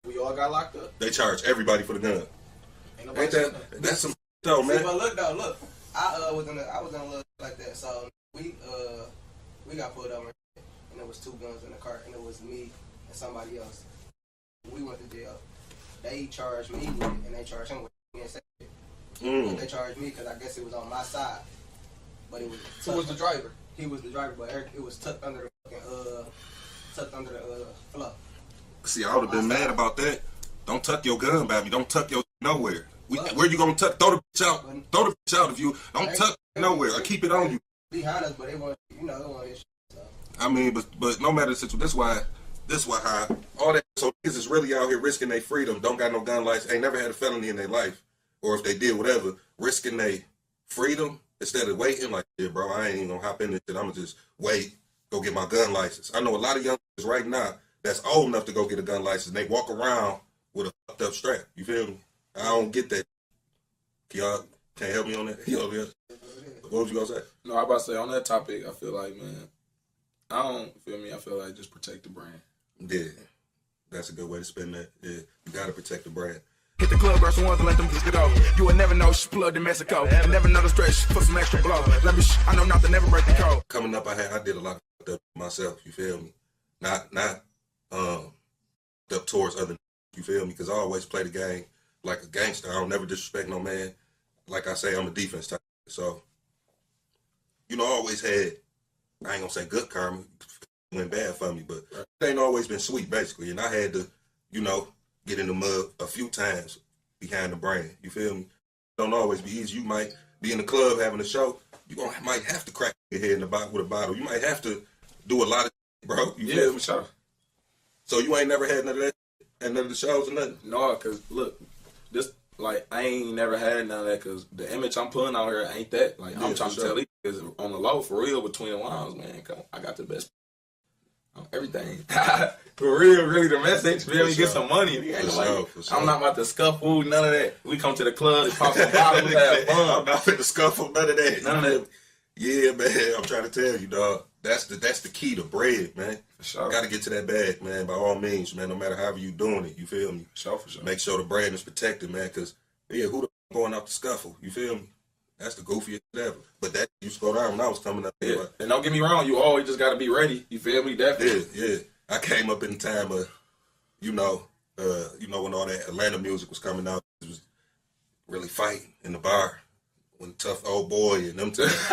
S22: We all got locked up.
S3: They charge everybody for the gun.
S22: Ain't nobody
S3: Ain't
S22: said
S3: that?
S22: nothing.
S3: That's some though,
S21: See,
S3: man.
S21: but look, I was in a little like that. So we got pulled over, and there was 2 guns in the car, and it was me and somebody else. We went to jail. They charged me with it, and they charged him with it. He didn't say it. But they charged me because I guess it was on my side. But it was.
S22: Who was the driver?
S21: He was the driver, but Herk, it was tucked under the floor.
S3: See, I would have been mad about that. Don't tuck your gun by me. Don't tuck your nowhere. Where you gonna tuck? Throw the bitch out. Throw the bitch out if you don't tuck nowhere. Or keep it on you.
S21: Behind us, but they want, they want his shit. So.
S3: I mean, but no matter the situation, this why how all that. So niggas is really out here risking their freedom. Don't got no gun license. Ain't never had a felony in their life, or if they did, whatever, risking their freedom instead of waiting. Like, yeah, bro, I ain't even gonna hop in this shit. I'm gonna just wait, go get my gun license. I know a lot of young niggas right now that's old enough to go get a gun license. And they walk around with a fucked up strap. You feel me? I don't get that. Y'all can't help me on that. What was you gonna say?
S19: No, I about to say on that topic, I feel like, man, I don't feel me. I feel like just protect the brand.
S3: Yeah, that's a good way to spend that. Yeah, you gotta protect the brand.
S20: Hit the club, girl, so want to let them just get over. You will never know she plugged in Mexico. And never know the stretch for some extra blow. Let me, I know not to never break the code.
S3: Coming up, I did a lot of stuff myself. You feel me? Not up towards other. You feel me? Because I always play the game like a gangster. I don't never disrespect no man. Like I say, I'm a defense type. So, you know, I always had I ain't gonna say good karma, it went bad for me, but it ain't always been sweet, basically. And I had to, you know, get in the mud a few times behind the brand. You feel me? Don't always be easy. You might be in the club having a show. You might have to crack your head in the bottle with a bottle. You might have to do a lot of bro. You feel me?
S19: For sure.
S3: So you ain't never had none of that at none of the shows or nothing?
S19: No, because look, this, like, I ain't never had none of that because the image I'm putting out here ain't that. Like, I'm trying to tell these niggas on the low, for real, between the lines, man. Come on, I got the best. Everything. For real, really, the message. Feel me? Get some money. I'm not about to scuffle, none of that. We come to the club, pop some bottles, have fun.
S3: I'm not fit to scuffle, none of that.
S19: None of that.
S3: Yeah, man. I'm trying to tell you, dog. That's the key to bread, man.
S19: For sure.
S3: Got to get to that bag, man, by all means, man, no matter how you doing it, you feel me?
S19: For sure.
S3: Make sure the brand is protected, man, because, yeah, who the going out to scuffle, you feel me? That's the goofiest ever. But that used to go down when I was coming up.
S19: Yeah. And don't get me wrong, you always just got to be ready, you feel me? Definitely.
S3: Yeah. I came up in the time of, when all that Atlanta music was coming out, it was really fighting in the bar. When Tough Old Boy and them times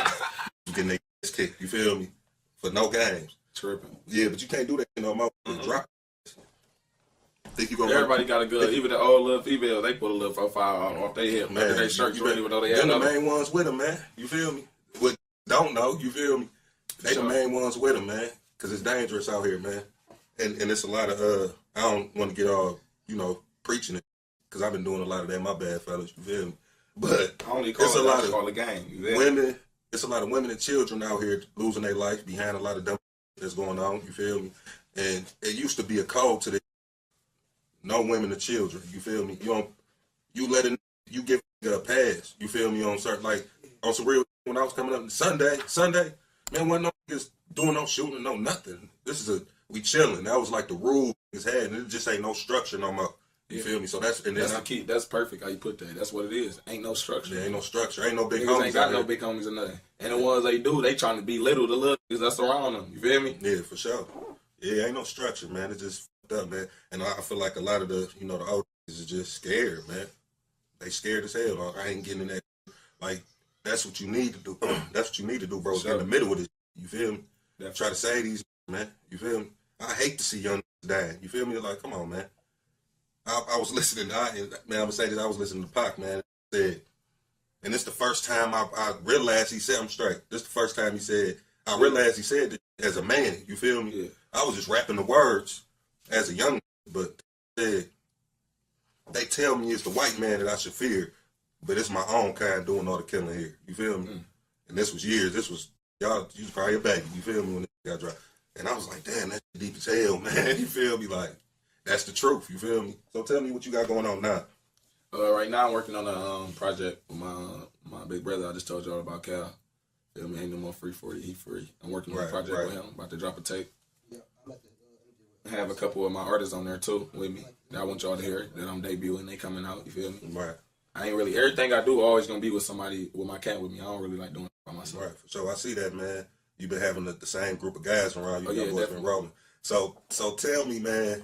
S3: getting their ass kicked, you feel me? For no games.
S19: Tripping.
S3: Yeah, but you can't do that no more. Drop. Think you gonna
S19: Everybody got a good, even the old little females, they put a little profile off their hip.
S3: Man,
S19: They shirt, you don't even know they had
S3: the main ones with them, man. You feel me? What don't know, you feel me? They the main ones with them, man. Because it's dangerous out here, man. And it's a lot of, I don't want to get all, preaching it. Because I've been doing a lot of that, my bad, fellas, you feel me? But it's a lot of women, it's a lot of women and children out here losing their life behind a lot of dumb that's going on, you feel me? And it used to be a code to the no women or children, you feel me? You give a pass, you feel me, on certain, like, on some real, when I was coming up Sunday, man, wasn't no niggas doing no shooting, no nothing. We chilling. That was like the rule niggas had, and it just ain't no structure no more. You feel me? So that's
S19: the key. That's perfect how you put that. That's what it is. Ain't no structure.
S3: There ain't no structure. Ain't no big
S19: niggas
S3: homies.
S19: Ain't got no big homies or nothing. And the ones they do, they trying to belittle the little niggas that's around them. You feel me?
S3: Yeah, for sure. Yeah, ain't no structure, man. It's just fucked up, man. And I feel like a lot of the, the old niggas is just scared, man. They scared as hell. I ain't getting in that. Like, that's what you need to do. That's what you need to do, bro. Get in the middle of this. You feel me?
S19: Definitely.
S3: Try to save these, man. You feel me? I hate to see young niggas dying. You feel me? Like, come on, man. I was listening. I'm gonna say this. I was listening to Pac, man. Said, and it's the first time I realized he said I'm straight. This the first time he said I realized he said it as a man. You feel me?
S19: Yeah.
S3: I was just rapping the words as a young, but they tell me it's the white man that I should fear, but it's my own kind doing all the killing here. You feel me? And this was years. This was y'all. You was probably a baby. You feel me when it got dropped? And I was like, damn, that's deep as hell, man. You feel me? Like. That's the truth, you feel me? So tell me what you got going on now.
S19: Right now I'm working on a project with my big brother. I just told y'all about Cal. Feel me? Ain't no more free for you, he free. I'm working on a project with him. About to drop a tape. I have a couple of my artists on there too with me. That I want y'all to hear that I'm debuting. They coming out, you feel me?
S3: Right.
S19: I ain't really, everything I do always gonna be with somebody, with my cat with me. I don't really like doing it by myself.
S3: Right. So I see that, man. You've been having the same group of guys around you. Your boys been rolling. So tell me, man,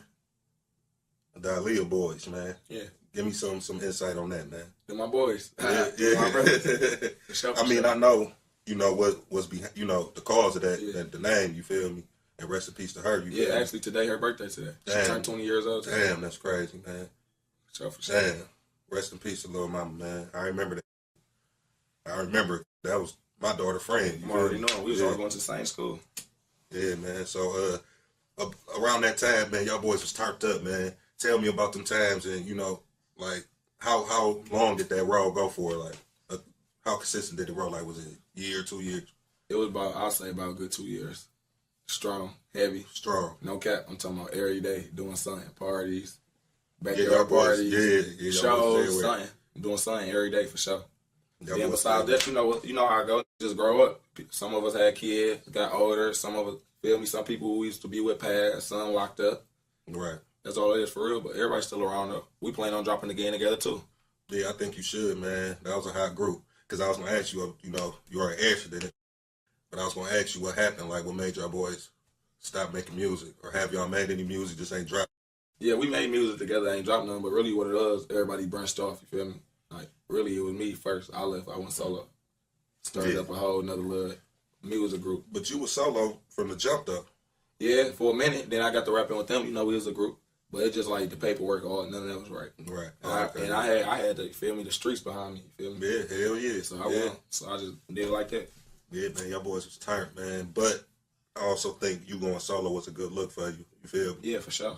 S3: the Aaliyah boys, man.
S19: Yeah.
S3: Give me some insight on that, man.
S19: They're my boys.
S3: Yeah.
S19: My brothers.
S3: I mean, I know, what's behind, the cause of that, the name, you feel me? And rest in peace to her.
S19: Yeah, actually today, her birthday today. She turned 20 years old today.
S3: Damn, that's crazy, man.
S19: For sure.
S3: Damn. Rest in peace to little mama, man. I remember that. That was my daughter's friend.
S19: You already know. We was all going to the same school.
S3: Yeah, man. So around that time, man, y'all boys was tarped up, man. Tell me about them times and, like, how long did that roll go for? Like, how consistent did it roll? Like, was it a year, 2 years?
S19: It was I'll say about a good 2 years. Strong, heavy.
S3: Strong.
S19: No cap. I'm talking about every day, doing something. Parties, backyard parties, shows, something. Doing something every day for sure. Then besides that, you know how I go. Just grow up. Some of us had kids, got older. Some of us, feel me, some people we used to be with passed, some locked up.
S3: Right.
S19: That's all it is for real, but everybody's still around though. We plan on dropping the game together too.
S3: Yeah, I think you should, man. That was a hot group. Because I was going to ask you, you already answered it, but I was going to ask you what happened, like what made y'all boys stop making music? Or have y'all made any music, just ain't dropped?
S19: Yeah, we made music together, ain't dropped none, but really what it was, everybody branched off, you feel me? Like, really, it was me first. I left, I went solo. Started up a whole nother little Me was a group.
S3: But you were solo from the jump though.
S19: Yeah, for a minute. Then I got to rapping with them. You know, we was a group. But it's just like the paperwork, none of that was right.
S3: Right.
S19: And I had to, you feel me, the streets behind me. You feel me?
S3: Yeah, hell yeah.
S19: So I won. So I just did it like that.
S3: Yeah, man, y'all boys was turned, man. But I also think you going solo was a good look for you. You feel me?
S19: Yeah, for sure.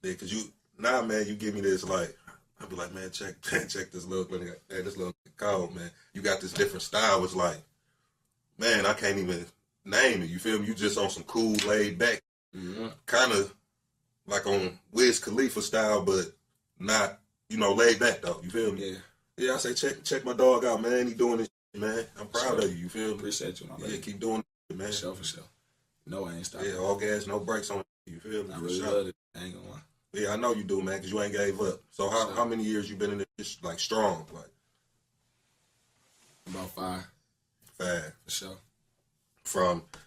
S3: Yeah, cause man, you give me this like, I'll be like, man, check this little nigga. Hey, this little cold, man. You got this different style. It's like, man, I can't even name it. You feel me? You just on some cool, laid back, kind of like on Wiz Khalifa style, but not, laid back though. You feel me?
S19: Yeah.
S3: Yeah, I say check my dog out, man. He doing this shit, man. I'm proud of you. You feel me?
S19: Appreciate you, my man.
S3: Yeah, keep doing it, man.
S19: For sure. No, I ain't stopping.
S3: Yeah, all gas, no brakes on it. You feel me?
S19: I really love it. I ain't gonna lie.
S3: Yeah, I know you do, man, because you ain't gave up. So how many years you been in this, like, strong? Like
S19: about 5.
S3: 5.
S19: For sure.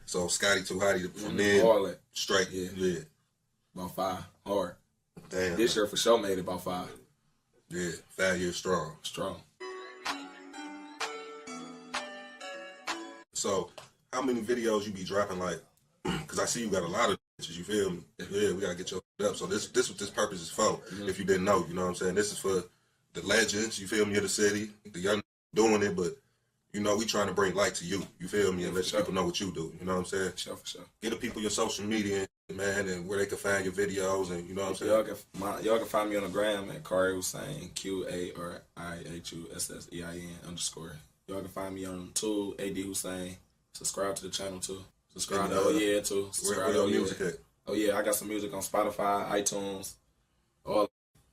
S3: So Scotty Too Hotty from then
S19: all that.
S3: straight.
S19: Yeah. About 5. Hard.
S3: Damn.
S19: This year for sure made it about 5.
S3: Yeah, 5 years strong. So how many videos you be dropping, like, because I see you got a lot of bitches, you feel me? Yeah, we got to get your up. So this what this purpose is for, if you didn't know, you know what I'm saying? This is for the legends, you feel me, of the city, the young doing it, but, we trying to bring light to you, you feel me, and let people know what you do, you know what I'm saying?
S19: For sure.
S3: Get the people your social media, man, and where they can find your videos, and you know what I'm saying?
S19: Y'all can find me on the gram at Kari Hussein, QARIHUSSEIN_. Y'all can find me on Tool, AD Hussein. Subscribe to the channel too. Subscribe to too. Subscribe
S3: where your music at?
S19: Oh yeah, I got some music on Spotify, iTunes, all.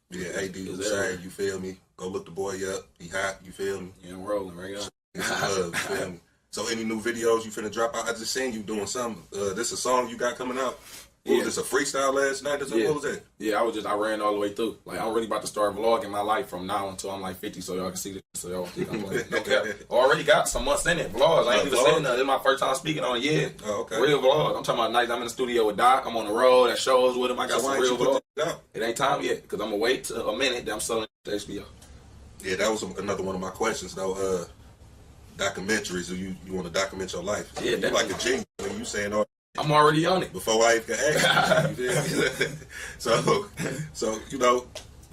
S3: Yeah, AD Hussein, you feel me? Go look the boy up. He hot, you feel me?
S19: Yeah, I'm rolling right now.
S3: Love, you feel me? So any new videos you finna drop out? I just seen you doing something. This a song you got coming out? Was this a freestyle last night? What was that?
S19: Yeah, I ran all the way through. Like, I'm really about to start vlogging my life from now until I'm like 50, so y'all can see this. So y'all think I'm playing. No cap. Already got some months in it. Vlogs. I ain't even saying nothing. This is my first time speaking on it. Yeah.
S3: Oh, okay.
S19: Real vlogs. I'm talking about nights I'm in the studio with Doc. I'm on the road at shows with him. I got some real vlogs. It ain't time yet, because I'm going to wait till a minute that I'm selling to HBO.
S3: Yeah, that was another one of my questions, though. Documentaries. You want to document your life.
S19: Yeah,
S3: you like a genius when you saying all.
S19: I'm already on it.
S3: Before I even ask you. So,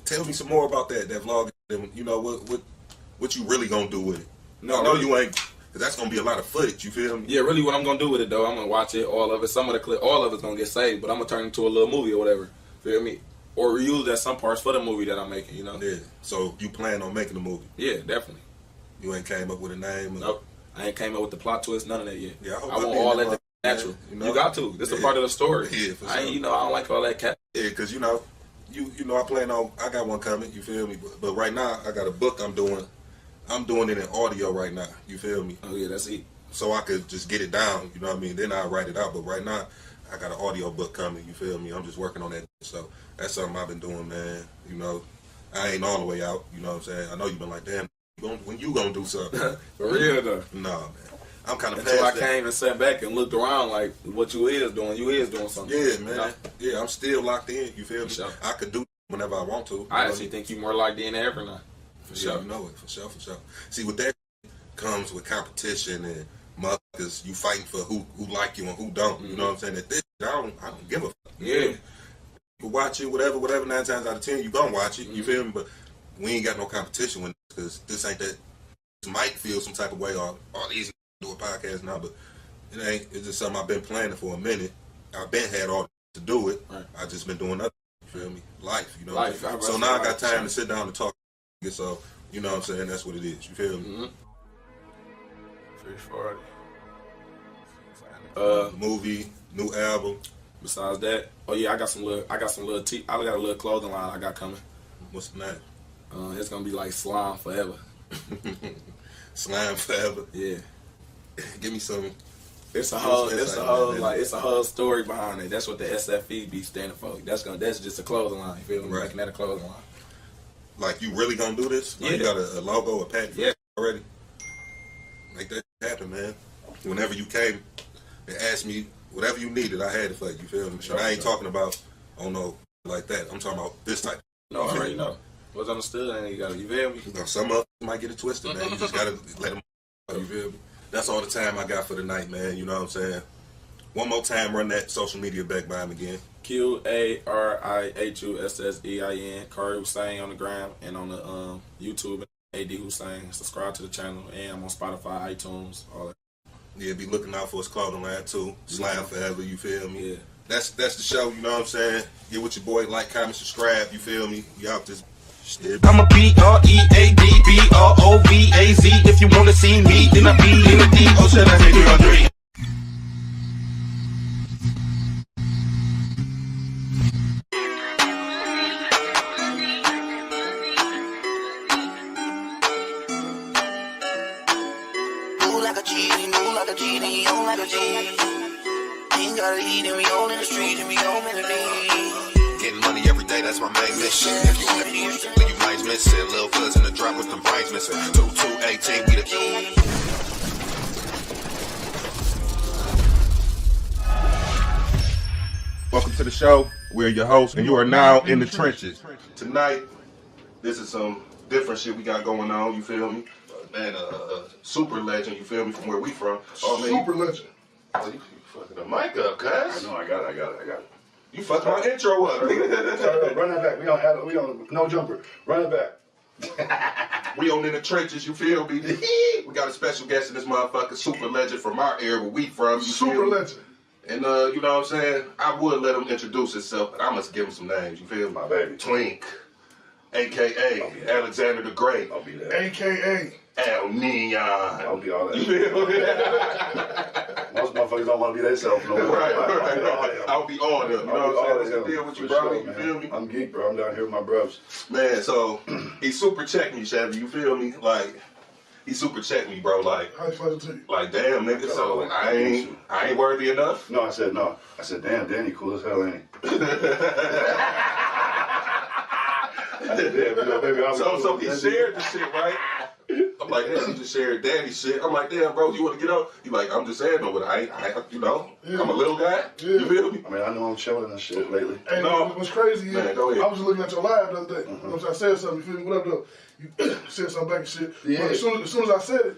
S3: tell me some more about that vlog. What you really gonna do with it? No, I know you ain't, because that's gonna be a lot of footage. You feel me?
S19: Yeah, really, what I'm gonna do with it though, I'm gonna watch it, all of it. Some of the clip, all of it's gonna get saved, but I'm gonna turn it into a little movie or whatever. Feel me? Or reuse that some parts for the movie that I'm making.
S3: Yeah. So you plan on making a movie?
S19: Yeah, definitely.
S3: You ain't came up with a name?
S19: Nope. I ain't came up with the plot twist. None of that yet.
S3: Yeah,
S19: I want all that. Natural. You got to. This is a part of the story.
S3: Yeah, for sure.
S19: I don't like all that cat.
S3: Yeah, because I plan on. I got one coming. You feel me? But right now, I got a book I'm doing. I'm doing it in audio right now. You feel me?
S19: Oh yeah, that's it.
S3: So I could just get it down. You know what I mean? Then I write it out. But right now, I got an audio book coming. You feel me? I'm just working on that. So that's something I've been doing, man. I ain't all the way out. You know what I'm saying? I know you've been like, damn, when you gonna do something?
S19: For real though?
S3: No, man. I'm kind of
S19: until I came and sat back and looked around like what you is doing something.
S3: Yeah, man. Yeah, I'm still locked in. You feel me?
S19: Sure.
S3: I could do it whenever I want to.
S19: I actually think you more locked in than ever now.
S3: For sure. You know it. For sure. See, with that comes with competition and motherfuckers. You fighting for who like you and who don't. You know what I'm saying? At this, I don't give a fuck.
S19: Yeah.
S3: You watch it, whatever. 9 times out of 10, you gonna watch it. You feel me? But we ain't got no competition with because this ain't that. This might feel some type of way or these. Do a podcast now, but it ain't. It's just something I've been planning for a minute. I've been had all to do it.
S19: Right.
S3: I just been doing nothing. You feel me? Life.
S19: Life.
S3: So now I got time to sit down and talk. So you know what I'm saying? That's what it is. You feel me?
S19: 340.
S3: Movie, new album.
S19: Besides that, I got a little clothing line I got coming.
S3: What's the name?
S19: It's gonna be like Slime Forever.
S3: Slime Forever.
S19: Yeah.
S3: Give me some.
S19: It's a whole story behind it. That's what the SFE be standing for. That's just a clothing line. You feel me?
S3: Right.
S19: Making that a clothing line.
S3: Like you really gonna do this? Like
S19: yeah.
S3: You got a logo, a patent
S19: yeah.
S3: already? Make that happen, man. Whenever you came and asked me whatever you needed, I had it for you. You feel me?
S19: Sure,
S3: I ain't talking about like that. I'm talking about this type.
S19: No, I already know. What's understood, and you feel me?
S3: Some of them might get it twisted, man. You just gotta let them. You feel me? That's all the time I got for the night, man. You know what I'm saying? One more time, run that social media back by him again.
S13: QARIHUSSEIN, Kari Hussein on the gram and on the YouTube, AD Hussein. Subscribe to the channel, and I'm on Spotify, iTunes, all that.
S3: Yeah, be looking out for his clothing line too. Slime forever, you feel me? Yeah. That's the show, you know what I'm saying? Get with your boy, like, comment, subscribe, you feel me? We out this shit.
S10: I'm a BREADBROVAZ. If you wanna see me, then I be in the D. Oh, should I say 3 on 3?
S1: Move like a genie, move like a genie, on like a genie. Ain't gotta eat and we all in the street and we all melody.
S2: Getting money every day, that's my main mission. If you want to leave you nice missing. Lil' cuz in the drop with them brains missing. 2218, we the
S3: Welcome to the show. We're your hosts, and you are now in the trenches. Tonight, this is some different shit we got going on, you feel me? Man, super legend, you feel me, from where we from.
S5: Super legend.
S3: Oh, you fucking the mic up, cuz.
S11: I know, I got it.
S3: You fucked my intro up.
S11: Run that back. We don't, no jumper. Run it back.
S3: We on in the trenches, you feel me? We got a special guest in this motherfucker, super legend from our area where we from. You
S5: Super legend.
S3: And you know what I'm saying? I would let him introduce himself, but I must give him some names, you feel me?
S11: My baby.
S3: Twink, a.k.a. Alexander the Great.
S11: I'll be there.
S5: A.K.A.
S3: El Neon.
S11: I'll be all that.
S3: You feel me?
S11: Most motherfuckers don't want to be themselves no more.
S3: Right. I'll be on them. You know what I'm saying? That's the deal with you, bro.
S11: Sure,
S3: you feel me?
S11: I'm geek, bro. I'm down here with my bros.
S3: Man, so he super checked me, Chevy. You feel me? Like, he super checked me, bro. Like,
S5: How you supposed to tell you?
S3: like, damn, nigga. So I ain't worthy enough.
S11: No, I said no. I said, damn, Danny cool as hell, ain't he? I said, damn, baby,
S3: So he shared the shit, right? I'm like, damn, he just shared Danny's shit. I'm like, damn, bro, you want to get up? You like, I'm just saying, no, but I you know, I'm a little guy.
S5: Yeah.
S3: You feel me?
S11: I mean, I know I'm chilling and shit lately.
S5: Hey, what's crazy is,
S3: Man, go ahead.
S5: I was just looking at your live the other day. You know what I'm saying? I said something, you feel me? What up, though? You said something back and shit.
S11: Yeah.
S5: But as soon as I said it,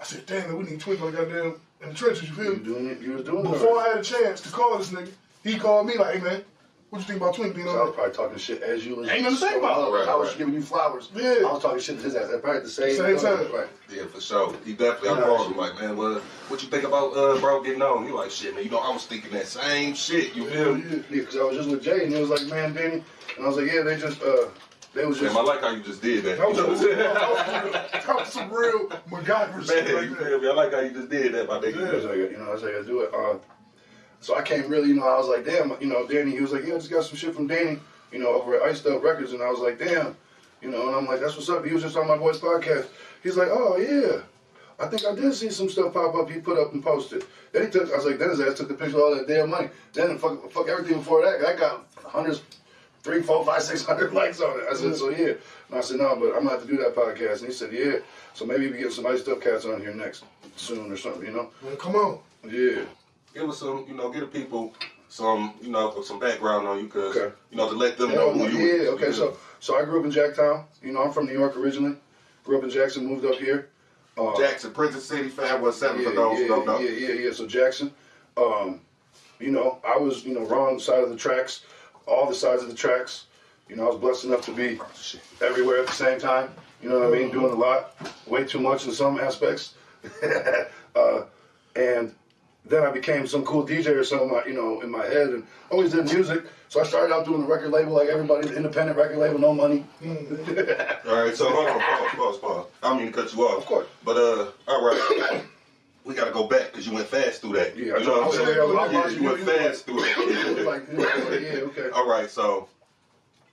S5: I said, damn, man, we need Twink on the goddamn in the trenches, you feel me?
S11: You was doing it.
S5: Before I had a chance to call this nigga, he called me like, hey, man, what you think about Twink being
S11: So I
S5: on
S11: was
S5: there?
S11: probably talking shit as you was.
S5: Ain't nothing to say about it.
S11: I was giving you flowers.
S5: Yeah.
S11: I was talking shit to his ass at probably the same
S5: time.
S11: Right.
S3: Yeah, for sure. He definitely, I called him like, man, what you think about, bro, getting on? He like, shit, man, you know, I was thinking that same shit, you feel me?
S11: Yeah, because I was just with Jay, and he was like, man, Danny, and I was like, yeah, they was just.
S3: Damn, I like how you just did that.
S5: That was some real MacGyver shit
S3: Man,
S5: right
S3: you
S5: there.
S3: feel me? I like how you just did that, my nigga.
S11: I was like, I was like, I do it. So I came really, I was like, damn, Danny, he was like, yeah, I just got some shit from Danny, over at Iced Up Records, and I was like, damn, and I'm like, that's what's up. He was just on my boy's podcast. He's like, oh, yeah, I think I did see some stuff pop up he put up and posted. Then I was like, then his ass took the picture of all that damn money. Then fuck everything before that. I got hundreds, 300, 400, 500, 600 likes on it. I said, so yeah. And I said, no, but I'm going to have to do that podcast. And he said, yeah. So maybe we get some Iced Up cats on here next, soon or something,
S5: Well, come on.
S11: Yeah.
S3: Give us some, give the people some, some background on you, cause, to let them know who you are.
S11: Yeah, okay, so I grew up in Jacktown. I'm from New York originally. Grew up in Jackson, moved up here.
S3: Jackson, Princess City, 517 for those who don't know.
S11: Yeah. So Jackson, I was, wrong side of the tracks, all the sides of the tracks. I was blessed enough to be everywhere at the same time. You know what I mean? Doing a lot, way too much in some aspects. And then I became some cool DJ or something, in my head, and always did music. So I started out doing the record label like everybody, the independent record label, no money.
S3: All right, so hold on, pause. I don't mean to cut you off.
S11: Of course.
S3: But, all right. We got to go back because you went fast through that.
S11: Yeah,
S3: you know what I'm saying? You went fast through it.
S11: Yeah, okay.
S3: All right, so,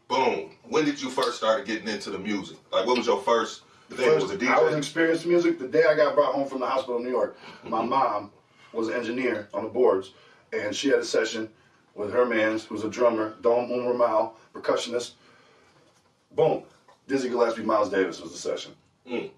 S3: boom. When did you first start getting into the music? Like, what was your first thing? Was it DJ?
S11: I was experienced music the day I got brought home from the hospital in New York. My mom was an engineer on the boards, and she had a session with her man, who was a drummer, Dom Ramal, percussionist. Boom. Dizzy Gillespie, Miles Davis was the session.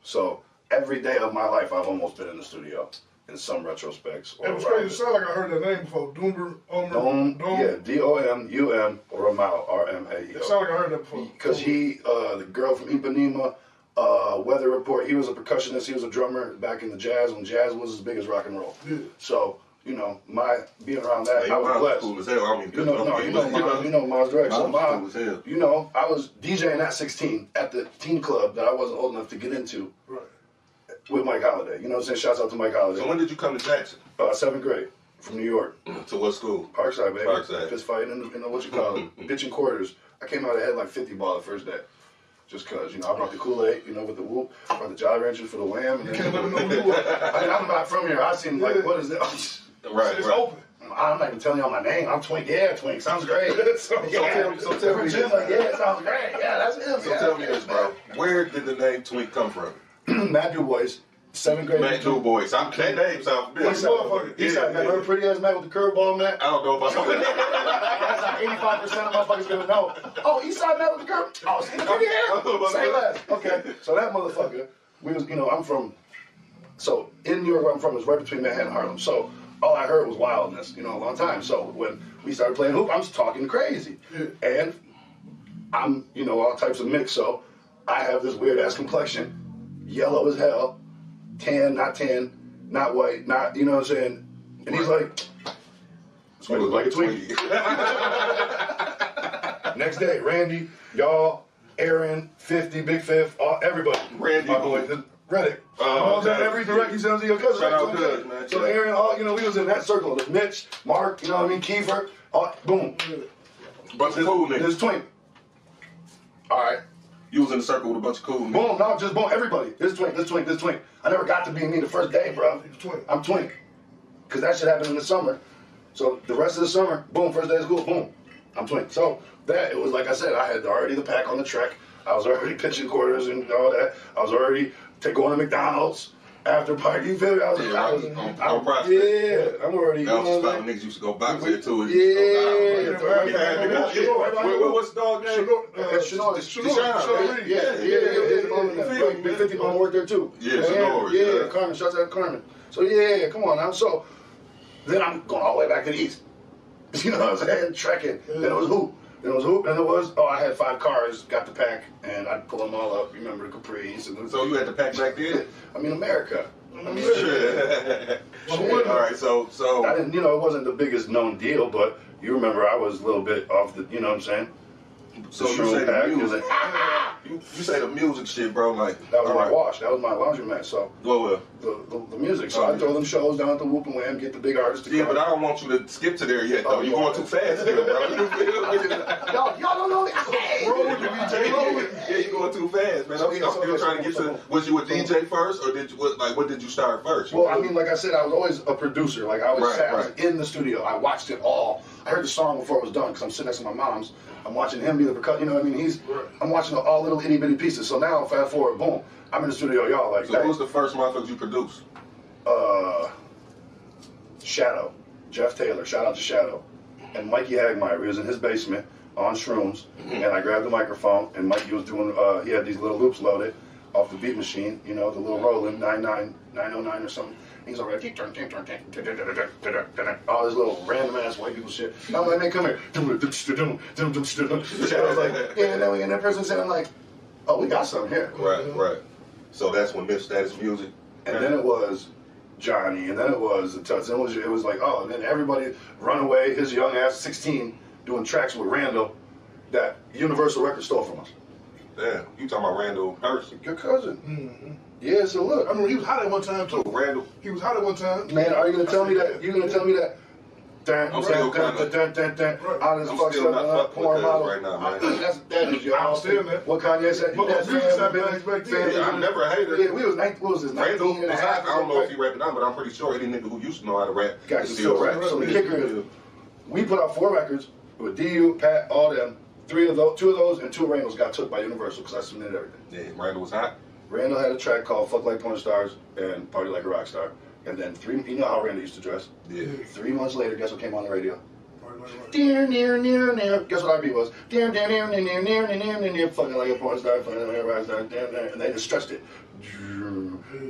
S11: So every day of my life, I've almost been in the studio in some retrospects.
S5: It was crazy. It sounded like I heard that name before. Dom.
S11: Yeah, D-O-M-U-M, Ramal, R-M-A-E-O.
S5: It sounded like I heard that before.
S11: Because the girl from Ipanema,
S5: Weather Report. He was a percussionist. He was a drummer back in the jazz when jazz was as big as rock and roll.
S3: Yeah.
S5: So you know, my being around that, I was blessed.
S3: Cool as hell. I mean,
S5: you know, Miles Direct. So
S3: cool as hell.
S5: you know, I was DJing at 16 at the teen club that I wasn't old enough to get into.
S3: Right.
S5: With Mike Holiday. You know what I'm saying? Shouts out to Mike Holiday.
S3: So when did you come to Jackson?
S5: 7th grade. From New York.
S3: To what school?
S5: Parkside, baby.
S3: Parkside.
S5: Just fighting in the what you call it, bitching quarters. I came out ahead like 50 ball the first day. Just cause, you know, I brought the Kool-Aid, you know, with the whoop, brought the Jolly Ranchers for the wham. And then, I'm not from here. I seen like, what is that?
S3: Right,
S5: it's
S3: right.
S5: open. I'm not even telling y'all my name. I'm Twink. Yeah, Twink. Sounds great.
S3: so tell me this.
S5: Like, yeah, it sounds great. Yeah, that's him.
S3: So tell me this, bro. Where did the name Twink come from?
S5: Matt DuBois. 7th grade.
S3: Matt DuBois. That name sounds big.
S5: Eastside, man. Remember pretty ass Matt with the curveball, Matt?
S3: I don't know about
S5: that. That's like 85% of motherfuckers gonna know. Oh, Eastside Matt with the curve. Oh, see the pretty hair. Say less. Okay, so that motherfucker, we was, you know, I'm from. So in New York, where I'm from, is right between Manhattan and Harlem. So all I heard was wildness, you know, a long time. So when we started playing hoop, I'm just talking crazy, and I'm, you know, all types of mix. So I have this weird ass complexion, yellow as hell. Tan, not white, not, you know what I'm saying? And he's like, I look like a Twinkie. Next day, Randy, y'all, Aaron, 50, Big Fifth, everybody.
S3: Randy,
S5: Reddick. Every direct he sends to your cousin.
S3: Shout out Cuz, man.
S5: So Aaron, you know, we was in that circle. There's Mitch, Mark, you know what I mean, Kiefer, boom.
S3: Bunch of cool niggas.
S5: There's Twink. All right.
S3: You was in the circle with a bunch of cool niggas.
S5: Boom, no, just boom, everybody. This Twink. I never got to be me the first day, bro. I'm Twink. Because that shit happened in the summer. So the rest of the summer, boom, first day of school, boom, I'm Twink. So it was like I said, I had already the pack on the track. I was already pitching quarters and all that. I was already going to McDonald's after party. You feel me? I'm already.
S3: That was the spot niggas used to go box there too. What's the dog name?
S5: Big 50 Bone worked there too.
S3: Yeah,
S5: Carmen, shouts out to Carmen. So yeah, come on now. So then I'm going all the way back to the east. You know what I'm saying? Trekking. Then it was hoop. And I had 5 cars, got the pack, and I'd pull them all up. You remember the Capris. And
S3: so you had the pack back then?
S5: I mean, America.
S3: Shit. All right, so
S5: I didn't, you know, it wasn't the biggest known deal, but you remember I was a little bit off the, you know what I'm saying?
S3: So you say the music. You say the music shit, bro. Like
S5: that was my wash. That was my laundromat. So the music. So I throw them shows down at the Whoop and Wham, get the big artists.
S3: Yeah, but I don't want you to skip to there yet, though. You're going too fast, still, bro.
S5: Y'all don't know it.
S3: Yeah, you're going too fast, man. I'm still trying to get to. Was you a DJ first, or did you what did you start first?
S5: Well, I mean, like I said, I was always a producer. Like I was in the studio. I watched it all. I heard the song before it was done because I'm sitting next to my mom's. I'm watching him be the percussion. You know what I mean? I'm watching all little itty bitty pieces. So now, fast forward, boom, I'm in the studio, y'all. Like,
S3: so who was the first motherfucker you produced?
S5: Shadow, Jeff Taylor. Shout out to Shadow, and Mikey Hagmeyer. He was in his basement on shrooms, and I grabbed the microphone, and Mikey was doing. He had these little loops loaded off the beat machine. You know, the little Roland 909 or something. He's all right. All this little random ass white people shit. And I'm like, man, come here. Shadow's like, yeah, and that person said, I'm like, oh, we got something here.
S3: Right. So that's when Mixed Status Music.
S5: And then it was Johnny, and then it was the Tuts. It was like, oh, and then everybody Runaway, his young ass 16, doing tracks with Randall that Universal Records stole from us.
S3: Damn, you talking about Randall Herk?
S5: Your cousin. Mm-hmm. Yeah, so look.
S18: I mean, he was hot at one time too.
S3: Randall.
S18: He was hot at one time.
S5: Man, are you gonna tell me that? You gonna tell me that?
S3: I'm still not fucked right now, man.
S5: That is your house. What Kanye said.
S3: I never hated it.
S5: Yeah, we was 19. What was this? 19 and a half.
S3: I don't know if he rapped it now, but I'm pretty sure any nigga who used to know how to rap
S5: can still rap. So the kicker is, we put out 4 records with DU, Pat, all them. 2 of those, and 2 of Randall's got took by Universal because I submitted everything.
S3: Yeah, Randall was hot.
S5: Randall had a track called "Fuck Like Porn Stars" and "Party Like a Rock Star," and then 3. You know how Randall used to dress.
S3: Yeah.
S5: 3 months later, guess what came on the radio? Dear, near, near, near. Guess what our beat was? Dear, near, near, near, near, near, near, near, near. Fucking like a porn star, fucking like a rock star, dear, near, and they just stretched it.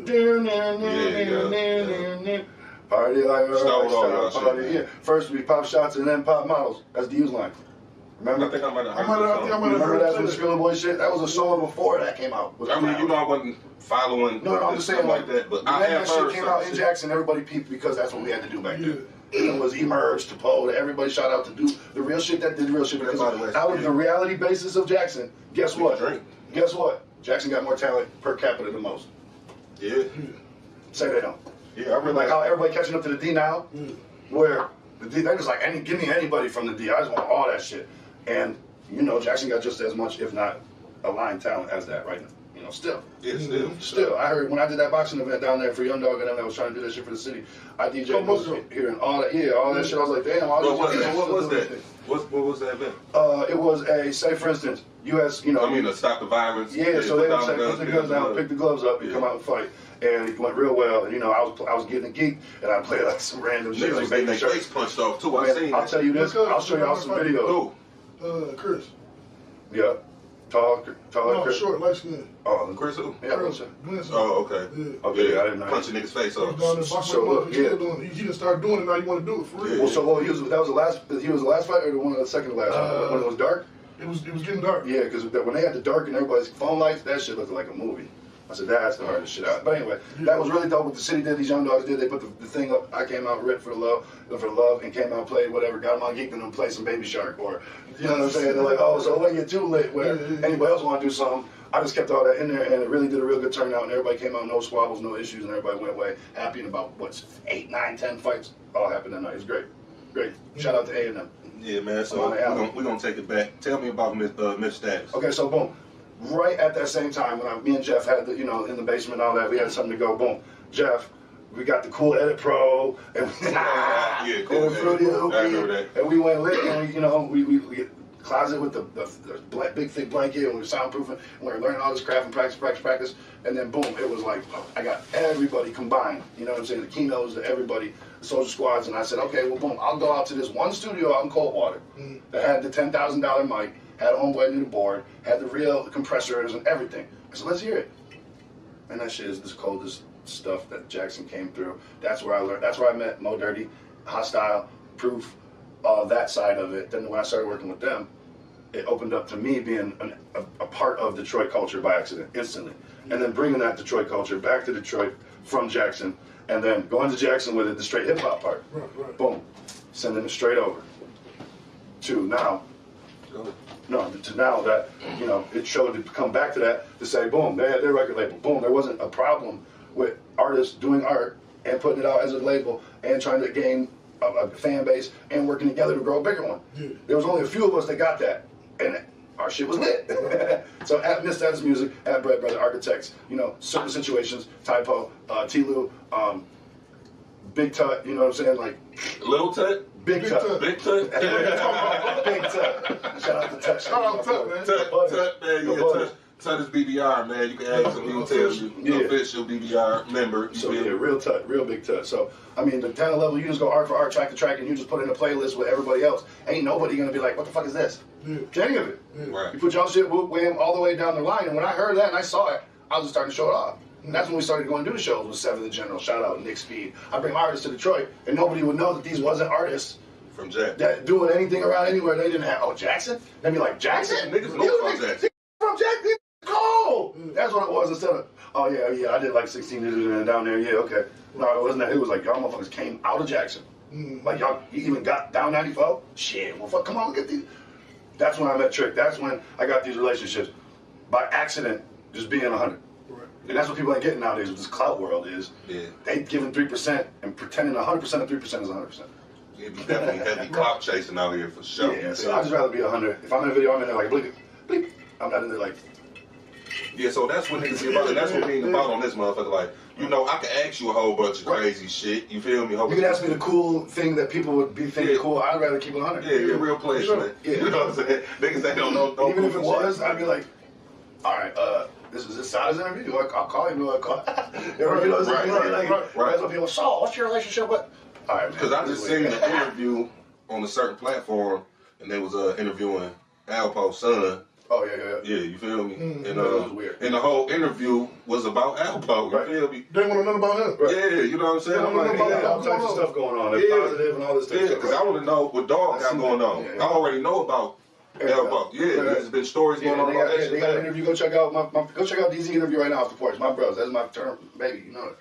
S5: Dear, near, near, near, near, near. Party like a rock star. Party. Yeah. First we pop shots and then pop models. That's the use line.
S11: Remember?
S3: I think I might have
S11: Remember that's when the Skrilla Boy shit? That was a song before that came out.
S3: I mean, you know, I wasn't following.
S11: No, I'm just saying
S3: like that. But I
S11: when
S3: have
S11: that
S3: heard
S11: shit came out in
S3: shit.
S11: Jackson, everybody peeped because that's what we had to do back then. It was Emerge to Poe to everybody. Shout out to do the real shit that did real shit because out of the reality basis of Jackson, guess what? Guess what? Jackson got more talent per capita than most.
S3: Yeah.
S11: Say they don't.
S3: Yeah, I really
S11: like how everybody catching up to the D now, where the D they just like give me anybody from the D. I just want all that shit. And you know, Jackson got just as much, if not aligned talent as that right now. You know, still.
S3: Yeah,
S11: Still. I heard when I did that boxing event down there for Young Dog and them that was trying to do that shit for the city, I DJ'd here and all that. Yeah, all that shit. I was like, damn.
S3: What was that? What was that event?
S11: It was a, say for instance, U.S. You know.
S3: I mean, to stop the violence.
S11: Yeah, so they would say put the guns down, pick the gloves up, and come out and fight. And it went real well. And you know, I was getting a geek, and I played like some random shit.
S3: Niggas was getting their face punched off too. I seen.
S11: I'll tell you this. I'll show y'all some videos.
S5: Chris.
S11: Yeah. Tall
S5: No,
S11: Chris.
S5: short, light skin.
S11: Oh,
S3: Chris who?
S11: Yeah,
S3: Oh, okay.
S11: Okay, I didn't know.
S3: Punching niggas' face off.
S11: So look,
S5: He didn't start doing it. Now you want to do it for real.
S11: Well, so he was the last fight or the one of the second to last one? When it was dark?
S5: It was getting dark.
S11: Yeah, because when they had the dark and everybody's phone lights, that shit looked like a movie. I said, that's the hardest shit out. But anyway, that was really dope what the city did, these young dogs did. They put the thing up. I came out ripped for the love, and came out, played whatever, got them on geeked and them play some Baby Shark or, you know what I'm saying? They're like, oh, so when you're too lit, where anybody else want to do something, I just kept all that in there, and it really did a real good turnout, and everybody came out, no squabbles, no issues, and everybody went away happy. And about, 8, 9, 10 fights all happened that night. It was great. Great. Shout out to A&M.
S3: Yeah, man, so we're gonna take it back. Tell me about Miss Status.
S11: Okay, so boom. Right at that same time, when me and Jeff had the, in the basement and all that, we had something to go. Boom, Jeff, we got the cool Edit Pro, and
S3: cool
S11: Fruity
S3: I remember that.
S11: and we went lit, and we closet with the big thick blanket, and we were soundproofing, and we were learning all this crap and practice, and then boom, it was like I got everybody combined. You know what I'm saying? The keynotes, everybody, the social squads, and I said, okay, well, boom, I'll go out to this one studio out in Coldwater that had the $10,000 mic. Had a homeboy do the board, had the real compressors and everything. I said, let's hear it. And that shit is the coldest stuff that Jackson came through. That's where I learned. That's where I met Mo Dirty, Hostile, Proof, that side of it. Then when I started working with them, it opened up to me being a part of Detroit culture by accident, instantly. And then bringing that Detroit culture back to Detroit from Jackson, and then going to Jackson with it, the straight hip hop part. Boom. Sending it straight over to now. No, to now that, it showed to come back to that, to say, boom, they had their record label. Boom, there wasn't a problem with artists doing art and putting it out as a label and trying to gain a fan base and working together to grow a bigger one. There was only a few of us that got that, and our shit was lit. So at Miss Status Music, at Bread Brother Architects, certain situations, Typo, T-Lou, Big Tut, you know what I'm saying? Like
S3: Little Tut?
S11: Big Tut.
S3: Big Tut?
S11: Big Tut. Shout out to Tut.
S5: Shout out to Tut, man.
S3: Tut, man. Yeah, Tut is BBR, man. You can ask him, he'll tell you. Official BBR member.
S11: So yeah, real Tut, real Big Tut. So, I mean, the talent level, you just go art for art, track to track, and you just put it in a playlist with everybody else. Ain't nobody gonna be like, what the fuck is this? Any of it.
S3: Right.
S11: You put y'all shit wham all the way down the line, and when I heard that and I saw it, I was just starting to show it off. And that's when we started going to do the shows with 7th and General. Shout out Nick Speed. I bring artists to Detroit, and nobody would know that these wasn't artists
S3: from Jackson
S11: that doing anything around anywhere. They didn't have, Jackson? They'd be like, Jackson?
S3: Niggas know from Jackson.
S11: From Jackson? Cold! That's what it was instead of, oh yeah, I did like 16 down there, yeah, okay. No, it wasn't that. It was like, y'all motherfuckers came out of Jackson. Like, y'all, you even got down 94? Shit, well, fuck, come on, look at these. That's when I met Trick. That's when I got these relationships. By accident, just being 100. And that's what people ain't getting nowadays with this clout world is. They giving 3% and pretending 100% of 3% is 100%.
S3: It'd be definitely heavy clout chasing out here for sure.
S11: Yeah, so I'd just rather be 100. If I'm in a video, I'm in there like bleep, bleep. I'm not in there like.
S3: Yeah, so that's what niggas about, and that's what we ain't about on this motherfucker. Like, I can ask you a whole bunch of crazy shit. You feel me?
S11: You can ask me the cool thing that people would be thinking cool. I'd rather keep it 100.
S3: Yeah, real placement.
S11: Yeah.
S3: You know what I'm saying? Niggas that don't know.
S11: Even if it was, I'd be like, all right, this is this size interview. I'll call him. I'll call. You know what I'm saying? That's what people. So, what's your relationship with? All right,
S3: because I just seen an interview on a certain platform, and they was interviewing Alpo's son.
S11: Oh yeah.
S3: Yeah, you feel me? And
S11: that was weird.
S3: And the whole interview was about Alpo. You feel me?
S5: They want to know about him.
S3: Yeah, you know what I'm saying? I'm like,
S11: all types of stuff going on. They're positive and all this stuff.
S3: Yeah, because I want to know what Dog got going on. I already know about Elbow. Yeah, there's been stories going on about that shit.
S11: They got an interview. Go check out go check out DZ interview right now off the porch. My bros, that's my term, baby. You know it.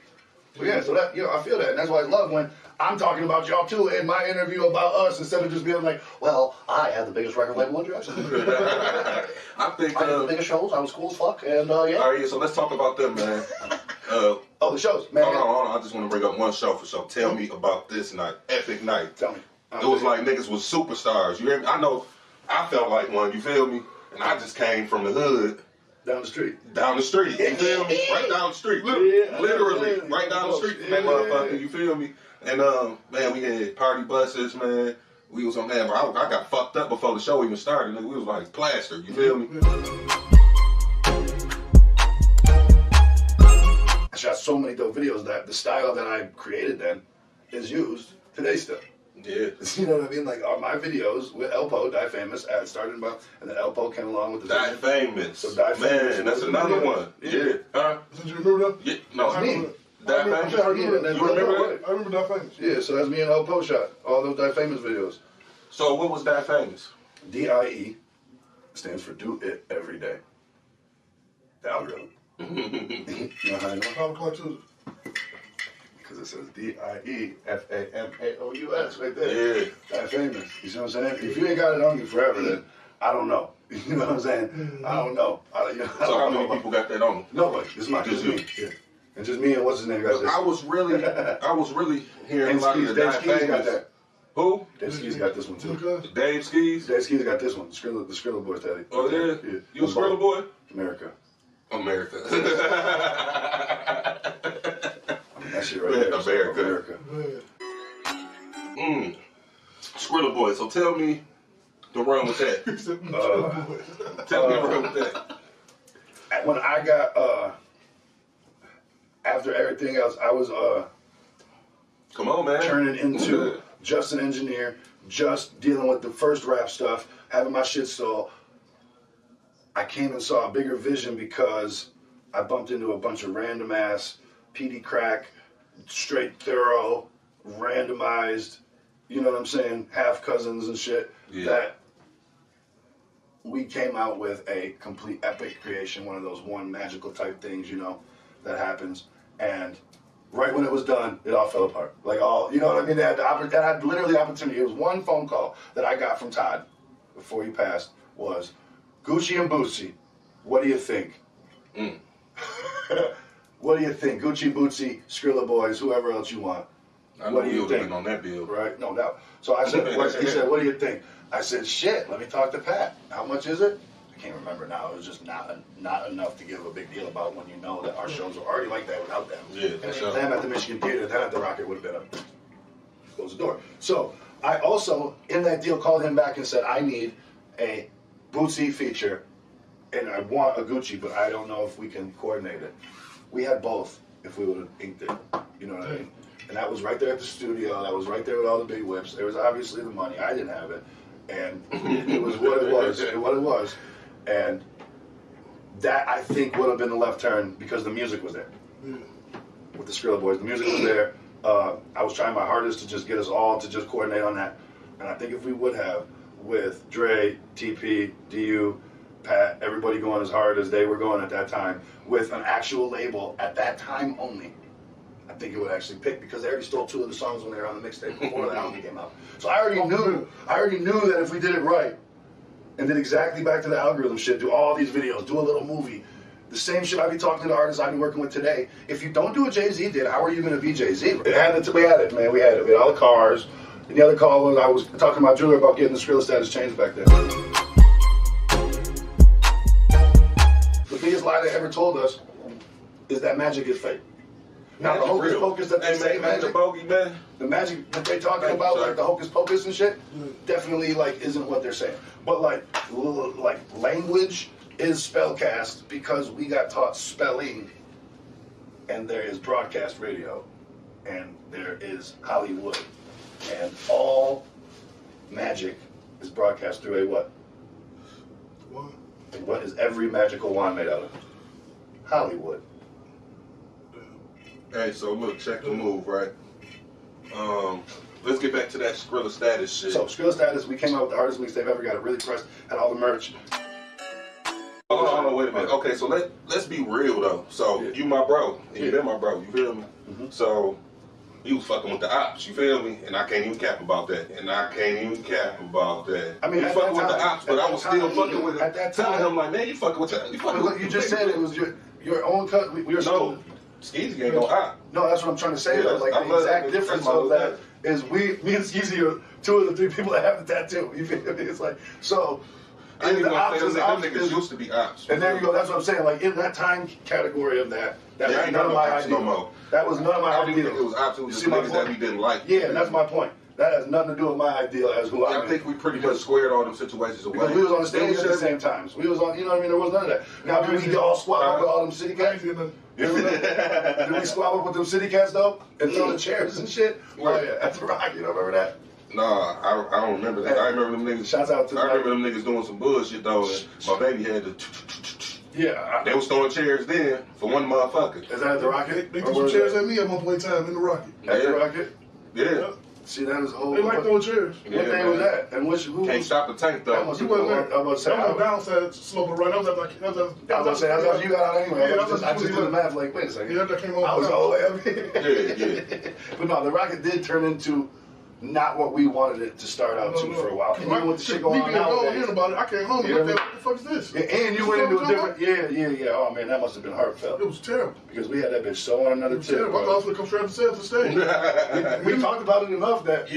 S11: But yeah, so that I feel that, and that's why I love when I'm talking about y'all too in my interview about us instead of just being like, well, I had the biggest record label in Jackson.
S3: I think
S11: I did the biggest shows. I was cool as fuck, and yeah.
S3: All right, yeah. So let's talk about them, man.
S11: The shows, man.
S3: Hold on. I just want to bring up one show for sure. Tell me about this night, epic night.
S11: Tell me.
S3: It was like niggas was superstars. You hear me? I know. I felt like one. You feel me? And I just came from the hood.
S11: Down the street.
S3: You feel me? Right down the street. Literally. Right down the street from that motherfucker. You feel me? And man, we had party buses, man. We was on man, bro. I got fucked up before the show even started. Nigga. We was like plastered. You feel me?
S11: I shot so many dope videos that the style that I created then is used today still.
S3: Yeah.
S11: You know what I mean? Like on my videos with Elpo, Die Famous, I started about, and then Elpo came along with the
S3: Die Famous.
S11: So Die Famous.
S3: Man, that's another one. Yeah. Huh?
S5: Did you remember that?
S3: Yeah. No,
S11: That's me.
S3: Die Famous.
S11: You remember that?
S5: I remember Die Famous.
S11: Yeah, so that's me and Elpo shot all those Die Famous videos.
S3: So what was Die Famous?
S11: DIE stands for Do It Every Day. The algorithm. You know how I know?
S5: 5 o'clock Tuesday.
S11: Because it says DIEFAMAOUS right there.
S3: Yeah.
S11: That famous. You see what I'm saying? If you ain't got it on you forever, then I don't know. You know what I'm saying? I don't know.
S3: So how many people got that on them?
S11: Nobody. It's not just me. Yeah. And just me and what's his name got this.
S3: I was really hearing a lot of the Die
S11: Skis got that.
S3: Who?
S11: Dave Skis got this one too.
S3: Dave Skis?
S11: Dave Skis got this one. The Skrilla Boys, Daddy.
S3: Oh yeah? You a Skrilla boy?
S11: America. That shit right there.
S3: America. Skrilla boy. So tell me the run with that. Tell me the run with that.
S11: When I got after everything else, I was
S3: come on, man,
S11: turning into just an engineer, just dealing with the first rap stuff, having my shit stole. I came and saw a bigger vision because I bumped into a bunch of random ass PD crack, straight thorough, randomized, you know what I'm saying, half cousins and shit.
S3: Yeah.
S11: That we came out with a complete epic creation, one of those one magical type things, you know, that happens. And right when it was done, it all fell apart. Like all, you know what I mean? That had literally opportunity. It was one phone call that I got from Todd before he passed was, Gucci and Bootsy, what do you think? What do you think? Gucci, Bootsy, Skrilla Boys, whoever else you want.
S3: I know you think on that bill.
S11: Right, no doubt. So I said, he said, what do you think? I said, shit, let me talk to Pat. How much is it? I can't remember now. It was just not enough to give a big deal about when you know that our shows were already like that without them.
S3: Yeah,
S11: and them at the Michigan Theater, them at the Rocket would have been a close the door. So I also, in that deal, called him back and said, I need a Bootsy feature, and I want a Gucci, but I don't know if we can coordinate it. We had both if we would have inked it. You know what I mean? And that was right there at the studio. That was right there with all the big whips. There was obviously the money. I didn't have it. And it was what it was. What it was. And that, I think, would have been the left turn because the music was there. With the Skrilla Boys. The music was there. I was trying my hardest to just get us all to just coordinate on that. And I think if we would have, with Dre, TP, DU, Pat, everybody going as hard as they were going at that time, with an actual label at that time only, I think it would actually pick, because they already stole 2 of the songs when they were on the mixtape before the album came out. So I already knew that if we did it right, and did exactly back to the algorithm shit, do all these videos, do a little movie, the same shit I be talking to the artists I be working with today. If you don't do what Jay-Z did, how are you going to be Jay-Z? We had it, man. We had it. We had all the cars. And the other call was I was talking about Julia about getting the Skrilla status changed back then. The biggest lie they ever told us is that magic is fake. Now the hocus pocus that they say magic, the magic that they talking about, like the hocus pocus and shit, definitely like isn't what they're saying. But like language is spellcast because we got taught spelling, and there is broadcast radio, and there is Hollywood, and all magic is broadcast through a what? And what is every magical wand made out of? Hollywood.
S3: Hey, so look, check the move, right? Let's get back to that Skrilla Status shit.
S4: So Skrilla Status, we came out with the hardest mixtape ever. Got it really pressed. Had all the merch.
S3: Hold on, wait a minute. Okay, so let's be real though. So you my bro, and you been my bro. You feel me? So you was fucking with the ops. You feel me? And I can't even cap about that.
S4: I mean,
S3: you fucking with the ops, but I was still fucking with it. At that time, him like, man, you fucking with that. You fucking
S4: Look, you just said it was your own cut. We were
S3: no. Skeezy ain't no op.
S4: No, that's what I'm trying to say.
S3: Yeah,
S4: like the exact difference of that is me and Skeezy are two of the three people that have the tattoo. You feel me? It's like so.
S3: I ain't even gonna say them niggas used to be ops.
S4: And there you go. That's what I'm saying. Like in that time category of that was
S3: ain't
S4: none of
S3: no
S4: my
S3: ops
S4: ideas.
S3: no more.
S4: That was none of my
S3: I didn't
S4: ideas.
S3: think it was ops. It was
S4: You
S3: just
S4: see my
S3: niggas that
S4: point?
S3: we didn't like.
S4: Yeah, and that's my point. That has nothing to do with my ideal as who I am.
S3: I think we pretty much squared all them situations away.
S4: Because we was on the stage at the same times. We was on, you know what I mean? There was none of that. Now, did we all squat up with all them city cats? Did we squat up with them city cats, though? And throw the chairs and shit? Oh, yeah, at the Rock. You don't remember that?
S3: Nah, I don't remember that. I remember them niggas.
S4: Shouts out to
S3: I remember them niggas doing some bullshit, though. And my baby had to...
S4: Yeah.
S3: They was throwing chairs then for one motherfucker.
S4: Is that at the Rocket?
S5: They threw some chairs at me at one point in time in the Rocket.
S4: At the Rocket?
S3: Yeah.
S4: See, that is whole.
S5: They like throwing chairs.
S4: What day was that? And who
S3: can't stop the tank though.
S4: That must have been. I was about to say.
S5: That was a downside slope of the run. That was after I was
S4: about to say that's how you got out anyway.
S5: Yeah,
S4: I just did the math. Like, wait a second.
S5: Yeah, that came on.
S4: I was all the way up here.
S3: Yeah.
S4: But no, the Rocket did turn into not what we wanted it to start out to for a while. And even with the shit going on nowadays.
S5: About it, I came home and looked at what the fuck is this?
S4: Yeah, and you went into a different. Yeah. Oh man, that must have been heartfelt.
S5: It was terrible.
S4: Because we had that bitch so on another tip.
S5: I thought I was gonna come straight up to the stage.
S4: we talked about it enough that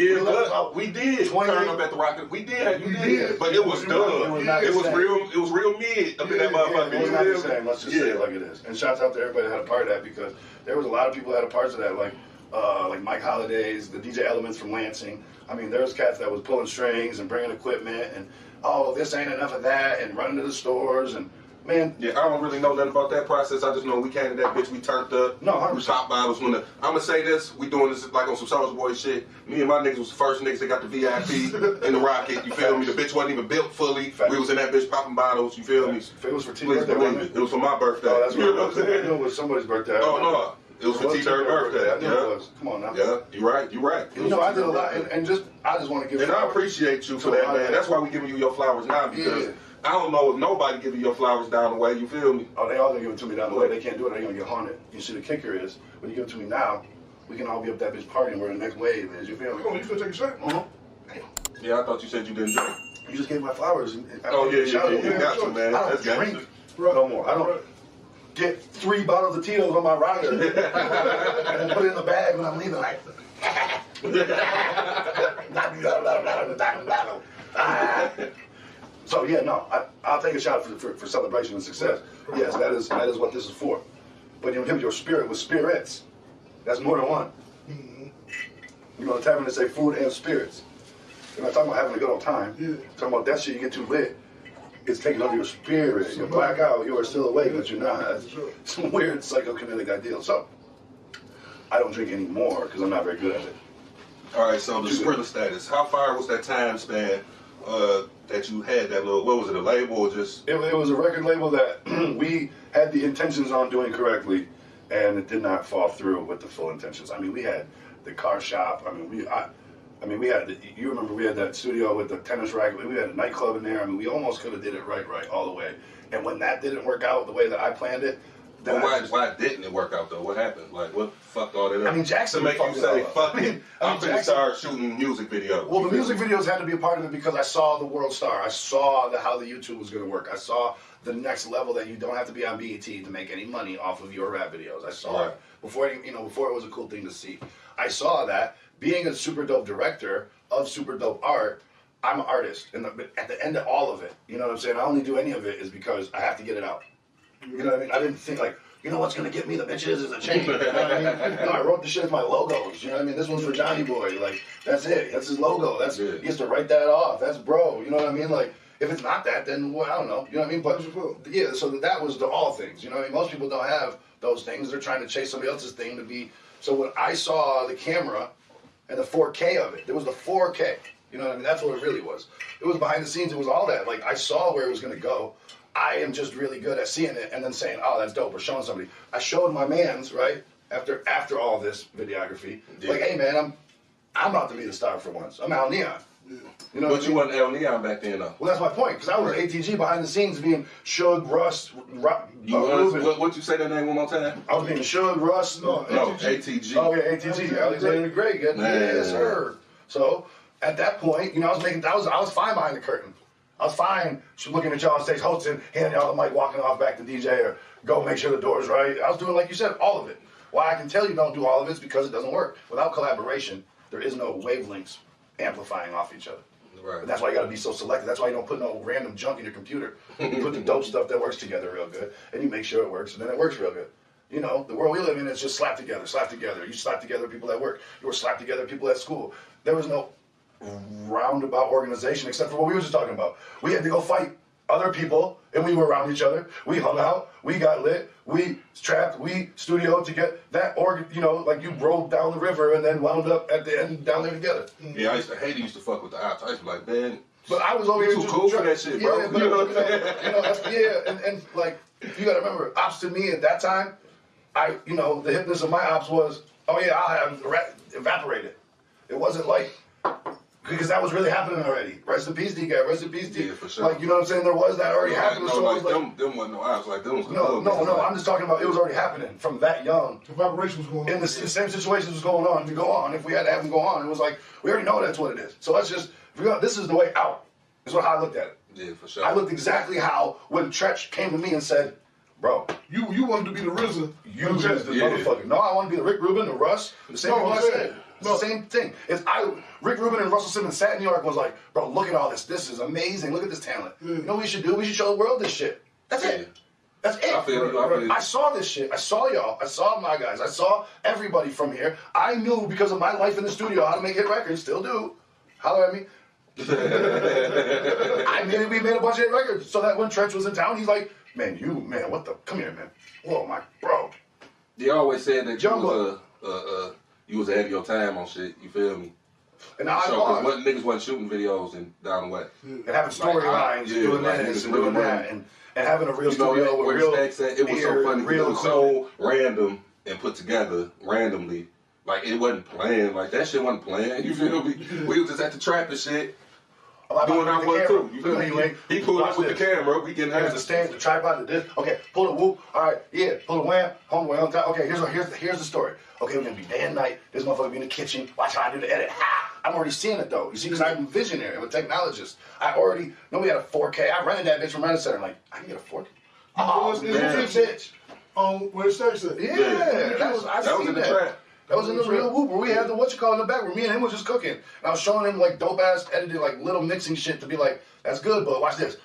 S3: we did turn up at the Rocket. We did, but it was dumb. It was real mid up in that motherfucker.
S4: It was not the same. Let's just say it like it is. And shouts out to everybody that had a part of that because there was a lot of people that had a part of that, like Mike Holiday's, the DJ Elements from Lansing. I mean, there's cats that was pulling strings and bringing equipment and this ain't enough of that and running to the stores and man.
S3: Yeah, I don't really know nothing about that process. I just know we came to that bitch, we turned up.
S4: No, 100%.
S3: We shot bottles when I'ma say this, we doing this like on some Soulja Boy shit. Me and my niggas was the first niggas that got the VIP in the Rocket, you feel me? The bitch wasn't even built fully. We was in that bitch popping bottles, you feel me?
S4: If it was for T's
S3: Please
S4: birthday,
S3: believe it. It was for my birthday.
S4: Oh, that's what it was. I knew it was somebody's birthday.
S3: Oh, no. It was for T-Dirt's birthday.
S4: I knew it was. Come on now.
S3: Yeah, you right.
S4: You know, I did a lot, and I just want to give.
S3: And I appreciate you for that, man. That's why we giving you your flowers now because I don't know if nobody giving your flowers down the way. You feel me?
S4: Oh, they all gonna give it to me down the way. They can't do it. They're gonna get haunted. You see, the kicker is when you give it to me now, we can all be up that bitch partying where the next wave is. You feel me?
S5: Come on, you still take a shot?
S3: Yeah, I thought you said you didn't drink.
S4: You just gave my flowers.
S3: Oh yeah, you got to, man.
S4: I don't drink no more. I don't get 3 bottles of Tito's on my rider and then put it in the bag when I'm leaving. Like, so yeah, no, I'll take a shot for celebration and success. Yes, that is what this is for. But you give your spirit with spirits. That's more than one. You know, the tavern they say food and spirits. You're not talking about having a good old time. Talking about that shit you get too lit. It's taking over your spirit. You black out. You are still awake, but you're not. It's some weird psychokinetic ideal. So, I don't drink anymore because I'm not very good at it.
S3: All right, so the Skrilla Status. How far was that time span that you had that little, what was it, a label or just?
S4: It was a record label that we had the intentions on doing correctly, and it did not fall through with the full intentions. I mean, we had the car shop. I mean, we had, you remember we had that studio with the tennis racket. We had a nightclub in there. I mean, we almost could have did it right all the way. And when that didn't work out the way that I planned it,
S3: then why didn't it work out though? What happened? Like, what fucked all that up?
S4: I mean, Jackson
S3: to make you say, fuck it, I'm gonna
S4: Jackson
S3: start shooting music videos.
S4: Well, the music videos had to be a part of it because I saw the world star. I saw how the YouTube was going to work. I saw the next level that you don't have to be on BET to make any money off of your rap videos. I saw it before it was a cool thing to see. I saw that being a super dope director of super dope art, I'm an artist. And at the end of all of it, you know what I'm saying? I only do any of it is because I have to get it out. You know what I mean? I didn't think like, you know what's going to get me the bitches is a chain. You know what I mean? No, I wrote the shit as my logos. You know what I mean? This one's for Johnny Boy. Like, that's it. That's his logo. He has to write that off. That's bro. You know what I mean? Like, if it's not that, then well, I don't know. You know what I mean? But yeah, so that was the all things. You know what I mean? Most people don't have those things. They're trying to chase somebody else's thing to be. So when I saw the camera and the 4K of it, there was the 4K. You know what I mean? That's what it really was. It was behind the scenes. It was all that. Like, I saw where it was going to go. I am just really good at seeing it and then saying, oh, that's dope, or showing somebody. I showed my mans, right, after all this videography, like, hey, man, I'm about to be the star for once. I'm Al Neon. You know,
S3: but you wasn't El Neon back then, though.
S4: Well, that's my point, because I was ATG behind the scenes being Suge, Russ,
S3: what you say that name one more time?
S4: I was being Suge, Russ,
S3: ATG.
S4: Oh, yeah, ATG. Alexander the Great. Yes, sir. So, at that point, you know, I was fine behind the curtain. I was fine looking at y'all on stage, hosting, handing y'all the mic, walking off back to DJ, or go make sure the door's right. I was doing, like you said, all of it. Why I can tell you don't do all of it is because it doesn't work. Without collaboration, there is no wavelengths amplifying off each other. Right. And that's why you gotta be so selective. That's why you don't put no random junk in your computer. You put the dope stuff that works together real good, and you make sure it works, and then it works real good. You know, the world we live in is just slap together, slap together. You slap together people at work. You were slapped together people at school. There was no roundabout organization except for what we were just talking about. We had to go fight other people, and we were around each other. We hung out. We got lit. We trapped. We studioed to get that you know, like you rolled down the river and then wound up at the end down there together.
S3: Yeah, I used to hate. Used to fuck with the ops. I used to be like, man.
S4: But I was over here
S3: too cool for that shit, bro.
S4: Yeah, but, you know, and like you gotta remember, ops to me at that time, you know, the hipness of my ops was, oh yeah, I'll have evaporated. It wasn't like. Because that was really happening already. Rest in peace, D-Guy. Rest in peace, D.
S3: Yeah, for sure.
S4: Like, you know what I'm saying? There was that already happening. So
S3: like,
S4: it was like,
S3: them wasn't no ops. Like, them was
S4: No, I'm just talking about it was already happening from that young.
S5: The vibration was going on.
S4: And the same situations was going on to go on. If we had to have them go on, it was like, we already know that's what it is. So let's just, this is the way out. Is how I looked at it.
S3: Yeah, for sure.
S4: I looked exactly how when Tretch came to me and said, bro.
S5: You wanted to be the RZA.
S4: You just the motherfucker. No, I want to be the Rick Rubin, the Russ. The same thing I said. The same thing. Rick Rubin and Russell Simmons sat in New York and was like, bro, look at all this. This is amazing. Look at this talent. You know what we should do? We should show the world this shit. That's it. That's it.
S3: I feel you.
S4: I saw this shit. I saw y'all. I saw my guys. I saw everybody from here. I knew because of my life in the studio how to make hit records. Still do. Holler at me. We made a bunch of hit records so that when Trench was in town, he's like, man, what the, come here, man. Whoa, my bro.
S3: They always said that you was ahead of your time on shit. You feel me?
S4: And
S3: because niggas wasn't shooting videos down the way.
S4: And having storylines, doing this and doing that, and having a real studio with real
S3: Stacks said, it was so funny. It was so random and put together randomly. Like, it wasn't planned. Like, that shit wasn't planned. You feel me? We was just at the trap and shit. Doing our work too. You feel me? He pulled up with the camera. We getting
S4: the stand, the tripod, the disc. Okay, pull the whoop. All right, yeah, pull the wham. Homeboy on top. Okay, here's the story. Okay, we're gonna be day and night. This motherfucker be in the kitchen. Watch how I do the edit. Ha! I'm already seeing it though. You see, because I'm a visionary. I'm a technologist. I already know we had a 4K. I rented that bitch from Rent Center. Like, I can get a 4K. Oh, man. Bitch.
S5: Where Stacks at?
S4: Yeah, that was in the trap. That was in the real whoop where we had the in the back where me and him was just cooking. And I was showing him like dope ass edited like little mixing shit to be like, that's good, but watch this.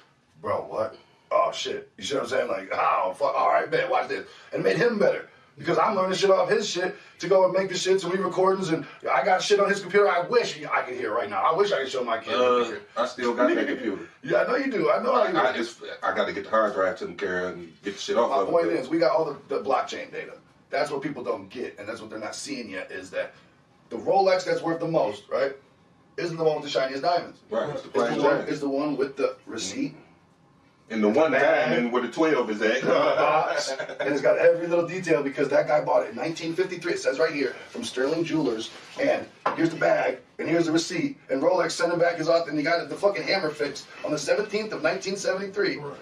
S4: Bro, what? Oh shit. You see what I'm saying? Like, oh fuck, alright, bet, watch this. And it made him better. Because I'm learning shit off his shit to go and make the shit, so we recordings and I got shit on his computer I wish I could hear right now. I wish I could show my kid.
S3: I still got that computer.
S4: Yeah, I know you do. I know how you do.
S3: I got to get the hard drive taken care of and get the shit off
S4: my
S3: of it.
S4: point is, we got all the blockchain data. That's what people don't get, and that's what they're not seeing yet, is that the Rolex that's worth the most, right, isn't the one with the shiniest diamonds.
S3: Right.
S4: It's the one with the receipt.
S3: And the one diamond where the 12 is at.
S4: Box, and it's got every little detail because that guy bought it in 1953. It says right here, from Sterling Jewelers, and here's the bag, and here's the receipt, and Rolex sent him back his auth, and he got the fucking hammer fixed on the 17th of 1973. Right.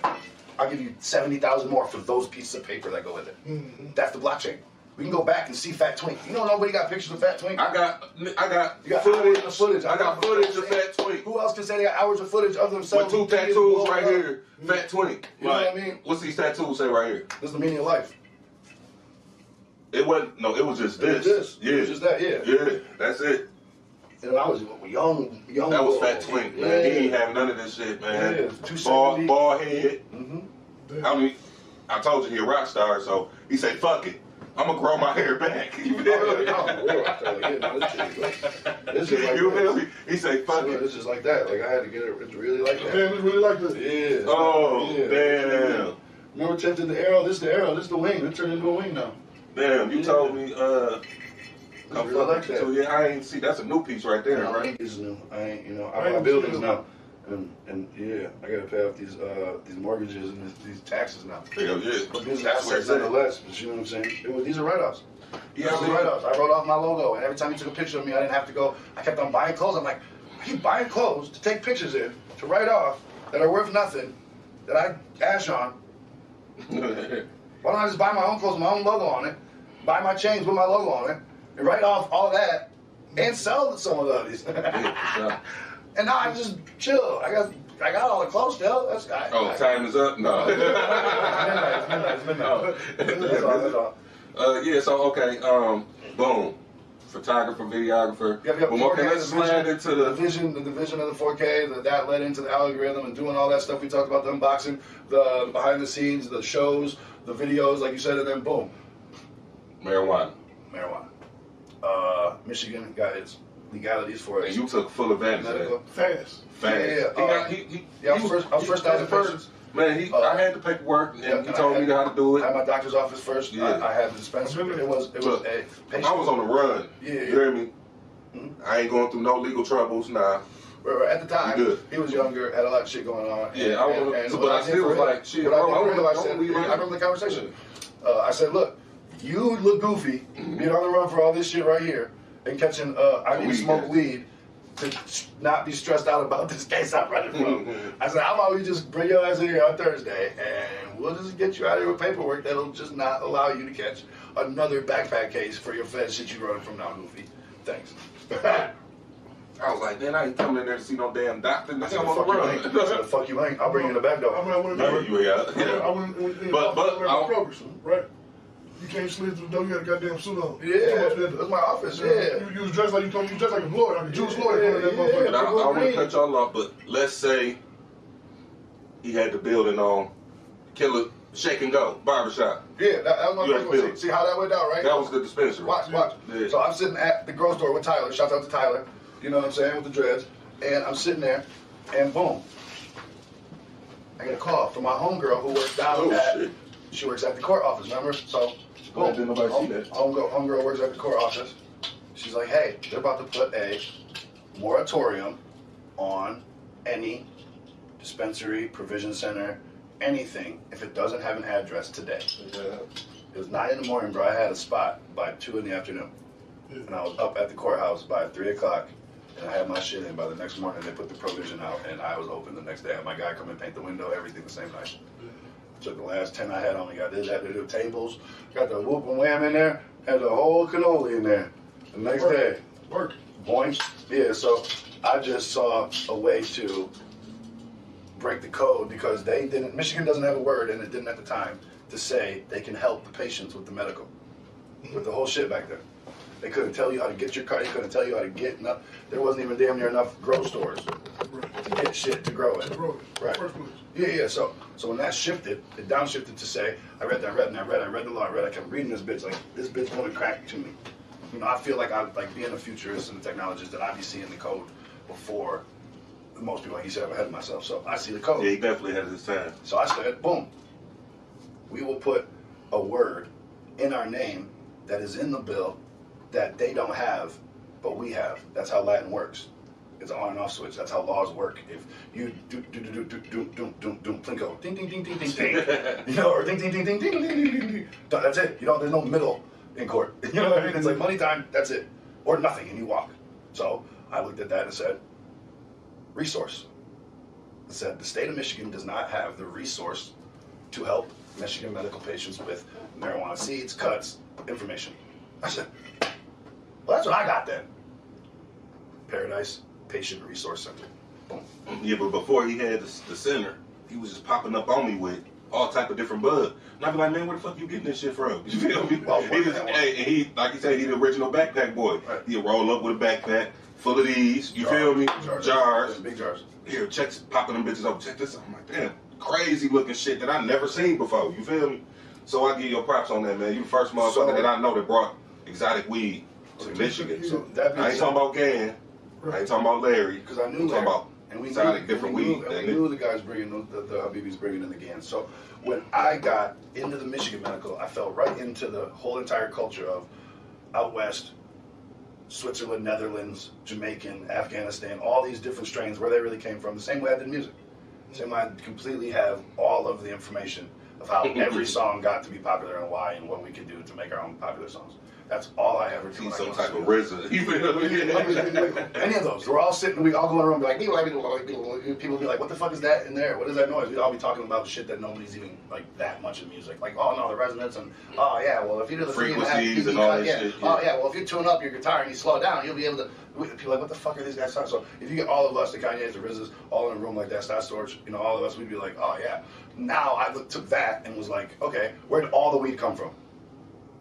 S4: I'll give you 70,000 more for those pieces of paper that go with it. Mm-hmm. That's the blockchain. We can go back and see Fat Twink. You know nobody got pictures of Fat Twink?
S3: I got
S4: footage.
S3: I got footage of Fat Twink.
S4: Who else can say they got hours of footage of themselves?
S3: With 2 tattoos right here. Fat Twink.
S4: You know what I mean?
S3: What's these tattoos say right here?
S4: This is the meaning of life.
S3: It wasn't, no, it was just this. Yeah.
S4: It was just that, yeah.
S3: Yeah, that's it.
S4: And I was young.
S3: That was Fat Twink, man. He ain't have none of this shit, man.
S4: Yeah,
S3: bald head. Mm-hmm. I mean, I told you he a rock star, so he said, fuck it. I'm gonna grow my hair back. You feel me? He say, fuck it.
S4: It's just like that. Like, I had to get it. It's really like that.
S5: Damn, it's really like that.
S4: Yeah.
S3: Oh, damn.
S4: Remember tempted the arrow? This is the arrow. This is the wing. It turned into a wing now.
S3: Damn, you told me, come
S4: really like that.
S3: So, yeah, I ain't see. That's a new piece right there, right?
S4: Ink is new. I ain't, I buildings now. And yeah, I gotta pay off these mortgages and these taxes now.
S3: Hell yeah.
S4: But these
S3: That's what
S4: assets
S3: I'm saying.
S4: nonetheless. But you know what I'm saying? These are write-offs.
S3: Yeah,
S4: These are write-offs. I wrote off my logo, and every time you took a picture of me, I didn't have to go. I kept on buying clothes. I'm like, I keep buying clothes to take pictures in, to write off, that are worth nothing, that I ash on. Why don't I just buy my own clothes with my own logo on it, buy my chains with my logo on it, and write off all that, and sell some of these. And now I just chill. I got all the clothes still.
S3: Time is up? No.
S4: It's midnight. That's all.
S3: Yeah, so okay, boom. Photographer, videographer.
S4: But
S3: let's slide into
S4: the division of the 4K, that led into the algorithm and doing all that stuff we talked about, the unboxing, the behind the scenes, the shows, the videos, like you said, and then boom.
S3: Marijuana.
S4: Michigan got its legalities for it.
S3: And you took full advantage of that.
S5: Fast.
S4: Yeah. I was first out of first.
S3: Man, I had the paperwork, and he told me how to do it.
S4: I had my doctor's office first.
S3: Yeah.
S4: I had the dispensary. It was a patient.
S3: I was on the run.
S4: Yeah.
S3: You hear me? I ain't going through no legal troubles now.
S4: At the time, he was younger, had a lot of shit going on.
S3: Yeah, but I still was like, shit,
S4: I remember the conversation. I said, look, you look goofy, being on the run for all this shit right here, and catching, I need to smoke weed to not be stressed out about this case I'm running from. I said, how about we just bring your ass in here on Thursday, and we'll just get you out of here with paperwork that'll just not allow you to catch another backpack case for your Fed shit you running from now, goofy. Thanks.
S3: I was like, man, I ain't coming in there to see no damn doctor.
S4: I said, the fuck you ain't. I'll bring you in the back door.
S5: I went in Kroger's, right? You can't slid through the door, you had a goddamn suit on.
S4: Yeah, that's my office, yeah.
S5: You was dressed like you told me, dressed like a lawyer, like a Jewish lawyer.
S3: And I don't want to cut y'all off, but let's say he had the building on Killer Shake and Go, barbershop.
S4: Yeah, that was my first one. See how that went down, right?
S3: That was the dispensary.
S4: Watch. Yeah. So I'm sitting at the grocery store with Tyler. Shout out to Tyler. You know what I'm saying, with the dreads. And I'm sitting there, and boom. I get a call from my homegirl who works down she works at the court office, remember? So, boom.
S3: Didn't nobody see that.
S4: Homegirl works at the court office. She's like, hey, they're about to put a moratorium on any dispensary, provision center, anything, if it doesn't have an address today. It was 9 in the morning, bro. I had a spot by 2 in the afternoon. And I was up at the courthouse by 3 o'clock, and I had my shit in. By the next morning, they put the provision out, and I was open the next day. I had my guy come and paint the window, everything the same night. Took the last 10 I had on me, got this, had to do tables, got the whoop and wham in there, had the whole cannoli in there. The next day, boinks. Yeah, so I just saw a way to break the code because Michigan doesn't have a word, and it didn't at the time, to say they can help the patients with the medical, with the whole shit back there. They couldn't tell you how to get your car. They couldn't tell you how to get enough. There wasn't even damn near enough grow stores to get shit to grow it. Right. Yeah. So when that shifted, it downshifted to say, I read the law, I kept reading this bitch, like, this bitch going to crack to me. You know, I feel like being a futurist and a technologist that I be seeing the code before most people, like you said, I'm ahead of myself. So I see the code.
S3: Yeah, he definitely had his time.
S4: So I said, boom, we will put a word in our name that is in the bill that they don't have, but we have. That's how Latin works. It's an on and off switch. That's how laws work. If you plinko, ding ding ding ding ding ding, you know, or ding ding ding ding ding ding ding ding ding. That's it. You know, there's no middle in court. You know what I mean? It's like money time. That's it, or nothing, and you walk. So I looked at that and said, resource. It said the state of Michigan does not have the resource to help Michigan medical patients with marijuana seeds, cuts, information. I said, well, that's what I got then. Paradise Patient Resource Center. Boom.
S3: Yeah, but before he had the center, he was just popping up on me with all type of different bud. And I'd be like, man, where the fuck you getting this shit from? You feel me? He like you said, he the original backpack boy. Right. He'll roll up with a backpack full of these, you feel me? Jars.
S4: Big jars.
S3: Here, checks, popping them bitches up. Check this out. I'm like, damn, crazy looking shit that I never seen before. You feel me? So I give you props on that, man. You the first motherfucker that I know that brought exotic weed to Michigan. So I ain't talking about Gan. I ain't talking about Larry.
S4: Because I knew
S3: I'm talking about exotic different weed.
S4: We knew the guys bringing the Habibis bringing in the Gan. So when I got into the Michigan medical, I fell right into the whole entire culture of out west, Switzerland, Netherlands, Jamaican, Afghanistan, all these different strains, where they really came from. The same way I did music. The same way I completely have all of the information of how every song got to be popular and why and what we could do to make our own popular songs. That's all I ever do.
S3: Some type of RZA.
S4: Any of those. We're all sitting, we all go in a room and be like, people be like, what the fuck is that in there? What is that noise? We'd all be talking about shit that nobody's even like that much in music. Like, oh no, the resonance and oh yeah, well if you do the
S3: frequencies and all that shit.
S4: Oh yeah, well if you tune up your guitar and you slow it down, you'll be able to. People are like, what the fuck are these guys talking? So if you get all of us, the Kanye's, the RZA's, all in a room like that, Stat Storage, you know, all of us, we'd be like, oh yeah. Now I took that and was like, okay, where did all the weed come from?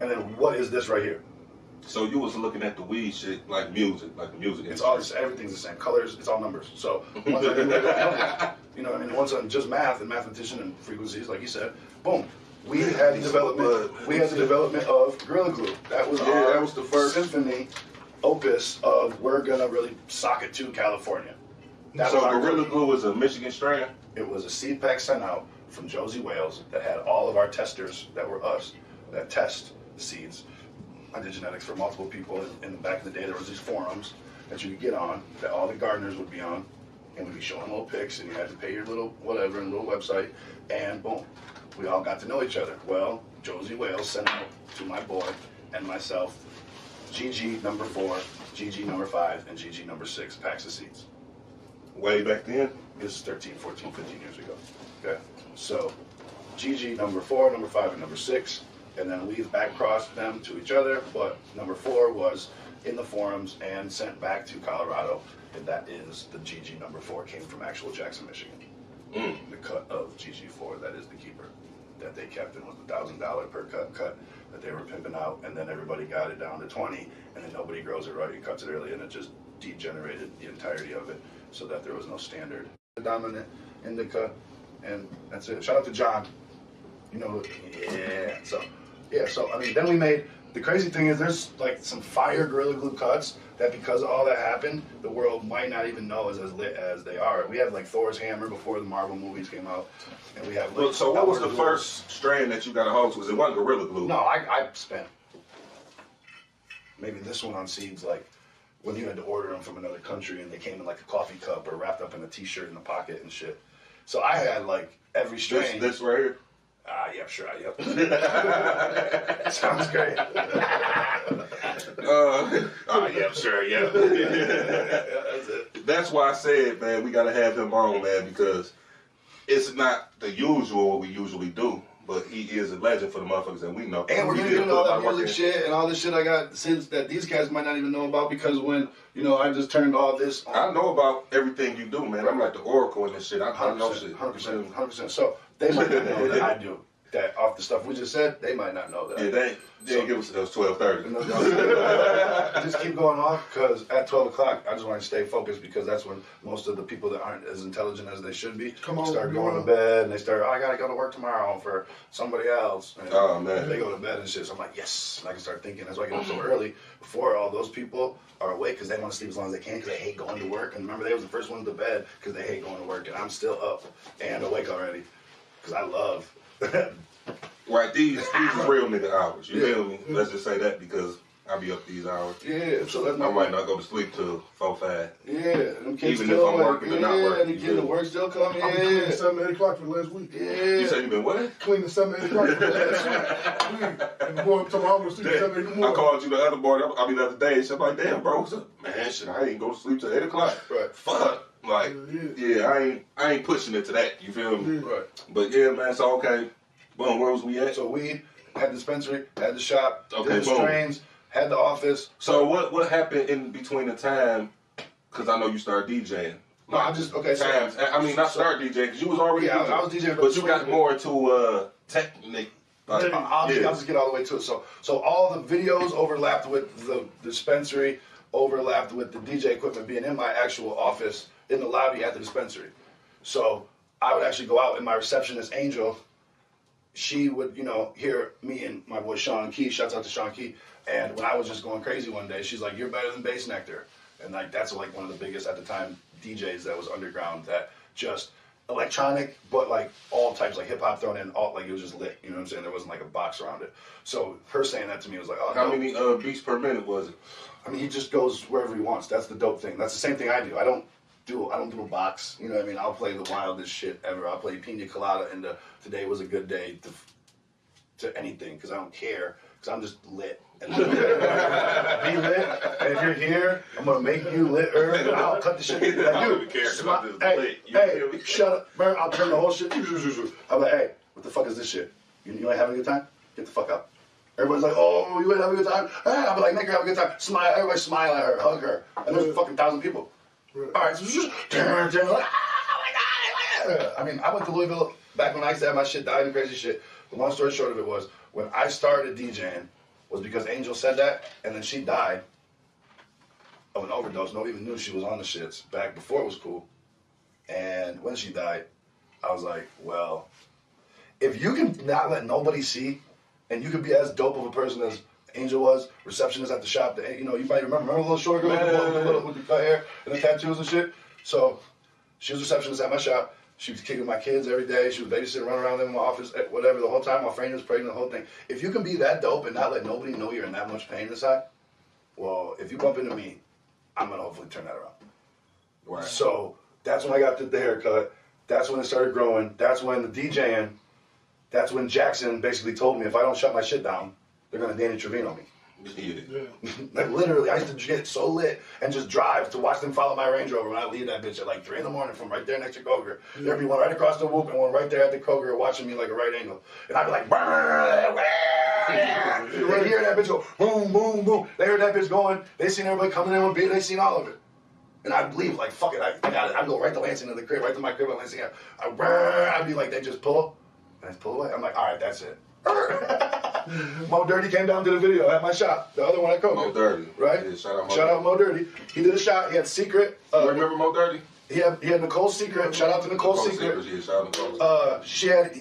S4: And then what is this right here?
S3: So you was looking at the weed shit like music,
S4: It's all everything's the same colors. It's all numbers. So once I knew numbers, you know, I mean, once I'm just math and mathematician and frequencies, like you said, boom. We had the development. We had the development of Gorilla Glue. That was
S3: that was the first
S4: symphony opus of we're gonna really sock it to California.
S3: So Gorilla Glue was a Michigan strain.
S4: It was a seed pack sent out from Josie Wales that had all of our testers that were us that test the seeds. I did genetics for multiple people, and back in the day there was these forums that you could get on, that all the gardeners would be on, and we'd be showing little pics, and you had to pay your little whatever and little website, and boom, we all got to know each other. Well, Josie Wales sent out to my boy and myself, GG number 4, GG number 5, and GG number 6 packs of seeds.
S3: Way back then?
S4: This is 13, 14, 15 years ago. Okay, so GG number 4, number 5, and number 6. And then we've back-crossed them to each other, but number 4 was in the forums and sent back to Colorado, and that is the GG number 4 came from actual Jackson, Michigan. The cut of GG4, that is the keeper that they kept, and was the $1,000 per cut that they were pimping out, and then everybody got it down to 20, and then nobody grows it right, he cuts it early, and it just degenerated the entirety of it, so that there was no standard dominant indica, and that's it. Shout out to John. You know, yeah. So I mean, then we made, the crazy thing is there's like some fire Gorilla Glue cuts that because all that happened, the world might not even know as lit as they are. We had like Thor's Hammer before the Marvel movies came out, and we have like,
S3: so what was the first strain that you got a hold to? Was it wasn't Gorilla Glue?
S4: No, I spent maybe this one on seeds, like when you had to order them from another country and they came in like a coffee cup or wrapped up in a t-shirt in the pocket and shit. So I had like every strain.
S3: This right here?
S4: Yeah, sure, yep. Sounds great. Yeah, sure, yeah.
S3: That's why I said, man, we gotta have him on, man, because it's not the usual what we usually do, but he is a legend for the motherfuckers that we know.
S4: And we're gonna do all that music shit and all this shit I got since that these guys might not even know about, because when, you know, I just turned all this on.
S3: I know about everything you do, man. I'm like the oracle in this shit. I know shit.
S4: 100%. So they might not know that I do. That off the stuff we just said, they might not know that.
S3: Yeah, they didn't give us those 12:30.
S4: Just keep going off, because at 12 o'clock, I just want to stay focused, because that's when most of the people that aren't as intelligent as they should be start going to bed, and they start, I got to go to work tomorrow for somebody else. And
S3: man.
S4: They go to bed and shit. So I'm like, yes. And I can start thinking. That's why I get up so early, before all those people are awake, because they want to sleep as long as they can, because they hate going to work. And remember, they was the first ones to bed because they hate going to work. And I'm still up and awake already, because I love
S3: Right, these are real nigga hours. You feel me? Let's just say that, because I be up these hours.
S4: Yeah, so that's my
S3: I might not go to sleep till 4, 5.
S4: Yeah, them kids
S3: even if I'm working or not working.
S4: Yeah, the kids at work still come.
S5: I've been cleaning 7, 8 o'clock for the last week.
S4: Yeah.
S3: You said you been what?
S5: Cleaning 7, 8 o'clock for the last week. In the morning, I'm going to sleep 7, 8 in the morning.
S3: I called you the other morning, I mean the other day, so I'm like, damn, bro, what's up? Man, shit, I ain't go to sleep till 8 o'clock.
S4: Right.
S3: Fuck. Like, yeah, I ain't pushing it to that, you feel me?
S4: Right.
S3: But yeah, man, so okay. Boom, where was we at?
S4: So we had the dispensary, had the shop,
S3: okay,
S4: did the strains, had the office.
S3: So what happened in between the time, because I know you started DJing.
S4: No, I just, okay.
S3: Times,
S4: so,
S3: I mean, not start DJing, because you was already
S4: DJing.
S3: I was DJing, but you got more into technique. Like,
S4: I'll just get all the way to it. So all the videos overlapped with the dispensary, overlapped with the DJ equipment being in my actual office in the lobby at the dispensary. So I would actually go out, and my receptionist, Angel, she would, you know, hear me and my boy Sean Key, shouts out to Sean Key, and when I was just going crazy one day, she's like, you're better than Bass Nectar. And like that's like one of the biggest at the time DJs that was underground that just electronic, but like all types, like hip hop thrown in, all like it was just lit. You know what I'm saying? There wasn't like a box around it. So her saying that to me was like, oh,
S3: how many beats per minute was it?
S4: I mean, he just goes wherever he wants. That's the dope thing. That's the same thing I do. I don't do a box. You know what I mean? I'll play the wildest shit ever. I'll play Pina Colada and Today Was a Good Day to anything because I don't care because I'm just lit. And be lit. And if you're here, I'm gonna make you lit. I'll cut the shit. Like,
S3: I don't even care because I'm just lit.
S4: Hey, shut up, bro. I'll turn the whole shit. I'm like, hey, what the fuck is this shit? You ain't having a good time? Get the fuck up. Everybody's like, oh, you ain't having a good time? Hey, I'll be like, make her have a good time. Smile. Everybody smile at her, hug her. And there's a fucking 1,000 people. All right, so just turn, oh my God. I mean, I went to Louisville back when I used to have my shit died and crazy shit. The long story short of it was, when I started DJing, was because Angel said that, and then she died of an overdose. Nobody even knew she was on the shits back before it was cool. And when she died, I was like, well, if you can not let nobody see, and you could be as dope of a person as Angel was, receptionist at the shop, you know, you might remember the little short girl with the cut hair and the tattoos and shit? So she was receptionist at my shop. She was kicking my kids every day. She was babysitting, running around in my office, whatever, the whole time. My friend was pregnant, the whole thing. If you can be that dope and not let nobody know you're in that much pain inside, well, if you bump into me, I'm going to hopefully turn that around. Right. So that's when I got the haircut. That's when it started growing. That's when the DJing, that's when Jackson basically told me if I don't shut my shit down, they're going to Danny Trevino me. Yeah. Like literally, I used to get so lit and just drive to watch them follow my Range Rover when I leave that bitch at like 3 in the morning from right there next to Kroger. There'd be one right across the whoop and one right there at the Kroger watching me like a right angle. And I'd be like, they hear that bitch go boom, boom, boom. They heard that bitch going. They seen everybody coming in with beer. They seen all of it. And I'd leave like, fuck it. I got it. I'd go right to Lansing to the crib, right to my crib at Lansing. I'd be like, they just pull. And I pull away. I'm like, all right, that's it. Mo Dirty came down to the video at my shop. The other one at Coke. Mo Dirty. Right? Yeah, shout out Mo Dirty. He did a shot. He had Secret.
S3: You remember Mo Dirty?
S4: He had Nicole's Secret. Shout out to Nicole's Secret.
S3: Yeah, shout out to Nicole.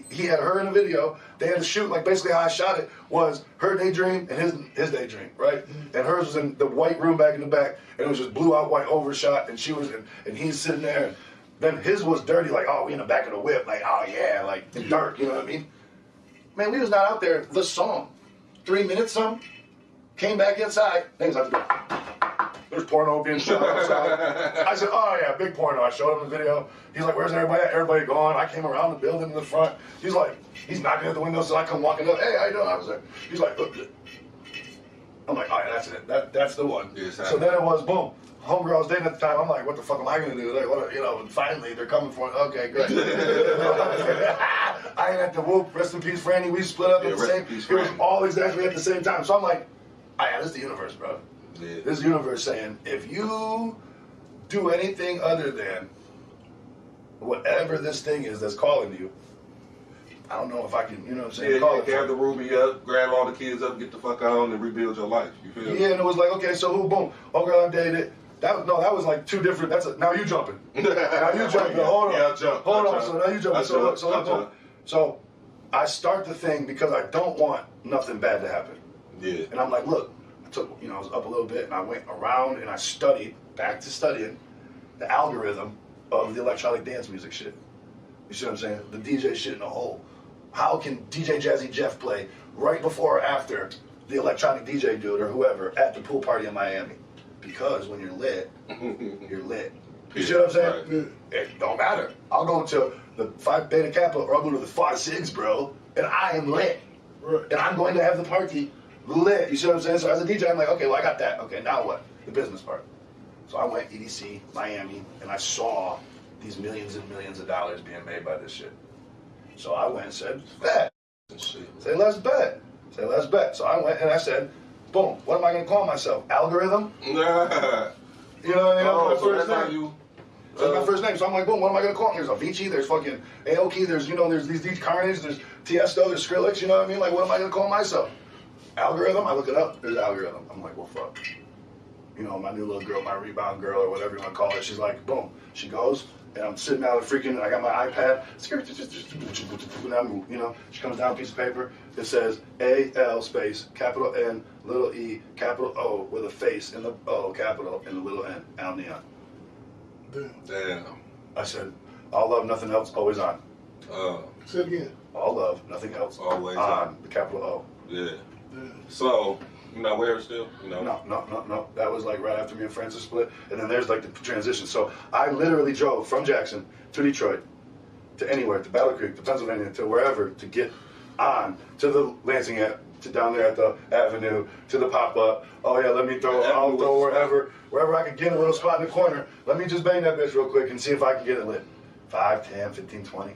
S4: He had her in the video. They had to shoot, like basically how I shot it was her daydream and his daydream, right? And hers was in the white room back in the back, and it was just blue out white overshot, and she was and he's sitting there, and then his was dirty, like, oh, we in the back of the whip, like, oh yeah, like in dark, you know what I mean? Man, we was not out there. The song, 3 minutes some, came back inside. Things like that. There's porno being shot outside. I said, oh yeah, big porno. I showed him the video. He's like, where's everybody at? Everybody gone. I came around the building in the front. He's like, he's knocking at the window, so I come walking up. Hey, how you doing, officer? He's like, look. I'm like, all right, that's it. That's the one. Yes, so then it was, boom. Homegirl I was dating at the time, I'm like, what the fuck am I gonna do? Like, what, you know, and finally they're coming for it. Okay, good. I ain't at the whoop. Rest in peace, Franny. We split up at the same. It was all exactly at the same time. So I'm like, this is the universe, bro. Yeah. This is the universe saying, if you do anything other than whatever this thing is that's calling you, I don't know if I can, you know what I'm saying?
S3: Yeah, you gather Ruby up, grab all the kids up, get the fuck on, and rebuild your life. You feel me?
S4: Yeah, and it was like, okay, so who, boom, oh girl I dated. That was like two different. Now you jumping. Now you jumping. Hold on.
S3: Yeah, jump.
S4: Hold on. So now you jumping. So I start the thing because I don't want nothing bad to happen. Yeah. And I'm like, look, I was up a little bit and I went around and I studied, back to studying, the algorithm of the electronic dance music shit. You see what I'm saying? The DJ shit in the whole. How can DJ Jazzy Jeff play right before or after the electronic DJ dude or whoever at the pool party in Miami? Because when you're lit, you're lit. You see what I'm saying? Right. It don't matter. I'll go to the Phi Beta Kappa or I'll go to the Phi Sigs, bro, and I am lit. Right. And I'm going to have the party lit. You see what I'm saying? So as a DJ, I'm like, okay, well, I got that. Okay, now what? The business part. So I went EDC, Miami, and I saw these millions and millions of dollars being made by this shit. So I went and said, bet. Say, let's bet. Say, let's bet. So I went and I said, boom, what am I going to call myself? Algorithm? You know what I mean? My first name. That's my first name. So I'm like, boom, what am I going to call him? There's Avicii, there's fucking Aoki, there's these Carnage, there's Tiesto, there's Skrillex, you know what I mean? Like, what am I going to call myself? Algorithm? I look it up, there's Algorithm. I'm like, well, fuck. You know, my new little girl, my rebound girl, or whatever you want to call it, she's like, boom. She goes, and I'm sitting out freaking, I got my iPad, and I'm, you know, she comes down a piece of paper, it says A-L space, capital N, little E, capital O, with a face in the O, capital, and a little N, Al Neon.
S3: Damn.
S4: I said, All love, nothing else, always on.
S5: Say it again.
S4: All love, nothing else,
S3: always
S4: on. The capital O.
S3: Yeah. So, you not wearing still?
S4: No. That was like right after me and Francis split. And then there's like the transition. So I literally drove from Jackson to Detroit, to anywhere, to Battle Creek, to Pennsylvania, to wherever, to get on to the Lansing to down there at the Avenue, to the pop-up. Oh yeah, let me throw, I'll throw wherever I can get a little spot in the corner. Let me just bang that bitch real quick and see if I can get it lit. 5, 10, 15, 20.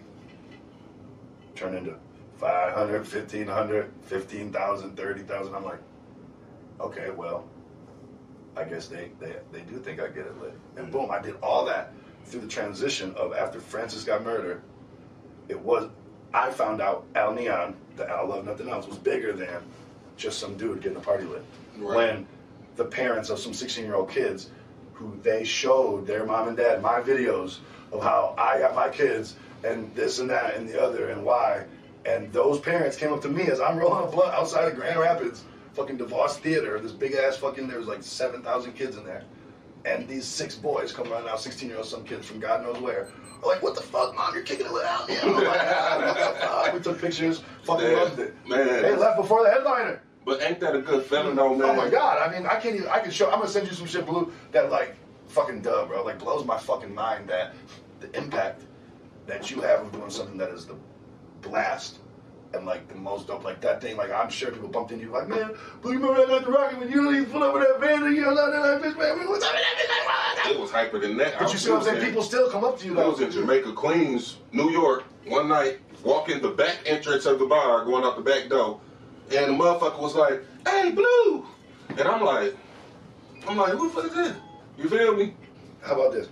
S4: Turn into 500, 1,500, 15,000, 30,000. I'm like, okay, well, I guess they do think I get it lit. And boom, I did all that through the transition of after Francis got murdered. I found out Al Neon, the Al Love Nothing Else, was bigger than just some dude getting a party lit. Right. When the parents of some 16-year-old kids, who they showed their mom and dad my videos of how I got my kids and this and that and the other and why, and those parents came up to me as I'm rolling a blunt outside of Grand Rapids, fucking DeVos Theater, this big ass fucking, there was like 7,000 kids in there. And these 6 boys come running out, 16-year-old, some kids from God knows where. Are like, what the fuck, Mom? You're kicking it out. Yeah. I'm like, what the fuck? We took pictures, fucking loved it.
S3: Man.
S4: They left before the headliner.
S3: But ain't that a good feeling though, man?
S4: Oh my God. I mean, I can show, I'm gonna send you some shit, Blue, that like, fucking duh, bro. Like, blows my fucking mind that the impact that you have of doing something that is the blast and like the most dope, like that thing, like I'm sure people bumped into you like, man, Blue, you remember that night at the Rocket when you pull up with that van and you're like, bitch, man, what's up with that bitch?
S3: It was hyper than that.
S4: But you see what I'm saying? People still come up to you.
S3: I was in Jamaica, Queens, New York, one night, walking the back entrance of the bar, going out the back door, and the motherfucker was like, hey, Blue. And I'm like, who the fuck is that? You feel me?
S4: How about this?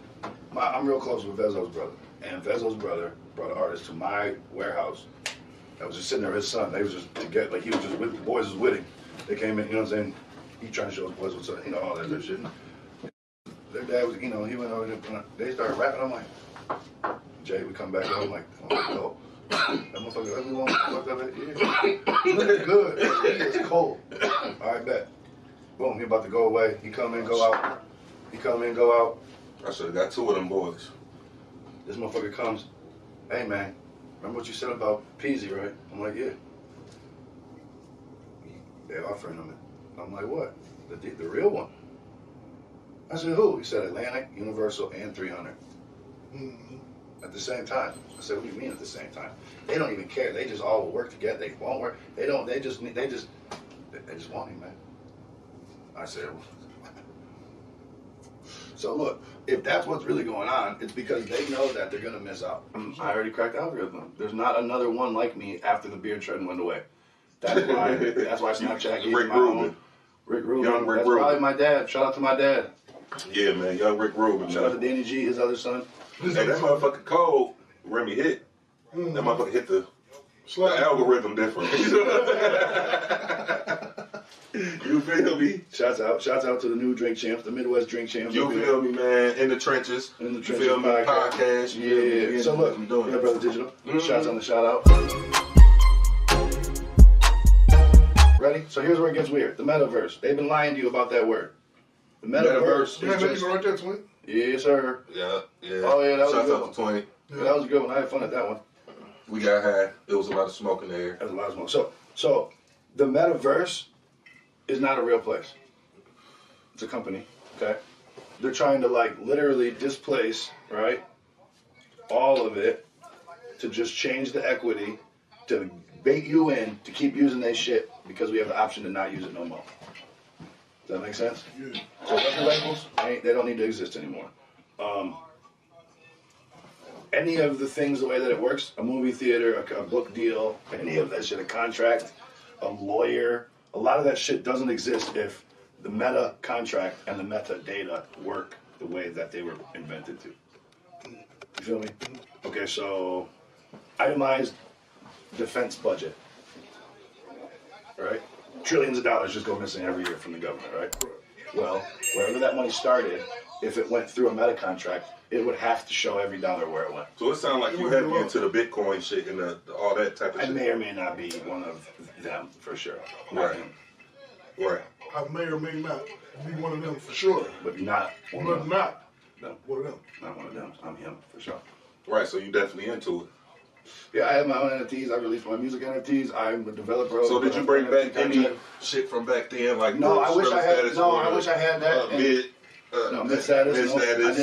S4: I'm real close with Vezo's brother. And Vezo's brother brought an artist to my warehouse. I was just sitting there with his son. They was just together, like he was just with, the boys was with him. They came in, you know what I'm saying? He trying to show his boys what's up, you know, all that other shit. Their dad was, you know, he went over there, they started rapping. I'm like, Jay, we come back, and I'm like, oh, that motherfucker, everyone fucked up it. Yeah. He looked good. He is cold. All right, bet. Boom, he about to go away. He come in, go out. He come in, go out.
S3: I should have got 2 of them boys.
S4: This motherfucker comes, hey man, remember what you said about Peasy, right? I'm like, yeah. They're offering him it. I'm like, what? The real one. I said, who? He said Atlantic, Universal, and 300. At the same time. I said, what do you mean at the same time? They don't even care. They just all work together. They won't work. They just want him, man. I said, so look, if that's what's really going on, it's because they know that they're gonna miss out. I already cracked the algorithm. There's not another one like me after the beard trend went away. That's why Snapchat gave me my own. Rick Rubin.
S3: Young Rick
S4: That's
S3: Rubin.
S4: probably my dad. Shout out to my dad.
S3: Yeah, man, young Rick Rubin.
S4: Shout out to Danny G, his other son.
S3: Hey, that motherfucker cold. Remy hit. That motherfucker hit the algorithm different. You feel me?
S4: Shouts out to the new drink champs, the Midwest drink champs.
S3: You feel me, man? In the trenches.
S4: In the
S3: You
S4: trenches.
S3: feel me? Podcast.
S4: Yeah. So look, yeah, Brother Digital. Shouts on the shout out. Ready? So here's where it gets weird. The metaverse. They've been lying to you about that word. The metaverse.
S5: Yeah, man, you can write that, Twin.
S4: Yes, sir.
S3: Yeah.
S4: Oh yeah, that was a
S3: Shout
S4: good
S3: out
S4: one.
S3: to 20.
S4: Yeah, that was a good one. I had fun at that one.
S3: We got high. It was a lot of smoke in the air.
S4: There was a lot of smoke. So the metaverse is not a real place. It's a company, okay? They're trying to like literally displace, right, all of it to just change the equity, to bait you in, to keep using that shit because we have the option to not use it no more. Does that make sense?
S5: Yeah.
S4: So record labels, they don't need to exist anymore. Any of the things, the way that it works, a movie theater, a book deal, any of that shit, a contract, a lawyer, a lot of that shit doesn't exist if the meta contract and the metadata work the way that they were invented to. You feel me? Okay, so itemized defense budget, right? Trillions of dollars just go missing every year from the government, right? Well, wherever that money started, if it went through a meta contract, it would have to show every dollar where it went.
S3: So it sounds like you heavy into the Bitcoin shit and all that type of shit.
S4: I may or may not be one of them, for sure.
S3: Right. Right.
S5: I may or may not be one of them for sure.
S4: But not one
S5: But
S4: of them.
S5: not
S4: No.
S5: one of them.
S4: Not one of them. I'm him, for sure.
S3: Right, so you definitely into it.
S4: Yeah, I have my own NFTs. I release my music NFTs. I'm a developer.
S3: So did you bring back any shit from back then? Like
S4: no, I wish I had. No, I
S3: or,
S4: wish I had that. Mid status.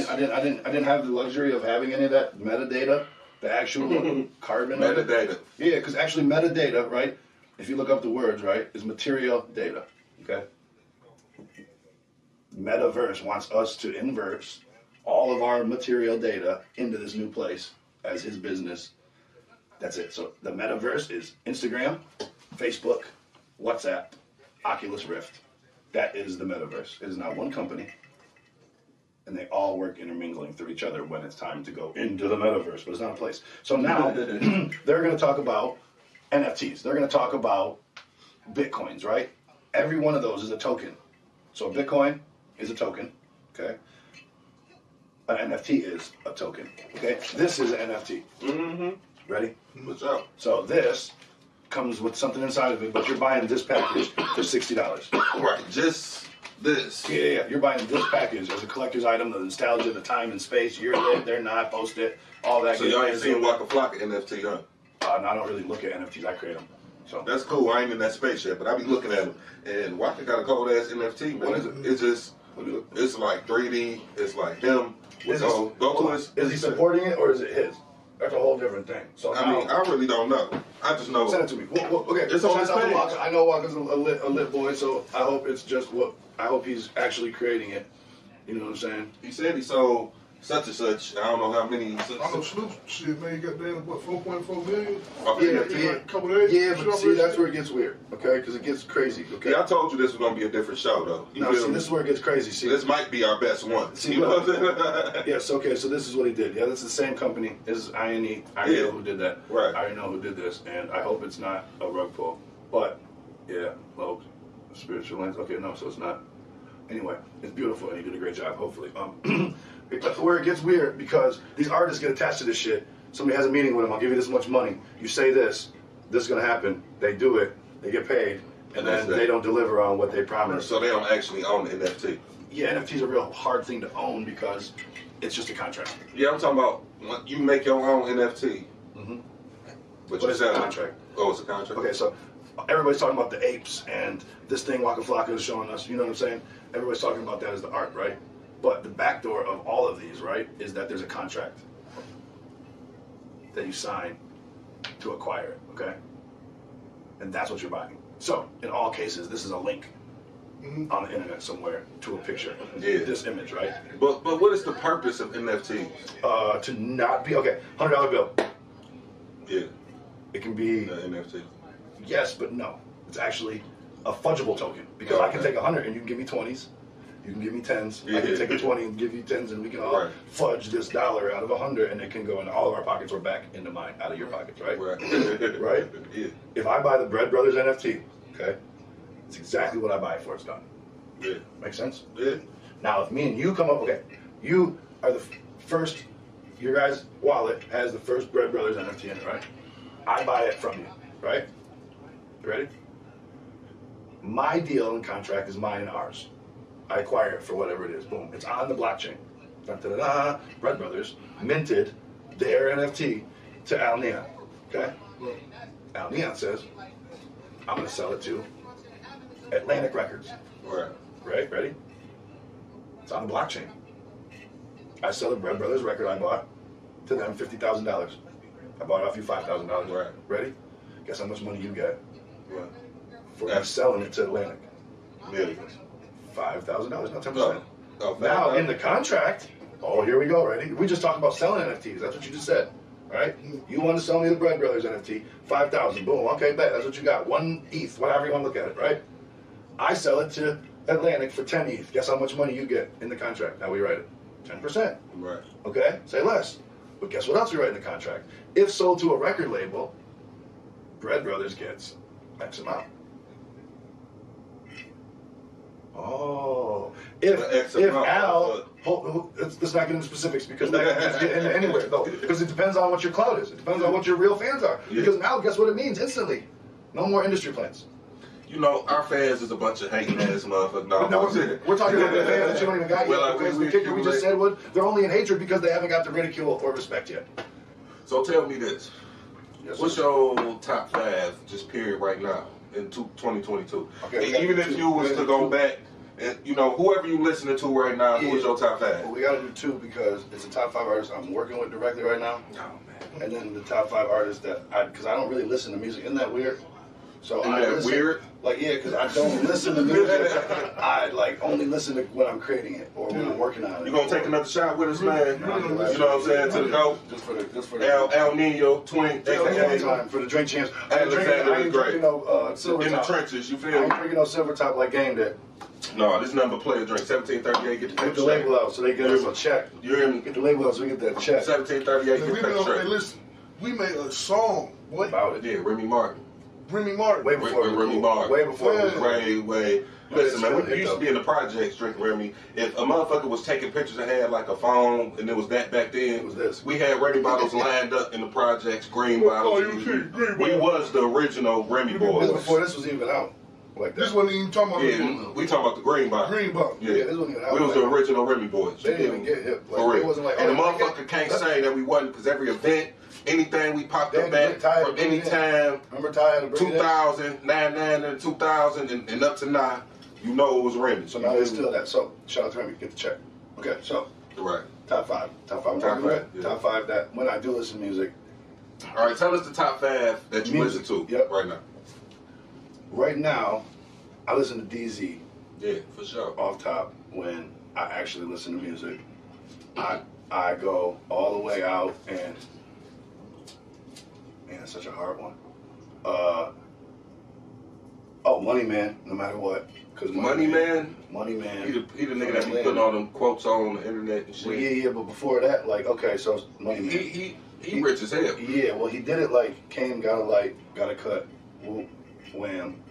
S4: I didn't have the luxury of having any of that metadata, the actual carbon.
S3: Metadata.
S4: Yeah, because actually metadata, right? If you look up the words, right, is material data. Okay. Metaverse wants us to inverse all of our material data into this new place as his business. That's it. So the metaverse is Instagram, Facebook, WhatsApp, Oculus Rift. That is the metaverse. It is now one company, and they all work intermingling through each other when it's time to go into the metaverse, but it's not a place. So now they're going to talk about NFTs. They're going to talk about Bitcoins, right? Every one of those is a token. So a Bitcoin is a token, okay? An NFT is a token, okay? This is an NFT.
S3: Mm-hmm.
S4: Ready?
S3: What's up?
S4: So this comes with something inside of it, but you're buying this package for $60.
S3: Right, just this.
S4: Yeah. You're buying this package as a collector's item, the nostalgia, the time and space. You're there, they're not, post it, all that.
S3: So y'all ain't seen Waka Flocka NFT, huh?
S4: No, I don't really look at NFTs. I create them. So
S3: that's cool. I ain't in that space yet, but I be looking at them. And Waka got a cold ass NFT, man.
S4: What is it?
S3: It's just, it's like 3D. It's like him. Is
S4: he supporting it or is it his? That's a whole different thing. So
S3: I mean, I really don't know. I just know.
S4: Send it to me. Okay,
S3: It's on his page.
S4: Waka. I know Waka's a lit boy, so I hope it's just what. I hope he's actually creating it. You know what I'm saying?
S3: He said he sold such and such. I don't know how many.
S5: I know Snoop shit, man. You got down what 4.4 million.
S4: Yeah, but see, that's where it gets weird. Okay, because it gets crazy. Okay.
S3: Yeah, I told you this was gonna be a different show, though.
S4: No, see, this is where it gets crazy. See,
S3: this might be our best one.
S4: See,
S3: you know what I'm saying?
S4: Yes. Okay. So this is what he did. Yeah, this is the same company. This is INE. I know who did that.
S3: Right.
S4: I know who did this, and I hope it's not a rug pull. But yeah, well, spiritual lens. Okay, no, so it's not. Anyway, it's beautiful, and he did a great job. Hopefully, where it gets weird because these artists get attached to this shit. Somebody has a meeting with them. I'll give you this much money. You say this is gonna happen. They do it. They get paid, and then they don't deliver on what they promised.
S3: So they don't actually own the NFT.
S4: Yeah, NFT is a real hard thing to own because it's just a contract.
S3: Yeah, I'm talking about when you make your own NFT.
S4: Mm-hmm.
S3: But
S4: it's a contract.
S3: Oh, it's a contract.
S4: Okay, so everybody's talking about the apes and this thing Waka Flocka is showing us. You know what I'm saying? Everybody's talking about that as the art, right? But the backdoor of all of these, right, is that there's a contract that you sign to acquire it, okay? And that's what you're buying. So, in all cases, this is a link on the internet somewhere to a picture.
S3: Yeah.
S4: This image, right?
S3: But what is the purpose of NFTs?
S4: To not be, okay, $100 bill.
S3: Yeah.
S4: It can be...
S3: An NFT.
S4: Yes, but no. It's actually a fungible token because I can take 100 and you can give me 20s. You can give me 10s. I can take a 20 and give you 10s, and we can all fudge this dollar out of 100, and it can go into all of our pockets or back into mine, out of your pockets, right? Right?
S3: Yeah.
S4: If I buy the Bread Brothers NFT, okay, it's exactly what I buy it for. It's done.
S3: Yeah.
S4: Make sense?
S3: Yeah.
S4: Now, if me and you come up, okay, you are the first. Your guys' wallet has the first Bread Brothers NFT in it, right? I buy it from you, right? You ready? My deal and contract is mine and ours. I acquire it for whatever it is. Boom. It's on the blockchain. Da-da-da-da. Bread Brothers minted their NFT to Al Neon. Okay? Al Neon says, I'm going to sell it to Atlantic Records. Right? Ready? It's on the blockchain. I sell the Bread Brothers record I bought to them $50,000. I bought it off you $5,000.
S3: Right.
S4: Ready? Guess how much money you get?
S3: Right.
S4: For me selling it to Atlantic.
S3: Millions.
S4: $5,000, not 10%.
S3: Oh,
S4: now in the contract, here we go, ready? We just talked about selling NFTs. That's what you just said, right? You want to sell me the Bread Brothers NFT, 5,000. Boom. Okay, bet. That's what you got. 1 ETH, whatever you want to look at it, right? I sell it to Atlantic for 10 ETH. Guess how much money you get in the contract? Now we write it. 10%.
S3: Right.
S4: Okay? Say less. But guess what else we write in the contract? If sold to a record label, Bread Brothers gets X amount. Oh, if Al, let's not get into specifics because that can just get into anywhere though. Because it depends on what your clout is. It depends on what your real fans are.
S3: Yeah.
S4: Because now, guess what it means instantly? No more industry plans.
S3: You know, our fans is a bunch of hating ass motherfuckers.
S4: No, we're talking about the fans that you don't even got yet. Because the kicker we just said was they're only in hatred because they haven't got the ridicule or respect yet.
S3: So tell me this.
S4: Yes,
S3: What's
S4: sir.
S3: your top 5, just period, right now in 2022?
S4: Okay,
S3: And even if you was to go back, and you know, whoever you listening to right now, who is your top 5?
S4: Well, we gotta do 2 because it's the top 5 artists I'm working with directly right now.
S3: Oh, man.
S4: And then the top 5 artists that because I don't really listen to music. Isn't that weird? So
S3: Isn't
S4: I
S3: that
S4: listen,
S3: weird?
S4: Like, yeah, because I don't listen to music. I like only listen to when I'm creating it or when I'm working on it.
S3: You gonna take another shot with us, man? You know what I'm saying? To the GOAT.
S4: Just for the
S3: El Nino, twin,
S4: time for the drink champs. I ain't drinking no silver
S3: in the
S4: top.
S3: trenches, you
S4: I
S3: feel
S4: ain't
S3: me?
S4: drinking no silver top like game day.
S3: No, this number player drink. 1738, get the
S4: Get
S3: paper
S4: the
S3: straight.
S4: label out so they get us a check.
S3: You hear me?
S4: Get the label out so we get that check.
S3: 1738, get the paper straight.
S5: Listen, we made a song, boy.
S4: About it.
S3: Yeah, Remy Martin.
S5: Remy Martin.
S4: Way before
S3: Remy Martin.
S4: Way before it was
S3: way. Listen, man, we used to be in the projects drinking Remy. If a motherfucker was taking pictures and had like a phone, and it was that back then,
S4: it was this.
S3: We had Remy bottles lined up in the projects, green bottles. We was the original Remy boys.
S4: This before this was even out. Like that.
S5: This wasn't even talking about
S3: Yeah, we talking about the green bottle.
S5: Green bottle.
S3: Yeah,
S4: this wasn't even out.
S3: we was the original Remy boys.
S4: They didn't even get hip. Like,
S3: For real.
S4: it wasn't like,
S3: and the
S4: oh,
S3: motherfucker can't say that we wasn't, because every event, anything we popped
S4: They
S3: up
S4: had to
S3: at
S4: bring
S3: from
S4: Ty
S3: any
S4: to
S3: time,
S4: Remember Ty had to bring it in?
S3: 2000, 99 and 2000, and up to now, you know it was Remy.
S4: So now there's still that. So shout out to Remy, get the check. Okay, so
S3: right.
S4: Top 5. Top 5.
S3: Top 5, yeah.
S4: Top 5 that when I do listen to music.
S3: All right, tell us the top 5 that you listen to right now.
S4: Right now, I listen to DZ.
S3: Yeah, for sure.
S4: Off top when I actually listen to music. I go all the way out and man, it's such a hard one. Money Man, no matter what. Cause
S3: Money Man?
S4: Money Man.
S3: He the nigga that be putting all them quotes on the internet and shit.
S4: Well, yeah, but before that, like, okay, so Money Man.
S3: He rich as hell.
S4: Yeah, well, he did it like came, got a light, got a cut, whoop, wham,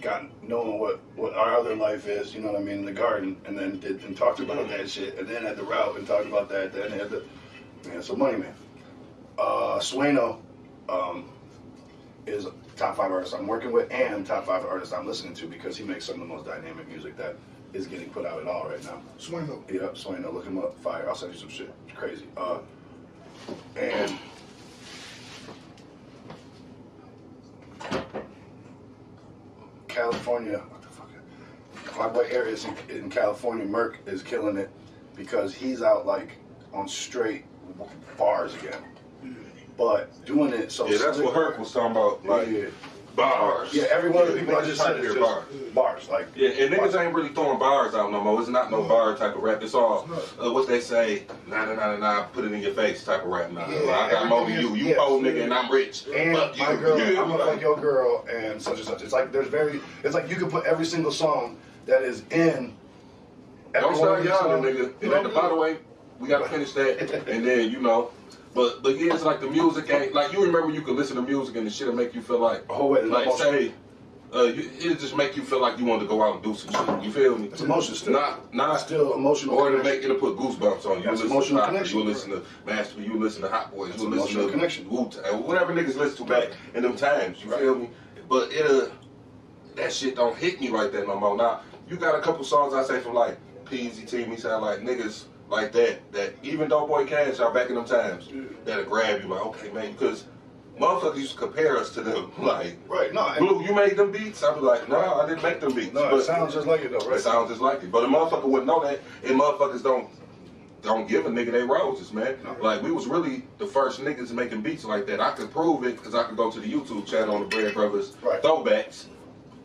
S4: got knowing what our other life is, you know what I mean, in the garden, and then did and talked about that shit, and then at the route and talked about that, then had the so Money Man. Sueno is top 5 artists I'm working with and top 5 artists I'm listening to because he makes some of the most dynamic music that is getting put out at all right now.
S5: Sueno.
S4: Yep, Sueno, look him up, fire. I'll send you some shit. It's crazy. And California, what the fuck? My boy Herk is in California. Merk is killing it because he's out like on straight bars again. But doing it so
S3: yeah, that's what Herk was talking about, like bars.
S4: Yeah, every one of the people I just said is just bars. Like
S3: yeah, and niggas ain't really throwing bars out no more. It's not no bar type of rap. It's all what they say, nah, put it in your face type of rap now.
S4: Yeah,
S3: like, I got more than you. You old nigga and I'm rich.
S4: And
S3: fuck
S4: my
S3: you.
S4: girl,
S3: Yeah,
S4: I'm gonna fuck your girl and such and such. It's like it's like you could put every single song that is in.
S3: Don't start yawning, nigga. It ain't by the way. We gotta finish that, and then you know. But yeah, it's like the music ain't like you remember you could listen to music and the shit'll make you feel like say it'll just make you feel like you want to go out and do some shit. You feel me?
S4: It's emotion still.
S3: Not
S4: still emotional.
S3: Or it'll put goosebumps on you.
S4: That's
S3: You listen
S4: emotional
S3: to Pop,
S4: connection.
S3: you listen to Master, you listen to Hot Boys, you listen
S4: emotional
S3: to
S4: connection.
S3: Wu-Tang, whatever niggas listen to back in them times. You feel me? But that shit don't hit me like that no more. Now you got a couple songs I say from like PZT, me sound like niggas. Like that even Doughboy Cash out back in them times, that'll grab you like, okay, man, because motherfuckers used to compare us to them. Like,
S4: right, no,
S3: Blue, you made them beats? I'd be like, no, I didn't make them beats.
S4: No,
S3: but
S4: it sounds just like it though, right?
S3: It sounds just like it. But a motherfucker wouldn't know that, and motherfuckers don't give a nigga their roses, man. No. Like, we was really the first niggas making beats like that. I could prove it, because I could go to the YouTube channel on the Bread Brothers Throwbacks,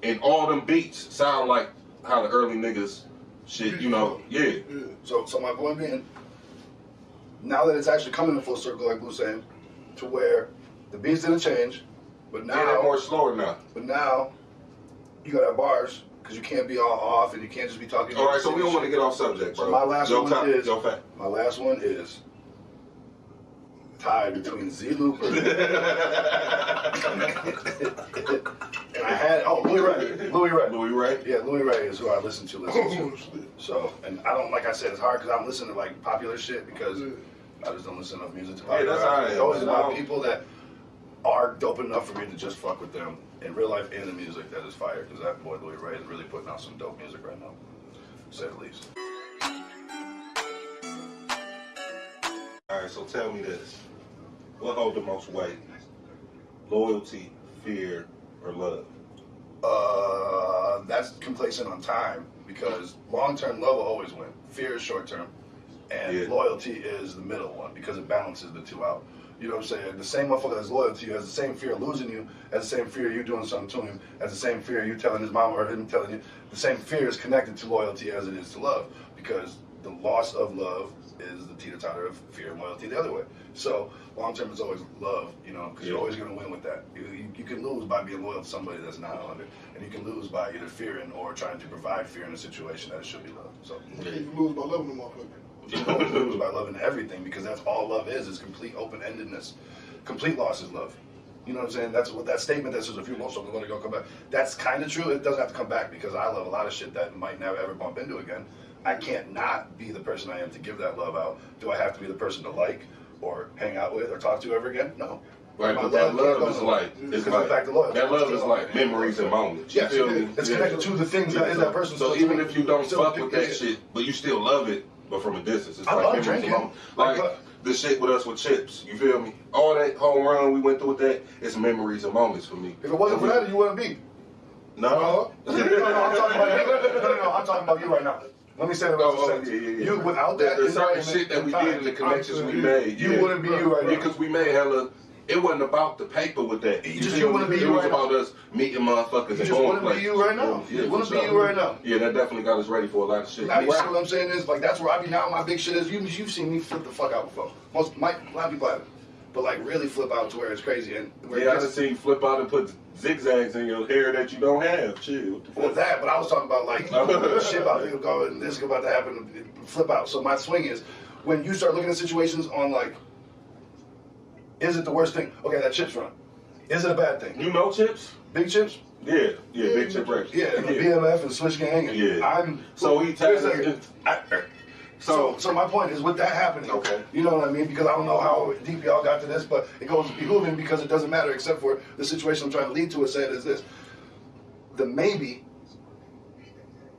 S3: and all them beats sound like how the early niggas shit, you know, yeah.
S4: So my point being, now that it's actually coming in full circle, like Blue saying, to where the beats didn't change, but now
S3: they're more slower now.
S4: But now you gotta have bars because you can't be all off and you can't just be talking.
S3: All right, so we don't want to get off subject, bro.
S4: So my last one is tied between Z Looper and I had Louis Ray. Yeah, Louis Ray is who I listen to. So, and I don't, like I said, it's hard because I'm listening to like popular shit because I just don't listen to enough music to popular.
S3: That's how it is.
S4: It's always about people that are dope enough for me to just fuck with them in real life and in music that is fire. Because that boy Louis Ray is really putting out some dope music right now, to say the least.
S3: All right, so tell me this. what hold the most weight? Loyalty, fear, or love?
S4: That's complacent on time because long-term love will always win. Fear is short-term, and loyalty is the middle one because it balances the two out. You know what I'm saying? The same motherfucker that's loyal to you has the same fear of losing you, has the same fear of you doing something to him, has the same fear of you telling his mom or him telling you. The same fear is connected to loyalty as it is to love because the loss of love is the teeter-totter of fear and loyalty the other way. So long-term is always love, you know, because you're always going to win with that. You can lose by being loyal to somebody that's not on it, and you can lose by either fearing or trying to provide fear in a situation that it should be love. So
S5: you can lose by loving them motherfucker.
S4: You can always lose by loving everything because that's all love is complete open-endedness. Complete loss is love. You know what I'm saying? That's what that statement that says if you love something, let it go, come back. That's kind of true. It doesn't have to come back because I love a lot of shit that might never ever bump into again. I can't not be the person I am to give that love out. Do I have to be the person to like or hang out with or talk to ever again? No.
S3: Right, but that love is like, that love is like memories and moments.
S4: Yes, it's connected to the things that is that person.
S3: So even if you don't fuck with that shit, but you still love it, but from a distance. It's like memories and moments. Like the shit with us with Chips, you feel me? All that home run we went through with that, it's memories and moments for me.
S4: If it wasn't for that, you wouldn't be.
S3: No.
S4: I'm talking about you. No, I'm talking about you right now. Let me say that. You without that,
S3: the certain shit that we did and the connections we made,
S4: you wouldn't be you right now.
S3: Because we made hella. It wasn't about the paper with that.
S4: You wouldn't be you right now.
S3: It was about us meeting motherfuckers and
S4: going places. You wouldn't be you right now.
S3: Yeah,
S4: you wouldn't be you right now.
S3: Yeah, that definitely got us ready for a lot of shit.
S4: Now, you see what I'm saying is, like, that's where I be now. My big shit is, you've seen me flip the fuck out before. A lot of people haven't. But, like, really flip out to where it's crazy. And
S3: I done seen you flip out and put zigzags in your hair that you don't have. Chill.
S4: With that, but I was talking about, like, shit about people going, this is about to happen, flip out. So my swing is, when you start looking at situations on, like, is it the worst thing? Okay, that Chips run. Is it a bad thing?
S3: You know Chips?
S4: Big Chips?
S3: Yeah, Big Chip Records.
S4: Yeah, and the BMF and Switch Gang. And
S3: so he tagged
S4: So my point is, with that happening, you know what I mean? Because I don't know how deep y'all got to this, but it goes behooving because it doesn't matter except for the situation I'm trying to lead to. Is saying is this: the maybe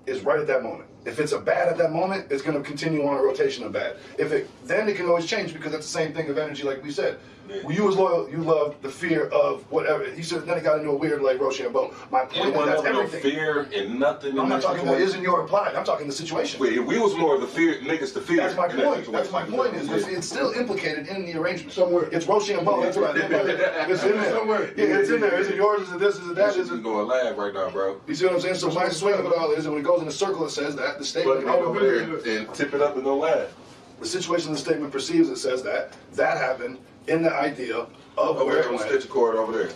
S4: is right at that moment. If it's a bad at that moment, it's going to continue on a rotation of bad. Then it can always change because that's the same thing of energy, like we said. When you was loyal, you loved the fear of whatever. You said then it got into a weird like Rochambeau. My point is that's everything.
S3: No fear and nothing.
S4: I'm not talking about isn't your applied. I'm talking the situation.
S3: We was more of the fear niggas to fear.
S4: That's my point. That's my point. Is it's still implicated in the arrangement somewhere. It's Rochambeau. That's right. It's in there somewhere. Yeah, it's in there. Is it yours? Is it this? Is it that? Is it
S3: going live right now, bro?
S4: You see what I'm saying? So my swing of it all is, and when it goes in a circle, it says that the statement
S3: over there and tip it up and go live.
S4: The situation the statement perceives it says that happened in the idea of where it went.
S3: Stitch cord over there.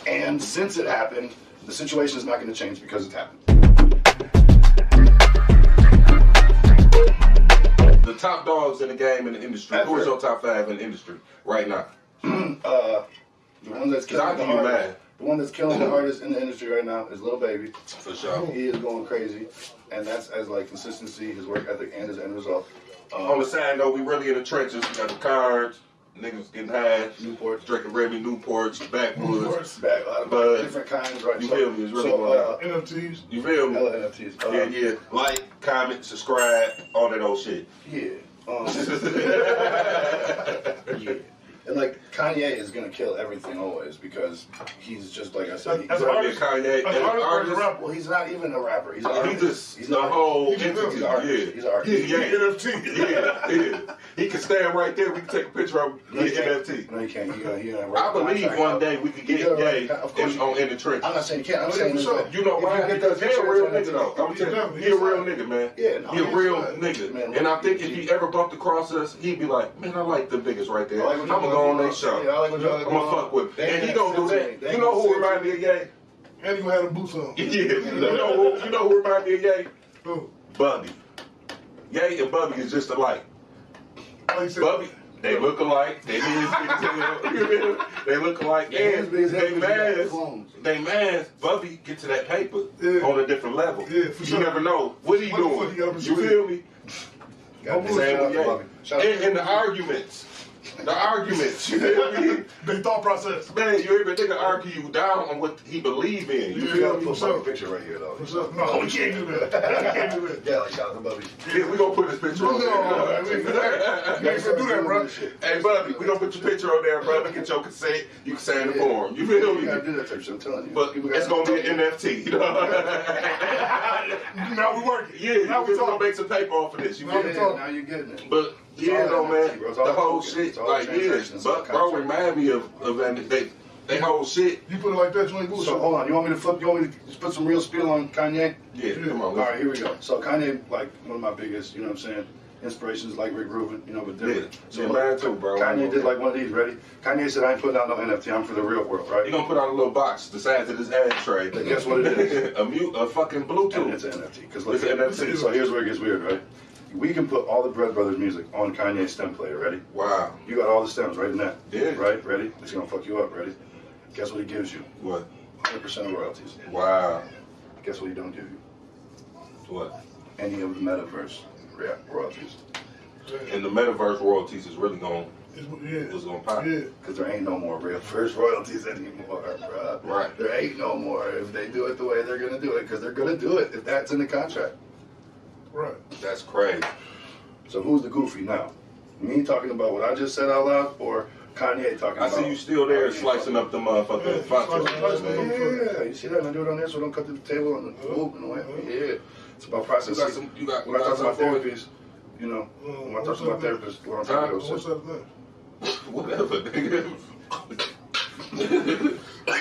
S4: And since it happened, the situation is not going to change because it happened.
S3: The top dogs in the game in the industry. Who is your top 5 in the industry right now?
S4: The one that's killing the hardest. The one that's killing the hardest in the industry right now is Lil Baby.
S3: For sure.
S4: He is going crazy, and that's as like consistency, his work ethic, and his end result.
S3: On the side though, we really in the trenches. We got the cards. Niggas getting high,
S4: Newports,
S3: drinking Remy, Newports, backwoods,
S4: but different kinds, right?
S3: You feel me? It's really going on.
S5: NFTs.
S3: You feel me?
S4: Hella NFTs.
S3: Yeah. Like, comment, subscribe, all that old shit.
S4: Yeah. Yeah. And like Kanye is gonna kill everything always because he's just like I said. He's
S3: Kanye, artist.
S4: Well, he's not even a rapper. He's an artist.
S3: He's the whole entity.
S4: He's an artist. He's an artist.
S3: Yeah. NFT. Yeah. He can stand right there. We can take a picture of him. NFT.
S4: No, you can't.
S3: I believe one day we could get Ye in the trenches.
S4: I'm not saying you can't. I'm saying
S3: you know why? Because he's a real nigga though. I'm telling you, he's a real nigga, man.
S4: Yeah,
S3: he's a real nigga. And I think if he ever bumped across us, he'd be like, man, I like them niggas right there. I'm gonna go on their show. I'm gonna fuck with him. And he gonna do that. You know who remind me of Ye?
S5: And he gonna have the boots on.
S3: Yeah. You know who remind me of Ye?
S5: Who?
S3: Bubby. Ye and Bubby is just alike. Bubby, they look alike. They they look alike. And they mask. Bubby get to that paper on a different level.
S5: Yeah, for sure.
S3: You never know what he doing. You feel me? Same with Ye. And the arguments. The arguments, you feel me?
S5: They thought process.
S3: Man, you even nigga argue you down on what he believe in. You feel me?
S4: Put a picture right here, though.
S5: No, we can't do that. We can't do that.
S4: Yeah, like shout out to Bubby.
S3: Yeah, we gonna put this picture on there.
S5: You ain't gonna do that, bro.
S3: Hey, Bubby, we gonna put your picture on there, brother. Get your consent. You can sign the form. You feel me?
S4: You gotta do that type of shit, I'm telling you.
S3: But it's gonna be an NFT. You know?
S5: Now we working.
S3: Yeah, now we gonna make some paper off of this. You feel me?
S4: Now you're getting it.
S3: But yeah, though, man, the whole shit, like, yeah, but bro, remind me of they whole shit.
S5: You put it like that, you ain't bullshit.
S4: So hold on, you want me to flip? You want me to just put some real spiel on Kanye?
S3: Yeah, come on.
S4: All right, here we go. So Kanye, like one of my biggest, you know what I'm saying, inspirations, like Rick Rubin, you know, but different.
S3: Yeah, mine too, bro.
S4: Kanye did like one of these. Ready? Kanye said, "I ain't putting out no NFT. I'm for the real world." Right?
S3: He gonna put out a little box the size of this ashtray.
S4: But guess what it is?
S3: a fucking Bluetooth.
S4: And it's an NFT. Because
S3: it's an NFT.
S4: So here's where it gets weird, right? We can put all the Bread Brothers music on Kanye's stem player. Ready?
S3: Wow.
S4: You got all the stems right in that.
S3: Yeah.
S4: Right? Ready? It's gonna fuck you up. Ready? Guess what he gives you?
S3: What?
S4: 100% of royalties.
S3: Wow.
S4: Guess what he don't give you?
S3: What?
S4: Any of the metaverse royalties.
S3: And the metaverse royalties is really gonna pop.
S5: Yeah.
S4: Because there ain't no more real first royalties anymore, bro.
S3: Right.
S4: There ain't no more if they do it the way they're gonna do it. Because they're gonna do it if that's in the contract.
S5: Right.
S3: That's crazy.
S4: So who's the goofy now? Me talking about what I just said out loud, or Kanye talking about?
S3: I see you still there slicing up the motherfucking
S4: Yeah, you see that? I do it on there so don't cut to the table on the move and the way. Yeah, it's about process.
S3: You got
S4: when I talk about
S3: some
S4: therapies, you know, when I talk about therapists, a long time ago,
S5: What's
S4: so,
S5: that thing?
S3: whatever, nigga.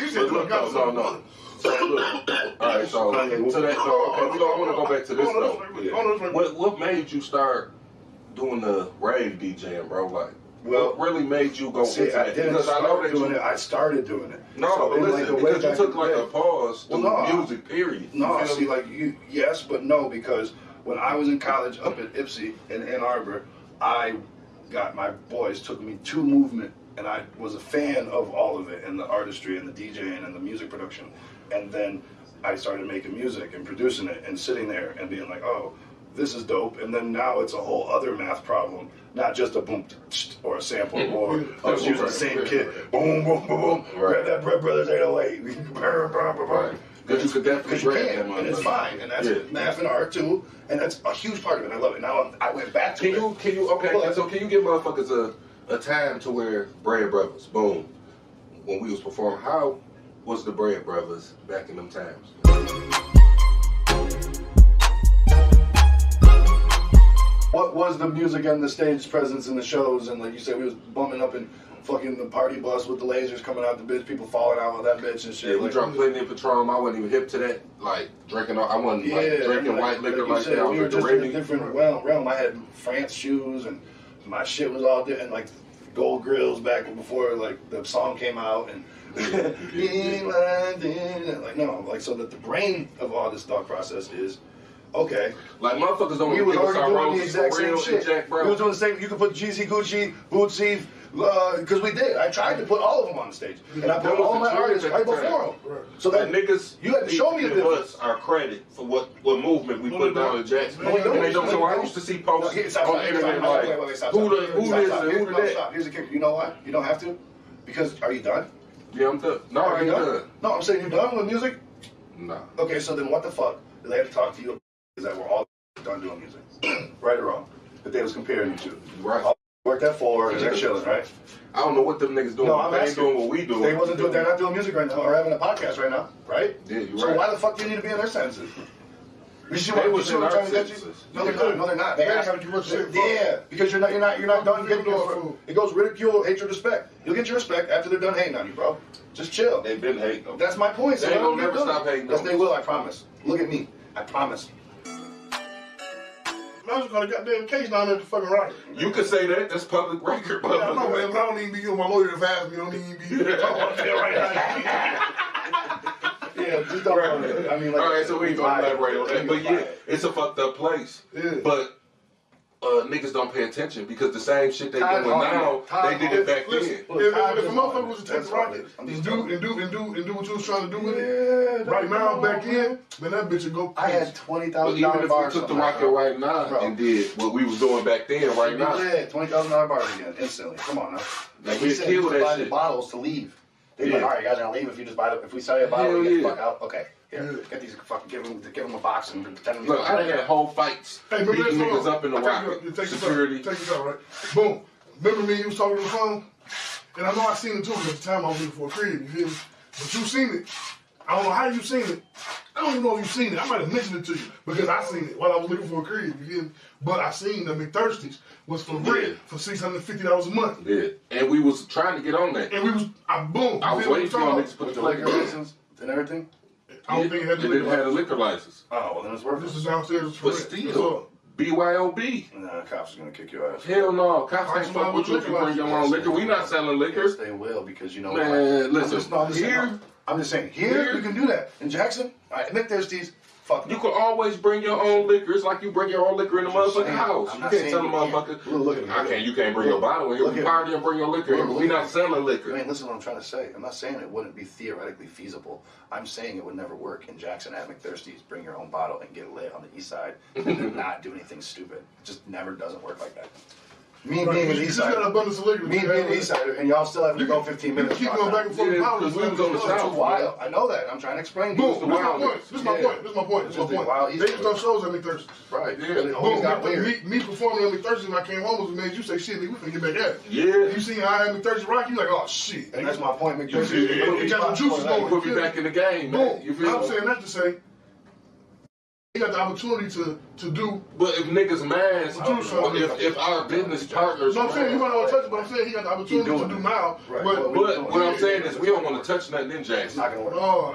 S5: You said
S3: No. So look, all right. So okay, we don't want to go back to this though. Yeah. What made you start doing the rave DJing, bro? Like, what really made you go into that?
S4: Because I know that doing it. I started doing it.
S3: No,
S4: so
S3: but listen,
S4: like
S3: because you took like a pause to music, period.
S4: No, see, like yes, but no, because when I was in college up at Ipsy in Ann Arbor, I got my boys took me to movement, and I was a fan of all of it, and the artistry, and the DJing, and the music production. And then I started making music and producing it and sitting there and being like, oh, this is dope. And then now it's a whole other math problem, not just a boom or a sample or I was using the same kit. Boom, boom, boom, boom. Grab that Bread Brothers 808.
S3: Right. Because you could definitely grab that money.
S4: And it's fine. And that's math and art too. And that's a huge part of it. I love it. Now I went back to it.
S3: Can you give motherfuckers a time to where Bread Brothers, boom, when we was performing, how was the Bread Brothers back in them times?
S4: What was the music and the stage presence in the shows? And like you said, we was bumming up in fucking the party bus with the lasers coming out the bitch, people falling out with that bitch and shit.
S3: Yeah, we drank plenty of Patron. I wasn't even hip to that. Like drinking, I wasn't like drinking white liquor like that.
S4: We were just in a different realm. I had France shoes and my shit was all different, like gold grills back before like the song came out and. Like no, like so that the brain of all this thought process is okay.
S3: Like motherfuckers don't
S4: we was
S3: give us our
S4: already doing the
S3: roses
S4: exact
S3: for real
S4: same shit.
S3: Jack, bro.
S4: We was doing the same. You could put Jeezy, Gucci, Bootsy, because we did. I tried to put all of them on the stage, and I put all my artists right before them. So that
S3: niggas,
S4: you had to show me the difference.
S3: Us our credit for what movement we put down in Jackson. And they don't. So I used to see posts on the internet like, who that?
S4: Here's the kicker. You know why? You don't have to, because are you done?
S3: Yeah, I'm done. No, I ain't done.
S4: No, I'm saying you're done with music?
S3: No.
S4: Okay, so then what the fuck do they have to talk to you is that we're all done doing music? Right or wrong? That they was comparing you to.
S3: Right.
S4: All worked at 4 and they're chilling, right?
S3: I don't know what them niggas doing.
S4: No, I'm
S3: they ain't
S4: asking.
S3: doing what we doing.
S4: They wasn't doing. They're not doing music right now or having a podcast right now, right?
S3: Yeah, you're right.
S4: So why the fuck do you need to be in their senses? You see what
S3: They
S4: I'm
S3: was in our
S4: trying to get you?
S3: senses.
S4: No, they're not. No, they're not. They yeah, because you're not done getting your. It goes ridicule, hatred, respect. You'll get your respect after they're done hating on you, bro. Just chill.
S3: They've been hating them.
S4: That's my point.
S3: They ain't gonna never stop hating
S4: Yes,
S3: them.
S4: they will. I promise. Look at me. I promise.
S5: I was got a goddamn case down there at the fucking rocket.
S3: You could say that. That's public record.
S5: Yeah, I know, man, but I don't even be, you know, my lawyer advised me, I don't even be talking about that right now.
S4: Yeah, just don't. I mean, like,
S3: all right, so we ain't gonna elaborate on that. But yeah, it's a fucked up place.
S5: Yeah.
S3: But niggas don't pay attention because the same shit they doing now, they did it back then.
S5: If a motherfucker was to take the rocket and do what you was trying to do with it, right now, back in, man, that bitch would go.
S4: I had $20,000 bars.
S3: Even if we took the rocket right now and did what we was doing back then, right now,
S4: $20,000 bars again instantly. Come on now.
S3: Like
S4: we said you could buy the bottles to leave. They'd be like, all right, you guys are gonna leave if you just buy the. If we sell you a bottle, we get the fuck out. Okay. Here, get these fucking, give them a box and pretend them.
S3: Look, I had whole fights.
S5: Hey, remember
S3: beating
S5: this?
S3: niggas up in the rocket. Security.
S5: Take this out, right? Boom. Remember me? You was talking on the phone, and I know I seen it too. At the time, I was looking for a crib. You feel me? But you seen it. I don't know how you seen it. I don't even know if you seen it. I might have mentioned it to you because I seen it while I was looking for a crib. You feel me? But I seen the McThirsties was for rent for $650 a month.
S3: Yeah, and we was trying to get on that.
S5: And we was, boom.
S3: I was waiting for them to put
S4: the liquor license and everything.
S5: I don't think it had the
S3: didn't have a liquor license.
S4: Oh, well then it's worth it.
S5: This is downstairs for
S3: But
S5: rent.
S3: still, BYOB.
S4: Nah, cops are gonna kick your ass.
S3: Hell no, cops ain't fuck with you if you bring your own liquor. We not selling liquor.
S4: Yes, they will because you know.
S3: Man, listen,
S4: I'm just saying, here we can do that. In Jackson, McThirsties, fuck.
S3: You can always bring your own liquor. It's like you bring your own liquor in the motherfucking house. You can't tell the motherfucker, you can't bring your bottle in here. We party and bring your liquor in. We not selling liquor.
S4: I mean, listen to what I'm trying to say. I'm not saying it wouldn't be theoretically feasible. I'm saying it would never work in Jackson at McThirsties. Bring your own bottle and get lit on the east side and then not do anything stupid. It just never doesn't work like that. Me being an east side. Me being an east side, and y'all still have to go 15 minutes.
S5: Keep going back and forth.
S4: Because we was on the south. Wild. I know that. I'm trying to explain to you.
S5: Boom. This is my point. This is my point. They used to have shows at McThirsties.
S4: Right.
S5: Boom. Me performing at McThirsties when I came home was made you say, shit, nigga, we finna get back at it.
S3: Yeah.
S5: You see how I had McThirsties rock, you like, oh shit.
S4: And that's my point.
S5: McThirsties. It got the juices going.
S3: Put me back in the game, man.
S5: Boom. I'm saying that to say, you got the opportunity to do.
S3: But if niggas mad, if our business partners,
S5: no, I'm saying you might not touch it, but I'm saying he got the opportunity to do now.
S3: Right. But what I'm saying is we don't want to touch nothing in Jackson.
S4: It's not gonna work.
S5: No,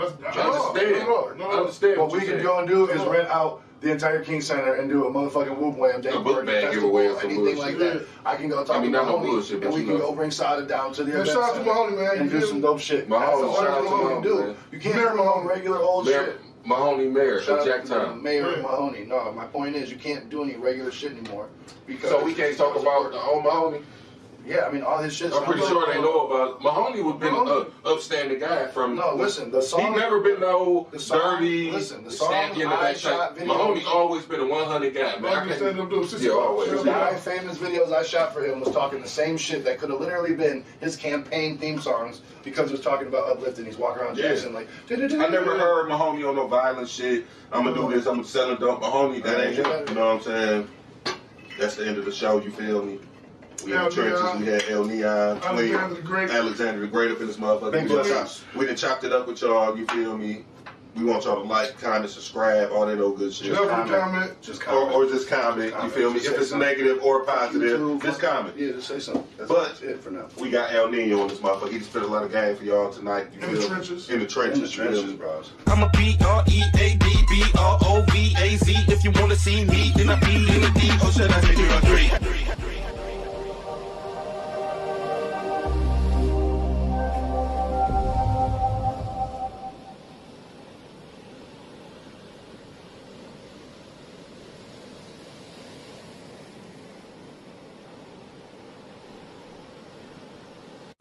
S3: I understand.
S4: What we can go and do is rent out the entire King Center and do a motherfucking whoop wham,
S3: a book bag giveaway or some
S4: anything
S3: bullshit.
S4: like that. I can go talk to Mahoney, and we can go bring Sada down to the event
S5: shout out to Mahoney, man,
S4: and do some dope shit. That's all Mahoney do. You can't bring Mahoney regular old shit.
S3: Mahoney Mayor
S4: Shout
S3: of Jacktown.
S4: Mayor Mahoney. No, my point is you can't do any regular shit anymore. Because
S3: so we can't talk about the old Mahoney?
S4: Yeah, I mean, all his shit.
S3: I'm pretty sure they know about Mahoney. Was been an upstanding guy from.
S4: No, listen, the song.
S3: He never been no dirty.
S4: Listen, the song
S3: snacky in the
S4: I
S3: back
S4: shot
S3: type. Mahoney always been a 100 guy, man. Yeah, always.
S4: The 9 famous videos I shot for him was talking the same shit that could have literally been his campaign theme songs because it was talking about uplifting. He's walking around Jackson like.
S3: I never heard Mahoney on no violent shit. I'm gonna do this. I'm gonna sell a dope. Mahoney, that ain't him. You know what I'm saying? That's the end of the show. You feel me? We in the trenches, we had El Neon, Alexander the Great up in this motherfucker. We done chopped it up with y'all, you feel me? We want y'all to like, comment, subscribe, all that old good shit.
S5: Just comment.
S3: Or just comment, you feel me? If it's negative or positive, just comment.
S4: Yeah, just say something.
S3: But
S4: it for now.
S3: we got El Nino on this motherfucker. He just spit a lot of game for y'all tonight. You
S5: in the trenches.
S3: In the trenches,
S4: bro.
S10: I'm a BREADBROVAZ. If you wanna see me, then I be in the D. Or should I say D?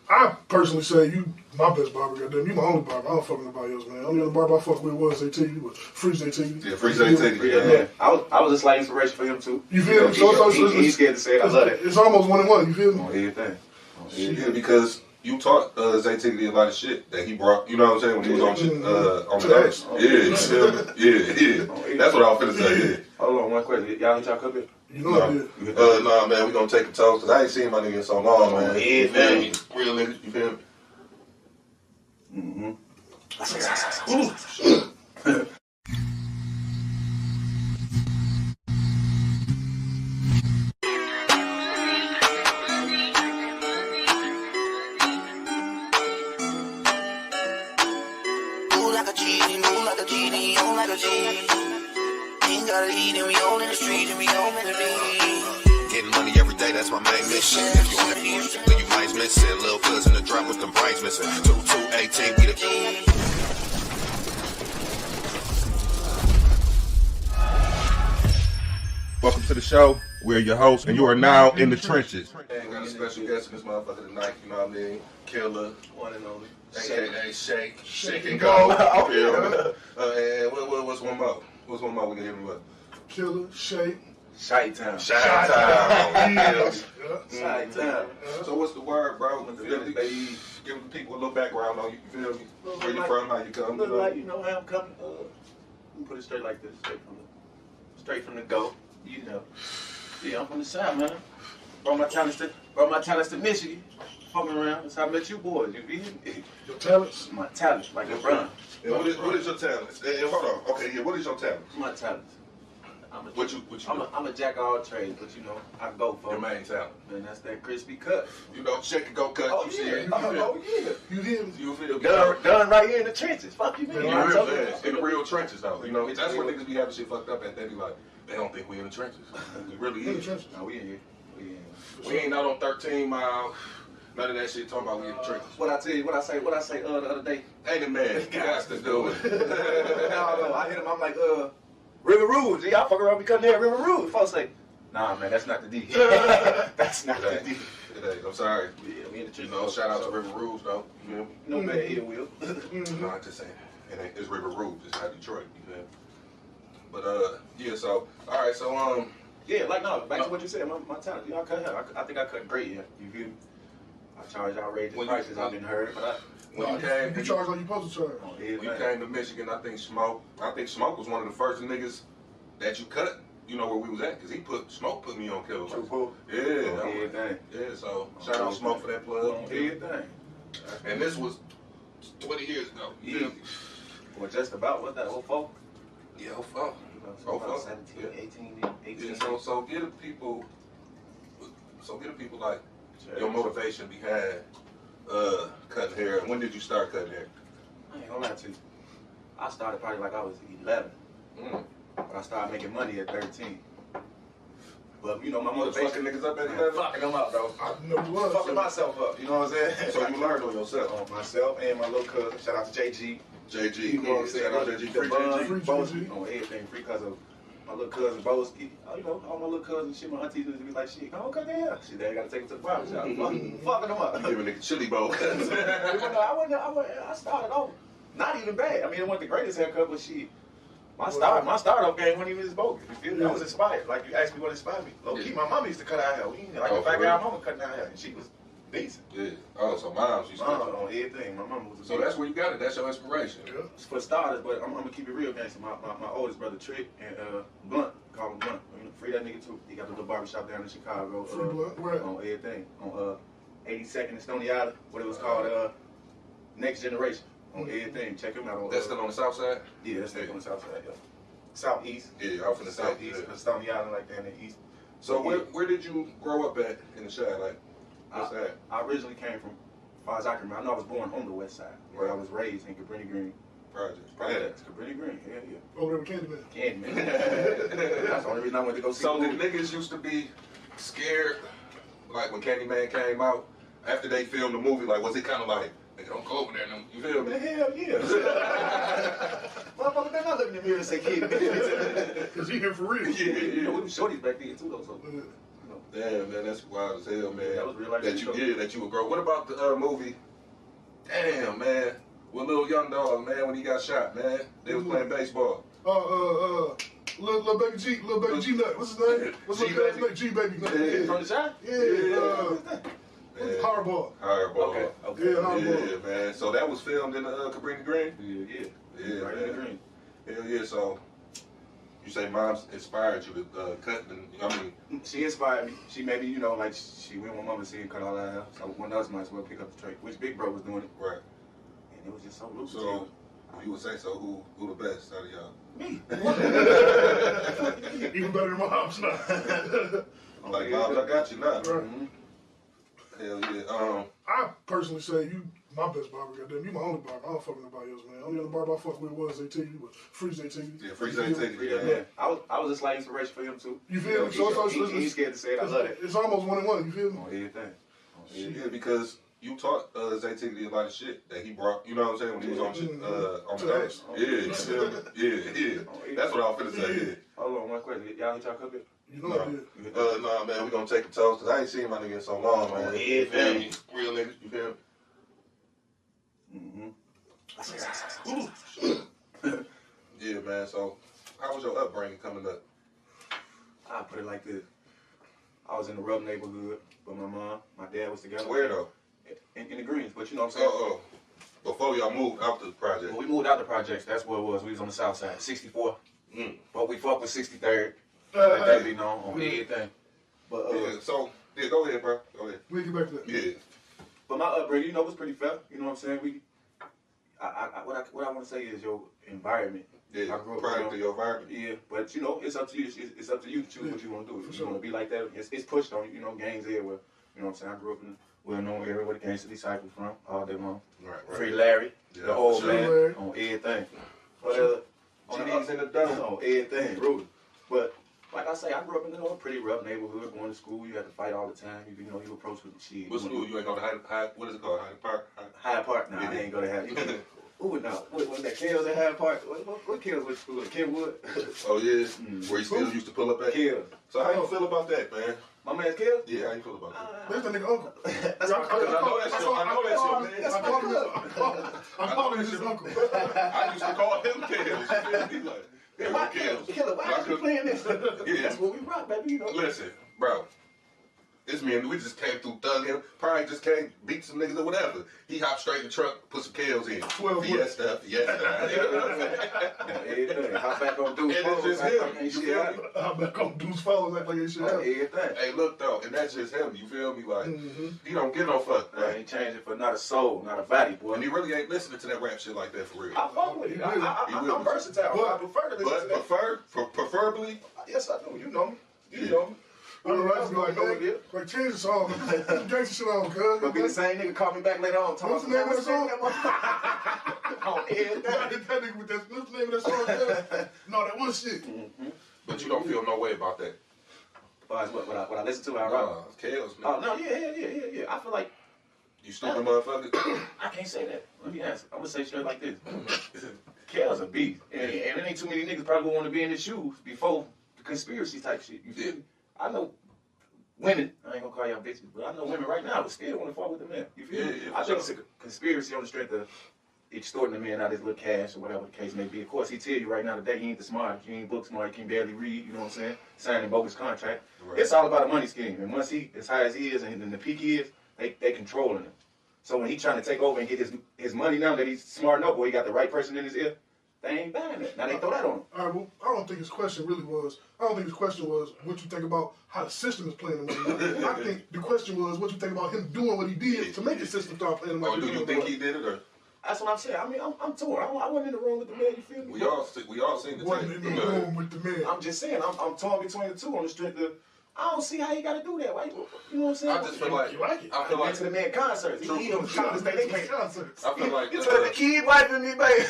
S5: I personally say you my best barber, goddamn. You my only barber. I don't fuck with nobody else, man. Only other barber I fuck with was AT, was Freeze AT.
S3: Yeah, Freeze AT. Yeah.
S8: I was a slight inspiration for him too.
S5: You feel me?
S8: He's scared to say it. I love it.
S5: It's almost 1-1. You feel me?
S8: On everything.
S3: Yeah, because you taught Zaytiggy a lot of shit that he brought. You know what I'm saying when he was on the X. Yeah. That's what I was finna say. Yeah.
S8: Hold on, one question. Y'all hit y'all cup yet?
S5: You know I did.
S3: Nah, man, we gonna take a toast because I ain't seen my nigga in so long, man.
S8: Yeah, man.
S3: Real nigga, you feel me?
S8: Mm-hmm.
S1: Move like a G, move like a G, on like a G. Ain't gotta eat and we on in the street and we on in the beat.
S2: Getting money every day, that's my main mission. If you want it, then you might miss it. Lil' cousin the drop with them brains missing. 2218, we the
S3: Welcome to the show. We're your hosts, and you are now in the trenches.
S2: And got a special guest in this motherfucker tonight, you know what I mean? Killer, one and only, aka Shake and Go. And what's one more? What's one more we can hit him with?
S5: Killer, Shake.
S2: Chi-Town.
S5: Chi-Town.
S2: So what's the word, bro? Give the people a little background on you, feel me? Where you from, how you come?
S8: Look like, you know how I'm coming. Let me put it straight like this, straight from the go, you know. Yeah, I'm from the South, man. Brought my talents to Michigan. Fucking around. That's how I met you boys. You feel me?
S5: Your talents?
S8: My talents, like LeBron.
S2: What is your talents? Hold on. Okay, yeah. What is your talents?
S8: My talents.
S2: I'm
S8: a jack of all trades, but you know, I go for
S2: your main talent.
S8: Man, that's that crispy cut.
S2: You know, Shake and Go cut.
S8: Oh,
S2: you
S8: yeah.
S2: see it.
S8: Oh, yeah.
S5: You hear me?
S2: You feel me?
S8: Done right here in the trenches. Fuck you, man.
S2: In the real trenches, though. You know, that's where niggas be having shit fucked up at. They be like, they don't think we in the trenches. We really
S5: In the
S2: is.
S5: trenches.
S8: No, we in here.
S2: We ain't out on 13 Mile. None of that shit talking about we in the trenches.
S8: What I tell you, what I say the other day?
S2: Ain't it, man? You got to do it.
S8: No, I hit him. I'm like, River Rouge. Yeah, I fuck around because there River Rouge. Folks say, nah, man, that's not the D. That's not the D.
S2: I'm sorry.
S8: Yeah, we in the trenches.
S2: You know, shout out to River Rouge, though. You know?
S8: No bad ill will.
S2: No, I'm just saying. It's River Rouge. It's not Detroit. You know? But, yeah, so, all right, so,
S8: yeah, like, no, back to what you said, my talent. Y'all cut hair. I think I cut great, yeah. You feel me? I charge outrageous prices. I've been heard, but
S2: when you came,
S5: you charge like you supposed to charge.
S2: When you came to Michigan, I think Smoke was one of the first niggas that you cut. You know where we was at, cause Smoke put me on Killer. Yeah, so shout out Smoke for that plug. And this was 20 years ago.
S8: Yeah. Well, just about what that 04?
S2: Yeah, 04.
S8: 17, 18.
S2: Yeah, so get the people like your motivation behind cutting hair. When did you start cutting hair?
S8: I ain't gonna lie to you. I started probably like I was 11. But I started making money at 13. But you know, my motivation.
S2: Fucking niggas up at 11?
S8: Fucking them up, though.
S5: I know you was.
S8: Fucking myself up, you know what I'm saying?
S2: So you learned on yourself?
S8: On myself and my little cousin. Shout out to JG.
S2: You know what I'm saying?
S8: Shout out to
S2: JG.
S8: Free
S2: JG.
S8: Boski. On everything free because of my little cousin Boski. You know, all my little cousins, shit, my aunties used to be like, shit, come on, cut their hair. Shit, they gotta take them to the barber shop. Fucking them up.
S2: You give a nigga chili bowl.
S8: I started off not even bad. I mean, it wasn't the greatest haircut, but shit. My start-up game wasn't even as bogus. You feel me? I was inspired. Like, you asked me what inspired me. Low-key, my mama used to cut our hair. Like, a fat guy mama cutting our hair, and she was decent.
S2: Yeah. Oh, so mom's used to
S8: on everything. My mama was a
S2: So that's where you got it. That's your inspiration.
S8: Yeah. For starters, but I'm gonna keep it real gangster. My oldest brother, Trick, and Blunt, call him Blunt. You know, free that nigga, too. He got the little barbershop down in Chicago.
S5: Free Blunt? Where?
S8: On everything. On 82nd and Stony Island. What it was called, Next Generation. On everything. Check him out. On,
S2: that's still on the south side?
S8: Yeah, that's still on the south side, yeah. Southeast.
S2: Yeah, off in the
S8: southeast. Stony Island, like that in the east.
S2: So where did you grow up at in the Shire? Like, what's that?
S8: I originally came from, as far as I can remember, I know I was born on the west side, where I was raised in Cabrini Green. Projects. Cabrini Green, yeah.
S5: Over there with Candyman.
S8: That's the only reason I went to go see
S2: So the niggas used to be scared, like when Candyman came out, after they filmed the movie, like, was it kind of like, nigga, don't go over there, you feel me?
S8: Hell yeah. Motherfucker, they're not looking in the mirror and say, kid.
S5: Because he here for real.
S8: Yeah. You know, we were shorties back then, too, though, so.
S2: Damn, man, that's wild as hell, man.
S8: That was real life.
S2: That you would grow. What about the movie? Damn, man. With Lil Young Dog, man, when he got shot, man. They was playing baseball.
S5: Little baby G Nut. What's his name? What's his name? G Baby Nut.
S8: Yeah. From the shot?
S5: Yeah. Hardball.
S2: Okay.
S5: Yeah, Hardball.
S2: Yeah, man. So that was filmed in Cabrini Green?
S8: Yeah,
S2: right
S8: in the Green.
S2: Hell yeah, so you say mom's inspired you to cut, I mean.
S8: She inspired me. She maybe, you know, like, she went with mama to see him cut all that hair. So one of us might as well pick up the tray, which Big Bro was doing it.
S2: Right.
S8: And it was just so lucrative.
S2: So, you would say so, who the best out of y'all?
S8: Me.
S5: Even better than mom's now.
S2: Like, moms, I got you now.
S5: Right.
S2: Hell yeah.
S5: I personally say you my best barber, goddamn. You my only barber. I don't fuck with nobody else, man. Only other barber I fuck with was ATV, but Freeze ATV.
S2: Yeah, Freeze ATV.
S8: Yeah. I was a slight inspiration for him too.
S5: You feel me? So
S8: he's scared to say it. I love it.
S5: It's almost 1-1. You feel me?
S8: On everything.
S2: Yeah, because you taught ZTV a lot of shit that he brought. You know what I'm saying? When he was on the dance. Yeah. That's what I was finna say. Yeah.
S8: Hold on, one question. Y'all hit y'all cup yet?
S5: You know I did.
S3: Nah, man, we gonna take a toast because I ain't seen my nigga in so long, man.
S8: Yeah, man.
S3: Real niggas, you feel me? Yeah, man. So, how was your upbringing coming up?
S8: I put it like this. I was in a rough neighborhood, but my dad was together.
S3: Where though?
S8: In the Greens, but you know what I'm saying?
S3: Oh. Before y'all moved out the project.
S8: When we moved out the projects, that's what it was. We was on the south side, 64. But we fuck with 63rd. Let that be known on everything. But
S3: so go ahead, bro. Go ahead.
S5: We get back to that.
S3: Yeah.
S8: But my upbringing, was pretty fair. You know what I'm saying? What I want to say is your environment.
S3: Yeah.
S8: I grew up
S3: Product of your environment.
S8: Yeah, but it's up to you. It's up to you to choose what you want to do. If you want to be like that, it's pushed on you. Gangs everywhere. You know what I'm saying? I grew up in a well-known area where the gangster disciples from all day long.
S3: Right.
S8: Free Larry, the old man,
S5: Larry.
S8: on everything. But on the ups and the downs, on everything, really. But like I say, I grew up in a pretty rough neighborhood. Going to school, you had to fight all the time. You approach with the shit.
S3: What school? You ain't go to Hyde? What is it called? Hyde Park?
S8: Hyde Park? Nah, I ain't go to Hyde. Who would know? What that Kills at Hyde Park? What Kills with school? Kenwood?
S3: Oh yeah, where he still used to pull up at.
S8: Kills.
S3: So how you feel about that, man?
S8: My man's Kills?
S3: Yeah, how you feel about that?
S5: That's the nigga uncle.
S8: That's my cousin.
S3: I know that's your man.
S8: That's my cousin.
S5: I'm calling his uncle.
S3: I used to call him Kills. You feel me? Like,
S8: why Killer? Why are you playing this?
S3: Yeah.
S8: That's what we rock, baby.
S3: Listen, bro. It's me and we just came through thug him. Probably just came beat some niggas or whatever. He hopped straight in the truck, put some kills in.
S5: 12
S3: yes stuff. You know what I'm saying?
S8: Hop back on dude's
S3: And it's just him. You feel me?
S5: I'm back on dude's fellas act like they shit out.
S3: Hey, look though, and that's just him. You feel me? Like he don't give no fuck.
S8: I ain't changing for not a soul, not a body, boy.
S3: And he really ain't listening to that rap shit like that for real.
S8: I fuck with it. I'm versatile. I prefer to listen to that.
S3: Preferably?
S8: Yes, I do. You know me. You know me.
S5: I know that's like change the song. Gangsta shit on, cuz.
S8: But be the same nigga call me back later on.
S5: What's the name of that song?
S8: On everything.
S5: That nigga with that. What's the name of that song? No, that one shit.
S3: But you don't feel no way about that.
S8: What I listen to, I rock.
S3: Nah, Kales, man.
S8: Oh no, yeah. I feel like
S3: you stupid motherfucker.
S8: I can't say that. Let me answer. I'm gonna say straight like this. Kale's a beast, and there ain't too many niggas probably want to be in his shoes before the conspiracy type shit. You feel me? I know women, I ain't gonna call y'all bitches, but I know women right now would still want to fuck with the man. You feel me? I think it's a conspiracy on the strength of extorting the man out his little cash or whatever the case may be. Of course, he tell you right now today he ain't the smartest, he ain't book smart, he can barely read, you know what I'm saying? Signing bogus contract. Right. It's all about a money scheme. And once he, as high as he is and the peak he is, they controlling him. So when he trying to take over and get his money now that he's smart enough or he got the right person in his ear, they ain't buying it. Now they throw that on him.
S5: All right, well, I don't think his question was what you think about how the system is playing the money. I think the question was what you think about him doing what he did to make the system start playing the money.
S3: Oh, do you think he did it or?
S8: That's what I'm saying. I mean, I'm torn. I wasn't in the room with the man, you feel me?
S3: We all seen the
S5: wasn't in the room with the man.
S8: I'm just saying, I'm torn between the two on the strength of, I don't see how you got to do that. Right? You know what I'm saying?
S3: I just feel like,
S8: I feel like to the man concerts. He don't count they can't.
S3: I feel like
S8: the kid wiping me, baby.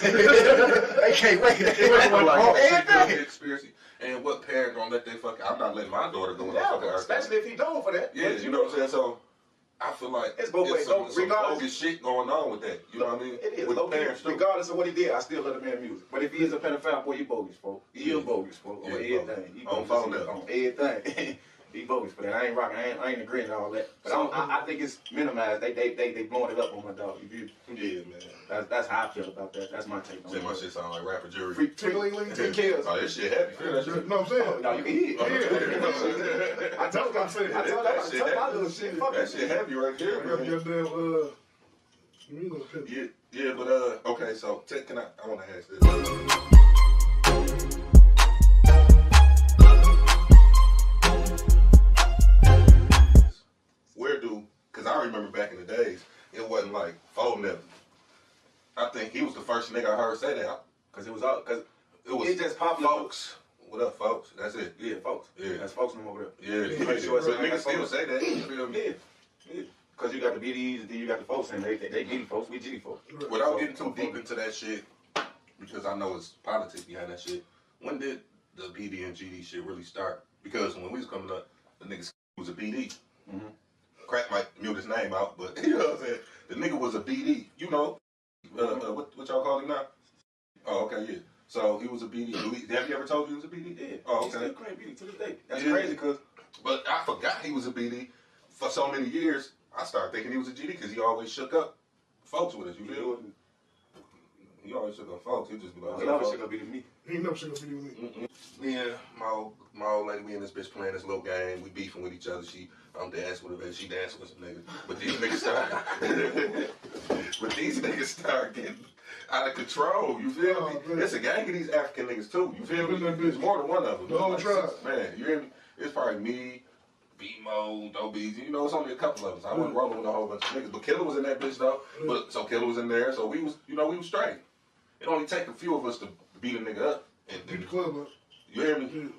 S8: They can't wait.
S3: Conspiracy. And what parent gonna let they fuck? I'm not letting my daughter go in that fucking
S8: especially if he don't for that.
S3: Yeah, you know what I'm saying. So I feel like
S8: it's both ways.
S3: Some bogus shit going on with that. You know what I mean?
S8: It is.
S3: With the parents too.
S8: Regardless of what he did, I still love the man music. But if he is a pedophile, boy, you bogus, folks. He is bogus, folks. On everything. He bogus on everything. He bogus for that. I ain't rocking. I ain't agreeing to all that. But I think it's minimized. They blowing it up on my dog. You
S3: yeah, man.
S8: That's how I feel about that. That's my take on it.
S3: My shit sound like rapper jury.
S8: 3 kills.
S3: Oh, this shit heavy. Feel that shit?
S5: You know what I'm saying?
S8: No, you can hear it. I told my little shit.
S3: That shit heavy right there. Yeah, but okay. So can I want to ask this. Because I remember back in the days, it wasn't like phone never. I think he was the first nigga I heard say that. Because it was
S8: just popular.
S3: Folks. What up, folks? That's it.
S8: Yeah, folks.
S3: Yeah.
S8: That's folks from over there.
S3: Yeah. Niggas still say that. You feel me?
S8: Yeah. Because you got the BDs and then you got the folks, and they BD folks, we GD folks.
S3: Without getting too deep into that shit, because I know it's politics behind that shit, when did the BD and GD shit really start? Because when we was coming up, the nigga was a BD. Mm-hmm. Crack might mute his name out, but you know what I'm saying? The nigga was a BD, you know. What y'all call him now? Oh, okay, yeah. So he was a BD. Have you ever told you he was a BD?
S8: Yeah.
S3: Oh,
S8: He
S3: okay.
S8: still claim BD to this day. That's
S3: Yeah.
S8: crazy because.
S3: But I forgot he was a BD for so many years. I started thinking he was a GD because he always shook up folks with us. You feel me? He always shook up folks. He just be like,
S8: He always shook up BD with me.
S5: He ain't never shook up BD with me.
S3: Yeah, my old lady, we and this bitch playing this little game. We beefing with each other. I'm dancing with her, she dancing with some niggas. But these niggas start getting out of control. You feel me?
S5: Man.
S3: It's a gang of these African niggas too. You feel me? There's more than one of them.
S5: The whole
S3: Like
S5: tribe.
S3: six, man, you hear me? It's probably me, B-Mo, Dobies. You know, it's only a couple of us. I wasn't rolling with a whole bunch of niggas. But Killer was in that bitch though. But so Killer was in there. So we was straight. It only take a few of us to beat a nigga up. And
S5: Beat the club up.
S3: You hear me?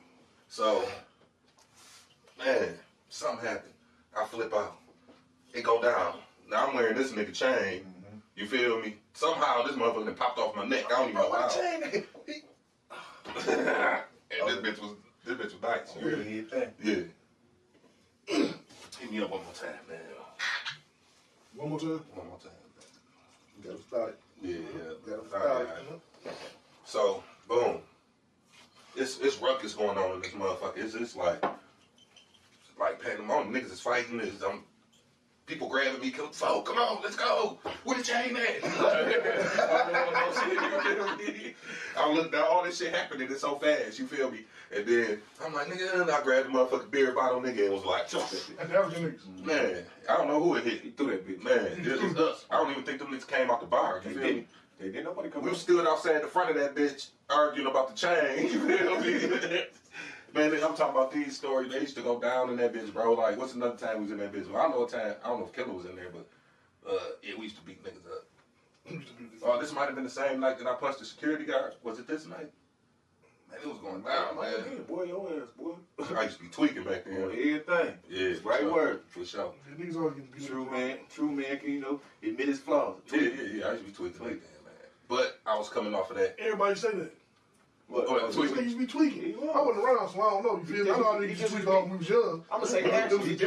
S3: So, man, something happened. I flip out. It go down. Now I'm wearing this nigga chain. You feel me? Somehow this motherfucker done popped off my neck. I don't even know how. And this bitch was nice. You hear me? Yeah. Hit me up one more time, man.
S5: One more time?
S3: One more time.
S18: You gotta start it.
S3: Yeah.
S18: Gotta start it.
S3: So, boom. It's ruckus going on in this motherfucker. It's like pandemonium. Niggas is fighting. People grabbing me. Come on, let's go. Where the chain at? I looked at all this shit happening. It's so fast. You feel me? And then I'm like, nigga, and I grabbed the motherfucking beer bottle, nigga, and was like, chop that shit.
S5: That's African niggas.
S3: Man, I don't know who it hit. He threw that bitch. Man, it was us. I don't even think them niggas came out the bar. You feel me?
S8: They didn't nobody come.
S3: We stood outside the front of that bitch arguing about the chain. You feel me? Man, I'm talking about these stories. They used to go down in that bitch, bro. Like, what's another time we was in that bitch? Well, I know a time. I don't know if Killer was in there, but yeah, we used to beat niggas up. Oh, this might have been the same night that I punched the security guard. Was it this night? Man, it was going down, man.
S8: Boy, your ass, boy.
S3: I used to be tweaking back then.
S8: Everything.
S3: Yeah,
S8: Right
S3: sure.
S8: word.
S3: For sure.
S5: Niggas always getting beat up.
S8: True man can, admit his flaws.
S3: Yeah. I used to be tweaking back then, man. But I was coming off of that.
S5: Everybody say that.
S8: What?
S5: Niggas used to be tweaking. I wasn't around, so I don't know. You feel me? I know I niggas tweaked off when we was young.
S8: I'm gonna say actually,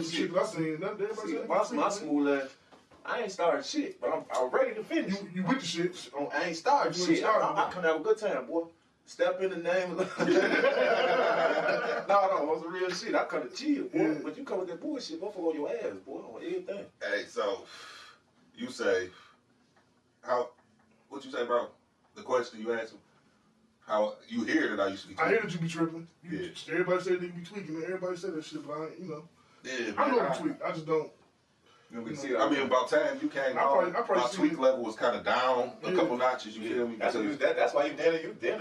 S5: shit. I seen nothing. Everybody said
S8: my school ass. I ain't starting shit, but I'm ready to finish.
S5: You with the shit?
S8: I ain't starting shit. I come have a good time, boy. Step in the name of no, it's real shit. I come to chill, boy. Yeah. But you come with that bullshit, motherfucker on your ass, boy, on everything.
S3: Hey, so you say what you say, bro? The question you asked him, how you hear that I used to be tweaking.
S5: I hear that you be tripping. Everybody say they be tweaking, man. Everybody say that shit, but I ain't,
S3: Yeah,
S5: I know I tweak. I just don't.
S3: I mean, about time you came on, my tweak level was kind of down a couple notches. You feel me?
S8: That's why you damn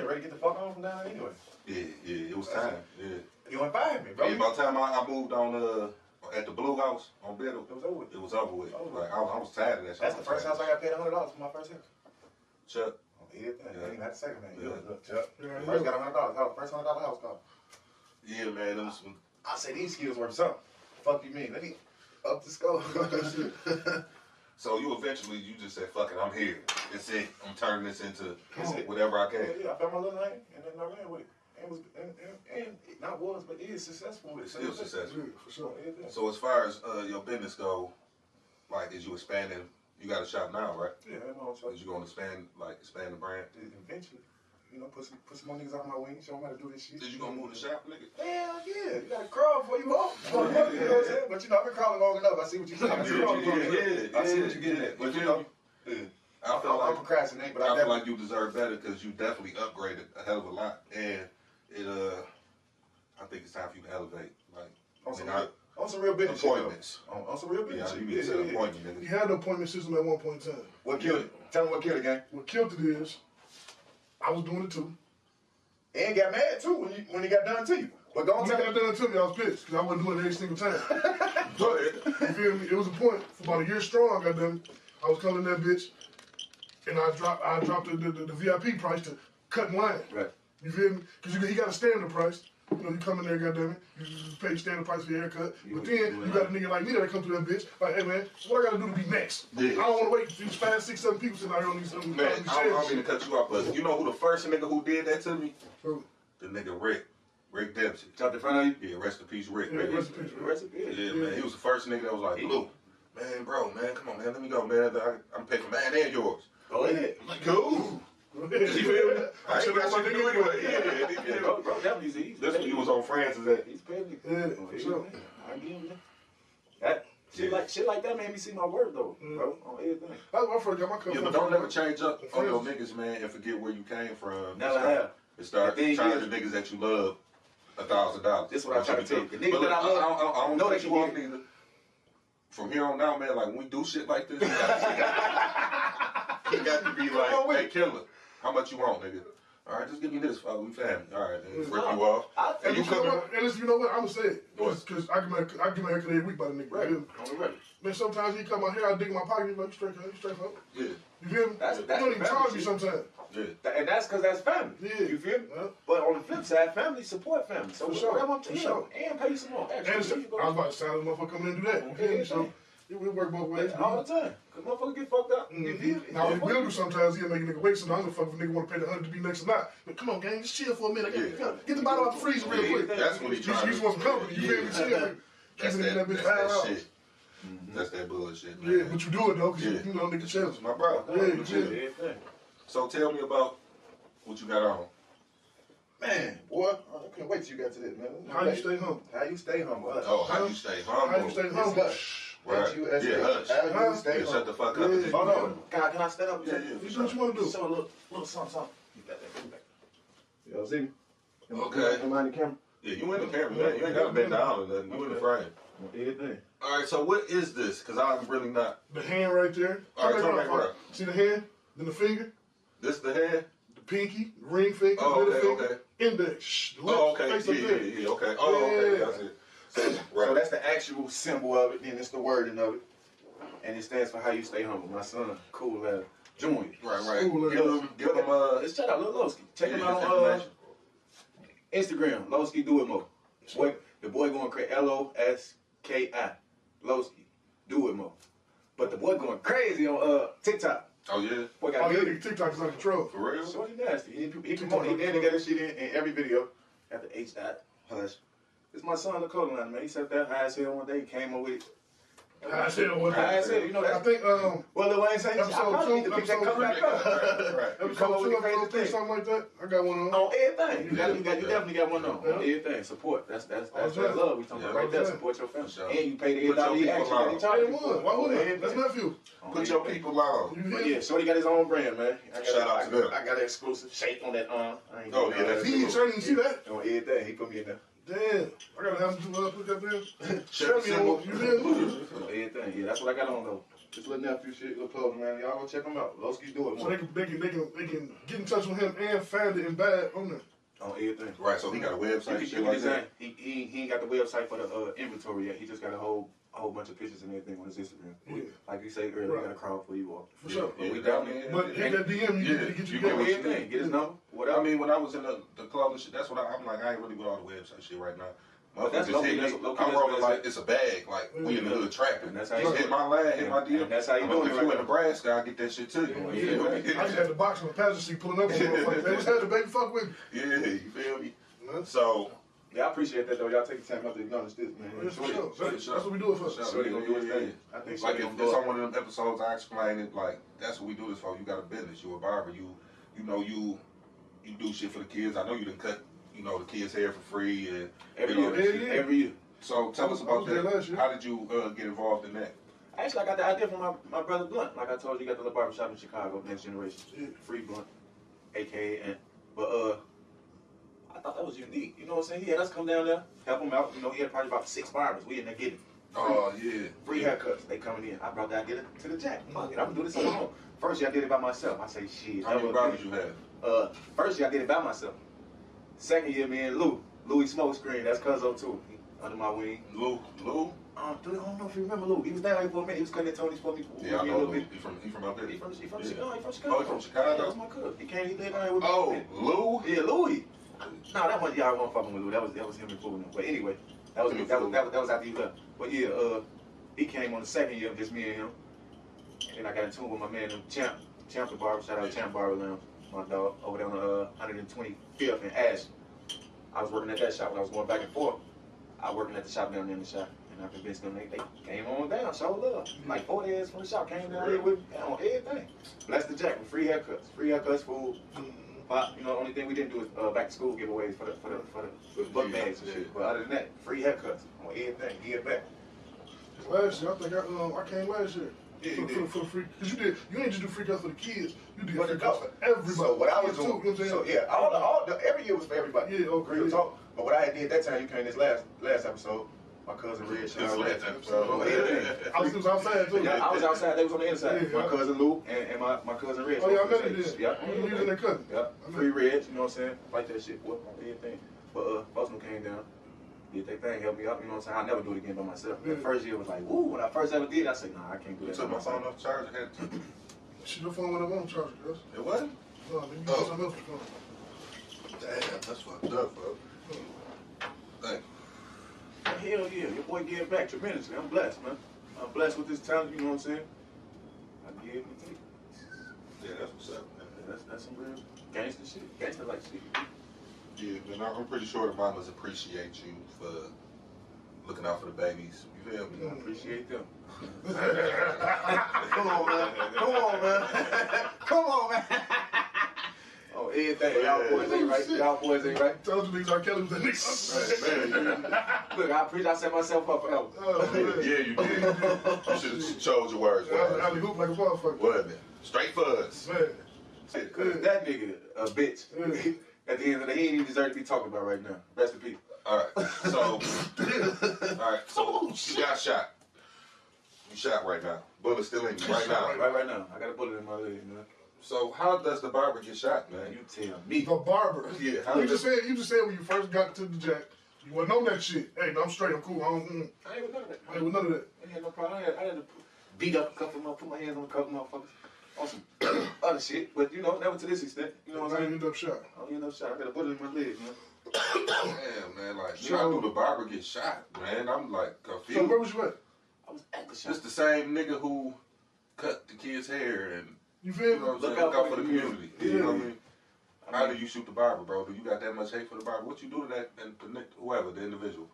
S8: ready to get the fuck on from down there anyway.
S3: Yeah, it was time. Yeah,
S8: you invited me, bro.
S3: Yeah, by the time I moved on at the Blue House on Biddle, it was over with. It was over with. Like I was tired of that shit.
S8: That's the first house I got paid $100 for my first haircut.
S3: Chuck.
S8: Everything. I didn't even have the second name.
S3: Yeah.
S8: Chuck. First got $100. First $100 house call.
S3: Yeah, man.
S8: I say these skills worth something. Fuck you mean? Let me up the scope.
S3: So you just said, fuck it, I'm here. That's it. I'm turning this into whatever I can.
S8: Yeah, I found my little lane and then I ran with it. And it not was, but it is successful with it.
S3: Still successful.
S8: Yeah, for sure.
S3: So as far as your business go, like as you expanding, you got a shop now, right?
S8: Yeah, I have my own shop.
S3: Is you going to expand the brand?
S8: Eventually. Put some more niggas out my wing, show them how to do this shit.
S3: Did you gonna move the shop, nigga?
S8: Hell yeah. You gotta crawl before you walk. You know what I'm saying? But I've been crawling long enough. I see what you're getting at. I see what you're getting at. But I'm procrastinating, but
S3: I feel like you deserve better because you definitely upgraded a hell of a lot. And I think it's time for you to elevate. Like
S8: on some real business
S3: appointments.
S8: On some real business.
S3: Yeah, you need to set an appointment, nigga.
S5: You had the appointment system at one point in time.
S8: What killed it? Tell me what killed it, gang.
S5: What killed it is, I was doing it too.
S8: And got mad too when he got done to you. But
S5: when he got done to me, I was pissed because I wasn't doing it every single time. But, you feel me? It was a point for about a year strong. Goddamn, I was calling that bitch, and I dropped the VIP price to cut in line.
S8: Right.
S5: You feel me? Because he got a standard price. You come in there, goddamn it, you pay standard price for your haircut. But then you got a nigga like me that come through that bitch, like, hey man, what I gotta do to be next? Yeah. I don't wanna wait for these 5, 6, 7 people sitting out here on these
S3: Man, I don't mean to cut you off, but you know who the first nigga who did that to me?
S5: Who?
S3: The nigga Rick Dempsey.
S8: Jumped in front of you?
S3: Yeah, rest in peace, Rick.
S5: Yeah, rest in peace, Rick.
S3: Yeah, man, he was the first nigga that was like, Lou, man, bro, man, come on, man, let me go, man. I'm paying for mine and yours.
S8: Go ahead.
S3: I'm like, cool. You feel me? I ain't got shit to do anyway. Yeah,
S8: Bro, definitely easy.
S3: That's when you was on Francis at.
S8: He's paying me.
S5: Yeah, for sure.
S8: I give him that. Shit like that made me see my worth though, bro. On everything.
S5: That's when I first got my cup.
S3: Yeah, but don't never change up on your niggas, man, and forget where you came from.
S8: Never have.
S3: And start charging niggas that you love $1,000.
S8: This is what I'm trying to tell you. The niggas
S3: But
S8: that I love,
S3: I don't
S8: know
S3: know
S8: they
S3: that you
S8: can
S3: off neither. From here on out, man, like when we do shit like this, he got to be like, hey, killer, how much you want, nigga? All right, just give me this, fuck, we family. All right, then rip you off.
S5: And you know what? I'm gonna say it. Because I get my haircut every week by the nigga.
S8: Right.
S5: Man, sometimes he come out here, I dig in my pocket, he's like, you straight up.
S3: Yeah.
S5: You feel me?
S8: That's
S5: you don't even charge me sometimes.
S3: Yeah.
S8: And that's because that's family.
S5: Yeah.
S8: You feel me? But on the flip side, family support family. So
S5: For sure.
S8: whatever I'm
S5: For
S8: telling
S5: sure.
S8: you, and pay you some more.
S5: And I was about to say, this motherfucker coming in and do that. You feel me? So we work both ways.
S8: All the time. Because motherfuckers get fucked up. You feel me?
S5: Now, we will do sometimes, he'll make a nigga wait, so I don't fuck if a nigga want to pay the 100 to be next or not. But come on, gang, just chill for a minute. Get the bottle out the freezer real quick.
S3: That's when he trying to.
S5: You just want some company, you feel me? Chill.
S3: That's
S5: Keep it in that bitch 5 hours.
S3: shit. That's that bullshit, man.
S5: Yeah, but you do it though, because you know nigga chill.
S3: My bro.
S5: Yeah.
S3: So tell me about what you got on.
S8: Man, boy, I can't wait till you got to this, man.
S5: How you stay humble?
S8: How you stay humble?
S3: Oh, how you stay humble?
S5: How you stay humble?
S8: Hush.
S3: Right.
S8: H-U-S-H.
S3: Yeah, hush.
S8: How you stay
S3: Yeah,
S8: humble?
S3: shut the fuck up.
S5: Yeah.
S8: Oh, no. God, can I stand up?
S3: Yeah.
S5: You do what you want to do.
S8: Show a little something. You got that. You know, see me?
S3: Okay.
S8: Am I in the camera?
S3: Yeah, you in the camera, man. You ain't got to bend down or nothing. You in the frame.
S8: Everything.
S3: All right, so what is this? Because I'm really not.
S5: The hand right there.
S3: All right, turn back around.
S5: See the hand? Then the finger?
S3: This the hand?
S5: The pinky, ring finger,
S3: Oh,
S5: middle
S3: okay,
S5: finger,
S3: okay.
S5: index. The lips,
S3: Oh, okay.
S5: face up there.
S3: Yeah, okay. Oh, okay.
S5: Yeah.
S3: That's it.
S8: So that's the actual symbol of it, then it's the wording of it. And it stands for how you stay humble. My son, cool as join.
S3: Right.
S5: Cool,
S3: Give him
S8: Let's check out Lil Lowski. Check him out on Instagram. Lowski Do It Mo. Boy, the boy going crazy. L-O-S-K-I. Lowski Do It Mo. But the boy going crazy on TikTok.
S3: Oh yeah.
S8: Boy got
S5: nigga TikTok is out of control.
S3: For real?
S8: Shorty nasty. He promote. He did get his shit in every video. At the H dot hush. It's my son, the clothing line, man. He sat there high as hell one day. He came over with.
S5: High as hell one day.
S8: High as hell. You know that.
S5: I think
S8: Well, Lil Wayne said, I probably need to pick that come back up.
S5: Episode
S8: Come over
S5: 2,
S8: with the crazy
S5: episode 3,
S8: thing.
S5: something like that. I got one on.
S8: On everything. You definitely got one on everything. Support. That's that love we talking about right there. Support your family. And you pay the
S3: Put your
S8: $8
S3: people
S8: action.
S3: on.
S8: They charge you.
S5: Why would it? That's nephew.
S3: Put your people on.
S8: But yeah, Shorty got his own brand, man.
S3: Shout out to them.
S8: I got an exclusive shape on that arm.
S3: Oh, yeah, that's
S5: He ain't trying to see that.
S8: On everything. He put me in there.
S5: Damn. I gotta have him to put that there.
S3: Check symbol.
S5: You did?
S8: Everything. Yeah, that's what I got on though. Just little nephew shit, little clothing, man. Y'all go check him out. Lowski Do It
S5: So
S8: Mo.
S5: they can get in touch with him and find it in bad on there.
S8: On everything.
S3: Right, so he got a website, shit like that.
S8: He ain't got the website for the inventory yet. He just got a whole bunch of pictures and everything on his Instagram.
S5: Yeah.
S8: Like you say earlier, we got a crowd for you all.
S5: For sure.
S8: But we down there.
S5: But hit that DM, you get
S3: you
S5: you
S3: get what you
S8: everything.
S3: need.
S8: Get his number. Whatever.
S3: I mean, when I was in the clothing shit, that's what I'm like. I ain't really with all the website shit right now.
S8: But that's
S3: Just hit me. I'm rolling like it's a bag. Like we in the hood trapping.
S8: And that's how
S3: Just
S8: you
S3: hit my line, hit my DM.
S8: And that's how you doing it
S3: If
S8: right
S3: you in
S8: now.
S3: Nebraska, I'll get that shit to you.
S5: I just had the box on the passenger seat pulling up on the motherfucker. They just had the baby fuck with me.
S3: Yeah, you feel me? So
S8: Yeah, I appreciate that though. Y'all take the time out to acknowledge this, man.
S5: Yeah, for sure. That's what we do it for.
S8: Shorty gonna do his thing. I think
S3: like
S8: Shorty
S3: if
S8: gonna
S3: it's
S8: blow
S3: on one of them episodes, I explain it. Like that's what we do this for. You got a business. You a barber. You know you do shit for the kids. I know you done cut the kids' hair for free and
S8: every year.
S3: So tell us about that. How did you get involved in that?
S8: Actually, I got the idea from my brother Blunt. Like I told you, got the little barbershop in Chicago, Next Generation. Free Blunt, aka. But I thought that was unique. You know what I'm saying? He had us come down there, help him out. You know, he had probably about 6 barbers. We in there getting
S3: Oh yeah.
S8: free haircuts. They coming in. I brought that idea to the jack. Fuck it, I'm gonna do this on my own. First year I did it by myself. I say shit.
S3: How many barbers you had?
S8: First year I did it by myself. Second year, me and Louis Smokescreen. That's Cuzzo too. He under my wing.
S3: Lou?
S8: Dude, I don't know if you remember Lou. He was down here for a minute. He was cutting Tony's for me.
S3: Yeah, I know Lou. He from up there.
S8: He from Chicago.
S3: Oh, he from
S8: Yeah,
S3: Chicago?
S8: that's my cousin. He came. He lived down here with me.
S3: Oh, Lou?
S8: Yeah, Louis. No, that wasn't y'all wasn't fucking with Lou. That was him and fooling him. But anyway, that was after he left. But yeah, he came on the second year of just me and him. And then I got in tune with my man Champ the barber. Shout out Champ Barber Lounge, my dog, over there on 125th and Ash. I was working at that shop when I was going back and forth. I was working at the shop down there in the shop, and And I convinced them they came on down, showed love. Like 4 days from the shop, came down here with on everything. Bless the jack with free haircuts, food. But you know, the only thing we didn't do is back to school giveaways for the book bags and shit. But other than that, free haircuts on everything. Give back.
S5: Last year, I think I came last year. For free, because you didn't just do free cuts for the kids, you did free cuts for everybody.
S8: So what I was doing,
S5: too, you know what I'm saying?
S8: so yeah, every year was for everybody.
S5: Yeah, okay.
S8: Real talk. But what I had did that time, you came this last episode. My cousin Red, shout out Red.
S5: I was outside too.
S8: Yeah, I was outside. They was on the inside. Yeah, my cousin Lou and my cousin Red.
S5: Oh yeah, I met him then.
S8: Yeah,
S5: you was in their cousin.
S8: Yeah, free Red. You know what I'm saying? Like that shit. What everything. But folks came down. Did their thing, helped me up, you know what I'm saying? I'll never do it again by myself. The first year was like, woo, when I first ever did, I said, nah, I can't do that.
S3: You took my phone off charge and had to.
S5: Shit, your phone went up on charge, guys.
S3: It wasn't?
S5: No, then you got something else for phone.
S3: Damn, that's fucked up, bro. Thank
S8: you. Hell yeah, your boy gave back tremendously. I'm blessed, man. I'm blessed with this talent, you know what I'm saying? I give and take.
S3: Yeah, that's what's up, man.
S8: That's some real gangster shit. Gangster like shit.
S3: Yeah, man, I'm pretty sure the mamas appreciate you for looking out for the babies. You feel me?
S8: I appreciate them.
S4: Come on, man. Come on, man. Come on, man.
S8: Oh, everything. Y'all boys ain't right. Y'all boys ain't right.
S5: Told you niggas R. Kelly was that nigga.
S8: Look, I appreciate I set myself up forever.
S3: Yeah, you did. You should have chose your words.
S5: I hoop like a motherfucker.
S3: Wasn't it? Straight fuzz.
S5: Man.
S8: Cause that nigga a bitch. At the end of the day, he ain't even deserve to be talking about right now. Rest in peace.
S3: Alright, so you got shot. You shot right now. Bullet still in you right now.
S8: Right now. I got a bullet in my leg, man.
S3: So how does the barber get shot, man?
S8: You tell me.
S5: The barber.
S3: Yeah.
S5: You just said when you first got to the jack, you wasn't on that shit. Hey, no, I'm straight. I'm cool.
S8: I ain't with none of that.
S5: I ain't with none of that.
S8: I had no problem. I had to beat up a couple of put my hands on a couple of motherfuckers. On some other shit, but you know, never to this extent. You know what I'm saying?
S5: I ended up shot.
S8: I ended up shot. I got a bullet in my leg, man.
S3: Damn, man, like, how do the barber get shot, man? I'm like confused.
S5: So where was you at?
S8: I was at the shop.
S3: It's the same nigga who cut the kid's hair and
S5: you feel me?
S3: Look out for the community. Yeah. You know what I mean? How do you shoot the barber, bro? Do you got that much hate for the barber? What you do to that and whoever, the individual?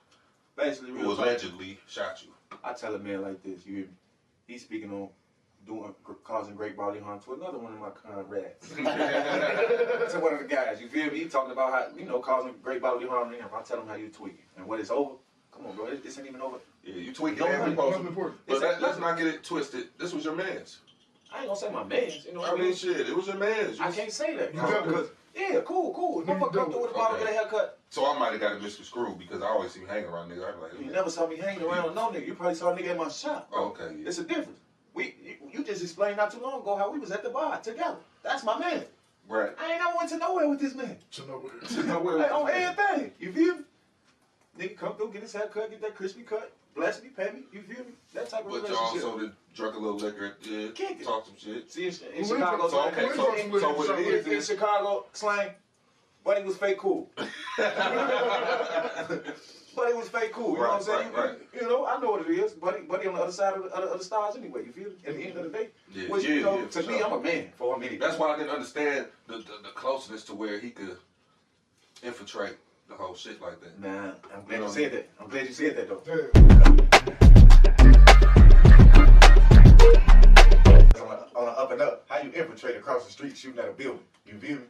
S8: Basically,
S3: who allegedly shot you.
S8: I tell a man like this, you hear me? He's speaking on causing great bodily harm to another one of my comrades. To one of the guys, you feel me? He talking about how, you know, causing great bodily harm to him. I tell him how you tweaking. And when it's over, come on, bro, this ain't even over.
S3: Yeah, you tweaking every post. But let's not get it twisted. This was your man's.
S8: I ain't gonna say my man's. You know what
S3: I mean, shit, it was your man's.
S8: I can't say that. Because, yeah, cool. Motherfucker come through with a bottle, get a haircut.
S3: So I might have got it misconstrued because I always see you hanging around niggas. I'm like,
S8: you never saw me hanging around with no nigga. You probably saw a nigga at my shop.
S3: Oh, okay, yeah.
S8: It's a difference. You just explained not too long ago how we was at the bar together. That's my man.
S3: Right.
S8: I ain't never went to nowhere with this man.
S5: To nowhere.
S8: Like, on everything. You feel me? Nigga come through, get his hair cut, get that crispy cut, bless me, pay me. You feel me? That type of
S3: relationship. But you also drunk a little liquor, talk some shit.
S8: See, in Chicago,
S3: so what it is
S8: in Chicago slang, buddy was fake cool. Buddy was fake cool, you know what I'm saying?
S3: Right.
S8: You know, I know what it is. Buddy on the other side of the stars anyway, you feel me? At the end of the day. Which, you know, to me, I'm a man for a minute.
S3: That's why I didn't understand the closeness to where he could infiltrate the whole shit like that.
S8: Nah, I'm glad you said that. I'm glad you said that, though. On the up and up, how you infiltrate across the street shooting at a building? You feel me?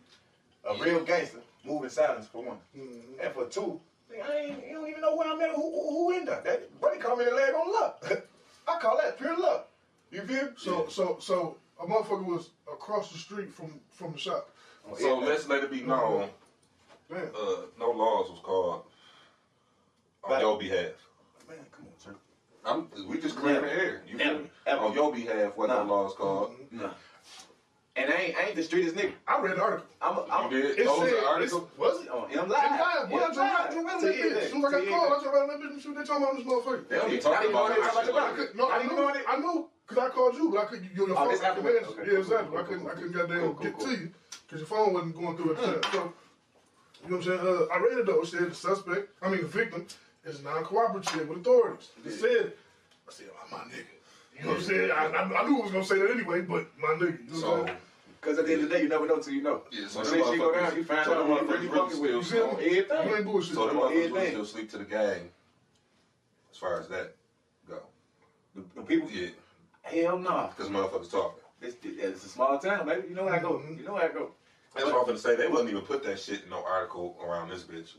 S8: A real gangster, moving silence for one. And for two, you don't even know where I'm at or who in there. That buddy called me the leg on luck. I call that pure luck. You feel me?
S5: So a motherfucker was across the street from the shop.
S3: So let's let it be known. No laws was called on your behalf.
S8: Man, come on, sir.
S3: We just clearing the air. You feel me? On your behalf, what no laws called.
S8: No. And I ain't the streetest nigga.
S5: I read the article.
S3: You did? Those the article?
S8: Was it? On M Live.
S5: I drove around that bitch. As soon as I got called, I drove around that bitch and see what they talking about this motherfucker.
S3: They don't be talking about it.
S5: No, I knew, because I called you, but I couldn't, your phone was commanded. Yeah, exactly. I couldn't goddamn get to you, because your phone wasn't going through at the time. So, you know what I'm saying? I read it though. It said the victim is non-cooperative with authorities. It said, I said, my nigga. You know what I'm saying? I knew I was going to say that anyway, but my nigga. You know what I'm saying?
S8: Because at the end of the day, you never know till you know.
S3: Yeah, so
S8: when she go down, you find out what really fucking with you.
S3: So them motherfuckers still sleep to the gang, as far as that.
S8: people?
S3: Yeah.
S8: Hell no.
S3: Because motherfuckers talking.
S8: It's a small town, baby. You know how I go. You know how I go.
S3: That's what I'm gonna say. They wouldn't even put that shit in no article around this bitch.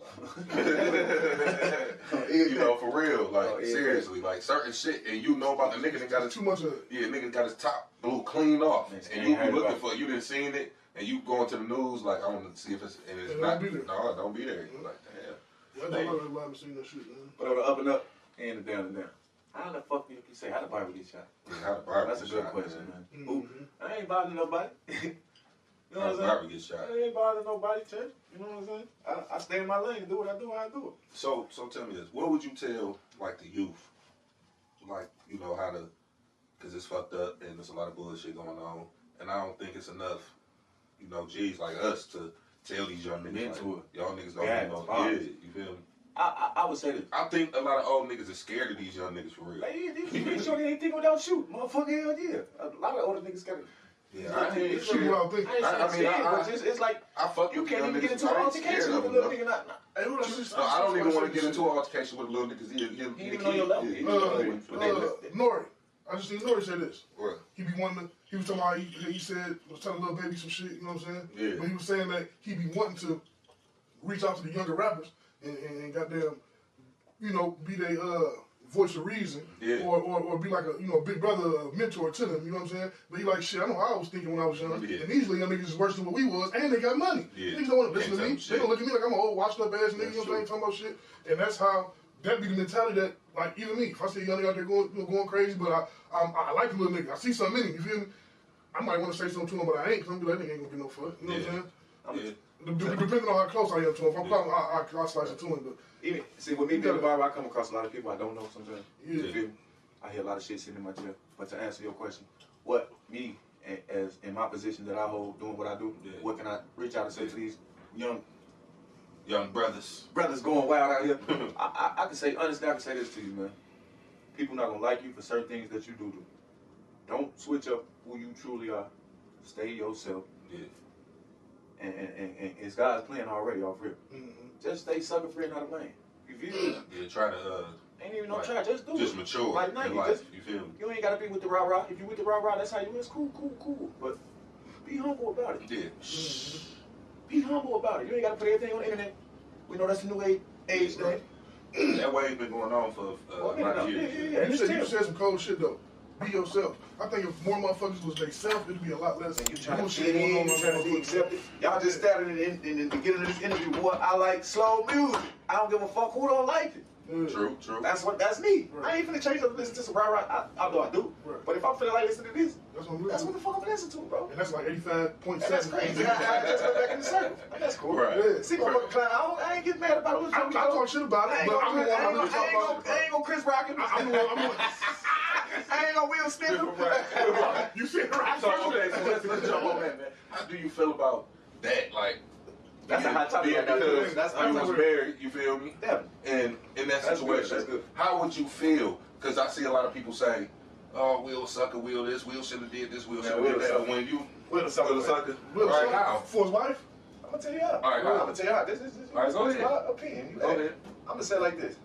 S3: Like, you know, for real. Like, seriously. Like, certain shit, and you know about the nigga that got his...
S5: Too much of it.
S3: Yeah, nigga got his top blue cleaned off.
S8: Man,
S3: And you be looking for... You didn't seen it, and you going to the news, like, I want to see if it's... And it's not...
S5: Don't be there.
S3: No, don't be there. You're like, damn.
S5: Yeah, I don't know if I haven't seen that shit, man.
S8: But on the up and up, and the down and down. How the fuck you say, how the Bible get shot?
S3: Yeah, how the Bible
S8: That's a
S3: get
S8: good
S3: shot,
S8: question,
S3: man.
S8: man. Ooh, I ain't bothering nobody. You know
S3: How
S8: what
S3: the
S8: I'm saying?
S3: Bible get shot.
S8: I ain't bothering nobody, Chad. You know what I'm saying? I stay in my lane and do what I do, how I do it.
S3: So tell me this. What would you tell, like, the youth? Like, you know, how to... Because it's fucked up, and there's a lot of bullshit going on. And I don't think it's enough, you know, G's like us to tell these young niggas,
S8: Into
S3: like, y'all niggas don't
S8: Yeah,
S3: even know.
S8: it's
S3: Yeah, you feel me?
S8: I would say this.
S3: I think a lot of old niggas are scared of these young niggas for real.
S8: Hey, these sure they ain't think without shoot. Motherfucker, hell yeah. A lot of older niggas got it.
S3: Yeah, I ain't
S8: it's
S3: scared.
S8: I ain't scared, but it's like,
S3: I fuck
S8: you
S3: with
S8: can't
S3: young
S8: even get
S3: niggas,
S8: into an
S3: I ain't
S8: altercation
S3: scared
S8: with a
S3: of
S8: little
S3: them,
S8: nigga.
S3: I don't even want to get into an altercation with a little niggas.
S8: He even know your level.
S5: Nori. I just seen Nori say this.
S3: What?
S5: He be wanting to, he was talking about, he said, was telling little baby some shit, you know what I'm saying?
S3: Yeah.
S5: But he was saying that he be wanting to reach out to the younger rappers and goddamn, you know, be their voice of reason,
S3: yeah.
S5: or be like a, you know, big brother, mentor to them, you know what I'm saying? But he like, shit, I know how I was thinking when I was young,
S3: yeah.
S5: and these little young niggas is worse than what we was, and they got money.
S3: Yeah.
S5: Niggas don't want to listen to me.
S3: Shit.
S5: They don't look at me like I'm an old washed up ass nigga, you know what I'm saying, talking about shit. And that's how, that be the mentality that, like, even me, if I see a young nigga out there going, you know, going crazy, but I like the little nigga, I see something in him, you feel me? I might want to say something to him, but I ain't, because I'm gonna be like, nigga ain't gonna get no fuck, you know what I'm saying? Depending on how close I am to him, if I'm close, I'll slice it to him, but...
S8: Even, see, with me being a barber, I come across a lot of people I don't know sometimes.
S5: Yeah.
S8: You feel me? I hear a lot of shit sitting in my chair. But to answer your question, what me, as in my position that I hold, doing what I do, what can I reach out and say to these young brothers going wild out here? I can say, honestly, I can say this to you, man. People not gonna like you for certain things that you do. Don't switch up who you truly are. Stay yourself.
S3: Yeah.
S8: And it's God's plan already off here. Just stay sucker free and not a man. You feel me?
S3: Yeah, try to
S8: ain't even no try, just do it.
S3: Just mature
S8: like
S3: in
S8: Nike,
S3: life, you feel me?
S8: You ain't gotta be with the rah-rah. If you with the rah-rah, that's how you is. Cool. But be humble about it.
S3: Yeah.
S8: Be humble about it. You ain't gotta put everything on the internet. We know that's the new age thing.
S3: That way been going on for a lot of years.
S5: Yeah. You said some cold shit though. Be yourself. I think if more motherfuckers was they self, it'd be a lot less.
S8: You trying to fit in, you trying to be accepted. Y'all just started in the beginning of this interview, boy. I like slow music. I don't give a fuck who don't like it.
S3: True.
S8: That's me. Right. I ain't finna change up and listen to some rah-rah. Although I do.
S5: Right.
S8: But if I'm feeling like listening to this,
S5: that's
S8: what the fuck I'm listening to, bro.
S5: And that's like 85.7.
S8: That's crazy. I just go back in the circle. That's cool.
S3: Right.
S8: Yeah. See, motherfucker, Klein, I ain't getting mad about it.
S5: I talk shit about it, but
S8: I ain't gonna Chris Rock it. I ain't gonna Will Smith.
S5: You see it right.
S3: So let's jump on that, man. How do you feel about that? Like,
S8: that's a hot topic.
S3: Because
S8: that's
S3: you was married, you feel me?
S8: Yeah.
S3: And in that situation,
S8: that's good.
S3: How would you feel? Because I see a lot of people say, "Oh, Will sucker, Will this, Will should have did this, Will should have did that." But when you
S8: Will a sucker,
S3: Will right now
S5: for his wife.
S8: I'm gonna tell you how.
S3: All right,
S8: I'm gonna tell you how. This is
S3: go ahead.
S8: my opinion.
S3: Go ahead.
S8: I'm gonna say it like this.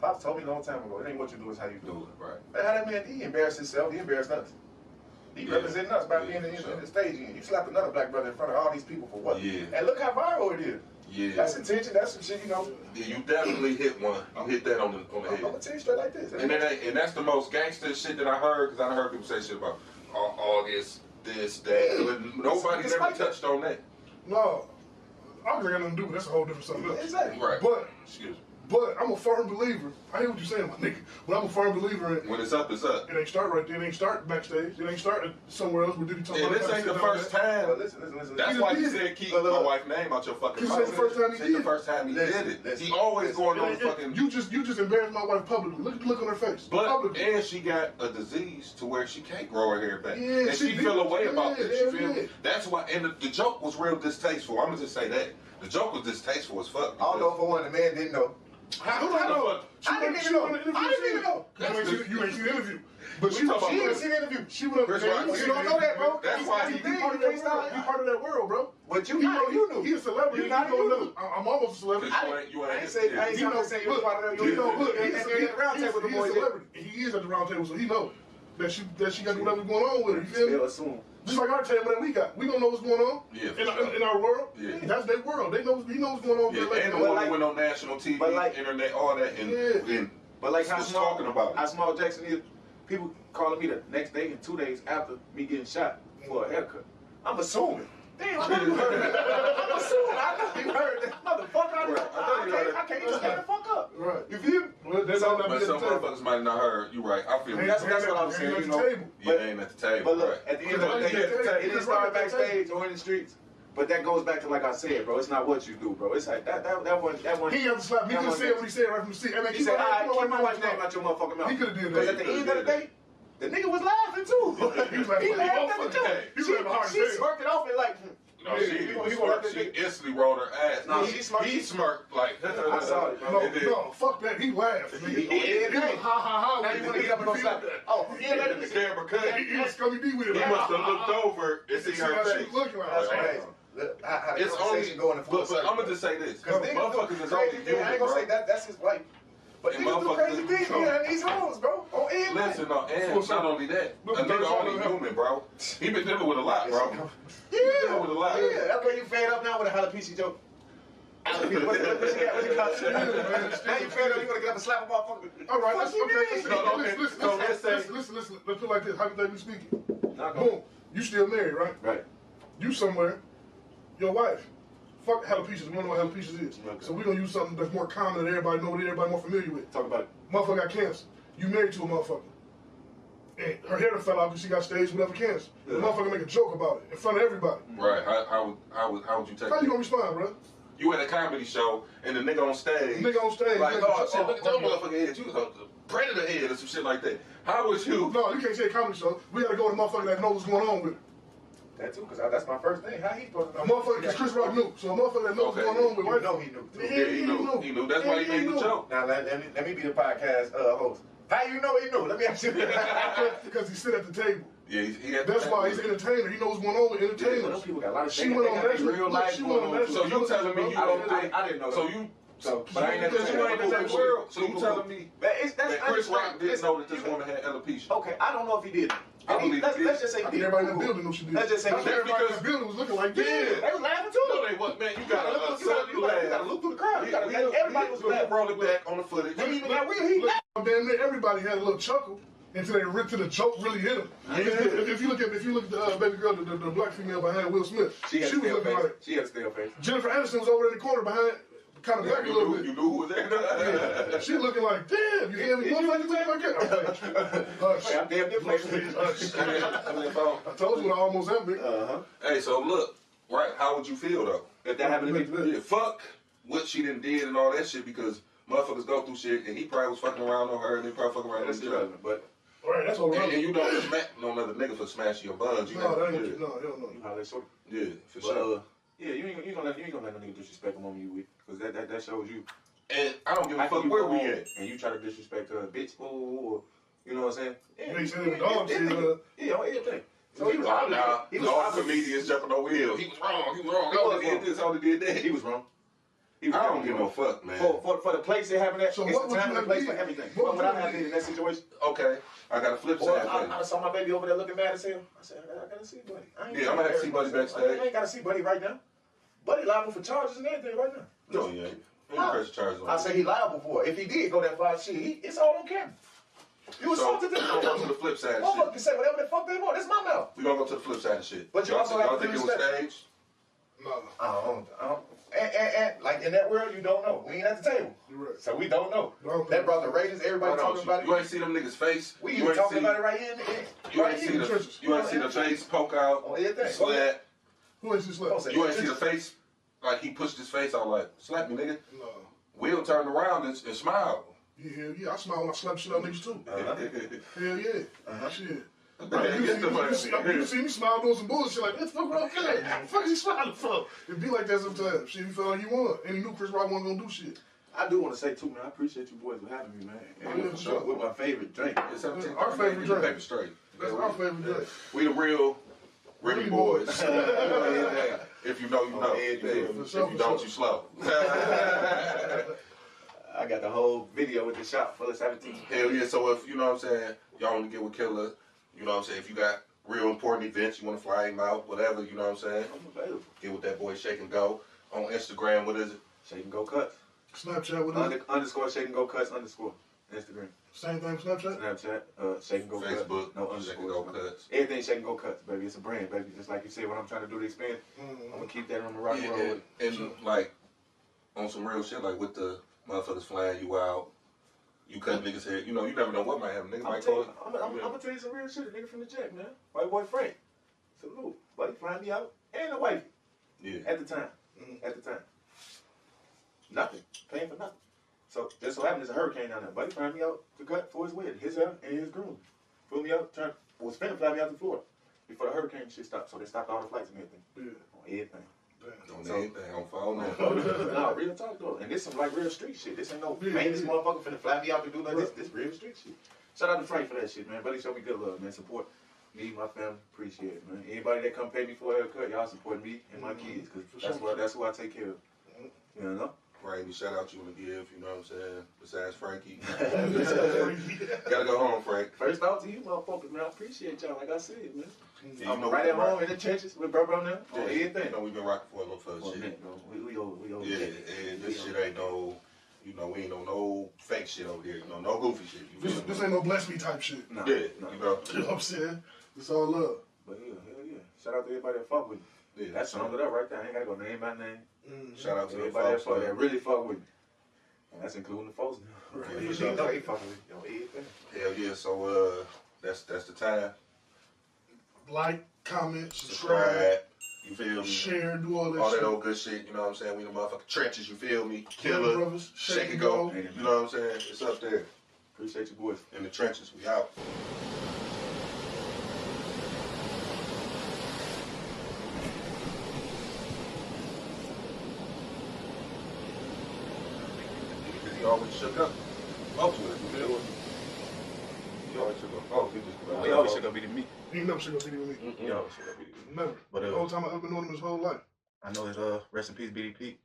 S8: Pop told me a long time ago, it ain't what you do, it's how you do it.
S3: Right.
S8: Man, how that man, he embarrassed himself, he embarrassed us. He representing us by being in the stage. You slapped another black brother in front of all these people for what?
S3: Yeah.
S8: And look how viral it is.
S3: Yeah.
S8: That's intention, that's some shit, you know.
S3: Yeah, you definitely hit one. You hit that on the head.
S8: I'm gonna tell you straight like this.
S3: And that's the most gangster shit that I heard, because I heard people say shit about August, this, that. But nobody never touched on that.
S5: No. I don't got nothing to do with that's a whole different something else.
S8: Exactly.
S3: Right.
S5: But
S3: excuse me.
S5: But I'm a firm believer. I hear what you're saying, my nigga. But I'm a firm believer in
S3: when it's up, it's up.
S5: It ain't start right there. It ain't start backstage. It ain't start somewhere else. Where Diddy talk about
S3: this ain't the first time.
S8: Listen.
S3: That's why you said keep my wife's name out your fucking mouth.
S5: It's the first time he did.
S3: The first time he did it. He always going on fucking.
S5: You just embarrassed my wife publicly. Look on her face.
S3: But and she got a disease to where she can't grow her hair back.
S5: Yeah,
S3: and she feel a way about this. You feel
S5: yeah.
S3: me? That's why. And the joke was real distasteful. I'm gonna just say that the joke was distasteful as fuck.
S8: I don't know if for one, the man didn't know.
S5: I didn't even know. You ain't seen the interview. But she didn't see the interview. She would have. You don't know that, bro. That's why he part of that world, bro. But you knew. He's a celebrity. You know. I'm almost a celebrity. I ain't say you were part of that. You know, look, he's a celebrity. He is at the round table, so he knows that she got whatever's going on with her. You feel me? Assume. Just like our table that we got. We don't know what's going on in our world. Yeah. That's their world. He knows what's going on.
S3: Yeah, and the one went on national TV, internet, all that, and
S8: but like how small,
S3: talking about
S8: how small Jackson is, people calling me the next day and 2 days after me getting shot for a haircut. I'm assuming. Damn, I know you heard that. I'm assuming. I know you heard that. Motherfucker, I can't even stand the fuck up.
S5: Right.
S8: You feel me?
S3: But some motherfuckers might not heard. You right. I feel
S8: that's what I was saying. You know,
S3: you ain't at the table.
S8: But look, at the end of the day, it didn't start backstage or in the streets. But that goes back to like I said, bro. It's not what you do, bro. It's like that one.
S5: He got to slap. He could have said what he said right from the seat.
S8: He said, keep my wife's name out your motherfucking mouth.
S5: He could have did that.
S8: Because at the end of the day, the nigga was laughing too. He laughed at the joke. She smirked it off and like.
S3: No, she instantly rolled her ass.
S8: No,
S3: he smirked like.
S8: I saw it.
S5: No, fuck that. He laughed.
S8: He ha ha ha. Now you want to get up and go slap it. Oh,
S3: yeah, let the camera cut.
S5: He was Scummy D with it.
S3: He must have looked over and seen her face.
S5: Looking like
S8: that's crazy.
S3: It's only going but I'm gonna just say this because motherfuckers is only human,
S8: I ain't gonna say that's his wife. But niggas do crazy things in these homes, bro.
S3: Listen, and not only that, a nigga only human, bro. He been dealing with a lot, bro.
S8: Yeah,
S3: with a lot.
S8: Yeah, that's why you fed up now with a jalapeno joke. What you got? Now you fed up, you wanna get up and slap a motherfucker.
S5: All right, listen. Let's put it like this, hypothetically speaking. Boom, you still married, right?
S8: Right.
S5: You somewhere, your wife. Fuck jalapeno, we don't know what jalapeno is. Okay. So we're gonna use something that's more common that everybody know, that everybody more familiar with.
S8: Talk about it.
S5: Motherfucker got cancer. You married to a motherfucker. And her hair fell out because she got stage whatever cancer. The motherfucker make a joke about it in front of everybody.
S3: Right. How would you take it?
S5: How you gonna respond, bro?
S3: You at a comedy show and the nigga on stage.
S5: Like,
S3: oh shit, look at your motherfucking head. You was a predator head or some shit like that. How would you?
S5: No, you can't say a comedy show. We gotta go to the motherfucker that knows what's going on with it.
S8: That too, because that's my first thing. How he supposed to know?
S5: A motherfucker, because Chris Rock knew. So a motherfucker that knows what's going on with it.
S8: No, he knew.
S3: Yeah, he knew. That's why he made the joke.
S8: Now, let me be the podcast host. How you know he knew? Let me ask you.
S5: Because he sit at the table.
S3: Yeah,
S5: that's why he's an entertainer. He knows what's going on with entertainers.
S8: Yeah, those people got a lot of
S5: she went on national.
S8: real life.
S5: She went on national.
S3: So you telling me you don't think?
S8: I didn't know.
S3: But I ain't never seen that world. So you telling me that Chris Rock didn't know that this woman had alopecia?
S8: Okay, I don't know if he did.
S3: I believe
S8: let's just say he did.
S5: Everybody in the building knew she did.
S8: Let's just say
S5: everybody in the building was looking like,
S8: yeah, they was laughing too.
S3: No, they wasn't. Man, you gotta
S8: look through the crowd. Everybody was laughing.
S3: Roll it back on the footage.
S5: Damn near everybody had a little chuckle until they ripped to the joke really hit him. If you look at the baby girl, the black female behind Will Smith, she was looking like
S8: she had a stale face.
S5: Jennifer Aniston was over in the corner behind. Kind of back a little bit.
S3: You knew who was there?
S5: Yeah. She looking like, damn, you hear me? Motherfucker think like that.
S8: I'm damn different.
S5: I told you what I almost happened.
S3: Hey, so look, right, how would you feel though?
S8: If that happened to me?
S3: Yeah, fuck what she done did and all that shit because motherfuckers go through shit and he probably was fucking around on her and they probably fucking around on each other.
S8: But
S5: right, that's what
S3: and you don't smack no another nigga for smashing your buns. You
S5: no, that ain't no, hell no.
S8: How they sort
S3: yeah, for sure.
S8: Yeah, you ain't gonna let no nigga disrespect the woman you with, cause that shows you.
S3: And I don't give a fuck where we at.
S8: And you try to disrespect her, bitch. Or you know what I'm saying?
S5: Yeah, they said dog shit.
S8: Yeah, on everything. So he was
S3: all comedians jumping over hill. He was wrong. He only did this. Only did that.
S8: He was wrong.
S3: I don't give no fuck, man.
S8: For the place it happened at,
S5: so
S8: it's the time and the place for everything. What would I have been in that situation?
S3: Okay, I got a flip side.
S8: I saw my baby over there looking mad as hell. I said, I gotta see Buddy.
S3: Yeah, I'm gonna have to see Buddy backstage.
S8: I ain't gotta see Buddy right now. Buddy liable for charges and everything right now.
S3: No, he ain't. He ain't press charges on
S8: I say he liable for it. If he did go that far, shit, it's all on camera. You was
S3: so,
S8: to the
S3: go to the flip side of shit.
S8: Motherfucker can say whatever the fuck they want. That's my mouth.
S3: We gonna go to the flip side of shit.
S8: But you also
S3: y'all think it was staged?
S5: No.
S8: I don't. And like in that world, you don't know. We ain't at the table.
S5: You're right.
S8: So we don't know. That brought the ratings. Everybody talking about it.
S3: You ain't see them niggas' face.
S8: We even talking about it right here.
S3: You ain't see the face poke out.
S8: On everything.
S3: Slap.
S5: Who ain't slap?
S3: You ain't see the face. Like he pushed his face out like, slap me, nigga.
S5: No.
S3: Will turned around and smiled.
S5: Yeah, I smile when I slap shit out niggas too. Hell yeah. Shit. You see me smile doing some bullshit like, what the fuck wrong with that? What the fuck is he smiling for? It be like that sometimes. Shit, you feel like you want. And he knew Chris Rock wasn't gonna do shit.
S8: I do want to say too, man. I appreciate you boys for having me, man. And for sure, with my favorite drink.
S5: It's our favorite drink.
S3: Paper straight.
S5: That's our favorite drink.
S3: We the real Remy boys. If you know, you know. If you don't, you slow.
S8: I got the whole video with the shop full of 17.
S3: Hell yeah. So if, you know what I'm saying, y'all want to get with Killer, you know what I'm saying, if you got real important events, you want to fly him out, whatever, you know what I'm saying,
S8: I'm available.
S3: Get with that boy Shake and Go. On Instagram, what is it?
S8: Shake and Go Cuts.
S5: Snapchat, what is it?
S8: Underscore Shake and Go Cuts underscore. Instagram.
S5: Same thing, Snapchat?
S8: Snapchat, Shake and Go Cuts.
S3: Facebook,
S8: no
S3: Shake and Go Cuts.
S8: Everything Shake and Go Cuts, baby. It's a brand, baby. Just like you said, what I'm trying to do to expand, I'm going to keep that on the rock and roll with it.
S3: And like, on some real shit, like with the motherfuckers flying you out, you cut niggas' head, you know, you never know what might happen. Niggas might call it.
S8: I'm going to tell you some real shit. A nigga from the Jack, man. White boy Frank. Salute. Buddy flying me out. And the wife.
S3: Yeah.
S8: At the time. At the time. Nothing. Paying for nothing. So just so happened there's a hurricane down there. Buddy flying me out to cut for his wedding. His hair and his groom. Flew me out, was finna fly me out to Florida before the hurricane shit stopped. So they stopped all the flights and everything.
S5: Yeah.
S8: On everything.
S3: On everything, on phone.
S8: No, real talk though. And this some like real street shit. This ain't no famous motherfucker finna fly me out to do like this. This real street shit. Shout out to Frank for that shit, man. Buddy showed me good love, man. Support me, my family. Appreciate it, man. Anybody that come pay me for a haircut, y'all support me and my kids. Cause that's who I take care of. You know?
S3: Right, any shout out you want to give, you know what I'm saying? Besides Frankie. Gotta go home, Frank.
S8: First off to you motherfuckers, man. I appreciate y'all, like I said, man.
S3: Yeah,
S8: I'm right at home in the trenches with bro now.
S3: Yeah,
S8: Everything.
S3: You know, we've been rocking for a little fun shit.
S8: We over
S3: yeah, and this shit ain't no, you know, we ain't no fake shit over here. You know, no goofy shit. You feel
S5: This ain't no bless me type shit.
S8: Nah,
S3: yeah,
S8: nah.
S3: you know.
S5: You know what I'm saying? It's all love.
S8: But yeah, hell yeah. Shout out to everybody that fuck with me.
S3: Yeah,
S8: that sums it up right there. I ain't gotta go name by name.
S3: Shout out to
S8: everybody that
S3: folks
S8: that really fuck with me. And that's including the folks now.
S3: Yeah,
S8: You
S3: sure.
S8: know they fucking with me on everything.
S3: Hell yeah, so that's the time.
S5: Like, comment, subscribe.
S3: You feel me?
S5: Share, do all that
S3: all
S5: shit.
S3: that old good shit, you know what I'm saying? We the motherfucking trenches, you feel me? Killer,
S5: Brothers,
S3: Shake and Go, you know what I'm saying? It's up there.
S8: Appreciate you boys.
S3: In the trenches, we out. He always shook up. Folks with it, you feel me? He always shook up. Folks, he just...
S8: He always shook up beating me.
S5: He ain't never shook up with me.
S8: He always shook up beating me.
S5: Never.
S8: But,
S5: the whole time I've been knowing him his whole life.
S8: I know his rest in peace BDP.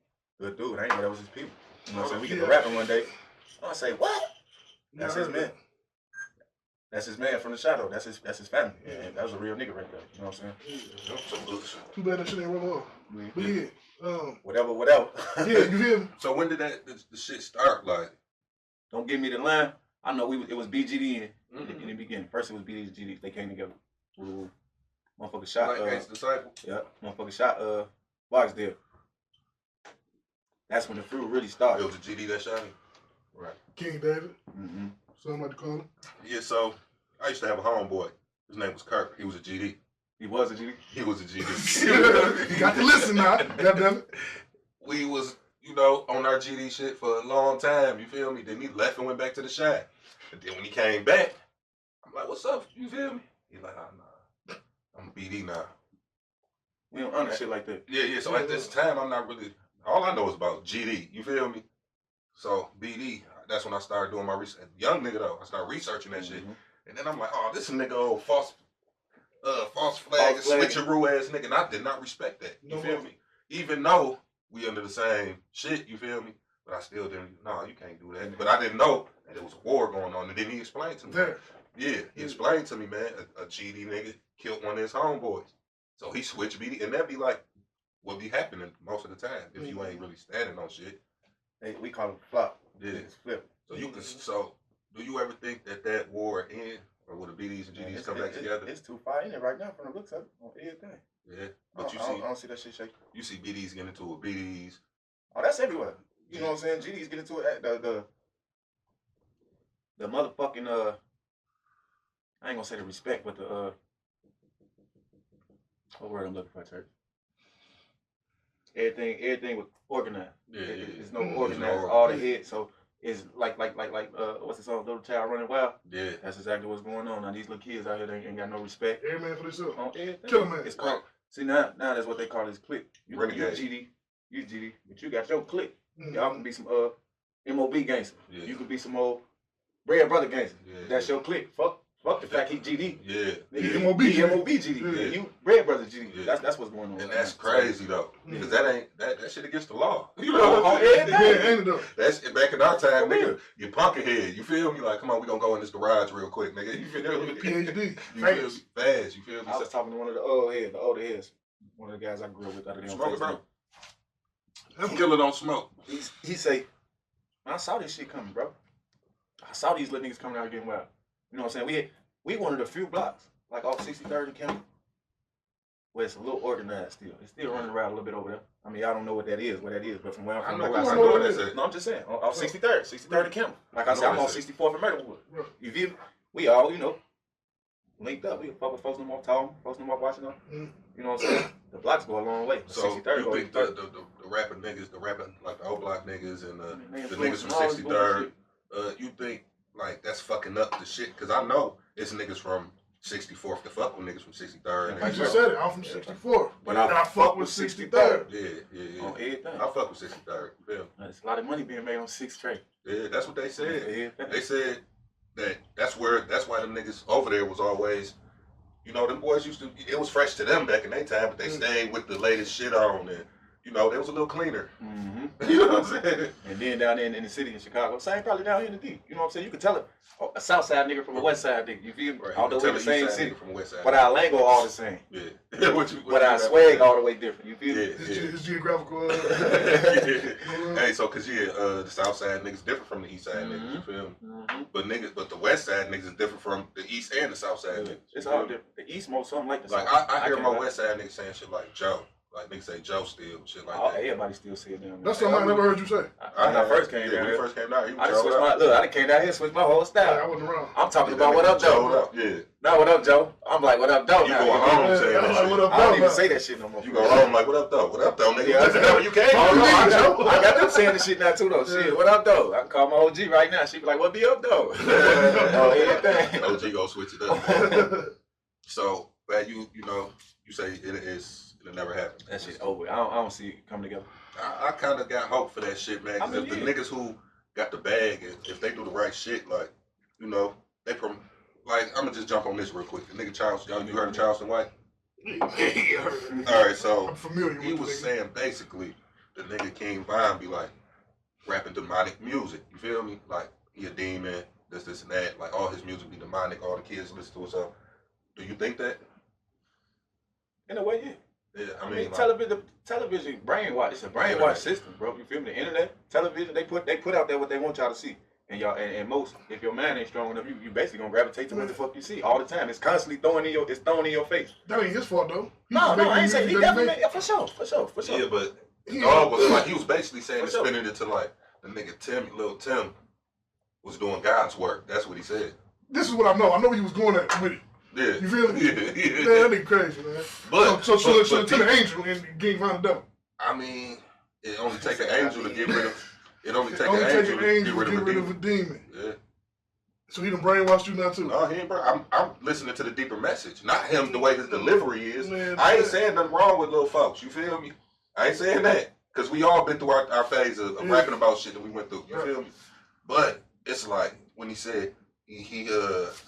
S8: Good dude. I ain't know that was his people. You know what I'm saying? We get to rapping one day. I say, what? That's his man. That's his man from the shadow. That's his family. And that was a real nigga right there. You know what I'm saying?
S5: Too bad that shit ain't roll on. But yeah.
S8: Whatever.
S5: Yeah, you hear me?
S3: So when did the shit start? Like,
S8: don't give me the line. I know it was BGD in the beginning. First it was BGD. They came together. Motherfucker shot.
S3: Like Disciple?
S8: Yeah. Motherfucker shot Barksdale. That's when the fruit really started.
S3: It was a GD that shot him? Right.
S5: King David.
S3: Mm-hmm.
S5: Something like to call him.
S3: Yeah, so I used to have a homeboy. His name was Herk. He was a GD.
S8: He was a GD?
S3: He was a GD.
S5: You got to listen now. Goddamn it.
S3: We was, you know, on our GD shit for a long time. You feel me? Then he left and went back to the shack. And then when he came back, I'm like, what's up? You feel me? He's like, oh, nah. I'm a BD now.
S8: We don't honor shit like that.
S3: Yeah. So at this time, I'm not really, all I know is about GD. You feel me? So BD, that's when I started doing my research. Young nigga though, I started researching that shit. And then I'm like, oh, this nigga old false flag, switcheroo ass nigga. And I did not respect that. You feel me? Even though we under the same shit, you feel me? But I still didn't, no, you can't do that. But I didn't know that there was a war going on. And then he explained to me. Yeah, he explained to me, man, a GD nigga killed one of his homeboys. So he switched BD, and that'd be like what be happening most of the time if you ain't really standing on shit.
S8: We call it flop.
S3: Yeah.
S8: It's flip.
S3: So you can. So do you ever think that war end, or will the BDs and GDs come back together?
S8: It's too far in it right now from the looks of it on everything.
S3: Yeah, but
S8: I don't see that shit shaking.
S3: You see BDs getting into it. BDs.
S8: Oh, that's everywhere. You know what I'm saying? GDs get into it. The motherfucking I ain't gonna say the respect, but the what word I'm looking for, church? Everything was organized.
S3: Yeah,
S8: It's no organized all the head. So it's like what's the song? Little Child Running Wild.
S3: Yeah,
S8: that's exactly what's going on. Now these little kids out here, they ain't got no respect.
S5: Every man for themselves.
S8: On everything.
S5: Kill a man.
S8: It's called. See now that's what they call this clique. You
S3: Renegade.
S8: GD, but you got your clique. Y'all can be some MOB gangster.
S3: Yeah.
S8: You could be some old Bread Brother gangster.
S3: Yeah,
S8: That's your clique. Fuck the fact he GD.
S3: Yeah.
S8: Nigga,
S5: MOB
S8: he
S5: GD.
S8: MOB GD.
S3: Yeah.
S8: You Bread Brother GD.
S3: Yeah.
S8: That's what's going on.
S3: And
S8: right
S3: that's
S8: now.
S3: crazy though, because that shit against the law. You know what
S8: Oh,
S3: I'm saying?
S8: yeah,
S5: ain't it though?
S3: That's back in our time, nigga. You punk ahead. You feel me? Like, come on, we gonna go in this garage real quick, nigga. You feel me?
S5: PhD.
S3: You feel me? Fast. You feel me?
S8: I was talking to one of the older heads. One of the guys I grew up with out of
S3: Smoke it, bro.
S5: That's
S3: Killer don't smoke.
S8: He say, I saw this shit coming, bro. I saw these little niggas coming out getting wild. You know what I'm saying? We one of the few blocks, like off 63rd and Campbell, where it's a little organized still. It's still running around a little bit over there. I mean, I don't know what that is, but from where I'm from,
S3: I know what that is.
S8: No, I'm just saying, off 63rd and Campbell. Like I said, I'm on 64th and Myrtlewood. You feel me? We all, linked up. We fuck with folks no more talking, folks no more watching them. You know what I'm saying? The blocks go a long way.
S3: So
S8: 63rd
S3: you think the rapping niggas, like the old block niggas and the niggas from 63rd, you think like that's fucking up the shit? Because I know it's niggas from 64th to fuck with niggas from 63rd.
S5: I just said it. I'm from 64th, but I fuck with 63rd.
S3: Yeah.
S8: On everything.
S3: I fuck with 63rd. You feel me?
S8: There's a lot of money being made on 6th Street.
S3: Yeah, that's what they said.
S8: Yeah.
S3: They said that's why them niggas over there was always, them boys it was fresh to them back in their time, but they stayed with the latest shit on and, they was a little cleaner.
S8: Mm-hmm.
S3: You know what I'm saying?
S8: And then down there in the city in Chicago, same probably down here in the D. You know what I'm saying? You could tell a South Side nigga from a West Side nigga. You feel me?
S3: Right.
S8: Although we're in the same city.
S3: From West Side.
S8: But our lingo all the same.
S3: Yeah.
S8: But our swag all the way different. You feel me?
S5: It's geographical.
S3: Hey, so cause the South Side niggas different from the East Side niggas. You feel me? But the West Side niggas is different from the East and the South Side niggas.
S8: It's all different. The East most something like the South.
S3: Like I hear my West Side niggas saying shit like Joe. Like niggas say Joe still, shit like that.
S8: Everybody still say it down there.
S5: That's something I never heard you say.
S8: When I first came down
S3: when
S8: here.
S3: we first came down here,
S8: I just switched I done came down here, switched my whole style.
S5: Yeah, I wasn't around.
S8: I'm talking about what up, Joe.
S3: Yeah.
S8: Now what up, Joe? I'm like, what up, Joe?
S3: You go home saying that shit.
S5: What up,
S8: I don't
S5: Joe?
S8: even say that shit no more.
S3: You go home like, what up, though? What up, though, nigga?
S8: Yeah,
S3: That's where you came
S8: Oh,
S3: from.
S8: no, I got them saying the shit now too though. Shit, what up though? I can call my OG right now. She be like, what be up though? Oh, everything.
S3: OG go switch it up. So, but you say it'll never happen.
S8: That shit over. I don't see it come together.
S3: I kind of got hope for that shit, man. Because if the niggas who got the bag, if they do the right shit, like, they like, I'm gonna just jump on this real quick. The nigga Charleston, you heard of Charleston White? All right, so
S5: I'm familiar
S3: he
S5: with
S3: was saying basically the nigga King Von be like rapping demonic music. You feel me? Like he a demon, this and that. Like all his music be demonic. All the kids listen to it. So, do you think that?
S8: In a way, yeah.
S3: Yeah, I
S8: mean,
S3: like,
S8: television brainwash. It's a brainwash system, bro. You feel me? The internet, television, they put out there what they want y'all to see. And y'all, and most, if your mind ain't strong enough, you basically gonna gravitate to what the fuck you see all the time. It's constantly thrown in your face.
S5: That ain't his fault though.
S8: No, I ain't saying he definitely made, for sure.
S3: Yeah, but the dog was like, he was basically saying and spinning it to like the nigga Lil Tim was doing God's work. That's what he said.
S5: This is what I know. I know he was going at with it.
S3: Yeah.
S5: You feel me?
S3: Yeah.
S5: Man, that nigga crazy, man.
S3: But
S5: so Tim the Angel and King Von the Devil.
S3: I mean, it only take an angel to get rid of. It only take an
S5: angel
S3: angel
S5: to get rid of a demon.
S3: Yeah.
S5: So he done brainwashed you now too.
S3: No, he ain't. I'm listening to the deeper message, not him the way his delivery is.
S5: Man,
S3: I ain't saying nothing wrong with little folks. You feel me? I ain't saying that because we all been through our phase of rapping about shit that we went through. You feel me? But it's like when he said he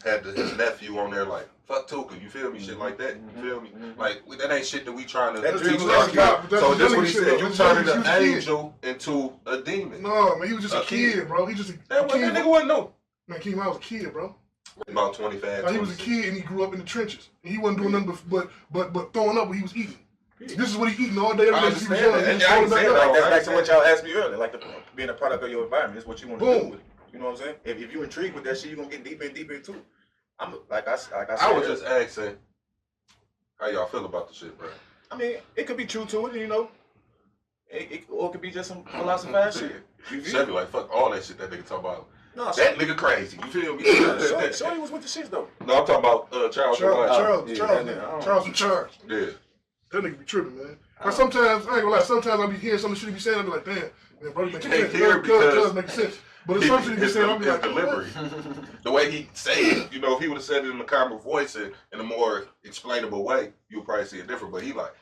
S3: had his nephew on there like fuck Tuka. You feel me? Shit like that. You feel me? Like that ain't shit that we trying to teach our kids. So that's what he said. You turning an angel into a demon.
S5: No, man, he was just a kid, bro. He just
S3: that nigga wasn't no.
S5: Man, King Von was a kid, bro.
S3: About 25.
S5: Like, he was a kid and he grew up in the trenches. And he wasn't doing nothing but throwing up what he was eating. This is what he eating all day, every day since he was young.
S8: And I ain't saying like that's back to what y'all asked me earlier, like being a product of your environment is what you want to do with it. You know what I'm saying? If you intrigued with that shit, you gonna get deeper and deeper into it. I'm like I said.
S3: I was just asking how y'all feel about the shit, bro.
S8: I mean, it could be true to it, you know. Or it could be just some philosophized shit.
S3: Should be like fuck all that shit that nigga talk about.
S8: No,
S3: that nigga crazy. You feel me?
S8: Shorty was with the shits though.
S3: No, I'm talking about Charles.
S5: Charles in charge.
S3: Yeah.
S5: That nigga be tripping, man. Like sometimes, I ain't gonna lie, sometimes I be hearing some of the shit he be saying, I be like, damn, man, bro, you make sense. Cuz make sense. But it's something you said, I'm
S3: his
S5: like,
S3: delivery, the way he said it, you know, if he would have said it in a calmer voice and in a more explainable way, you'll probably see it different. But he like,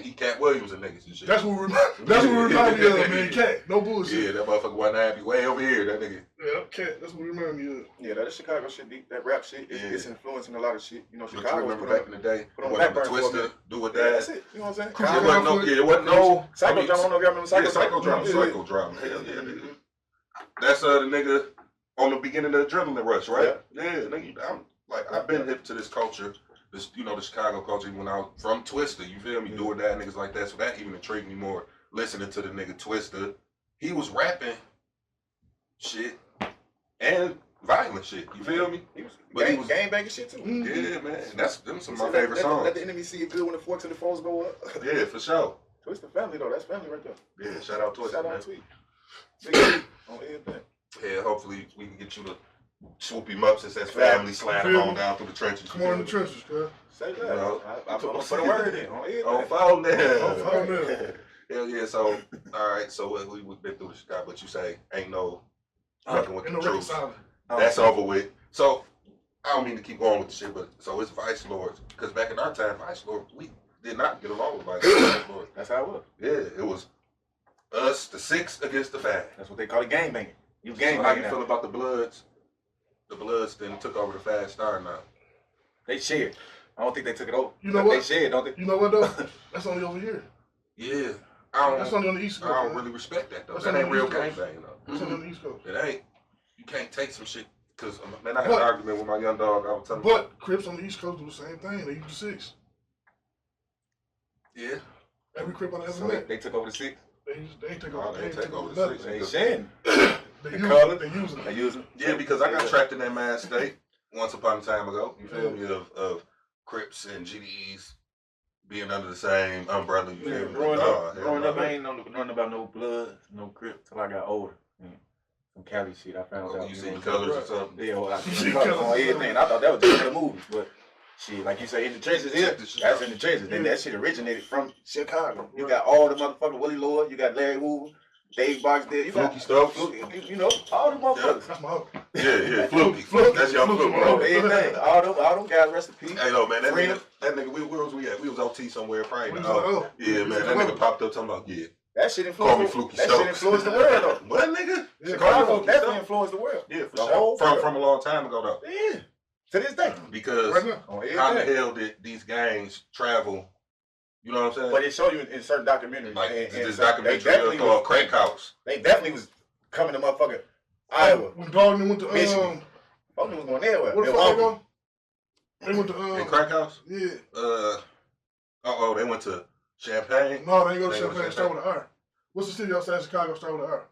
S3: he Cat Williams and niggas and shit.
S5: That's what we remind me of, man. Cat, no bullshit.
S3: Yeah, that motherfucker wasn't happy way over here, that nigga.
S5: Yeah, Cat, that's what we remind me of.
S8: Yeah, that Chicago shit, that rap shit, it's influencing a lot of shit. You know,
S3: But
S8: Chicago.
S3: you remember back in the day,
S8: put on
S3: when
S8: back
S3: the
S8: burner for a
S3: Twister,
S8: minute.
S3: do what
S8: Yeah,
S3: that.
S8: that's it. You know what I'm saying?
S3: It wasn't no
S8: Psychodrama. I don't know if y'all remember
S3: Psychodrama.
S8: Psychodrama.
S3: Psychodrama. Hell yeah, nigga. That's the nigga on the beginning of the Adrenaline Rush, right? Yeah, nigga. I've been hip to this culture, this the Chicago culture when I was from Twister. You feel me? Doing that, niggas like that. So that even intrigued me more. Listening to the nigga Twister, he was rapping shit and violent shit. You feel me?
S8: He was
S3: But
S8: gang banging shit too.
S3: Yeah, man. Them some of my favorite songs.
S8: Let the enemy see it good when the forks and the foes go up.
S3: Yeah, for sure.
S8: Twister family though, that's family right there.
S3: Yeah, shout out Twister,
S8: Shout
S3: man.
S8: out Tweet. Big Tweet on everything.
S3: Yeah, hopefully we can get you to swoop him up since that's family sliding on down through the trenches.
S5: Come on in the trenches, cuz.
S8: Say that.
S3: You know,
S8: I put a word in on everything.
S3: on phone there.
S5: On phone there.
S3: Hell yeah, so, all right, so we've been through the Chicago, but you say ain't no fucking with the truth. That's over with. So, I don't mean to keep going with the shit, but so it's Vice Lords. Because back in our time, Vice Lords, we did not get along with Vice Lords.
S8: That's how it was.
S3: Yeah, it was us, the 6 against the 5.
S8: That's what they call it, gang banging. You gang
S3: So how you
S8: banging.
S3: feel about the Bloods? The Bloods then took over the Fast Star now.
S8: They shared. I don't think they took it over.
S5: You know what?
S8: They shared, don't they?
S5: You know what though? That's only over here.
S3: Yeah.
S5: That's only on the East Coast.
S3: I don't
S5: man.
S3: really respect that though.
S5: That's
S3: That
S5: on
S3: ain't
S5: the
S3: real
S5: East
S3: gang
S5: Coast.
S3: bang though.
S5: That's only on the East Coast.
S3: It ain't. You can't take some shit because man, I had an argument with my young dog. I was telling him.
S5: But Crips on the East Coast do the same thing. They use the 6.
S3: Yeah.
S5: Every Crip I ever
S8: So
S5: met.
S8: they took over the 6.
S5: They ain't take
S3: Oh,
S5: over.
S3: they
S5: They
S3: take
S5: take
S3: over
S5: over
S3: the
S5: nothing.
S3: 6.
S8: They sharing.
S5: They
S8: The color.
S5: They use it.
S8: They use them.
S3: Yeah, because I got trapped in that mad state once upon a time ago. You feel me? Of Crips and GDEs being under the same umbrella. You feel me?
S8: Growing
S3: Hell
S8: up,
S3: no.
S8: I ain't know nothing about no blood, no Crip till I got older. Some Cali shit I found out.
S3: You seen colors or something?
S8: Yeah, well, I seen colors on everything. I thought that was just in the movies, but shit, like you say, in the trenches here, that's in the trenches. Then that shit originated from Chicago. You got all the motherfucking Willie Lord, you got Larry Hoover, Dave Boxdale, you got
S3: Fluky Stokes.
S8: you know, all the motherfuckers.
S5: That's my hope.
S3: Yeah, Fluky. That's young Fluky.
S8: Bro, everything. All them guys, rest in peace.
S3: Hey, no, man, that
S8: Freedom.
S3: nigga, where was we at? We was OT somewhere, probably.
S5: We was on
S3: Yeah, man, that nigga popped up talking about, yeah.
S8: That shit
S3: Call me
S8: influenced.
S3: Fluky
S8: That
S3: Stokes.
S8: shit influenced the world though.
S3: What, nigga?
S8: Chicago definitely influenced the world.
S3: Yeah, for
S8: The
S3: sure.
S8: whole world.
S3: From a long time ago, though.
S8: Yeah, to this day.
S3: Because
S5: Right now.
S8: On
S3: how the
S8: everything.
S3: hell did these gangs travel? You know what I'm saying?
S8: But it showed you in certain documentaries.
S3: Like
S8: and
S3: this
S8: they
S3: documentary
S8: definitely
S3: called
S8: was-
S3: Crank House.
S8: They definitely was coming to motherfucking Iowa.
S5: When Gardner went to
S8: Michigan. Gardner was going everywhere.
S5: where the fuck they go? They went to
S3: In Crank House?
S5: Yeah.
S3: They went to Champaign?
S5: No, they ain't go to
S3: They go
S5: Champaign. Start with an R. What's the city outside Chicago? Start with an R.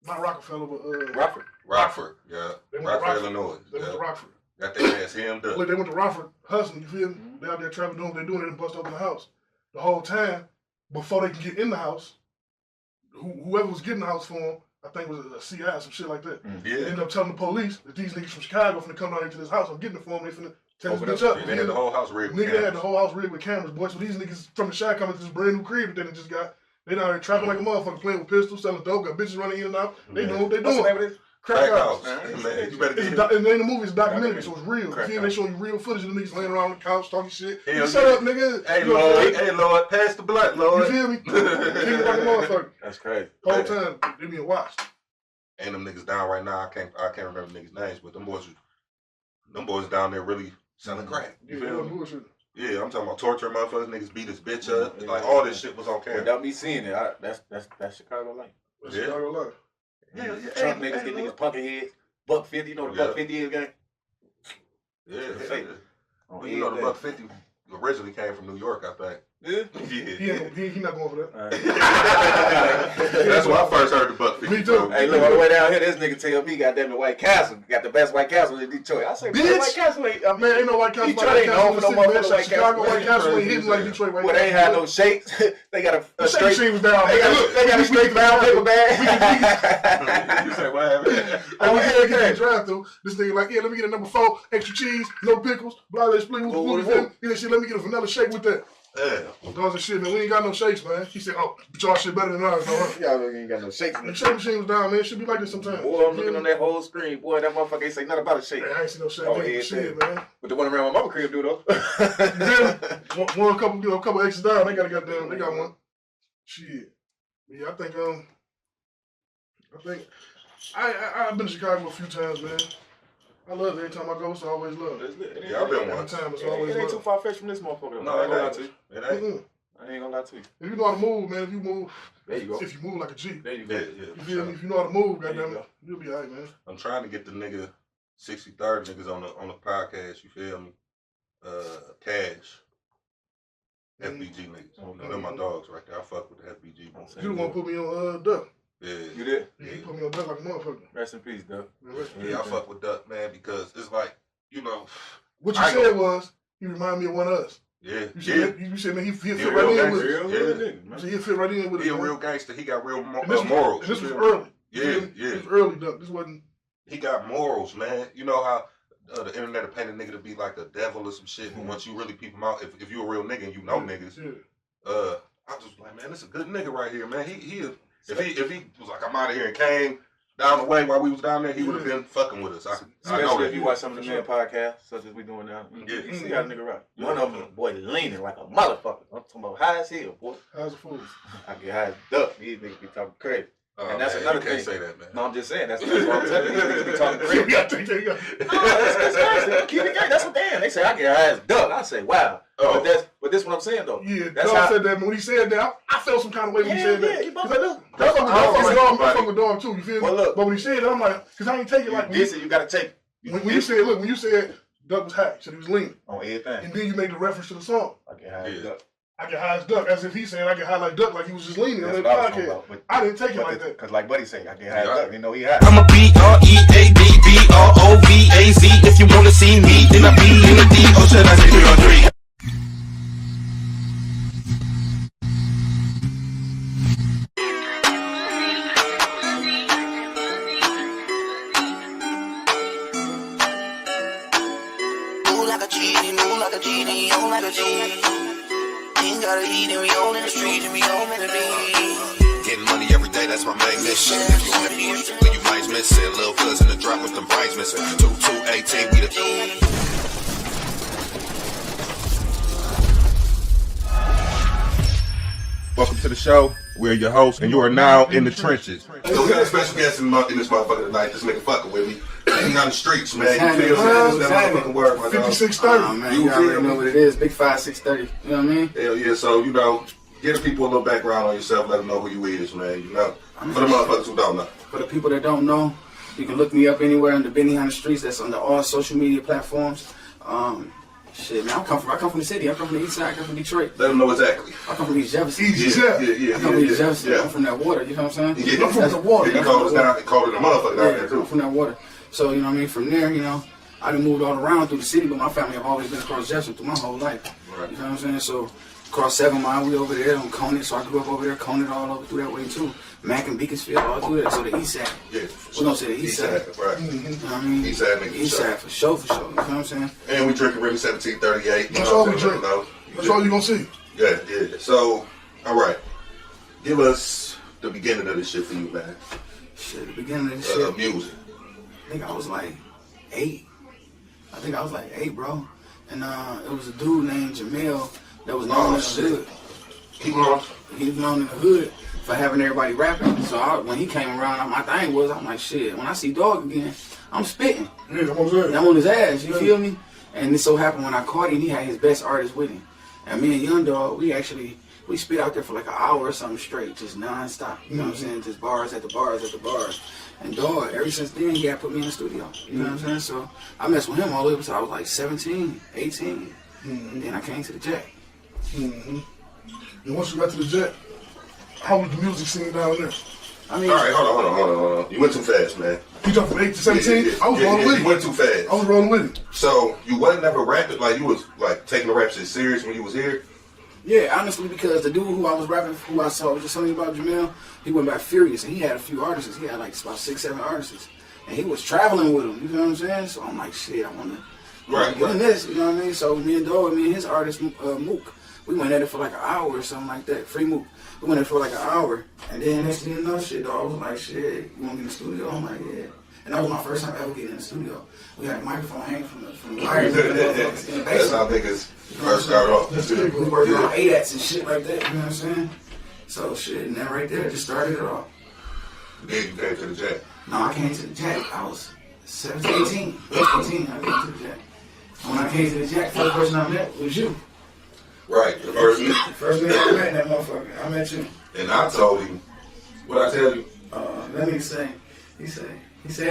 S5: Not Rockefeller, but
S8: Rockford.
S3: Rockford, yeah.
S5: They went to
S3: Rockford,
S5: Rockford.
S3: Illinois.
S5: They went to
S3: Yeah.
S5: Rockford.
S3: Got their ass hemmed up.
S5: Look, they went to Rockford hustling. You feel me? They out there traveling, doing what they doing. They done bust open the house. The whole time before they can get in the house, whoever was getting the house for them, I think it was a CI or some shit like that.
S3: Yeah.
S5: They ended up telling the police that these niggas from Chicago finna come down here to this house. I'm getting it for them. They finna tear this
S3: Open
S5: bitch up.
S3: They had the whole house rigged with
S5: Nigga, they had
S3: cameras.
S5: the whole house rigged with cameras, boy. So these niggas from the shack coming to this brand new crib that they just got. They down here trapping like a motherfucker, playing with pistols, selling dope, got bitches running in and out. They know what they
S8: What's the name
S5: doing.
S8: of this?
S5: Crack
S3: House.
S5: house.
S3: Man, you better
S5: It's
S3: get
S5: and then the movie's a documentary, so it's real.
S8: Crack
S5: You feel me? They show you real footage of the niggas laying around on the couch talking shit.
S3: Hell
S5: Shut
S3: yeah.
S5: up, nigga.
S3: Hey,
S5: You know what I'm
S3: Lord.
S5: saying?
S3: Hey, Lord. Pass the blunt, Lord.
S5: You feel me? King like a motherfucker.
S8: That's crazy.
S5: Whole time they being watched.
S3: And them niggas down right now. I can't remember niggas' names, but them boys down there really selling crack. You
S5: Yeah,
S3: feel me?
S5: bullshit.
S3: Yeah, I'm talking about torturing motherfuckers. Niggas beat his bitch up. Like all this shit was on camera.
S8: Without me seeing it, that's Chicago life.
S5: That's
S3: Yeah.
S5: Chicago life.
S3: Hell yeah.
S8: Trump
S3: Hey,
S8: niggas
S3: hey,
S8: get
S3: Lord.
S8: niggas punkin' heads. Buck 50, you know what the Buck 50 is, gang?
S3: Yeah,
S8: Fake.
S3: yeah.
S8: On
S3: Well, you know the
S8: everything.
S3: Buck 50 originally came from New York, I think.
S8: Yeah.
S5: He not going for that.
S3: That's when I first heard the Buck 50.
S5: Me too.
S8: Hey, look, on the way down here, this nigga tell me, goddamn it, White Castle got the best White Castle in Detroit. I say,
S5: Bitch.
S8: White Castle ain't, I mean,
S5: Man, ain't no White Castle.
S8: Detroit
S5: White
S8: ain't known for no
S5: Castle in the
S8: motherfucking
S5: city, man.
S8: White
S5: Chicago
S8: Castle.
S5: White Castle ain't hitting like Detroit White
S8: well,
S5: Castle.
S8: they ain't had no shakes. They got a
S5: The shake
S8: straight,
S5: machine was down.
S8: they got a straight brown paper bag.
S3: You say, what happened?
S5: I was here getting drive through. This nigga like, yeah, let me get a number 4, extra cheese, no pickles, blah blah split. He said, shit, let me get a vanilla shake with that. Yeah. Dogs and shit, man. We ain't got no shakes, man. He said, "Oh, but y'all shit better than ours."
S8: Y'all ain't got no shakes.
S5: The shake machine was down, man. It should be like this sometimes.
S8: Boy, I'm looking on that whole screen. Boy, that motherfucker ain't say nothing about a shake.
S5: Man, I ain't see no shake.
S8: Oh,
S5: Shit, man.
S8: But the one around my mama crib do though.
S5: Yeah. One couple extras down. They got one. Shit. Yeah, I think I've been to Chicago a few times, man. I love it. Every time I go, it's always love.
S3: Yeah, I've been one.
S5: Time, it's
S8: It
S5: always
S8: ain't
S5: love.
S8: too far fetched from this motherfucker.
S3: No,
S8: I ain't gonna lie
S3: it
S8: to you.
S3: ain't. It ain't.
S8: I ain't gonna lie to you.
S5: If you know how to move, man, if you move,
S8: there you go.
S5: If you move like a G,
S8: there you go.
S3: Yeah.
S5: You feel me? If you know how to move, goddamn it, you'll be alright, man.
S3: I'm trying to get the nigga 63rd niggas on the podcast. You feel me? Cash. FBG niggas. You know, they're my dogs right there. I fuck with the FBG.
S5: You the one put me on Duck.
S3: Yeah.
S8: You did?
S5: Yeah, you put me on Duck like a motherfucker.
S8: Rest in peace, Duck.
S3: Yeah, I fuck with Duck, man, because it's like, you know.
S5: What you said was, he reminded me of one of us.
S3: Yeah.
S5: You said, man, he fit
S3: He a
S5: right
S3: real
S5: in with
S3: gangster.
S5: us.
S3: Yeah.
S5: So he fit right in with us.
S3: He a
S5: man.
S3: real gangster. He got real morals.
S5: And this was early.
S3: Yeah.
S5: This was early, Duck. This wasn't.
S3: He got morals, man. You know how the internet will paint a nigga to be like the devil or some shit, but once you really peep him out, if you a real nigga and you know niggas, I just like, man, this a good nigga right here, man. If he was like, I'm out of here and came down the way while we was down there, he would have been fucking with us. I know
S8: Especially
S3: that.
S8: if you watch some of the man podcasts, such as we doing now. You see how the nigga right. One of them, boy, leaning like a motherfucker. I'm talking about high as hell, boy.
S5: High as a fool.
S8: I get high as duck. These niggas be talking crazy. And that's
S3: man,
S8: another
S3: you can't
S8: thing.
S3: say that, man.
S8: No, I'm just saying. That's what I'm telling you. These niggas be talking crazy.
S5: Yeah.
S8: That's keep it gay. That's what damn. They say I get high as duck. I say, wow. But this what I'm saying though.
S5: Yeah,
S8: that's
S5: Dog
S8: how
S5: said that. When he said that, I felt some kind of way when he said that.
S8: Yeah, you both
S5: I
S8: do.
S5: fuck with dog too. You feel me?
S8: Well, look.
S5: But when he said that, I'm like, because I ain't take it like
S8: this. You gotta take it.
S5: When you said Duck was high, you said he was leaning
S8: on everything,
S5: and then you made the reference to the song.
S8: I get high as duck.
S5: I get high as Duck, as if he's saying I get high like Duck, like he was just leaning on
S8: That's
S5: that
S8: what I was talking
S5: podcast.
S8: about,
S5: I didn't take it like that.
S8: Cause like Buddy say, I get high as duck. You know he high.
S10: I'm a BREADBROVAZ. If you wanna see me, then I be in the D. Or should I say 3 on 3?
S1: Move like a genie, on like a G. Ain't gotta eat and we all in the street and we all in the beat.
S2: Getting money every day, that's my main mission. If you want it, when you might miss it. Little cousin to drop with them brains missing. 2218, we the.
S3: Welcome to the show. We're your hosts, and you are now in the trenches. So we got a special guest in this motherfucker tonight. This nigga fucking with me. He on the streets, man. You feel me? That motherfucking word, my dog.
S5: 5630.
S6: Oh, man, you already know what it is. Big 5630. You know what I mean?
S3: Hell yeah. So, you know, give the people a little background on yourself. Let them know who you is, man. You know, for the motherfuckers who don't know.
S6: For the people that don't know, you can look me up anywhere under Benny on the Streets. That's on all social media platforms. Shit, man, I come from the city. I come from the east side. I come from Detroit.
S3: Let them know exactly.
S6: I come from East Jefferson.
S3: Yeah.
S6: I come from East Jefferson. I'm from that water. You know what I'm saying?
S3: Yeah.
S6: That's the water.
S3: You called us down. Called it a motherfucker down there too.
S6: I'm from that water. So you know what I mean. From there, you know, I done moved all around through the city, but my family have always been across Jefferson through my whole life.
S3: Right.
S6: You know what I'm saying? So across 7 Mile, we over there on Conant. So I grew up over there, Conant all over through that way too. Mack and Beaconsfield, all through that. So the east side.
S3: Yeah.
S6: We're gonna say the east side.
S3: Right.
S6: You know what I mean?
S3: East side nigga.
S6: East side for sure. You know what I'm saying?
S3: And we drinking really 1738.
S5: That's all we drink. That's all you gonna see.
S3: Yeah. So, all right. Give us the beginning of this shit for you, man.
S6: Shit, the beginning of this shit.
S3: Music.
S6: I think I was like 8. Bro. And it was a dude named Jamel that was known in the hood. He was known in the hood for having everybody rapping. So when he came around, my thing was, I'm like, shit, when I see Dog again, I'm spitting.
S5: Yeah, I'm
S6: on his ass, you feel me? And it so happened when I caught him, he had his best artist with him. And me and Young Dog, we spit out there for like an hour or something straight, just non-stop. You know what I'm saying? Just bars at the bars. And Dog, ever since then, he had put me in the studio. You know what I'm saying? So I messed with him all the way until I was like 17, 18. And then I came to the Jack.
S5: And once you got to the Jack, how was the music scene down there?
S6: I mean,
S3: all right, hold on. You went too fast, man.
S5: You jumped from 8 to 17?
S3: Yeah.
S5: I was rolling with it.
S3: You went too fast.
S5: I was rolling with it.
S3: So you wasn't never rapping, like you was like taking the rap shit serious when you was here?
S6: Yeah, honestly, because the dude who I was rapping, who I saw was just something about Jamel, he went by Furious, and he had a few artists. He had like about 6, 7 artists, and he was traveling with them. You know what I'm saying? So I'm like, shit, I want to get in this. You know what I mean? So me and his artist Mook, We went at it for like an hour or something like that. Free move. We went at it for like an hour. And then next thing you know, shit, dog was like, shit, you want to get in the studio? I'm like, yeah. And that was my first time ever getting in the studio. We had a microphone hanging from the wires.
S3: That's how niggas first start off.
S6: We worked on ADATs and shit like that, you know what I'm saying? So shit, and that right there just started it all.
S3: Then you came to the Jack.
S6: No, I came to the Jack. I was 17, 18. I came to the Jack. And when I came to the Jack, first person I met was you.
S3: Right, the first
S6: nigga I met, that motherfucker. I met you.
S3: And I told him, what I tell you?
S6: That nigga say, he said,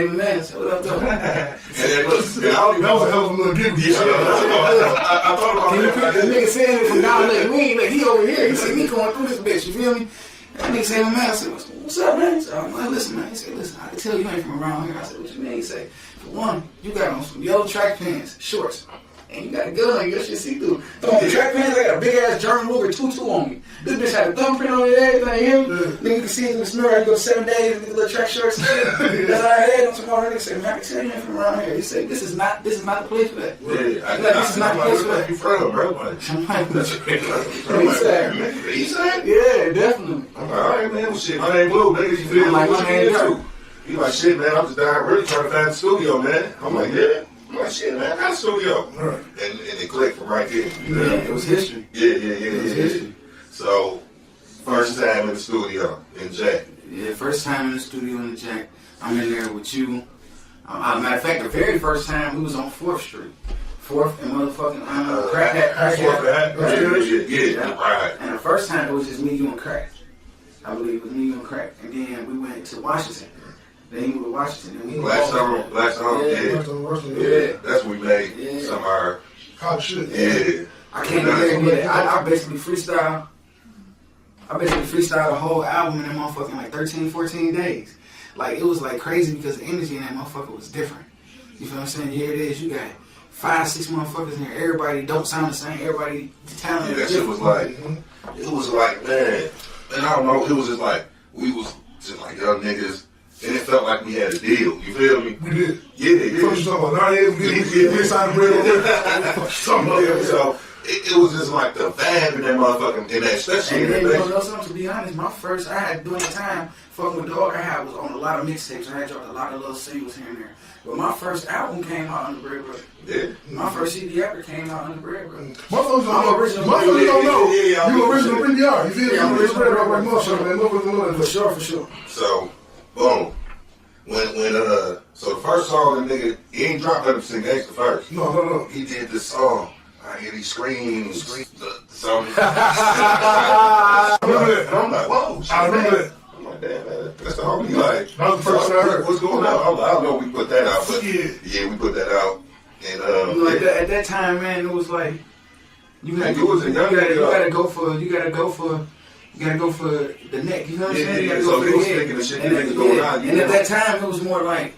S6: hey man, so what up though?
S3: And I don't even know what hell was gonna give me. I thought about that.
S6: The nigga saying it from down there. Like, he over here. He see me going through this bitch, you feel me? That nigga said, man, I said, what's up, man? He said, I'm like, listen, man. He said, listen, I can tell you ain't from around here. I said, what you mean? He said, for one, you got on some yellow track pants, shorts, and you got a gun on you. That shit see through. Throw on the track pants, I got a big ass German Luger 22 on me. This bitch had a thumbprint on it and everything. Nigga, you can see it in the snow. I go 7 days with the little track shirts and shit. That's all I had. I'm talking about. Nigga said, man, I can tell you ain't from around here. He said, this is not the place for that.
S3: Yeah,
S6: this is not the place for that.
S3: You from, bro?
S6: I'm like,
S3: He said?
S6: Yeah, definitely.
S3: I'm like, all right, man. Well, shit, my name Blue, nigga. You feel me?
S6: Like,
S3: What
S6: my
S3: you
S6: name
S3: into? He like, shit, man. I'm just down really trying to find the studio, man. I'm like, yeah. I'm like, shit, man. I got a studio. And it clicked from right there.
S6: Yeah, it was history.
S3: Yeah. It was history. So, first time in the studio in Jack.
S6: Yeah, first time in the studio in the Jack. I'm in there with you. Matter of fact, the very first time we was on 4th Street. 4th and motherfucking Crack Hat.
S3: Yeah, right.
S6: And the first time it was just me, you, and Crack. I believe it was me, you, and Crack. And then we went to Washington. Then he moved to Washington. And
S3: Last summer, yeah. That's when we made some of our
S5: hot shit.
S3: Yeah.
S6: I can't even get it. I basically freestyle. The whole album in that motherfucking like 13, 14 days. Like, it was like crazy because the energy in that motherfucker was different. You feel what I'm saying? Here it is. You got 5, 6 motherfuckers in here. Everybody don't sound the same. Everybody talented.
S3: That shit was like, man, and I don't know, it was just like, we was just like young niggas, and it felt like we had a deal. You feel me?
S5: We did.
S3: Yeah.
S5: What you talking about? 9 years, we signed the bread.
S3: So it was just like the vibe in that motherfucking, in that, especially
S6: and
S3: in
S6: then,
S3: that
S6: you know something, to be honest, I had during the time, fucking with Dog, I was on a lot of mixtapes. I had dropped a lot of little singles here and there. But my first album came out under Bread Brother.
S3: Yeah.
S6: My first CD ever came out under Bread Brother.
S5: Motherfuckers don't know. You original really are. You feel me? I'm original Bread Brother, man. Motherfuckers for sure.
S3: So, boom. So the first song, the nigga, he ain't dropped Let Him Sing Gangsta first.
S5: No.
S3: He did this song. I hear these screams. The song.
S5: I remember that.
S3: I'm like, whoa.
S5: I remember that.
S3: I'm like, damn, man. That's the homie. Like,
S5: that was the first time I heard.
S3: What's going on? I don't know we put that out, but yeah, we put that out. And
S6: like at that time, man, it was like you gotta go for the neck. You know what I'm saying? You gotta go for the head. And at that time, it was more like,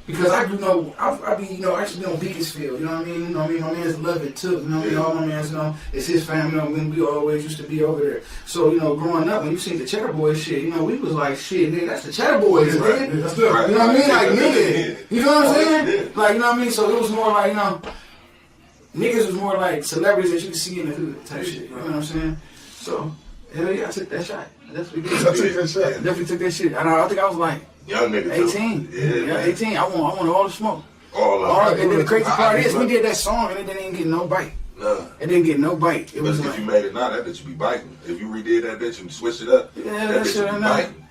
S6: because I do know, I used to be on Beaconsfield, you know what I mean? My mans love it too, you know what I mean? All my mans know, it's his family, we always used to be over there. So, growing up, when you seen the CheddaBoy shit, we was like, shit, nigga, that's the CheddaBoys, nigga.
S5: That's good.
S6: You know what I mean? Like, nigga, you know what I'm saying? Like, you know what I mean? So it was more like, niggas was more like celebrities that you could see in the hood type shit, you know what I'm saying? So, hell yeah, I took that shot. I definitely took that shit. And I think I was like,
S3: young nigga
S6: 18. Yeah, 18. I wanted all the smoke.
S3: And
S6: then the crazy part is, we did that song and it didn't get no bite. It didn't get no bite. It was
S3: if
S6: like,
S3: you made it now, that bitch would be biting. If you redid that bitch and switched it up,
S6: yeah,
S3: that bitch would be biting.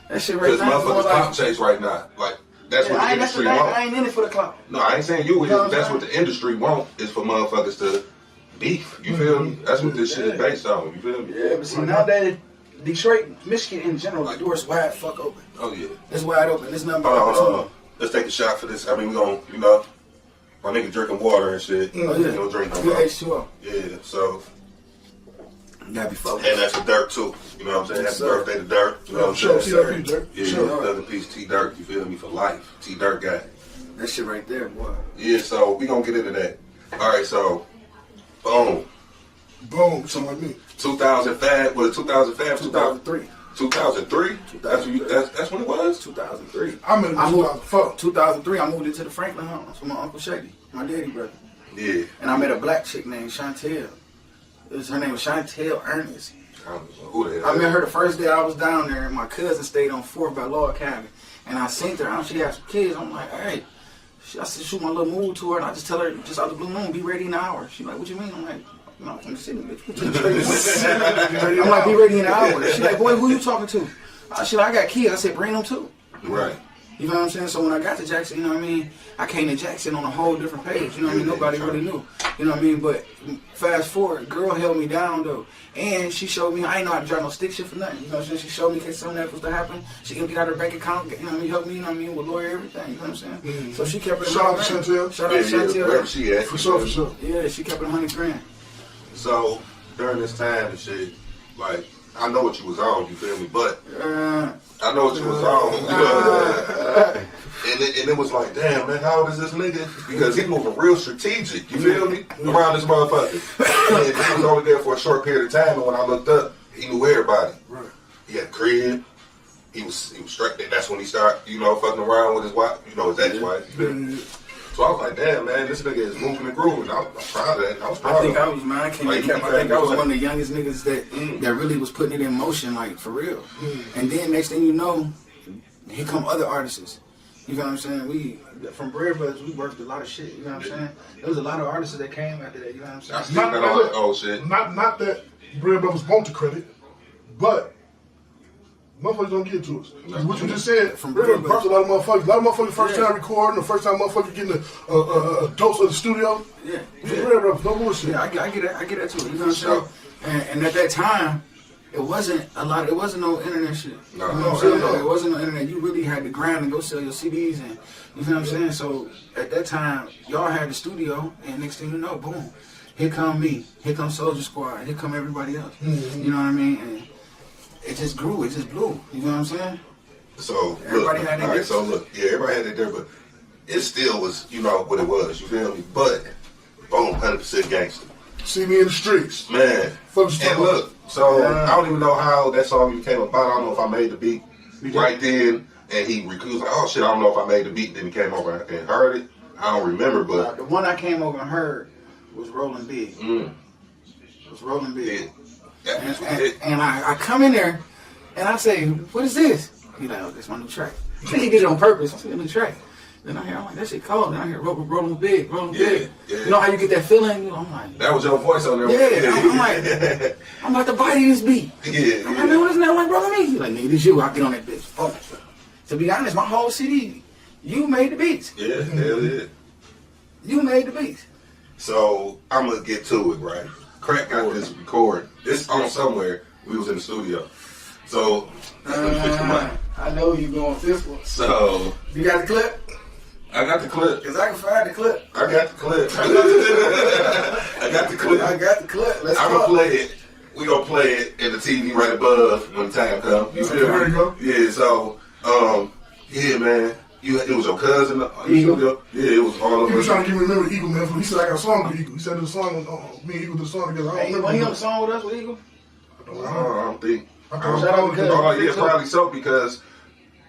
S6: That shit right now.
S3: Because motherfuckers clout chase right now. Like, that's what the industry want.
S6: I ain't in it for the clout.
S3: No, I ain't saying you. That's what the industry want, is for motherfuckers to beef. You feel me? That's what this shit is based on. You feel me?
S6: Yeah, but see, nowadays, Detroit, Michigan in general, the door's wide fuck open.
S3: Oh, yeah.
S6: It's wide open. There's nothing but opportunity.
S3: Let's take a shot for this. I mean, we gonna, my nigga drinking water and shit.
S6: Oh, yeah.
S3: Don't drink no
S6: Good
S3: more.
S6: H2O.
S3: Yeah, so.
S6: You gotta be focused.
S3: And that's the Dirt, too. You know what I'm saying? Happy birthday to Dirt. You know what I'm saying?
S5: T.R.P. Dirt.
S3: Yeah, another piece, T-Dirt. You feel me? For life. T-Dirt guy.
S6: That shit right there, boy.
S3: Yeah, so we gonna get into that. All right, so, boom.
S5: Boom, something like me.
S3: 2005, was it 2005?
S6: 2003.
S3: 2003? That's when it was?
S6: 2003.
S5: I moved 2004.
S6: 2003, I moved into the Franklin house with my Uncle Shady, my daddy brother.
S3: Yeah.
S6: And I met a black chick named Chantel. Her name was Chantel Ernest.
S3: Who the hell?
S6: I met her the first day I was down there, and my cousin stayed on 4th by Lord Cabin. And I seen her, she had some kids. I'm like, hey. I said, shoot my little mood to her, and I just tell her, just out the blue moon, be ready in an hour. She's like, what you mean? I'm like, no, I'm from the city, bitch. I'm like, be ready in an hour. She's like, boy, who you talking to? She's like, I got kids. I said, bring them too.
S3: Right.
S6: You know what I'm saying? So when I got to Jackson, you know what I mean? I came to Jackson on a whole different page. You know what I mean? Nobody really knew. You know what I mean? But fast forward, girl held me down though. And she showed me, I ain't know how to drive no stick shit for nothing. You know what I'm saying? She showed me in case something that was to happen. She emptied out her bank account, you know what I mean? Helped me, you know what I mean? With lawyer, everything. You know what I'm saying?
S5: Mm-hmm.
S6: So she kept it
S5: Shout out to Chantel.
S6: Shout out to Chantel.
S3: Wherever she at.
S5: For sure.
S6: Yeah, she kept it 100 grand.
S3: So during this time and shit, like, I know what you was on, you feel me? But I know what you was on. You know, and it was like, damn, man, how old is this nigga? Because he moving real strategic, you feel me? Around this motherfucker. And he was only there for a short period of time, and when I looked up, he knew everybody.
S5: Right.
S3: He had a crib. He was straight. That's when he started, you know, fucking around with his wife, you know, his ex-wife. So I was like, damn, man, this nigga is moving and grooving. I was proud of that. I think
S6: I was, man, I think I was one of the youngest niggas that really was putting it in motion, like, for real. And then next thing you know, here come other artists. You know what I'm saying? From Bread Brothers, we worked a lot of shit. You know what I'm saying? There was a lot of artists that came after that. You know what I'm saying?
S3: I still got all that old shit.
S5: Not that Bread Brothers want the credit, but motherfuckers don't get to us. What you just said, from Bread Brothers, a lot of motherfuckers first time recording, the first time motherfuckers getting a dose of the studio.
S6: Yeah.
S5: Bread Brothers, no bullshit.
S6: Yeah, I get that too. You know what I'm saying? And at that time, it wasn't no internet shit.
S3: No,
S6: you know what I'm saying? It wasn't no internet. You really had to grind and go sell your CDs, and you know what I'm saying? So at that time, y'all had the studio, and next thing you know, boom, here come me, here come Soldier Squad, here come everybody else. You know what I mean? And it just grew, it just blew. You know what I'm saying?
S3: So
S6: everybody had their
S3: right, so look, yeah, everybody had their but it still was, you know, what it was, you feel me? But boom, 100% gangster.
S5: See me in the streets.
S3: Man. And look, so I don't even know how that song even came about. I don't know if I made the beat right then, and he was like, oh shit, I don't know if I made the beat. Then he came over and heard it. I don't remember, but
S6: the one I came over and heard was Rolling Big. It was Rolling Big.
S3: Yeah.
S6: And I come in there, and I say, what is this? He's like, oh, this is my new track. He did it on purpose. I said, new track. Then I hear, I'm like, that shit cold. Then I hear Rolling Big.
S3: Yeah.
S6: You know how you get that feeling? I'm like,
S3: that was your voice on there.
S6: Yeah. I'm like, I'm about to bite this beat.
S3: Yeah.
S6: I'm like, man, what is that like, brother? Me? He's like, nigga, this you. I'll get on that bitch. Oh. To be honest, my whole CD, you made the beats.
S3: Yeah, hell yeah.
S6: You made the beats.
S3: So I'm gonna get to it, right? Crack got this record. This on somewhere. We was in the studio. So
S6: I know you going this one.
S3: So
S6: you got the clip?
S3: I got the clip.
S6: Cause I can find the clip.
S3: I got the clip. I got the clip.
S6: Let's
S3: I'm gonna play it. We gonna play it in the TV right above when the time comes. You feel
S5: There you go.
S3: Yeah. So yeah, man. It was your cousin.
S5: Eagle.
S3: Yeah, it was all of us.
S5: He was trying to give me remember Eagle, man. He said I got a song with Eagle. He said there's a song, me and Eagle did a song together. I don't remember.
S6: He on the song with us with Eagle?
S3: I don't think.
S5: Yeah,
S3: probably so because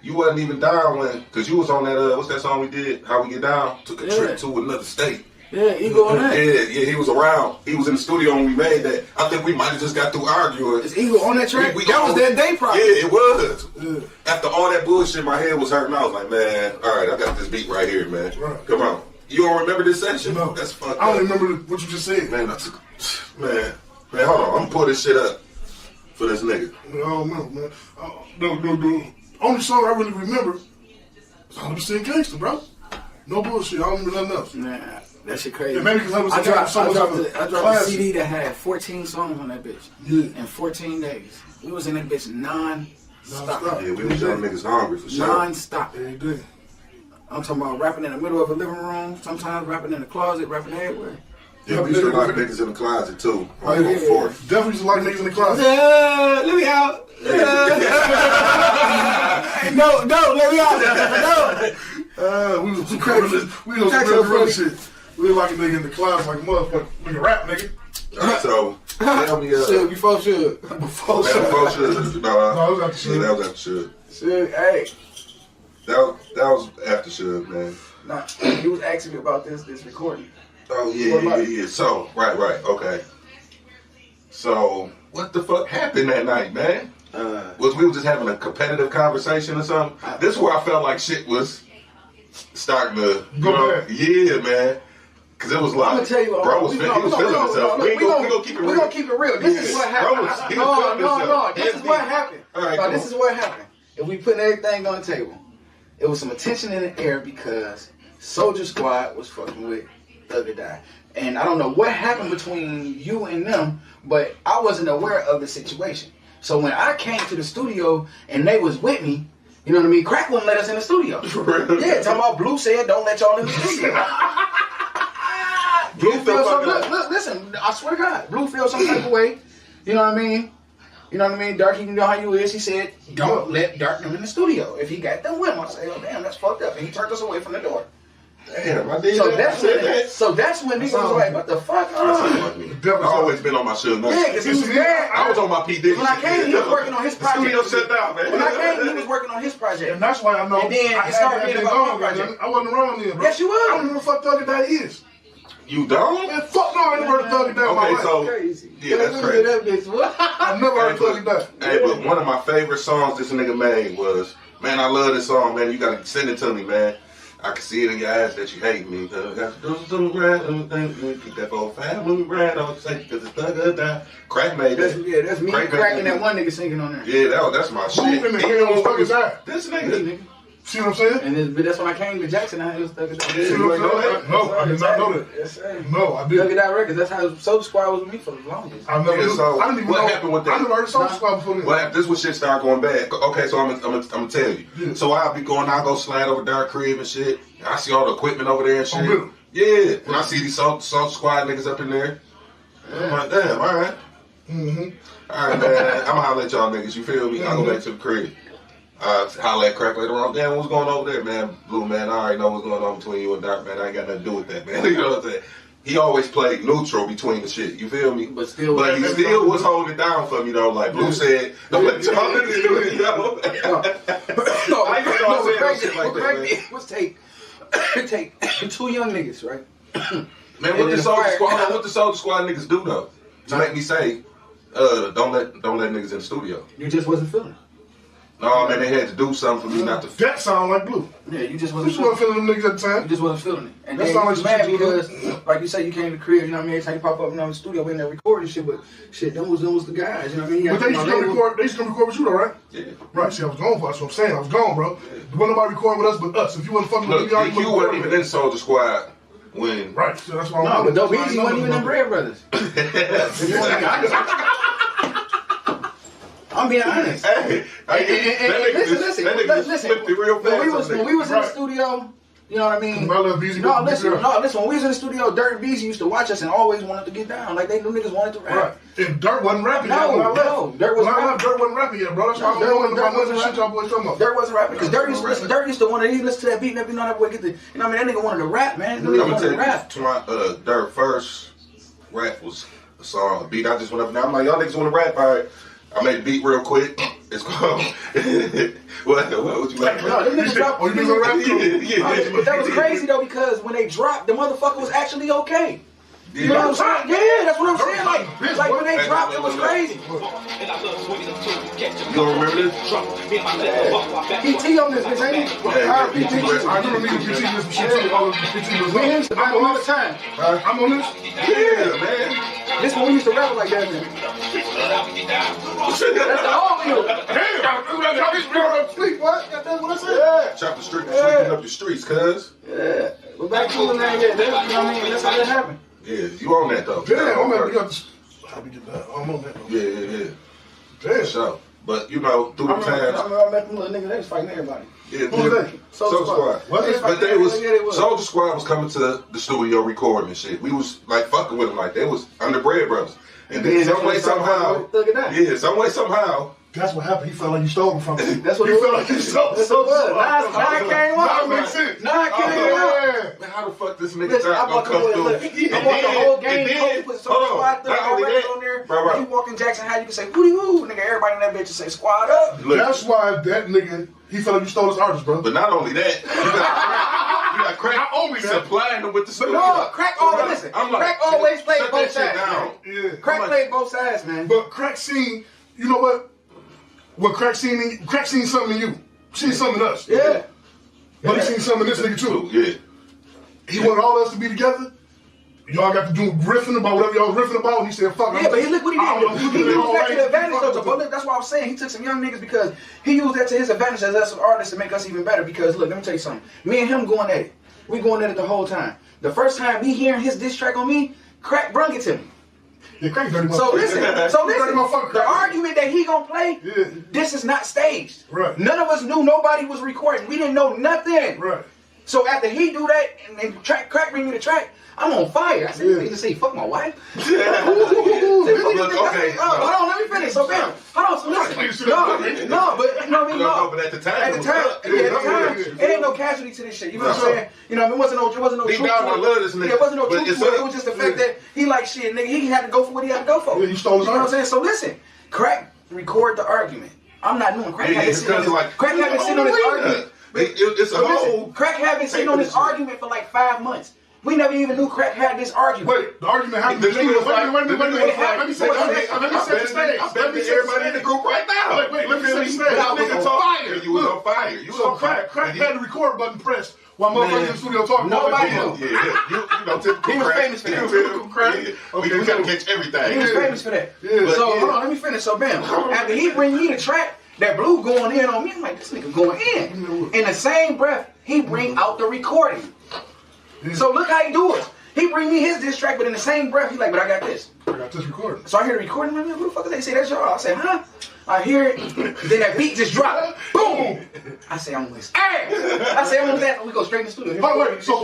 S3: you wasn't even down because you was on that, what's that song we did? How We Get Down? Took a trip to another state.
S6: Yeah, Eagle on that.
S3: Yeah, he was around. He was in the studio when we made that. I think we might have just got through arguing.
S6: Is Eagle on that track? That was that day project.
S3: Yeah, it was. Yeah. After all that bullshit, my head was hurting. I was like, man, all right, I got this beat right here, man.
S5: Right.
S3: Come on. You don't remember this session?
S5: No.
S3: That's fucked
S5: I don't
S3: up.
S5: remember what you just said.
S3: Man, man, hold on. I'm going to pull this shit up for this nigga.
S5: I don't know, man. The only song I really remember is 100% Gangsta, bro. No bullshit. I don't remember nothing else.
S6: Nah, that shit crazy.
S5: Yeah, maybe because
S6: I dropped a CD that had 14 songs on that bitch in 14 days. We was in that bitch non-stop.
S3: Yeah, we was young niggas hungry for sure.
S6: Non-stop. Every day. I'm talking about rapping in the middle of a living room, sometimes rapping in the closet, rapping everywhere.
S3: Yeah, we used to a lot of niggas in the closet too.
S5: Definitely used a lot of niggas in the closet.
S6: Let me out. No, let me out. No.
S5: We was crazy. We was real shit. We was like a nigga in the closet, like a motherfucker. We can rap, nigga.
S3: So tell me,
S6: Shug, before Shug.
S3: Before Shug. No,
S5: it was after Shug.
S3: Yeah, that was after Shug.
S6: Shug, hey.
S3: That was after Shug, man.
S6: Nah, he was asking me about this recording.
S3: Oh yeah. So right, okay. So what the fuck happened that night, man? Was we were just having a competitive conversation or something? This is where I felt like shit was starting to go bad. Yeah, man. Cause it was like,
S6: I'm gonna tell you,
S3: bro was feeling himself. We gonna keep it real.
S6: We're gonna keep it real. This is what happened. No. This is what happened. This is what happened. If we put everything on the table, it was some attention in the air because Soldier Squad was fucking with Thug or Die. And I don't know what happened between you and them, but I wasn't aware of the situation. So when I came to the studio and they was with me, you know what I mean? Crack wouldn't let us in the studio. Yeah, talking about Blue said don't let y'all in the studio. Blue feels some, look, listen, I swear to God, Blue feels some type of way. You know what I mean? You know what I mean? Dark, you know how you is. He said, don't let Dark come in the studio. If he got them with him, I say, oh damn, that's fucked up. And he turned us away from the door.
S3: Damn, I did
S6: so that's when niggas was like, what the fuck?
S3: I've always been on my shit.
S6: Yeah, because he was there.
S3: I was on my P. Diddy.
S6: When I came, he was working on his project.
S3: The studio shut down, man.
S6: When I came, he was working on his project.
S5: And that's why I know.
S6: And then it started being about my project.
S5: I wasn't around then, bro.
S6: Yes, you was.
S5: I don't even know what the fuck Thug or Die is.
S3: You don't?
S5: Man, fuck no, I ain't never heard of Thug or Die in my life.
S3: So,
S6: crazy.
S3: Yeah, that's crazy.
S5: I've never heard of Thug or Die.
S3: Hey, but one of my favorite songs this nigga made was, man, I love this song, man. You gotta send it to me, man. I can see it in your eyes that you hate me. Got to do some right, keep that old family right on say because it's Thug or Die. Crack made that.
S6: Yeah, that's me cracking that one nigga singing on there.
S3: Yeah, that's my shit.
S5: Moving the hell on Thug or Die.
S3: This nigga.
S5: See what I'm saying?
S6: And that's when I came to Jackson. I was Thug or Die.
S5: See what I'm saying? No, I did not know that.
S6: Yes, sir.
S5: No, I didn't.
S6: Thug or Die Records. That's how Soulja Squad was with me for the longest.
S5: I didn't even know.
S3: What happened with that?
S5: I never heard of Soulja Squad before this.
S3: What happened? This was shit started going bad. Okay, so I'm gonna tell you. Yeah. So I'll be going, I'll go slide over Dark crib and shit. I see all the equipment over there and shit.
S5: Oh, really?
S3: Yeah. And I see these Soulja Squad niggas up in there. I'm like, damn, all right.
S5: Mm-hmm.
S3: All right, man. I'm gonna holler at y'all niggas. You feel me? I'll go back to the crib. Holler at Crack later on. Damn, what's going over there, man? Blue, man, I already know what's going on between you and Dark, man. I ain't got nothing to do with that, man. You know what I'm saying? He always played neutral between the shit. You feel me? But he still was holding it down for me, though. Like Blue said, don't let y'all in the studio.
S6: Let's take two young niggas, right?
S3: Man, what the Soulja Squad niggas do, though? To make me say, don't let niggas in the studio.
S6: You just wasn't feeling it.
S3: No, man, they had to do something for me not to.
S5: That sound like Blue.
S6: Yeah, you just wasn't
S5: feeling them niggas at the time.
S6: You just wasn't feeling it. And
S5: that
S6: then
S5: sound
S6: you
S5: like
S6: mad because, like you say, you came to the crib, you know what I mean? Every time you pop up in the studio, we in there recording shit, but shit, them was the guys, you know what I mean?
S5: But they used to come record with you, though, right?
S3: Yeah.
S5: Right, see, I was gone for that's what I'm saying. I was gone, bro. There wasn't nobody recording with us but us. If you wasn't fucking with me,
S3: you wasn't even in Soulja Squad when.
S5: Right, so that's why
S6: I'm but Dope Easy wasn't even in Bread Brothers. I'm being honest.
S3: Hey, listen.
S6: When we was in the studio, you know what I mean? Listen, when we was in the studio, Dirt and Beezy used to watch us and always wanted to get down. Like, them niggas wanted to rap.
S5: Right. And Dirt wasn't rapping yet.
S6: No, Dirt wasn't
S5: rapping yet, bro. That's why
S6: Dirt wasn't rapping. Because Dirt used to want to listen to that beat and every night that boy get the, you know what I mean? That nigga wanted to rap, man.
S3: I'm gonna tell you, Dirt first rap was a song, a beat. I just went up and down. I'm like, y'all niggas want to rap? All right. I made the beat real quick. It's called. what you like?
S6: No, them niggas dropped. But that was crazy though because when they dropped, the motherfucker was actually okay. You know what I'm saying? Yeah, that's what I'm saying. Like when they dropped, it was crazy.
S3: You don't remember this?
S6: PT on this, bitch, ain't it?
S5: I remember me and PT this shit too.
S6: We used to rap all the time.
S5: I'm on this?
S3: Yeah, man.
S6: This one we used to rap like that, man. That's the whole deal.
S5: Damn, sleep, what? That's what I said.
S3: Yeah. Chop the street, sweeping up the streets, cuz.
S6: Yeah. But back to the man, yeah, you know what I mean? That's how that happened.
S3: Yeah, you on that though.
S5: Yeah, I'm on that though.
S3: Yeah.
S5: Damn.
S3: So, but you know, through the times.
S6: I met them little niggas, they was fighting everybody.
S3: Yeah, Soulja Squad. But Soulja Squad was coming to the studio recording and shit. We was like fucking with them like they was under Bread Brothers. And then some way somehow.
S5: That's what happened. He felt like you stole him from him.
S6: That's what
S5: he felt like you stole him.
S6: Now it came up.
S5: Now it makes sense.
S6: Now it came up.
S3: Man, how the fuck this nigga gonna come through?
S6: I want the whole game. Put some squad on there. When you walk in Jackson High, you can say hootie hoo. Nigga, everybody in that bitch say squad up.
S5: That's why that nigga, he felt like you stole his artist, bro.
S3: But not only that, you got like Crack always supplying them with the
S6: But
S3: studio.
S6: no, Crack always listen.
S3: I'm like,
S6: Crack always played
S3: shut
S6: both
S3: that shit
S6: sides.
S3: down.
S6: Man.
S5: Yeah.
S6: Crack played both sides, man.
S5: But Crack seen, you know what? What Crack seen something in you. Seen something in us.
S6: Yeah.
S5: But he seen something in this nigga too.
S3: Yeah.
S5: He wanted all of us to be together. Y'all got to do riffing about whatever y'all riffing about. And he said, fuck.
S6: Yeah, but he look what he did. He used that to the advantage though. But look, that's why I was saying he took some young niggas because he used that to his advantage as us artists to make us even better. Because look, let me tell you something. Me and him going at it. We going at it the whole time. The first time me hearing his diss track on me, Crack brung it to me.
S5: Yeah, Crack dirty motherfucker.
S6: So listen, the argument that he gonna play, this is not staged.
S5: Right.
S6: None of us knew nobody was recording. We didn't know nothing.
S5: Right.
S6: So after he do that and Crack bring me the track, I'm on fire. I said, he just say, fuck my wife.
S3: Okay.
S6: Hold on, let me finish. So bam, hold on. So listen. No, but you know what I mean? No.
S3: But at the time,
S6: it ain't no casualty to this shit. You know what I'm saying? You know, it wasn't no
S3: Deep
S6: truth
S3: down,
S6: to
S3: I
S6: it.
S3: love this nigga.
S6: Yeah, it wasn't no
S3: But
S6: truth
S3: it's
S6: to it.
S3: a-
S6: It was just the fact that he like shit, nigga. He had to go for what he had to go for.
S5: Yeah, you stole his
S6: You know what I'm
S5: argument.
S6: saying? So listen, Crack record the argument. I'm not knowing. Crack had been sitting on this. Crack had been sitting on this argument.
S3: It's a whole.
S6: Crack had been sitting on this argument for like 5 months. We never even knew Crack had this argument.
S5: Wait, the argument happened. Wait a minute. Let me set the stage.
S3: Let me everybody in the group right now.
S5: Wait, let me set the stage.
S3: I was on fire. You was on fire. You was
S5: So
S3: on fire.
S5: Crack had the record button pressed while motherfuckers in the studio talking.
S6: Nobody knew.
S3: Yeah, you know, typical
S6: He was
S3: Crack.
S6: famous for that.
S3: Typical Crack. We gotta catch everything.
S6: He was famous for that.
S5: Yeah.
S6: So hold on, let me finish. So bam, after he bring me the track, that Blue going in on me, I'm like, this nigga going in. In the same breath, he bring out the recording. So look how he do it. He bring me his diss track, but in the same breath, he like, but I got this.
S5: I got this recording.
S6: So I hear the recording, I'm like, who the fuck is that? They say that's y'all. I say, huh? I hear it, then that beat just drop. Boom! I say, I'm on his ass. I say, I'm on that. We go straight in the studio.
S5: By the way, so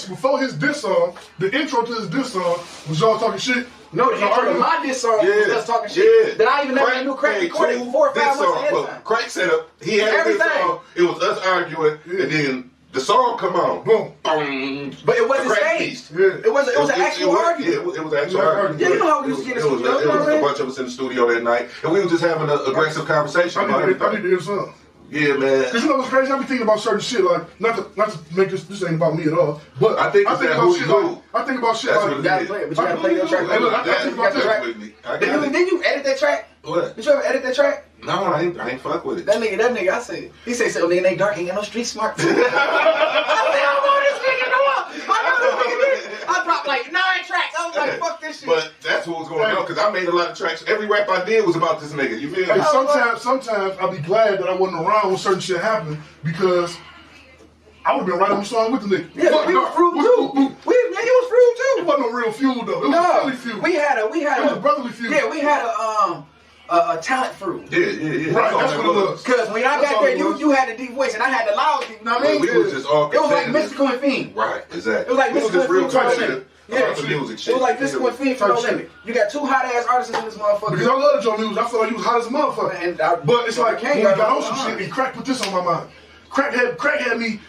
S5: before his diss song, the intro to his diss song was y'all talking shit.
S6: No, the intro to my diss song was us talking shit. That I even never knew Crack recorded 4 or 5 months ahead of time.
S3: Crack set up. He had this song. It was us arguing, and then the song come on.
S5: Boom.
S6: But it wasn't staged. It was an actual argument.
S3: Yeah, it was an actual argument.
S6: Yeah, you know how we used to get in the studio.
S3: It was a bunch of us in the studio that night, and we were just having an aggressive conversation about
S5: I need
S3: everything.
S5: to hear the song.
S3: Yeah, man.
S5: Cause you know what's crazy? I be thinking about certain shit like not to make this ain't about me at all. But
S3: I think
S5: about shit like I think about shit
S3: That's
S5: like
S3: what
S6: You gotta play it, but you gotta play your track.
S5: Hey, look, I think about
S6: That's
S5: that.
S6: right.
S3: with me. I got it.
S6: Didn't you edit that track?
S3: What?
S6: Did you ever edit that track?
S3: No, I ain't fuck with it.
S6: That nigga, I said, he said, so nigga, they dark, ain't got no street smart. I said, I want this nigga no more. I know this nigga did. I dropped like 9 tracks. I was like, fuck this shit.
S3: But that's what was going on, because I made a lot of tracks. Every rap I did was about this nigga. You feel me?
S5: Hey, sometimes I'll be glad that I wasn't around when certain shit happened because I would have been right on the song with the nigga.
S6: Yeah, we was fruit too. He was fruit too.
S5: It wasn't no real feud though. It was a Philly feud.
S6: We had
S5: It was a brotherly feud.
S6: Yeah, we had a talent fruit.
S3: Yeah.
S5: Right, that's what it was.
S6: Cause when I got there, you had the deep voice and I had the loud. You know what I mean?
S3: We was just all
S6: It was like
S3: competitive.
S6: Mystical and Fiend.
S3: Right, exactly.
S6: It was like
S3: we was just
S6: Mystical
S3: real
S6: and Fiend
S3: talk
S6: for No
S3: shit
S6: Limit.
S3: about the music shit.
S6: It was like Mystical and Fiend for No Limit. You got 2 hot ass artists in this motherfucker.
S5: Because I love your music. I feel like you was hot as a motherfucker. But it's like when we got on some shit and Crack put this on my mind. Crack had me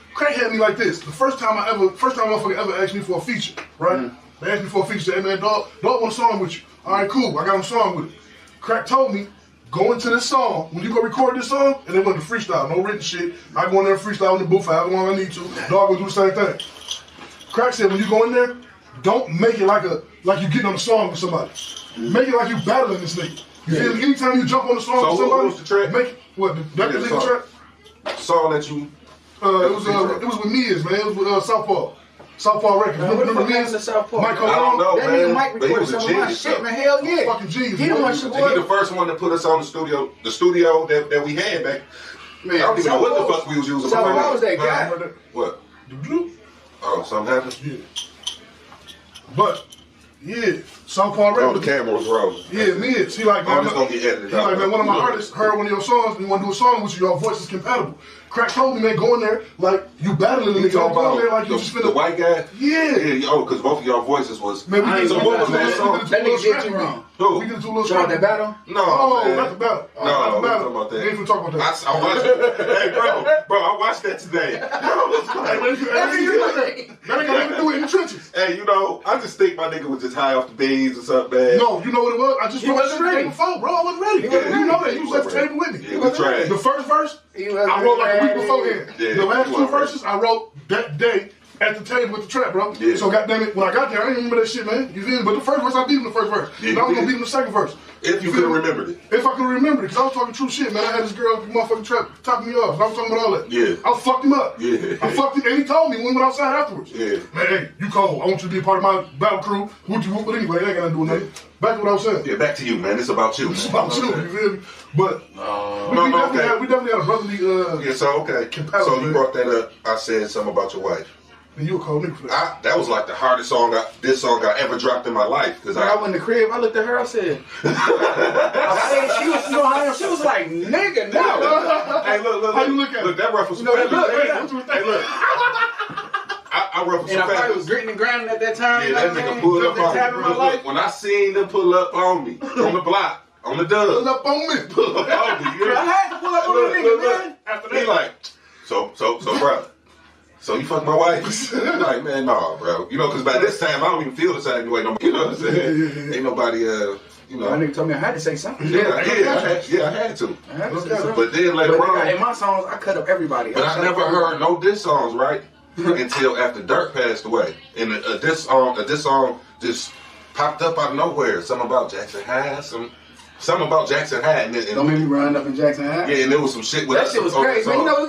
S5: like this. The first time motherfucker ever asked me for a feature, right? They asked me for a feature. Hey man, dog want a song with you. All right, cool. I got him a song with it. Crack told me, go into this song. When you go record this song, and it wasn't freestyle, no written shit. I go in there and freestyle in the booth however long I need to. Dog will do the same thing. Crack said, when you go in there, don't make it like you getting on a song with somebody. Make it like you battling this nigga. You feel me? Anytime you jump on a song with somebody,
S3: what was the track?
S5: make it what that the nigga track.
S3: Song that you.
S5: It was with Miz, man. It was with Southpaw Records. Remember Miz?
S3: I don't know,
S6: that
S3: man.
S6: nigga Mike
S3: But he
S6: recorded
S3: was a
S6: some of my
S3: genius.
S6: shit, man. Hell yeah.
S5: Fucking genius.
S6: He the one
S3: He the first one to put us on the studio that we had back. Man, I don't even know what the fuck we was using.
S6: So I was that guy.
S3: What? Oh, something happened?
S5: Yeah. But, yeah, Southpaw Records.
S3: Oh, the camera was rolling.
S5: Yeah, Miz. He like, man,
S3: I'm just gonna get edited
S5: he like,
S3: out.
S5: man, one of my artists heard one of your songs and want to do a song with you. Your voice is compatible. Crack told me, man, go in there like you battling the
S3: You
S5: nigga.
S3: talking
S5: Go in there
S3: about
S5: like you just
S3: the
S5: finna.
S3: white guy?
S5: Yeah.
S3: Oh, because both of y'all voices was.
S5: Man, we
S3: So what was that song?
S6: That nigga did you wrong.
S3: Who?
S5: We did 2 little
S6: Talking about that battle?
S3: No,
S5: Oh,
S3: man.
S5: not the battle.
S3: No,
S5: Not the
S3: we
S5: battle.
S3: talking about that.
S5: We ain't finna talk about that.
S3: I watched it. Hey, bro, I watched that today.
S5: That ain't got nothing to do it in the trenches.
S3: Hey, you know, I just think my nigga was just high off the beans or something, man.
S5: No, you know what it was? I just
S6: He wasn't ready.
S5: before, bro. I wasn't ready. You know that. You was at the table with me.
S3: Yeah, we tried.
S5: The first verse,
S6: He wasn't
S5: I wrote like a week
S6: ready.
S5: beforehand.
S3: Yeah,
S5: The last
S3: you
S5: 2
S3: weren't ready.
S5: verses, I wrote that day at the table with the trap, bro.
S3: Yeah.
S5: So goddamn it, when I got there, I didn't remember that shit, man. You feel me? But the first verse, I beat him the first verse.
S3: Yeah,
S5: and I was gonna
S3: did.
S5: beat him the second verse.
S3: If you could have remembered it.
S5: If I could have remembered it, because I was talking true shit, man. I had this girl, motherfucking trap, topping me off. And I was talking about all that.
S3: Yeah.
S5: I fucked him up.
S3: Yeah.
S5: I fucked him, and he told me when we went outside afterwards.
S3: Yeah.
S5: Man, hey, you cold. I want you to be a part of my battle crew. What you want, but anyway, it ain't got nothing to do with nothing. Back to what I was saying.
S3: Yeah, back to you, man. It's about you.
S5: It's about you, you feel me? But we definitely had a brotherly
S3: Yeah, so okay. So you brought that up. I said something about your wife.
S5: And you a cold nigga for that.
S3: That was like the hardest song this song I ever dropped in my life. Cause
S6: I went in the crib, I looked at her, I said, she was, you know how I am? She was like, nigga, no.
S3: Hey, look.
S5: How you look at
S3: Look, that ruffles some
S6: that look,
S3: feathers. Hey, look. I ruffled
S6: And
S3: some
S6: I probably
S3: feathers.
S6: was gritting and grinding at that time.
S3: Yeah, that nigga pulled up on me. Look, when I seen them pull up on me, on the block, on the dub.
S5: Pull up on me.
S3: Pull up on me.
S6: I had to pull up on the nigga, man.
S3: After that, he like, so, bro. So you fuck my wife? I'm like, man, nah, bro. You know, because by this time, I don't even feel the same way no more. You know what I'm saying? Ain't nobody, you know.
S6: My nigga told me I had to say something.
S3: I had to.
S6: I had to say something.
S3: But then later on.
S6: In my songs, I cut up everybody.
S3: But I never heard no diss songs, right? Until after Dirk passed away. And this song just popped up out of nowhere. Something about Jackson High, something about Jackson High. And
S6: don't make me run up in Jackson High.
S3: Yeah, and there was some shit with
S6: that shit was crazy. Man, you know,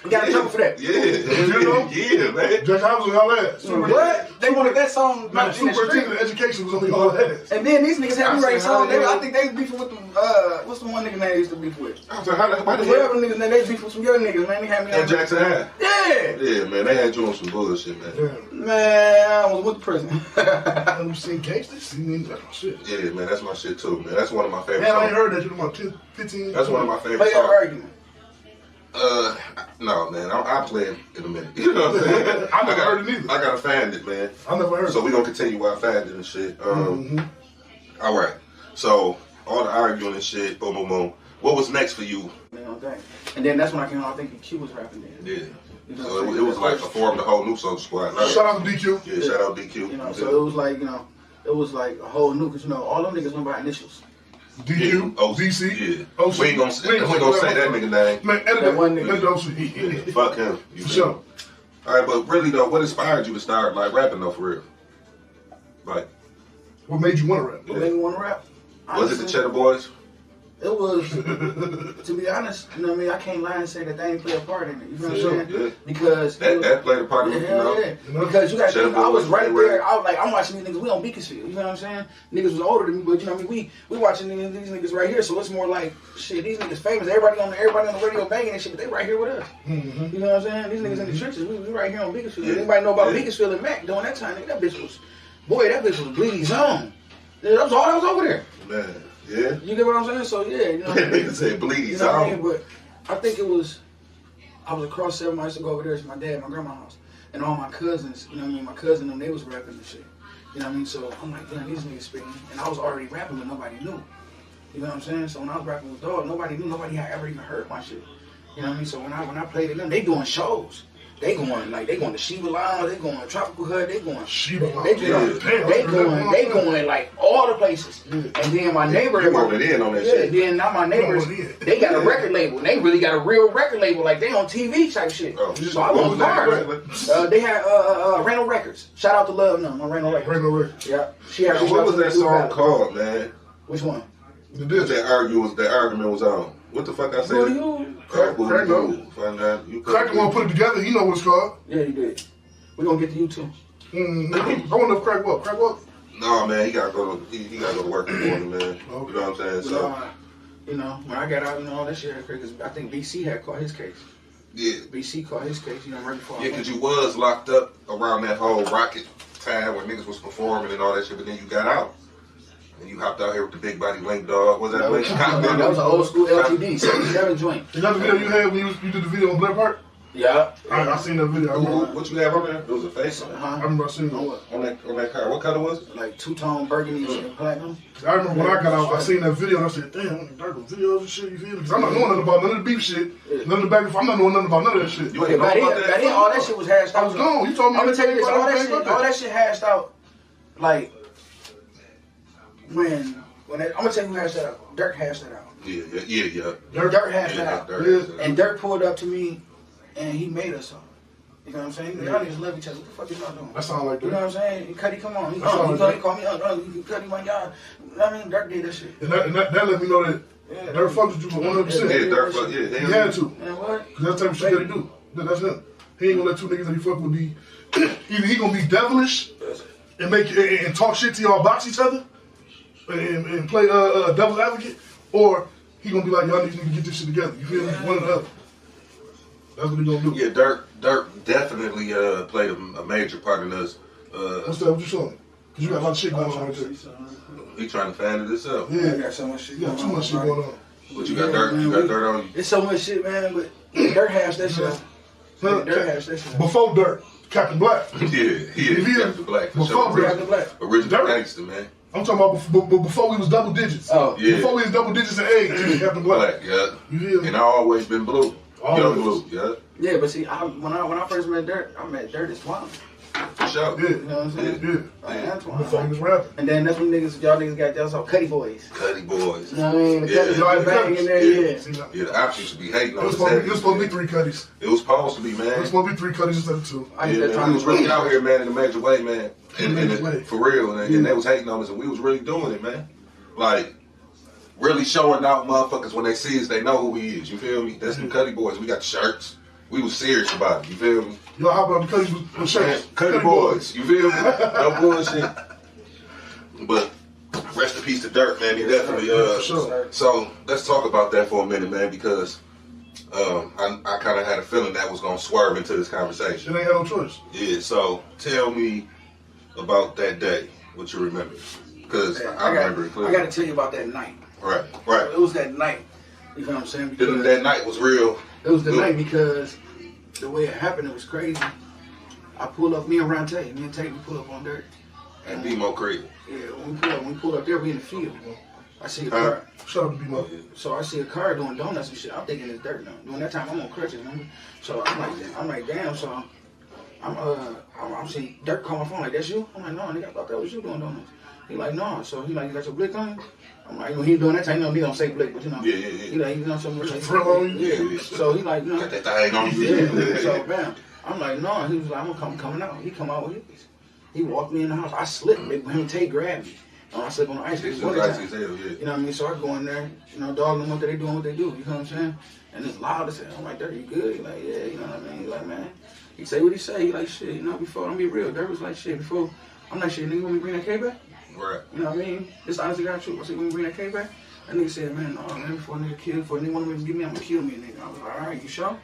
S6: they got in trouble for that.
S3: Yeah, you know? Yeah, man.
S5: Jackson High was on y'all ass.
S6: What? They wanted that song.
S5: Man, superintendent of education was on y'all ass.
S6: And then these niggas had me write songs. I think they beefing with them. What's the one nigga name they used to beef with? Whatever niggas name they beef with some young niggas, man. They had me
S3: at Jackson High.
S6: Yeah.
S3: Yeah, man. They had you on some bullshit, man.
S6: Man, I was with the prison.
S5: You seen gangsters? That's my shit.
S3: Yeah, man. That's my shit too, man. That's one of my favorite
S5: Man,
S3: songs.
S5: I ain't heard that shit in about 10, 15.
S3: That's one of my favorite
S6: Play
S3: songs.
S6: your argument.
S3: No, man. I'll play it in a minute. You know what I'm saying?
S5: I never heard it either.
S3: I gotta find it, man.
S5: I never heard it.
S3: So we're gonna continue while I find it and shit. All right. So all the arguing and shit, boom, boom, boom. What was next for you?
S6: And then that's when I came out thinking Q was rapping then.
S3: Yeah.
S6: You know,
S3: So it was like to form the whole new Soulja Squad. Right?
S5: Shout out to DQ.
S3: Yeah, shout out DQ.
S6: You know, so it was like, it was like a whole new, because all them niggas went by initials.
S5: DQ, DC,
S3: Yeah.
S5: OC.
S3: We ain't gonna say that nigga name.
S5: Man, edit that one nigga. OC.
S3: Fuck him. You sure? All right, but really though, what inspired you to start like rapping though, for real? Like,
S5: what made you want to rap?
S6: What made me want to rap?
S3: Was it the Cheddar Boys?
S6: It was, to be honest, you know what I mean? I can't lie and say that they ain't play a part in it. You know what I'm saying?
S3: Yeah.
S6: Because
S3: that played a part in it, you know?
S6: Yeah. Because you got to think, I was right
S3: Boys,
S6: there. I was like, I'm watching these niggas. We on Beaconsfield. You know what I'm saying? Niggas was older than me, but you know what I mean? We watching these niggas right here. So it's more like, shit, these niggas famous. Everybody on the radio banging and shit, but they right here with us. You know what I'm saying? These niggas in the trenches. We right here on Beaconsfield. Anybody know about Beaconsfield and Mac during that time? Nigga, that bitch was bleeding zone. Yeah, that was all that was over there.
S3: Man. Yeah.
S6: You get what I'm saying? So yeah, you know.
S3: Niggas say bleed.
S6: You know what I mean? But I think it was. I was across 7. I used to go over there to my dad, my grandma's house, and all my cousins. You know what I mean? My cousin and them, they was rapping and shit. You know what I mean? So I'm like, damn, these niggas spitting, and I was already rapping, but nobody knew. You know what I'm saying? So when I was rapping with Dog, nobody knew. Nobody had ever even heard my shit. You know what I mean? So when I played it, them, they doing shows. They going to Shiva Lounge, they going to Tropical Hut, they going
S5: Shiva Lounge.
S6: They going like all the places. And then my neighbor, then now my neighbors, they got a record label. And they really got a real record label, like they on TV type shit. So I was hard. They had Randall Records. Shout out to Love Num on Randall Records. Yeah.
S3: What was that song called, man?
S6: Which one?
S3: That argument was on. What the fuck I said?
S5: Crack the one put it together. He know what it's called.
S6: Yeah, he did. We gonna get to you too.
S5: I wonder if Crack what? Crack what?
S3: No, man, he gotta go to work in the morning, man. You know what I'm saying? So,
S6: you know, when I got out, you know, all that shit had crazy. I think BC had caught his case.
S3: Yeah.
S6: BC caught his case, you know, right before.
S3: Yeah, because you was locked up around that whole Rocket time when niggas was performing and all that shit, but then you got out. And you hopped out here with the big body Link Dog. Was that Link?
S6: That was an old school LTD, 77 joint.
S5: Is that the video you had when you did the video on Black Park?
S6: Yeah.
S5: I seen that video.
S3: What you have on there? It was a face on.
S5: I remember I seen it.
S3: On that car. What color was it?
S6: Like two-tone burgundy and platinum.
S5: I remember when I got out, I seen that video and I said, damn, I'm dark on videos and shit, you feel me? Because I'm not knowing nothing about none of the beef shit, none of the back and forth. I'm not knowing nothing about none of that shit.
S6: You ain't know about that? All that shit was hashed out.
S5: I was gone. You told me.
S6: I'm gonna tell you this. All that shit hashed out. Like, I'm gonna tell you who hashed that out. Dirk hashed that out.
S3: Yeah.
S6: Dirk hashed that out. And Dirk pulled up to me and he made us all. You know what I'm saying? Y'all niggas love each other. What the fuck is y'all doing?
S5: That sound like that.
S6: You know what I'm saying? Cuddy, come on. He
S5: That sound like
S6: call me Cuddy, my God. I mean, Dirk did that shit.
S5: And that let me know that Dirk fucked with you 100%.
S3: Yeah, Dirk fucked, yeah.
S5: He had to.
S6: Man, what?
S5: Because that's the type of shit that he do. That's him. He ain't gonna let two niggas that he fuck with be, either he gonna be devilish and talk shit to y'all, box each other, and play devil's advocate, or he gonna be like, y'all niggas need to get this shit together. You feel me? One or the other. That's what he gonna do.
S3: Yeah, Dirk definitely played a major part in us.
S5: What's that? What you showing? Because you got a lot of shit going on right there.
S3: He trying to find it himself.
S5: Yeah,
S6: I got so much shit
S5: you got too much shit
S6: right?
S5: going on.
S3: But you got Dirk. You got Dirt on you.
S6: It's so much shit, man. But Dirk has that shit. Dirk has that shit.
S5: Before Dirk, Captain Black.
S3: Yeah, he is Captain Black for
S5: Before
S3: sure.
S5: Captain Black.
S3: Original gangster, man.
S5: I'm talking about before we was double digits.
S3: Oh, yeah.
S5: Before we was double digits in age, he was Captain Black.
S3: Yeah.
S5: You feel me?
S3: And I always been blue. Young blue, yeah.
S6: Yeah, but see, when I first met Dirk, I met Dirt as Twine.
S3: For sure.
S5: Yeah.
S6: You know what I'm saying?
S5: Yeah.
S6: Antoine.
S5: Before he was rapping.
S6: And then that's when y'all niggas got y'all saw Cuddy Boys.
S3: Cuddy Boys.
S6: You know what I mean? The
S3: Yeah.
S6: Cuddies all bang in there, yeah.
S3: Yeah, the ops used to be hating on
S5: It was supposed to be 3 Cuddies.
S3: It was supposed to be, man.
S5: It was supposed to be 3 Cuddies instead of 2.
S3: Yeah, man, we was really out here, man, in a major way, man. For real, and they was hating on us, and we was really doing it, man. Like, really showing out motherfuckers when they see us, they know who we is, you feel me? That's the Cuddy Boys. We got the shirts. We was serious about it, you feel me?
S5: Y'all hop on the Cuddies with shirts.
S3: Cuddy Boys, you feel me? No bullshit. But rest in peace to Dirk, man. He definitely, So, let's talk about that for a minute, man, because I kind of had a feeling that was going to swerve into this conversation.
S5: It ain't had no choice.
S3: Yeah, so tell me about that day, what you remember. Because I remember it clearly.
S6: I got to tell you about that night.
S3: Right.
S6: It was that night. You know what I'm saying? Because
S3: that night was real.
S6: It was the night because the way it happened, it was crazy. I pulled up, me and Tate, we pull up on Dirt.
S3: And Demo Crib.
S6: Yeah, when we pulled up there, we in the field. I see a car.
S5: Shut up, Demo.
S6: So I see a car doing donuts and shit. I'm thinking it's Dirt now. During that time, I'm on crutches, remember? So I'm like, damn. So I'm seeing Dirt call my phone like, that's you? I'm like, no, nigga, I thought that was you doing donuts. He like, no. So he like, you got your blick on? I'm like, when he doing that time, you know, he don't say blick, but you know.
S3: Yeah.
S6: He like, you know, so much.
S5: Yeah.
S6: So he like, you know.
S3: Got that thing on you.
S6: Yeah. So bam. I'm like, no. He was like, I'm coming out. He come out with his. He walked me in the house. I slipped. Him and Tate grabbed me. I slipped on the ice.
S3: It's just icy as hell, yeah.
S6: You know what I mean? So I go in there, you know, dog them what they doing, what they do. You know what I'm saying? And it's loud as hell. I'm like, Dirt, you good? He like, yeah. You know what I mean? He like, man. He say what he say. He like, shit. You know, before I'm be real. Dirt was like, shit. Before I'm like, shit. Nigga, when we bring that K back.
S3: Right.
S6: You know what I mean? This honestly got true. I said, when we bring that K back. That nigga said, man, no, man, before a nigga kill, before a nigga want to give me, I'm gonna kill me, nigga. I was like, all right, you sure?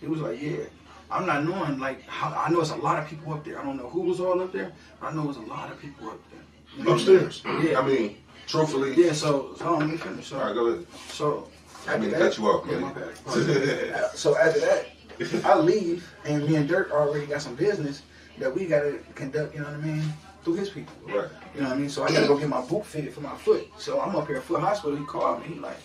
S6: He was like, yeah. I'm not knowing, like, how, I know it's a lot of people up there. I don't know who was all up there, but I know it's a lot of people up there. You know
S5: Upstairs.
S6: Yeah.
S3: I mean, truthfully.
S6: Yeah, so let me finish. So,
S3: all right, go ahead.
S6: So,
S3: I mean, cut you off, man.
S6: Yeah, my bad. So after that, I leave, and me and Dirk already got some business that we got to conduct, you know what I mean, through his people.
S3: Right.
S6: You know what I mean? So I got to go get my boot fitted for my foot. So I'm up here at Foot Hospital. He called me. He like,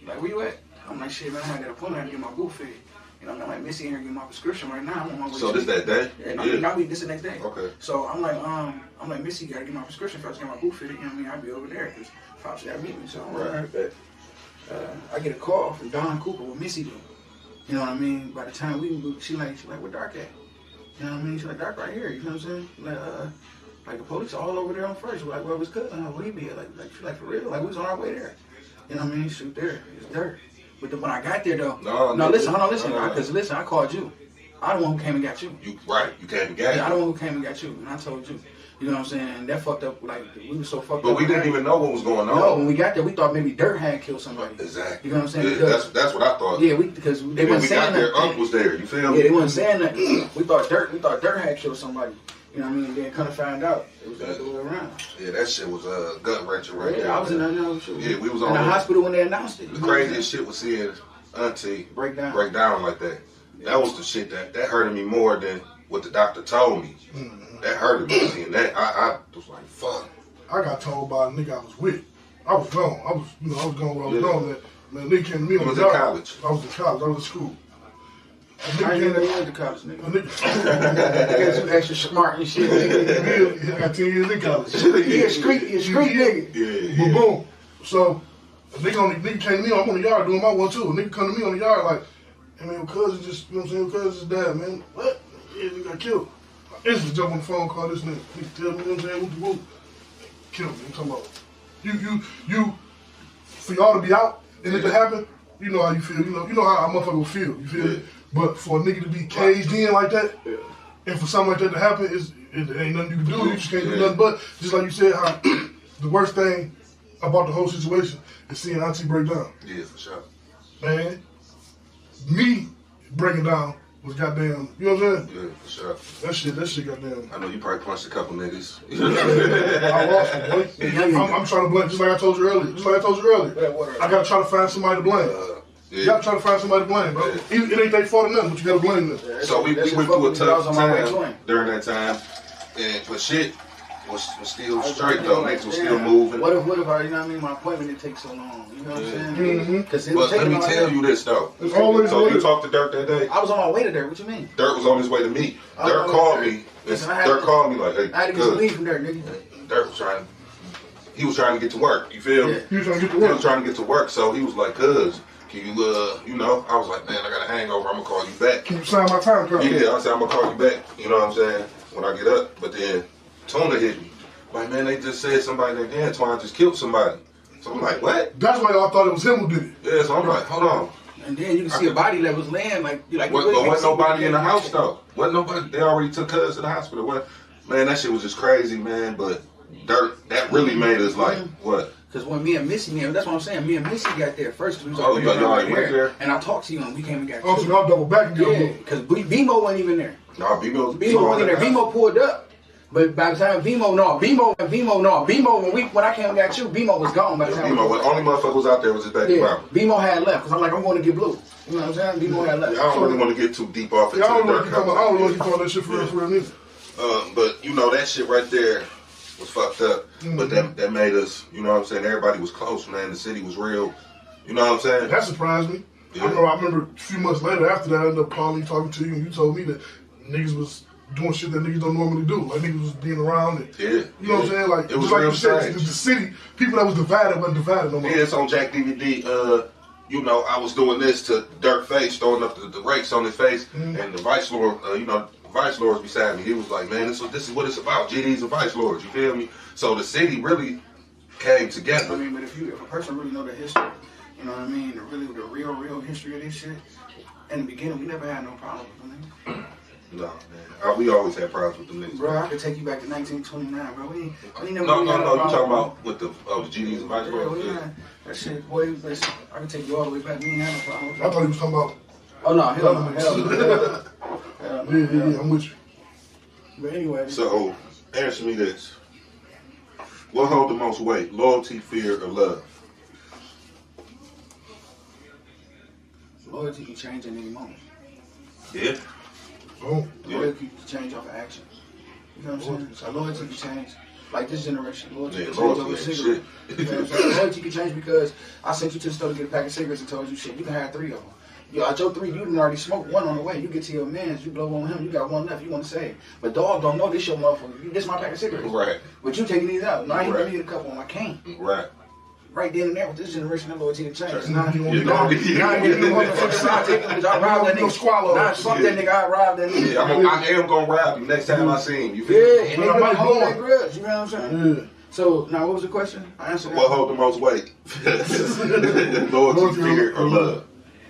S6: where you at? I'm like, shit, man, I got an appointment. I got to get my boot fitted. You know, I'm like, Missy in here getting my prescription right now. I'm on my way.
S3: So this that day?
S6: Yeah, no, this the next day.
S3: Okay.
S6: So I'm like, Missy, got to get my prescription first, get my boot fitted. You know what I mean? I'll be over there because Pops got to meet me. So I'm right back. I get a call from Don Cooper, what Missy do. You know what I mean? By the time she like, where Dark at? You know what I mean? She like, Dark right here. You know what I'm saying? Like the police all over there on first. We're like, where was cousin? Where he be at? Like for real? Like we was on our way there. You know what I mean? Shoot there. It's Dirt. But when I got there though, no, listen, hold on, listen, because listen, I called you. I the one who came and got you.
S3: You came and got
S6: I the one who came and got you, and I told you. You know what I'm saying? And that fucked up, like, we were so fucked up.
S3: But we didn't even know what was going on.
S6: No, when we got there, we thought maybe Dirt had killed somebody.
S3: Exactly.
S6: You know what I'm saying?
S3: Yeah, that's what I thought.
S6: Yeah, because they wasn't saying that.
S3: Their uncle was there, you feel me?
S6: Yeah, they wasn't saying that. We thought Dirt had killed somebody. You know what I mean? Then kind of found out it was the other way around.
S3: Yeah, that shit was gut wrenching right there.
S6: Yeah, I was in the
S3: Yeah, we was
S6: in
S3: on
S6: the hospital when they announced it.
S3: The craziest shit was seeing Auntie break down like that. That was the shit that hurted me more than what the doctor told me. That hurted me seeing that. I was like, fuck.
S5: I got told by a nigga I was with. I was gone. I was going where I was going. Man, nigga came to me on the job.
S3: College.
S5: I was in college. I was in school.
S6: I ain't never went to college, nigga. Because you extra smart and shit, nigga.
S5: I got 10 years in college.
S6: He a street nigga.
S5: Yeah. But boom. So, a nigga came to me, I'm on the yard doing my one too. A nigga come to me on the yard like, hey man, your cousin just, you know what I'm saying, your cousin just died, man. What? Yeah, nigga got killed. I instantly jump on the phone, call this nigga. Nigga tell me, you know what I'm saying, whoop. Kill me. I'm talking about you. For y'all to be out and it to happen, you know how you feel. You know how a motherfucker will feel. You feel me? But for a nigga to be caged in like that, and for something like that to happen, it ain't nothing you can do. You just can't do nothing but, just like you said, how the worst thing about the whole situation is seeing Auntie break down.
S3: Yeah, for sure.
S5: Man, me breaking down was goddamn, you know what I'm saying?
S3: Yeah, for sure.
S5: That shit goddamn.
S3: I know you probably punched a couple niggas.
S5: I lost it, boy. I'm trying to blame, just like I told you earlier. I gotta try to find somebody to blame. You gotta try to find somebody to blame, bro. It ain't their fault or nothing, but you gotta blame them.
S3: So we went through a tough time during that time, but shit was still straight though. Niggas was still moving.
S6: What if, you know what I mean, my appointment didn't take so long. You know what I'm saying?
S3: But let me tell you this though. So you talked to Dirk that day?
S6: I was on my way to Dirk. What you mean?
S3: Dirk was on his way to me. Dirk called me. Dirk called me like, hey,
S6: I had to get some leave from Dirk, nigga.
S3: Dirk was trying to get to work. You feel me?
S5: He was trying to get to work.
S3: He was trying to get to work. So he was like, cuz, can you, you know, I was like, man, I got a hangover. I'm gonna call you back.
S5: Can you sign my time card?
S3: Yeah, I said, I'm gonna call you back. You know what I'm saying? When I get up. But then Tuna hit me. Like, man, they just said somebody named Antoine just killed somebody. So I'm like, what?
S5: That's why y'all thought it was him who did it.
S3: Yeah, so I'm like, hold on.
S6: And then you can see a body that was laying like
S3: But wasn't nobody in the house though. Wasn't nobody. They already took us to the hospital. Man, that shit was just crazy, man. But Dirk, that really made us like, what?
S6: Because when me and Missy, that's what I'm saying. Me and Missy got there first. We was
S3: y'all went there?
S6: And I talked to you and we came and got
S5: you. So y'all double back and
S6: yeah, because BMO wasn't even there.
S3: No, BMO
S6: wasn't there. BMO pulled up. But by the time BMO, when I came and got you, BMO was gone by the time.
S3: BMO, the only motherfucker was out there was his baby mama.
S6: BMO had left, because I'm like, I'm going to get blue. You know what I'm saying? BMO had left.
S3: I don't really want to get too deep off into
S5: I don't know if you call that shit for real neither.
S3: But, you know, that shit right there was fucked up. But that made us, you know what I'm saying? Everybody was close, man. The city was real. You know what I'm saying?
S5: That surprised me.
S3: Yeah.
S5: I remember a few months later after that, I ended up calling, talking to you, and you told me that niggas was doing shit that niggas don't normally do. Like niggas was being around it.
S3: Yeah.
S5: You know what I'm saying? Like,
S3: it was
S5: just like
S3: real
S5: you said,
S3: strange.
S5: the city, people that was divided wasn't divided no more.
S3: Yeah, it's on Jack DVD. You know, I was doing this to Dirk face, throwing up the rakes on his face, and the vice lord, you know, vice lords beside me. He was like, man, this is what it's about. GDs and vice lords. You feel me? So the city really came together.
S6: I mean, but if a person really know the history, you know what I mean, the real history of this shit. In the beginning, we never had no problem with them.
S3: No, man. We always had problems with them niggas.
S6: Bro, I could take you back to 1929, bro. We never
S3: No,
S6: had
S3: you talking about with the GDs and vice lords?
S6: Yeah. That shit, boy, listen, I can take you all the way back. We ain't had no problem.
S5: I thought he was talking about.
S6: Oh, no, hell no.
S5: Yeah, I'm with you.
S6: But anyway.
S3: So, answer me this. What hold the most weight? Loyalty, fear, or love?
S6: Loyalty can change at any moment.
S3: Yeah.
S5: Oh.
S6: Loyalty can change off of action. You know what I'm saying? So loyalty can change. Like this generation, loyalty can change over cigarette. You know what I'm saying? Loyalty can change because I sent you to the store to get a pack of cigarettes and told you, shit, you can have 3 of them. Yo, out your 3, you done already smoked 1 on the way. You get to your man's, you blow on him, you got 1 left, you want to save. But dog don't know this your motherfucker. This my pack of cigarettes.
S3: Right.
S6: But you taking these out. Now I ain't gonna need a couple of them. I can't.
S3: Right.
S6: Right then and there with this generation, that loyalty to change.
S3: Now I
S6: take them because I robbed that nigga. Nah, fuck that nigga, I robbed that nigga.
S3: Yeah, I am gonna rob you next time I see him. You feel
S6: Yeah,
S3: me?
S6: and they might hold that grudge, you know what I'm saying? Yeah. So, now what was the question? I answered that.
S3: What hold the most weight? Loyalty, fear, or love?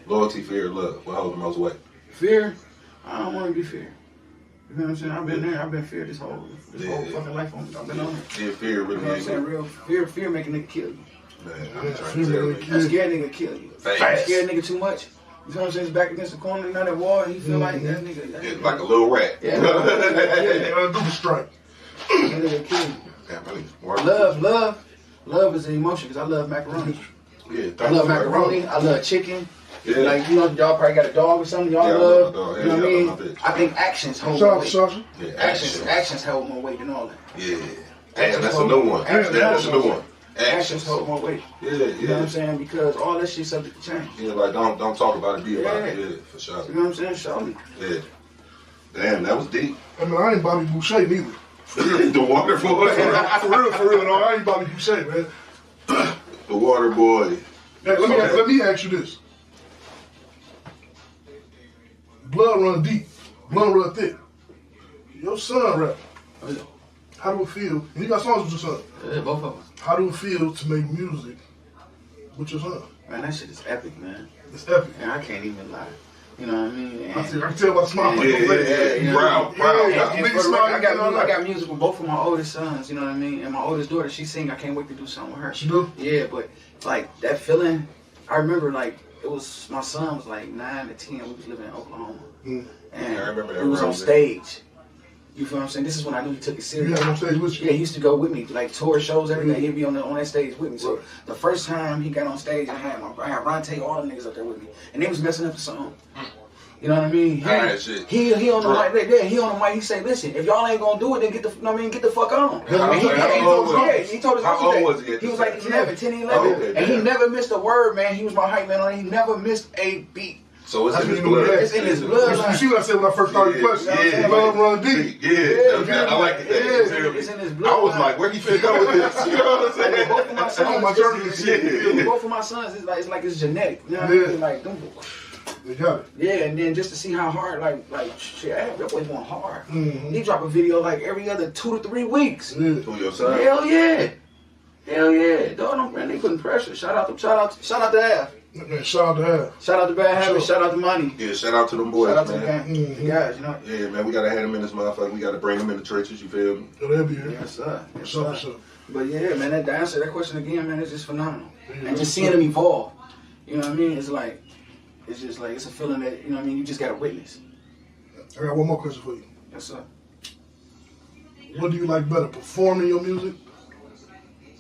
S3: Loyalty, fear, or love? What hold the most weight?
S6: Fear? I don't want to be feared. You know what I'm saying? I've been there. I've been feared this whole fucking life. I've been on it.
S3: Yeah, fear really
S6: You know what I'm
S3: is.
S6: saying? Real fear making nigga kill you.
S3: Man, I'm trying to tell you.
S6: That scared nigga kill you.
S3: Fast.
S6: Scared nigga too much. You know what I'm saying? He's back against the corner, you know that wall, and he feel like that nigga.
S3: Yeah, like a little rat.
S6: Yeah.
S5: Do the strike.
S6: That nigga kill you.
S3: Yeah,
S6: Love is an emotion because I love macaroni.
S3: Yeah,
S6: I love macaroni. I love chicken.
S3: Yeah.
S6: Like, you know, y'all probably got a dog or something y'all love.
S3: Dog.
S6: You know what I mean? I think actions hold more weight.
S3: Yeah,
S6: actions hold more weight than all that.
S3: Yeah. Damn, that's a new one. That's a new one.
S6: Actions hold more weight.
S3: Yeah,
S6: You know what I'm saying? Because all that shit subject to change.
S3: Yeah, like don't talk about it, be about it. Yeah, for sure.
S6: You know what I'm saying? Show me.
S3: Yeah. Damn, that was deep.
S5: I mean, I ain't Bobby Boucher neither.
S3: The water boy.
S5: For real. No, I ain't Bobby Boucher, man.
S3: The water boy.
S5: Hey, let me ask you this. Blood run deep. Blood run thick. Your son rap. How do it feel? And you got songs with your son.
S6: Yeah, both of them.
S5: How do it feel to make music with your son?
S6: Man, that shit is epic, man.
S5: It's epic.
S6: And I can't even lie. You know what I mean? And,
S5: I can tell by the smile.
S6: Proud.
S5: I
S6: I got music with both of my oldest sons, you know what I mean? And my oldest daughter, she sing. I can't wait to do something with her.
S5: She do?
S6: Yeah, but like that feeling, I remember like it was, my son was like 9 to 10. We was living in Oklahoma. And
S3: I remember that.
S6: it was on stage. You feel what I'm saying? This is when I knew he took it serious.
S5: Yeah, on stage with you.
S6: Yeah, he used to go with me, like tour shows every day. He'd be on that stage with me. So the first time he got on stage, I had Ronte, all the niggas up there with me, and they was messing up the song. You know what I mean? He on the mic right there. He on the mic. He say, "Listen, if y'all ain't gonna do it, then get the fuck on." He told us.
S3: How old was he?
S6: He was like 11, 10, 11, and he never missed a word, man. He was my hype man on it. He never missed a beat.
S3: So it's in his blood.
S6: It's in his blood.
S5: You see what I said when I first started playing? Blood run deep.
S3: Yeah, I like it.
S6: It's in his blood.
S3: I was like, where he finna go with this? You know what I'm saying?
S6: Both of my sons, both of my sons, it's like it's genetic. You know what I mean? Like,
S5: they got it.
S6: Yeah, and then just to see how hard, like shit, that boy going hard. He drop a video like every other 2 to 3 weeks.
S3: Who your son?
S6: Hell yeah. Dog, man, they putting pressure. Shout out to Av.
S5: Man, shout out to Herk.
S6: Shout out to Bad Habits. Shout out to Money.
S3: Yeah, shout out to them boys,
S6: shout out to
S3: man.
S6: the guys, you know.
S3: Yeah, man, we gotta have them in this motherfucker. We gotta bring them in the churches. You feel me?
S5: They'll be here.
S6: Yes, sir. Yes,
S5: sir.
S6: sir. But yeah, man, that answer that question again, man, is just phenomenal. And just seeing them evolve, you know what I mean? It's like, it's just like, it's a feeling that, you know what I mean, you just gotta witness.
S5: I got one more question for you.
S6: Yes, sir.
S5: What do you like better, performing your music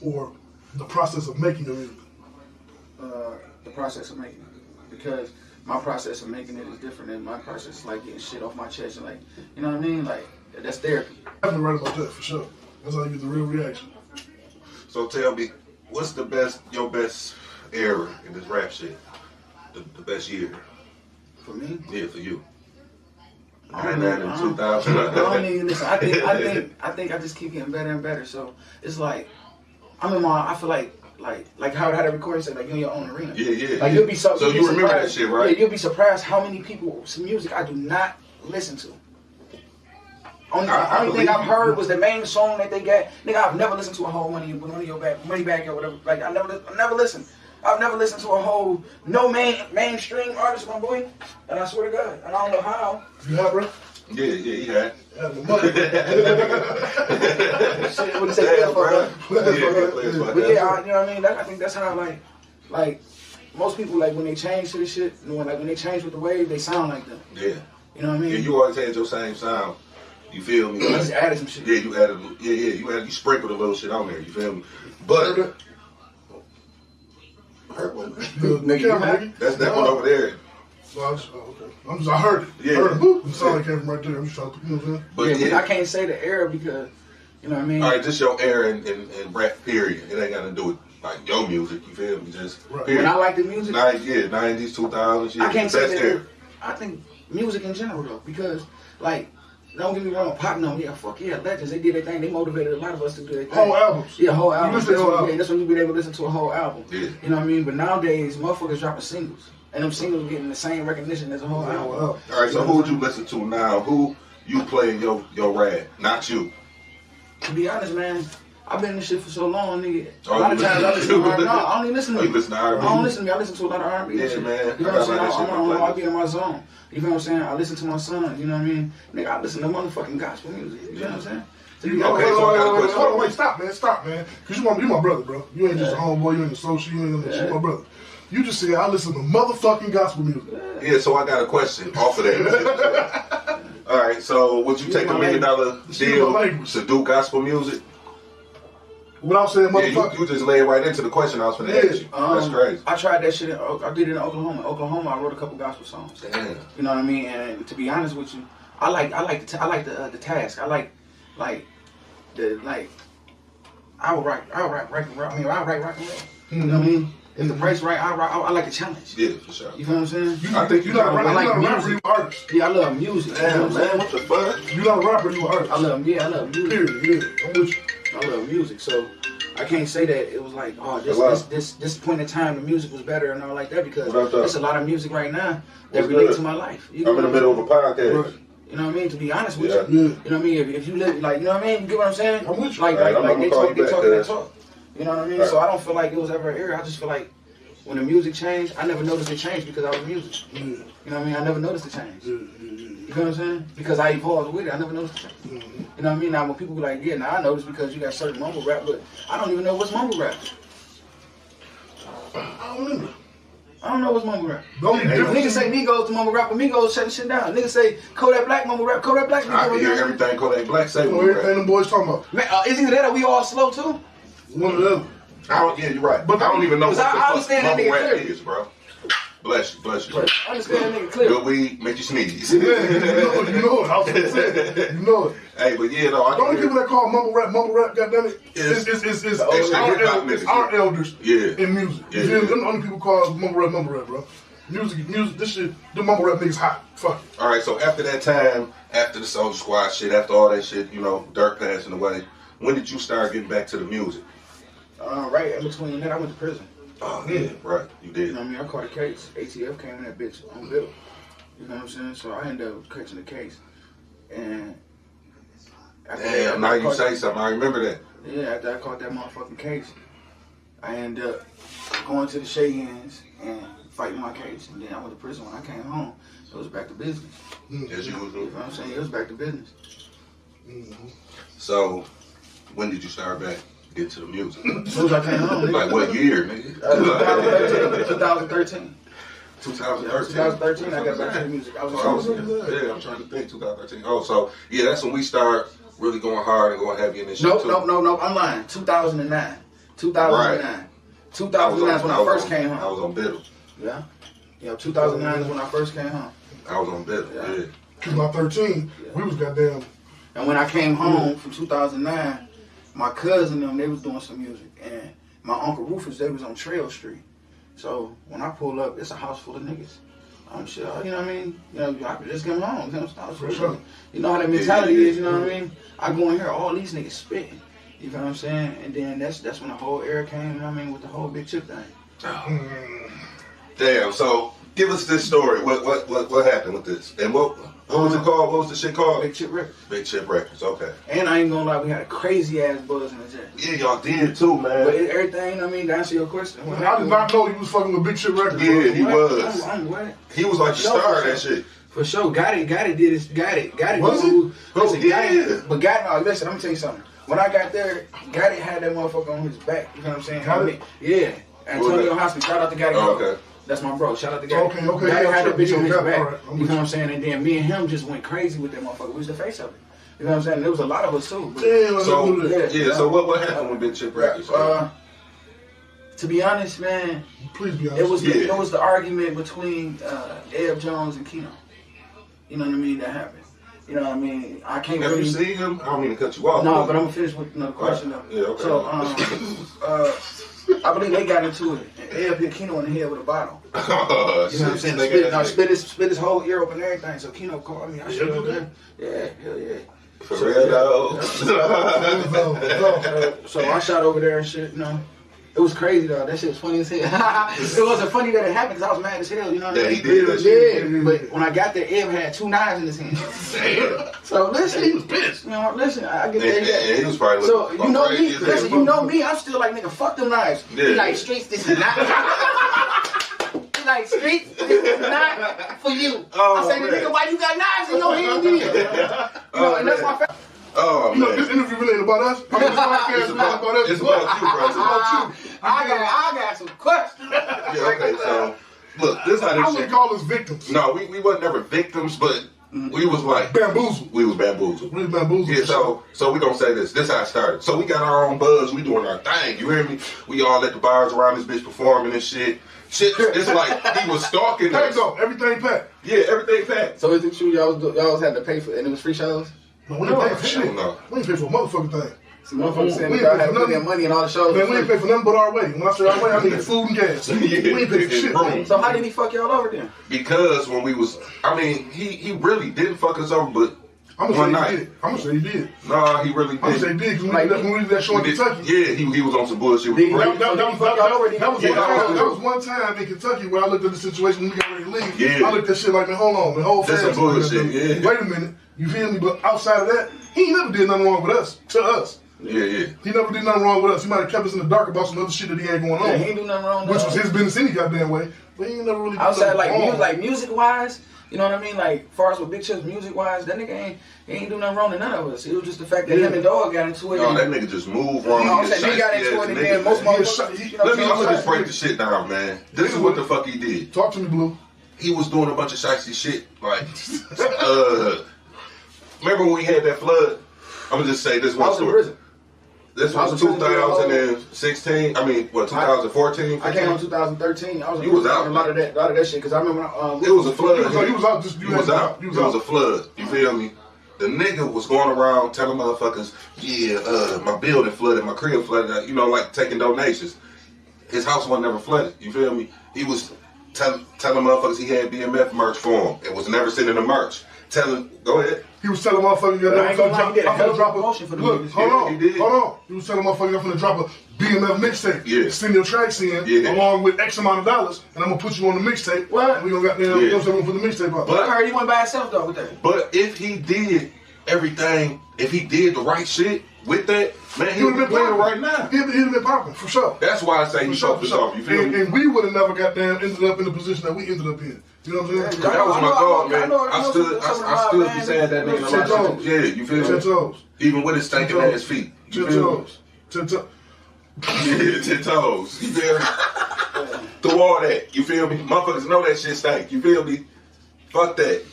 S5: or the process of making your music?
S6: The process of making it. Because my process of making it is different than my process, like getting shit off my chest and like, you know what I mean? Like, that's therapy.
S5: I've been right about that for sure. That's how you get the real reaction.
S3: So tell me, what's your best era in this rap shit? The best year?
S6: For me?
S3: Yeah, for you.
S6: I
S3: 99 and 2000.
S6: I don't even listen. I think I just keep getting better and better. So it's like, I feel like how that recording said, like you're in your own arena.
S3: Yeah.
S6: Like you'll be so
S3: you remember that shit, right?
S6: Yeah, you'll be surprised how many people, some music I do not listen to. Only thing I've heard was the main song that they got. Nigga, I've never listened to a whole Money Bag or whatever. Like I never listened. I've never listened to a whole mainstream artist, my boy. And I swear to God, and I don't know how.
S5: You have, bro?
S3: Yeah, he had.
S6: What do you say? But yeah, you know what I mean. I think that's how like most people, like when they change to this shit, when they change with the wave, they sound like them.
S3: Yeah.
S6: You know what I mean?
S3: Yeah, you always had your same sound. You feel me?
S6: I just added some shit.
S3: Yeah, you sprinkled a little shit on there. You feel me? But that's that one over there.
S5: I heard it.
S3: Yeah.
S5: I heard it. The sound came from right there. I'm just trying to, you know what I'm saying?
S3: But
S6: I can't say the era because, you know what I mean?
S3: All right, just your era and rap, period. It ain't got to do with like your music, you feel me? Just period.
S6: When I like the music?
S3: 90s, 2000s, yeah.
S6: I can't say that. I think music in general though, because like, don't get me wrong, Pop No, yeah, fuck yeah, legends. They did their thing. They motivated a lot of us to do their thing.
S5: Whole albums.
S6: Yeah, whole albums.
S5: Yeah,
S6: that's when you be able to listen to a whole album.
S3: Yeah.
S6: You know what I mean? But nowadays, motherfuckers dropping singles. And them singles getting the same recognition as a whole album.
S3: All right, so who would you listen to now? Who you play your rap? Not you.
S6: To be honest, man, I've been in this shit for so long, nigga. A lot of times I listen to R&B. No, I don't even listen to
S3: you listen to R&B?
S6: I don't listen to me. I listen to a lot of R&B.
S3: Yeah,
S6: shit.
S3: man.
S6: You know what I'm saying? I'll be in my zone. You know what I'm saying? I listen to my son. You know what I mean? Nigga, I listen to motherfucking gospel music. You know what I'm saying? So
S5: Okay, so I got a question. Hold on, wait, stop, man. Because you my brother, bro. You ain't just a homeboy, you ain't a social, you ain't shit, my brother. You just said I listen to motherfucking gospel music.
S3: Yeah, so I got a question off of that. All right, so would you take $1 million deal to do gospel music?
S5: Without saying motherfucker.
S3: Yeah, you just lay right into the question I was going to ask you. That's crazy.
S6: I tried that shit. I did it in Oklahoma. I wrote a couple gospel songs.
S3: Damn.
S6: You know what I mean? And to be honest with you, I like the task. I like I would write rock and roll. You know what I mean? If the price right, I like a challenge.
S3: Yeah, for sure.
S6: You feel what I'm saying?
S3: I think you got
S6: I like
S5: music.
S6: music.
S5: Artist.
S6: Yeah, I love music.
S3: Damn, man, what the fuck?
S5: You not a rapper, you an artist.
S6: I love music.
S5: Period, yeah. I'm with you.
S6: I love music, so I can't say that it was like, oh, this point in time the music was better and all like that because there's a lot of music right now that relates to my life.
S3: I'm in the middle of a podcast.
S6: You know what I mean? To be honest with you. You know what I mean? If you live, like, you know what I mean? You get what I'm saying?
S5: I'm with you.
S6: Like,
S3: Right,
S6: like
S3: I'm
S6: they
S3: gonna call
S6: talk,
S3: you
S6: they
S3: back,
S6: talk, they
S3: cuz.
S6: talk. You know what I mean?
S3: Right.
S6: So I don't feel like it was ever an error. I just feel like when the music changed, I never noticed it changed because I was music. You know what I mean? I never noticed it change. You know what I'm saying? Because I evolved with it, I never noticed it change. You know what I mean? Now when people be like, yeah, now I noticed because you got certain mumble rap, but I don't even know what's mumble rap.
S5: I don't remember.
S6: I don't know what's mumble rap.
S5: Niggas
S6: Niggas say Migos to mumble rap, but Migos shutting shit down. Niggas say Kodak Black mumble rap, Kodak Black.
S3: I can hear everything Kodak Black say.
S5: Everything them boys talking about.
S6: Man, is either that or we all slow too?
S5: One of them.
S3: Yeah, you're right. But I don't even know what the fuck mumble rap is, bro. Bless you, bless you.
S6: I understand that nigga clear.
S3: Good weed make you sneeze.
S5: You know it. I was gonna say, you know it.
S3: Hey, but yeah, no, I
S5: the only people that call mumble rap, goddammit, it's our elders in music. You feel me? Them the only people call mumble rap, bro. Music, this shit, the mumble rap niggas hot. Fuck it.
S3: All right, so after that time, after the Soulja Squad shit, after all that shit, you know, Dirk passing away, when did you start getting back to the music?
S6: Right in between that, I went to prison.
S3: Oh, yeah, right, you did.
S6: You know what I mean? I caught a case. ATF came in that bitch on bill. You know what I'm saying? So I ended up catching the case. And
S3: damn, now you say something. I remember that.
S6: Yeah, after I caught that motherfucking case, I ended up going to the shake-ins and fighting my case. And then I went to prison. When I came home, it was back to business.
S3: As you was doing.
S6: You know what I'm saying? It was back to business.
S3: So, when did you start back getting to the music?
S6: As soon as I came home, nigga.
S3: Like what year, nigga?
S6: 2013.
S3: 2013.
S6: I got back to the music. I was
S3: yeah, I'm trying to think. 2013. Oh, so yeah, that's when we start really going hard and going heavy in this shit
S6: Nope,
S3: too.
S6: nope. I'm lying. 2009. 2009 is when I first came home.
S3: I was on Biddle.
S6: Yeah. 2009 is when I first came home.
S3: I was on Biddle. Yeah.
S5: 2013, we was goddamn.
S6: And when I came home from 2009, my cousin and them, they was doing some music, and my uncle Rufus, they was on Trail Street. So when I pull up, it's a house full of niggas. I'm sure, you know what I mean? You know, I could just come home. You know how that mentality is, you know what I mean? I go in here, all these niggas spitting. You know what I'm saying? And then that's when the whole era came, you know what I mean, with the whole Big Chip thing.
S3: Damn, so give us this story. What happened with this? And what was it called? What was the shit called?
S6: Big Chip Records.
S3: Big Chip Records, okay.
S6: And I ain't gonna lie, we had a crazy ass buzz in the jet.
S3: Yeah, y'all did too, man.
S6: But everything, I mean, to answer your question.
S5: I did not know you was fucking with Big Chip Records.
S3: Yeah, he was.
S6: I'm what?
S3: He was like the star of that shit.
S6: For sure. Got it did his, got it.
S3: Was it?
S6: Listen, listen, I'm gonna tell you something. When I got there, Gotti had that motherfucker on his back. You know what I'm saying? Yeah. Antonio Hospital. Shout out to Gotti.
S3: Oh, okay.
S6: That's my bro. Shout out to Gotti.
S5: Okay.
S6: Gotti had that bitch on his back.
S5: Right.
S6: You know what I'm saying? And then me and him just went crazy with that motherfucker. We was the face of it. You know what I'm saying? There was a lot of us too.
S3: So what happened with Big Chip Records?
S6: To be honest, man,
S5: please be honest.
S6: It was the argument between Eb Jones and Keno. You know what I mean? That happened. You know what I mean? I can't
S3: Have
S6: really.
S3: you seen him? I don't mean to cut you off.
S6: No, but I'm gonna finish with another question though.
S3: Yeah, okay.
S6: So, I believe they got into it. And Eb hit Keno in the head with a bottle.
S3: Oh,
S6: you know what I'm saying? Split his whole ear open and everything. So Keno called me. I should have done. Yeah, hell yeah.
S3: For real though.
S6: So I shot over there and shit, you know. It was crazy though. That shit was funny as hell. It wasn't funny that it happened because I was mad as hell, you know what I mean?
S3: He did that shit.
S6: Yeah, but when I got there, Eb had 2 knives in his hand.
S3: Damn.
S6: So listen,
S3: he was pissed.
S6: You know, listen, I get that.
S3: Yeah, he was probably
S6: so you know me,
S3: crazy.
S6: listen, you know me, I'm still like, nigga, fuck them knives.
S3: Yeah.
S6: He like, streets, this is not. He like, streets, this is not for you. I say, nigga, why you got knives in your hand then? You know, and that's my fact.
S3: Oh,
S5: you know, this interview really ain't about us. I mean, this podcast is not about us.
S3: It's about you, bro.
S5: It's about you.
S6: I got some questions.
S3: Yeah, okay, so look, this is how
S5: I
S3: this
S5: wouldn't
S3: shit.
S5: call us victims.
S3: No, we wasn't never victims, but we was like
S5: bamboozled.
S3: We was bamboozled.
S5: We was bamboozled.
S3: Yeah, so we gonna say this. This how it started. So we got our own buzz. We doing our thing. You hear me? We all at the bars around this bitch performing and shit. Shit, it's like he was stalking us.
S5: Everything packed.
S3: Yeah, everything packed.
S6: So is it true y'all had to pay for, and it was free shows?
S5: No, we didn't pay for shit.
S3: No.
S5: We didn't pay for a motherfucking thing.
S6: See, motherfuckers saying y'all had to put their money in all the shows.
S5: Man, we ain't pay for nothing but our way. When I say our way, I mean food and gas. We ain't pay for shit.
S6: So how did he fuck y'all over then?
S3: Because when we was, I mean, he really didn't fuck us over, but
S5: I'm
S3: one
S5: gonna
S3: night.
S5: say he did.
S3: Nah, he really did.
S5: I'm gonna say he did because when we did that show in Kentucky.
S3: Yeah, he was on some bullshit with Brady.
S5: That was one time in Kentucky where I looked at the situation when we got ready to leave.
S3: Yeah.
S5: I looked at shit like, man, hold on, man, hold
S3: That's
S5: fast.
S3: some bullshit, yeah.
S5: Wait a minute, you feel me? But outside of that, he ain't never did nothing wrong with us, to us.
S3: Yeah.
S5: He never did nothing wrong with us. He might have kept us in the dark about some other shit that he had going on.
S6: Yeah, he ain't do nothing wrong.
S5: Which was his business any goddamn way. But he ain't never really did
S6: Outside,
S5: nothing wrong.
S6: music wise, you know what I mean? Like, far as with Big Chips music wise, that nigga ain't do nothing wrong to none of us. It was just the fact that him and Dog got into it.
S3: No, that nigga just moved wrong.
S6: I'm saying he got into it, and then most motherfuckers.
S3: Let me just break the shit down, man. This is what the fuck he did.
S5: Talk to me, Blue.
S3: He was doing a bunch of shiesty shit. Like, remember when we had that flood? I'm gonna just say this one story. This was 2016. I mean, what, 2014?
S6: I came in 2013. I was
S3: You was out.
S6: a lot of that shit because I remember
S3: it was a flood.
S5: You was out.
S3: You was out. It was a flood. You feel me? The nigga was going around telling motherfuckers, my building flooded, my crib flooded. You know, like taking donations. His house wasn't never flooded. You feel me? He was telling motherfuckers he had BMF merch for him. It was never sending the merch. Go ahead.
S5: He was telling motherfuckers, I'm gonna drop a motion for the look, hold on. He was telling motherfuckers, I'm gonna drop a BMF mixtape.
S3: Yeah.
S5: Send your tracks in along with X amount of dollars, and I'm gonna put you on the mixtape.
S6: What?
S5: And we gonna you know what I'm saying, we're gonna put the mixtape up.
S6: But I heard he went by himself though with that.
S3: But if he did everything, if he did the right shit with that, man, he would have been playing right now.
S5: He'd have been popping, for sure.
S3: That's why I say he fucked us off, you feel me?
S5: And we would have never ended up in the position that we ended up in. You know what I'm saying?
S3: That was my dog, man. I stood beside that nigga. Yeah, you feel me?
S5: 10 toes.
S3: Even with his stinking ass feet.
S5: 10 toes. 10 toes.
S3: Yeah, 10 toes. You feel me? Through all that, you feel me? Motherfuckers know that shit stank. You feel me? Fuck that.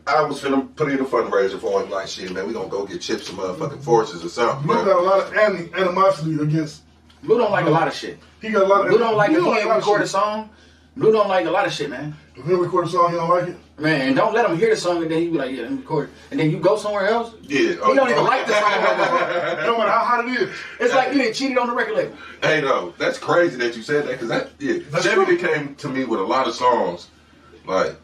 S3: I was finna put in a fundraiser for him. Like, shit, man, we gonna go get chips and motherfucking forces or something.
S5: Blue got a lot of animosity against.
S6: Blue don't like a lot of shit.
S5: He got a lot of.
S6: Blue don't like if he ain't record a song. Blue don't like a lot of shit, man.
S5: If he record a song, he don't like it.
S6: Man, don't let him hear the song and then he be like, yeah, let me record it. And then you go somewhere else.
S3: Yeah.
S6: He don't even like the song.
S5: No matter how hot it is.
S6: It's like you didn't cheated on the record label.
S3: Hey, no, that's crazy that you said that because Chevy came to me with a lot of songs. Like,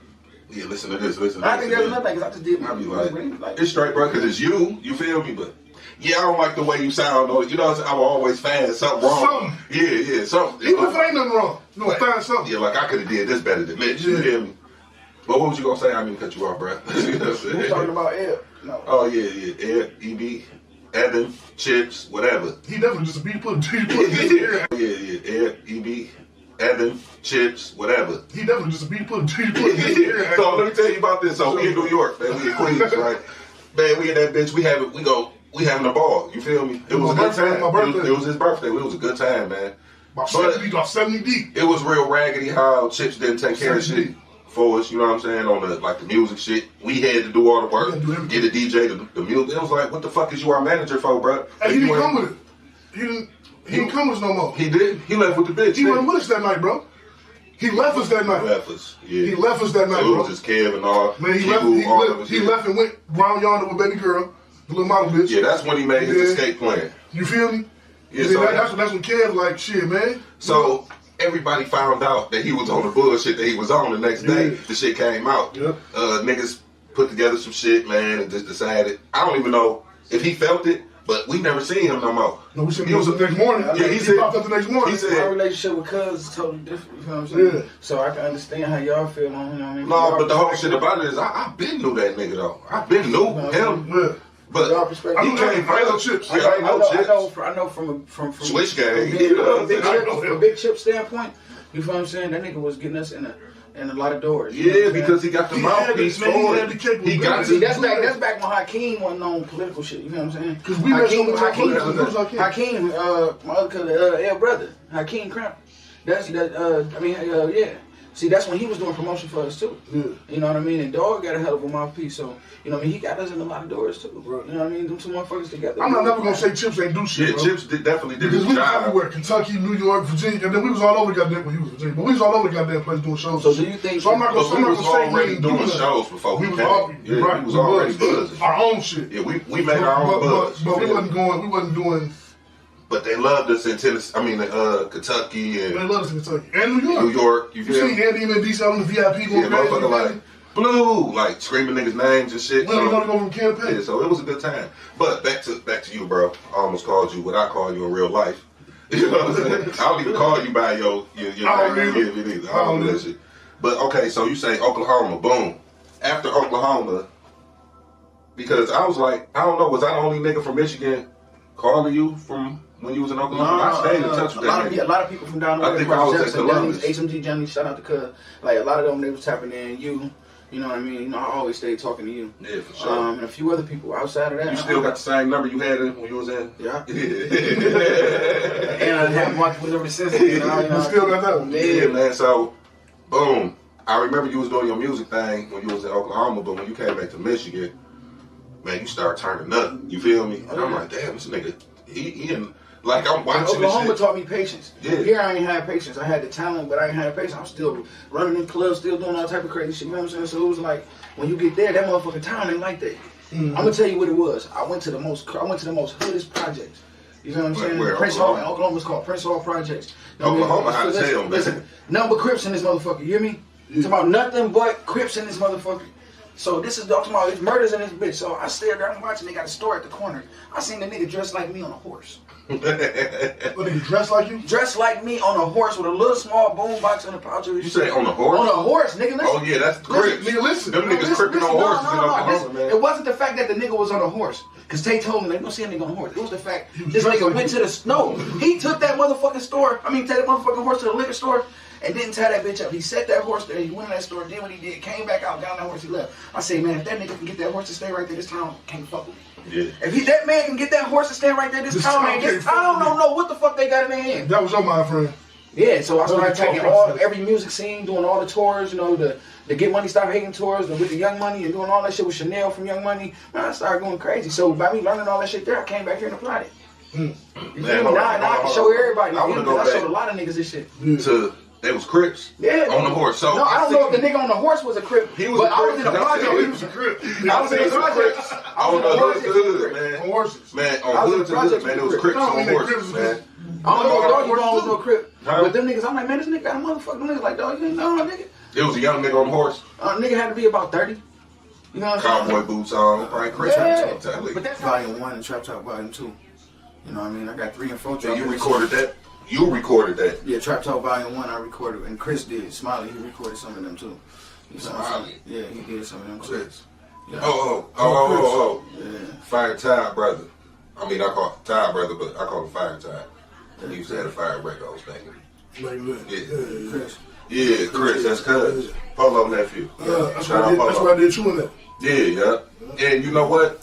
S3: yeah, listen to this, listen to this.
S6: I think there's nothing because I just did my
S3: like, it's straight, bro, because it's you feel me? But yeah, I don't like the way you sound, though. You know what I'm saying? I will always find something wrong. Yeah, something.
S5: Even if it ain't nothing wrong, you gonna find something.
S3: Yeah, like I could have did this better than Mitch, you feel me? But what was you gonna say? I didn't cut you off, bro. You know what I'm saying?
S6: We're talking about Ed. No.
S3: Oh, yeah. Ed, EB, Evan, Chips, whatever.
S5: He definitely just a beat put.
S3: Yeah, Ed, EB, Evan, Chips, whatever.
S5: He definitely just a beat put.
S3: So let me tell you about this. So we in New York, man. We in Queens, right? Man, we in that bitch. We having a ball. You feel me? It was a good time. It was his birthday. It was a good time, man.
S5: About 70 deep.
S3: It was real raggedy how Chips didn't take care of shit for us. You know what I'm saying? On the music shit, we had to do all the work, get a DJ, the music. It was like, what the fuck is you our manager for, bro?
S5: Hey, he didn't come with it. He didn't come with us no more.
S3: He did. He left with the bitch.
S5: He wasn't with us that night, bro. He left us that night.
S3: He left us. Yeah.
S5: He left us that night, bro.
S3: It was just Kev and all.
S5: Man, he left and went round yonder with baby girl, the little model bitch.
S3: Yeah, that's when he made his escape plan.
S5: You feel me?
S3: Yeah,
S5: so that's when Kev like, shit, man.
S3: So everybody found out that he was on the bullshit that he was on the next day. The shit came out.
S5: Yep.
S3: Niggas put together some shit, man, and just decided. I don't even know if he felt it, but we never seen him no more.
S5: No, we seen him the next morning.
S3: Yeah,
S5: he popped up the next morning.
S3: He said,
S6: my relationship with Cuz is totally different. You know what I'm saying?
S5: Yeah.
S6: So I can understand how y'all feel on him.
S3: No, but the whole shit about it is I been knew that nigga though. I been knew him.
S5: Yeah.
S3: But he came first.
S5: Chips.
S6: I know from
S3: Switch game.
S6: From a big chip standpoint, you feel what I'm saying? That nigga was getting us in a lot of doors.
S3: Yeah, because he got the mouthpiece for it. He got
S6: see, that's back when Hakeem wasn't on political shit. You know what I'm saying?
S5: Because we
S6: Hakeem, my other cousin, L brother, Hakeem Cramp. Yeah. See, that's when he was doing promotion for us too.
S5: Yeah.
S6: You know what I mean? And Dog got a hell of a mouthpiece, so you know what I mean. He got us in a lot of doors too, bro. You know what I mean? Them two motherfuckers together.
S5: I'm not never gonna say Chips ain't do shit.
S3: Yeah,
S5: bro.
S3: Chips definitely did his
S5: because we was
S3: job.
S5: everywhere, Kentucky, New York, Virginia, and then we was all over the goddamn. Well, he was Virginia, but we was all over the goddamn place doing shows.
S6: So do you think?
S5: So I'm not gonna say
S3: already doing shows before
S5: we
S3: we
S5: was
S3: came.
S5: all
S3: Yeah, we was already buzzing.
S5: Our own shit.
S3: Yeah, we made our own buzz.
S5: But we wasn't doing.
S3: But they loved us in Tennessee. I mean, Kentucky and
S5: they loved us in Kentucky and New York.
S3: New York, you
S5: seen Andy and DC on the VIP going crazy.
S3: Motherfucker like Blue, like screaming niggas' names and shit.
S5: Well, you gonna go from campaign.
S3: Yeah, so it was a good time. But back to you, bro. I almost called you what I call you in real life. You know what I'm saying? I don't even call you by your name. I don't do that shit. But okay, so you say Oklahoma, boom. After Oklahoma, because I was like, I don't know, was I the only nigga from Michigan calling you from when you was in Oklahoma? I stayed in touch with that nigga.
S6: A lot of people from down there.
S3: I think I was at Columbus.
S6: HMG Johnny, shout out to Cuz. Like a lot of them, they was tapping in you. You know what I mean? You know, I always stayed talking to you.
S3: Yeah, for sure.
S6: And a few other people outside of that.
S3: You still got the same number you had when you was in?
S6: Yeah. And I have marked with ever since. You
S5: still got that one?
S3: Yeah, man. So, boom. I remember you was doing your music thing when you was in Oklahoma, but when you came back to Michigan, man, you started turning up. You feel me? And I'm like, damn, this nigga, he in, like, I'm watching this
S6: Oklahoma
S3: shit.
S6: taught me patience.
S3: Yeah.
S6: Here I ain't had patience. I had the talent, but I ain't had patience. I'm still running in clubs, still doing all type of crazy shit. You know what I'm saying? So it was like, when you get there, that motherfucking town ain't like that. I'm gonna tell you what it was. I went to the most hoodest projects. You know what I'm saying?
S3: Where,
S6: Prince Hall in Oklahoma is called Prince Hall Projects. You know
S3: Oklahoma,
S6: what I
S3: how
S6: mean?
S3: to tell, man.
S6: Listen, nothing but Crips in this motherfucker. You hear me? It's about nothing but Crips in this motherfucker. So this is talking about it's murders in this bitch. So I stayed there, I'm watching. They got a store at the corner. I seen the nigga dressed like me on a horse.
S5: What, nigga dressed like you?
S6: Dressed like me on a horse with a little small boom box and a pouch of his
S3: You
S6: shit.
S3: say on a horse?
S6: On a horse, nigga. Listen.
S3: Oh yeah, that's Crips.
S6: Nigga, listen.
S3: Them niggas cripping on horses in Oklahoma, man.
S6: It wasn't the fact that the nigga was on a horse. Cause Tay told me, like, you don't see a nigga on a horse. It was the fact this nigga went to the he took that motherfucking store. Take that motherfucking horse to the liquor store and didn't tie that bitch up. He set that horse there. He went in that store, did what he did, came back out, got on that horse, he left. I say, man, if that nigga can get that horse to stay right there, this town can't fuck with me.
S3: Yeah.
S6: If that man can get that horse to stand right there, this town don't know what the fuck they got in their hand.
S5: That was your mind, friend.
S6: Yeah, so I started taking every music scene, doing all the tours, you know, the Get Money Stop Hating tours, with the Young Money, and doing all that shit with Chanel from Young Money. Man, I started going crazy. So by me learning all that shit there, I came back here and applied it. You feel me? Now I can show everybody.
S3: I wanna go
S6: I
S3: back
S6: showed a lot of niggas this shit.
S3: to they was Crips.
S6: Yeah.
S3: On the horse. So
S6: no, I don't know if the nigga on the horse was a Crip.
S3: He was
S6: but
S3: a
S6: I was in a
S3: Crip.
S6: project.
S3: He was a Crip.
S6: I was in a project.
S3: On the hood to hood, man.
S5: On horses.
S3: Man, on hood to hood, man. It was Crips on horses, man.
S6: I don't know if Doggy Bone was no Crip.
S3: Huh?
S6: But them niggas, I'm like, man, this nigga got a motherfucking nigga like, dog, you ain't know, nigga.
S3: There was a young nigga on the horse.
S6: Nigga had to be about 30. You know what I'm saying?
S3: Cowboy boots on, probably Chris.
S6: Yeah. But that's Volume 1 and Trap Talk Volume 2. You know what I mean? I got 3 and 4 tracks.
S3: And you recorded that? You recorded that?
S6: Yeah, Trap Talk Volume 1 I recorded, and Chris did. Smiley, he recorded some of them too.
S3: Smiley?
S6: Yeah, he did some of them too. Yeah.
S3: Oh.
S6: Yeah.
S3: Fire Tide Brother. I mean, I call it Tide Brother, but I call him Fire Tide. He used to have the Fire Records back then. Yeah.
S6: Chris.
S3: Yeah, Chris, that's cuz. Polo nephew.
S5: That's why I did you in that.
S3: Yeah. And you know what?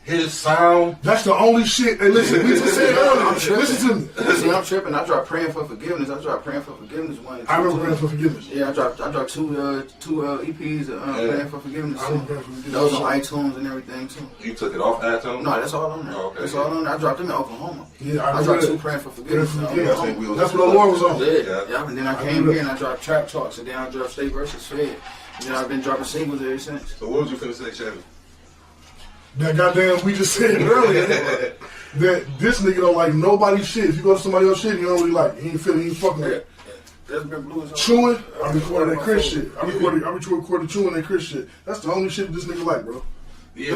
S3: His sound.
S5: That's the only shit. Hey, listen, we just said earlier. Listen to me.
S6: See, I'm tripping. I dropped Praying for Forgiveness. I dropped Praying for Forgiveness 1 and 2.
S5: I remember Praying for Forgiveness.
S6: Yeah, I dropped two EPs. Praying for Forgiveness.
S5: I remember Praying for Forgiveness.
S6: Those on iTunes and everything too.
S3: You took it off iTunes?
S6: No, that's all on there.
S3: Oh, okay.
S6: That's all on there. I dropped them in Oklahoma.
S5: Yeah,
S6: I dropped 2 Praying for Forgiveness.
S5: That's what Lord was on.
S6: Yeah. And then I came here and I dropped Trap Talks, and then I dropped State vs. Fed. And then I've been dropping singles ever since.
S3: So what was you finna say, Chevy?
S5: That goddamn, we just said earlier that this nigga don't like nobody's shit. If you go to somebody else's shit, you don't really like it. He ain't feeling, he ain't fucking with it.
S6: That's been blue.
S5: Chewing, I recorded that Chris shit. I recorded chewing that Chris shit. That's the only shit this nigga like, bro.
S6: Yeah,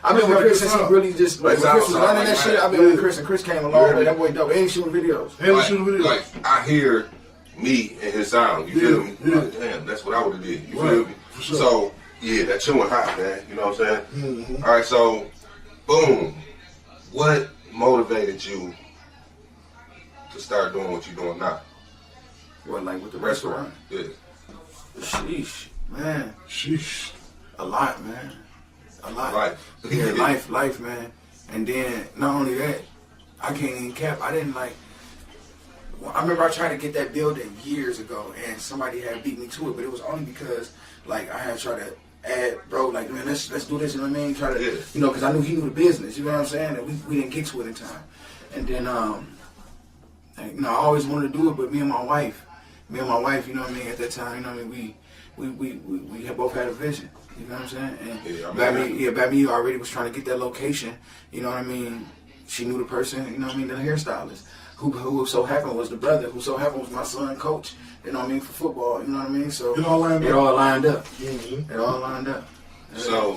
S6: I've been with Chris since he really just, when Chris was running that shit, I've been with Chris, and Chris came along with that boy dope. He ain't shooting videos.
S3: Like, I hear me and his sound, you feel me?
S5: Yeah.
S3: Like, damn, that's what I would have did, you feel me?
S5: Sure.
S3: So, yeah, that chewing hot, man, you know what I'm saying?
S5: Mm-hmm.
S3: Alright, so, boom. What motivated you to start doing what you're doing now?
S6: What, like with the restaurant?
S3: Yeah.
S6: Sheesh, man.
S5: Sheesh.
S6: A lot, man. A lot.
S3: Life.
S6: Yeah, life, man. And then, not only that, I can't even cap. I didn't like, I remember I tried to get that building years ago, and somebody had beat me to it, but it was only because, like, I had tried to add, bro, like, man, let's do this, you know what I mean? Try to, you know, because I knew he knew the business, you know what I'm saying? And we didn't get to it in time. And then, you know, I always wanted to do it, but me and my wife, you know what I mean, at that time, you know what I mean, we had both had a vision, you know what I'm saying? And by me already was trying to get that location, you know what I mean? She knew the person, you know what I mean, the hairstylist, who so happened was the brother, who so happened was my son coach, you know what I mean, for football, you know what I mean? So
S5: It all lined up.
S6: It all lined up.
S5: Mm-hmm.
S6: It all lined up.
S3: So,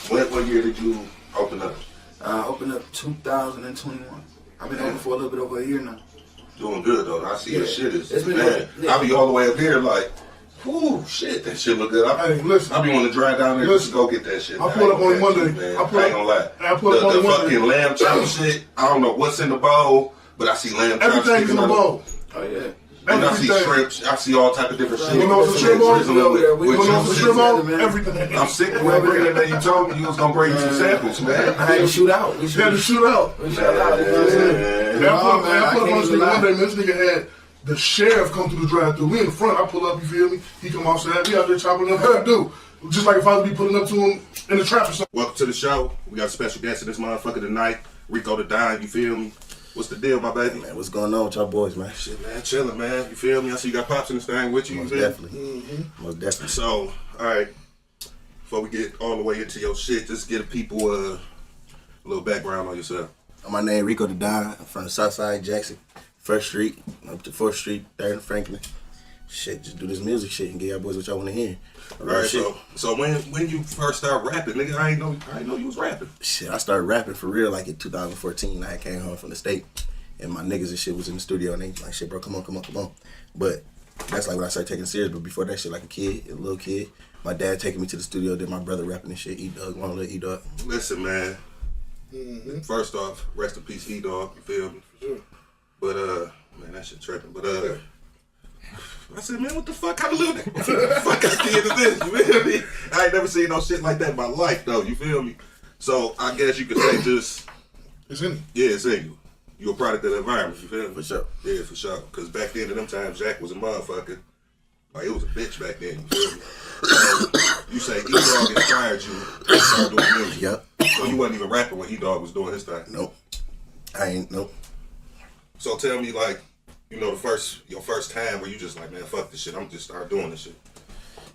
S3: what year did you open up?
S6: Opened up 2021. I've been open for a little bit over a year now.
S3: Doing good though. I see your shit is
S6: It's been
S3: bad.
S6: yeah.
S3: I be all the way up here like, whoo, shit, that shit look good. I
S5: Hey, listen.
S3: be wanting to drive down there just to go get that shit.
S5: I pulled up on Monday.
S3: I ain't gonna lie.
S5: I pulled up
S3: The
S5: on Monday.
S3: fucking lamb chop shit, I don't know what's in the bowl, but I see lamb chop
S5: Everything's in the bowl.
S6: Oh yeah.
S3: And I see shrimps. I see all type of different shit.
S5: You know what's a shrimp bowl?
S3: Drizzling with
S5: You know what's a shrimp bowl?
S3: juices.
S5: Everything.
S3: I'm sick of that. You told me you was gonna bring some samples, man.
S6: I had to shoot out.
S5: We had to shoot out.
S6: We shot out. You know what I'm saying?
S5: I put up
S6: I
S5: on
S6: can't
S5: this
S6: even
S5: nigga
S6: lie.
S5: one day, man. This nigga had the sheriff come through the drive-thru. We in the front. I pull up, you feel me? He come outside. We out there chopping up. What I do? Just like if I would be pulling up to him in the trap or something.
S3: Welcome to the show. We got a special guest in this motherfucker tonight. Rico the Dime, you feel me? What's the deal, my baby?
S9: Man, what's going on with y'all boys, man?
S3: Shit, man, chilling, man. You feel me? I see you got Pops in this thing with you.
S9: Most
S3: you feel
S9: definitely.
S3: Me?
S9: Most definitely.
S3: So, all right. Before we get all the way into your shit, just give people a little background on yourself.
S9: My name Rico the Don. I'm from the South Side, Jackson, 1st Street, up to 4th Street, 3rd and Franklin. Shit, just do this music shit and get y'all boys what y'all want to hear.
S3: All right, so when you first started rapping, nigga, I ain't know you was rapping.
S9: Shit, I started rapping for real like in 2014. I came home from the state, and my niggas and shit was in the studio, and they like, shit, bro, come on. But that's like when I started taking it serious. But before that shit, like a little kid, my dad taking me to the studio, then my brother rapping and shit. E-Dog, one little E-Dog.
S3: Listen, man. First off, rest in peace, E-Dog. You feel me? Sure. But man, that shit tripping. But I said, man, what the fuck? How the little fuck I did to this? You feel me? I ain't never seen no shit like that in my life, though. You feel me? So I guess you could say just
S5: it's in you.
S3: Yeah, it's in you. You a product of the environment. You feel me?
S9: For sure.
S3: Yeah, for sure. Because back then, in them times, Jack was a motherfucker. Like, it was a bitch back then. You feel me? So you say E-Dog inspired you to start doing music.
S9: Yep.
S3: So you wasn't even rapping when E-Dog was doing his thing.
S9: Nope. I ain't. Nope.
S3: So tell me, like, you know, your first time where you just like, man, fuck this shit. I'm just start doing this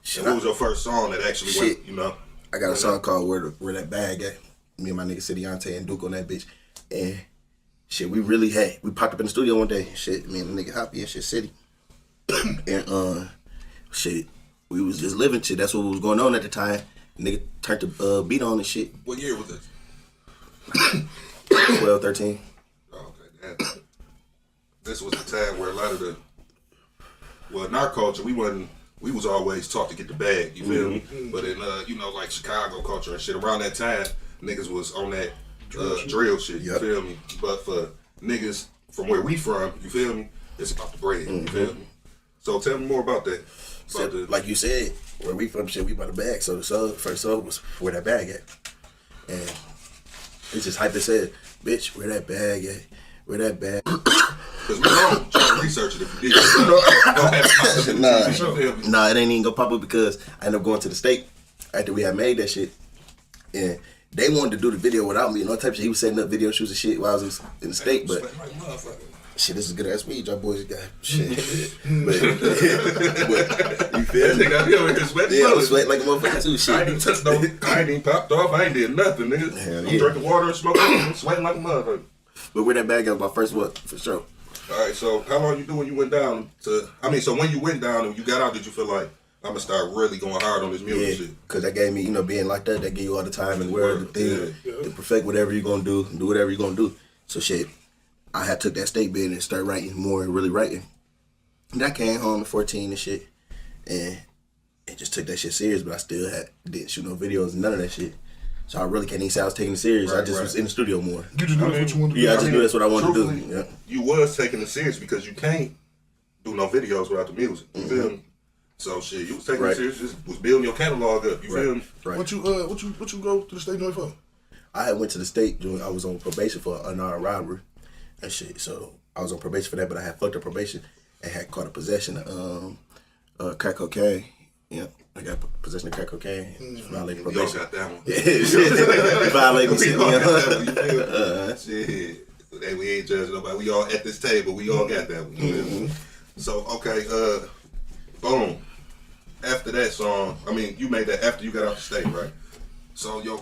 S3: shit. What was your first song that actually went, you know?
S9: I got a song called Where That Bag At. Me and my nigga Cidiante and Duke on that bitch. And shit, we popped up in the studio one day. Shit, me and the nigga Hoppy and shit City. And shit, we was just living shit. That's what was going on at the time. Nigga turned the beat on and shit.
S3: What year was this?
S9: 12, 13.
S3: Oh, okay, damn. This was the time where a lot of in our culture, we was always taught to get the bag, you feel me? But in, you know, like Chicago culture and shit, around that time, niggas was on that drill shit, you feel me? But for niggas from where we from, you feel me? It's about the bread, you feel me? So tell me more about that.
S9: Like you said, where we from shit, we bought a bag. So the first song was Where That Bag At. And it's just hype that said, bitch, where that bag at? Where that bag?
S3: Because we don't try to research it if you did.
S9: Nah, it ain't even gonna pop up because I ended up going to the state after we had made that shit. And they wanted to do the video without me and all type of shit. He was setting up video shoots and shit while I was in the state, but shit, this is good ass weed y'all boys got. Shit. but you feel me? Yeah, I was sweating like a motherfucker too. Shit.
S3: I ain't even touched no, I ain't even popped off, I ain't did nothing, nigga. I'm drinking water and smoking, I'm sweating like a motherfucker.
S9: But Where That Bag At was my first one, for sure.
S3: Alright, so how long you do when you went down to, so when you went down and you got out, did you feel like, I'm gonna start really going hard on this music shit?
S9: Because that gave me, you know, being like that gave you all the time and where the thing to perfect whatever you're gonna do, and do whatever you're gonna do. So shit, I had took that state bid and started writing more and really writing. And I came home at 14 and shit, and just took that shit serious, but I still didn't shoot no videos and none of that shit. So I really can't even say I was taking it serious. I just was in the studio more.
S5: You just knew that's what you wanted to do.
S9: Yeah, I just knew that's what I wanted to do. Yeah.
S3: You was taking it serious because you can't do no videos without the music. You feel me? So shit, you was taking it serious, just was building your catalog up. You feel me?
S9: Right.
S5: What you go to the state doing for?
S9: I had went to the state doing. I was on probation for an unarmed robbery and shit. So I was on probation for that, but I had fucked up probation and had caught a possession of crack cocaine. Yeah, I got possession of crack cocaine. Violated probation.
S3: We all got that one.
S9: Yeah, violated
S3: we all got that one. You feel me? Shit. Hey, we ain't judging nobody. We all at this table. We all got that one. You So okay, boom. After that song, you made that after you got out the state, right? So you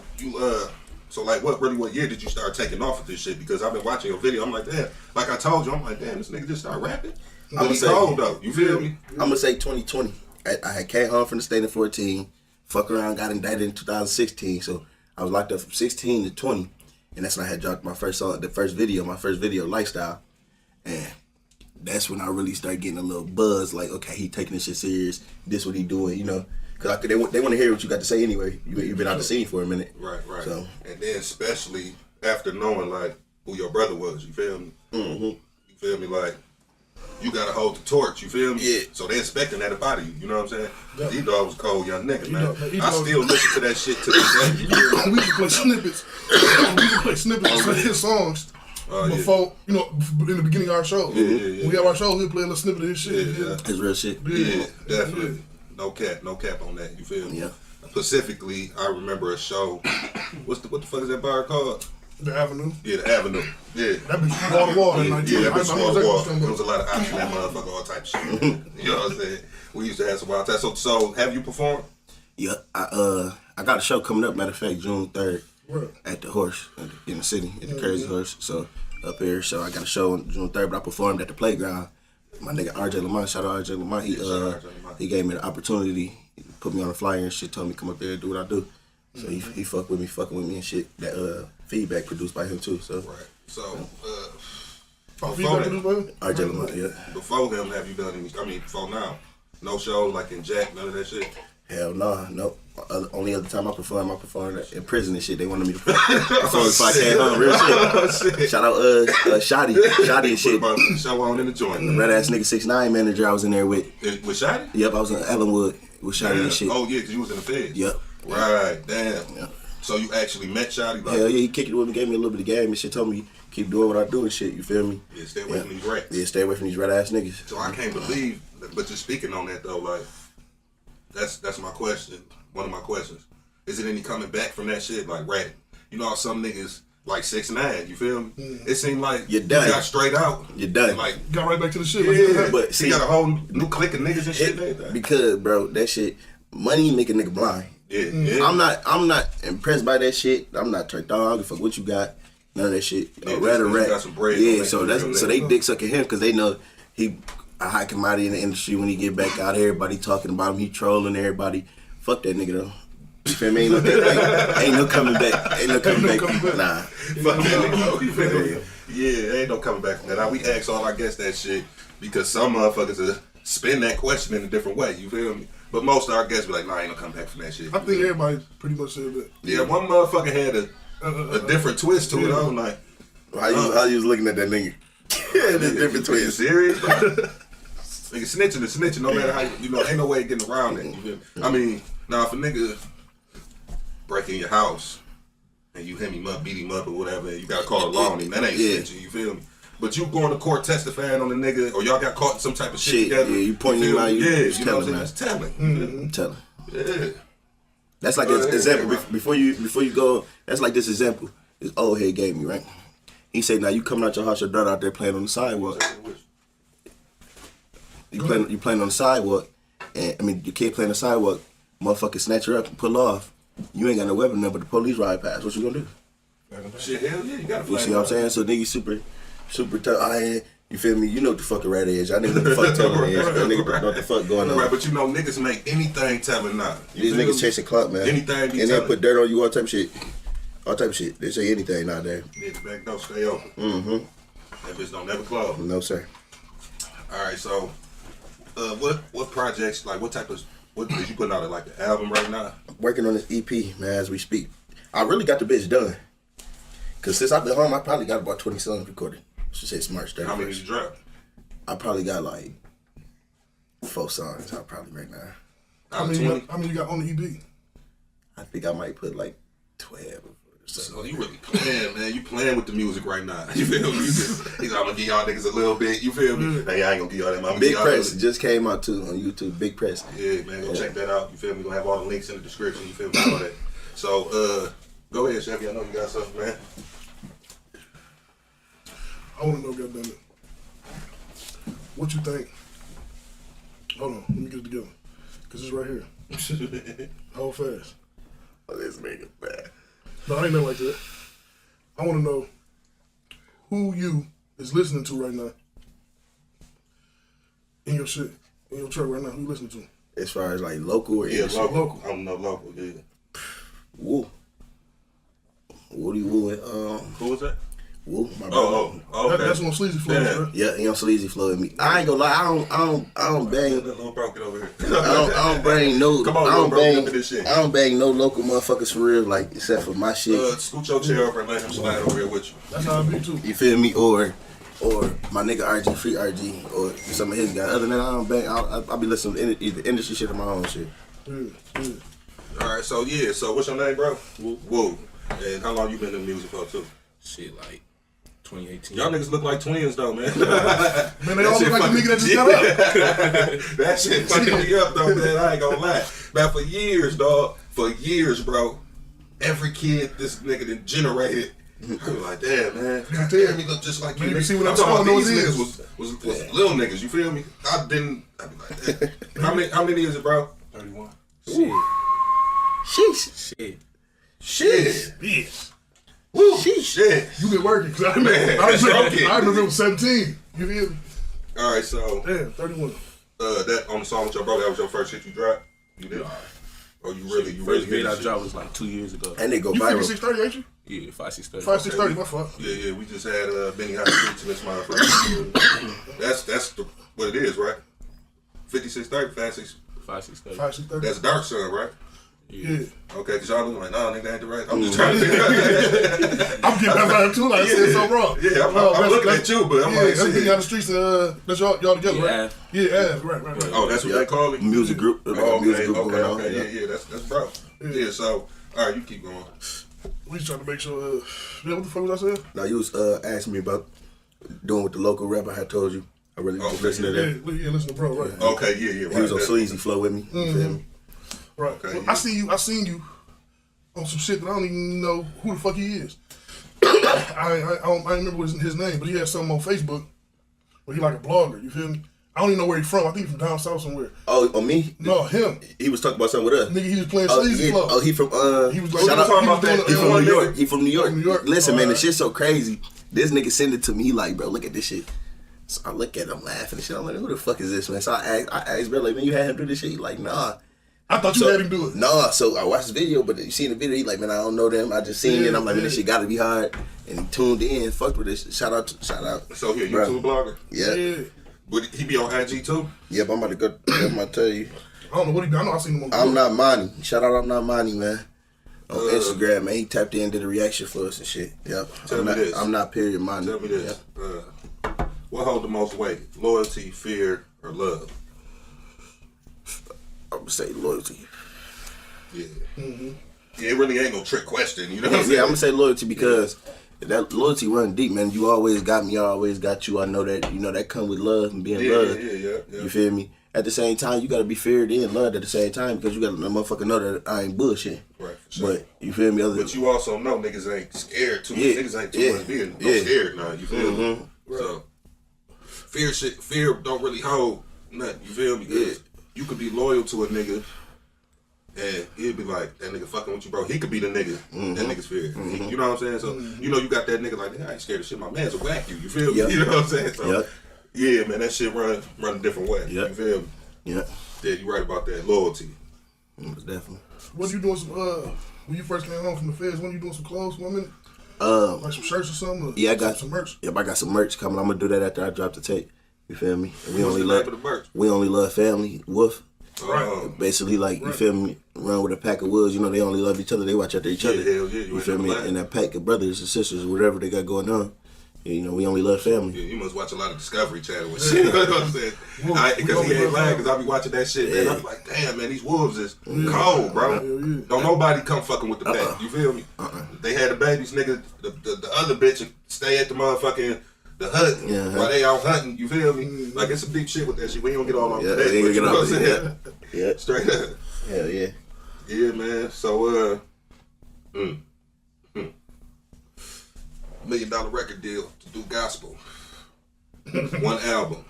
S3: So like, what year did you start taking off with this shit? Because I've been watching your video. I'm like, damn. Like I told you, I'm like, damn, this nigga just started rapping.
S9: I'm gonna say,
S3: cold though. You feel me?
S9: I'm gonna say 2020. I had came home from the state in 14. Fuck around, got indicted in 2016. So I was locked up from 16 to 20, and that's when I had dropped my first song, my first video, Lifestyle, and that's when I really started getting a little buzz. Like, okay, he taking this shit serious. This what he doing, you know? Because they want to hear what you got to say anyway. You've been out the scene for a minute.
S3: Right.
S9: So,
S3: and then especially after knowing like who your brother was, you feel me?
S9: Mm-hmm.
S3: You feel me? Like, you gotta hold the torch, you feel me?
S9: Yeah.
S3: So they expecting that about you, you know what I'm saying?
S5: Yeah.
S3: D-Dog was a cold young nigga, man.
S5: E-Dog-
S3: I still listen to that shit to this day. You feel me?
S5: We can play snippets. We can play snippets of his songs before, you know, in the beginning of our show.
S3: Yeah.
S5: When we have our show, we'll play a little snippet of his shit.
S3: Yeah.
S9: it's real shit.
S3: Yeah, definitely. No cap on that, you feel me?
S9: Yeah.
S3: Specifically, I remember a show, what the fuck is that bar called?
S5: The Avenue.
S3: Yeah, the Avenue. Yeah.
S5: That bitch wall to wall that night.
S3: Yeah, that
S5: I
S3: bitch
S5: know
S3: wall to
S5: exactly
S3: wall.
S5: what you're
S3: There was a lot of options in that motherfucker, all type of shit. You know what I'm saying? We used to have some wild time. So have you performed?
S9: Yeah, I got a show coming up, matter of fact, June 3rd
S5: Where?
S9: at the Horse in the city, at the Crazy Horse. So up here, so I got a show on June 3rd, but I performed at the Playground. My nigga RJ Lamont, shout out RJ Lamont, he gave me the opportunity, put me on the flyer and shit, told me come up there and do what I do. So he fucking with me and shit. That feedback produced by him too. So
S3: right. So
S5: feedback produced by him?
S9: RJ Lamont, yeah.
S3: Before him, have you done any? I mean, before now, no shows like in Jack, none of that shit.
S9: Hell no, nope. Only other time I performed in prison and shit. They wanted me to perform if I came home, real shit. Shout out Shotty and shit.
S3: Show on in the joint.
S9: The red ass nigga 6ix9ine manager I was in there with.
S3: With Shotty?
S9: Yep, I was in Ellenwood with Shotty and shit.
S3: Oh yeah, cause you was in the feds.
S9: Yep.
S3: Right, damn.
S9: Yeah.
S3: So you actually met Shotty? Like,
S9: hell yeah, he kicked it with me, gave me a little bit of game and shit, told me keep doing what I do and shit, you feel me?
S3: Yeah, stay away from these rats.
S9: Yeah, stay away from these red ass niggas.
S3: So I can't believe, but just speaking on that though, like, that's my question, one of my questions. Is it any coming back from that shit, like ratting? You know how some niggas, like 6ix9ine, you feel me? It seemed like
S9: you're done.
S3: You got straight out.
S9: You're done.
S3: Like,
S5: got right back to the shit.
S9: Yeah, but
S3: see, you got a whole new clique of niggas and shit.
S9: Because, bro, that shit, money make a nigga blind.
S3: Yeah.
S9: I'm not impressed by that shit. I'm not turned on. I don't give a fuck what you got. None of that shit.
S3: Yeah,
S9: Rat or rat.
S3: got some bread
S9: Yeah, so they dick sucking him because they know he a high commodity in the industry. When he get back out, everybody talking about him. He trolling everybody. Fuck that nigga though. You feel me? Ain't no coming back. Ain't no coming back. Nah.
S3: Fuck that nigga. You feel me? Yeah, ain't no coming back from that. We ask all our guests that shit because some motherfuckers spin that question in a different way. You feel me? But most of our guests be like, nah, ain't no coming back from that shit.
S5: I think everybody pretty much said that.
S3: Yeah, one motherfucker had a different twist to it. I was like,
S9: how you was looking at that nigga? Yeah, the different twist.
S3: Serious? Nigga snitching is snitching no matter how you know, ain't no way of getting around that. You feel me? I mean, now if a nigga break in your house and you hit him up, beat him up or whatever, and you gotta call it law on him, that ain't snitching, you feel me? But you going to court testifying on the nigga, or y'all got caught in some type of shit together.
S9: Yeah, you pointing him out, you
S3: you know what I'm saying? That's telling.
S9: Mm-hmm. Telling.
S3: Yeah.
S9: That's like an example. Before you go, that's like this example. This old head gave me, right? He said, now you coming out your house, your daughter out there playing on the sidewalk. You playing on the sidewalk, and I mean your kid playing on the sidewalk, motherfucker snatch her up and pull off. You ain't got no weapon there, but the police ride past. What you gonna do?
S3: Shit, hell yeah, you gotta.
S9: You see what I'm saying? So nigga super tough. You feel me? You know what the fuck a rat is. I know what the fuck telling is. That nigga know what the fuck going on.
S3: Right, but you know niggas make anything telling now.
S9: These niggas chasing clout, man.
S3: Anything be
S9: and
S3: telling.
S9: they put dirt on you, all type of shit. All type of shit. They say anything nowadays.
S3: Yeah, the back door stay open.
S9: Mm-hmm.
S3: That bitch don't never close.
S9: No sir.
S3: All right, so what projects, like what is you putting out, like the album right now?
S9: Working on this EP, man, as we speak. I really got the bitch done. Cause since I've been home, I probably got about 20 songs recorded. Should say it's March 31st.
S3: How many did you drop?
S9: I probably got like 4 songs out probably right now.
S5: How many you got on the EP?
S9: I think I might put like 12.
S3: So you really playing, man. You playing with the music right now. You feel me? I'm gonna give y'all niggas a little bit. You feel me? Hey, I ain't gonna give y'all that.
S9: Big Press just came out too on YouTube. Big Press.
S3: Yeah, man. Go check that out. You feel me? Gonna have all the links in the description. You feel me? All that. So, go ahead, Chevy. I know you got something, man.
S5: I want to know, goddammit, what you think? Hold on, let me get it together, cause it's right here. Hold fast.
S9: Oh, this nigga bad.
S5: No, I ain't nothing like that. I want to know who you is listening to right now. In your shit, in your truck right now, who you listening to?
S9: As far as like local or
S3: local. I'm no local, yeah.
S9: Woo. Woody Woo.
S3: Who was that?
S9: Woo, my brother.
S3: Okay.
S5: That's on Sleazy Flow, right?
S9: Yeah, he on Sleazy Flow with me. I ain't gonna lie, I don't bang.
S3: Little broken over here.
S9: I don't bang no.
S3: Come on,
S9: I don't
S3: bro,
S9: bang.
S3: jump in this shit.
S9: I don't bang no local motherfuckers for real, like except for my shit.
S3: Scoot your chair over and let him slide over here with you.
S5: That's how I be too.
S9: You feel me? Or my nigga RG, Free RG, or some of his guys. Other than that, I don't bang. I'll be listening to either industry shit or my own shit.
S3: All right, so what's your name, bro? Woo. And how long you been in music for too?
S19: Shit, like 2018.
S3: Y'all niggas look like twins though, man.
S5: Man, they all look like the nigga that just got up.
S3: That shit fucking me up though, man. I ain't gonna lie. Man, for years, bro, every kid this nigga that generated, I be like, damn, man. God damn, he look just like you.
S5: Man, you see what
S3: I'm
S5: I'm
S3: talking about
S5: saying?
S3: these niggas was little niggas, you feel me? I be like, damn. How many is it, bro?
S19: 31.
S9: Shit.
S5: Yes.
S3: Woo. Shit.
S5: You been working. I remember it was 17. You feel me?
S3: All right, so.
S5: Damn, 31.
S3: That on the song with your brother, that was your first shit you dropped? You did? Oh, you really
S19: First beat I
S3: shit?
S19: dropped was like 2 years ago.
S9: And they go
S5: You
S9: viral.
S5: 5630, ain't you?
S19: Yeah, 5630.
S5: 5630, my fault.
S3: Yeah, we just had Benny Hot Streets in this motherfucker. That's what it is, right? 5630,
S19: 5630.
S5: 5630.
S3: That's Dark Sun, right?
S5: Yeah.
S3: Okay, because y'all look like, nah, nigga, that ain't the right. I'm just trying to figure out.
S5: I'm getting that vibe too, like I said so wrong.
S3: Yeah, I'm looking at you, but I'm like,
S5: that's Benny out the streets, that's y'all together,
S19: Yeah.
S5: right? Yeah, right.
S3: Oh, that's what they call it?
S9: Music group.
S3: Okay, yeah, that's bro. Yeah, so, all right, you keep going.
S5: We just trying to make sure, what the fuck was I saying?
S9: Now, you was asking me about doing with the local rap I had told you. I really just listened to that.
S5: Yeah, listen to bro, right.
S3: Okay, yeah, right.
S9: He was on Sleazy Flow with me. You feel me?
S5: Right.
S3: Okay,
S5: well, I seen you on some shit that I don't even know who the fuck he is. I don't remember what his name, but he had something on Facebook where he like a blogger, you feel me? I don't even know where he's from. I think he's from down south somewhere.
S9: Oh, on me?
S5: No, him.
S9: He was talking about something with us.
S5: Nigga, he was playing Sleazy Flow.
S9: Oh, he from,
S5: he was like,
S9: shout out,
S5: he
S9: from New York. He from New York.
S5: New York.
S9: Listen, man, the shit's so crazy. This nigga sent it to me, he like, bro, look at this shit. So I look at him laughing and shit. I'm like, who the fuck is this, man? So I asked bro, like, man, you had him do this shit? He like, nah.
S5: I thought you had him do it.
S9: Nah, so I watched the video, but you seen the video, he like, man, I don't know them. I just seen it. I'm like, man, this shit gotta be hard. And he tuned in, fucked with this. Shout out.
S3: So he a YouTube blogger?
S9: Yeah.
S3: Would he be on IG too?
S9: Yeah, but I'm about to go, I'm about to tell you.
S5: I don't know what he done. I know I seen him on
S9: I'm Not Money. Shout out, I'm Not Money, man. On Instagram, man. He tapped in, did a reaction for us and shit. Yep.
S3: Tell me this.
S9: I'm not period money.
S3: Tell me this. What holds the most weight? Loyalty, fear, or love?
S9: I would say loyalty.
S3: Yeah. Mm-hmm. Yeah, it really ain't no trick question, you know what I'm saying?
S9: Yeah, I'm gonna say loyalty because that loyalty run deep, man. You always got me, I always got you. I know that, you know, that come with love and being loved.
S3: Yeah.
S9: You feel me? At the same time, you gotta be feared and loved at the same time because you gotta motherfucker know that I ain't bullshit.
S3: Right, for sure.
S9: But you feel me?
S3: But you also know niggas ain't scared too much. Niggas ain't too much being scared now, you feel me? Right. So fear don't really hold nothing, you feel me? Because you could be loyal to a nigga and he'd be like, that nigga fucking with you, bro. He could be the nigga that nigga's feared. You know what I'm saying? So you know you got that nigga like, I ain't scared of shit. My man's a whack you. You feel me? You know what I'm saying? So yeah, man, that shit run a different way. You feel me? Yeah, you right about that. Loyalty.
S9: Definitely.
S5: What you doing some when you first came home from the feds, when you doing some clothes for a minute? Like some shirts or something? Or
S9: yeah, I got
S5: some merch.
S9: Yep, I got some merch coming. I'm gonna do that after I drop the tape. You feel me? We only love family. Wolf.
S3: Right.
S9: Basically, like, you feel me? Run with a pack of wolves. You know, they only love each other. They watch after each other.
S3: Hell yeah.
S9: You feel me? And that pack of brothers and sisters, whatever they got going on. You know, we only love family.
S3: Yeah, you must watch a lot of Discovery Channel and shit. You know what I'm saying? Because he ain't lying, because I be watching that shit, man. I be like, damn, man, these wolves is cold, bro. Don't nobody come fucking with the pack. You feel me? They had the babies, nigga. The other bitch would stay at the motherfucking the hut while they out hunting. You feel me? Like, it's some deep shit with that shit. We ain't gonna get all on today. But you know what I'm saying?
S9: Yeah.
S3: Straight up.
S9: Hell yeah.
S3: Yeah, man. So, $1 million record deal to do gospel. One album.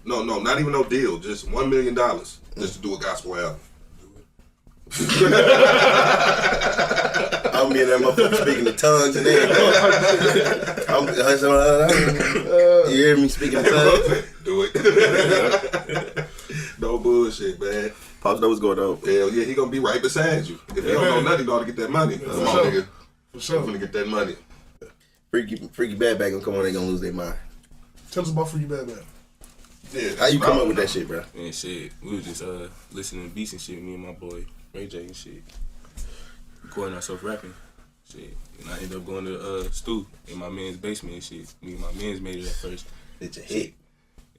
S3: No, not even no deal. Just $1 million just to do a gospel album.
S9: I'm in that motherfucker speaking in tongues and everything. You hear me speaking in tongues?
S3: Do it. No bullshit, man.
S9: Pops know what's going on.
S3: Hell yeah, he gonna be right beside you. If you don't know nothing, you ought to get that money. Come on, nigga.
S5: For sure.
S3: I'm gonna get that money.
S9: Freaky Bad Bag gonna come on, they gonna lose their mind.
S5: Tell us about Freaky Bad Bag.
S3: Yeah,
S9: how you come up with that shit, bro?
S13: Man, shit, we was just listening to beats and shit, me and my boy Ray J and shit. Recording ourselves rapping. Shit. And I ended up going to Stu in my man's basement and shit. Me and my man's made it at first.
S9: It's a hit.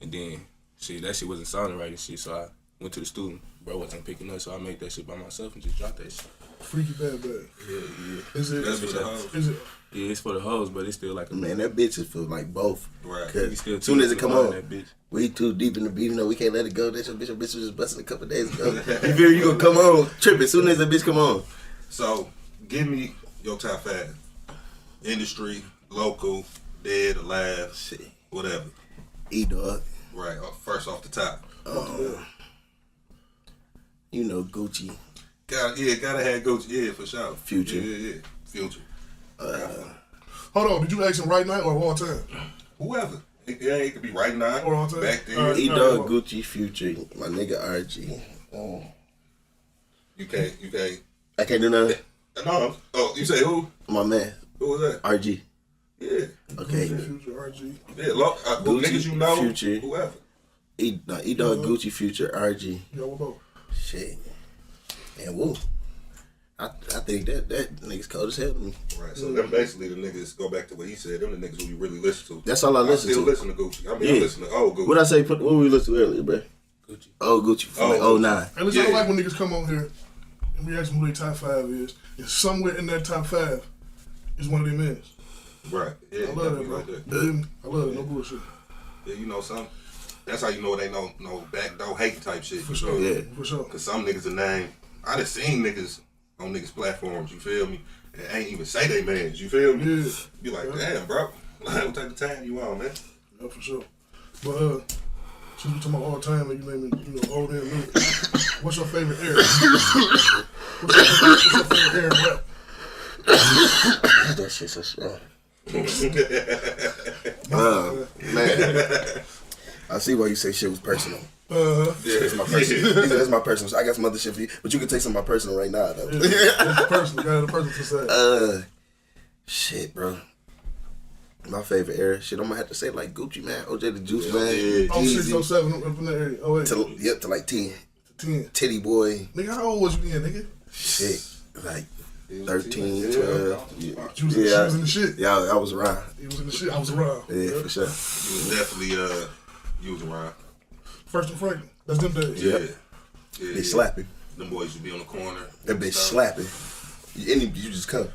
S13: And then shit, that shit wasn't sounding right and shit, so I went to the studio. Bro wasn't picking up, so I made that shit by myself and just dropped that shit.
S5: Freaky Bad Bag.
S13: Yeah.
S5: Is it?
S13: That's for the hoes.
S5: Is it?
S13: Yeah, it's for the hoes, but it's still like a
S9: man. That bitch is for like both.
S3: Right.
S9: Cause as soon as it come on, we too deep in the beat. You know we can't let it go. That's your bitch. Your bitch was just busting a couple days ago. You feel you gonna come on tripping as soon as that bitch come on.
S3: So give me your top 5. Industry, local, dead, alive,
S9: shit,
S3: whatever.
S9: E-Dog.
S3: Right. First off the top.
S9: You know Gucci.
S3: Gotta have Gucci. Yeah, for sure.
S9: Future.
S3: Yeah. Future.
S5: Hold on. Did you ask him right now or all time?
S3: Whoever. It could be right now.
S5: Or all time.
S3: Back then.
S9: E-Dog, Gucci, Future. My nigga RG.
S3: You can't.
S9: I can't do nothing.
S3: No. Oh, you say who?
S9: My man.
S3: Who was that?
S9: RG.
S3: Yeah.
S9: Okay.
S5: Future, RG.
S3: Yeah, Gucci, niggas you know.
S9: Future.
S3: Whoever.
S9: E-Dog, Gucci, Future, RG.
S5: Yeah, what about?
S9: Shit. And woo. I think that nigga's cold as hell to me.
S3: Right, so them basically the niggas, go back to what he said, them the niggas who you really listen to.
S9: That's all I listen to.
S3: I still listen to Gucci. I mean, I listen to old Gucci.
S9: What I say, what we listened to earlier, bro?
S13: Gucci.
S9: Oh, Gucci from like 09.
S5: And listen, I like when niggas come on here and we ask them who their top 5 is. And somewhere in that top 5 is one of them men.
S3: Right. Yeah,
S5: I love that, bro. I love it. No bullshit.
S3: Yeah, you know something. That's how you know it ain't no backdoor hate type shit.
S5: For sure.
S9: Yeah.
S5: For sure.
S3: Cause some niggas a name. I done seen niggas on niggas platforms, you feel me? And ain't even say they mans, you feel me?
S5: Yeah.
S3: You like, damn, bro. What type of time you on, man?
S5: Yeah, for sure. But since we talking about all time and you naming, old and new, what's your favorite era? What's your favorite era in rap?
S9: That shit's so strong. Man. I see why you say shit was personal.
S5: Yeah.
S9: It's my personal. That's my personal. I got some other shit for you, but you can take some of my personal right now, though.
S5: Yeah, personal. Got the personal to say.
S9: Shit, bro. My favorite era, shit. I'm gonna have to say like Gucci, man. OJ the Juice, man.
S5: Yeah. 06, 07, up in that area. Oh, wait.
S9: To like 10.
S5: 10.
S9: Titty Boy.
S5: Nigga, how old was you then, nigga?
S9: Shit, like 13, 12.
S5: You was in the shit.
S9: Yeah, I was around.
S5: You was in the shit. I was around.
S9: Yeah, for sure.
S3: You was definitely you was around.
S5: First and Franklin. That's them days.
S3: Yeah.
S9: They slapping.
S3: Them boys should be on the corner.
S9: That bitch slapping. You just come.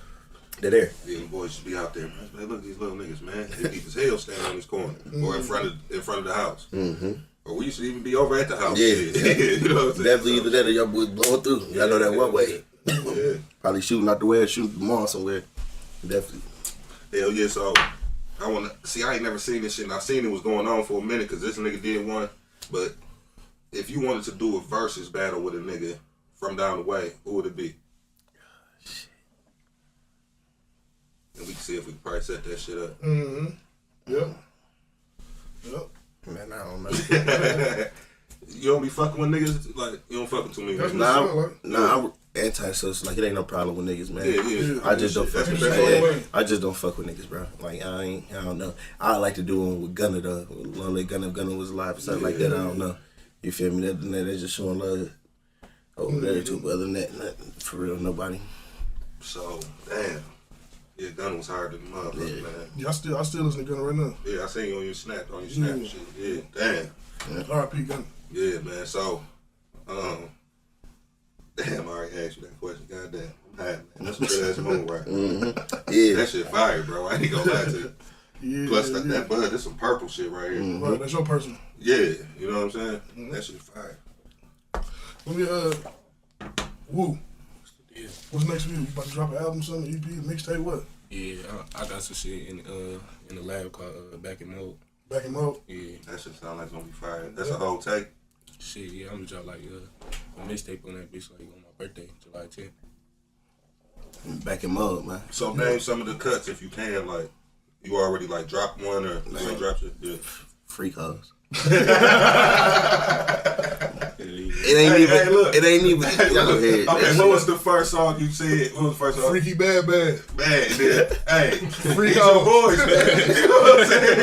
S9: They're there.
S3: Yeah, them boys should be out there. Man, look at these little niggas, man. They deep as hell standing on this corner. Or in front of the house.
S9: Mm-hmm.
S3: Or we used to even be over at the house.
S9: Yeah.
S3: You know what I'm saying?
S9: Definitely either that or y'all boys blowing through. Y'all know that one way.
S3: Yeah.
S9: Probably shooting out the way or shooting the mall somewhere. Definitely.
S3: Hell yeah, so I ain't never seen this shit, and I seen it was going on for a minute because this nigga did one. But if you wanted to do a versus battle with a nigga from down the way, who would it be?
S9: Shit.
S3: And we can see if we can probably set that shit up.
S5: Mm-hmm. Yep.
S9: Man, I don't know.
S3: You don't be fucking with niggas? Like, you don't fuck with too many niggas?
S9: Nah, I'm anti-social. Like, it ain't no problem with niggas, man.
S3: Yeah.
S9: I just don't fuck with niggas. I just don't fuck with niggas, bro. Like, I don't know. I like to do them with Gunna, though. Long Leg Gunna was alive or something like that. I don't know. You feel me? They're just showing love over there, too. But other than that, nothing, for real, nobody.
S3: So, damn. Yeah, Gunna was hard to the motherfucker, man.
S5: Yeah, I still listen to Gunna right now.
S3: Yeah, I seen you on your snap and shit. Yeah, damn.
S5: R.I.P. Gunna.
S3: Yeah, man. So, damn, I already asked you that question. Goddamn, I'm high, man. That's a good ass moment, right?
S9: Mm-hmm. Yeah,
S3: that shit fire, bro. I ain't gonna lie to you.
S5: Yeah,
S3: Plus, that bud, that's some purple shit right here.
S5: Mm-hmm. Right, that's your personal.
S3: Yeah, you know what I'm saying? Mm-hmm. That shit fire.
S5: Let me Woo. Yeah. What's next for you? You about to drop an album, something, EP, mixtape, what?
S13: Yeah, I got some shit in the lab called Back in Mode.
S5: Back in Mode?
S13: Yeah.
S3: That shit sound like it's gonna be fire. That's a whole take.
S13: Shit, yeah, I'm gonna drop like a mixtape on that bitch like on my birthday, July 10th.
S9: Back in mode, man.
S3: So name some of the cuts if you can. Like you already like dropped one or you ain't dropped it. Yeah.
S9: Freak hoes. It ain't even.
S3: Okay, what was the first song you said? What was the first song?
S5: Freaky Bad.
S3: Man, hey,
S5: Freak
S3: these
S5: hoes.
S3: your boys, man. You know what I'm saying?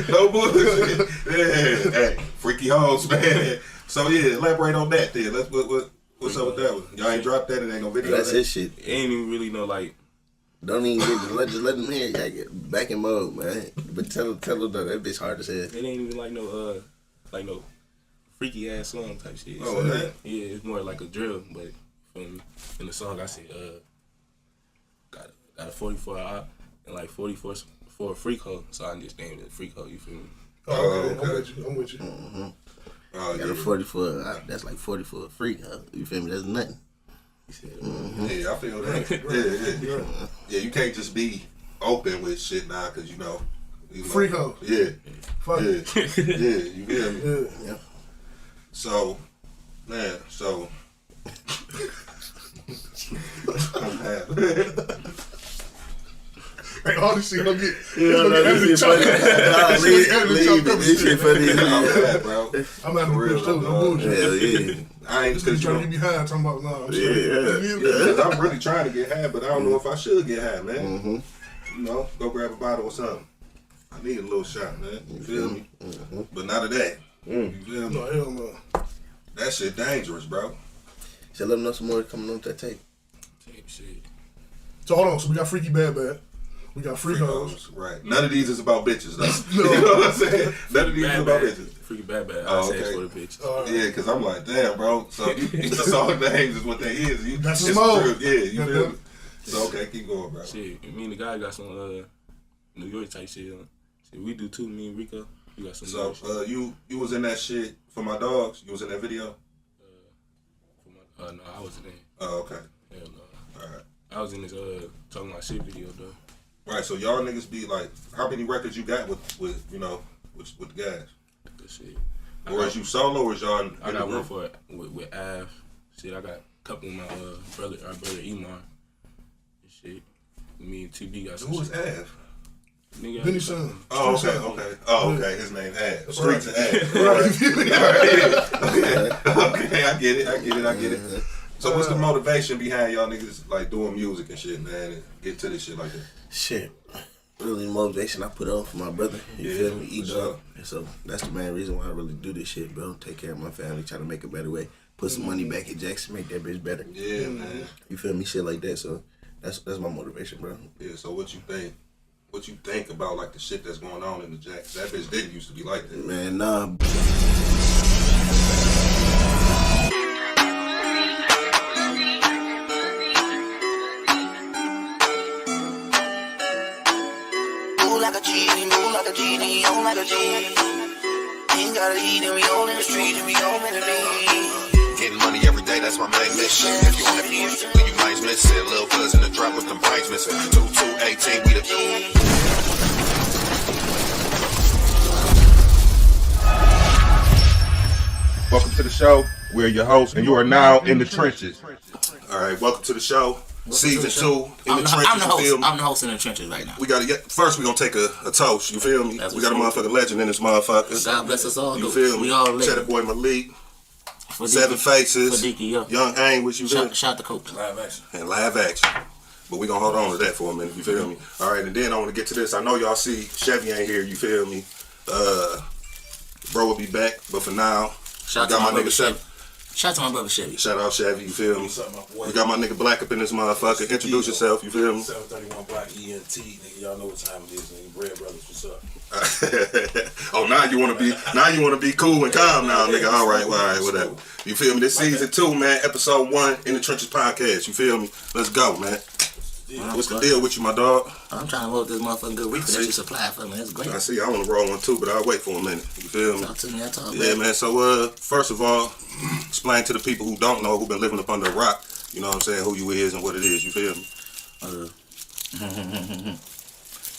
S3: No bullshit. Yeah, hey, freaky hoes, man. So yeah, elaborate on that then. What's up with that one? Y'all ain't dropped that, it ain't no video.
S9: That's his shit.
S13: It ain't even really no like.
S9: Don't even just let them hear. Y'all get back in mode, man. But tell them that bitch hard as hell.
S13: It ain't even like no freaky ass song type shit.
S3: Oh, man.
S13: Yeah, it's more like a drill. But in the song, I said got a 44 out and like 44 for a freak hoe. So I just named it freak hoe. You feel me?
S5: Oh, okay. I'm with you.
S9: Mm-hmm. Got a 44. That's like 44 freak hoe. You feel me? That's nothing.
S3: Mm-hmm. Yeah, I feel that. Yeah, you can't just be open with shit now because you know.
S5: Freak hoe.
S3: Yeah.
S5: Fuck
S3: it. Yeah, you feel me?
S5: Yeah.
S3: So, man, so.
S5: Hey, all this shit don't get.
S9: This shit funny.
S5: I'm out of the show. No bullshit.
S9: Hell yeah.
S3: I ain't just
S5: trying to get me high. Talking about
S3: Yeah, I'm really trying to get high, but I don't know if I should get high, man.
S9: Mm-hmm.
S3: You know, go grab a bottle or something. I need a little shot, man. You feel me?
S9: Mm-hmm.
S3: But not of that. You feel me?
S5: No, hell no.
S3: That shit dangerous, bro.
S9: So let them know some more coming on that tape.
S13: Tape shit.
S5: So hold on. So we got Freaky Bad. We got freak hoes.
S3: Right. None of these is about bitches, though.
S5: No.
S3: You know what I'm saying? None of these is about bitches.
S13: Freaky Bad.
S3: Oh,
S13: I say
S3: okay.
S13: it's for the bitches.
S3: Yeah, because I'm like, damn, bro. So the song names is what they is.
S5: That's
S3: it's
S5: mode.
S3: Yeah, you feel me? So, okay, keep going, bro.
S13: Shit, me and the guy got some New York type shit on. Shit, we do too, me and Rico. We got some
S3: So, you was in that shit for my dogs? You was in that video?
S13: No, I wasn't in.
S3: Oh, okay.
S13: Hell no.
S3: Alright.
S13: I was in this talking about shit video though.
S3: Right, so y'all niggas be like, how many records you got with you know, with the guys?
S13: Good shit.
S3: Or is you solo or is y'all in
S13: I got
S3: the
S13: one
S3: group?
S13: for it with Av. Shit, I got a couple with my our brother Iman. Shit. Me and TB got some
S3: Who is
S13: shit.
S3: Av?
S13: Nigga,
S5: Benny's son.
S3: Oh, okay. Oh, okay. His name Av. Streets of Av. Okay, I get it. So what's the motivation behind y'all niggas like doing music and shit, man, and get to this shit like that?
S9: Shit. Really motivation I put on for my brother. You feel me? Eat up. And so that's the main reason why I really do this shit, bro. Take care of my family, try to make a better way. Put some money back at Jackson, make that bitch better.
S3: Yeah, man.
S9: You feel me? Shit like that. So that's my motivation, bro.
S3: Yeah, so what you think? What you think about like the shit that's going on in the Jack? That bitch didn't used to be like that.
S9: Man, nah.
S1: Move like a genie, on like a genie. Ain't gotta eat and we all in the street and we all meant to be.
S2: Getting money every day, that's my main mission. If you want it, then you might miss it. Lil' cousin the drop with them brains missing. 2218, we the
S3: Welcome to the show. We're your hosts, and you are now in the trenches. All right, welcome to the show. Season 2 in the trenches.
S12: I'm the host.
S3: You feel me?
S12: I'm the host in the trenches right now.
S3: We gotta get first. We gonna take a toast. You feel me? We got a motherfucking legend in this motherfucker.
S12: God bless us all.
S3: You feel me?
S12: We all live.
S3: CheddaBoy Malik,
S12: For
S3: Seven
S12: DK,
S3: Faces,
S12: for DK, yo.
S3: Young Aang, which you feel?
S12: Shout the coach.
S3: Live action. And live action. But we gonna hold on to that for a minute. You feel me? All right, and then I want to get to this. I know y'all see Chevy ain't here. You feel me? Bro will be back, but for now,
S12: Shout
S3: we got
S12: to
S3: my
S12: my
S3: nigga
S12: brother
S3: Chevy.
S12: Shout out to my brother Chevy.
S3: Shout out Chevy, you feel me? We got my nigga Black up in this motherfucker. Introduce yourself, you feel me?
S17: 731 Black ENT, nigga. Y'all know what time it is, nigga. Bread Brothers, what's up?
S3: Oh, now you wanna be cool and calm now, nigga. All right, whatever. You feel me? This season 2, man, episode 1 in the Trenches podcast. You feel me? Let's go, man. What's the deal with you, my dog?
S12: I'm trying to roll this motherfucking good reefer that you supply for me. That's great.
S3: I see. I want to roll one too, but I'll wait for a minute. You feel me?
S12: Talk to me. I talk.
S3: Yeah, man. So, first of all, explain to the people who don't know, who've been living up under a rock. You know what I'm saying? Who you is and what it is. You feel me?
S17: I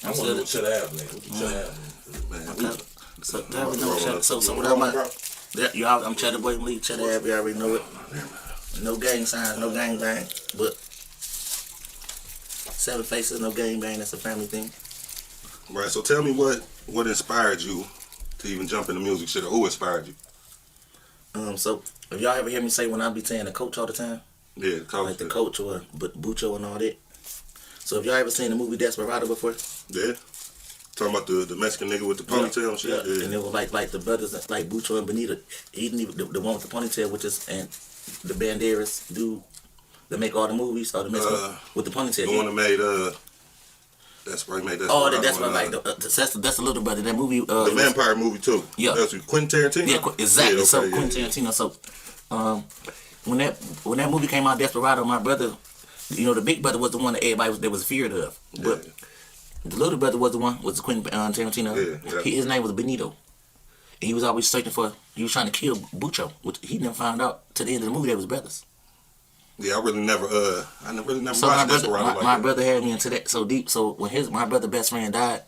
S17: want to know what Cheddar Ave, nigga. What the Cheddar Ave,
S3: man?
S12: So what I'm I'm CheddaBoy Malik, Cheddar App, you already know it. No gang signs, no gang bang, but 7 faces, no gang bang, that's a family thing.
S3: Right, so tell me what inspired you to even jump into music shit, or who inspired you?
S12: So if y'all ever hear me say when I be saying the coach all the time,
S3: yeah, the coach,
S12: like the coach or Bucho and all that. So if y'all ever seen the movie Desperado before?
S3: Yeah. Talking about the Mexican nigga with the ponytail and shit. Yeah.
S12: And it was like the brothers like Bucho and Benita. He didn't even the one with the ponytail, which is and the Banderas dude that make all the movies, or the Mexican with the ponytail.
S3: The one that made that's right, made that.
S12: Oh, that's what like that's the little brother. That movie.
S3: The vampire movie too.
S12: Yeah.
S3: That's Quentin Tarantino.
S12: Yeah, exactly.
S3: Yeah, okay,
S12: So Quentin Tarantino. So when that movie came out, Desperado, my brother, the big brother was the one that everybody was feared of, but the little brother was the one was Quentin Tarantino.
S3: Yeah.
S12: His name was Benito. And he was always searching he was trying to kill Bucho, which he never found out to the end of the movie they was brothers.
S3: Yeah, I really never
S12: So
S3: watched Desperado.
S12: my brother had me into that so deep. So when my brother best friend died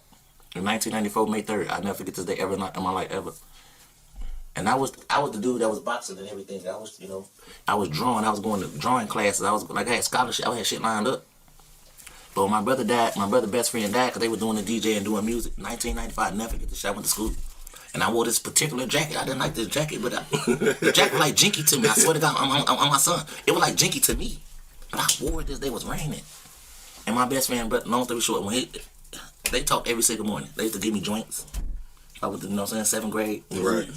S12: in 1994, May 3rd, I never forget this day ever in my life ever. And I was the dude that was boxing and everything. I was drawing. I was going to drawing classes. I had scholarship. I had shit lined up. But when my brother died, my brother best friend died because they were doing the DJ and doing music. 1995, I never forget this shit. I went to school. And I wore this particular jacket. I didn't like this jacket, but the jacket was like jinky to me. I swear to God, I'm my son. It was like jinky to me. But I wore it this day. It was raining. And my best friend, but long story short, they talked every single morning. They used to give me joints. I was, 7th grade.
S3: Right.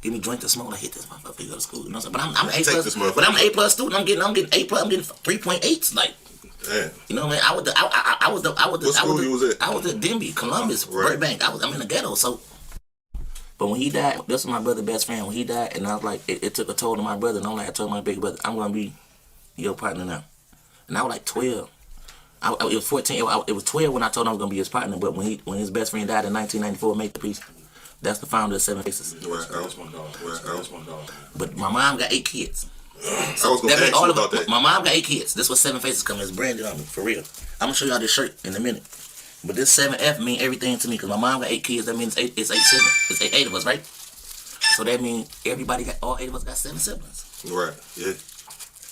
S12: Give me joints to smoke. I hit this motherfucker to go to school. You know what I'm saying? But I'm A+. But I'm an A+ student. I'm getting A+. I'm getting 3.8s. Like,
S3: damn.
S12: You know what I mean?
S3: What school you was at?
S12: I was at Denby, Columbus, Burbank. I'm in the ghetto. So, but when he died, this was my brother's best friend. When he died, and I was like, it took a toll on my brother. And I told my big brother, I'm gonna be your partner now. And I was like 12. It was 14. It was 12 when I told him I was gonna be his partner. But when his best friend died in 1994, make the peace. That's the founder of 7 Faces.
S3: Right. That's my dog.
S12: But my mom got 8 kids.
S3: I was gonna ask you about that.
S12: My mom got 8 kids. This was 7 Faces coming. It's branded on me, for real. I'm gonna show y'all this shirt in a minute. But this 7F mean everything to me because my mom got 8 kids. That means it's 8 of us, right? So that means all 8 of us got 7 siblings.
S3: Right. Yeah.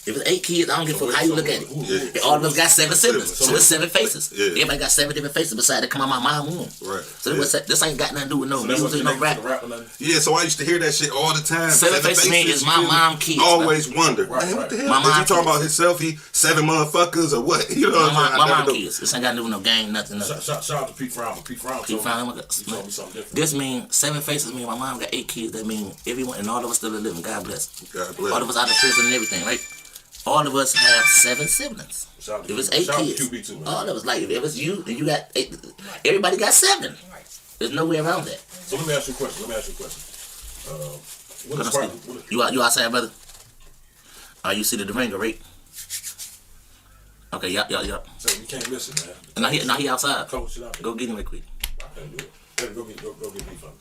S12: If it's 8 kids, I don't give a fuck how you look at it. Yeah. All of us got 7 siblings. So it's 7 faces. Yeah. Everybody got 7 different faces besides they come out my mom's womb.
S3: Right.
S12: So this ain't got nothing to do with no music, no rap.
S3: Yeah, so I used to hear that shit all the time.
S12: 7 faces mean is my mom kids.
S3: Always wonder.
S12: Right.
S3: Man, what the hell?
S12: My mom
S3: Is he talking about himself? He 7 motherfuckers or what? You know what I'm saying?
S12: My mom kids. This ain't got to do with no gang, nothing.
S7: Shout out to Pete Frown. Pete Frown told me something different.
S12: This means 7 faces mean my mom got 8 kids. That means everyone and all of us still living. God bless.
S3: God bless.
S12: All of us out of prison and everything, right? All of us have 7 siblings. If it's 8 kids, all of us, like if it's you and you got 8, everybody got 7. There's no way around that.
S7: So let me ask you a question.
S12: You outside, brother? You see the ringer, right? Okay, yup.
S7: So you can't listen, man.
S12: He outside.
S7: Coach,
S12: go get him real quick.
S7: I can't do it. Go get me from.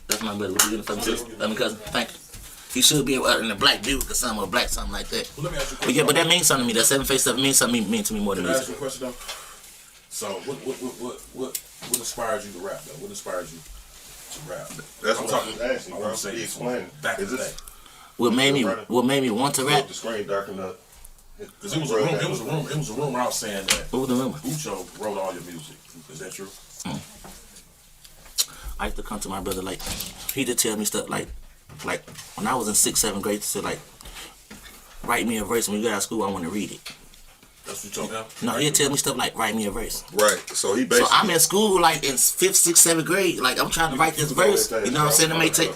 S12: That's my brother. What you getting from too? Let me cousin. Thank you. He should be in a black Buick or something, or black something like that.
S7: Well, let me ask you a question.
S12: But that means something to me. That 7 face stuff means something to me more than
S7: music.
S12: music.
S7: Can I ask you a question though? So what inspires you to rap though? What inspires you to rap?
S3: That's what I'm asking,
S7: I
S3: bro.
S7: want to say
S3: Explain.
S7: Back in the day.
S12: What made me want to rap?
S3: The screen darkened up.
S7: Because it was a rumor out saying that
S12: What was the rumor?
S7: Bucho wrote all your music. Is that true?
S12: I used to come to my brother like he did tell me stuff like when I was in 6th, 7th grade, to like write me a verse. When you get out of school, I want to read it.
S7: That's what you're talking about?
S12: No, he'd tell me stuff like write me a verse.
S3: Right. So he basically.
S12: So I'm in school like in 5th, 6th, 7th grade. Like I'm trying to write this verse. You know what I'm saying? It may take.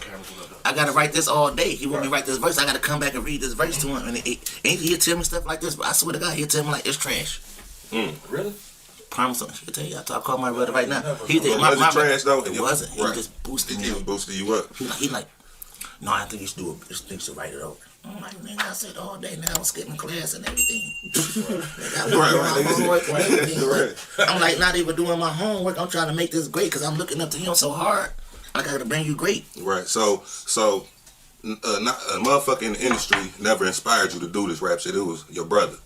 S12: I gotta write this all day. He want me to write this verse. I gotta come back and read this verse to him, and he'd tell me stuff like this. But I swear to God, he'd tell me like it's trash.
S7: Really?
S12: Promise him. He'll tell you. I call my brother right now.
S3: Was it trash though?
S12: It wasn't. He
S3: Right.
S12: just boosted me.
S3: He was boosting you up.
S12: He like, no, I think you should do it. I think you should write it over. I'm like, nigga, I said all day. Now I'm skipping class and everything. I'm like not even doing my homework. I'm trying to make this great because I'm looking up to him so hard. I gotta bring you great.
S3: Right. So not a motherfucker in the industry never inspired you to do this rap shit. It was your brother.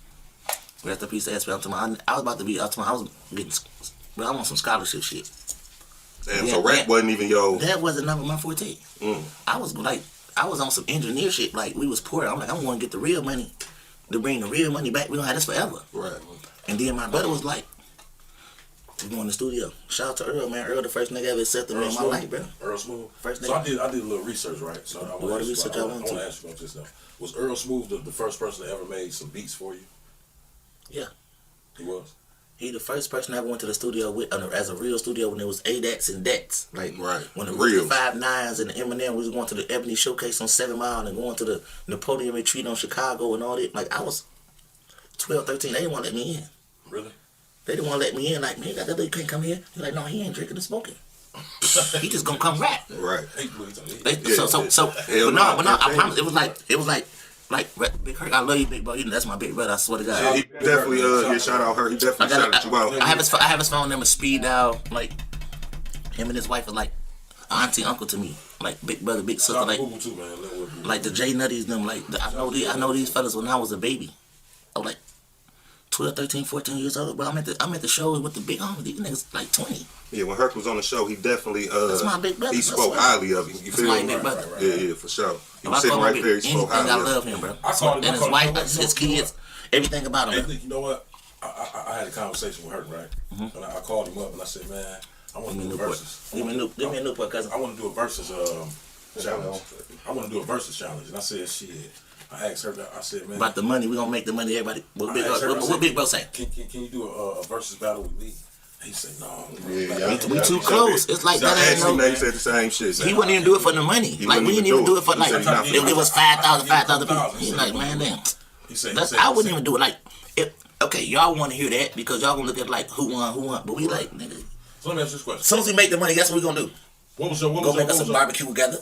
S12: Rest in peace, I was about to be. I was getting. Well, I want some scholarship shit.
S3: Damn, so rap wasn't even your...
S12: That wasn't never my forte. I was on some engineer shit. Like, we was poor. I'm like, I'm going to get the real money to bring the real money back. We don't have this forever.
S3: Right.
S12: And then my brother was like, we going to the studio. Shout out to Earl, man. Earl, the first nigga ever accepted me in my life, bro.
S7: Earl Smooth.
S12: First nigga.
S7: So I did a little research, right? So I want to ask you about this now. Was Earl Smooth the first person that ever made some beats for you?
S12: Yeah.
S7: He was?
S12: He the first person I ever went to the studio with as a real studio when it was ADATs and DATs. Like when the Real 5 9s and the Eminem was going to the Ebony Showcase on 7 Mile and going to the Napoleon Retreat on Chicago and all that. Like I was 12, 13. They didn't want to let me in.
S7: Really?
S12: They didn't want to let me in. Like, man, that dude can't come here. He's like, no, he ain't drinking and smoking. He just gonna come rap.
S3: Right.
S12: So, but no, I promise. It was like, Big Herk, I love you, big bro. You know, that's my big brother. I swear to God.
S3: Yeah, he definitely shout out Herk. He definitely shouted you out.
S12: I have his phone number, speed dial. Like him and his wife are like auntie, uncle to me. Like big brother, big sister. Like the J Nutties, them. Like I know these fellas when I was a baby. I was like 12, 13, 14 years old. But I'm at the shows with the big homies. These niggas like 20.
S3: Yeah, when Herk was on the show, he definitely
S12: that's my big brother.
S3: He spoke highly of him. You feel me?
S12: Big brother.
S3: Yeah, for sure. He was sitting right there. He spoke highly of him.
S12: I love him, bro. And his wife, his kids, everything about him.
S7: Hey, you know what? I had a conversation with Herk, right? And I called him up and I said, man, I want to do a versus.
S12: Give me a Newport, cousin.
S7: I want to do a versus challenge. I want to do a versus challenge. And I said, shit. I asked her, I said, man.
S12: About the money, we gonna make the money, everybody. What Big Bro say?
S7: Can you do a versus battle with me? He said, no.
S12: We too close. It's like that ain't no.
S3: He said the same shit.
S12: He wouldn't even do it for the money. Like we didn't even do it for like it was 5,000 people. He's like, man, damn. I wouldn't even do it like. Okay, y'all want to hear that because y'all gonna look at like who won, but we like nigga.
S7: So let me ask you this question.
S12: As soon as we make the money, that's what we gonna do. Go make us some barbecue together,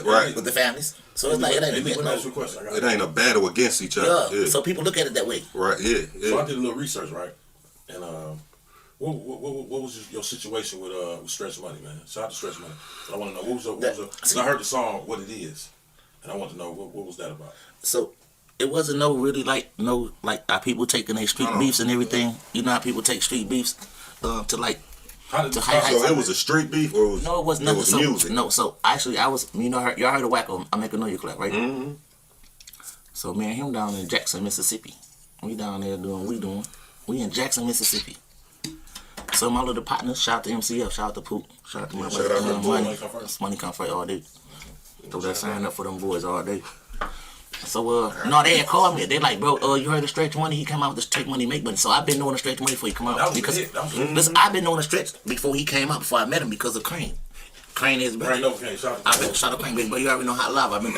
S3: right,
S12: with the families. So it's like it ain't
S3: it ain't a battle against each other.
S12: Yeah. So people look at it that way.
S3: Right. Yeah.
S7: So I did a little research, right, and what was your situation with Stretch Money, man? Shout out to Stretch Money. But I want to know what was because I heard the song "What It Is," and I want to know what was that about.
S12: So it wasn't how people taking their street beefs and everything. You know how people take street beefs to like.
S3: So it was a street beef, or was,
S12: no? It was nothing.
S3: It was music.
S12: No, so actually, I was. You know, y'all heard of Wacko? I Make a Know You Clap, right?
S3: Mm-hmm.
S12: So me and him down in Jackson, Mississippi. We down there doing what we doing. We in Jackson, Mississippi. So my little partners, shout out to MCF, shout out to Poop, shout out to my brother, Money Come First all day. So that sign up for them boys all day. So no, they had called me. They like, bro, you heard of Stretch Money? He came out with the Stretch Money Make Money. So I've been knowing the Stretch Money before he come out because listen, I've been knowing the Stretch before he came out, before I met him because of Crane. Crane is brother. Shout out Crane, but you already know how live I've been.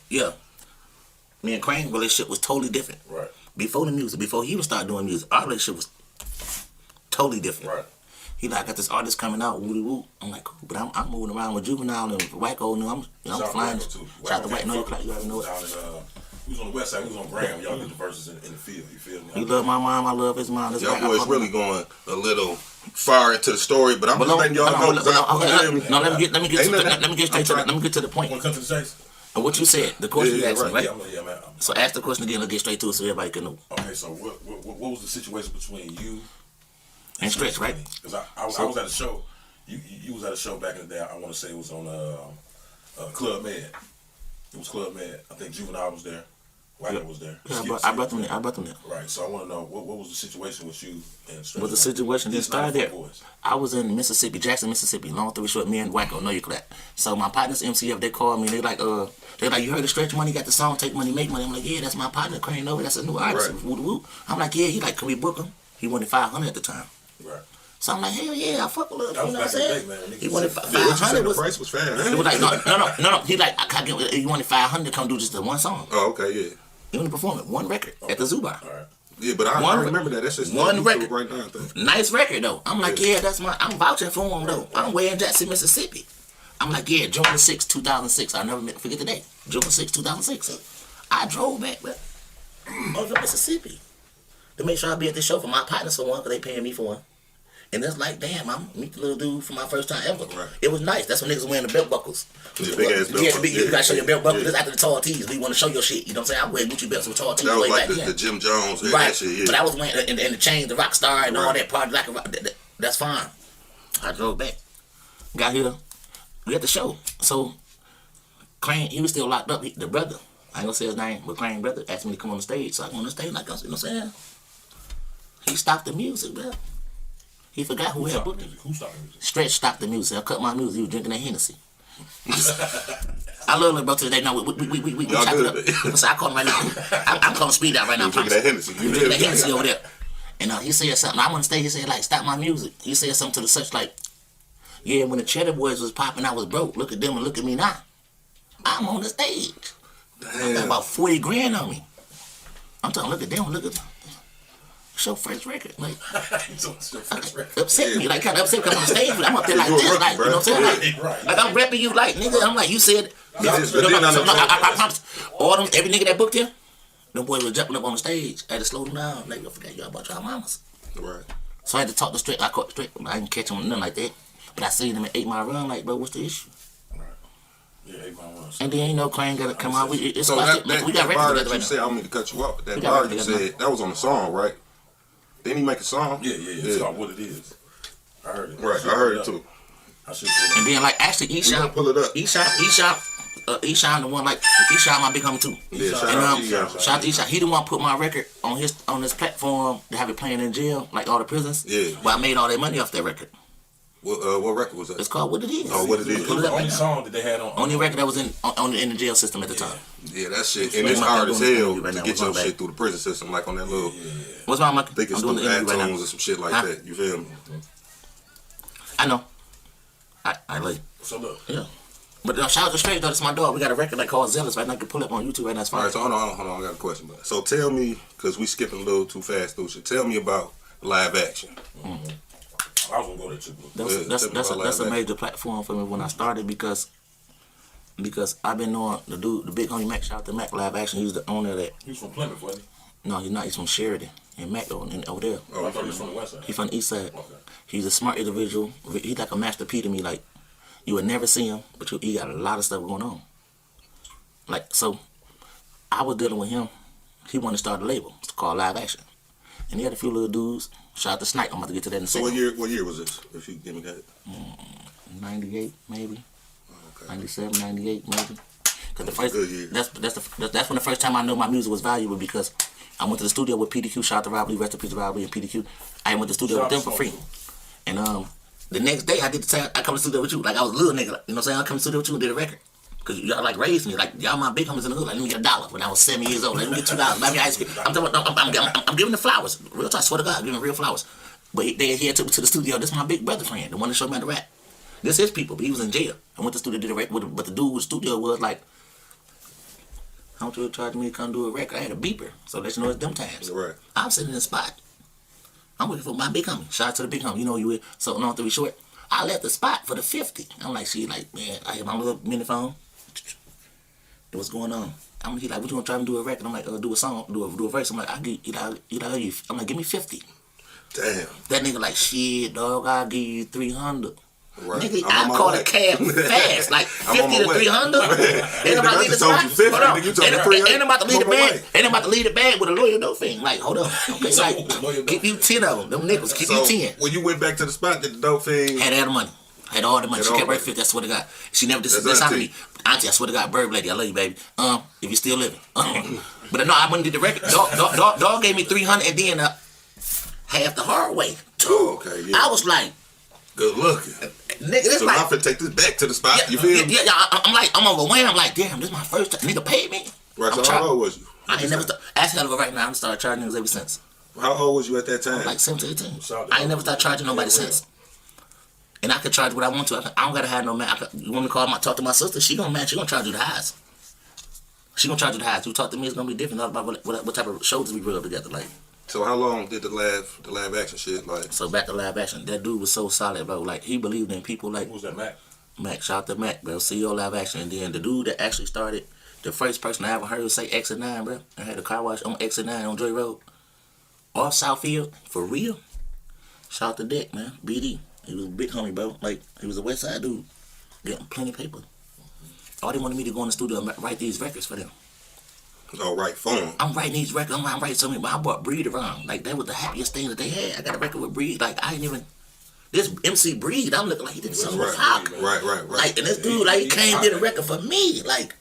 S12: Yeah. Me and Crane relationship was totally different.
S7: Right.
S12: Before the music, before he would start doing music, our relationship was totally different.
S7: Right.
S12: He like, I got this artist coming out, woody woo. I'm like, cool, but I'm moving around with Juvenile and Wacko, and I'm flying. Shout out to Wacko, no, you already know it.
S7: We was on the west side, we was on Graham. Y'all did the verses in the field, you feel me?
S12: He love my mom, I love his mom.
S3: Y'all boys really going a little far into the story, but I'm just letting y'all know.
S12: No, let me get to the point.
S7: Want to come to the chase?
S12: And what you said, the question you asked me, right?
S7: Yeah, man.
S12: So ask the question again, let's get straight to it so everybody can know.
S7: Okay, so what was the situation between you
S12: and Stretch, right?
S7: Because I was at a show. You was at a show back in the day. I want to say it was on Club Med. It was Club Med. I think Juvenile was there. Wacko was there.
S12: Yeah, I brought them there.
S7: Right. So I want to know what was the situation with you and Stretch?
S12: Well, the situation didn't start there. I was in Mississippi, Jackson, Mississippi. Long story short, me and Wacko, know you clap. So my partners, MCF, they called me. They like, you heard of Stretch Money? Got the song, Take Money, Make Money. I'm like, yeah, that's my partner, Crane Over. That's a new artist. Right. Woo. I'm like, yeah. He like, can we book him? He wanted $500 at the time.
S7: Right.
S12: So I'm like, hell yeah, I fuck a little. You know what I'm saying? He wanted $500.
S3: The price was fast.
S12: It was like, no. He like, he wanted $500 to come do just the one song.
S3: Oh, okay, yeah.
S12: He wanted to perform it, one record at the Zubar.
S3: All right. Yeah, but I remember that. That's just
S12: one record. Right now, nice record though. I'm like, yeah, that's I'm vouching for him though. I'm way in Jackson, Mississippi. I'm like, yeah, June 6, 2006. I'll never forget the day. June 6, 2006. I drove back, over Mississippi to make sure I be at the show for my partners for one, because they paying me for one. And it's like, damn, I'm meet the little dude for my first time ever. Right. It was nice. That's when niggas wearing the belt buckles.
S3: Yeah, big ass belt buckles.
S12: You gotta show your belt buckles. This after the tall tees. We want to show your shit. You know what I'm saying? I wear Gucci belts with tall tees.
S3: That was like the Jim Jones.
S12: Right.
S3: That shit, yeah.
S12: But I was wearing and the chains, the rock star, and all that part. That's fine. I drove back. Got here. We at the show. So, Crane, he was still locked up. The brother, I ain't gonna say his name, but Crane brother asked me to come on the stage. So I come on the stage like, you know what I'm saying? He stopped the music, bro. He forgot who had booked him.
S7: Who stopped the music?
S12: Stretch stopped the music. I cut my music. He was drinking that Hennessy. I love him, bro. Today, no, we chop it up. So I call him right now. I'm calling speed out right now.
S3: You drinking that Hennessy?
S12: You drinking that Hennessy over there? And he said something. I'm on the stage. He said like, stop my music. He said something to the such like, yeah, when the Cheddar Boys was popping, I was broke. Look at them and look at me now. I'm on the stage. I got about 40 grand on me. I'm talking. Look at them. Look at them. Show first record, like upset me, like kind of upset. Cause I'm on the stage, I'm up there like this, like you know what I'm saying, like I'm repping you, like nigga. I'm like you said, I promise. All them, every nigga that booked him, them boys was jumping up on the stage. I had to slow them down. Like I forgot y'all about y'all mamas.
S3: Right.
S12: So I had to talk to Straight. I caught Straight. I didn't catch him nothing like that. But I seen him at 8 Mile Run. Like, bro, what's the issue?
S7: Yeah, 8 Mile Run.
S12: And then Crane got to come out. We
S3: so that
S12: we got
S3: bar
S12: records
S3: that you said, I don't mean to cut you off, but that bar you said that was on the song, right? Didn't he make a song?
S7: Yeah. It's called What It Is. I heard it.
S3: Right, I heard it too.
S12: And then like actually Esham,
S3: pull it up.
S12: Esham the one like Esham my big homie too.
S3: Yeah,
S12: shout out to Esham. He the one put my record on his platform to have it playing in jail, like all the prisons.
S3: Yeah.
S12: But I made all that money off that record.
S3: What record was that?
S12: It's called What It Is.
S3: Oh, What It Is.
S12: Put it up
S7: Only
S12: right
S7: song that they had on.
S12: Only record that was in the jail system at the time.
S3: Yeah, that shit. And it's hard as hell to get your shit through the prison system, like on that little.
S12: What's my monkey?
S3: I think it's through iTunes or some shit like that. You feel me?
S12: I know. I like.
S7: So look.
S12: Yeah. But shout out to Straight though. That's my dog. We got a record like called Zealous right now. You can pull up on YouTube right now. It's fine.
S3: All right, so hold on. I got a question. So tell me, because we skipping a little too fast through shit. Tell me about live action.
S7: I was gonna go there too.
S12: That's a major platform for me when I started because I've been knowing the big homie Mac. Shout out to Mac Live Action. He's the owner of that.
S7: He's from Plymouth, wasn't he?
S12: No, he's not. He's from Sheridan and Mac over there.
S7: Oh, I thought he was from the west side.
S12: He's from the east side.
S7: Okay.
S12: He's a smart individual. He's like a master P to me. Like you would never see him, but he got a lot of stuff going on. Like so, I was dealing with him. He wanted to start a label. It's called Live Action, and he had a few little dudes. Shout out to Snipe. I'm about to get to that in a second.
S3: So what year was this? If you give me that.
S12: 98 maybe. Okay. 97, 98 maybe. Cause the first
S3: good year.
S12: That's when the first time I know my music was valuable because I went to the studio with PDQ. Shout out to Rob Lee, rest in peace, Rob Lee and PDQ. I went to the studio with them for free. And the next day I did the time I come to the studio with you. Like I was a little nigga. You know what I'm saying? I come to the studio with you and did a record. Cause y'all like raised me. Like y'all my big homies in the hood. Like let me get $1 when I was 7 years old. Let me get $2. Buy me ice cream. I'm giving the flowers. Real talk, I swear to God, I'm giving real flowers. But he took me to the studio. This is my big brother friend, the one that showed me how to rap. This is people, but he was in jail. I went to the studio, did a record, but the dude with the studio was like, how much you charge me to come do a record? I had a beeper, so let you know it's them times.
S3: Right.
S12: I'm sitting in the spot. I'm waiting for my big homie. Shout out to the big homie. You know who you is. So long to be short, I left the spot for the 50. I'm like, man, I had my little mini phone. What's going on? He like, what you gonna try and do a record? I'm like, do a song, do a verse. I'm like, I'm like, give me 50.
S3: Damn.
S12: That nigga like, shit, dog, I'll give you 300.
S3: Right.
S12: Nigga, I call a cab fast, like 50 to 300. Ain't about to leave the spot. Ain't about to leave the bag. Ain't about to leave the bag with a lawyer no thing. Like, hold on. Okay, so like, give you 10 of them nickels. Give you 10.
S3: When you went back to the spot, did the dope thing?
S12: Had all the money. Had all the money. She kept right 50. I swear to God. She never dishonored me. Auntie, I swear to God, Bird Lady, I love you, baby. If you still living. But no, I wouldn't do the record. Dog gave me 300 and then half the hard way.
S3: Oh, okay, yeah.
S12: I was like,
S3: good looking.
S12: Nigga, this
S3: so
S12: like,
S3: I'm finna take this back to the spot. You feel me?
S12: Yeah, I'm overwhelmed. I'm like, damn, this is my first time. Nigga paid me.
S3: Right, so how old was you?
S12: I ain't never started. As hell of it right now, I started charging niggas ever since.
S3: How old was you at that time?
S12: Like 17, 18. I ain't never started charging nobody since. And I could charge what I want to. I don't gotta have no man. You want me to talk to my sister? She gonna match. She gonna charge you the highs. She gonna charge you the highs. You talk to me, it's gonna be different. Not about what type of shoulders we rub together. Like.
S3: So how long did the live action shit like?
S12: So back to live action. That dude was so solid, bro. Like he believed in people. Like
S7: who's that, Mac?
S12: Mac, shout out to Mac, bro. CEO Live Action. And then the dude that actually started, the first person I ever heard say Exit 9, bro. I had a car wash on Exit 9 on Joy Road, off Southfield, for real. Shout out to Dick, man. BD. He was a big homie, bro. Like, he was a West Side dude. Getting plenty of paper. All they wanted me to go in the studio and write these records for them.
S3: Oh, right, phone.
S12: I'm writing these records. I'm writing something, but I brought Breed around. Like, that was the happiest thing that they had. I got a record with Breed. Like, I ain't even... This MC Breed, I'm looking like he did something with Hawk.
S3: Right.
S12: Like, and this dude, like, he came did a record for me. Like,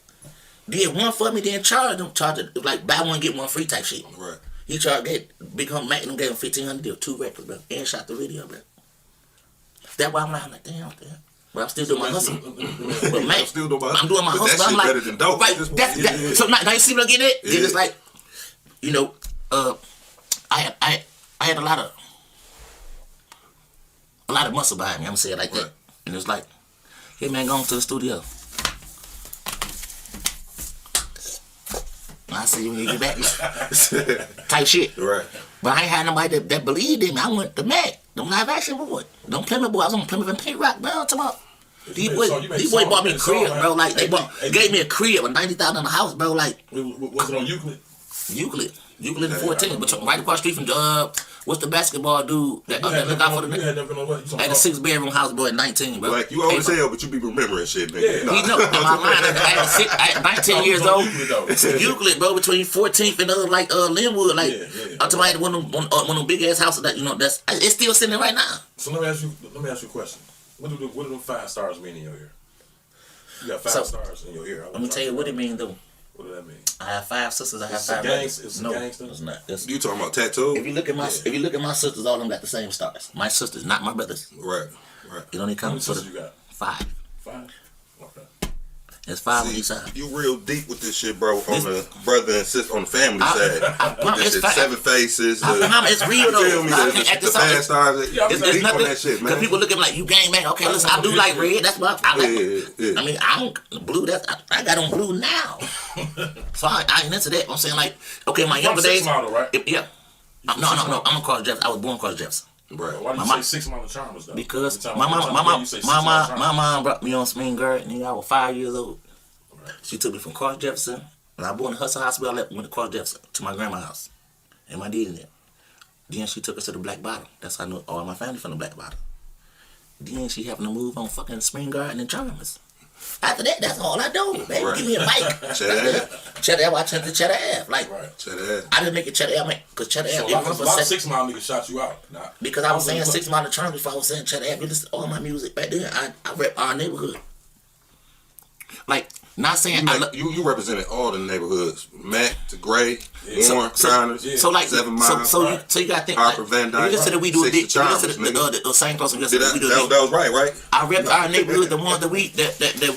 S12: did one for me, then charged it, like, buy one, get one free type shit.
S3: Right.
S12: He charged, Big Home Mac, and gave him $1,500, did 2 records, bro, and shot the video, bro. That's why I'm like, damn. But I'm still doing my hustle. But man, I'm doing my hustle. I'm like,
S3: better than dope.
S12: Right, so now you see what I'm getting at? Yeah. It's like, you know, I had a lot of muscle behind me. I'm gonna say it like that. And it's like, hey man, go on to the studio. I see you when you get back. Type shit.
S3: Right.
S12: But I ain't had nobody that believed in me. I went to Mac. Them live action boy. Don't play me boy. I was on Plymouth and Pay Rock, bro. I'm talking about. These boys bought me a crib, bro. Like they gave me a crib with $90,000 in the house, bro. Like
S7: was it on Euclid?
S12: Euclid and 14, but right across the street from what's the basketball dude that look out for the nigga? At a 6-bedroom house, boy, at 19, bro.
S3: Like you always tell, but you be remembering shit, nigga.
S12: Yeah, he know. In my mind, I had 19 years old. Euclid, bro, between 14th and like Linwood, like I'm talking about one of them big ass houses that it's still sitting there right now.
S7: So let me ask you a question. What do them 5 stars mean in your ear? You got 5 stars in your ear.
S12: Let me tell you what it means though.
S7: What does that mean?
S12: I have 5 sisters. I have 5 brothers. No, it's not.
S3: You talking about tattoo?
S12: If you look at my sisters, all of them got the same stars. My sisters, not my brothers.
S3: Right.
S12: You don't need
S7: How many sisters you got?
S12: 5.
S7: 5. Okay.
S12: There's 5 on each side.
S3: You real deep with this shit, bro. On the brother and sister, on the family side.
S12: It's
S3: shit, 7 faces.
S12: It's real though.
S3: Feel me? The 5 stars.
S12: It's
S3: deep
S12: nothing.
S3: on that shit, man.
S12: Because people look at me like, you gang man. Okay, listen, I do like red. That's what I like. I mean, I don't blue. I got on blue now. So I ain't into that. I'm saying like, okay, my younger days.
S7: Model, right?
S12: Yeah. No. I'm a Carl Jefferson. I was born Carl Jefferson.
S7: Right. Why do you say 6 Mile Charmers though?
S12: Because my mom brought me on Spring Guard, and I was 5 years old. She took me from Carl Jefferson. When I was born in Hudson Hospital, I went to Carl Jefferson to my grandma's house, and my dad in there. Then she took us to the Black Bottom. That's how I know all my family from the Black Bottom. Then she happened to move on fucking Spring Garden and Chalmers. After that, that's all I do, baby. Right. Give me a mic. Cheddar Ave. I turned to Cheddar Ave. Like,
S3: Cheddar Ave.
S12: I didn't make it Cheddar Ave, because Cheddar Ave.
S7: So a lot of 6 Mile niggas shot you out. Nah.
S12: Because I was saying 6 Mile and Charmers before I was saying Cheddar Ave. You listen to all my music back then. I rep our neighborhood. Like, not saying
S3: you represented all the neighborhoods, Mac to Gray, Warren, Connors,
S12: so like
S3: 7 Mile.
S12: So you got to think
S3: Harper,
S12: like,
S3: Van Dyke.
S12: You listen to we do it. You listen to the same person. That
S3: was right.
S12: I rep our neighborhood, the ones that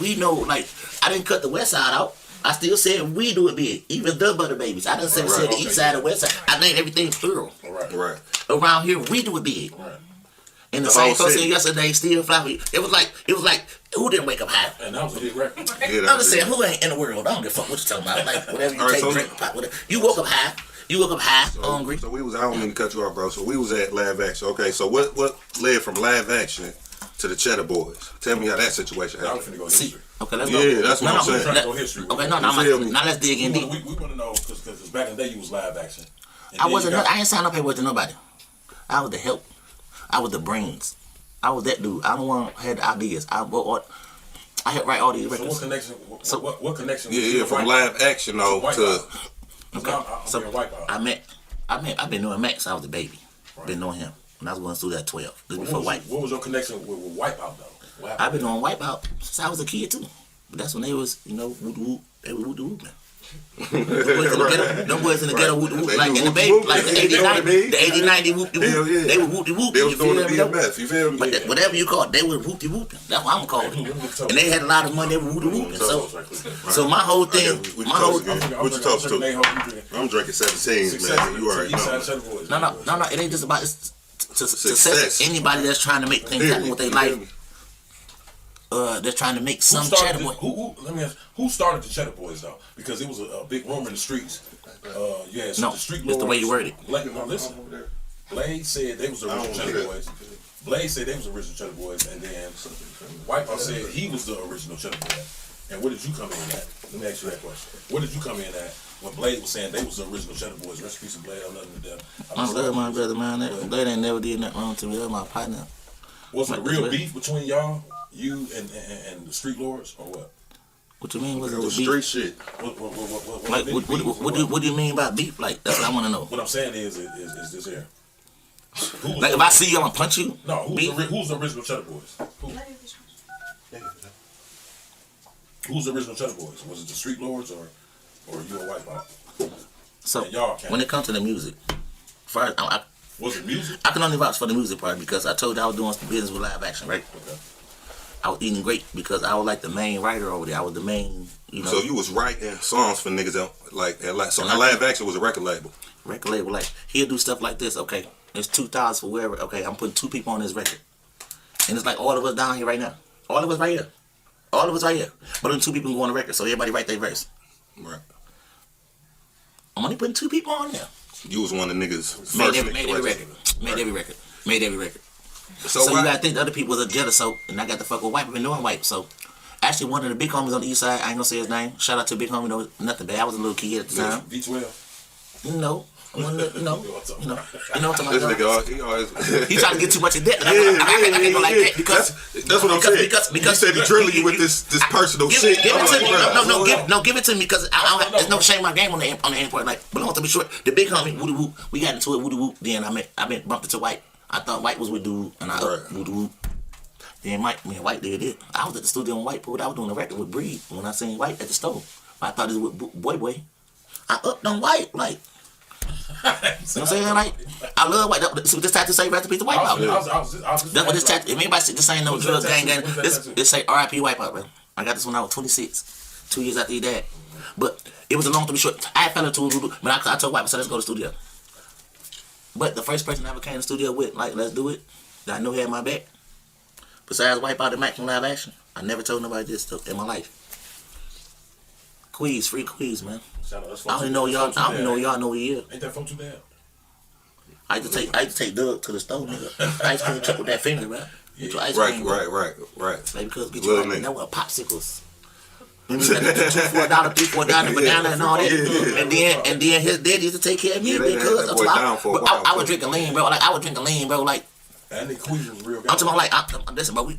S12: we know. Like, I didn't cut the west side out. I still said we do it big. Even the Butter Babies. I didn't say the east side or west side. I named everything plural.
S3: Right.
S12: Around here, we do it big. Right. And the same person yesterday still fly. It was like who didn't wake up high?
S7: And that was a big record.
S12: I'm just saying, who ain't in the world? I don't give a fuck what you talking about. Like, whatever you take, drink, pop, whatever. You woke up high, hungry.
S3: So we was, I don't mean to cut you off, bro. So we was at Live Action. Okay, so what led from Live Action to the Cheddar Boys? Tell me how that situation happened.
S7: I'm finna go history.
S12: Okay, let's go.
S3: Yeah, that's what I'm saying.
S7: Trying to go history.
S12: Okay, now let's dig in deep.
S7: We want to know, because back in the day you was Live Action.
S12: I ain't signed up here with nobody. I was the help. I was the brains. I was that dude. I don't want to have the ideas. I helped write all these records.
S7: So what connection?
S3: Yeah, from Live Action though to.
S12: Okay. So I've been knowing Max. I was a baby. Right. Been knowing him when I was going through that 12. This before White.
S7: What was your connection with Wipeout though?
S12: I've been on Wipeout since I was a kid too. But that's when they was, whoop whoop. They were whoop whoop man. Them boys in the ghetto whoop whoop, like in the baby, like the 80, 90 whoop whoop. They were whoop whoop.
S3: They was doing the BMF, you feel me?
S12: But whatever you call it, they were whoop whoop. That's what I'm calling it. And they had a lot of money. They were whoop whoop. So my whole thing,
S3: what you talking to? I'm drinking 17s, man. You already know.
S12: No. It ain't just about success. Anybody that's trying to make things happen with their life. They're trying to make some Cheddar Boy.
S7: Let me ask, who started the Cheddar Boys though? Because it was a big rumor in the streets. So the street lords,
S12: the way you worded it.
S7: Listen, Blade said they was the original Cheddar Boys. Blade said they was the original Cheddar Boys, and then Wipeout said he was the original Cheddar Boy. And where did you come in at? Let me ask you that question. Where did you come in at when Blade was saying they was the original Cheddar Boys? Rest in peace of Blade, or nothing to them.
S12: I love my brother, man. Blade ain't never did nothing wrong to me. That was my partner.
S7: Was it a real beef between y'all? You and the street lords, or what?
S12: What you mean? Was it
S3: the
S12: beef?
S3: Street shit.
S12: What do you mean by beef? Like, that's what I want to know.
S7: What I'm saying is this here.
S12: Like if I see you, I'm gonna punch you.
S7: No, who's the original Cheddar Boys? Who's the original Cheddar Boys? Was it the Street Lords or you and Wipeout?
S12: So
S7: y'all
S12: when it comes to the music, first
S7: was it music?
S12: I can only vouch for the music part because I told you I was doing some business with live action, right?
S7: Okay.
S12: I was eating great because I was like the main writer over there. I was the main, you know.
S3: So you was writing songs for niggas out so live action was a record label.
S12: Record label, like he'll do stuff like this. Okay, it's 2,000 for wherever. Okay, I'm putting 2 people on this record, and it's like all of us down here right now. All of us right here. All of us right here. But then 2 people can go on the record, so everybody write their verse.
S3: Right.
S12: I'm only putting 2 people on there.
S3: You was one of the niggas.
S12: Made every record. Made every record. So you gotta think the other people was a jealous, so and I got to fuck with White. I've been doing White, so actually one of the big homies on the east side, I ain't gonna say his name. Shout out to big homie, no nothing bad. I was a little kid at the time.
S7: V12.
S12: No. You know what I'm talking
S3: This
S12: about.
S3: nigga, he always
S12: He trying to get too much in debt. I can't go like that because
S3: that's what I'm saying. Because he said he drilling you with this personal shit.
S12: Give it to me. Give it to me because there's no shame in my game on the end part. Like, but long to be short, the big homie Woody Woo, we got into it Woody Woo. Then I been bumped into White. I thought White was with Dude, and I upped Woody Woo. Then White did it. I was at the studio on White Pool. I was doing a record with Breed when I seen White at the store. I thought it was with Boy. I upped on White like. You know what I'm saying? Like, I love White. So this tattoo say recipe to Wipeout. That's what this tattoo. If anybody say this ain't no drug gang. This say R.I.P. Wipeout, bro. I got this when I was 26, 2 years after he died. But it was a long story short. I fell into it, but I told Wipeout, so let's go to the studio. But the first person I ever came to the studio with, like, let's do it, that I knew he had my back, besides Wipeout and Mac from Live Action, I never told nobody this stuff in my life. Queez, free Queez, man. I don't know y'all know who he is.
S7: Ain't that phone too bad?
S12: I used to take Doug to the store, nigga. Ice cream truck with that finger, man. Get your ice cream.
S3: Right.
S12: Maybe because get your that was popsicles. $2 for $3-4 banana and all that. And then his daddy used to take care of me because I was drinking lean, bro. Like I was drinking lean, bro. Like
S7: that nigga Queez was real.
S12: I'm talking about like listen, bro.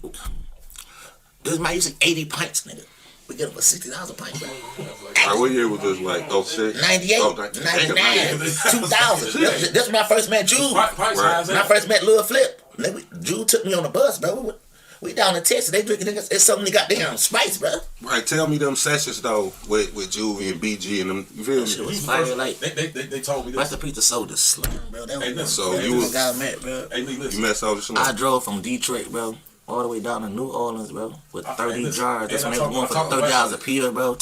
S12: This man using 80 pints, nigga. We get him for $60 a pint, bro.
S3: Alright, what year was this? Like 06?
S12: 98, 99, 2000. This was when I first met Jude. When I first met Lil Flip. Jude took me on the bus, bro. We down in Texas. They drinking niggas. It's something they got damn spice, bro.
S3: Right, tell me them sessions though with Juvie and BG and them. You feel me?
S12: Shit was fire, like
S7: they told me this.
S12: Rest in peace to Soda Slum, bro.
S3: So you was
S12: met, bro.
S3: You met Soda Slum.
S12: I drove from Detroit, bro, all the way down to New Orleans, bro, with 30 jars. That's when they was going for $30 a pill, bro.
S7: I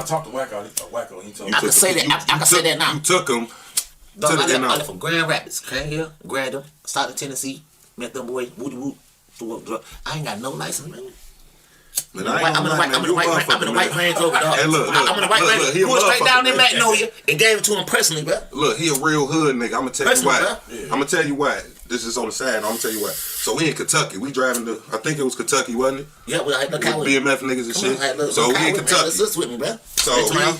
S7: talked to Wacko. He told me.
S12: I can say that. I can say that now.
S3: You took him.
S12: I left from Grand Rapids. Came here, grabbed them, started Tennessee, met them boys, Woody Woo. I ain't got no license, man. I'm in the white Range Rover, dog.
S3: Hey, look,
S12: I'm in the white Range Rover. Pulled straight down in Magnolia and gave it to him personally, bro.
S3: Look, he a real hood nigga. I'm gonna tell you why. I'm gonna tell you why. This is on the side. I'm gonna tell you why. So we in Kentucky. We driving to. I think it was Kentucky, wasn't it?
S12: Yeah, we had no
S3: BMF niggas and shit. So we in Kentucky.
S12: With me, bro.
S3: So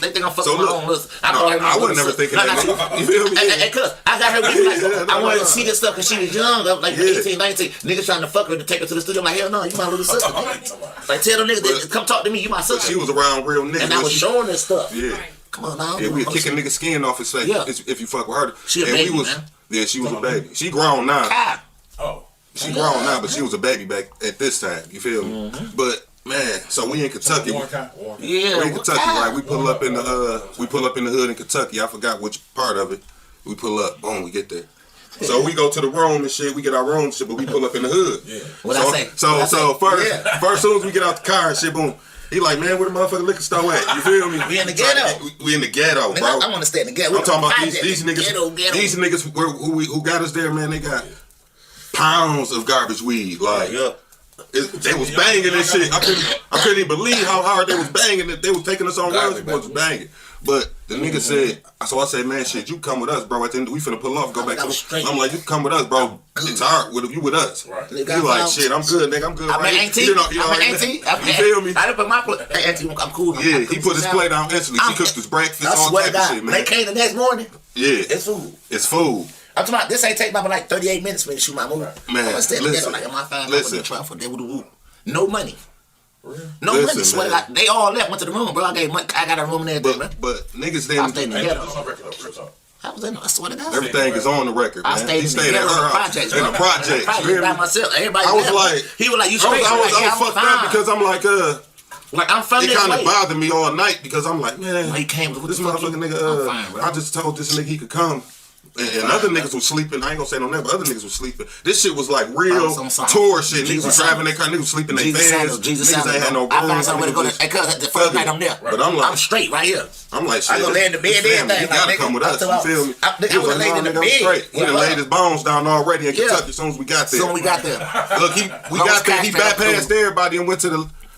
S12: they think I'm fucking my own list. I
S3: wasn't never thinking that. You feel me?
S12: Hey, cuz I got her with me. I wanted to see this stuff because she was young. I was like 18, 19. Niggas trying to fuck her to take her to the studio. I'm like, hell no, you my little sister. Like tell them niggas, come talk to me. You my sister.
S3: She was around real niggas.
S12: And I was showing this stuff.
S3: Yeah.
S12: Come on now.
S3: Yeah, we were kicking niggas' skin off his face if you fuck with her.
S12: She a baby, man.
S3: Yeah, she was a baby. She grown now.
S7: Oh.
S3: She grown now, but she was a baby back at this time. You feel me? But man, so we in Kentucky. We in Kentucky, right? We pull up in the hood in Kentucky. I forgot which part of it. We pull up. Boom, we get there. So we go to the room and shit. We get our room and shit, but we pull up in the hood.
S12: Yeah. What I say?
S3: So first, soon as we get out the car and shit, boom. He like, man, where the motherfucking liquor store at? You feel me?
S12: We in the ghetto.
S3: We in the ghetto, bro.
S12: I want to stay in the ghetto.
S3: I'm talking about these niggas. Ghetto. These niggas who got us there, man. They got pounds of garbage weed. Like, they was banging and shit. I couldn't even believe how hard they was banging it. They was taking us on roads. Was banging. But the nigga said, so I said, man, shit, you come with us, bro. At the end, we finna pull off, go back to the. I'm like, you come with us, bro. It's hard. You with us. Right. He like, shit, I'm good, nigga. I'm good.
S12: I'm an auntie.
S3: You feel me?
S12: I didn't put my plate. Hey, auntie, I'm cool.
S3: Yeah, he put his plate down instantly. She cooked his breakfast, all type of shit, man.
S12: They came the next morning.
S3: Yeah.
S12: It's food.
S3: It's food.
S12: I'm talking about, this ain't take about like 38 minutes for me to shoot my movie.
S3: Man,
S12: I'm gonna stay together like in my 5 hours in the truck for no money. No money, swear to God. They all left, went to the room, bro. I got a room in there, bro.
S3: But niggas didn't.
S12: I stayed in the ghetto. I swear to God.
S3: Everything is on the record, man.
S12: I stayed
S3: He stayed at her house.
S12: projects,
S3: In the projects. You hear
S12: by
S3: me?
S12: myself. Everybody
S3: I was
S12: left.
S3: like,
S12: He was like, you straight?
S3: I was
S12: I'm
S3: fucked
S12: fine.
S3: up because I'm like,
S12: I'm from
S3: it
S12: this
S3: kind of
S12: way.
S3: bothered me all night because I'm like, man,
S12: He came with
S3: this
S12: the fuck
S3: motherfucking
S12: I'm
S3: nigga,
S12: fine, bro.
S3: I just told this nigga he could come. And other niggas was sleeping. I ain't gonna say no name, but other niggas was sleeping. This shit was like real tour shit. Niggas was driving their car, niggas was sleeping in their beds. Niggas ain't had no room.
S12: I found somewhere to go to. Cause the first night I'm there.
S3: But I'm like,
S12: I'm straight right here.
S3: I'm like, shit.
S12: I go lay in the bed, everything.
S3: He gotta come with us. You feel me?
S12: I would have laid in the bed.
S3: Straight. We done laid his bones down already in Kentucky as soon as we got there.
S12: Look,
S3: we got there. He bypassed everybody and went to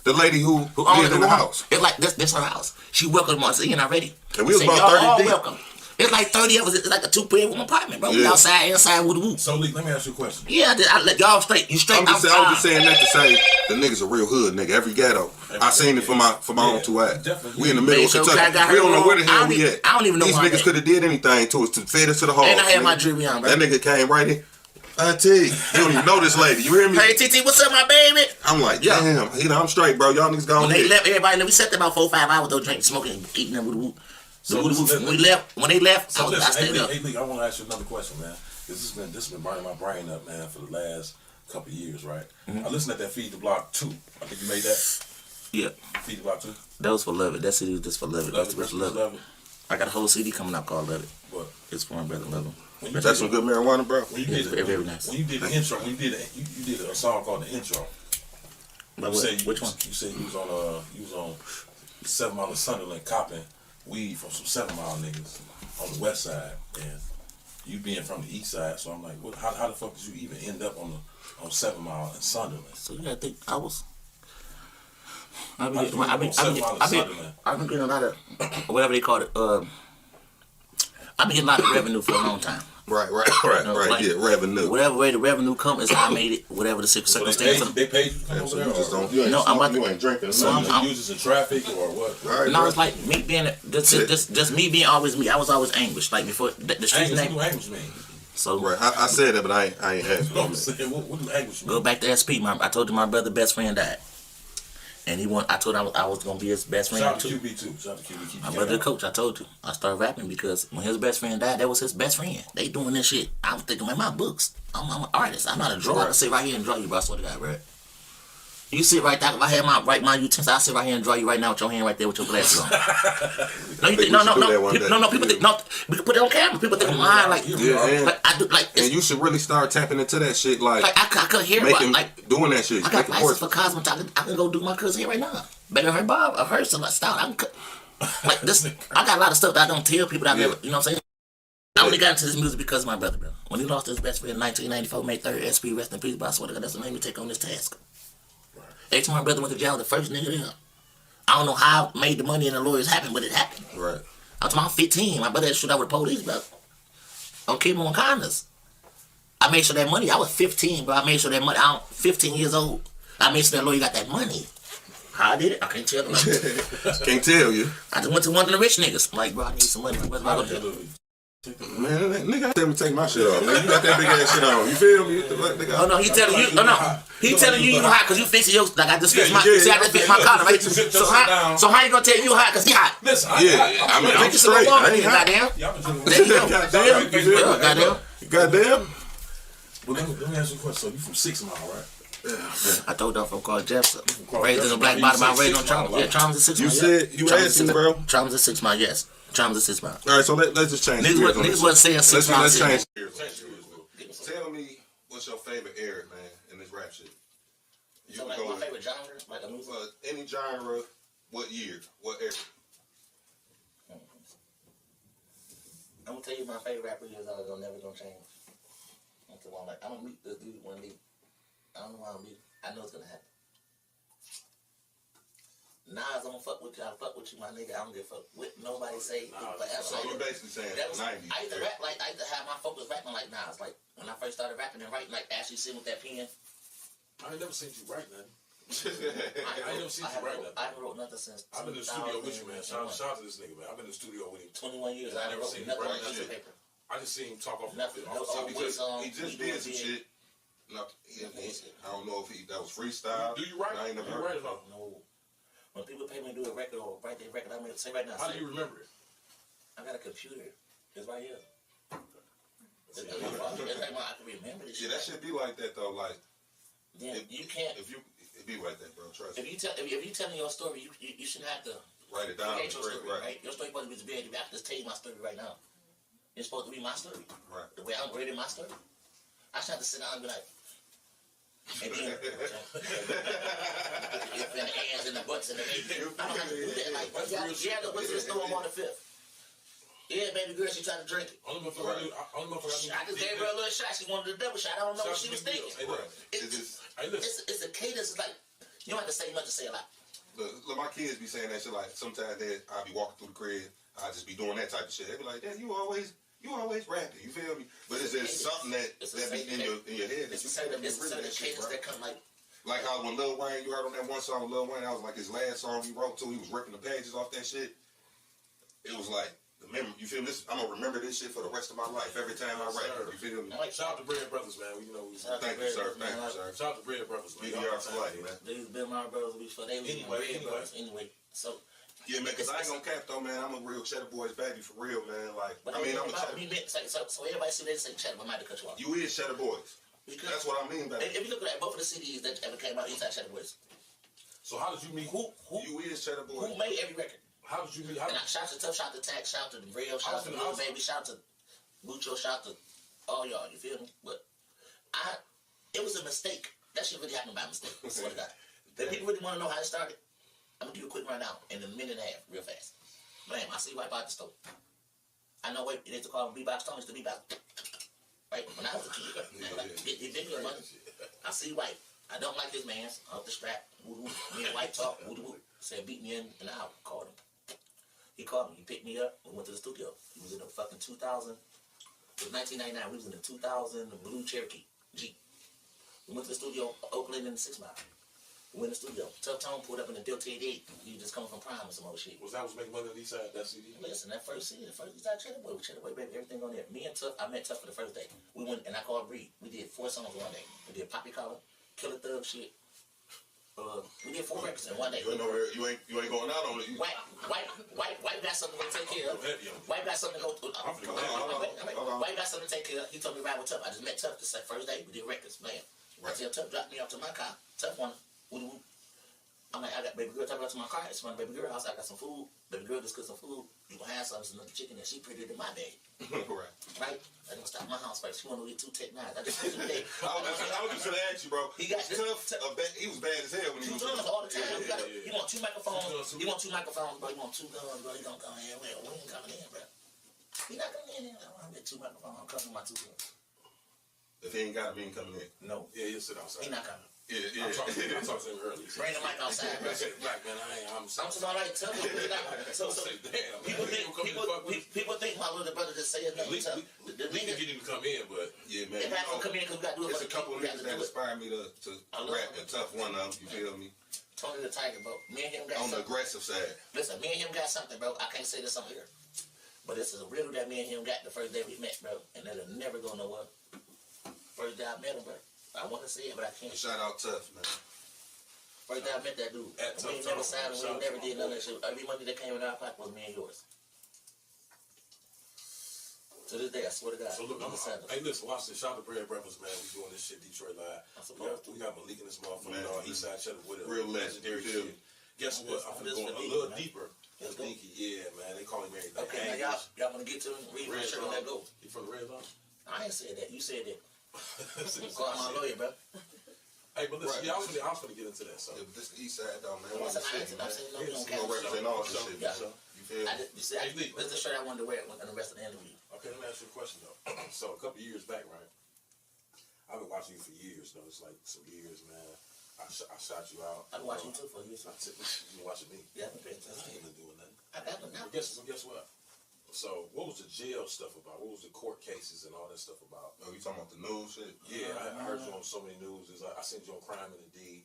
S3: the lady who lived in the house.
S12: It's like this her house. She welcomed us in already.
S3: And we was about 30 deep.
S12: Welcome. It's like 30 of us. It's like a 2-bedroom apartment, bro. We outside, inside with the woo.
S7: So, Lee, let me ask you a question.
S12: Yeah, I let y'all straight. You straight.
S3: I was just saying that to say the niggas a real hood nigga. Every ghetto. I seen it for my own two eyes. We in the middle of Kentucky. We don't know where the hell we at.
S12: I don't even know
S3: these niggas could have did anything to us to fed us to the hall.
S12: And I had my jewelry on, bro.
S3: That nigga came right in. Auntie, you don't even know this lady. You hear me?
S12: Hey, TT, what's up, my baby?
S3: I'm like, damn, I'm straight, bro. Y'all niggas gone.
S12: When they left, everybody, we sat there about 4 or 5 hours, though, drinking, smoking, eating them with the woo.
S7: So
S12: when they left,
S7: so
S12: I stayed up.
S7: Hey, Lee, I want to ask you another question, man. This has been burning my brain up, man, for the last couple of years, right? I listened at that Feed the Block 2. I think you made that.
S12: Yeah.
S7: Feed the Block 2.
S12: That was for Love It. That CD was just for Love It. That's Love It. I got a whole CD coming out called Love It.
S7: What?
S12: It's for my brother Love It.
S3: That's some good marijuana, bro.
S7: When you did
S12: very nice.
S7: When you did the intro, you did a song called The Intro.
S12: Which one?
S7: You said you was on 7 Mile of Sunderland copping weed from some 7 Mile niggas on the west side, and you being from the east side. So I'm like, how the fuck did you even end up on 7 Mile in Sunderland?
S12: So you gotta think I've been getting a lot of whatever they call it. I've been getting a lot of revenue for a long time.
S3: Right. Yeah, revenue.
S12: Whatever way the revenue come is how I made it. Whatever the circumstance.
S7: They paid you to come over there?
S3: You just don't.
S7: You
S3: ain't drinking.
S7: So I'm using the traffic or what?
S3: Right,
S12: no, it's like me being just me being always me. I was always anguished. Like before the streets name.
S7: What do anguish mean?
S12: So
S3: right, I said that, but I ain't had.
S7: No, I'm saying, what do anguish mean?
S12: Go back to SP. I told you my brother best friend died. And I told him I was gonna be his best friend
S7: Shout
S12: too.
S7: out to QB too. Shout out to QB.
S12: My brother the coach, I told you. I started rapping because when his best friend died, that was his best friend. They doing this shit. I was thinking, man, my books. I'm an artist. I'm not a drawer. I sit right here and draw you, bro. I swear to God, bro. You sit right there. If I had my utensils, I sit right here and draw you right now with your hand right there with your glasses on. No, you think no. People think no. We can put it on camera. People think I'm lying. Like I do. Like,
S3: and you should really start tapping into that shit. Like
S12: I couldn't hear it. Like
S3: doing that shit.
S12: I got license for cosmetology. I can go do my cousin hair right now. Better her Bob or her style. I can like this. I got a lot of stuff that I don't tell people that I never. You know what I'm saying? I only got into this music because of my brother, bro. When he lost his best friend in 1994, May 3rd, SP, rest in peace. But I swear to God, that's what made me take on this task. Every time my brother went to jail, the first nigga there. I don't know how I made the money and the lawyers happen, but it happened.
S3: Right.
S12: I was about 15. My brother had to shoot out with the police, bro. On Kimo and Condos. I made sure that money. I was 15, but I made sure that money. I'm 15 years old. I made sure that lawyer got that money. How I did it, I can't tell them.
S3: Can't tell you.
S12: I just went to one of the rich niggas. I'm like, bro, I need some money. Where's my little
S3: Man, that nigga tell me to take my shit off. Man, you got that big ass shit on. You feel me?
S12: Oh no, he telling you. No. He telling you hot because you fixing your. Like I just fixed my. See, I just fixed my collar, right? So how you gonna tell you hot? Because he hot.
S7: Listen,
S3: I'm straight. I ain't hot.
S12: Goddamn. There you go.
S3: Goddamn.
S7: Well, let me ask you a question. So you from 6 Mile, right?
S12: I told y'all from called Jefferson. Raised in the black bottom, I raised on Chalmers. Yeah, Chalmers is 6 Mile.
S3: You said you asking, bro.
S12: Chalmers is 6 Mile. Yes, Chalmers is 6 Mile.
S3: All right, so let's just change.
S12: Niggas wasn't saying 6 Mile.
S3: Let's change. Tell me what's your favorite era, man, in this rap shit. You
S12: So like my favorite genre, like a music.
S3: Any genre, what year, what era?
S12: I'm gonna tell you my favorite rapper is never gonna change. I'm gonna meet this dude one day. I don't know why I'm meeting. I know it's gonna happen. Nas, I'm gonna fuck with you. I'll fuck with you, my nigga. I don't give a fuck what nobody say.
S3: So you basically saying that was 90s.
S12: I used to rap like I used to have my focus rapping like Nas. Like when I first started rapping and writing, like actually sitting with that pen.
S7: I ain't never seen you write nothing. I ain't never seen you write nothing.
S12: I haven't wrote nothing since.
S7: I've been in the studio with you, man. Shout out to this nigga, man. I've been in the studio with him
S12: 21 years.
S7: I never
S12: wrote
S7: seen him
S12: nothing
S7: write
S12: on
S7: shit.
S12: paper.
S7: I just seen him talk off
S12: Nothing.
S3: He just did some shit. No, I don't know if that was freestyle.
S7: Do you write?
S3: I ain't never heard
S7: it.
S12: No. When people pay me to do a record or write their record, I'm gonna say right now.
S7: How do you remember it?
S12: I got a computer. It's right here. I can remember this shit.
S3: Yeah, that shit be like that though. Like,
S12: you can't.
S3: If it be like that, bro. Trust me.
S12: If you telling your story, you shouldn't have to
S3: write it down.
S12: Create your story,
S3: right?
S12: Your story supposed to be big. I can just tell you my story right now. It's supposed to be my story.
S3: Right.
S12: The way I'm reading my story. I should have to sit down and be like, and then if the hands and the butts and the baby. I don't have to do that. Like, you have to went to the store on the 5th. Yeah, baby girl, she tried to drink it. I just gave her a little shot. She wanted a double shot. I don't know what she was thinking. It's a cadence. It's like, you don't have to say much to say a lot.
S3: Look, my kids be saying that shit. Like, sometimes I'll be walking through the crib. I'll just be doing that type of shit. They be like, Dad, you always rapping. You feel me? But it's just something that be in your head.
S12: It's a certain cadence that come like
S3: how when Lil Wayne, you heard on that one song with Lil Wayne, that was like his last song he wrote too. He was ripping the pages off that shit. It was like, you feel me? I'm gonna remember this shit for the rest of my life. Every time I write, you feel me?
S7: Shout out to Bread Brothers, man.
S3: Thank you, sir.
S7: Shout out to Bread Brothers, man.
S3: BDR for life, man.
S12: These been my brothers before they leave anyway. So
S3: yeah, man. Cause I ain't gonna cap though, man. I'm a real Cheddar Boys baby for real, man. Like,
S12: but
S3: I'm a Cheddar.
S12: So everybody see they say Cheddar, but I might have cut you off.
S3: You is Cheddar Boys. That's what I mean, baby.
S12: If you look at both of the CDs that ever came out, inside Cheddar Boys.
S7: So how did you meet?
S12: Who
S3: you is Cheddar Boys?
S12: Who made every record?
S7: How did you meet?
S12: Shout out to Tough, shout out to Tax, shout out to the Real, shout out to Lil Baby, shout out to Mucho, shout out to all y'all. You feel me? But it was a mistake. That shit really happened by mistake. I swear to God. If people really want to know how it started, I'm gonna give you a quick rundown in a minute and a half, real fast. Bam! I see White by the stove. I know what they used to call him Bebop Stone. Used to Bebop. Right when I was a kid, he did good money. I see White. I don't like his man's off the strap. Woo-woo. Me and White talk. Woo-woo. Said beat me in an hour. Called him. He called me. He picked me up. We went to the studio. He was in the fucking 2000. It was 1999. We was in the 2000 blue Cherokee Jeep. We went to the studio, Oakland in the 6 Mile. We went to the studio. Tough Tone pulled up in the Delta 88. He was just coming from Prime and some other shit.
S7: Was making money on the east side, that CD?
S12: Listen, that first CD, the first east side CheddaBoy, with CheddaBoy, baby, everything on there. Me and Tough, I met Tough for the first day. We went and I called Reed. We did 4 songs one day. We did Poppy Collar, Killer Thug shit. We did 4 records in one day.
S3: You ain't going out on it.
S12: White got something to take care of. White got something to go through. White got something to take care of. He told me ride with Tough. I just met Tough the first day. We did records, man. I tell Tough, drop me off to my car. Tough one. I'm like, I got baby girl, talk about to my car. It's my baby girl house. I got some food. Baby girl just cooked some food. You gonna have some another chicken and she prettier than my bag. Right. I gonna stop my house first. She wanna get 2 Tech 9s. I just
S3: I was just gonna ask you, bro. He got Tough. He was bad as hell when he was
S12: all the time. You want 2 microphones. You want 2 microphones, bro. You want 2 guns, bro. You gonna come in. We ain't coming in, bro. He not coming in. I want to get 2 microphones. I'm coming with my 2 guns.
S3: If he ain't got him, he ain't coming in.
S12: No.
S7: Yeah, he'll sit outside.
S12: He not coming.
S3: Yeah.
S7: I talked to him earlier.
S12: Bring the mic outside, bro.
S7: Black man, I'm
S12: just all right. Tell me. So people think my little brother just say his name.
S7: We can get him to come in, but
S3: yeah, man.
S12: If I can come in, because we got to do it for the
S3: couple of niggas that inspire me to rap and Tough one of them. You feel me?
S12: Tony the Tiger, bro. Me and him got
S3: on
S12: something.
S3: the aggressive side.
S12: Listen, me and him got something, bro. I can't say this on here, but this is a riddle that me and him got the first day we met, bro, and it'll never go nowhere. First day I met him, bro. I want to say it, but I can't.
S3: Shout out Tough, man.
S12: First day I met that dude. We ain't never signed him. We ain't never did none of that shit. Every money that came in our pocket was me and yours. To this day, I swear to God.
S7: So look, hey, listen, watch this. Shout out to Bread Brothers, man. We doing this shit Detroit live. We got Malik in this motherfucker. Eastside Cheddar with it.
S3: Real legendary shit.
S7: Guess what? I'm gonna go a little deeper. Sneaky, yeah, man. They call him everything.
S12: Okay, now y'all want to get to him? Read my shirt and let go.
S7: You from the Red Zone?
S12: I ain't said that. You said that. Call my lawyer, bro.
S7: Hey, but listen, I was gonna get into that. So
S3: this the East Side, though, man.
S12: I'm saying no, you don't
S3: represent all this shit. You feel me?
S12: This is the shirt I wanted to wear on the rest of the interview.
S7: Okay, let me ask you a question though. So a couple years back, right? I've been watching you for years, though. It's like some years, man. I shot you out.
S12: I've been watching you too for years.
S7: You been watching me?
S12: Yeah, I've been paying attention.
S7: I ain't been doing nothing.
S12: I got them now.
S7: Guess what? So, what was the jail stuff about? What was the court cases and all that stuff about?
S3: Oh, you talking about the news shit?
S7: Yeah, I heard you on so many news. I seen you on Crime and the D.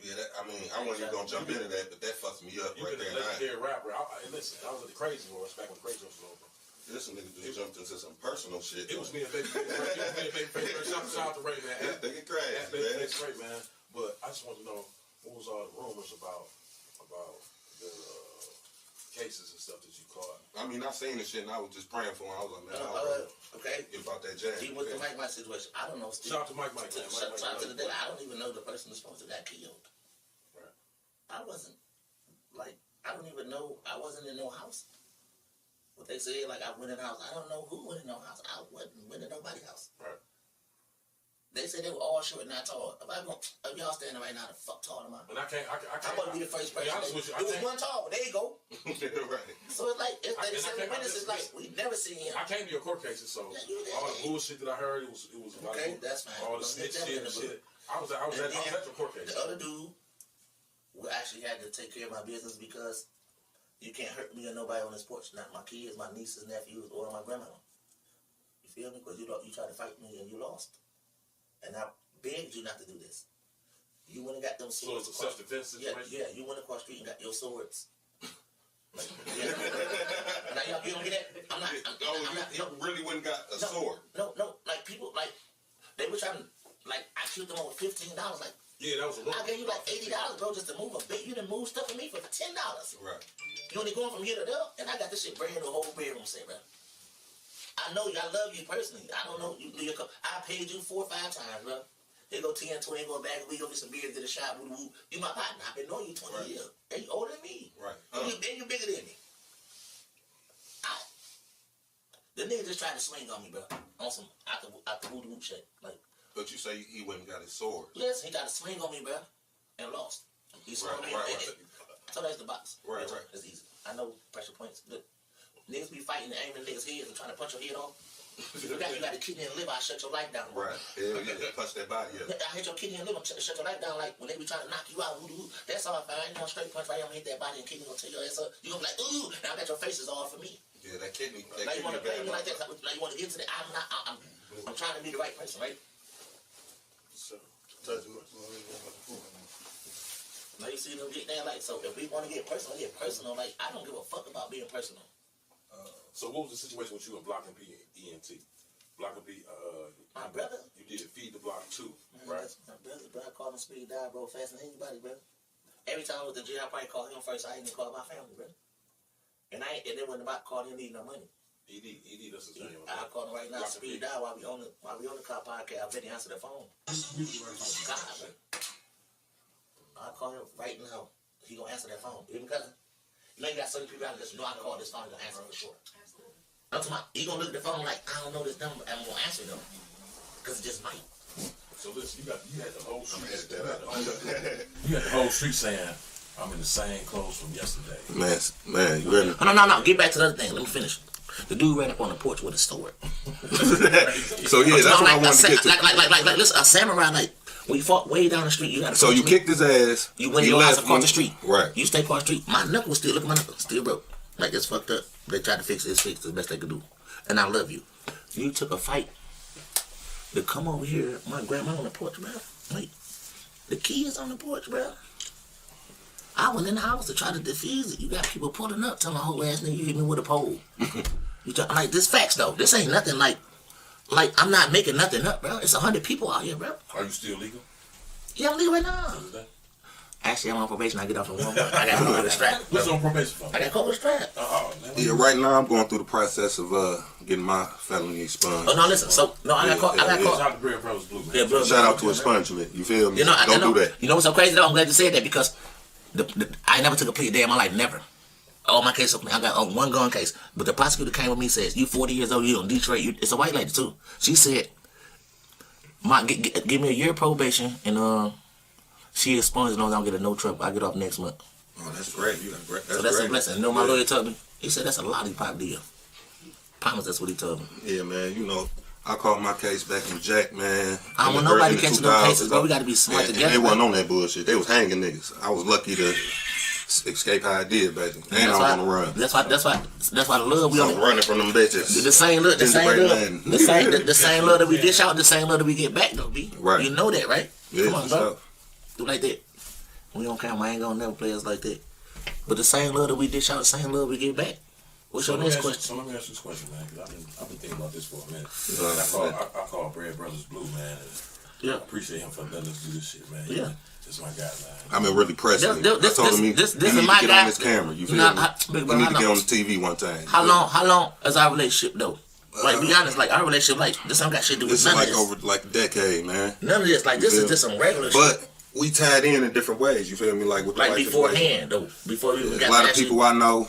S3: Yeah, I wasn't even gonna jump into that, but that fucked me up right there.
S7: You've been a legendary rapper. Listen, I was at the Crazy Wars back when Crazy Wars was over.
S3: This nigga just jumped into some personal shit.
S7: It was me and Baby Shout out to Ray, man.
S3: They get crazy,
S7: man. That's great, man. But I just want to know, what was all the rumors about the cases and stuff that you caught.
S3: I mean, I seen this shit and I was just praying for him. I was like, man,
S12: okay.
S3: Get about that jazz.
S12: See, with the Mike situation, I don't know.
S7: Shout out to Mike, man.
S12: Shout out to the day. I don't even know the person that's supposed to got killed.
S7: Right.
S12: I wasn't, like, I don't even know. I wasn't in no house. What they said, like, I went in the house. I don't know who went in no house. I went in nobody's house.
S7: Right.
S12: They said they were all short and not tall. If y'all standing right now, the fuck tall am I?
S7: And I can't.
S12: I'm gonna be the first person. It was one tall. There you go.
S3: Right.
S12: So it's like, if they said the witnesses, like, we never seen him.
S7: I came to your court cases, so all the bullshit that I heard, it was like,
S12: okay, that's fine.
S7: all the snitch shit and shit. I was at your court case.
S12: The other dude, we actually had to take care of my business because you can't hurt me or nobody on this porch. Not my kids, my nieces, nephews, or my grandmama. You feel me? Because you tried to fight me and you lost. And I begged you not to do this. You went and got them swords.
S7: So it's a self-defense situation?
S12: Yeah, you went across the street and got your swords. Like, now, you don't get that? I'm not.
S3: You really went and got a sword?
S12: No, like people, like, they were trying to, like, I killed them over $15. Like,
S7: yeah, that was a lot.
S12: I gave you like $80, bro, just to move a bit. You done move stuff for me for $10.
S3: Right.
S12: You only going from here to there, and I got this shit brand new whole bedroom set, bro. I know you, I love you personally. I don't know, you do your I paid you 4 or 5 times, bro. Here go 10, 20, go back, we go get some beers to the shop, woo woo. You my partner. I've been knowing you 20 years. And you older than me.
S3: Right.
S12: And you bigger than me. The nigga just tried to swing on me, bro. On some out the woo woo shit. Like,
S3: but you say he went and got his sword.
S12: yes, he tried to swing on me, bro, and lost. He swung me. So that's the box.
S3: Right.
S12: It's easy. I know pressure points, but niggas be fighting and aiming niggas' heads and trying to punch your head off. You got the kidney and liver, I shut your life down.
S3: Right. Hell yeah, punch that body up.
S12: I hit your kidney and liver, shut your life down. Like when they be trying to knock you out, that's all fine. You know, straight punch right here, I'm gonna hit that body and kidney gonna take your ass up. You gonna be like, ooh, now I got your faces all for me.
S3: Yeah, that kidney.
S12: Now you wanna play me like that? Now you wanna get to that? I'm trying to be the right person, right?
S7: So,
S12: now you see them get there, like, so if we wanna get personal, like, I don't give a fuck about being personal.
S7: So what was the situation with you and Block and P ENT? Block and P,
S12: my brother.
S7: You did Feed the Block too,
S12: Man,
S7: right?
S12: My brother, bro, I called him speed dial, bro, faster than anybody, bro. Every time I was in jail, I probably called him first. I didn't call my family, bro. And it wasn't about calling him need no money.
S7: ED, that's his name.
S12: I call him right now, speed dial, while we on the car podcast. I bet he answer the phone. God, man. I call him right now. He gonna answer that phone. Even cousin. You know you got certain people out there that know I call this phone, he gonna answer for sure. I'm talking about, he gonna look at the phone like, I don't know this number, I'm gonna answer them. Cause it just might.
S7: So listen, you had the whole street. You had the whole street saying, I'm in the same clothes from yesterday.
S3: Man, you ready?
S12: No. Get back to the other thing. Let me finish. The dude ran up on the porch with a sword.
S3: So yeah, that's what I wanted to get to.
S12: Like, listen, a samurai, like, we fought way down the street. You got.
S3: So you kicked his ass.
S12: You went in your house across the street.
S3: Right.
S12: You stay across the street. My knuckle was still, look at my knuckle, still broke. Like, it's fucked up. They tried to fix it. It's fixed the best they could do. And I love you. You took a fight to come over here. My grandma on the porch, bro. Like, the kids on the porch, bro. I went in the house to try to defuse it. You got people pulling up, telling my whole ass nigga, you hit me with a pole. Like, this facts, though. This ain't nothing like, I'm not making nothing up, bro. It's 100 people out here, bro.
S7: Are you still legal?
S12: Yeah, I'm legal right now. Actually, I'm on probation. I get off in 1 month. I got caught with a strap.
S7: What's on probation for?
S12: I got caught with a strap.
S3: Yeah, right now I'm going through the process of getting my felony expunged.
S12: Oh, no, listen. So, no, I got caught.
S7: Shout out to Bread Brothers Blue, man.
S12: Yeah,
S3: Shout out to expungement. You feel me?
S12: Don't
S3: do that.
S12: You know what's so crazy, though? I'm glad you said that because I never took a plea a day in my life. Never. All my cases, I got one gun case. But the prosecutor came with me and says, you 40 years old, you in Detroit. It's a white lady, too. She said, give me a year probation and she expunged as long as I don't get a no trouble. I get off next month.
S3: Oh, that's great.
S12: So that's a blessing. You know, my lawyer told me, he said that's a lollipop deal. Promise, that's what he told me.
S3: Yeah, man. You know, I caught my case back in Jack, man.
S12: I don't want nobody catching no cases, bro. We got to be smart together.
S3: And they wasn't on that bullshit. They was hanging niggas. I was lucky to escape how I did, baby. And I was on the run.
S12: That's why the love we
S3: on. Running from them bitches.
S12: The same love that we dish out, the same love that we get back, though, B.
S3: Right.
S12: You know that, right?
S3: Yeah,
S12: come on, bro. Do like that. We don't count. I ain't gonna never play us like that. But the same love that we dish out, the same love we get back. What's your next question?
S7: So let me ask you this question, man, because I've been thinking about this for a minute. I call Bread Brothers Blue, man. I appreciate him for letting us do this shit, man.
S12: Yeah.
S7: This is my guy, man.
S3: I mean, really pressing me. I told him he need to get on this camera. You feel me? He need to get on the TV one time.
S12: How long is our relationship though? Like, be honest, like our relationship, like this don't got shit to do with none of this.
S3: This is like over like a decade, man.
S12: None of this, like this is just some regular shit.
S3: But we tied in different ways. You feel me? Like with the
S12: like
S3: wife
S12: beforehand though, before we even got
S3: a lot
S12: that
S3: of people I know.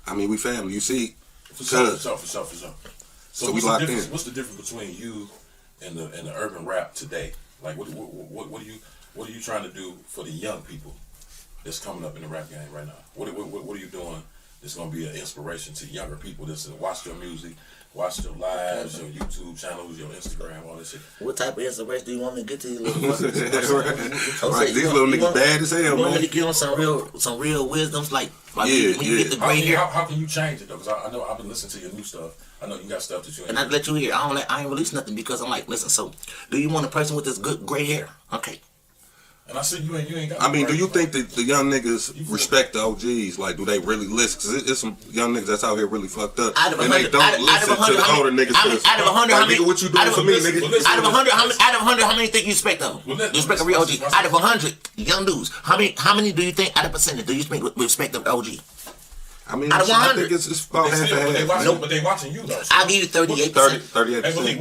S3: I mean, we family. You see,
S7: For sure. So
S3: we locked in.
S7: What's the difference between you and the urban rap today? Like, what are you trying to do for the young people that's coming up in the rap game right now? What are you doing that's gonna be an inspiration to younger people that's watch your music, watch your lives, your YouTube channels, your Instagram, all that shit?
S12: What type of inspiration do you want me to get to these little fuckers?
S3: Right, these little niggas bad as hell,
S12: man. You want me
S3: man.
S12: to give them some real wisdoms, like when you get the gray hair.
S7: How can you change it though? Because I know I've been listening to your new stuff. I know you got stuff that you ain't.
S12: And I let you hear. I ain't release nothing because I'm like, listen. So, do you want a person with this good gray hair? Okay.
S7: And I said you ain't got.
S3: I mean, do you think that the young niggas respect the OGs? Like, do they really listen? Because it's some young niggas that's out here really fucked up, and they don't listen to the older niggas.
S12: Out of 100, how many?
S3: What you doing for me, nigga?
S12: Out of 100, how many think you respect of them? You respect a real OG. Out of 100 young dudes, how many do you think out of percentage do you respect the OG?
S3: I mean,
S12: out of 100,
S3: I think it's about half and half.
S7: But they watching you though.
S12: I'll give you 38%.
S3: 38%.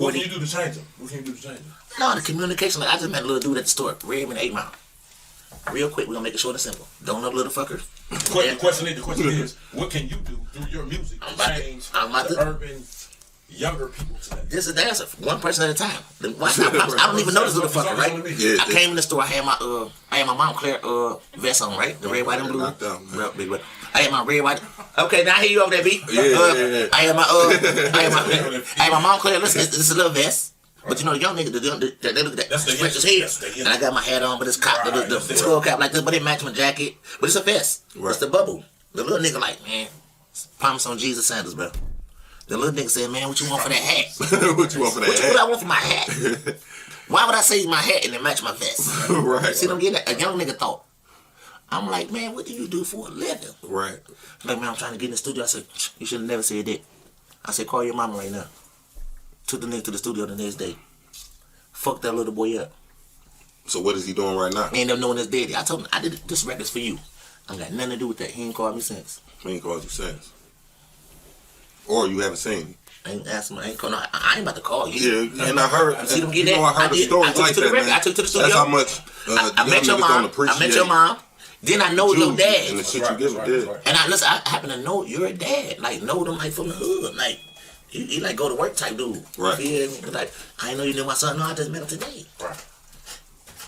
S7: What can you do to change them? What can you do to change them?
S12: No, the communication. Like I just met a little dude at the store, Redmond 8 Mile. Real quick, we're gonna make it short and simple. Don't know little fuckers.
S7: The question is, what can you do through your music to change the urban younger people today?
S12: This is the answer. One person at a time. I don't even know this little fucker, right? I came in the store. I had my Montclair vest on, right? The red, white, and blue. I had my red, white. Okay, now I hear you over there, B. I had my Montclair. Listen, this is a little vest. But you know the young niggas, they look at that stretch his head. And I got my hat on, but it's cocked, the skull cap like this, but it match my jacket. But it's a vest. Right. It's the bubble. The little nigga like, man, promise on Jesus Sanders, bro. The little nigga said, man, what you want for that hat?
S3: What you want for that hat?
S12: What I want for my hat? Why would I say my hat and it match my vest?
S3: Right.
S12: See what I'm getting at? A young nigga thought. I'm like, man, what do you do for a living?
S3: Right.
S12: Like, man, I'm trying to get in the studio. I said, you should have never said that. I said, call your mama right now. Took the nigga to the studio the next day. Fucked that little boy up.
S3: So what is he doing right now?
S12: He ain't never knowing his daddy. I told him, I did this record's for you. I got nothing to do with that. He ain't called me since.
S3: He ain't called you since. Or you haven't seen him.
S12: I ain't asked him. I ain't about to call you.
S3: Yeah, and I heard.
S12: You see them get that?
S3: I heard a story like that, man.
S12: I took to the studio.
S3: That's how much
S12: I met your mom. I met your mom. Then I know your dad.
S3: And the shit you give him.
S12: And I happen to know your dad. Like, know them like from the hood. Like, he like go to work type dude.
S3: Right.
S12: You feel me? Like, I ain't know you knew my son. No, I just met him today.
S7: Right.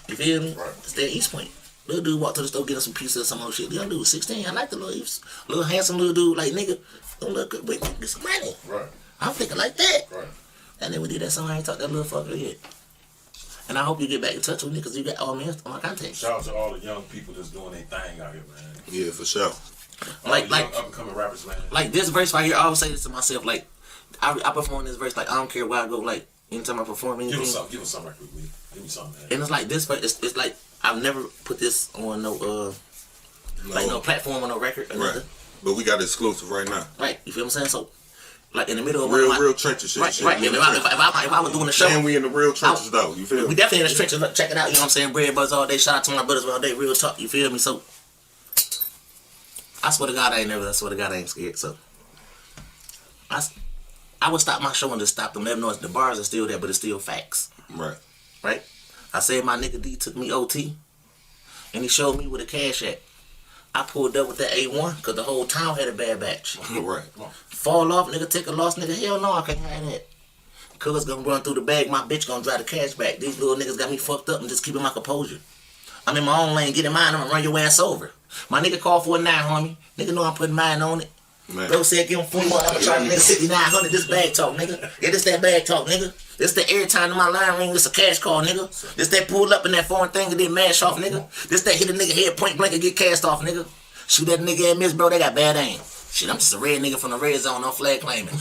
S12: You feel me?
S7: Right.
S12: Stay at East Point. Little dude walked to the store getting some pieces of some old shit. The young dude was 16. I like the little handsome little dude. Like, nigga, don't look good, but get some money.
S7: Right.
S12: I'm thinking like that.
S7: Right.
S12: And then we did that song. I ain't talked that little fucker yet. And I hope you get back in touch with me because you got all my contacts.
S7: Shout out to all the young people that's doing their thing out here, man.
S3: Yeah, for sure.
S12: Like
S7: up and coming rappers, man.
S12: Like this verse right here, I always say this to myself. Like I perform this verse. Like I don't care where I go. Like anytime I perform anything.
S7: Give us some right quick, man. Give me something, man.
S12: And it's like this verse. It's like I've never put this on no platform or no record. Or
S3: right. But we got it exclusive right now.
S12: Right. You feel what I'm saying? So. Like in the middle of
S3: real trenches shit.
S12: Right. If I was doing a show.
S3: And we in the real trenches though, you feel me?
S12: We definitely in the trenches. Check it out, you know what I'm saying? Bread Buzz all day. Shout out to my brothers all day. Real talk, you feel me? So, I swear to God I ain't scared. So, I would stop my show and just stop them. Let them know the bars are still there, but it's still facts.
S3: Right.
S12: Right? I said my nigga D took me OT, and he showed me where the cash at. I pulled up with that A1 because the whole town had a bad batch.
S3: Right.
S12: Fall off, nigga, take a loss, nigga. Hell no, I can't have that. Cuz gonna run through the bag, my bitch gonna drive the cash back. These little niggas got me fucked up and just keeping my composure. I'm in my own lane, get in mine, I'm gonna run your ass over. My nigga called for a 9, homie. Nigga know I'm putting mine on it. Man. Bro said give him 41, I'm gonna try to nigga 5900. This bag talk, nigga. Yeah, this that bag talk, nigga. This the airtime in my line ring, this a cash call, nigga. This that pull up in that foreign thing and then mash off, nigga. This that hit a nigga head point blank and get cast off, nigga. Shoot that nigga at miss, bro, they got bad aim. Shit, I'm just a red nigga from the red zone, no flag claiming.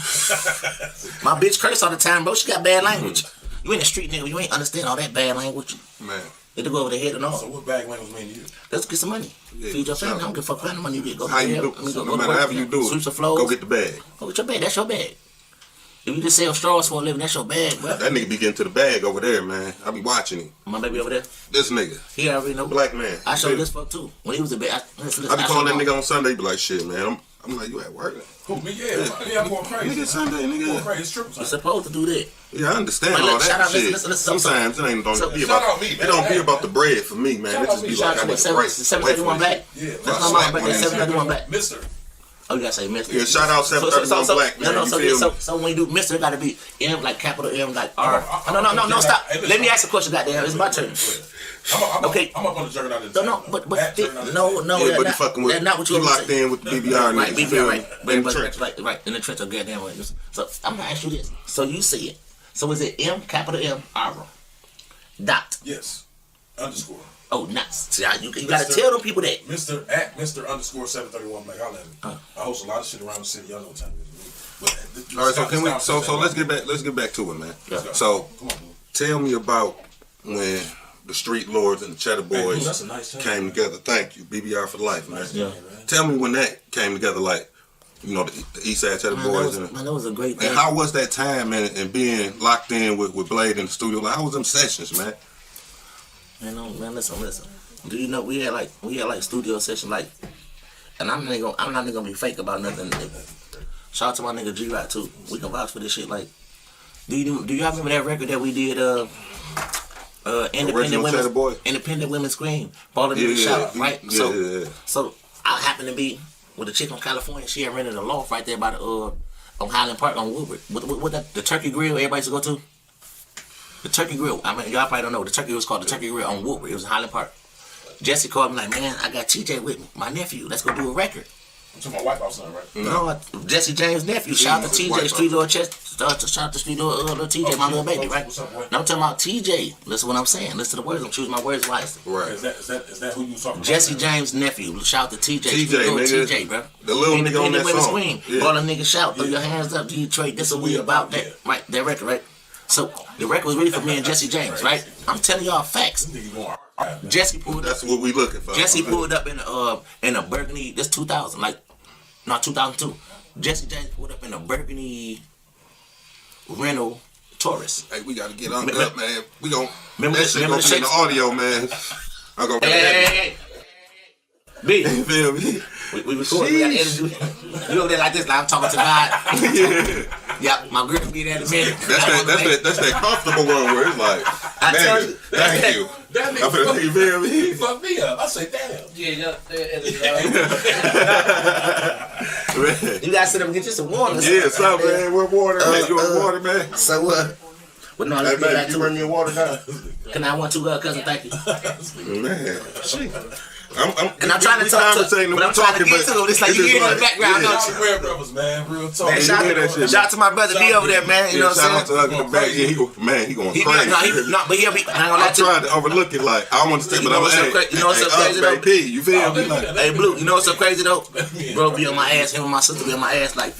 S12: My bitch curse all the time, bro. She got bad language. You in the street, nigga. You ain't understand all that bad language.
S3: Man.
S12: It'll go over the head and all.
S7: So what bad language mean to you?
S12: Let's get some money. Yeah, feed your family. I don't give a fuck about the money you get. Go
S3: how you do it. No matter how you do it, go get the bag.
S12: Go get your bag. That's your bag. If you just sell straws for a living, that's your bag, bro.
S3: That nigga be getting to the bag over there, man. I be watching him.
S12: My baby over there?
S3: This nigga.
S12: He already know.
S3: Black man.
S12: I showed this fuck too. When he was a bit, I
S3: be calling that nigga on Sunday, he be like, shit, man. I'm like, you at work?
S7: Who, me? Yeah, I'm going crazy.
S3: Nigga, Sunday, nigga.
S7: Going crazy. It's triple
S12: You're supposed to do that.
S3: Yeah, I understand
S12: But
S3: all
S12: look,
S3: that
S12: shout out,
S3: shit.
S12: listen,
S3: Sometimes it ain't don't be
S7: shout
S3: about
S7: out me, man.
S3: it don't be about the bread for me, man. It just be like I need a break.
S12: 731 Black.
S7: Yeah,
S12: That's my mom back there. 731 Black.
S7: Mister.
S12: Oh, you gotta say Mister.
S3: Yeah, shout out 731 Black, man.
S12: So when you do Mister, it gotta be M, like capital M, like R. No, stop. Let me ask a question, goddamn. It's my turn. Okay.
S7: I'm up on the juggernaut.
S12: No, but no,
S3: yeah, but you fucking with,
S12: that's not what you
S3: locked in with the BBR,
S12: right? BBR, right?
S3: In the trench,
S12: right in the trench. Oh, goddamn right. So I'm gonna ask you this. So you see it. So is it M, capital M, R, dot?
S7: Yes. Underscore.
S12: Oh, nice. See, you gotta tell them people that.
S7: Mr. _ 731 Black. I'll let me. I host a lot of shit around the city. Y'all know what time it is.
S3: All right, so can we? So let's get back to it, man.
S12: Yeah.
S3: So tell me about when the Street Lords and the Cheddar Boys came together. Thank you, BBR for life, man.
S12: Yeah.
S3: Tell me when that came together, like, you know, the East Side Cheddar Boys.
S12: That was a great thing.
S3: And how was that time and being locked in with Blade in the studio? Like, how was them sessions, man?
S12: Man, listen. Do you know we had like studio sessions, like, and I'm not even gonna be fake about nothing. Shout out to my nigga G-Rock too. We can vouch for this shit. Like, do you remember that record that we did? Independent Women Scream, Balling in the Shout, right? So I happened to be with a chick from California. She had rented a loft right there by the on Highland Park on Woodward. What that, the Turkey Grill everybody used to go to? The Turkey Grill. I mean, y'all probably don't know. The Turkey was called the Turkey Grill on Woodward. It was in Highland Park. Jesse called me like, man, I got TJ with me, my nephew. Let's go do a record.
S7: I'm talking about White House son, right?
S12: No, Jesse James' nephew. Shout out to TJ, Street Lord Chest. Shout out to Street Lord little TJ, my little baby, right? Now I'm talking about TJ. Listen to what I'm saying. Listen to the words. I'm choosing my words wisely.
S3: Right.
S7: Is that who you talking about?
S12: Jesse James' nephew. Shout out to TJ.
S3: TJ,
S12: TJ, bro.
S3: The little nigga on that song.
S12: Yeah. All the niggas shout, throw your hands up, Detroit. This is what we about. That right, that record, right? So the record was really for me and Jesse James, right? I'm telling y'all facts. Jesse pulled up.
S3: That's what we looking for.
S12: Jesse pulled up in a burgundy. This 2000, like, not 2002. Jesse James pulled up in a burgundy rental Taurus.
S3: Hey, we gotta get on up, man. We gon'
S12: remember
S3: that shit gonna be in the audio, man. I'm gonna
S12: hey. B.
S3: You feel me?
S12: We recording. We gotta edit you over there like this. Like I'm talking to God. Yeah, my girl be there in a minute.
S3: That's that comfortable one where it's like, thank you.
S7: That
S3: I feel like, you feel me?
S7: He fucked me up. I say, damn.
S12: You gotta sit up and get you some water.
S3: Yeah, something, man. We're water, man. You want water, man?
S12: So what? But no, let's get back to
S3: bring me a water now.
S12: Can I have one too, cousin? Thank you.
S3: Man, shit.
S12: I'm trying to talk to, but I'm trying to get to him. It's like you hear in the background, don't you?
S7: Wear brothers, man. Real talk.
S12: Man, shout out to my brother D over there, man. You know what I'm saying?
S3: Shout out to the back. Yeah, he going crazy.
S12: But he'll be.
S3: I'm trying to overlook it. Like I want to say, but I'm like,
S12: you know what's so crazy though?
S3: You feel me? Like,
S12: hey, Blue. You know what's so crazy though? Bro, be on my ass. Him and my sister be on my ass. Like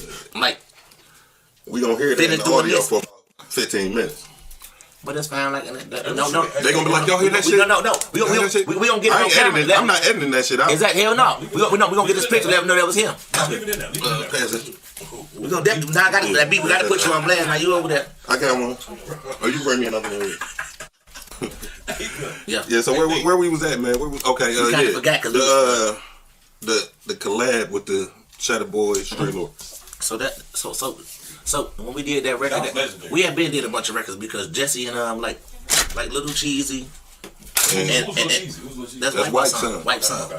S3: we gonna hear that in the audio for 15 minutes.
S12: But it's fine, like, no.
S3: They gonna be like, y'all hear that shit?
S12: No. We gonna get it on camera.
S3: I'm not editing that shit out.
S12: Exactly, hell no. We gonna get this picture, let them know that was him. We gonna definitely, now I got that beat, we gotta put you on blast, now you over there.
S3: I got one. Oh, you bring me another one. Yeah, so where we was at, man? Okay,
S12: forgot
S3: the collab with the Cheddar Boys, Street Lord.
S12: So when we did that record, we had been did a bunch of records because Jesse and like Little Cheesy and that's White Son,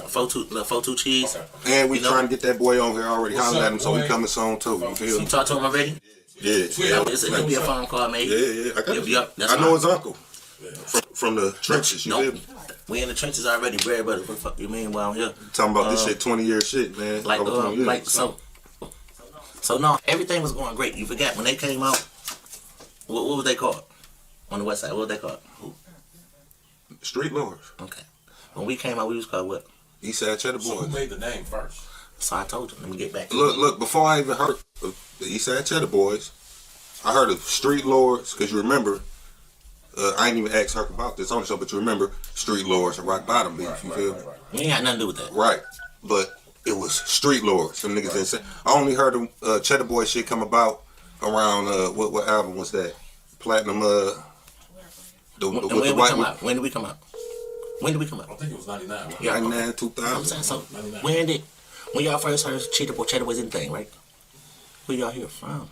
S12: 42 Cheese.
S3: And we trying to get that boy on here already. Holler at him, so he coming soon too. You feel?
S12: You talk to him already?
S3: Yeah.
S12: It'll be a phone call, maybe.
S3: Yeah. I know his uncle from the trenches. You feel me?
S12: We in the trenches already, Brad. But what the fuck you mean while I'm here?
S3: Talking about this shit, 20-year shit, man.
S12: So no, everything was going great. You forgot when they came out. What was they called on the west side? What was they called?
S3: Street Lords.
S12: Okay. When we came out, we was called what?
S3: East Side Cheddar Boys.
S7: So who made the name first?
S12: So I told you. Let me get back.
S3: Look. Before I even heard of the East Side Cheddar Boys, I heard of Street Lords because you remember. I ain't even asked Herk about this on the show, but you remember Street Lords and Rock Bottom beef. You feel me?
S12: We ain't got nothing to do with that.
S3: Right, but. It was Street Lords. Some niggas didn't say. I only heard of Cheddar Boy shit come about around what album was that? Platinum
S12: when did we come out? When did we come out?
S7: I think it was 99. Right?
S12: Yeah,
S3: 99, 2000.
S12: I'm saying, so when y'all first heard CheddaBoy anything, right? Where y'all hear from?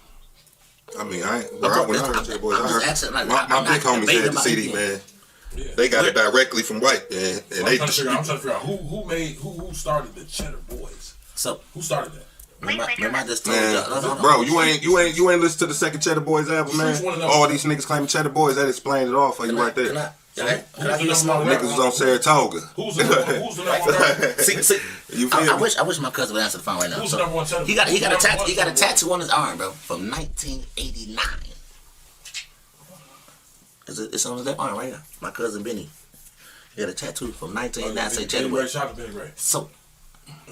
S3: I mean, when I heard CheddaBoy, I heard my big homies had the CD, man.
S7: Yeah.
S3: They got it directly from White, man. And
S7: I'm trying to figure out who started the Cheddar Boys.
S12: So
S7: who started that?
S12: Remember I just told
S3: y'all, bro, you ain't listen to the second Cheddar Boys album, man. All these niggas claiming Cheddar Boys, that explained it all for you right there. Niggas was on Saratoga.
S7: Who's the number one?
S12: See, I wish my cousin would answer the phone right now.
S7: Who's the number one Cheddar?
S12: He got a tattoo on his arm, bro, from 1989. It's on his left arm right now. My cousin Benny. He got a tattoo from 1989. Say CheddaBoy. So,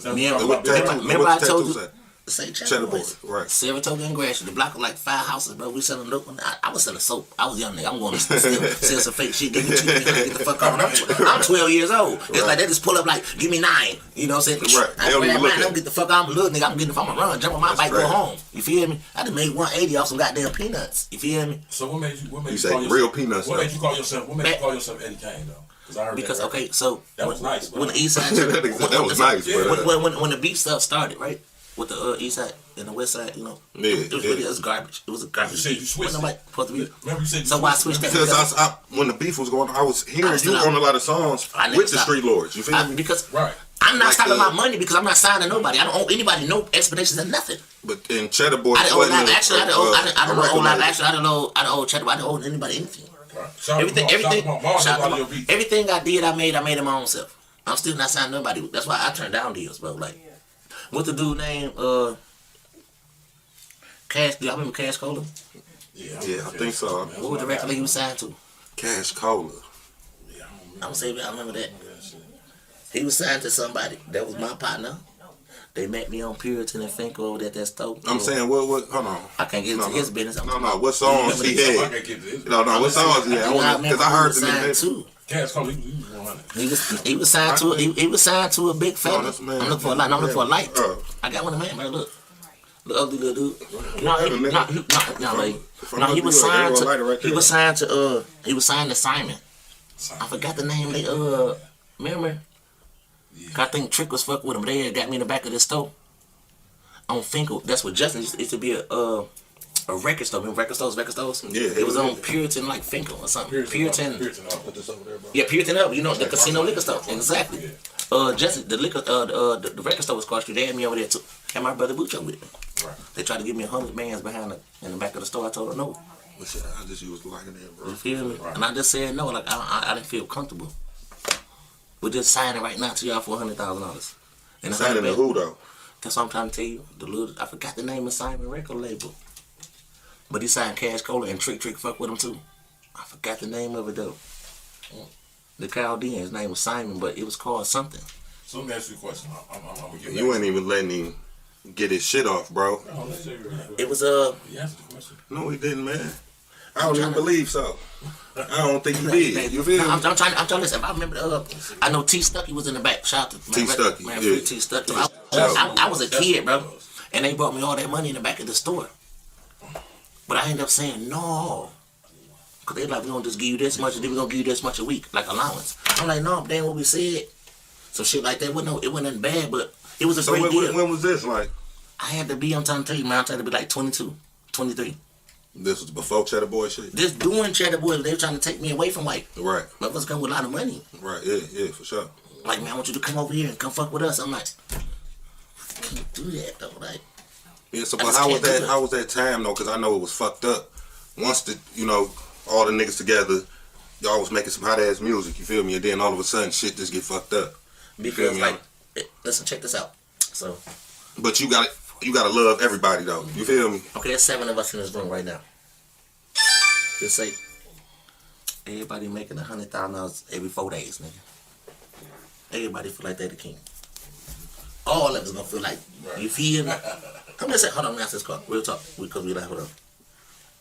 S12: remember I told you. Say CheddaBoy.
S3: Right.
S12: Saratoga and Gratiot. The block was like 5 houses, bro. We selling dope. I was selling soap. I was young nigga. I'm going to sell some fake shit. Get the fuck off. I'm 12 years old. It's like they just pull up like, give me 9. You know what I'm saying?
S3: Right.
S12: I don't get the fuck out. I'm a little nigga. I'm getting the fuck. I'm gonna run, jump on my bike, go home. You feel me? I just made 180 off some goddamn peanuts. You feel me?
S7: So what made you
S3: say real peanuts?
S7: What made you call yourself Eddie Kane though?
S12: Because okay, so
S7: that was nice.
S12: When the East Side,
S3: that was nice.
S12: When the beef stuff started, right? With the East Side and the West Side, you know, it was garbage. It was a garbage.
S7: You said you switched.
S12: Supposed to be.
S7: Remember you said
S12: so why I switched that?
S3: Because when the beef was going on, I was hearing you on a lot of songs with the Street Lords. You feel me?
S12: Because I'm not stopping my money because I'm not signing nobody. I don't owe anybody no explanations and nothing.
S3: But in CheddaBoy,
S12: I don't owe live action. I don't owe CheddaBoy. I don't owe anybody anything. Everything I did, I made it my own self. I'm still not signing nobody. That's why I turned down deals, bro. Like, what's the dude name? Cash. Do y'all remember Cash Cola?
S3: Yeah, I think so.
S12: What was the record he was signed to?
S3: Cash Cola.
S12: I'm saying I remember that. He was signed to somebody. That was my partner. They met me on Puritan and Finko over at that store.
S3: I'm saying, what? Hold on.
S12: I can't get into his business.
S3: No. What songs he had? No. What songs he had? Because I heard the name too.
S7: Cash Cola,
S12: he was signed to. He was signed to a big fella. I'm looking for a light. I'm looking for a light. I got one of man. Look. The ugly little dude. He was signed to. He was signed to Simon. I forgot the name. They remember? I think Trick was fucking with him. They had got me in the back of the store. On Finkel. That's what Justin used to be a record store. Remember record stores?
S3: Yeah.
S12: It was on Puritan like Finkel or something. Puritan. Yeah, Puritan Up. You know the casino liquor store. Exactly. Justin, the liquor, the record store was across the street. They had me over there too. Had my brother Bucho with me.
S7: Right.
S12: They tried to give me 100 bands in the back of the store. I told her no.
S3: But shit, I just used liking that, bro.
S12: You feel me? Right. And I just said no. Like I didn't feel comfortable. We're just signing right now to y'all for $100,000. And
S3: signing to who though?
S12: That's what I'm trying to tell you. I forgot the name of Simon record label. But he signed Cash Cola and Trick fuck with him too. I forgot the name of it though. The Chaldean, his name was Simon, but it was called something.
S7: So let me ask you a question.
S3: You ain't even letting him get his shit off, bro.
S12: It was
S7: He answered the question.
S3: No, he didn't, man. I don't even believe so. I don't think he did. You feel me?
S12: I'm trying to listen. If I remember, I know T Stucky was in the back. Shout out to
S3: T Stucky.
S12: Man, free T Stucky. I was a kid, bro, and they brought me all that money in the back of the store. But I ended up saying no, cause they like, we gonna just give you this much, and then we gonna give you this much a week, like allowance. I'm like, no, that ain't what we said. So shit like that, it wasn't nothing bad, but it was a great deal.
S3: When was this like?
S12: I had to be. I'm trying to tell you, man. I'm trying to be like 22, 23.
S3: This was before CheddaBoy shit?
S12: Just doing CheddaBoy, they were trying to take me away from white.
S3: Right.
S12: Motherfuckers come with a lot of money.
S3: Right, yeah, for sure.
S12: Like, man, I want you to come over here and come fuck with us. I'm like, I can't do that though, like.
S3: Yeah, so but how was that time though? Cause I know it was fucked up. Once all the niggas together, y'all was making some hot ass music, you feel me? And then all of a sudden shit just get fucked up.
S12: Because like, listen, check this out. So.
S3: But you gotta love everybody though. You feel me?
S12: Okay, there's 7 of us in this room right now. Just say everybody making $100,000 every 4 days, nigga. Everybody feel like they the king. All of us gonna feel like, you feel me? I'm just saying, hold on, let me ask this call. Real talk, because we like, hold on.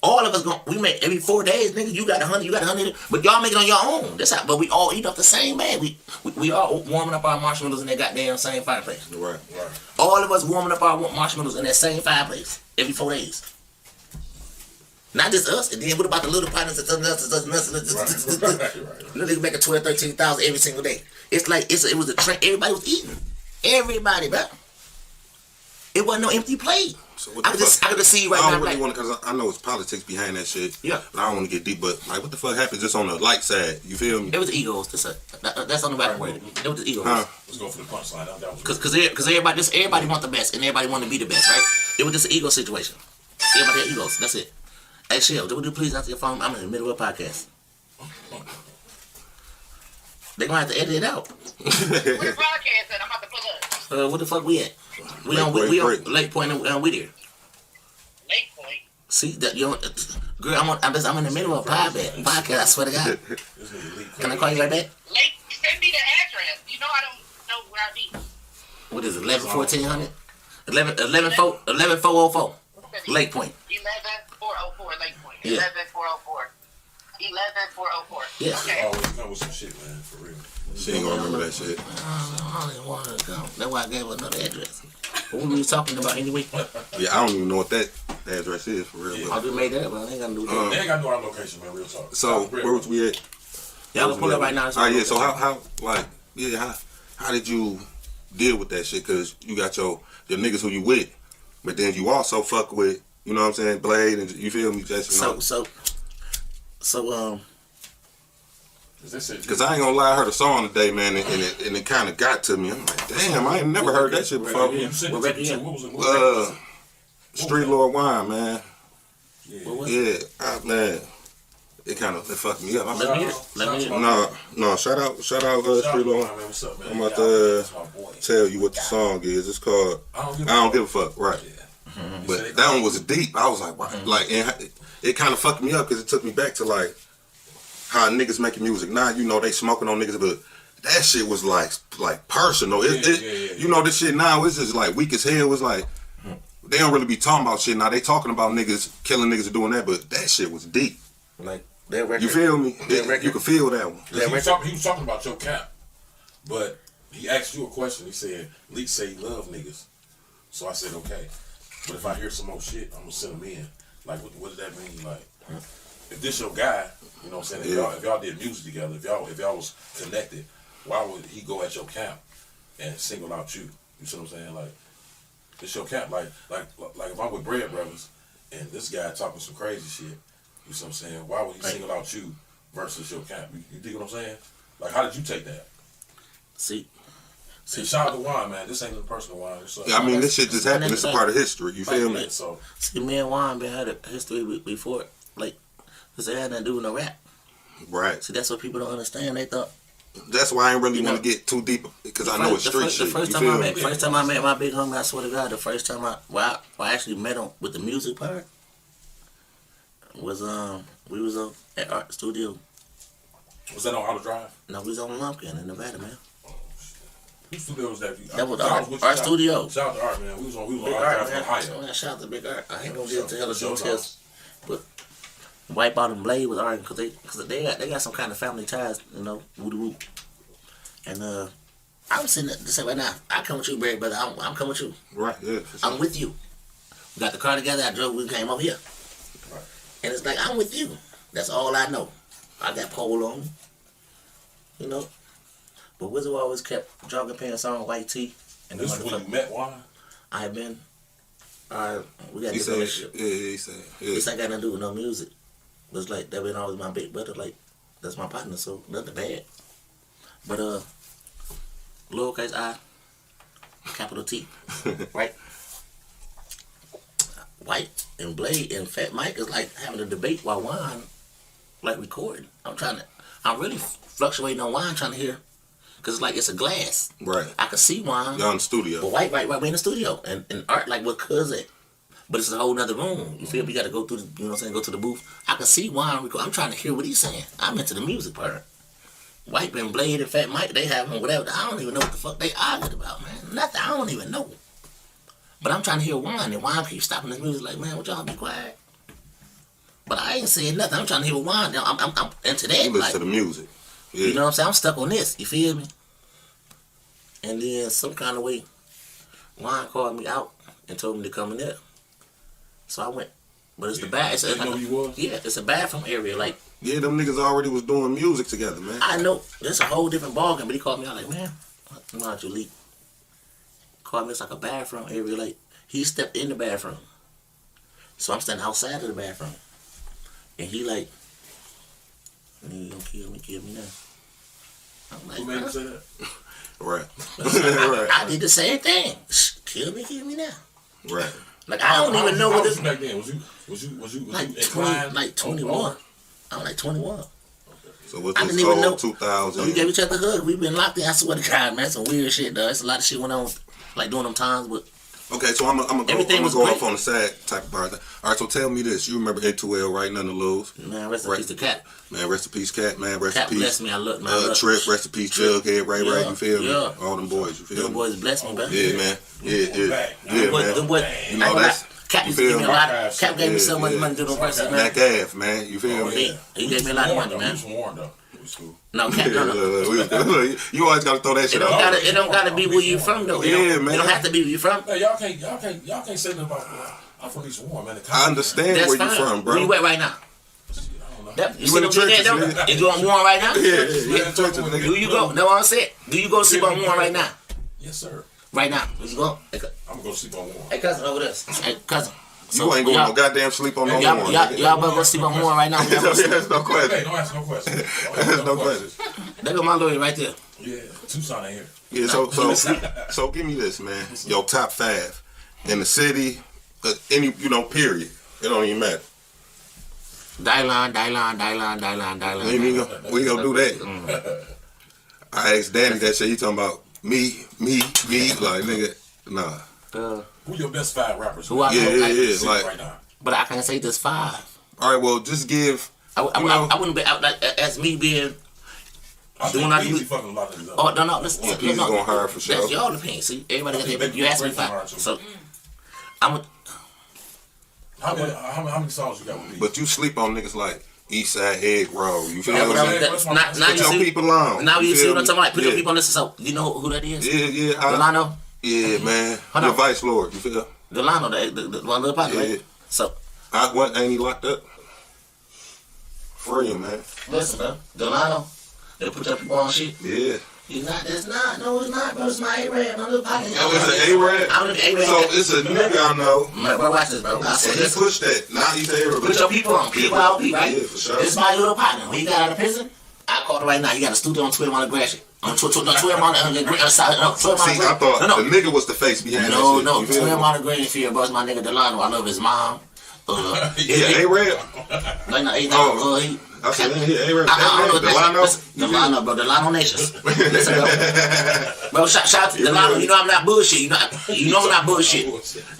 S12: All of us we make every 4 days, nigga. You got 100, but y'all make it on your own. That's how. But we all eat off the same bag. We all warming up our marshmallows in that goddamn same fireplace.
S3: Right.
S12: All of us warming up our marshmallows in that same fireplace every 4 days. Not just us, and then what about the little partners and something else? Niggas making 12, 13,000 every single day. It's like it was a trend. Everybody was eating. Everybody, bro. It wasn't no empty plate.
S3: So
S12: I could just see you right
S3: I
S12: now.
S3: don't really want to, because I know it's politics behind that shit.
S12: Yeah.
S3: But I don't want to get deep. But like, what the fuck happened just on the light side? You feel me?
S12: It was the egos. That's on the back word. It was the egos.
S7: Let's go for the punchline.
S12: Because everybody want the best, and everybody want to be the best, right? It was just an ego situation. Everybody had egos. That's it. Hey, Shell, would you please answer your phone? I'm in the middle of a podcast. They're going to have to edit it out.
S15: Where the podcast at? I'm about to pull up.
S12: Where the fuck we at? We on Lake Point and Whittier.
S15: Lake Point?
S12: See, that you girl, I'm in the middle of a podcast, I swear to God. Can I call you right back?
S15: Lake, send me the address. You know I don't know where I be.
S12: What is it, 11-1400? 11-404. Lake Point.
S15: 11404 Lake Point.
S12: Yeah.
S15: 11404. 11404.
S12: Yeah.
S15: Okay.
S7: Always come with some shit, man, for real.
S3: She ain't gonna remember that shit.
S12: I don't even want her to come. That's why I gave her another address. What were we talking about anyway?
S3: Yeah, I don't even know what that address is for real.
S12: Yeah. I just made that up, but I ain't got to do that.
S7: They ain't got to know our location, man, real talk.
S3: So, where was we at?
S12: Y'all can pull up right now.
S3: Yeah, so how did you deal with that shit? Because you got your niggas who you with, but then you also fuck with, you know what I'm saying, Blade, and you feel me? Because I ain't gonna lie, I heard a song today, man, and it kind of got to me. I'm like, damn, I ain't never heard that shit before. Street Lord Wine, man. Man. It fucked me up. No, shout out Street Lord. I'm about to tell you what the song is. It's called I Don't Give a Fuck, right? But that one was deep. I was like, wow. Like, and it kind of fucked me up because it took me back to like how niggas making music now. You know, they smoking on niggas, but that shit was like personal. You know, this shit now is just like weak as hell. It's like they don't really be talking about shit now. They talking about niggas killing niggas and doing that, but that shit was deep.
S12: Like that record.
S3: You feel me? You can feel that one.
S7: He was talking about your cap, but he asked you a question. He said, "Leak say he love niggas," so I said, "Okay." But if I hear some more shit, I'm gonna send him in. Like, what does that mean? Like, if this your guy, you know what I'm saying? If y'all did music together, if y'all was connected, why would he go at your camp and single out you? You see what I'm saying? Like, it's your camp. Like if I'm with Bread Brothers and this guy talking some crazy shit, you see what I'm saying? Why would he single out you versus your camp? You dig what I'm saying? Like, how did you take that?
S12: See,
S7: shout out to Juan, man. This ain't a personal Juan.
S3: I mean, this shit just happened. It's a part of history. You feel me?
S7: So,
S12: see, me and Juan been had a history before. Like, this had nothing to do with no rap.
S3: Right.
S12: See, that's what people don't understand. They thought.
S3: That's why I ain't really want to get too deep because I know it's street shit.
S12: First time I met my big homie, I swear to God, the first time I actually met him with the music part was we was at Art Studio.
S7: Was that on Outer Drive?
S12: No, we was on Lumpkin in Nevada, man.
S7: Whose studio was that?
S12: That was Art Studio.
S7: Shout out to Art, man. We was on
S12: Big
S7: Art
S12: Art,
S7: Drive, Ohio.
S12: Man, shout out to Big Art. I ain't gonna get into hella details, but Wipeout and Blade was Art because they got some kind of family ties, you know, woo. And I'm sitting there to say right now, I come with you, Barry, brother. I'm coming with you.
S3: Right. Yeah.
S12: I'm with you. We got the car together. I drove. We came over here.
S7: Right.
S12: And it's like I'm with you. That's all I know. I got pole on, you know. But Wizard always kept jogging pants on, white tee.
S7: And this is when you met Juan?
S12: I have been. We got
S3: He
S12: this
S3: said,
S12: relationship.
S3: yeah, he said. Yeah.
S12: It's like got nothing to do with no music. But it's like that been always my big brother. Like that's my partner. So nothing bad. But lowercase I, capital T, right? White and Blade and Fat Mike is like having a debate while Juan like recording. I'm really fluctuating on Juan trying to hear. Cause it's like it's a glass.
S3: Right.
S12: I can see Juan.
S3: Y'all in the studio.
S12: But White, we in the studio. And Art like what cuz at. But it's a whole nother room. You feel me? You gotta go through the, you know what I'm saying, go to the booth. I can see Juan record. I'm trying to hear what he's saying. I'm into the music part. White and Blade and Fat Mike, they have whatever. I don't even know what the fuck they argued about, man. Nothing. I don't even know. But I'm trying to hear Juan, and Juan keeps stopping his music like, man, would y'all be quiet? But I ain't saying nothing. I'm trying to hear Juan. I'm into that.
S3: You listen to the music. Yeah.
S12: You know what I'm saying? I'm stuck on this. You feel me? And then some kind of way, Juan called me out and told me to come in there. So I went But it's the bad. It's it's a bathroom area. Like,
S3: yeah, them niggas already was doing music together, man.
S12: I know. It's a whole different ballgame. But he called me out like, man, why don't you leave? Called me, it's like a bathroom area. Like, he stepped in the bathroom. So I'm standing outside of the bathroom. And he like, you gonna kill me now. I'm like,
S7: who made him say that?
S3: Right.
S12: I did the same thing. Kill me now.
S3: Right.
S12: Like, I don't even know what this.
S7: Back then, was you
S12: like
S7: inclined?
S12: 21. I was like 21.
S3: So what's this whole 2000?
S12: We gave each other a hug. We been locked in. I swear to God, man, some weird shit, though. It's a lot of shit went on, like during them times, but.
S3: Okay, so I'm gonna go off on the sad type of part. All right, so tell me this: you remember A2L, right? Nothing to lose.
S12: Man, rest in peace to Cat.
S3: Man, rest in peace, Cat. Man, rest in peace.
S12: Bless me. I look, man.
S3: Trip, rest in peace, Jughead, Ray. You feel me? All them boys, you feel me?
S12: Them boys bless me, man.
S3: Yeah, man. Yeah, man.
S12: Them boys,
S3: you know that's.
S12: Cap gave me a lot. Cap gave me so much money to do those verses, man.
S3: Mac Ave, man. You feel me?
S12: He gave me a lot of money, man. No, Cap, no.
S3: You always gotta throw that shit out.
S12: It don't gotta be where you from, though.
S3: Yeah, man.
S12: It don't have to be where you from.
S7: Hey, y'all can't say nothing about. I'm from East Warren, man.
S3: I understand where you from, bro.
S12: Where you at right now?
S3: You in the churches, nigga?
S12: Is you on Warren right now?
S3: Yeah, in the churches, nigga.
S12: Do you go? That's what I said. Do you go sleep on Warren right now?
S7: Yes, sir.
S12: Right now. Where you go?
S7: I'm gonna go sleep on Warren.
S12: Hey, cousin, over this. Hey, cousin.
S3: You ain't going no goddamn sleep on no Warren.
S12: Y'all better go sleep on Warren right now.
S3: That's no question.
S7: Hey, don't ask no questions.
S3: That's no question.
S12: There go my lawyer right there.
S7: Yeah, Tucson ain't here.
S3: Yeah, so give me this, man. Your top 5 in the city, any period. It don't even matter.
S12: Dylan.
S3: We gonna do that. I asked Danny that shit. He talking about me, like nigga, nah.
S7: Who your best 5 rappers?
S12: Who I know,
S3: like
S7: right now.
S12: But I can't say just 5.
S3: All right, well, just give.
S12: I wouldn't be out as me being.
S7: Doing not easy fucking a lot of them. Oh
S12: no.
S3: He's gonna hire for sure.
S12: That's y'all opinion. See, everybody got their. You asked me 5. So I'm.
S7: How many songs you got with me?
S3: But you sleep on niggas like Eastside Egg Roll. You feel what I'm saying?
S12: Now
S3: Put your people on.
S12: Now you see what I'm talking about. Put your people on this. So you know who that is?
S3: Yeah.
S12: Delano.
S3: Yeah, man. Your vice lord. You feel?
S12: Delano, the one little partner, right? So.
S3: Ain't he locked up? Free him, man.
S12: Listen, man. Delano. They put your people on shit.
S3: Yeah.
S12: He's not. It's not. No, it's not, bro. It's my A-Rab. My little partner.
S3: Oh, it's an A-Rab?
S12: I'm an A-Rab.
S3: So it's a nigga I know.
S12: Bro, watch this, bro. I said
S3: this. Push that. Now he's A-Rab.
S12: Put your people on. People out, right?
S3: Yeah, for sure.
S12: It's my little partner. When he got out of prison, I called him right now. He got a studio on Twitter on the Gratiot. On Twitter on the
S3: See, I thought the nigga was the face behind that shit.
S12: No. Twitter on the Gratiot, bro. It's my nigga Delano. I love his mom.
S3: Yeah, A-Rab?
S12: No,
S3: I said, Delano?
S12: Delano, bro. Delano Nations. Listen, bro. Shout out to Delano. You know I'm not bullshit. You know I'm not bullshit.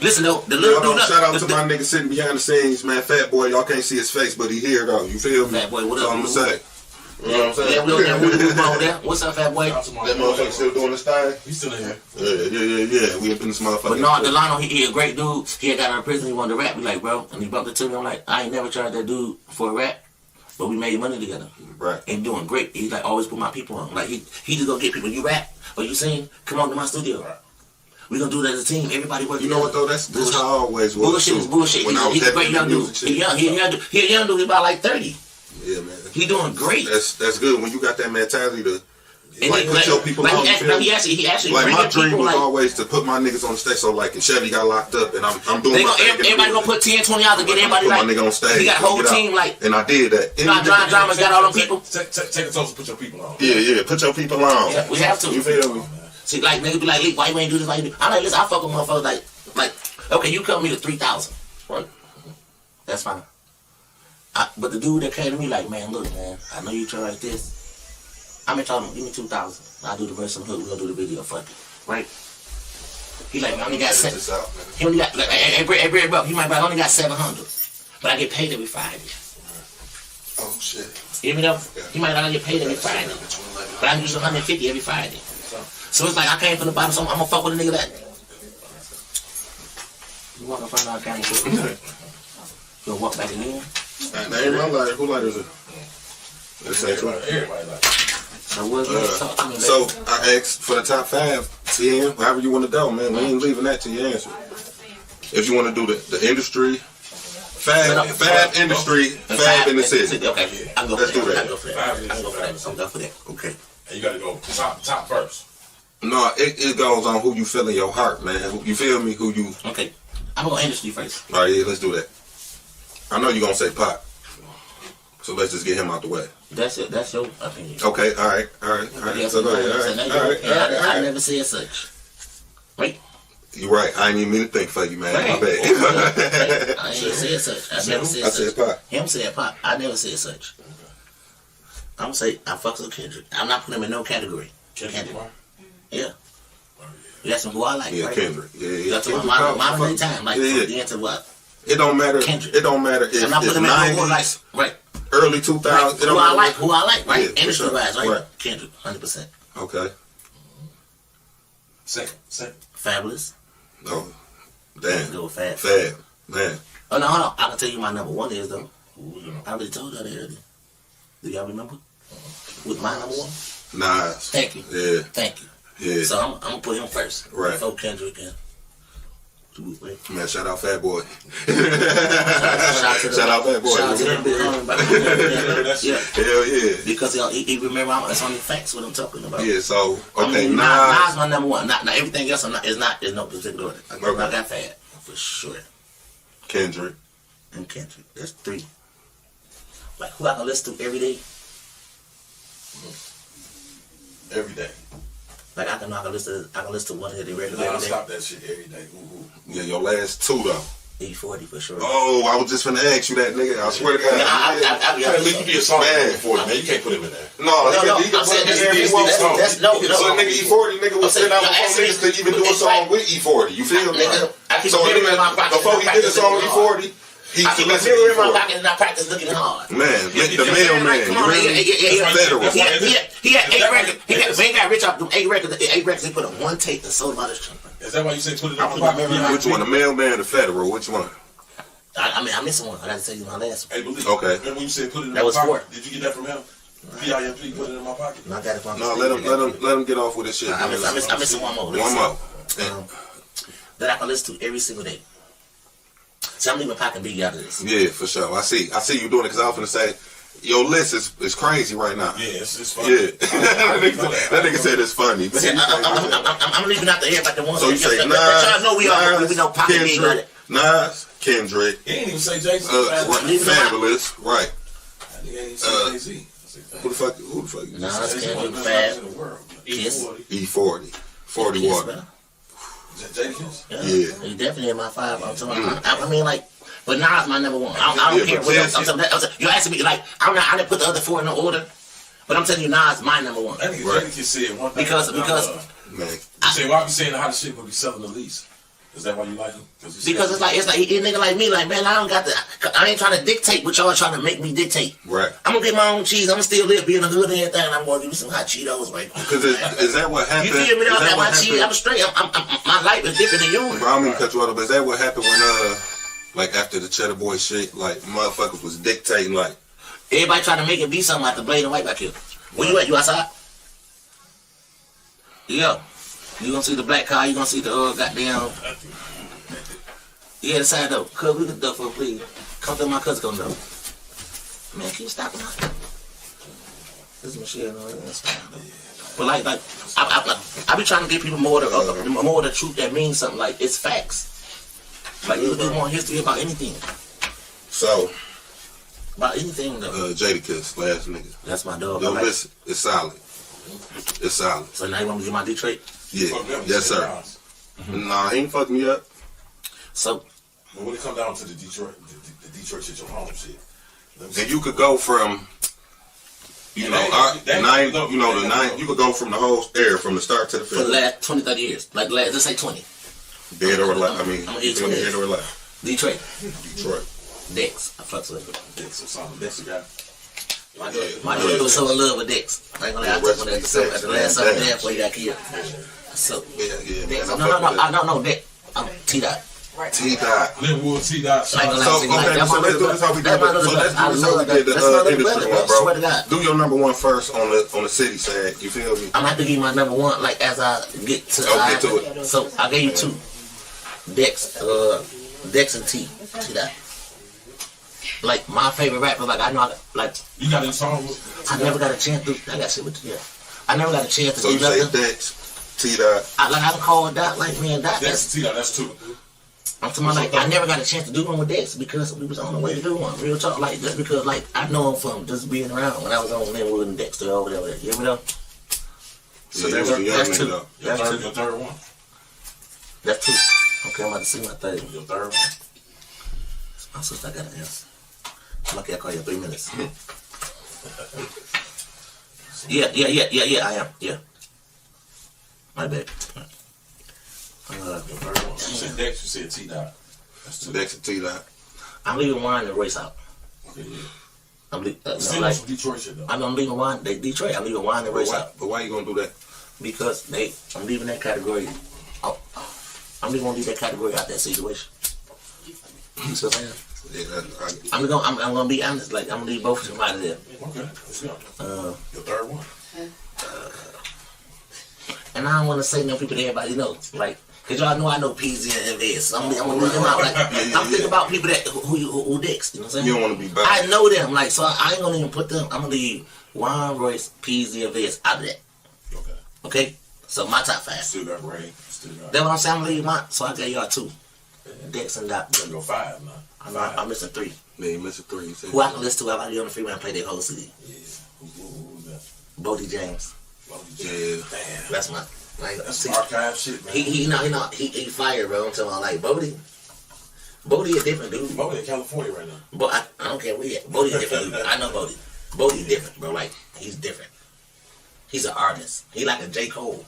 S12: Listen, though. The little dude.
S3: Shout out to my nigga sitting behind the scenes, man. Fat Boy. Y'all can't see his face, but he here, though. You feel me?
S12: Fat Boy, what up?
S3: I'm going to say. You know what I'm saying?
S12: Yeah, what's up, Fat Boy?
S3: That motherfucker still doing his thing?
S7: He's still in here.
S3: Yeah. We up in this motherfucker.
S12: But no, Delano, he a great dude. He had got out of prison. He wanted to rap. He like, bro. And he bumped into me. I'm like, I ain't never tried that dude for a rap. But we made money together.
S3: Right.
S12: And doing great. He like always put my people on. Like he just go get people. You rap or you sing, come on to my studio. We gonna do it as a team. Everybody work together.
S3: You know what though? That's how I always was.
S12: Bullshit is bullshit. He's a great young dude. He a young dude. He's about like 30.
S3: Yeah, man.
S12: He doing great.
S3: That's good when you got that mentality to put your people on.
S12: He actually
S3: like my dream was always to put my niggas on the stage. So like if Chevy got locked up and I'm doing my thing.
S12: Everybody gonna put 10, 20 out to get everybody
S3: put
S12: like.
S3: my nigga on stage.
S12: He got a whole team like.
S3: And I did that.
S12: You know, John Dramas got all them people.
S7: Take a toast and put your people on.
S3: Yeah. Put your people on.
S12: Yeah, we have to.
S3: You feel me?
S12: See, like niggas be like, Lee, why you ain't do this? Why you do? I'm like, listen, I fuck with motherfuckers like, okay, you cut me to 3,000. That's fine. But the dude that came to me like, man, look, man, I know you try like this. I'm telling him, give me 2,000. I'll do the verse on the hook. We're gonna do the video. Fuck it, right? He like, I only got 7. He only got like every buck. He might be, I only got 700, but I get paid every Friday.
S3: Oh shit.
S12: You know, he might not get paid every Friday, but I can use 150 every Friday. So it's like I came from the bottom, so I'm gonna fuck with a nigga that. You walk up front of our county. You gonna walk back in here?
S3: That ain't my lighter. Who lighter is it?
S7: Everybody like
S3: So I asked for the top 5, TM, however you want to go, man. We ain't leaving that till you answer. If you want to do the industry, Fab industry, Fab in the city.
S12: Okay, I'll go
S3: Let's
S12: for
S3: do
S12: that.
S3: that.
S12: I'll go for that. I'll go for that. Okay.
S7: And you got to go top first.
S3: No, it goes on who you feel in your heart, man. You feel me? Who you?
S12: Okay, I'm gonna industry first.
S3: All right, yeah, let's do that. I know you're gonna say Pop, so let's just get him out the way.
S12: That's it. That's your opinion.
S3: Okay, all right.
S12: Yes,
S3: So go ahead. All right.
S12: I never said such. Right?
S3: You're right. I didn't even mean to think for you, man.
S12: Right.
S3: My bad.
S12: I ain't said such. I never said such.
S3: I said Pop.
S12: Him said Pop. I never said such. I'm gonna say I fucks with Kendrick. I'm not putting him in no category. Kendrick. Yeah. You ask him who I like,
S3: Yeah,
S12: right?
S3: Kendrick. Yeah.
S12: That's what modern day time. Like,
S3: yeah.
S12: Into what?
S3: It don't matter.
S12: Kendrick.
S3: It don't matter if
S12: I'm not
S3: it's
S12: putting him in no
S3: 90s,
S12: like, right.
S3: early 2000s.
S12: Right. Who I like, right?
S3: Yeah,
S12: Industry wise, right?
S3: Right.
S12: Kendrick, 100%.
S3: Okay.
S7: Second.
S12: Fabulous.
S3: Oh, damn.
S12: Go with Fab.
S3: Fab, man.
S12: Oh no, hold on. I can tell you my number one is though. I already told y'all that earlier. Do y'all remember? With my number one?
S3: Nas.
S12: Thank you.
S3: Yeah.
S12: Thank you.
S3: Yeah.
S12: So I'm gonna put him first.
S3: Right.
S12: Before Kendrick and
S3: Man, shout out Fat Boy.
S12: Shout
S3: out Fat Boy.
S12: Shout out to the big homie. Yeah.
S3: Hell yeah.
S12: Because he remember it's only facts what I'm talking about.
S3: Yeah, so okay,
S12: Nas
S3: Nas.
S12: my number one. Not everything else is no particular order. I got Fab for sure.
S3: Kendrick.
S12: And Kendrick. That's three. Like who I can listen to every day?
S7: Every day.
S12: Like I can listen to one of the regular
S7: Nah,
S12: every day.
S7: stop that shit every day.
S3: Yeah, your last two though.
S12: E40 for sure.
S3: Oh, I was just finna ask you that, nigga. I swear to God.
S7: At least you be a song
S3: Man.
S7: E40, man. You can't put him in there.
S3: No, he can put him in there if he wants to.
S12: No.
S3: So nigga E40 nigga was sitting out before niggas to even do a song with E40. You feel me? So before he did a song with E40, he used to listen to
S12: in my
S3: E40.
S12: pocket and I practice looking hard.
S3: Man, the mailman.
S12: Come on,
S3: Federal.
S12: He had 8 records. He got rich off them 8 records. 8 records. He put on one tape and sold about his trumpet.
S7: Is that why you say put it in my pocket?
S3: Which one? The mailman or the Federal? Which one?
S12: I mean, I missed one. I got to tell you my last one.
S7: Hey, believe
S3: Okay.
S7: Remember when you said put it in
S12: That
S7: my
S12: was
S7: pocket?
S12: 4.
S7: Did you get that from him? PIMP, put it in my pocket.
S12: No, I got it from
S3: No, let him get off with this shit.
S12: I missed one more.
S3: One more.
S12: That I can listen to every single day. So I'm leaving Pac B out of this.
S3: Yeah, for sure. I see you doing it because I was gonna say your list is crazy right now.
S7: Yeah, it's funny.
S3: Yeah, that nigga said it's funny.
S12: I'm leaving out the air about the one.
S3: So you say
S12: y'all
S3: Nas,
S12: know we know Pac B got it.
S3: Nas, Kendrick.
S7: He ain't even say Jay-Z.
S3: Fabulous, right?
S7: He ain't even say Jay-Z.
S3: Who the fuck?
S12: Nas, Kendrick, Fab, Kiss,
S3: E40, 40 Water.
S12: Yeah, he definitely in my 5. I mean, like, but Nas my number one. I don't care what else. You asking me like I didn't put the other 4 in no order, but I'm telling you, Nas my number one.
S7: That nigga just said one thing.
S12: Because
S3: man,
S7: you say why be saying how the shit gonna be selling the least? Is that why you like him?
S12: Because it's like he nigga like me, like man, I ain't trying to dictate what y'all trying to make me dictate.
S3: Right.
S12: I'm gonna get my own cheese. I'm gonna still live, be in the hood and everything. And I'm gonna give you some hot Cheetos, right?
S3: Because is that what happened?
S12: You feel me? I got my cheese. I'm straight. My life is different than yours.
S3: Bro, I don't mean to cut you off, but is that what happened when like after the CheddaBoy shit, like motherfuckers was dictating like
S12: everybody trying to make it be something like the Blade and White back here. Where you at? You outside? Yeah. You gonna see the black car? You gonna see the goddamn? Yeah, the side though. Cuz we the door for please. Come through my cousin gonna know. Man, keep stopping out. This is Michelle. But like I be trying to give people more of the truth that means something. Like it's facts. Like you do more history about anything.
S3: So
S12: about anything though.
S3: Jadakiss, last nigga.
S12: That's my dog.
S3: Yo, listen, it's solid. It's solid.
S12: So now you want me to get my Detroit?
S3: Yeah. Yes, sir. Nah, he ain't fucked me up.
S12: So
S7: when it come down to the Detroit shit, your home shit.
S3: And you could go from you could go from the whole era from the start to the finish.
S12: For the last 20, 30 years. Like let's say 20.
S3: Dead or alive. I mean,
S12: I'm gonna get 20
S3: dead or alive.
S12: Detroit.
S3: Dex.
S12: I fucks with it.
S7: Dex or something. Dex guy.
S12: My daughter was so in love with Dex. I ain't gonna lie, I took one at the last summer there before he got killed. So Dex. No, Dex. I'm T-Dot.
S3: T-Dot.
S7: Linwood T-Dot.
S3: So let's do this how we did it. So let's do this how we did the industry one, bro. Do your number one first on the city side. You feel me?
S12: I'm gonna have to give you my number one like as I get to
S3: it.
S12: So I gave you 2. Dex and T-Dot. like my favorite rapper, like I know, like
S7: you got any song?
S12: I never got a chance to. I got shit with you. I never got a chance to
S3: so
S12: do
S3: you
S12: nothing.
S3: say Dex, T-Dot.
S12: I call Dot like man, Dot.
S7: That's T-Dot. That's two.
S12: I'm talking about like I never got a chance to do one with Dex because we was on the way to do one. Real talk, like just because like I know him from just being around when I was on Linwood and Dexter over there. You hear me though?
S3: So yeah, that's two.
S12: That's two.
S7: Your third one.
S12: That's two. Okay, I'm about to see my third.
S7: Your third one.
S12: My sister, I got an answer. I'm lucky I call you in 3 minutes. Yeah, I am. Yeah. My bad.
S7: Your third one. You said Dex, you said T-Dot. That's two.
S3: Dex and T-Dot.
S12: I'm leaving Wine and Royce out.
S7: Okay, yeah.
S12: I'm leaving.
S7: Still like, some Detroit shit though.
S12: I'm leaving Wine. Detroit. I'm leaving Wine and Royce out.
S3: But why you gonna do that?
S12: Because I'm leaving that category. I'm just gonna leave that category out that situation. You see what I'm saying?
S3: Yeah,
S12: I'm gonna be honest. Like I'm gonna leave both of them out of there.
S7: Okay, let's go. Your third one.
S12: And I don't want to say no people that everybody knows, like, cause y'all know I know PZ and VS. I'm gonna leave them out. Like, I'm thinking about people that who dicks. You know what I'm saying?
S3: You don't want to be bad.
S12: I know them, like, so I ain't gonna even put them. I'm gonna leave Juan, Royce, PZ, and VS out of that. Okay. So my top 5.
S7: Still got Ray.
S12: That's what I'm saying. I'm gonna leave mine. So I got y'all 2. Dex and Dot.
S7: You go 5 now.
S12: I'm missing 3.
S3: Yeah, you missing 3.
S12: Who I can listen to? I get on the freeway and play their whole CD.
S7: Yeah. Who's that?
S12: Bodie James.
S3: Yeah.
S7: Damn.
S12: That's my. Like,
S7: that's some archive shit, man.
S12: He fired, bro. I'm talking about like Bodie. Bodie a different dude.
S7: Bodie in California right now.
S12: But I don't care where he at. Bodie a different dude. I know Bodie. Bodie different, bro. Like he's different. He's an artist. He like a J. Cole.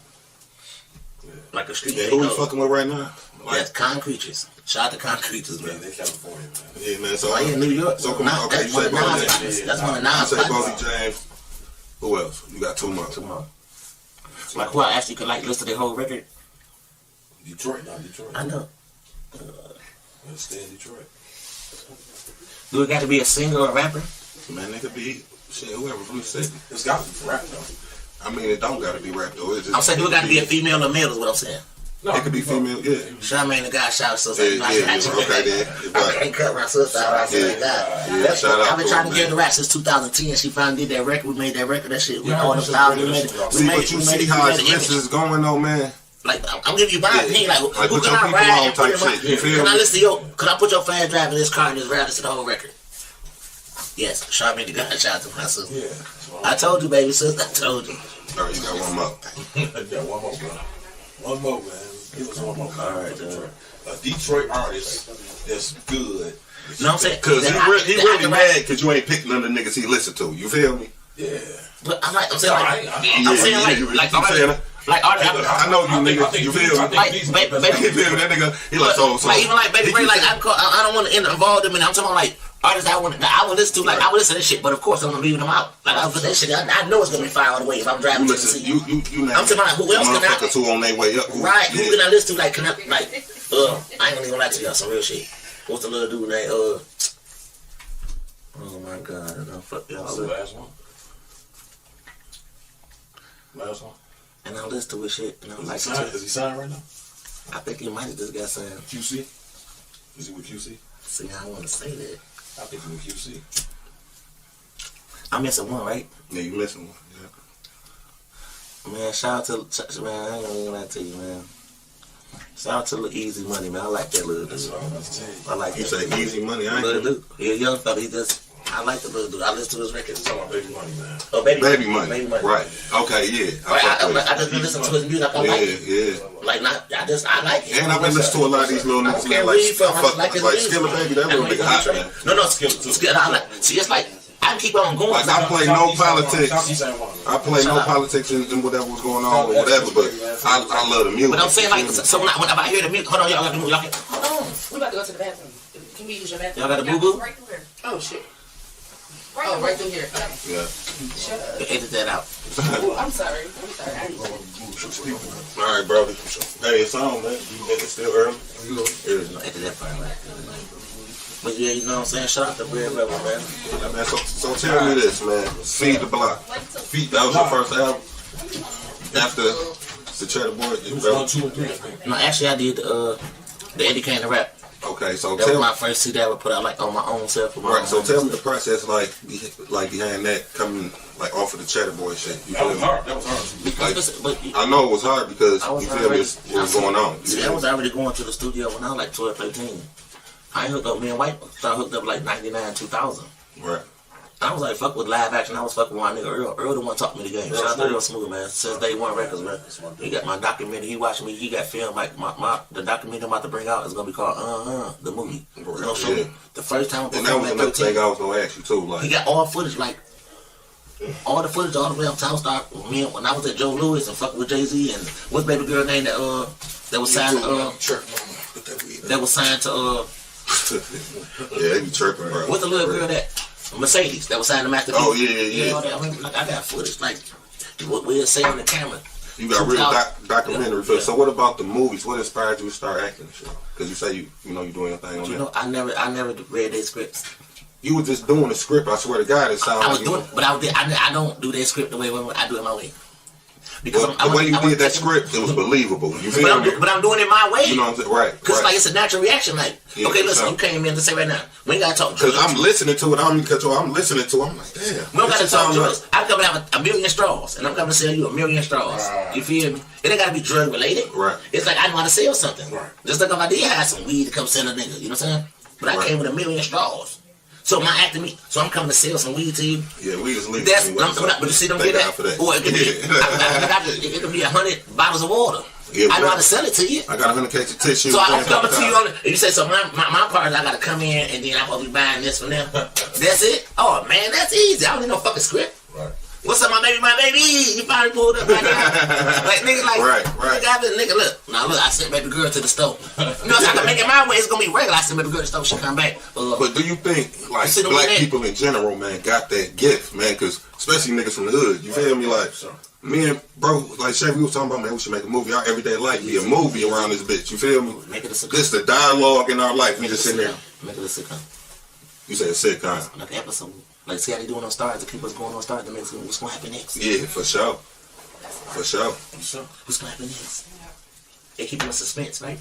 S7: Yeah.
S12: Like a street.
S3: Yeah,
S12: J.
S3: who
S12: Cole.
S3: you fucking with right now?
S12: That's Concreters. Shout out to Concreters, man.
S7: Yeah, they California, man.
S3: Yeah, man. So
S12: in New York.
S3: So come on. Okay, you say Bodie James.
S12: That's one of Nas.
S3: You say Bodie James. Who else? You got 2 more.
S12: 2 more. Like who I actually could like listen to their whole record.
S7: Detroit, not Detroit.
S12: I know.
S7: Let's stay in Detroit.
S12: Do it got to be a singer or a rapper?
S3: Man, it could be shit, whoever from the city.
S7: It's got to be rap though.
S3: I mean, it don't got to be rap though. It's just,
S12: I'm saying do it got to be a female or male is what I'm saying.
S3: No, it could be female, yeah.
S12: Charmaine the guy shout so
S3: okay then.
S12: I can't cut my sister out. I said God.
S3: Yeah, shout out.
S12: I've been trying to get the rap since 2010. She finally did that record. We made that record. That shit. We called them style. We made it.
S3: See, but you see how this is going though, man.
S12: Like I'm giving you my opinion. Like who
S3: put
S12: can
S3: your
S12: I
S3: people
S12: ride
S3: on
S12: and put
S3: type
S12: in
S3: shit. You feel
S12: Can I
S3: me?
S12: listen to your? Could I put your fan driving this car and just ride to the whole record? Yes, Charmaine the guy shout out to my sister.
S7: Yeah.
S12: I told you, baby sister. I told you.
S3: All right, you got one more.
S7: You got one more, bro. One more, man. Give us one more.
S12: All right,
S7: a Detroit artist that's good.
S12: No, I'm saying
S3: because he really mad because you ain't picked none of the niggas he listen to. You feel me?
S7: Yeah.
S12: But I'm saying like
S3: I know you niggas. You feel me?
S12: Like baby,
S3: that nigga. He like so.
S12: Like even like Baby Ray, like I don't want to involve them in. I'm talking about like artists I want to listen to. Like I would listen to this shit, but of course I'm gonna leave them out. Like I put that shit. I know it's gonna be fire all the way if I'm driving to the city.
S3: You
S12: I'm talking about who else can I?
S3: Who on their way up?
S12: Right? Who can I listen to? Like can I like? I ain't gonna even lie to y'all. Some real shit. What's the little dude name? Oh my god! I don't fuck y'all.
S7: That's the last one. Last one.
S12: And I listen to his shit. And I'm like,
S7: is he signed right now?
S12: I think he might have just got signed.
S7: QC? Is he with QC?
S12: See, I don't want to say that.
S7: I think he's with QC.
S12: I'm missing one, right?
S3: Yeah, you missing one. Yeah.
S12: Man, shout out to man. I ain't gonna even lie to you, man. Shout out to Lil Easy Money, man. I like that little dude. I like
S3: you
S12: that.
S3: say Easy Money, I ain't
S12: little dude. He a young fella. He just. I like the little dude. I listen to his records.
S7: Talking about Baby Money, man.
S12: Oh, Baby Money.
S3: Baby Money. Right. Okay, yeah.
S12: I just been listening to his music. I like it.
S3: Yeah.
S12: Like not. I like it.
S3: And I've been listening to a lot of these little niggas. Like Skilla Baby. That little nigga hot, man.
S12: No, Skilla. I like. See, it's like. I keep on going.
S3: Like I play no politics. I play no politics in whatever was going on or whatever, but I love the music.
S12: But I'm saying like, so when I hear the music, hold on, y'all got the music.
S14: Hold on, we about to go to the bathroom. Can we use your bathroom?
S12: Y'all got a boo-boo?
S14: Right through here. Oh shit. Right through here.
S3: Yeah.
S14: Shut up.
S12: Edit that out.
S14: Ooh, I'm sorry. I didn't say
S3: All right, brother. Hey, it's on, man. It's still early.
S12: Edit that part, right? But yeah, you know what I'm saying? Shout out to Bread Rebel, man.
S3: Yeah, man. So tell me this, man. Feed the Block. That was your first album? After the CheddaBoy?
S7: It was 1, 2, and 3, I think.
S12: No, actually I did the Eddie Kane rap.
S3: Okay, so
S12: that was my first CD I would put out like on my own self.
S3: Right, so tell me the process like behind that coming like off of the CheddaBoy shit.
S7: That was hard. That was hard.
S3: I know it was hard because you feel me, what was going on.
S12: See, I was already going to the studio when I was like 12, 13. I hooked up, me and White started hooked up like 99, 2000.
S3: Right.
S12: I was like, fuck with live action. I was fucking with my nigga Earl. Earl the one taught me the game. Shout out to Earl Smooth, man. Since day one records, man. He got my documentary. He watched me. He got filmed. Like the documentary I'm about to bring out is gonna be called the movie. Gonna show me the first time.
S3: And that was another thing I was gonna ask you too. Like
S12: he got all footage, like all the footage, all the way up to Star. Me when I was at Joe Louis and fucking with Jay-Z and what's baby girl name that was signed to
S3: yeah, they be chirping, bro.
S12: What's the little girl that Mercedes that was signed to Master?
S3: Oh yeah.
S12: I mean, like I got footage like what we'll say on the camera.
S3: You got real documentary footage. So what about the movies? What inspired you to start acting and shit? Because you say you know you're doing your thing on
S12: you
S3: that.
S12: know, I never read their scripts.
S3: You were just doing the script. I swear to God, it sounds.
S12: I was doing, but I don't do their script the way I do it my way.
S3: Because the way you did that script, it was believable. You feel me?
S12: But I'm doing it my way.
S3: You know what I'm saying? Right.
S12: Because like it's a natural reaction. Like, okay, listen, you came in to say right now, we ain't gotta talk drugs.
S3: Because I'm listening to it. I'm listening to it. I'm like, damn.
S12: We don't gotta talk drugs. I'm coming to have a million straws, and I'm coming to sell you a million straws. You feel me? It ain't gotta be drug related.
S3: Right.
S12: It's like I know how to sell something. Right. Just like if I did have some weed to come sell a nigga. You know what I'm saying? But I came with a million straws. So my acting, so I'm coming to sell some weed to you.
S3: Yeah, weed is legal.
S12: But you see, don't get that. Or it could be 100 bottles of water.
S3: Yeah,
S12: I know how to sell it to you.
S3: I got 100 cases of tissue.
S12: So I'm coming to you on it. And you say, so my part is I gotta come in and then I'm gonna be buying this from them. That's it. Oh man, that's easy. I don't need no fucking script.
S3: Right.
S12: What's up, my baby? You probably pulled up right now. Like nigga, like
S3: right.
S12: Nigga, look. Now look, I sent baby girl to the store. You know, so I can make it my way. It's gonna be regular. I sent baby girl to the store. She come back.
S3: But do you think like black people in general, man, got that gift, man? Because especially niggas from the hood, you feel me? Like me and bro, like Chef, we was talking about, man, we should make a movie. Our everyday life be a movie around this bitch. You feel me?
S12: Make it a sitcom.
S3: This the dialogue in our life. We just sitting there.
S12: Make it a sitcom.
S3: You say a sitcom?
S12: Like an episode. Like, see how they doing on Stars to keep us going on Stars to make what's going to happen next.
S3: Yeah, for sure.
S12: What's going to happen next? They keep us suspense, right?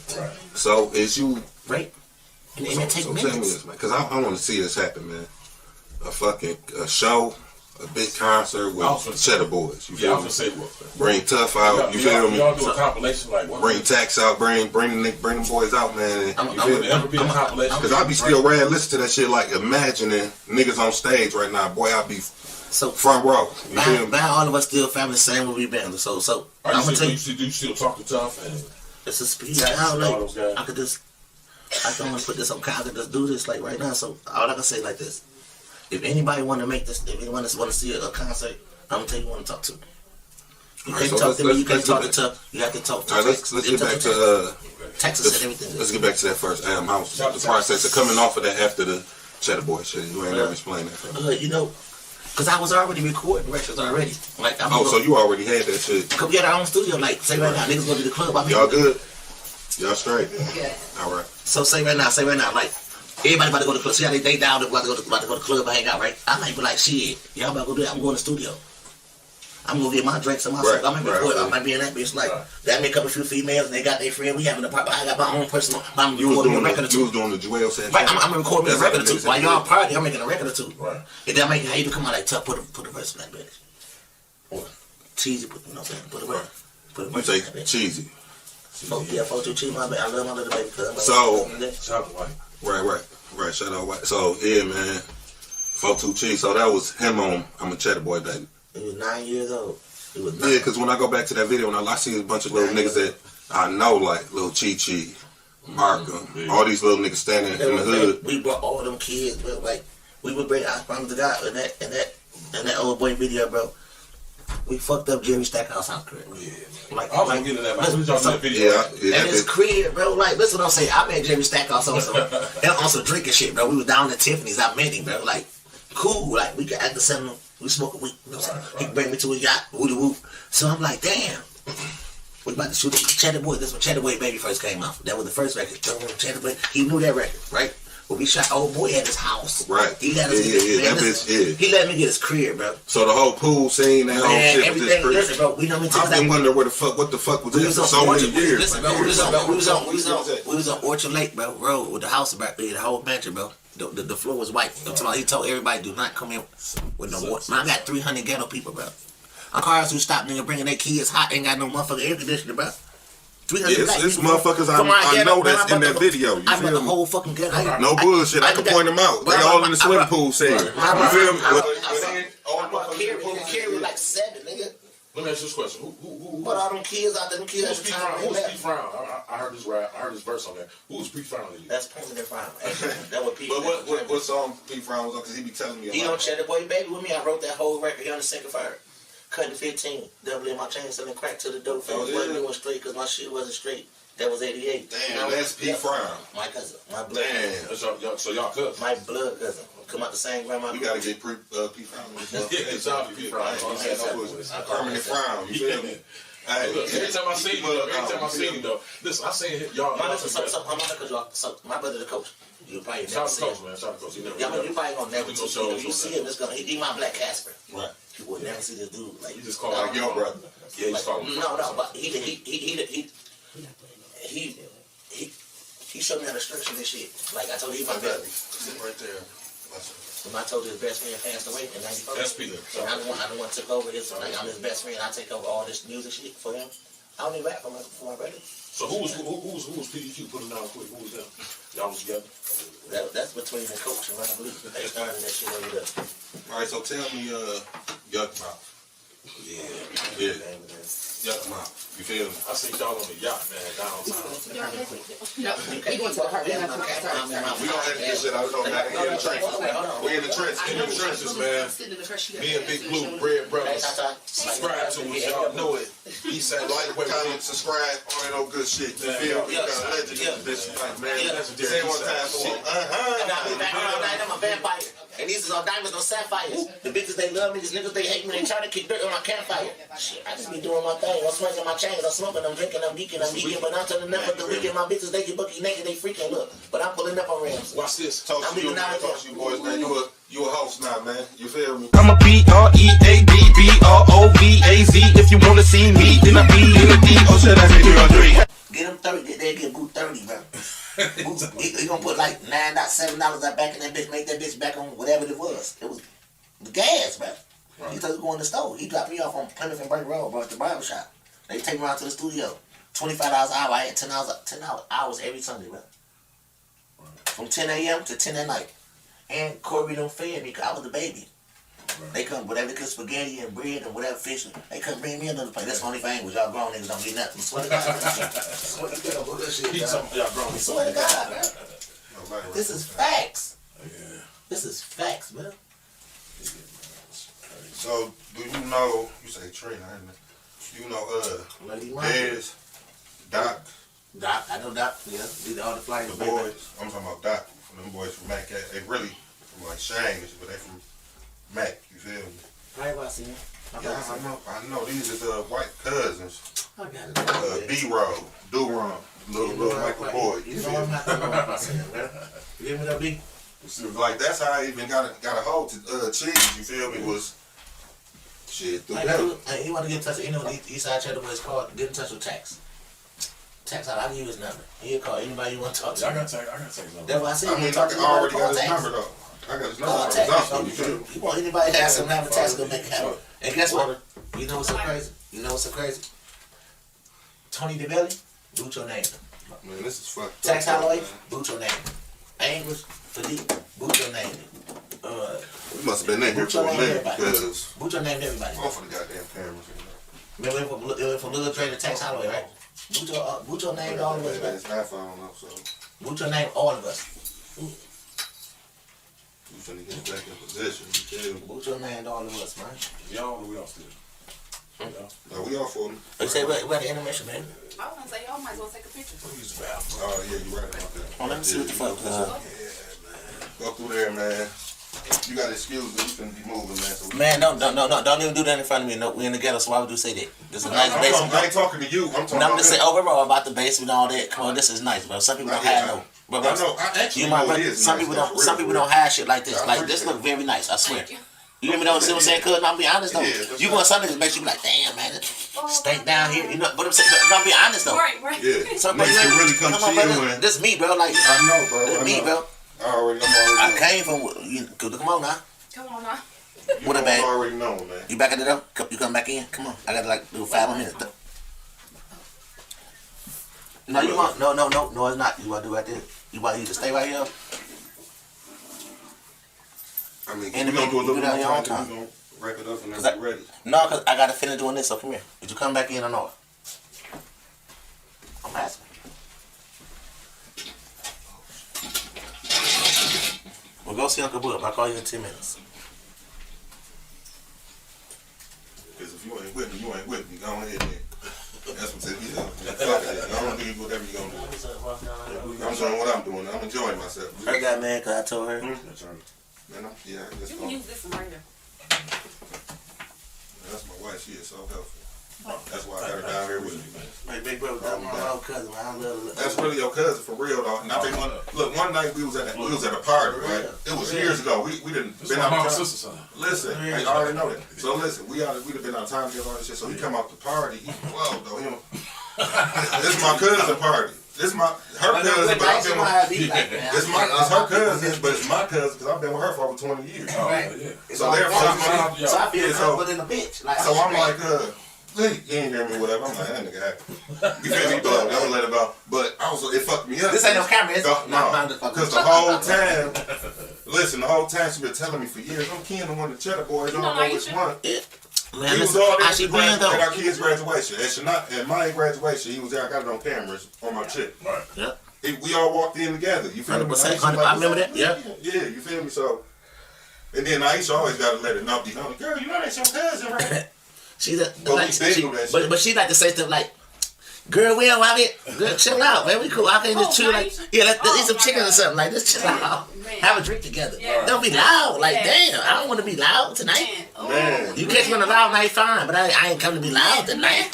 S3: So, is you...
S12: Right. And it take minutes.
S3: Tell me this, man, because I want to see this happen, man. A show, a big concert with CheddaBoys. You feel me? Bring Tough out, you feel me?
S7: Y'all do a compilation like what?
S3: Bring Tax out, bring them boys out, man.
S7: You feel me? Ever be a compilation?
S3: Because I be still riding, listen to that shit like imagining niggas on stage right now. Boy, I be front row. You feel me?
S12: By all of us still family, same way we been. So I'm gonna tell you.
S7: Do you still talk to Tough?
S12: It's a speed. I could just. I don't want to put this on. I could just do this like right now. So all I can say like this. If anybody want to make this, if anyone want to see a concert, I'm gonna tell you who want to talk to. You can't talk to me. You can't talk to Tough. You have to talk to.
S3: All right, let's get back to
S12: Texas and everything.
S3: Let's get back to that first. The process of coming off of that after the CheddaBoy shit. You ain't never explained that.
S12: You know, because I was already recording records already. Like
S3: so you already had that shit.
S12: Cause we had our own studio. Like say right now, niggas go to the club.
S3: Y'all good? Y'all straight?
S12: Yeah.
S3: All right.
S12: So say right now, like. Everybody about to go to the club. See how they down about to go to the club and hang out, right? I might be like, shit, y'all about to go do that. I'm going to the studio. I'm going to get my drinks and my stuff. I might record. I might be in that bitch like, that make up a few females and they got their friend. We having a party. I got my own personal. I'm recording a record or two.
S3: You was doing the Joel Sanchez.
S12: Right, I'm recording a record or two. While y'all party, I'm making a record or two. Right. And then I make how you come out like, Tough, put a verse in that bitch. Cheesy, you know what I'm saying? Put a verse.
S3: You say cheesy.
S12: 4-2 cheesy, my baby. I love my little baby.
S3: So, Right, shout out White. So, yeah, man. 4-2 Cheese. So, that was him on I'm a CheddaBoy, baby.
S12: He was 9 years old.
S3: Yeah, because when I go back to that video, and I see a bunch of little niggas that I know, like Lil Chi, Markham, all these little niggas standing in the hood.
S12: We brought all them kids, bro. Like, we would bring, I promise to God, in that old boy video, bro. We fucked up Jerry Stackhouse house crib. Yeah. Like, I was gonna get into that. And his crib, bro. Like, listen what I'm saying. I met Jerry Stackhouse on some drinking shit, bro. We was down at Tiffany's. I met him, bro. Like, cool. Like, we got at the 7. We smoke a weed. You know, he bring me to a yacht. Woody whoop. So I'm like, damn. We about to shoot CheddaBoy. This when CheddaBoy Baby first came out. That was the first record. CheddaBoy. He knew that record, right? Well, we shot old boy at his house.
S3: Right.
S12: He let us
S3: that bitch,
S12: He let me get his crib, bro.
S3: So the whole pool scene, that whole shit was this crib.
S12: Listen, bro, we know me.
S3: I've been wondering what the fuck was this for so many years.
S12: Listen, bro, we was on Orchard Lake, bro. Road with the house back there, the whole mansion, bro. The floor was white. He told everybody, do not come in with no water. Man, I got 300 ghetto people, bro. Cars who stop nigga bringing their kids hot, ain't got no motherfucking air conditioner, bro. 300
S3: it's motherfuckers I know that's in that video. You
S12: I
S3: feel
S12: the
S3: me?
S12: whole fucking ghetto.
S3: No bullshit. I can point them out. They all in the swimming pool scene. You feel me?
S12: Carry like 7, nigga.
S7: Let me ask you this question. Who
S12: But all them kids out there, them kids at the time.
S7: Who was P. Frown? I heard this rap. I heard this verse on there. Who was P. Frown?
S12: That's President Frown. That what P.
S3: But what song P. Frown was on? Because he be telling me about
S12: He on CheddaBoy Baby with me. I wrote that whole record. He on the second fire. Cutting 15. Doubling my chain, selling crack to the dope. Wasn't doing straight because my shit wasn't straight. That was 88.
S3: Damn, that's P. Frown.
S12: My cousin. My blood
S3: cousin.
S7: So y'all cousins?
S12: My blood cousin. Come out the same grandma.
S3: We gotta get P. Frown.
S7: Shout out to P. Frown.
S3: Permanent Frown. You feel me?
S7: Hey, look, every time I see him though, listen, I seen y'all.
S12: My brother the coach. You probably
S7: Shout
S12: never
S7: out to
S12: see
S7: coach, man. Shout out to coach.
S12: you probably gonna never see him. If you see him, it's gonna he my black Casper.
S3: Right.
S12: You will never see this dude like
S7: you just call like your brother. Yeah, you call him.
S12: No, but he showed me how to structure this shit. Like I told you, he my brother.
S3: Sit right there.
S12: When I told you his best friend passed away in '94,
S7: That's Peter.
S12: So I'm the one took over his. Like I'm his best friend. I take over all this music shit for him. I don't even rap for my brother.
S7: So who was PDQ putting down quick? Who was that? Y'all was together.
S12: That's between the coach and Ron Blue. They started that shit over there.
S3: All right, so tell me, Yuck Mouth. Yeah. Yuck Mouth. You feel me?
S7: I seen y'all on the yacht, man, downtown.
S14: We going to the heart. We don't have to
S3: We don't have to get shit out. We don't have to get in the trenches. We in the trenches.
S7: In the trenches, man. Me and Big Blue, Bread Brothers. Subscribe to us, y'all know it. He said, like,
S3: comment, subscribe, all that old good shit. You feel me? You got a legend in this bitch. Like, man, say one time for him.
S12: I'm a vampire. And these is all diamonds, no sapphires. The bitches, they love me. These niggas, they hate me. They try to kick dirt on my campfire. Shit, I just be doing my thing. I'm swinging my chains. I'm smoking. I'm drinking. I'm geeking. I'm geeking. But I'm turning up with the weekend. My bitches, they get bookie naked. They freaking look. But I'm pulling up on rims.
S3: Watch this. Talk to you, boys, man. You a host now, man. You feel me?
S10: I'm a BREADBROVAZ. If you wanna see me, then I be in the D. Or should I say 303?
S12: Get them 30. They get boot 30, bro. He gonna put like $9.7 back in that bitch, make that bitch back on whatever it was. It was the gas, bro. He told me to go in the store. He dropped me off on Plymouth and Burke Road, bro, at the barber shop. They take me around to the studio. $25 an hour. I had 10 hours every Sunday, bro. From 10 a.m. to 10 at night. And Corey don't fed me because I was the baby. They come, whatever they cook spaghetti and bread and whatever fish, they couldn't bring me another plate. That's the only thing was y'all grown niggas don't get nothing. Swear to God. Swear to God. Swear to God, man. This is facts. This is facts, man.
S3: So, do you know, you say Trina, you know, Dez, Doc.
S12: Doc, I know Doc, yeah. Did all the flyers.
S3: The boys, I'm talking about Doc, from them boys from Mac. They really from like Shang, but they from Mac, you feel me?
S12: How have I seen him?
S3: Yeah, I know. These is white cousins.
S12: I got it.
S3: B-Roll, Do-Ron, little Michael Boyd.
S12: You know I'm not the one I'm saying, man. You hear me though, B?
S3: Like, that's how I even got a hold to Cheese, you feel me, was shit through them.
S12: Hey, he want to get in touch with, you know, Eastside CheddaBoy's called, get in touch with Tax. Tax out, I'll give you his number. He'll call anybody you want to talk to.
S7: I got Tax number.
S12: That's why I said,
S3: I already got his number, though. I got his number.
S12: You want anybody to have some number, Tax gonna make it happen. And guess what? You know what's so crazy? Tony DeBelly, boot your name.
S3: Man, this is fucked
S12: Tax Holloway, boot your name. English, Philippe, boot your name.
S3: We must have been in here for a minute because
S12: boot your name to everybody.
S3: Off of the goddamn cameras.
S12: Remember from Little Dre to Tax Holloway, right? Boot your name to all of us.
S3: It's not phone up, so.
S12: Boot your name, all of us.
S3: You finna get back in position.
S12: Boot your name to all of us, man.
S7: Y'all, we all still.
S3: No, we all for them.
S12: They say we're at the intermission, man.
S14: I was gonna say y'all might as well take a picture.
S3: Oh, yeah, you're right about that.
S12: Oh, let me see what the fuck.
S3: Go through there, man. You got to excuse me. We finna be moving, man. So
S12: Man, no, don't even do that in front of me. No, we in the ghetto, so why would you say that? This is a nice basement.
S3: I ain't talking to you. I'm talking
S12: I'm
S3: about
S12: just saying overall about the basement and all that. Come on, this is nice, bro. Some people don't have no. Bro,
S3: I know. I actually
S12: you my
S3: know
S12: brother.
S3: it is
S12: Some
S3: nice,
S12: people
S3: though,
S12: don't.
S3: for
S12: Some
S3: real,
S12: people
S3: for
S12: don't have shit like this. Like this look very nice. I swear. You hear me though? See what I'm saying? Cause I'm be honest though. You want some niggas make you be like, damn man, stink down here. You know, but I'm saying, I'm be honest though.
S15: Right.
S3: Yeah.
S12: Some
S3: Makes
S12: people
S3: you really come
S12: on,
S3: chill,
S12: brother.
S3: man.
S12: This me, bro. Like
S3: I know, bro.
S12: This me, bro.
S3: I'm already
S12: I came from. Come on now.
S15: Come on now.
S12: What a bag.
S3: I already know, man.
S12: You back at the door? You come back in? Come on. I gotta like do 5 more minutes. No, you want no, it's not. You want to do right there. You want you to stay right here.
S3: I mean,
S12: And
S3: we gonna do a little
S12: you
S3: more
S12: do that on
S3: time.
S12: your
S3: We
S12: own
S3: gonna wrap it up and
S12: Cause
S3: then be ready.
S12: No, cause I gotta finish doing this. So come here. Did you come back in or not? I'm asking. Well, go see Uncle Bob. I'll call you in 10 minutes.
S3: Because if you ain't with me, you ain't with me. Go ahead, man. That's what it is. Fuck it. I don't do whatever you gonna do. I'm doing what I'm doing. I'm enjoying myself.
S12: Her got mad because I told her.
S3: Man, yeah,
S15: You can use this one right here.
S3: that's my wife. She is so helpful. That's why I got her down here with me, man.
S12: My big brother, that's my little cousin. I love
S3: That's really your cousin for real, though. And I think one night we was at a party, right? It was years ago. We didn't been out of town. Listen, I already know that. So listen, we'd have been out of time together all this shit. So he come out the party. He whoa though. This is my cousin party. This my her cousin, but I've been with it's her cousin, but it's my cousin because I've been with her for over 20 years.
S12: Oh, yeah.
S3: So therefore,
S12: so I feel comfortable in the bitch. Like,
S3: so I'm like, you ain't hear me, whatever. I'm like, that nigga happy. You feel me? But I would let it go. But also, it fucked me up.
S12: This ain't no camera. It's
S3: no, because the whole time, listen, the whole time she been telling me for years, I'm keen on one of the CheddaBoys. I don't know which one.
S12: Man,
S3: he was all there at our kids' graduation. At my graduation, he was there. I got it on cameras on my chick.
S12: Right. Yeah.
S3: We all walked in together. You feel me?
S12: I remember that. Yeah.
S3: Yeah, you feel me? So, and then Aisha always got to let it know. Girl, you know that's your cousin, right?
S12: But she like to say stuff like, girl, we don't have it. Girl, chill out, man. We cool. I can just chill. Like, yeah, let's eat some chicken or something. Like, just chill out. Have a drink together. Yeah. Don't be loud. Like, damn, I don't want to be loud tonight.
S3: Man.
S12: You catch me on a loud night, fine. But I ain't come to be loud tonight.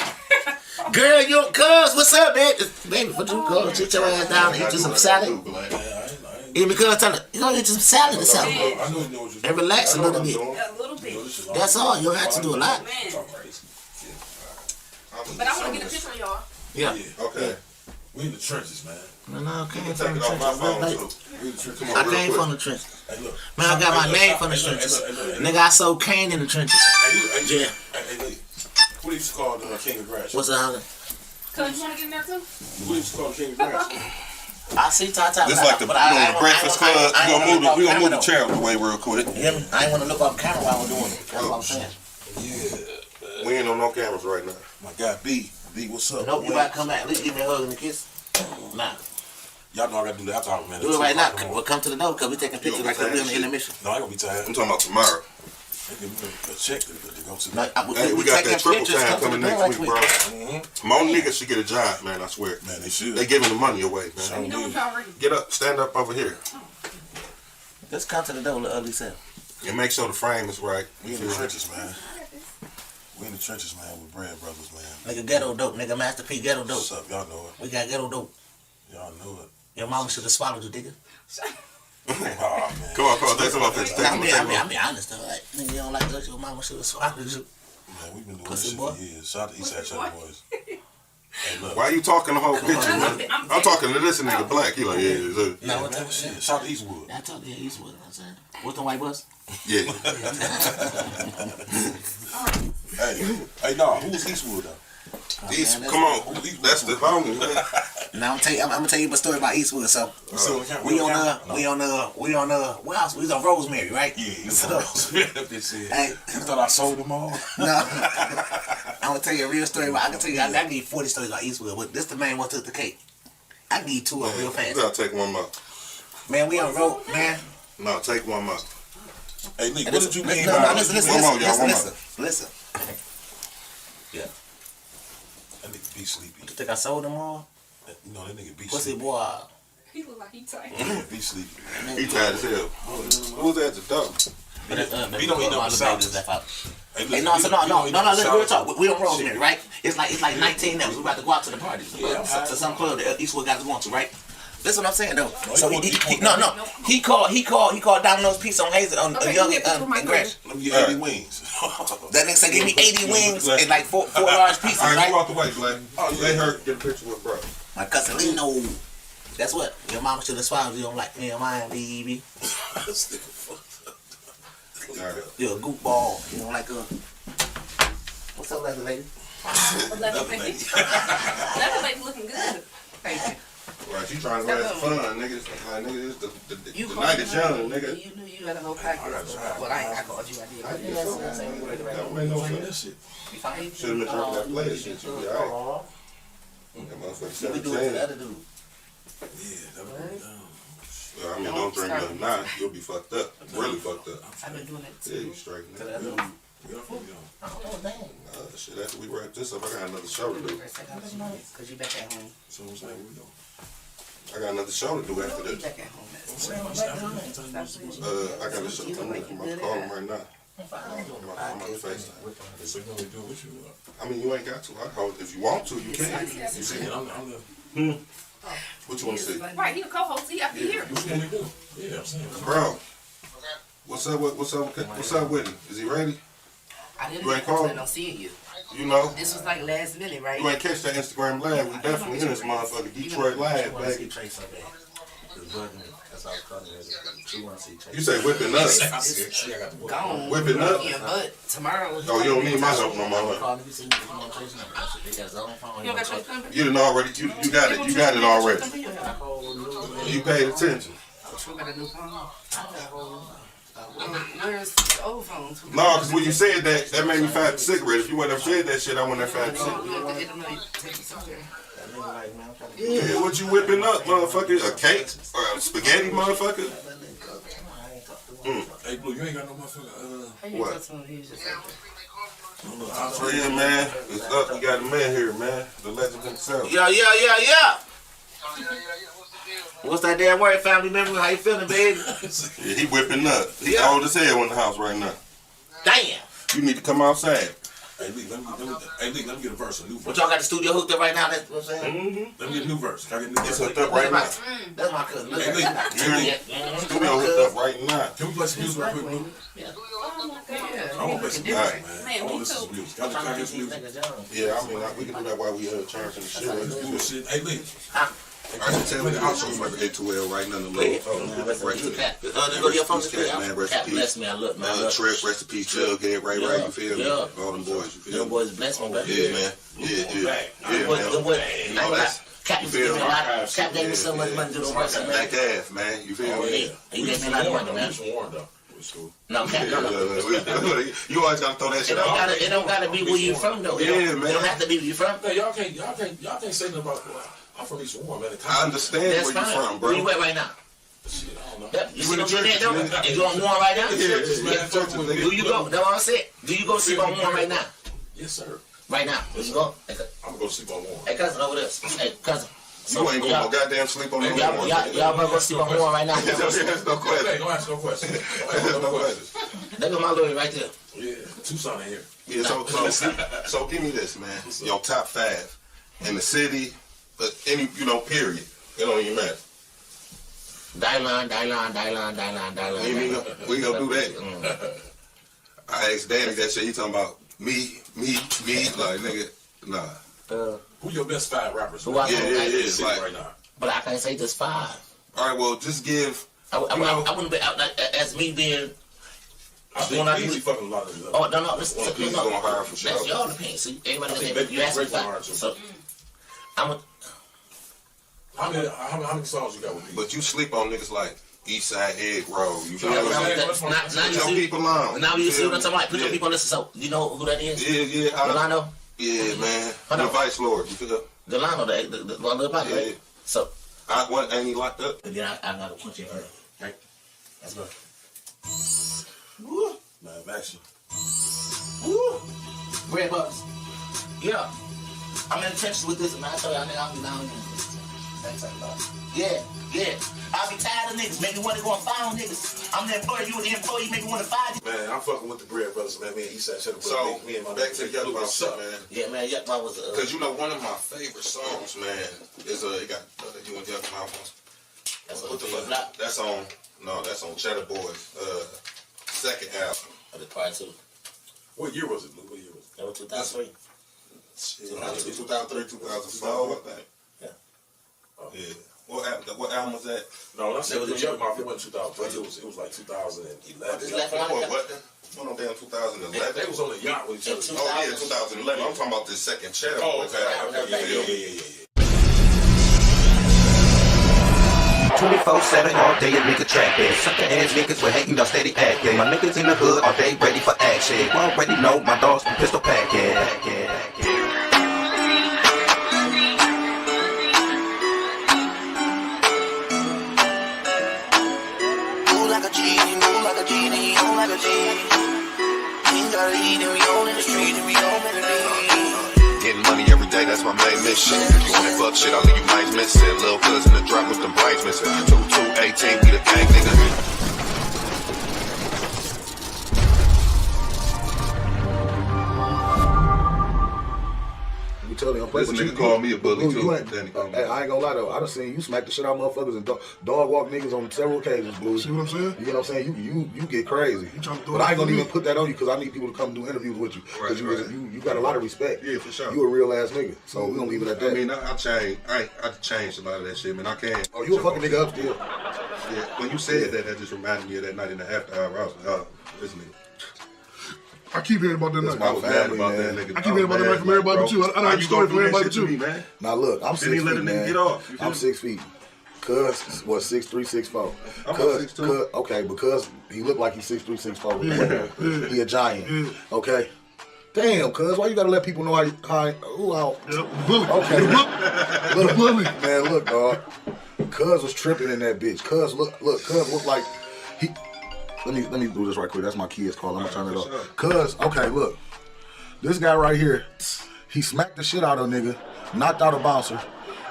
S12: Girl, you cuz, what's up, man? Baby, what you go? Sit your ass down and eat you some salad. Even because you gonna eat some salad or something. And relax a little bit. That's all. You don't have to do a lot.
S15: But I want to get a picture of y'all.
S12: Yeah.
S3: Okay.
S7: We in the trenches, man.
S12: No, I came
S3: from the trenches.
S12: I came from the trenches. Man, I got my name from the trenches. Nigga, I sold cane in the trenches. Yeah.
S7: What used to call the King of Grass?
S12: What's that?
S15: Cuz you want to get in there too?
S7: What used to call the King of Grass?
S12: I see Tata.
S3: This like the Breakfast Club. We gonna move the chair out the way real quick.
S12: You hear me? I ain't want to look off camera while we're doing it. That's what I'm saying.
S3: Yeah. We ain't on no cameras right now.
S7: My guy B, what's up?
S12: Nope, you gotta come back. At least give me a hug and a kiss. Nah.
S7: Y'all know I gotta do that after our man.
S12: Do it right now. We'll come to the door because we taking pictures like we're in the intermission.
S7: No, I ain't gonna be tired.
S3: I'm talking about tomorrow.
S7: They give me a check to go to.
S3: Hey, we got that triple time coming next week, bro. More niggas should get a job, man. I swear.
S7: Man, they should.
S3: They giving the money away, man.
S15: You know what y'all ready?
S3: Get up, stand up over here.
S12: Just come to the door, little ugly self.
S3: And make sure the frame is right.
S7: We in the trenches, man. We in the trenches, man, with Bread Brothers, man.
S12: Nigga, ghetto dope. Nigga, Master P, ghetto dope.
S7: What's up? Y'all know it.
S12: We got ghetto dope.
S7: Y'all know it.
S12: Your mama should have swallowed you, nigga.
S7: Oh, man.
S3: Come on, take some off this.
S12: I'm being honest, though. Like, nigga, you don't like that, your mama should have swallowed you.
S7: Man, we've been doing this shit for years. Shout out to Eastside CheddaBoys. Hey, look.
S3: Why you talking the whole picture, man? I'm talking to this nigga Black. He like,
S12: No, what type of shit?
S7: Shout out to Eastwood.
S12: I told you, Eastwood. I'm saying. What's the white bus?
S3: Yeah.
S7: Hey, no, who's Eastwood, though?
S3: Come on, that's the homie.
S12: Now I'm gonna tell you a story about Eastwood. So we on where else? We was on Rosemary, right?
S7: Yeah, you
S12: so,
S7: hey, you thought I sold them all?
S12: No. I'm gonna tell you a real story. I can tell you, I can give you 40 stories about Eastwood, but this the main one took the cake. I can give you 2 of them real fast.
S3: You gotta take one more.
S12: Man, we on road, man.
S3: No, take one more.
S7: Hey, Nick, what did you mean?
S12: No, listen. Yeah.
S7: That nigga be sleepy.
S12: You think I sold them all?
S7: You know that nigga be
S12: Pussy
S7: sleepy.
S12: boy.
S16: He look like he tired.
S3: He sleepy. He tired as hell. Who was at the door?
S12: He don't eat no salads. Hey, no, real talk. We on Rosemary, right? It's like 19 levels. We about to go out to the party. To some club that Eastwood guys want to, right? That's what I'm saying though. So he called Domino's Pizza on Hazel on Young and Grash.
S3: Let me get 80 wings.
S12: That nigga said give me 80 wings and like four large pizzas,
S3: All right,
S12: right?
S3: go out the way, Black. Let her get a picture with bro.
S12: My cousin Lino. That's what your mama should have swallowed. You don't like me and mine, baby. You're a goofball. You don't like what's up, leather lady?
S16: Leather lady looking good. Thank you.
S3: Right, you trying to have fun, nigga. Nigga, the night is young, nigga.
S16: You knew you had a whole package. Well, I called you. I did.
S3: That made no sense.
S16: You fine?
S3: Should have been drinking that player shit. You be alright. That motherfucker 17. Well, I mean, don't drink nothing now. You'll be fucked up. Really fucked up.
S16: I've been doing that too.
S3: Yeah, you straight, nigga. Shit, after we wrap this up, I got another show to do.
S16: Cause you back at home.
S3: So what's that we doing? I got another show to do after this.
S16: Back at home.
S3: I got a show. I'm calling him right now. I'm on FaceTime. I mean, you ain't got to. If you want to, you can. You see it? What you want to see?
S16: Right, he a co-host. He have to hear.
S3: Yeah, I'm saying. Bro, what's up with him? Is he ready?
S16: I didn't
S3: You ain't called?
S16: on seeing you.
S3: You know?
S16: This was like last minute, right?
S3: You ain't catch that Instagram live. We definitely in this motherfucker. Detroit live, baby. You say whipping up?
S16: Gone.
S3: Whipping up?
S16: Yeah, but tomorrow.
S3: Oh, you don't need my help no more. You done already. You got it. You got it already. You paid attention.
S16: Where's the old phone?
S3: No, because when you said that, that made me find the cigarette. If you wouldn't have said that shit, I wouldn't have found the cigarette. Yeah, what you whipping up, motherfucker? A cake? Or a spaghetti, motherfucker?
S7: Hey, Blue, you ain't got no motherfucker.
S3: What? Yeah, man. It's up. We got a man here, man. The legend himself.
S12: Yeah. What's that damn word, family member? How you feeling, baby?
S3: Yeah, he whipping up. He old as hell in the house right now.
S12: Damn.
S3: You need to come outside.
S7: Hey, Lee, let me get a verse, a new verse.
S12: What y'all got the studio hooked up right now? That's what I'm saying.
S7: Let me get a new verse. Can I get a new verse?
S3: It's hooked up right now.
S12: That's my cousin.
S7: Hey, Lee,
S3: studio hooked up right now.
S7: Can we play some music real quick, Blue?
S16: Yeah.
S7: I want to play some music, man. I want to listen to some music. Can I get some music?
S3: Yeah, I mean, we can do that while we charging the shit.
S7: Hey, Lee.
S3: I can tell you, I'll show you my A2L right now. Right
S12: Go to your phone.
S3: Man, rest in peace.
S12: Bless me, I look, man.
S3: Trip, rest in peace. Jughead, Ray, you feel me? All them boys, you feel me?
S12: Them boys bless me, baby.
S3: Yeah, man. Yeah, man.
S12: Cap gave me so much money to do the work, man.
S3: Back half, man. You feel me?
S12: He gave me a lot of money, man. No, Cap, no.
S3: You always gotta throw that shit out.
S12: It don't gotta be where you from, though.
S3: Yeah, man.
S12: It don't have to be where you from.
S7: Y'all can't say nothing about. I'm from East Warren, man.
S3: I understand where you from, bro.
S12: Where you at right now?
S7: Shit, I don't know.
S12: You see what I'm saying, though? And you on Warren right now?
S3: Yeah.
S12: Do you go? That's what I said. Do you go sleep on Warren right now?
S7: Yes, sir.
S12: Right now? Where you go?
S7: I'm gonna go sleep on Warren.
S12: Hey, cousin, over there. Hey, cousin.
S3: You ain't gonna no goddamn sleep on the Warren.
S12: Y'all better go sleep on Warren right now.
S3: There's no question.
S7: Hey, don't ask no questions.
S12: There go my lawyer right there.
S7: Yeah, Tucson in here.
S3: Yeah, so give me this, man. Your top 5 in the city, any, period. It don't even matter.
S12: Dylan.
S3: We ain't gonna do that. I asked Danny that shit. He talking about me, like nigga, nah.
S7: Who your best 5 rappers?
S12: Yeah.
S7: Like,
S12: right now. But I can't say just 5.
S3: All right, well, just give.
S12: I wouldn't be out as me being.
S7: I think Easy fucking a lot of them.
S12: Oh no!
S3: He's going hard for sure.
S12: That's y'all opinion. See, everybody you ask me 5. So I'm.
S7: How many songs you got with me?
S3: But you sleep on niggas like Eastside Egg Roll. You feel
S12: Now you see what I'm talking about. Put your people on this. So you know who that is?
S3: Yeah.
S12: Delano.
S3: Yeah, man. The Vice Lord. You feel?
S12: Delano, the little body, right? So.
S3: Ain't he locked up?
S12: And then I got to punch you in her. Right? Let's go.
S7: Woo. Live action.
S12: Woo. Red Bucks. Yeah. I'm in the trenches with this, man. I told y'all, I'll be down here. Yeah, yeah. I be tired of niggas, make me want to go and find niggas. I'm the employer, you the employee, make me want to find you.
S7: Man, I'm fucking with the Bread Brothers, man. Me and Eastside CheddaBoy.
S3: So,
S7: me and my
S3: back to Yuck Mouth shit, man.
S12: Yeah, man, Yuck Mouth was
S3: because you know one of my favorite songs, man, is it got you and Yuck Mouth on.
S12: That's
S3: what the fuck? That's on CheddaBoy's second album.
S12: Of the part 2.
S7: What year was it, Blue? What year was it?
S12: That was 2003.
S3: 2003, 2004, I think.
S12: Yeah.
S3: Oh. Yeah. What album was that?
S7: No, when I said Yuck Mouth, it wasn't 2003. It was like 2011.
S3: What? No, damn 2011.
S7: They was on the yacht with each other.
S3: Oh yeah, 2011. I'm talking about this second Cheddar.
S7: Oh, okay. Yeah.
S21: 24/7 all day a nigga trapping. Sucker ass niggas with hating, y'all steady acting. My niggas in the hood all day ready for action. You already know my dogs be pistol packing.
S1: Move like a G, move like a genie, move like a G. Ain't gotta eat and we all in the street and we all in the beat.
S2: Getting money every day, that's my main mission. If you wanna fuck shit, I'll leave you nice missing. Lil' cousin the drop with them brains missing. 2218, we the gang nigga.
S11: Tell him,
S3: this nigga called me a bully too.
S11: Hey, I ain't gonna lie though. I done seen you smack the shit out of motherfuckers and dog walk niggas on several occasions, Blue.
S5: See what I'm saying?
S11: You know what I'm saying? You get crazy. But I ain't gonna even put that on you because I need people to come do interviews with you. Because you got a lot of respect.
S3: Yeah, for sure.
S11: You a real ass nigga. So we gonna leave it at that.
S3: I mean, I changed a lot of that shit, man. I can't.
S11: Oh, you a fucking nigga up still?
S3: Yeah. When you said that just reminded me of that night in the after hour. I was like, oh, this nigga.
S5: I keep hearing about that night.
S3: I was mad about that nigga.
S5: I keep hearing about that night from everybody but you. I don't have a story from everybody but you.
S3: Man?
S11: Now look, I'm 6 feet, man.
S3: Get off.
S11: I'm 6 feet. Cuz what 6'3", 6'4". Cuz okay, because he looked like he's 6'3", 6'4". He a giant. Okay. Damn, cuz why you gotta let people know how
S5: bully.
S11: Okay. Look, bully. Man, look, dog. Cuz was tripping in that bitch. Cuz look, Cuz looked like he. Let me do this right quick. That's my kid's call. I'm gonna turn it off. Cuz, okay, look. This guy right here, he smacked the shit out of a nigga, knocked out a bouncer.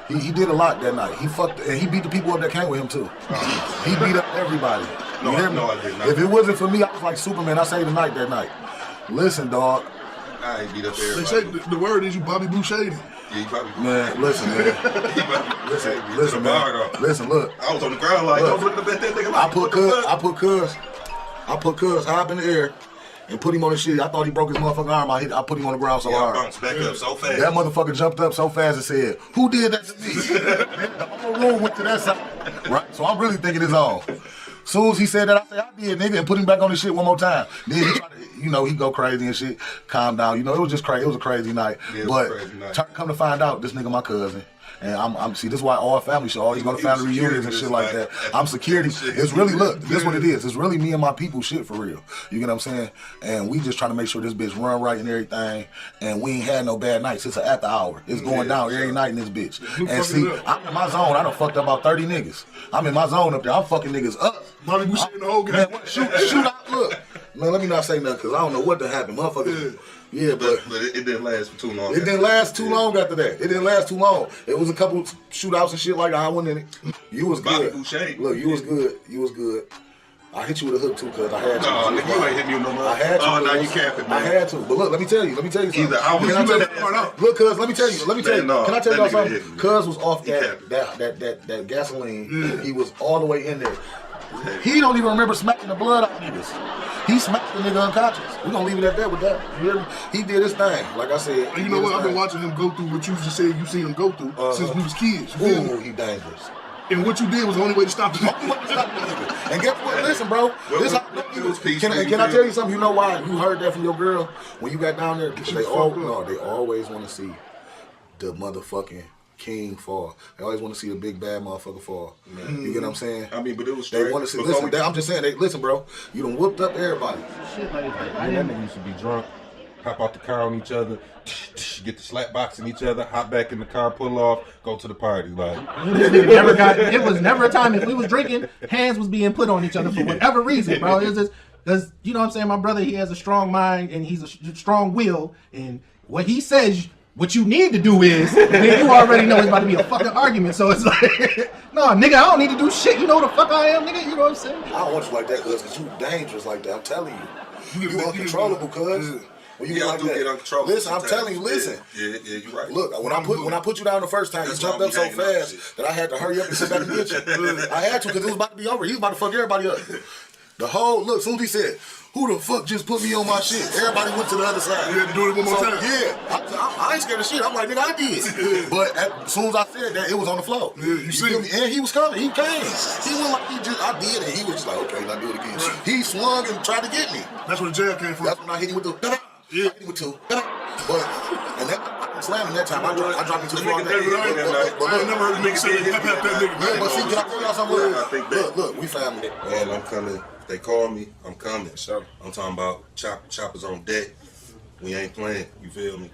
S11: He did a lot that night. He fucked and he beat the people up that came with him too. He beat up everybody. You hear me?
S3: I did not.
S11: If it wasn't for me, I was like Superman. I saved the night that night. Listen, dog.
S3: I ain't beat up everybody.
S5: They say the word is you Bobby Boucher.
S11: Man, listen, man. listen, man. Listen, look.
S3: I was on the ground like, I was looking at that nigga like,
S11: I put Cuz high up in the air and put him on the shit. I thought he broke his motherfucking arm. I put him on the ground so hard.
S3: Bounced back up so fast.
S11: That motherfucker jumped up so fast and said, "Who did that to me?" The whole room went to that side. Right? So I'm really thinking it's on. Soon as he said that, I said, "I did, nigga," and put him back on the shit one more time. Then he tried to, he go crazy and shit. Calm down. It was just crazy. It was a crazy night.
S3: Yeah,
S11: but
S3: crazy night.
S11: Come to find out, this nigga my cousin. And I'm see, this is why all family should always go to family reunions and shit like that. I'm security. It's really, look, this is what it is. It's really me and my people shit for real. You get what I'm saying? And we just trying to make sure this bitch run right and everything. And we ain't had no bad nights. It's an after hour. It's going down every night in this bitch. And see, I'm in my zone. I done fucked up about 30 niggas. I'm in my zone up there. I'm fucking niggas up.
S5: Bobby Boucher in the whole game.
S11: Man, shoot out. Look. Man, let me not say nothing because I don't know what to happen. Motherfucker. Yeah, but
S3: it didn't last for too long.
S11: It didn't last too long after that. It didn't last too long. It was a couple shootouts and shit like that. I went in it. You was good. Look, you was good. You was good. I hit you with a hook too, cuz I had to.
S3: No, nigga, you ain't hit me with no more.
S11: I had to.
S3: Oh, no, you can't.
S11: I had to. But look, let me tell you something.
S3: Either I was
S11: Look, cuz, let me tell you.
S3: No,
S11: can I tell y'all something? Cuz was off that gasoline. He was all the way in there. He don't even remember smacking the blood out of niggas. He smacked the nigga unconscious. We gonna leave it at that with that. You hear me? He did his thing. Like I said.
S5: And you know what? I've been watching him go through what you just said you seen him go through since we was kids.
S11: Ooh, he dangerous.
S5: And what you did was the only way to stop him.
S11: And guess what? Listen, bro. Can I tell you something? You know why you heard that from your girl when you got down there? Because they always want to see the motherfucking king fall. They always want to see the big bad motherfucker fall. You get what I'm saying?
S3: I mean, but it was straight.
S11: They want to see. Listen, I'm just saying. Listen, bro. You done whooped up everybody.
S3: Shit like that. That nigga used to be drunk, hop out the car on each other, get the slap boxing each other, hop back in the car, pull off, go to the party. Like
S16: it was never a time if we was drinking, hands was being put on each other for whatever reason, bro. It's just because you know what I'm saying. My brother, he has a strong mind and he's a strong will, and what he says What you need to do is, then you already know it's about to be a fucking argument. So it's like, no, nigga, I don't need to do shit. You know who the fuck I am, nigga. You know what I'm saying?
S11: I don't want you like that, cuz, because you dangerous like that. I'm telling you. You uncontrollable, cuz. When you like that.
S3: Get uncontrollable.
S11: Listen, I'm telling you, listen.
S3: Yeah, you're right.
S11: Look, when I put you down the first time, you jumped up so fast that I had to hurry up and sit back and get you. I had to because it was about to be over. He was about to fuck everybody up. The whole, look, as soon as he said, who the fuck just put me on my shit? Everybody went to the other side.
S17: You had to do it one more time?
S11: Yeah. I ain't scared of shit. I'm like, nigga, I did. But as soon as I said that, it was on the floor.
S17: Yeah, you see
S11: me? And he was coming. He came. He went like I did it. He was just like, okay, now do it again. Right. He swung and tried to get me.
S17: That's where the jab came from.
S11: That's when I hit him with the, yeah. I hit him with two. But, and that slamming that time, I dropped him to the floor.
S17: But I never heard a nigga say that nigga.
S11: But see, can I tell y'all something? Look, we family.
S3: Man, I'm coming. They call me, I'm coming. Sure. I'm talking about choppers on deck. We ain't playing. You feel me?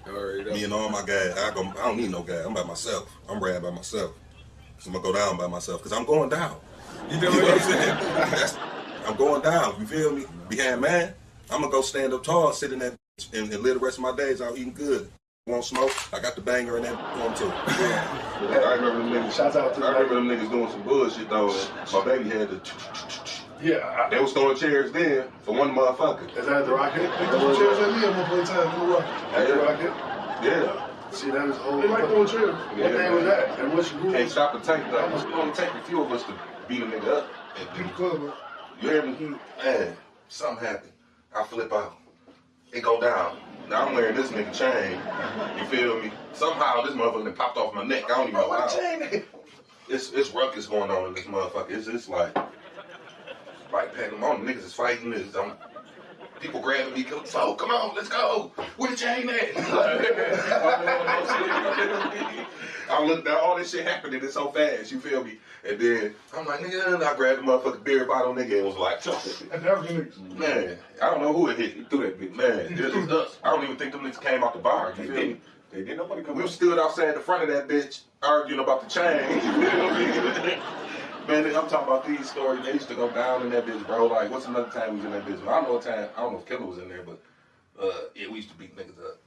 S3: Me and all my guys. I don't need no guy. I'm by myself. I'm riding by myself. So I'm gonna go down by myself because I'm going down. You know what I'm saying? I'm going down. You feel me? Behind man, I'm gonna go stand up tall, sit in that and live the rest of my days out eating good. Won't smoke. I got the banger in that one too. Yeah. I remember them niggas.
S4: Shouts out to
S3: I remember them niggas doing some bullshit though. My baby had the.
S4: Yeah,
S3: they was throwing chairs then for one motherfucker.
S4: Is that the Rocket? They threw chairs at me at one point in time. In the Rocket. At the Rocket?
S3: Yeah.
S4: See, that is old. They like throwing chairs.
S3: Yeah,
S4: what thing was that? And what's your group?
S3: Can't stop the tank though. It's gonna take a few of us to beat a nigga up. You hear me? Man, something happened. I flip out. It go down. Now I'm wearing this nigga chain. You feel me? Somehow this motherfucker popped off my neck. I don't even know how. It's ruckus going on in this motherfucker. It's like pandemonium. Niggas is fighting this. People grabbing me. So come on, let's go. Where the chain at? I looked at all this shit happening. It's so fast. You feel me? And then I'm like, nigga, I grabbed the motherfucking beer bottle, nigga, and was like, man, I don't know who it hit. He threw that bitch. Man, it was us. I don't even think them niggas came out the bar. You feel me?
S8: They didn't. Nobody come.
S3: We stood outside the front of that bitch arguing about the chain. You feel me? Man, I'm talking about these stories. They used to go down in that bitch, bro. Like, what's another time we was in that bitch? I don't know what time. I don't know if Killer was in there, but yeah, we used to beat niggas up.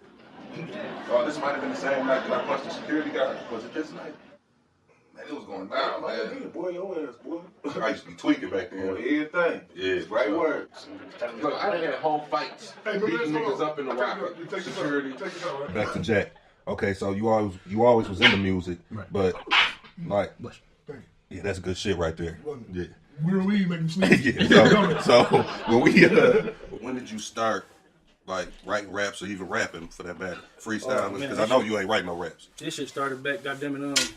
S3: Oh, this might have been the same night that I punched the security guy. Was it this night? Man, it was going down, man.
S8: Boy, your ass, boy.
S3: I used to be tweaking back then.
S8: Everything.
S3: Yeah,
S8: right word.
S3: Look, I done had whole fights beating niggas up in the rocket. Security. Back to Jack. Okay, so you always was into music, but like, yeah, that's good shit right there. Yeah.
S17: We're weed making sleep.
S3: Yeah. So when did you start like writing raps or even rapping for that matter? Freestyling, because I know you ain't writing no raps.
S20: This shit started back, goddammit,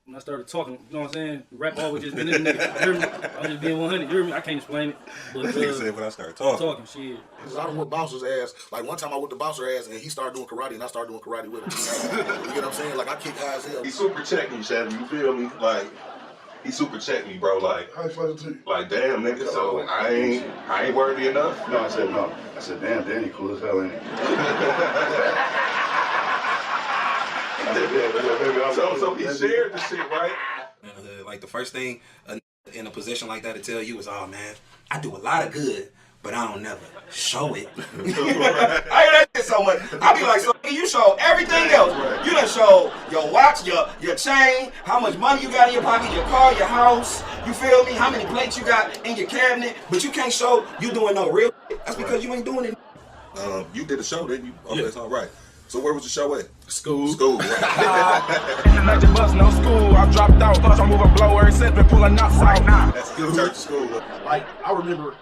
S20: when I started talking, you know what I'm saying? Rap always just been in the nigga. You hear me? I'm just being 100. You hear me? I can't explain it. But
S3: nigga said when I started talking.
S20: Shit.
S11: Cause I done whooped bouncer's ass. Like one time I whooped the bouncer ass and he started doing karate and I started doing karate with him. You get what I'm saying? Like I kick high as hell.
S3: He super checked me, Chevy. You feel me? Like he super checked me, bro. Like damn, nigga. So I ain't worthy enough.
S4: No, I said no. I said damn, Danny cool as hell, ain't he?
S3: So he shared the shit, right?
S22: Like the first thing in a position like that to tell you is, oh man, I do a lot of good, but I don't never show it. I hear that shit so much. I be like, so you show everything else. You done show your watch, your chain, how much money you got in your pocket, your car, your house. You feel me? How many plates you got in your cabinet, but you can't show you doing no real shit. That's because you ain't doing it.
S3: You did a show, didn't you? Oh, yeah. That's all right. So where was the show at?
S22: School.
S3: Right.
S23: In the night, the bus, no school. I dropped out. I'm moving blower, set been pulling knots out now.
S3: That's good. Church school.
S16: Like I remember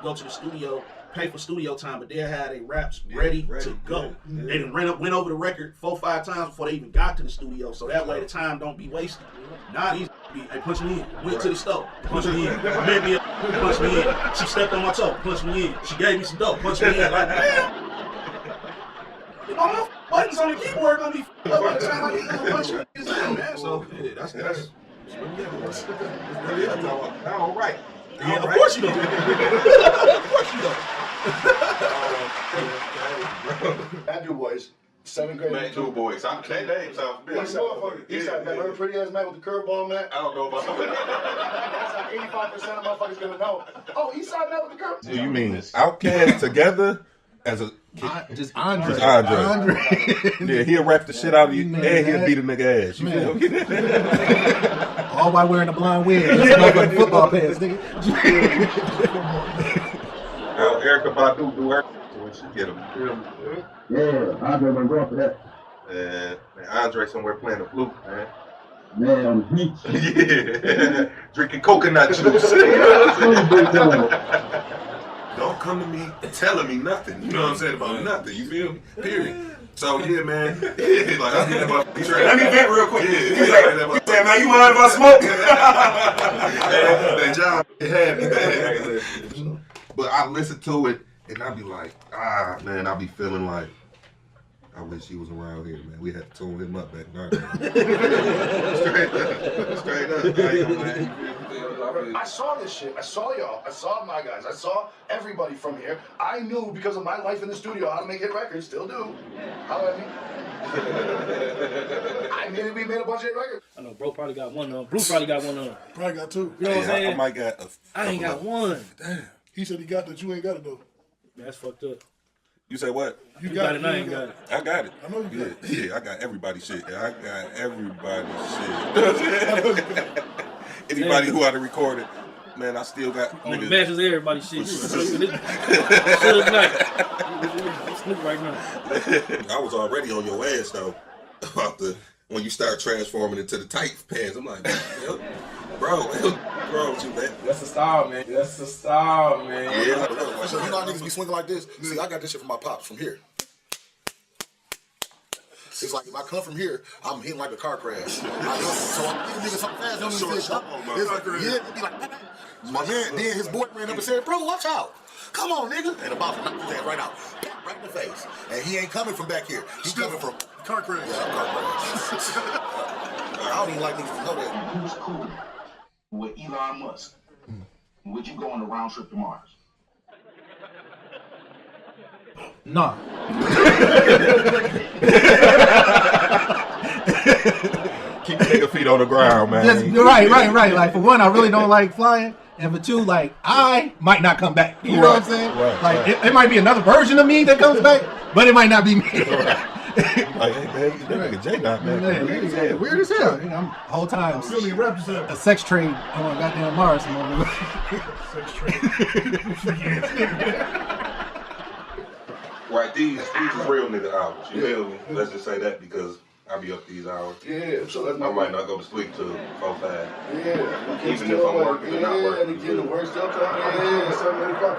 S16: go to the studio, pay for studio time, but they had a raps ready to go. Yeah. They done went over the record 4 or 5 times before they even got to the studio, so that way the time don't be wasted. Now these hey, punch me in. Went to the store, punch me in. Met me up, punch me in. She stepped on my toe, punch me in. She gave me some dope, punch me in. Like man. All my buttons on the keyboard gonna be up by the time I get done punching niggas, man. So yeah, that's really it. All right. Yeah, of course you don't. Of course you don't.
S4: Bad Dude Boys, 7th grade.
S3: Man, Dude Boys. That name sounds big.
S4: He's that man, pretty ass man with the curveball, man.
S3: I don't know about that.
S4: That's how 85% of motherfuckers gonna know. Oh, Eastside man with the curveball.
S3: Do you mean Outkast together? As a
S6: just Andre.
S3: Yeah, he'll rap the shit out of you, and he'll beat a nigga ass. You feel me?
S6: All while wearing a blonde wig. That's like football pants, nigga.
S3: Erica Badu do her. She get him.
S5: Yeah, Andre went wrong for that.
S3: Man, Andre somewhere playing the flute, man.
S5: Man, on the beach.
S3: Yeah. Drinking coconut juice. Don't come to me telling me nothing. You know what I'm saying about nothing. You feel me? Period. So yeah, man. Like I need about.
S22: Let me vent real quick.
S3: Yeah,
S22: He's like, man, you mind if I smoke?
S3: That job had me, man. But I listen to it and I be like, man, I be feeling like I wish he was around here, man. We had to tune him up back then. Straight up.
S4: I saw this shit. I saw y'all. I saw my guys. I saw everybody from here. I knew because of my life in the studio how to make hit records. Still do. However, we made a bunch of hit records.
S20: I know, bro probably got one of them. Blue probably got one of them.
S11: Probably got two.
S20: You know what I'm saying?
S3: I might got
S20: I ain't got one.
S11: Damn. He said he got that. You ain't got it though.
S20: That's fucked up.
S3: You say what?
S20: You got it, I ain't got it.
S3: I got it.
S11: I know you got it.
S3: Yeah, I got everybody's shit. I got everybody's shit. Anybody who had to record it, man, I still got.
S20: On the matches, everybody's shit. Suge Knight. I'm Snoop right now.
S3: I was already on your ass though about when you start transforming into the tight pants. I'm like, bro, what you, man?
S22: That's a style, man. That's a style, man.
S3: Yeah.
S11: So you know how niggas be swinging like this? See, I got this shit from my pops from here. It's like if I come from here, I'm hitting like a car crash. So I'm hitting niggas something fast. Don't even say it'd be like, my man, then his boy ran up and said, bro, watch out. Come on, nigga. And about to knock his ass right out. Right in the face. And he ain't coming from back here. He's coming from car crash. Yeah, car crash. I don't even like niggas to know that.
S18: Who's cool with Elon Musk? Would you go on a round trip to Mars?
S6: Nah.
S3: Keep your nigga feet on the ground, man.
S6: Right. Like for one, I really don't like flying. And for two, like I might not come back. You know what I'm saying? Like it might be another version of me that comes back, but it might not be me.
S3: Like, hey, man, that nigga J-Dot, man.
S6: Yeah, weird as hell. I'm whole time a sex trade on goddamn Mars.
S3: Sex trade. Right, these are real nigga hours. You feel me? Let's just say that because I be up these hours.
S4: Yeah, so that's
S3: I might not go to sleep till 4, 5.
S4: Yeah,
S3: even if I'm working or not working.
S4: And the work still coming. Yeah, 7 o'clock.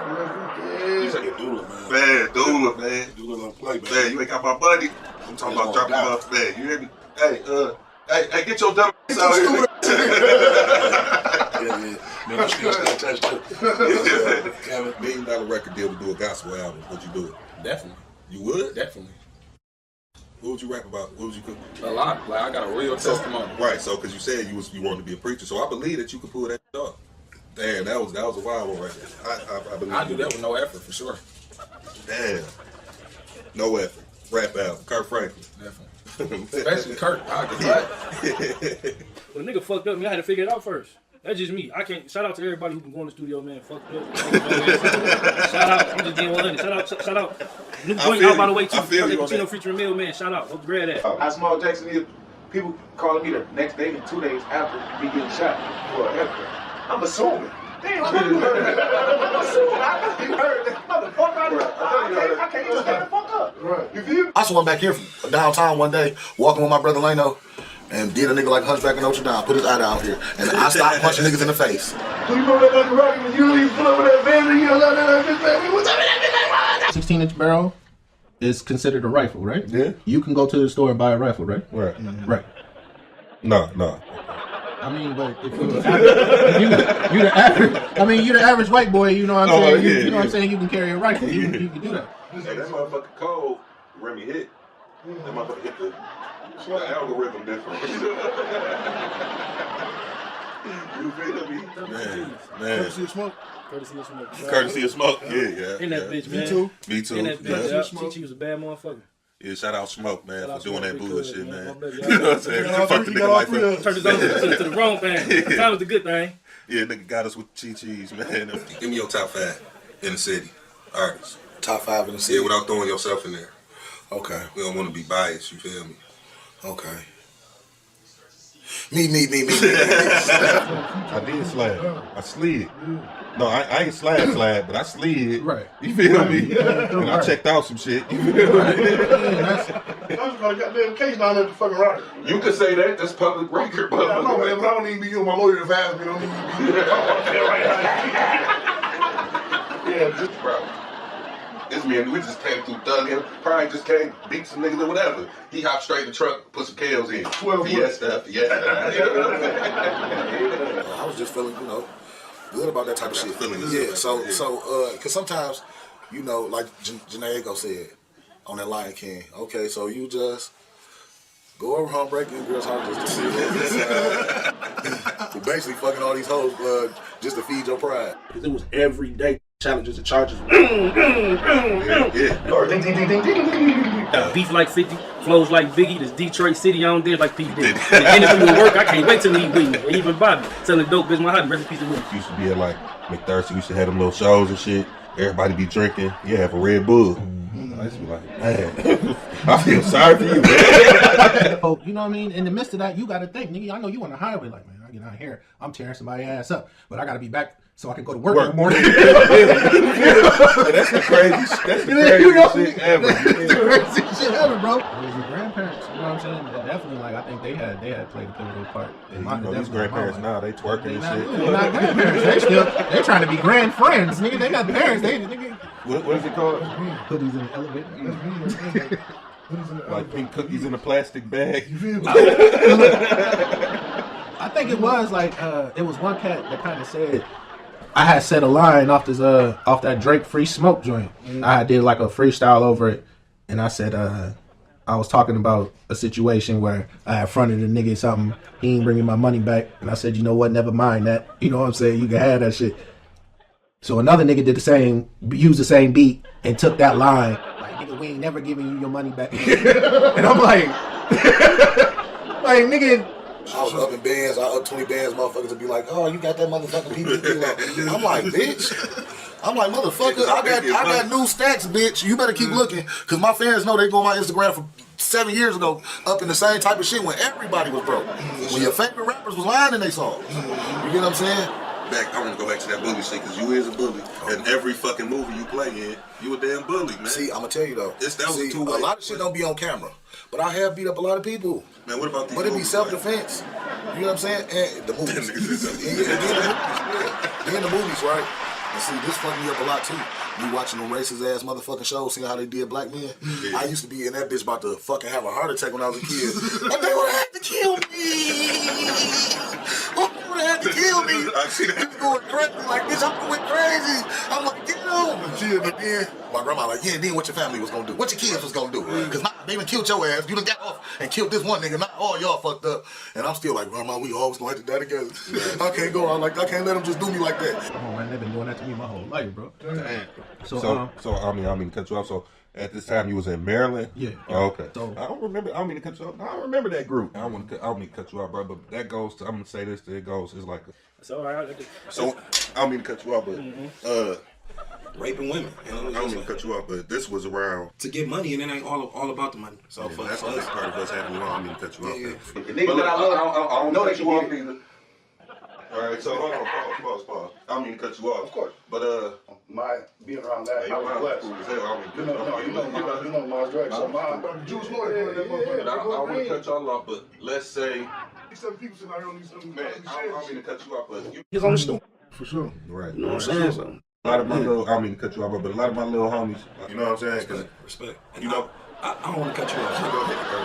S11: You say doula, man.
S3: Man, doula, man.
S11: Doula don't play, man.
S3: Man, you ain't got my money. I'm talking about dropping off, man. You hear me? Hey, get your dumb ass out here.
S11: Yeah. Man, I'm still attached to
S3: Have $1 million record deal to do a gospel album. Would you do it?
S13: Definitely.
S3: You would?
S13: Definitely.
S3: What would you rap about? What would you cook?
S13: A lot. Like I got a real testimony.
S3: Right. So, because you said you wanted to be a preacher, so I believe that you could pull that off. Damn, that was a wild one right there. I believe.
S13: I do that with no effort for sure.
S3: Damn. No effort. Rap album. Kirk Franklin.
S13: Definitely. Especially Kirk. I can rap.
S20: Well, the nigga fucked up. I had to figure it out first. That's just me. I can't. Shout out to everybody who can go in the studio, man. Fucked up. Shout out. I'm just getting 100. Shout out. New joint out by the way too. Cappuccino featuring Mill, man. Shout out. Hope you read that.
S8: How small Jackson is. People calling me the next day and 2 days after me getting shot for a haircut. I'm assuming. Damn, I'm assuming. You heard that motherfucker. I can't even stand the fuck up. Right. You feel me?
S11: I swung back here from downtown one day, walking with my brother Leno, and did a nigga like Hunchback in Notre Dame, put his eye down here, and I stopped punching niggas in the face.
S4: So you know that like rocket when you pull over that van and you know that bitch, what's up with that bitch?
S6: 16-inch barrel is considered a rifle, right?
S3: Yeah.
S6: You can go to the store and buy a rifle, right?
S3: Right.
S6: Right.
S3: No.
S6: I mean, but if you're the average, you're the average white boy. You know what I'm saying? You know what I'm saying? You can carry a rifle. You can do that.
S3: Hey, that motherfucker cold. Remy hit. That motherfucker hit the algorithm different. You feel me? Man.
S11: Courtesy of smoke.
S3: Courtesy of smoke. Yeah.
S20: In that bitch, man.
S3: Me too.
S20: In that bitch. Chi was a bad motherfucker.
S3: Yeah, shout out Smoke, man, for doing that bullshit, man.
S20: You
S3: know what I'm saying? Fuck the nigga life up.
S20: Turned us over to the wrong thing. That was the good thing.
S3: Yeah, nigga got us with Chi-Chi's, man. Give me your top 5 in the city. Artists.
S11: top 5 in the city.
S3: Yeah, without throwing yourself in there.
S11: Okay.
S3: We don't want to be biased, you feel me?
S11: Okay. Me.
S3: I did slide. I slid. No, I ain't slide, but I slid.
S6: Right.
S3: You feel me? And I checked out some shit. You feel me?
S5: I just got a goddamn case down there at the fucking rock.
S3: You could say that. That's public record, but
S5: I know, man, but I don't even be you my lawyer to ask me. I don't even be
S3: yeah, just bro. This man, we just came through Thug him. Probably just came, beat some niggas or whatever. He hopped straight in the truck, put some kills in.
S11: 12
S3: Fiesta.
S11: I was just feeling, good about that type of shit. Yeah, so, because sometimes, like Janae Ago said on that Lion King, okay, so you just go over home, break in girls' heart just to see it. You're basically fucking all these hoes just to feed your pride.
S16: It was every day challenges and charges.
S20: Beef like 50, flows like Biggie, this Detroit City on there like P. Diddy. The interview will work, I can't wait till he with me. Even Bobby, selling dope, bitch, my hot, rest in peace of me.
S3: Used to be at like McThirsty, we used to have them little shows and shit. Everybody be drinking. You have a Red Bull. I used to be like, man, I feel sorry for you, man.
S6: Oh, you know what I mean? In the midst of that, you got to think, nigga, I know you on the highway, like, man, I get out here, I'm tearing somebody's ass up, but I got to be back so I can go to work in the morning.
S3: That's the craziest shit ever.
S6: That's the craziest shit ever, bro. It was your grandparents, you know what I'm saying? Definitely, like, I think they had played a pivotal part.
S3: These grandparents now, they twerking and shit.
S6: They're not grandparents. They're trying to be grand friends, nigga. They not parents.
S3: What is it called?
S6: Hoodies in the elevator.
S3: Like pink cookies in a plastic bag.
S6: I think it was like it was one cat that kind of said I had set a line off this off that Drake Free Smoke joint. I did like a freestyle over it, and I said I was talking about a situation where I had fronted a nigga something, he ain't bringing my money back, and I said, you know what, never mind that. You know what I'm saying? You can have that shit. So another nigga did the same, used the same beat and took that line. Like, nigga, we ain't never giving you your money back. And I'm like, nigga.
S11: I was up in bands, I up 20 bands, motherfuckers would be like, oh, you got that motherfucking people. I'm like, bitch. I'm like, motherfucker, I got new stacks, bitch. You better keep looking. Because my fans know they go on my Instagram from 7 years ago up in the same type of shit when everybody was broke. When your favorite rappers was lying in their songs. You get what I'm saying?
S3: I want to go back to that bully shit because you is a bully. And every fucking movie you play in, you a damn bully, man.
S11: See, I'm going to tell you though.
S3: A
S11: lot of shit don't be on camera. But I have beat up a lot of people.
S3: Man, what about these
S11: But it be self-defense. You know what I'm saying? And the movies. Then the movies, right? And see, this fucked me up a lot too. Me watching them racist ass motherfucking shows, seeing how they did black men. Yeah. I used to be in that bitch about to fucking have a heart attack when I was a kid. And they would have to kill me. They would have to kill me. I see that. It's going crazy. Like, bitch, I'm going crazy. I'm like, get on. And then my grandma like, yeah, then what your family was gonna do? What your kids was gonna do? Because they done killed your ass. You done got off and killed this one nigga. Not all y'all fucked up. And I'm still like, grandma, we always gonna have to die together. I can't go out like I can't let them just do me like that.
S6: Come on, man, they've been doing that to me my whole life, bro.
S3: Damn. So I mean to cut you off. So at this time you was in Maryland?
S6: Yeah.
S3: Oh, okay. So I don't mean to cut you off. I don't remember that group. I don't mean to cut you off, bro. But that goes to, I'm gonna say this. It goes. It's like.
S20: It's all right.
S3: So I don't mean to cut you off, but
S22: raping women.
S3: I don't mean to cut you off, but this was around
S22: to get money, and it ain't all about the money. So
S3: yeah, that's the best part of us having you on. I don't mean to cut you off.
S22: The
S3: niggas that I don't know that you off either. All right, so hold on, pause. I don't mean to cut you off, of course, but
S4: my being around that, I was blessed. You know my direct. So my
S5: Jewish lawyer that motherfucker.
S3: I don't want to cut y'all off, but let's say,
S5: some people sitting out here on these
S3: man, I don't mean to cut you off, but
S16: he's on the stool
S5: for sure.
S3: Right.
S16: You know what I'm saying?
S3: A lot of my little, I don't mean to cut you off, but a lot of my little homies, you know what I'm saying?
S22: Respect.
S3: You know.
S22: I don't want to cut you off.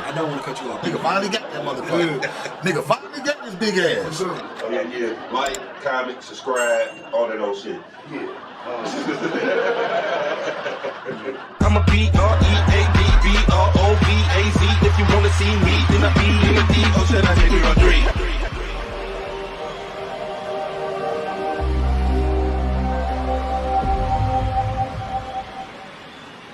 S22: I don't want to cut you off.
S11: Nigga finally got that motherfucker. Nigga finally got this big ass.
S3: Oh yeah. Like, comment, subscribe, all that old shit. Yeah.
S21: I'm a B-R-E-A-D-B-R-O-V-A-Z. If you wanna see me, then I be in the D. Or should I take it on 3?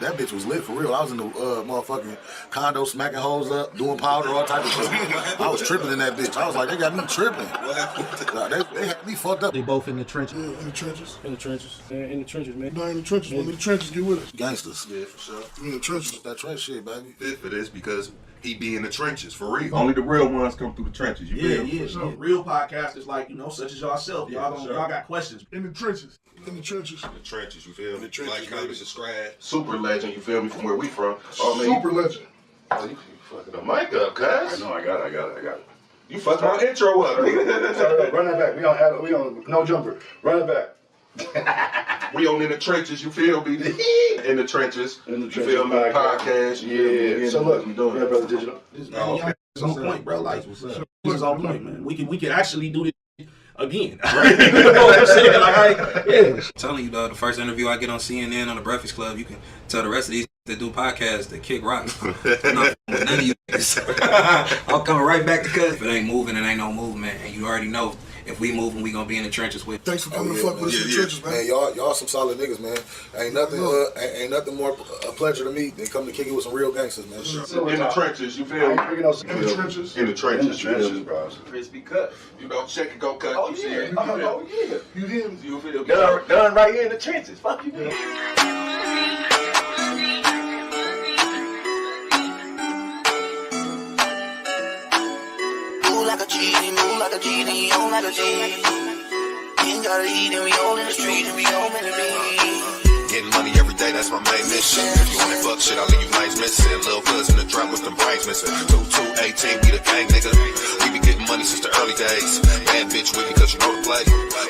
S11: That bitch bitch was lit for real. I was in the motherfucking condo smacking hoes up, doing powder, all type of shit. I was tripping in that bitch. I was like, they got me tripping. They had me fucked up.
S6: They both in the trenches.
S5: Yeah, in the trenches.
S20: In the trenches. In the trenches, man.
S5: No, in the trenches. When the trenches get with us.
S11: Gangsters.
S3: Yeah, for sure.
S5: We in the trenches.
S11: That trench shit, baby.
S3: Fit for this because he be in the trenches for real. Only the real ones come through the trenches. You feel?
S16: Yeah.
S3: Sure.
S16: Real podcasters like, such as yourself. Y'all
S3: sure.
S16: y'all got questions.
S5: In the trenches. In the trenches.
S3: In the trenches, you feel me?
S17: the trenches,
S3: Like, comment,
S17: baby.
S3: subscribe.
S17: Super legend, you feel me, from where we from. Oh, man,
S5: Super legend.
S17: Oh, you fucking the mic up, cuz.
S4: I know, I got it.
S17: You fucked my intro up, nigga.
S4: Sorry, run that back. We on no jumper. Run it back.
S3: We on In the Trenches, you feel me? In the trenches.
S4: In the
S3: You
S4: trenches
S3: feel me? Podcast. You feel me?
S4: Yeah. So look,
S3: we doing.
S4: yeah, brother Digital.
S16: This is on point, bro. Like, this is on point, man. We can actually do this again. Right? You know what I'm saying? Like,
S22: I'm telling you, dog, the first interview I get on CNN on the Breakfast Club, you can tell the rest of these that do podcasts that kick rocks. I'm not with none of you niggas. I'm coming right back to cuz. If it ain't moving, it ain't no movement. And you already know if we moving, we gonna be in the trenches with.
S5: Thanks for coming to fuck with us in the trenches, man.
S11: Man, y'all some solid niggas, man. Ain't nothing more a pleasure to me than come to kick it with some real gangsters, man.
S3: So in the trenches, you feel me?
S4: In the trenches.
S3: In the trenches.
S4: In the trenches, bro.
S22: Crispy cut.
S3: You know, check and go cut.
S22: Oh,
S3: you
S22: yeah.
S3: see it.
S22: Oh, yeah.
S5: You hear me?
S3: You feel me?
S22: Done right here in the trenches. Fuck you, man.
S1: Move like a genie, move like a genie, on like a genie. Ain't gotta eat and we all in the street and we all meant to be.
S2: Getting money every day, that's my main mission. If you wanna fuck shit, I'll leave you nice missing. Lil' cuz in the drop with them brains missing. 2218, we the gang, nigga. We be getting money since the early days. Bad bitch with me cause you know the play.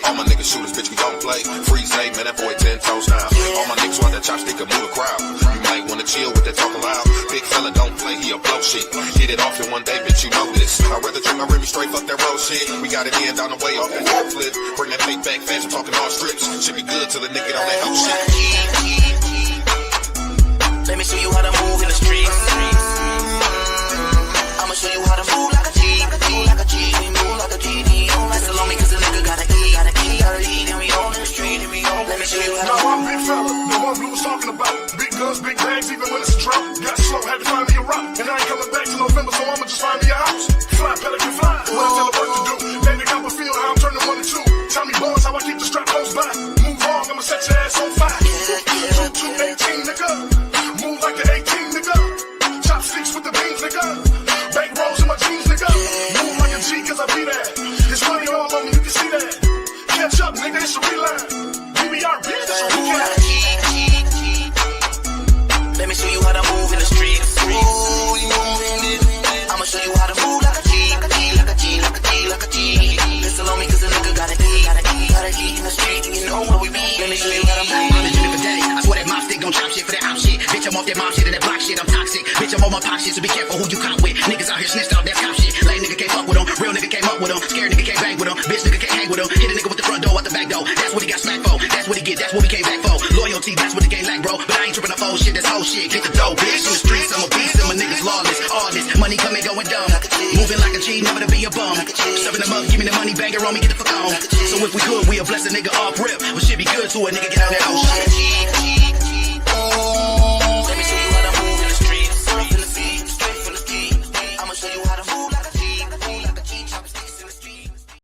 S2: All my niggas shooters, bitch, we don't play. Freeze, hey, man, that boy 10 toes down. All my niggas want that chopstick and move the crowd. You might wanna chill with that talking loud. Big fella don't play, he a blow shit. Get it off in one day, bitch, you know this. I'd rather drink my Remy straight, fuck that road shit. We got it in down the way off that hard flip. Bring that fake back fast, I'm talking all strips. Should be good till the nigga on that hoe shit.
S1: Let me show you how to move in the streets. I'ma show you how to move like a G, move like a G, move like a genie. That's along me cause the nigga gotta eat, and we all in the street, and we all. Let me show you how to
S5: Now I'm big fella, the one Blue was talking about. Big guns, big bags, even when it's a drought. Got slow, had to find me a route. And I ain't coming back till November, so I'ma just find me a house. Fly, pelican, fly, what I tell the work to do. Let the Copperfield, how I'm turning 1 to 2. Tell me boys how I keep the strap close by. Move on, I'ma set your ass on fire. 2218, nigga. Move like an 18, nigga. Chopsticks with the beans, nigga. Bank rolls in my jeans, nigga. Move like a G, cause I be there. There's money all on me, you can see that. Catch up, nigga, it's a reline. BBR, bitch, so we can.
S1: Let me show you how to move in the streets. Ooh, you moving it. I'ma show you how to move like a G, like a G, like a G, like a G, like a G. Listen on me cause the nigga gotta eat in the street, and you know where we be. Let me show you how to move.
S9: I'm legit for day. I swear that mop stick gon' chop shit for that op shit. Bitch, I'm off that mom shit and that block shit. I'm toxic. Bitch, I'm on my pop shit, so be careful who you cop with. Niggas out here snitched out, that's cop shit. Lame nigga can't fuck with them. Real nigga came up with them. Scared nigga can't bang with them. Bitch nigga can't hang with them. Hit a nigga with the front door out the back door. That's what he got smacked for. That's what he get. That's what we came back for. Loyalty, that's what the game lack, bro. But I ain't tripping off old shit. That's whole shit. Get the dough, bitch. In the streets, I'm a beast. And my niggas lawless. All this money coming, going dumb. Moving like a G, never to be a bum. Serving them up, give me the money, banger on me, get the fuck on. So if we could, we'll bless a nigga off rip. But shit be good to a nigga, get out that whole shit.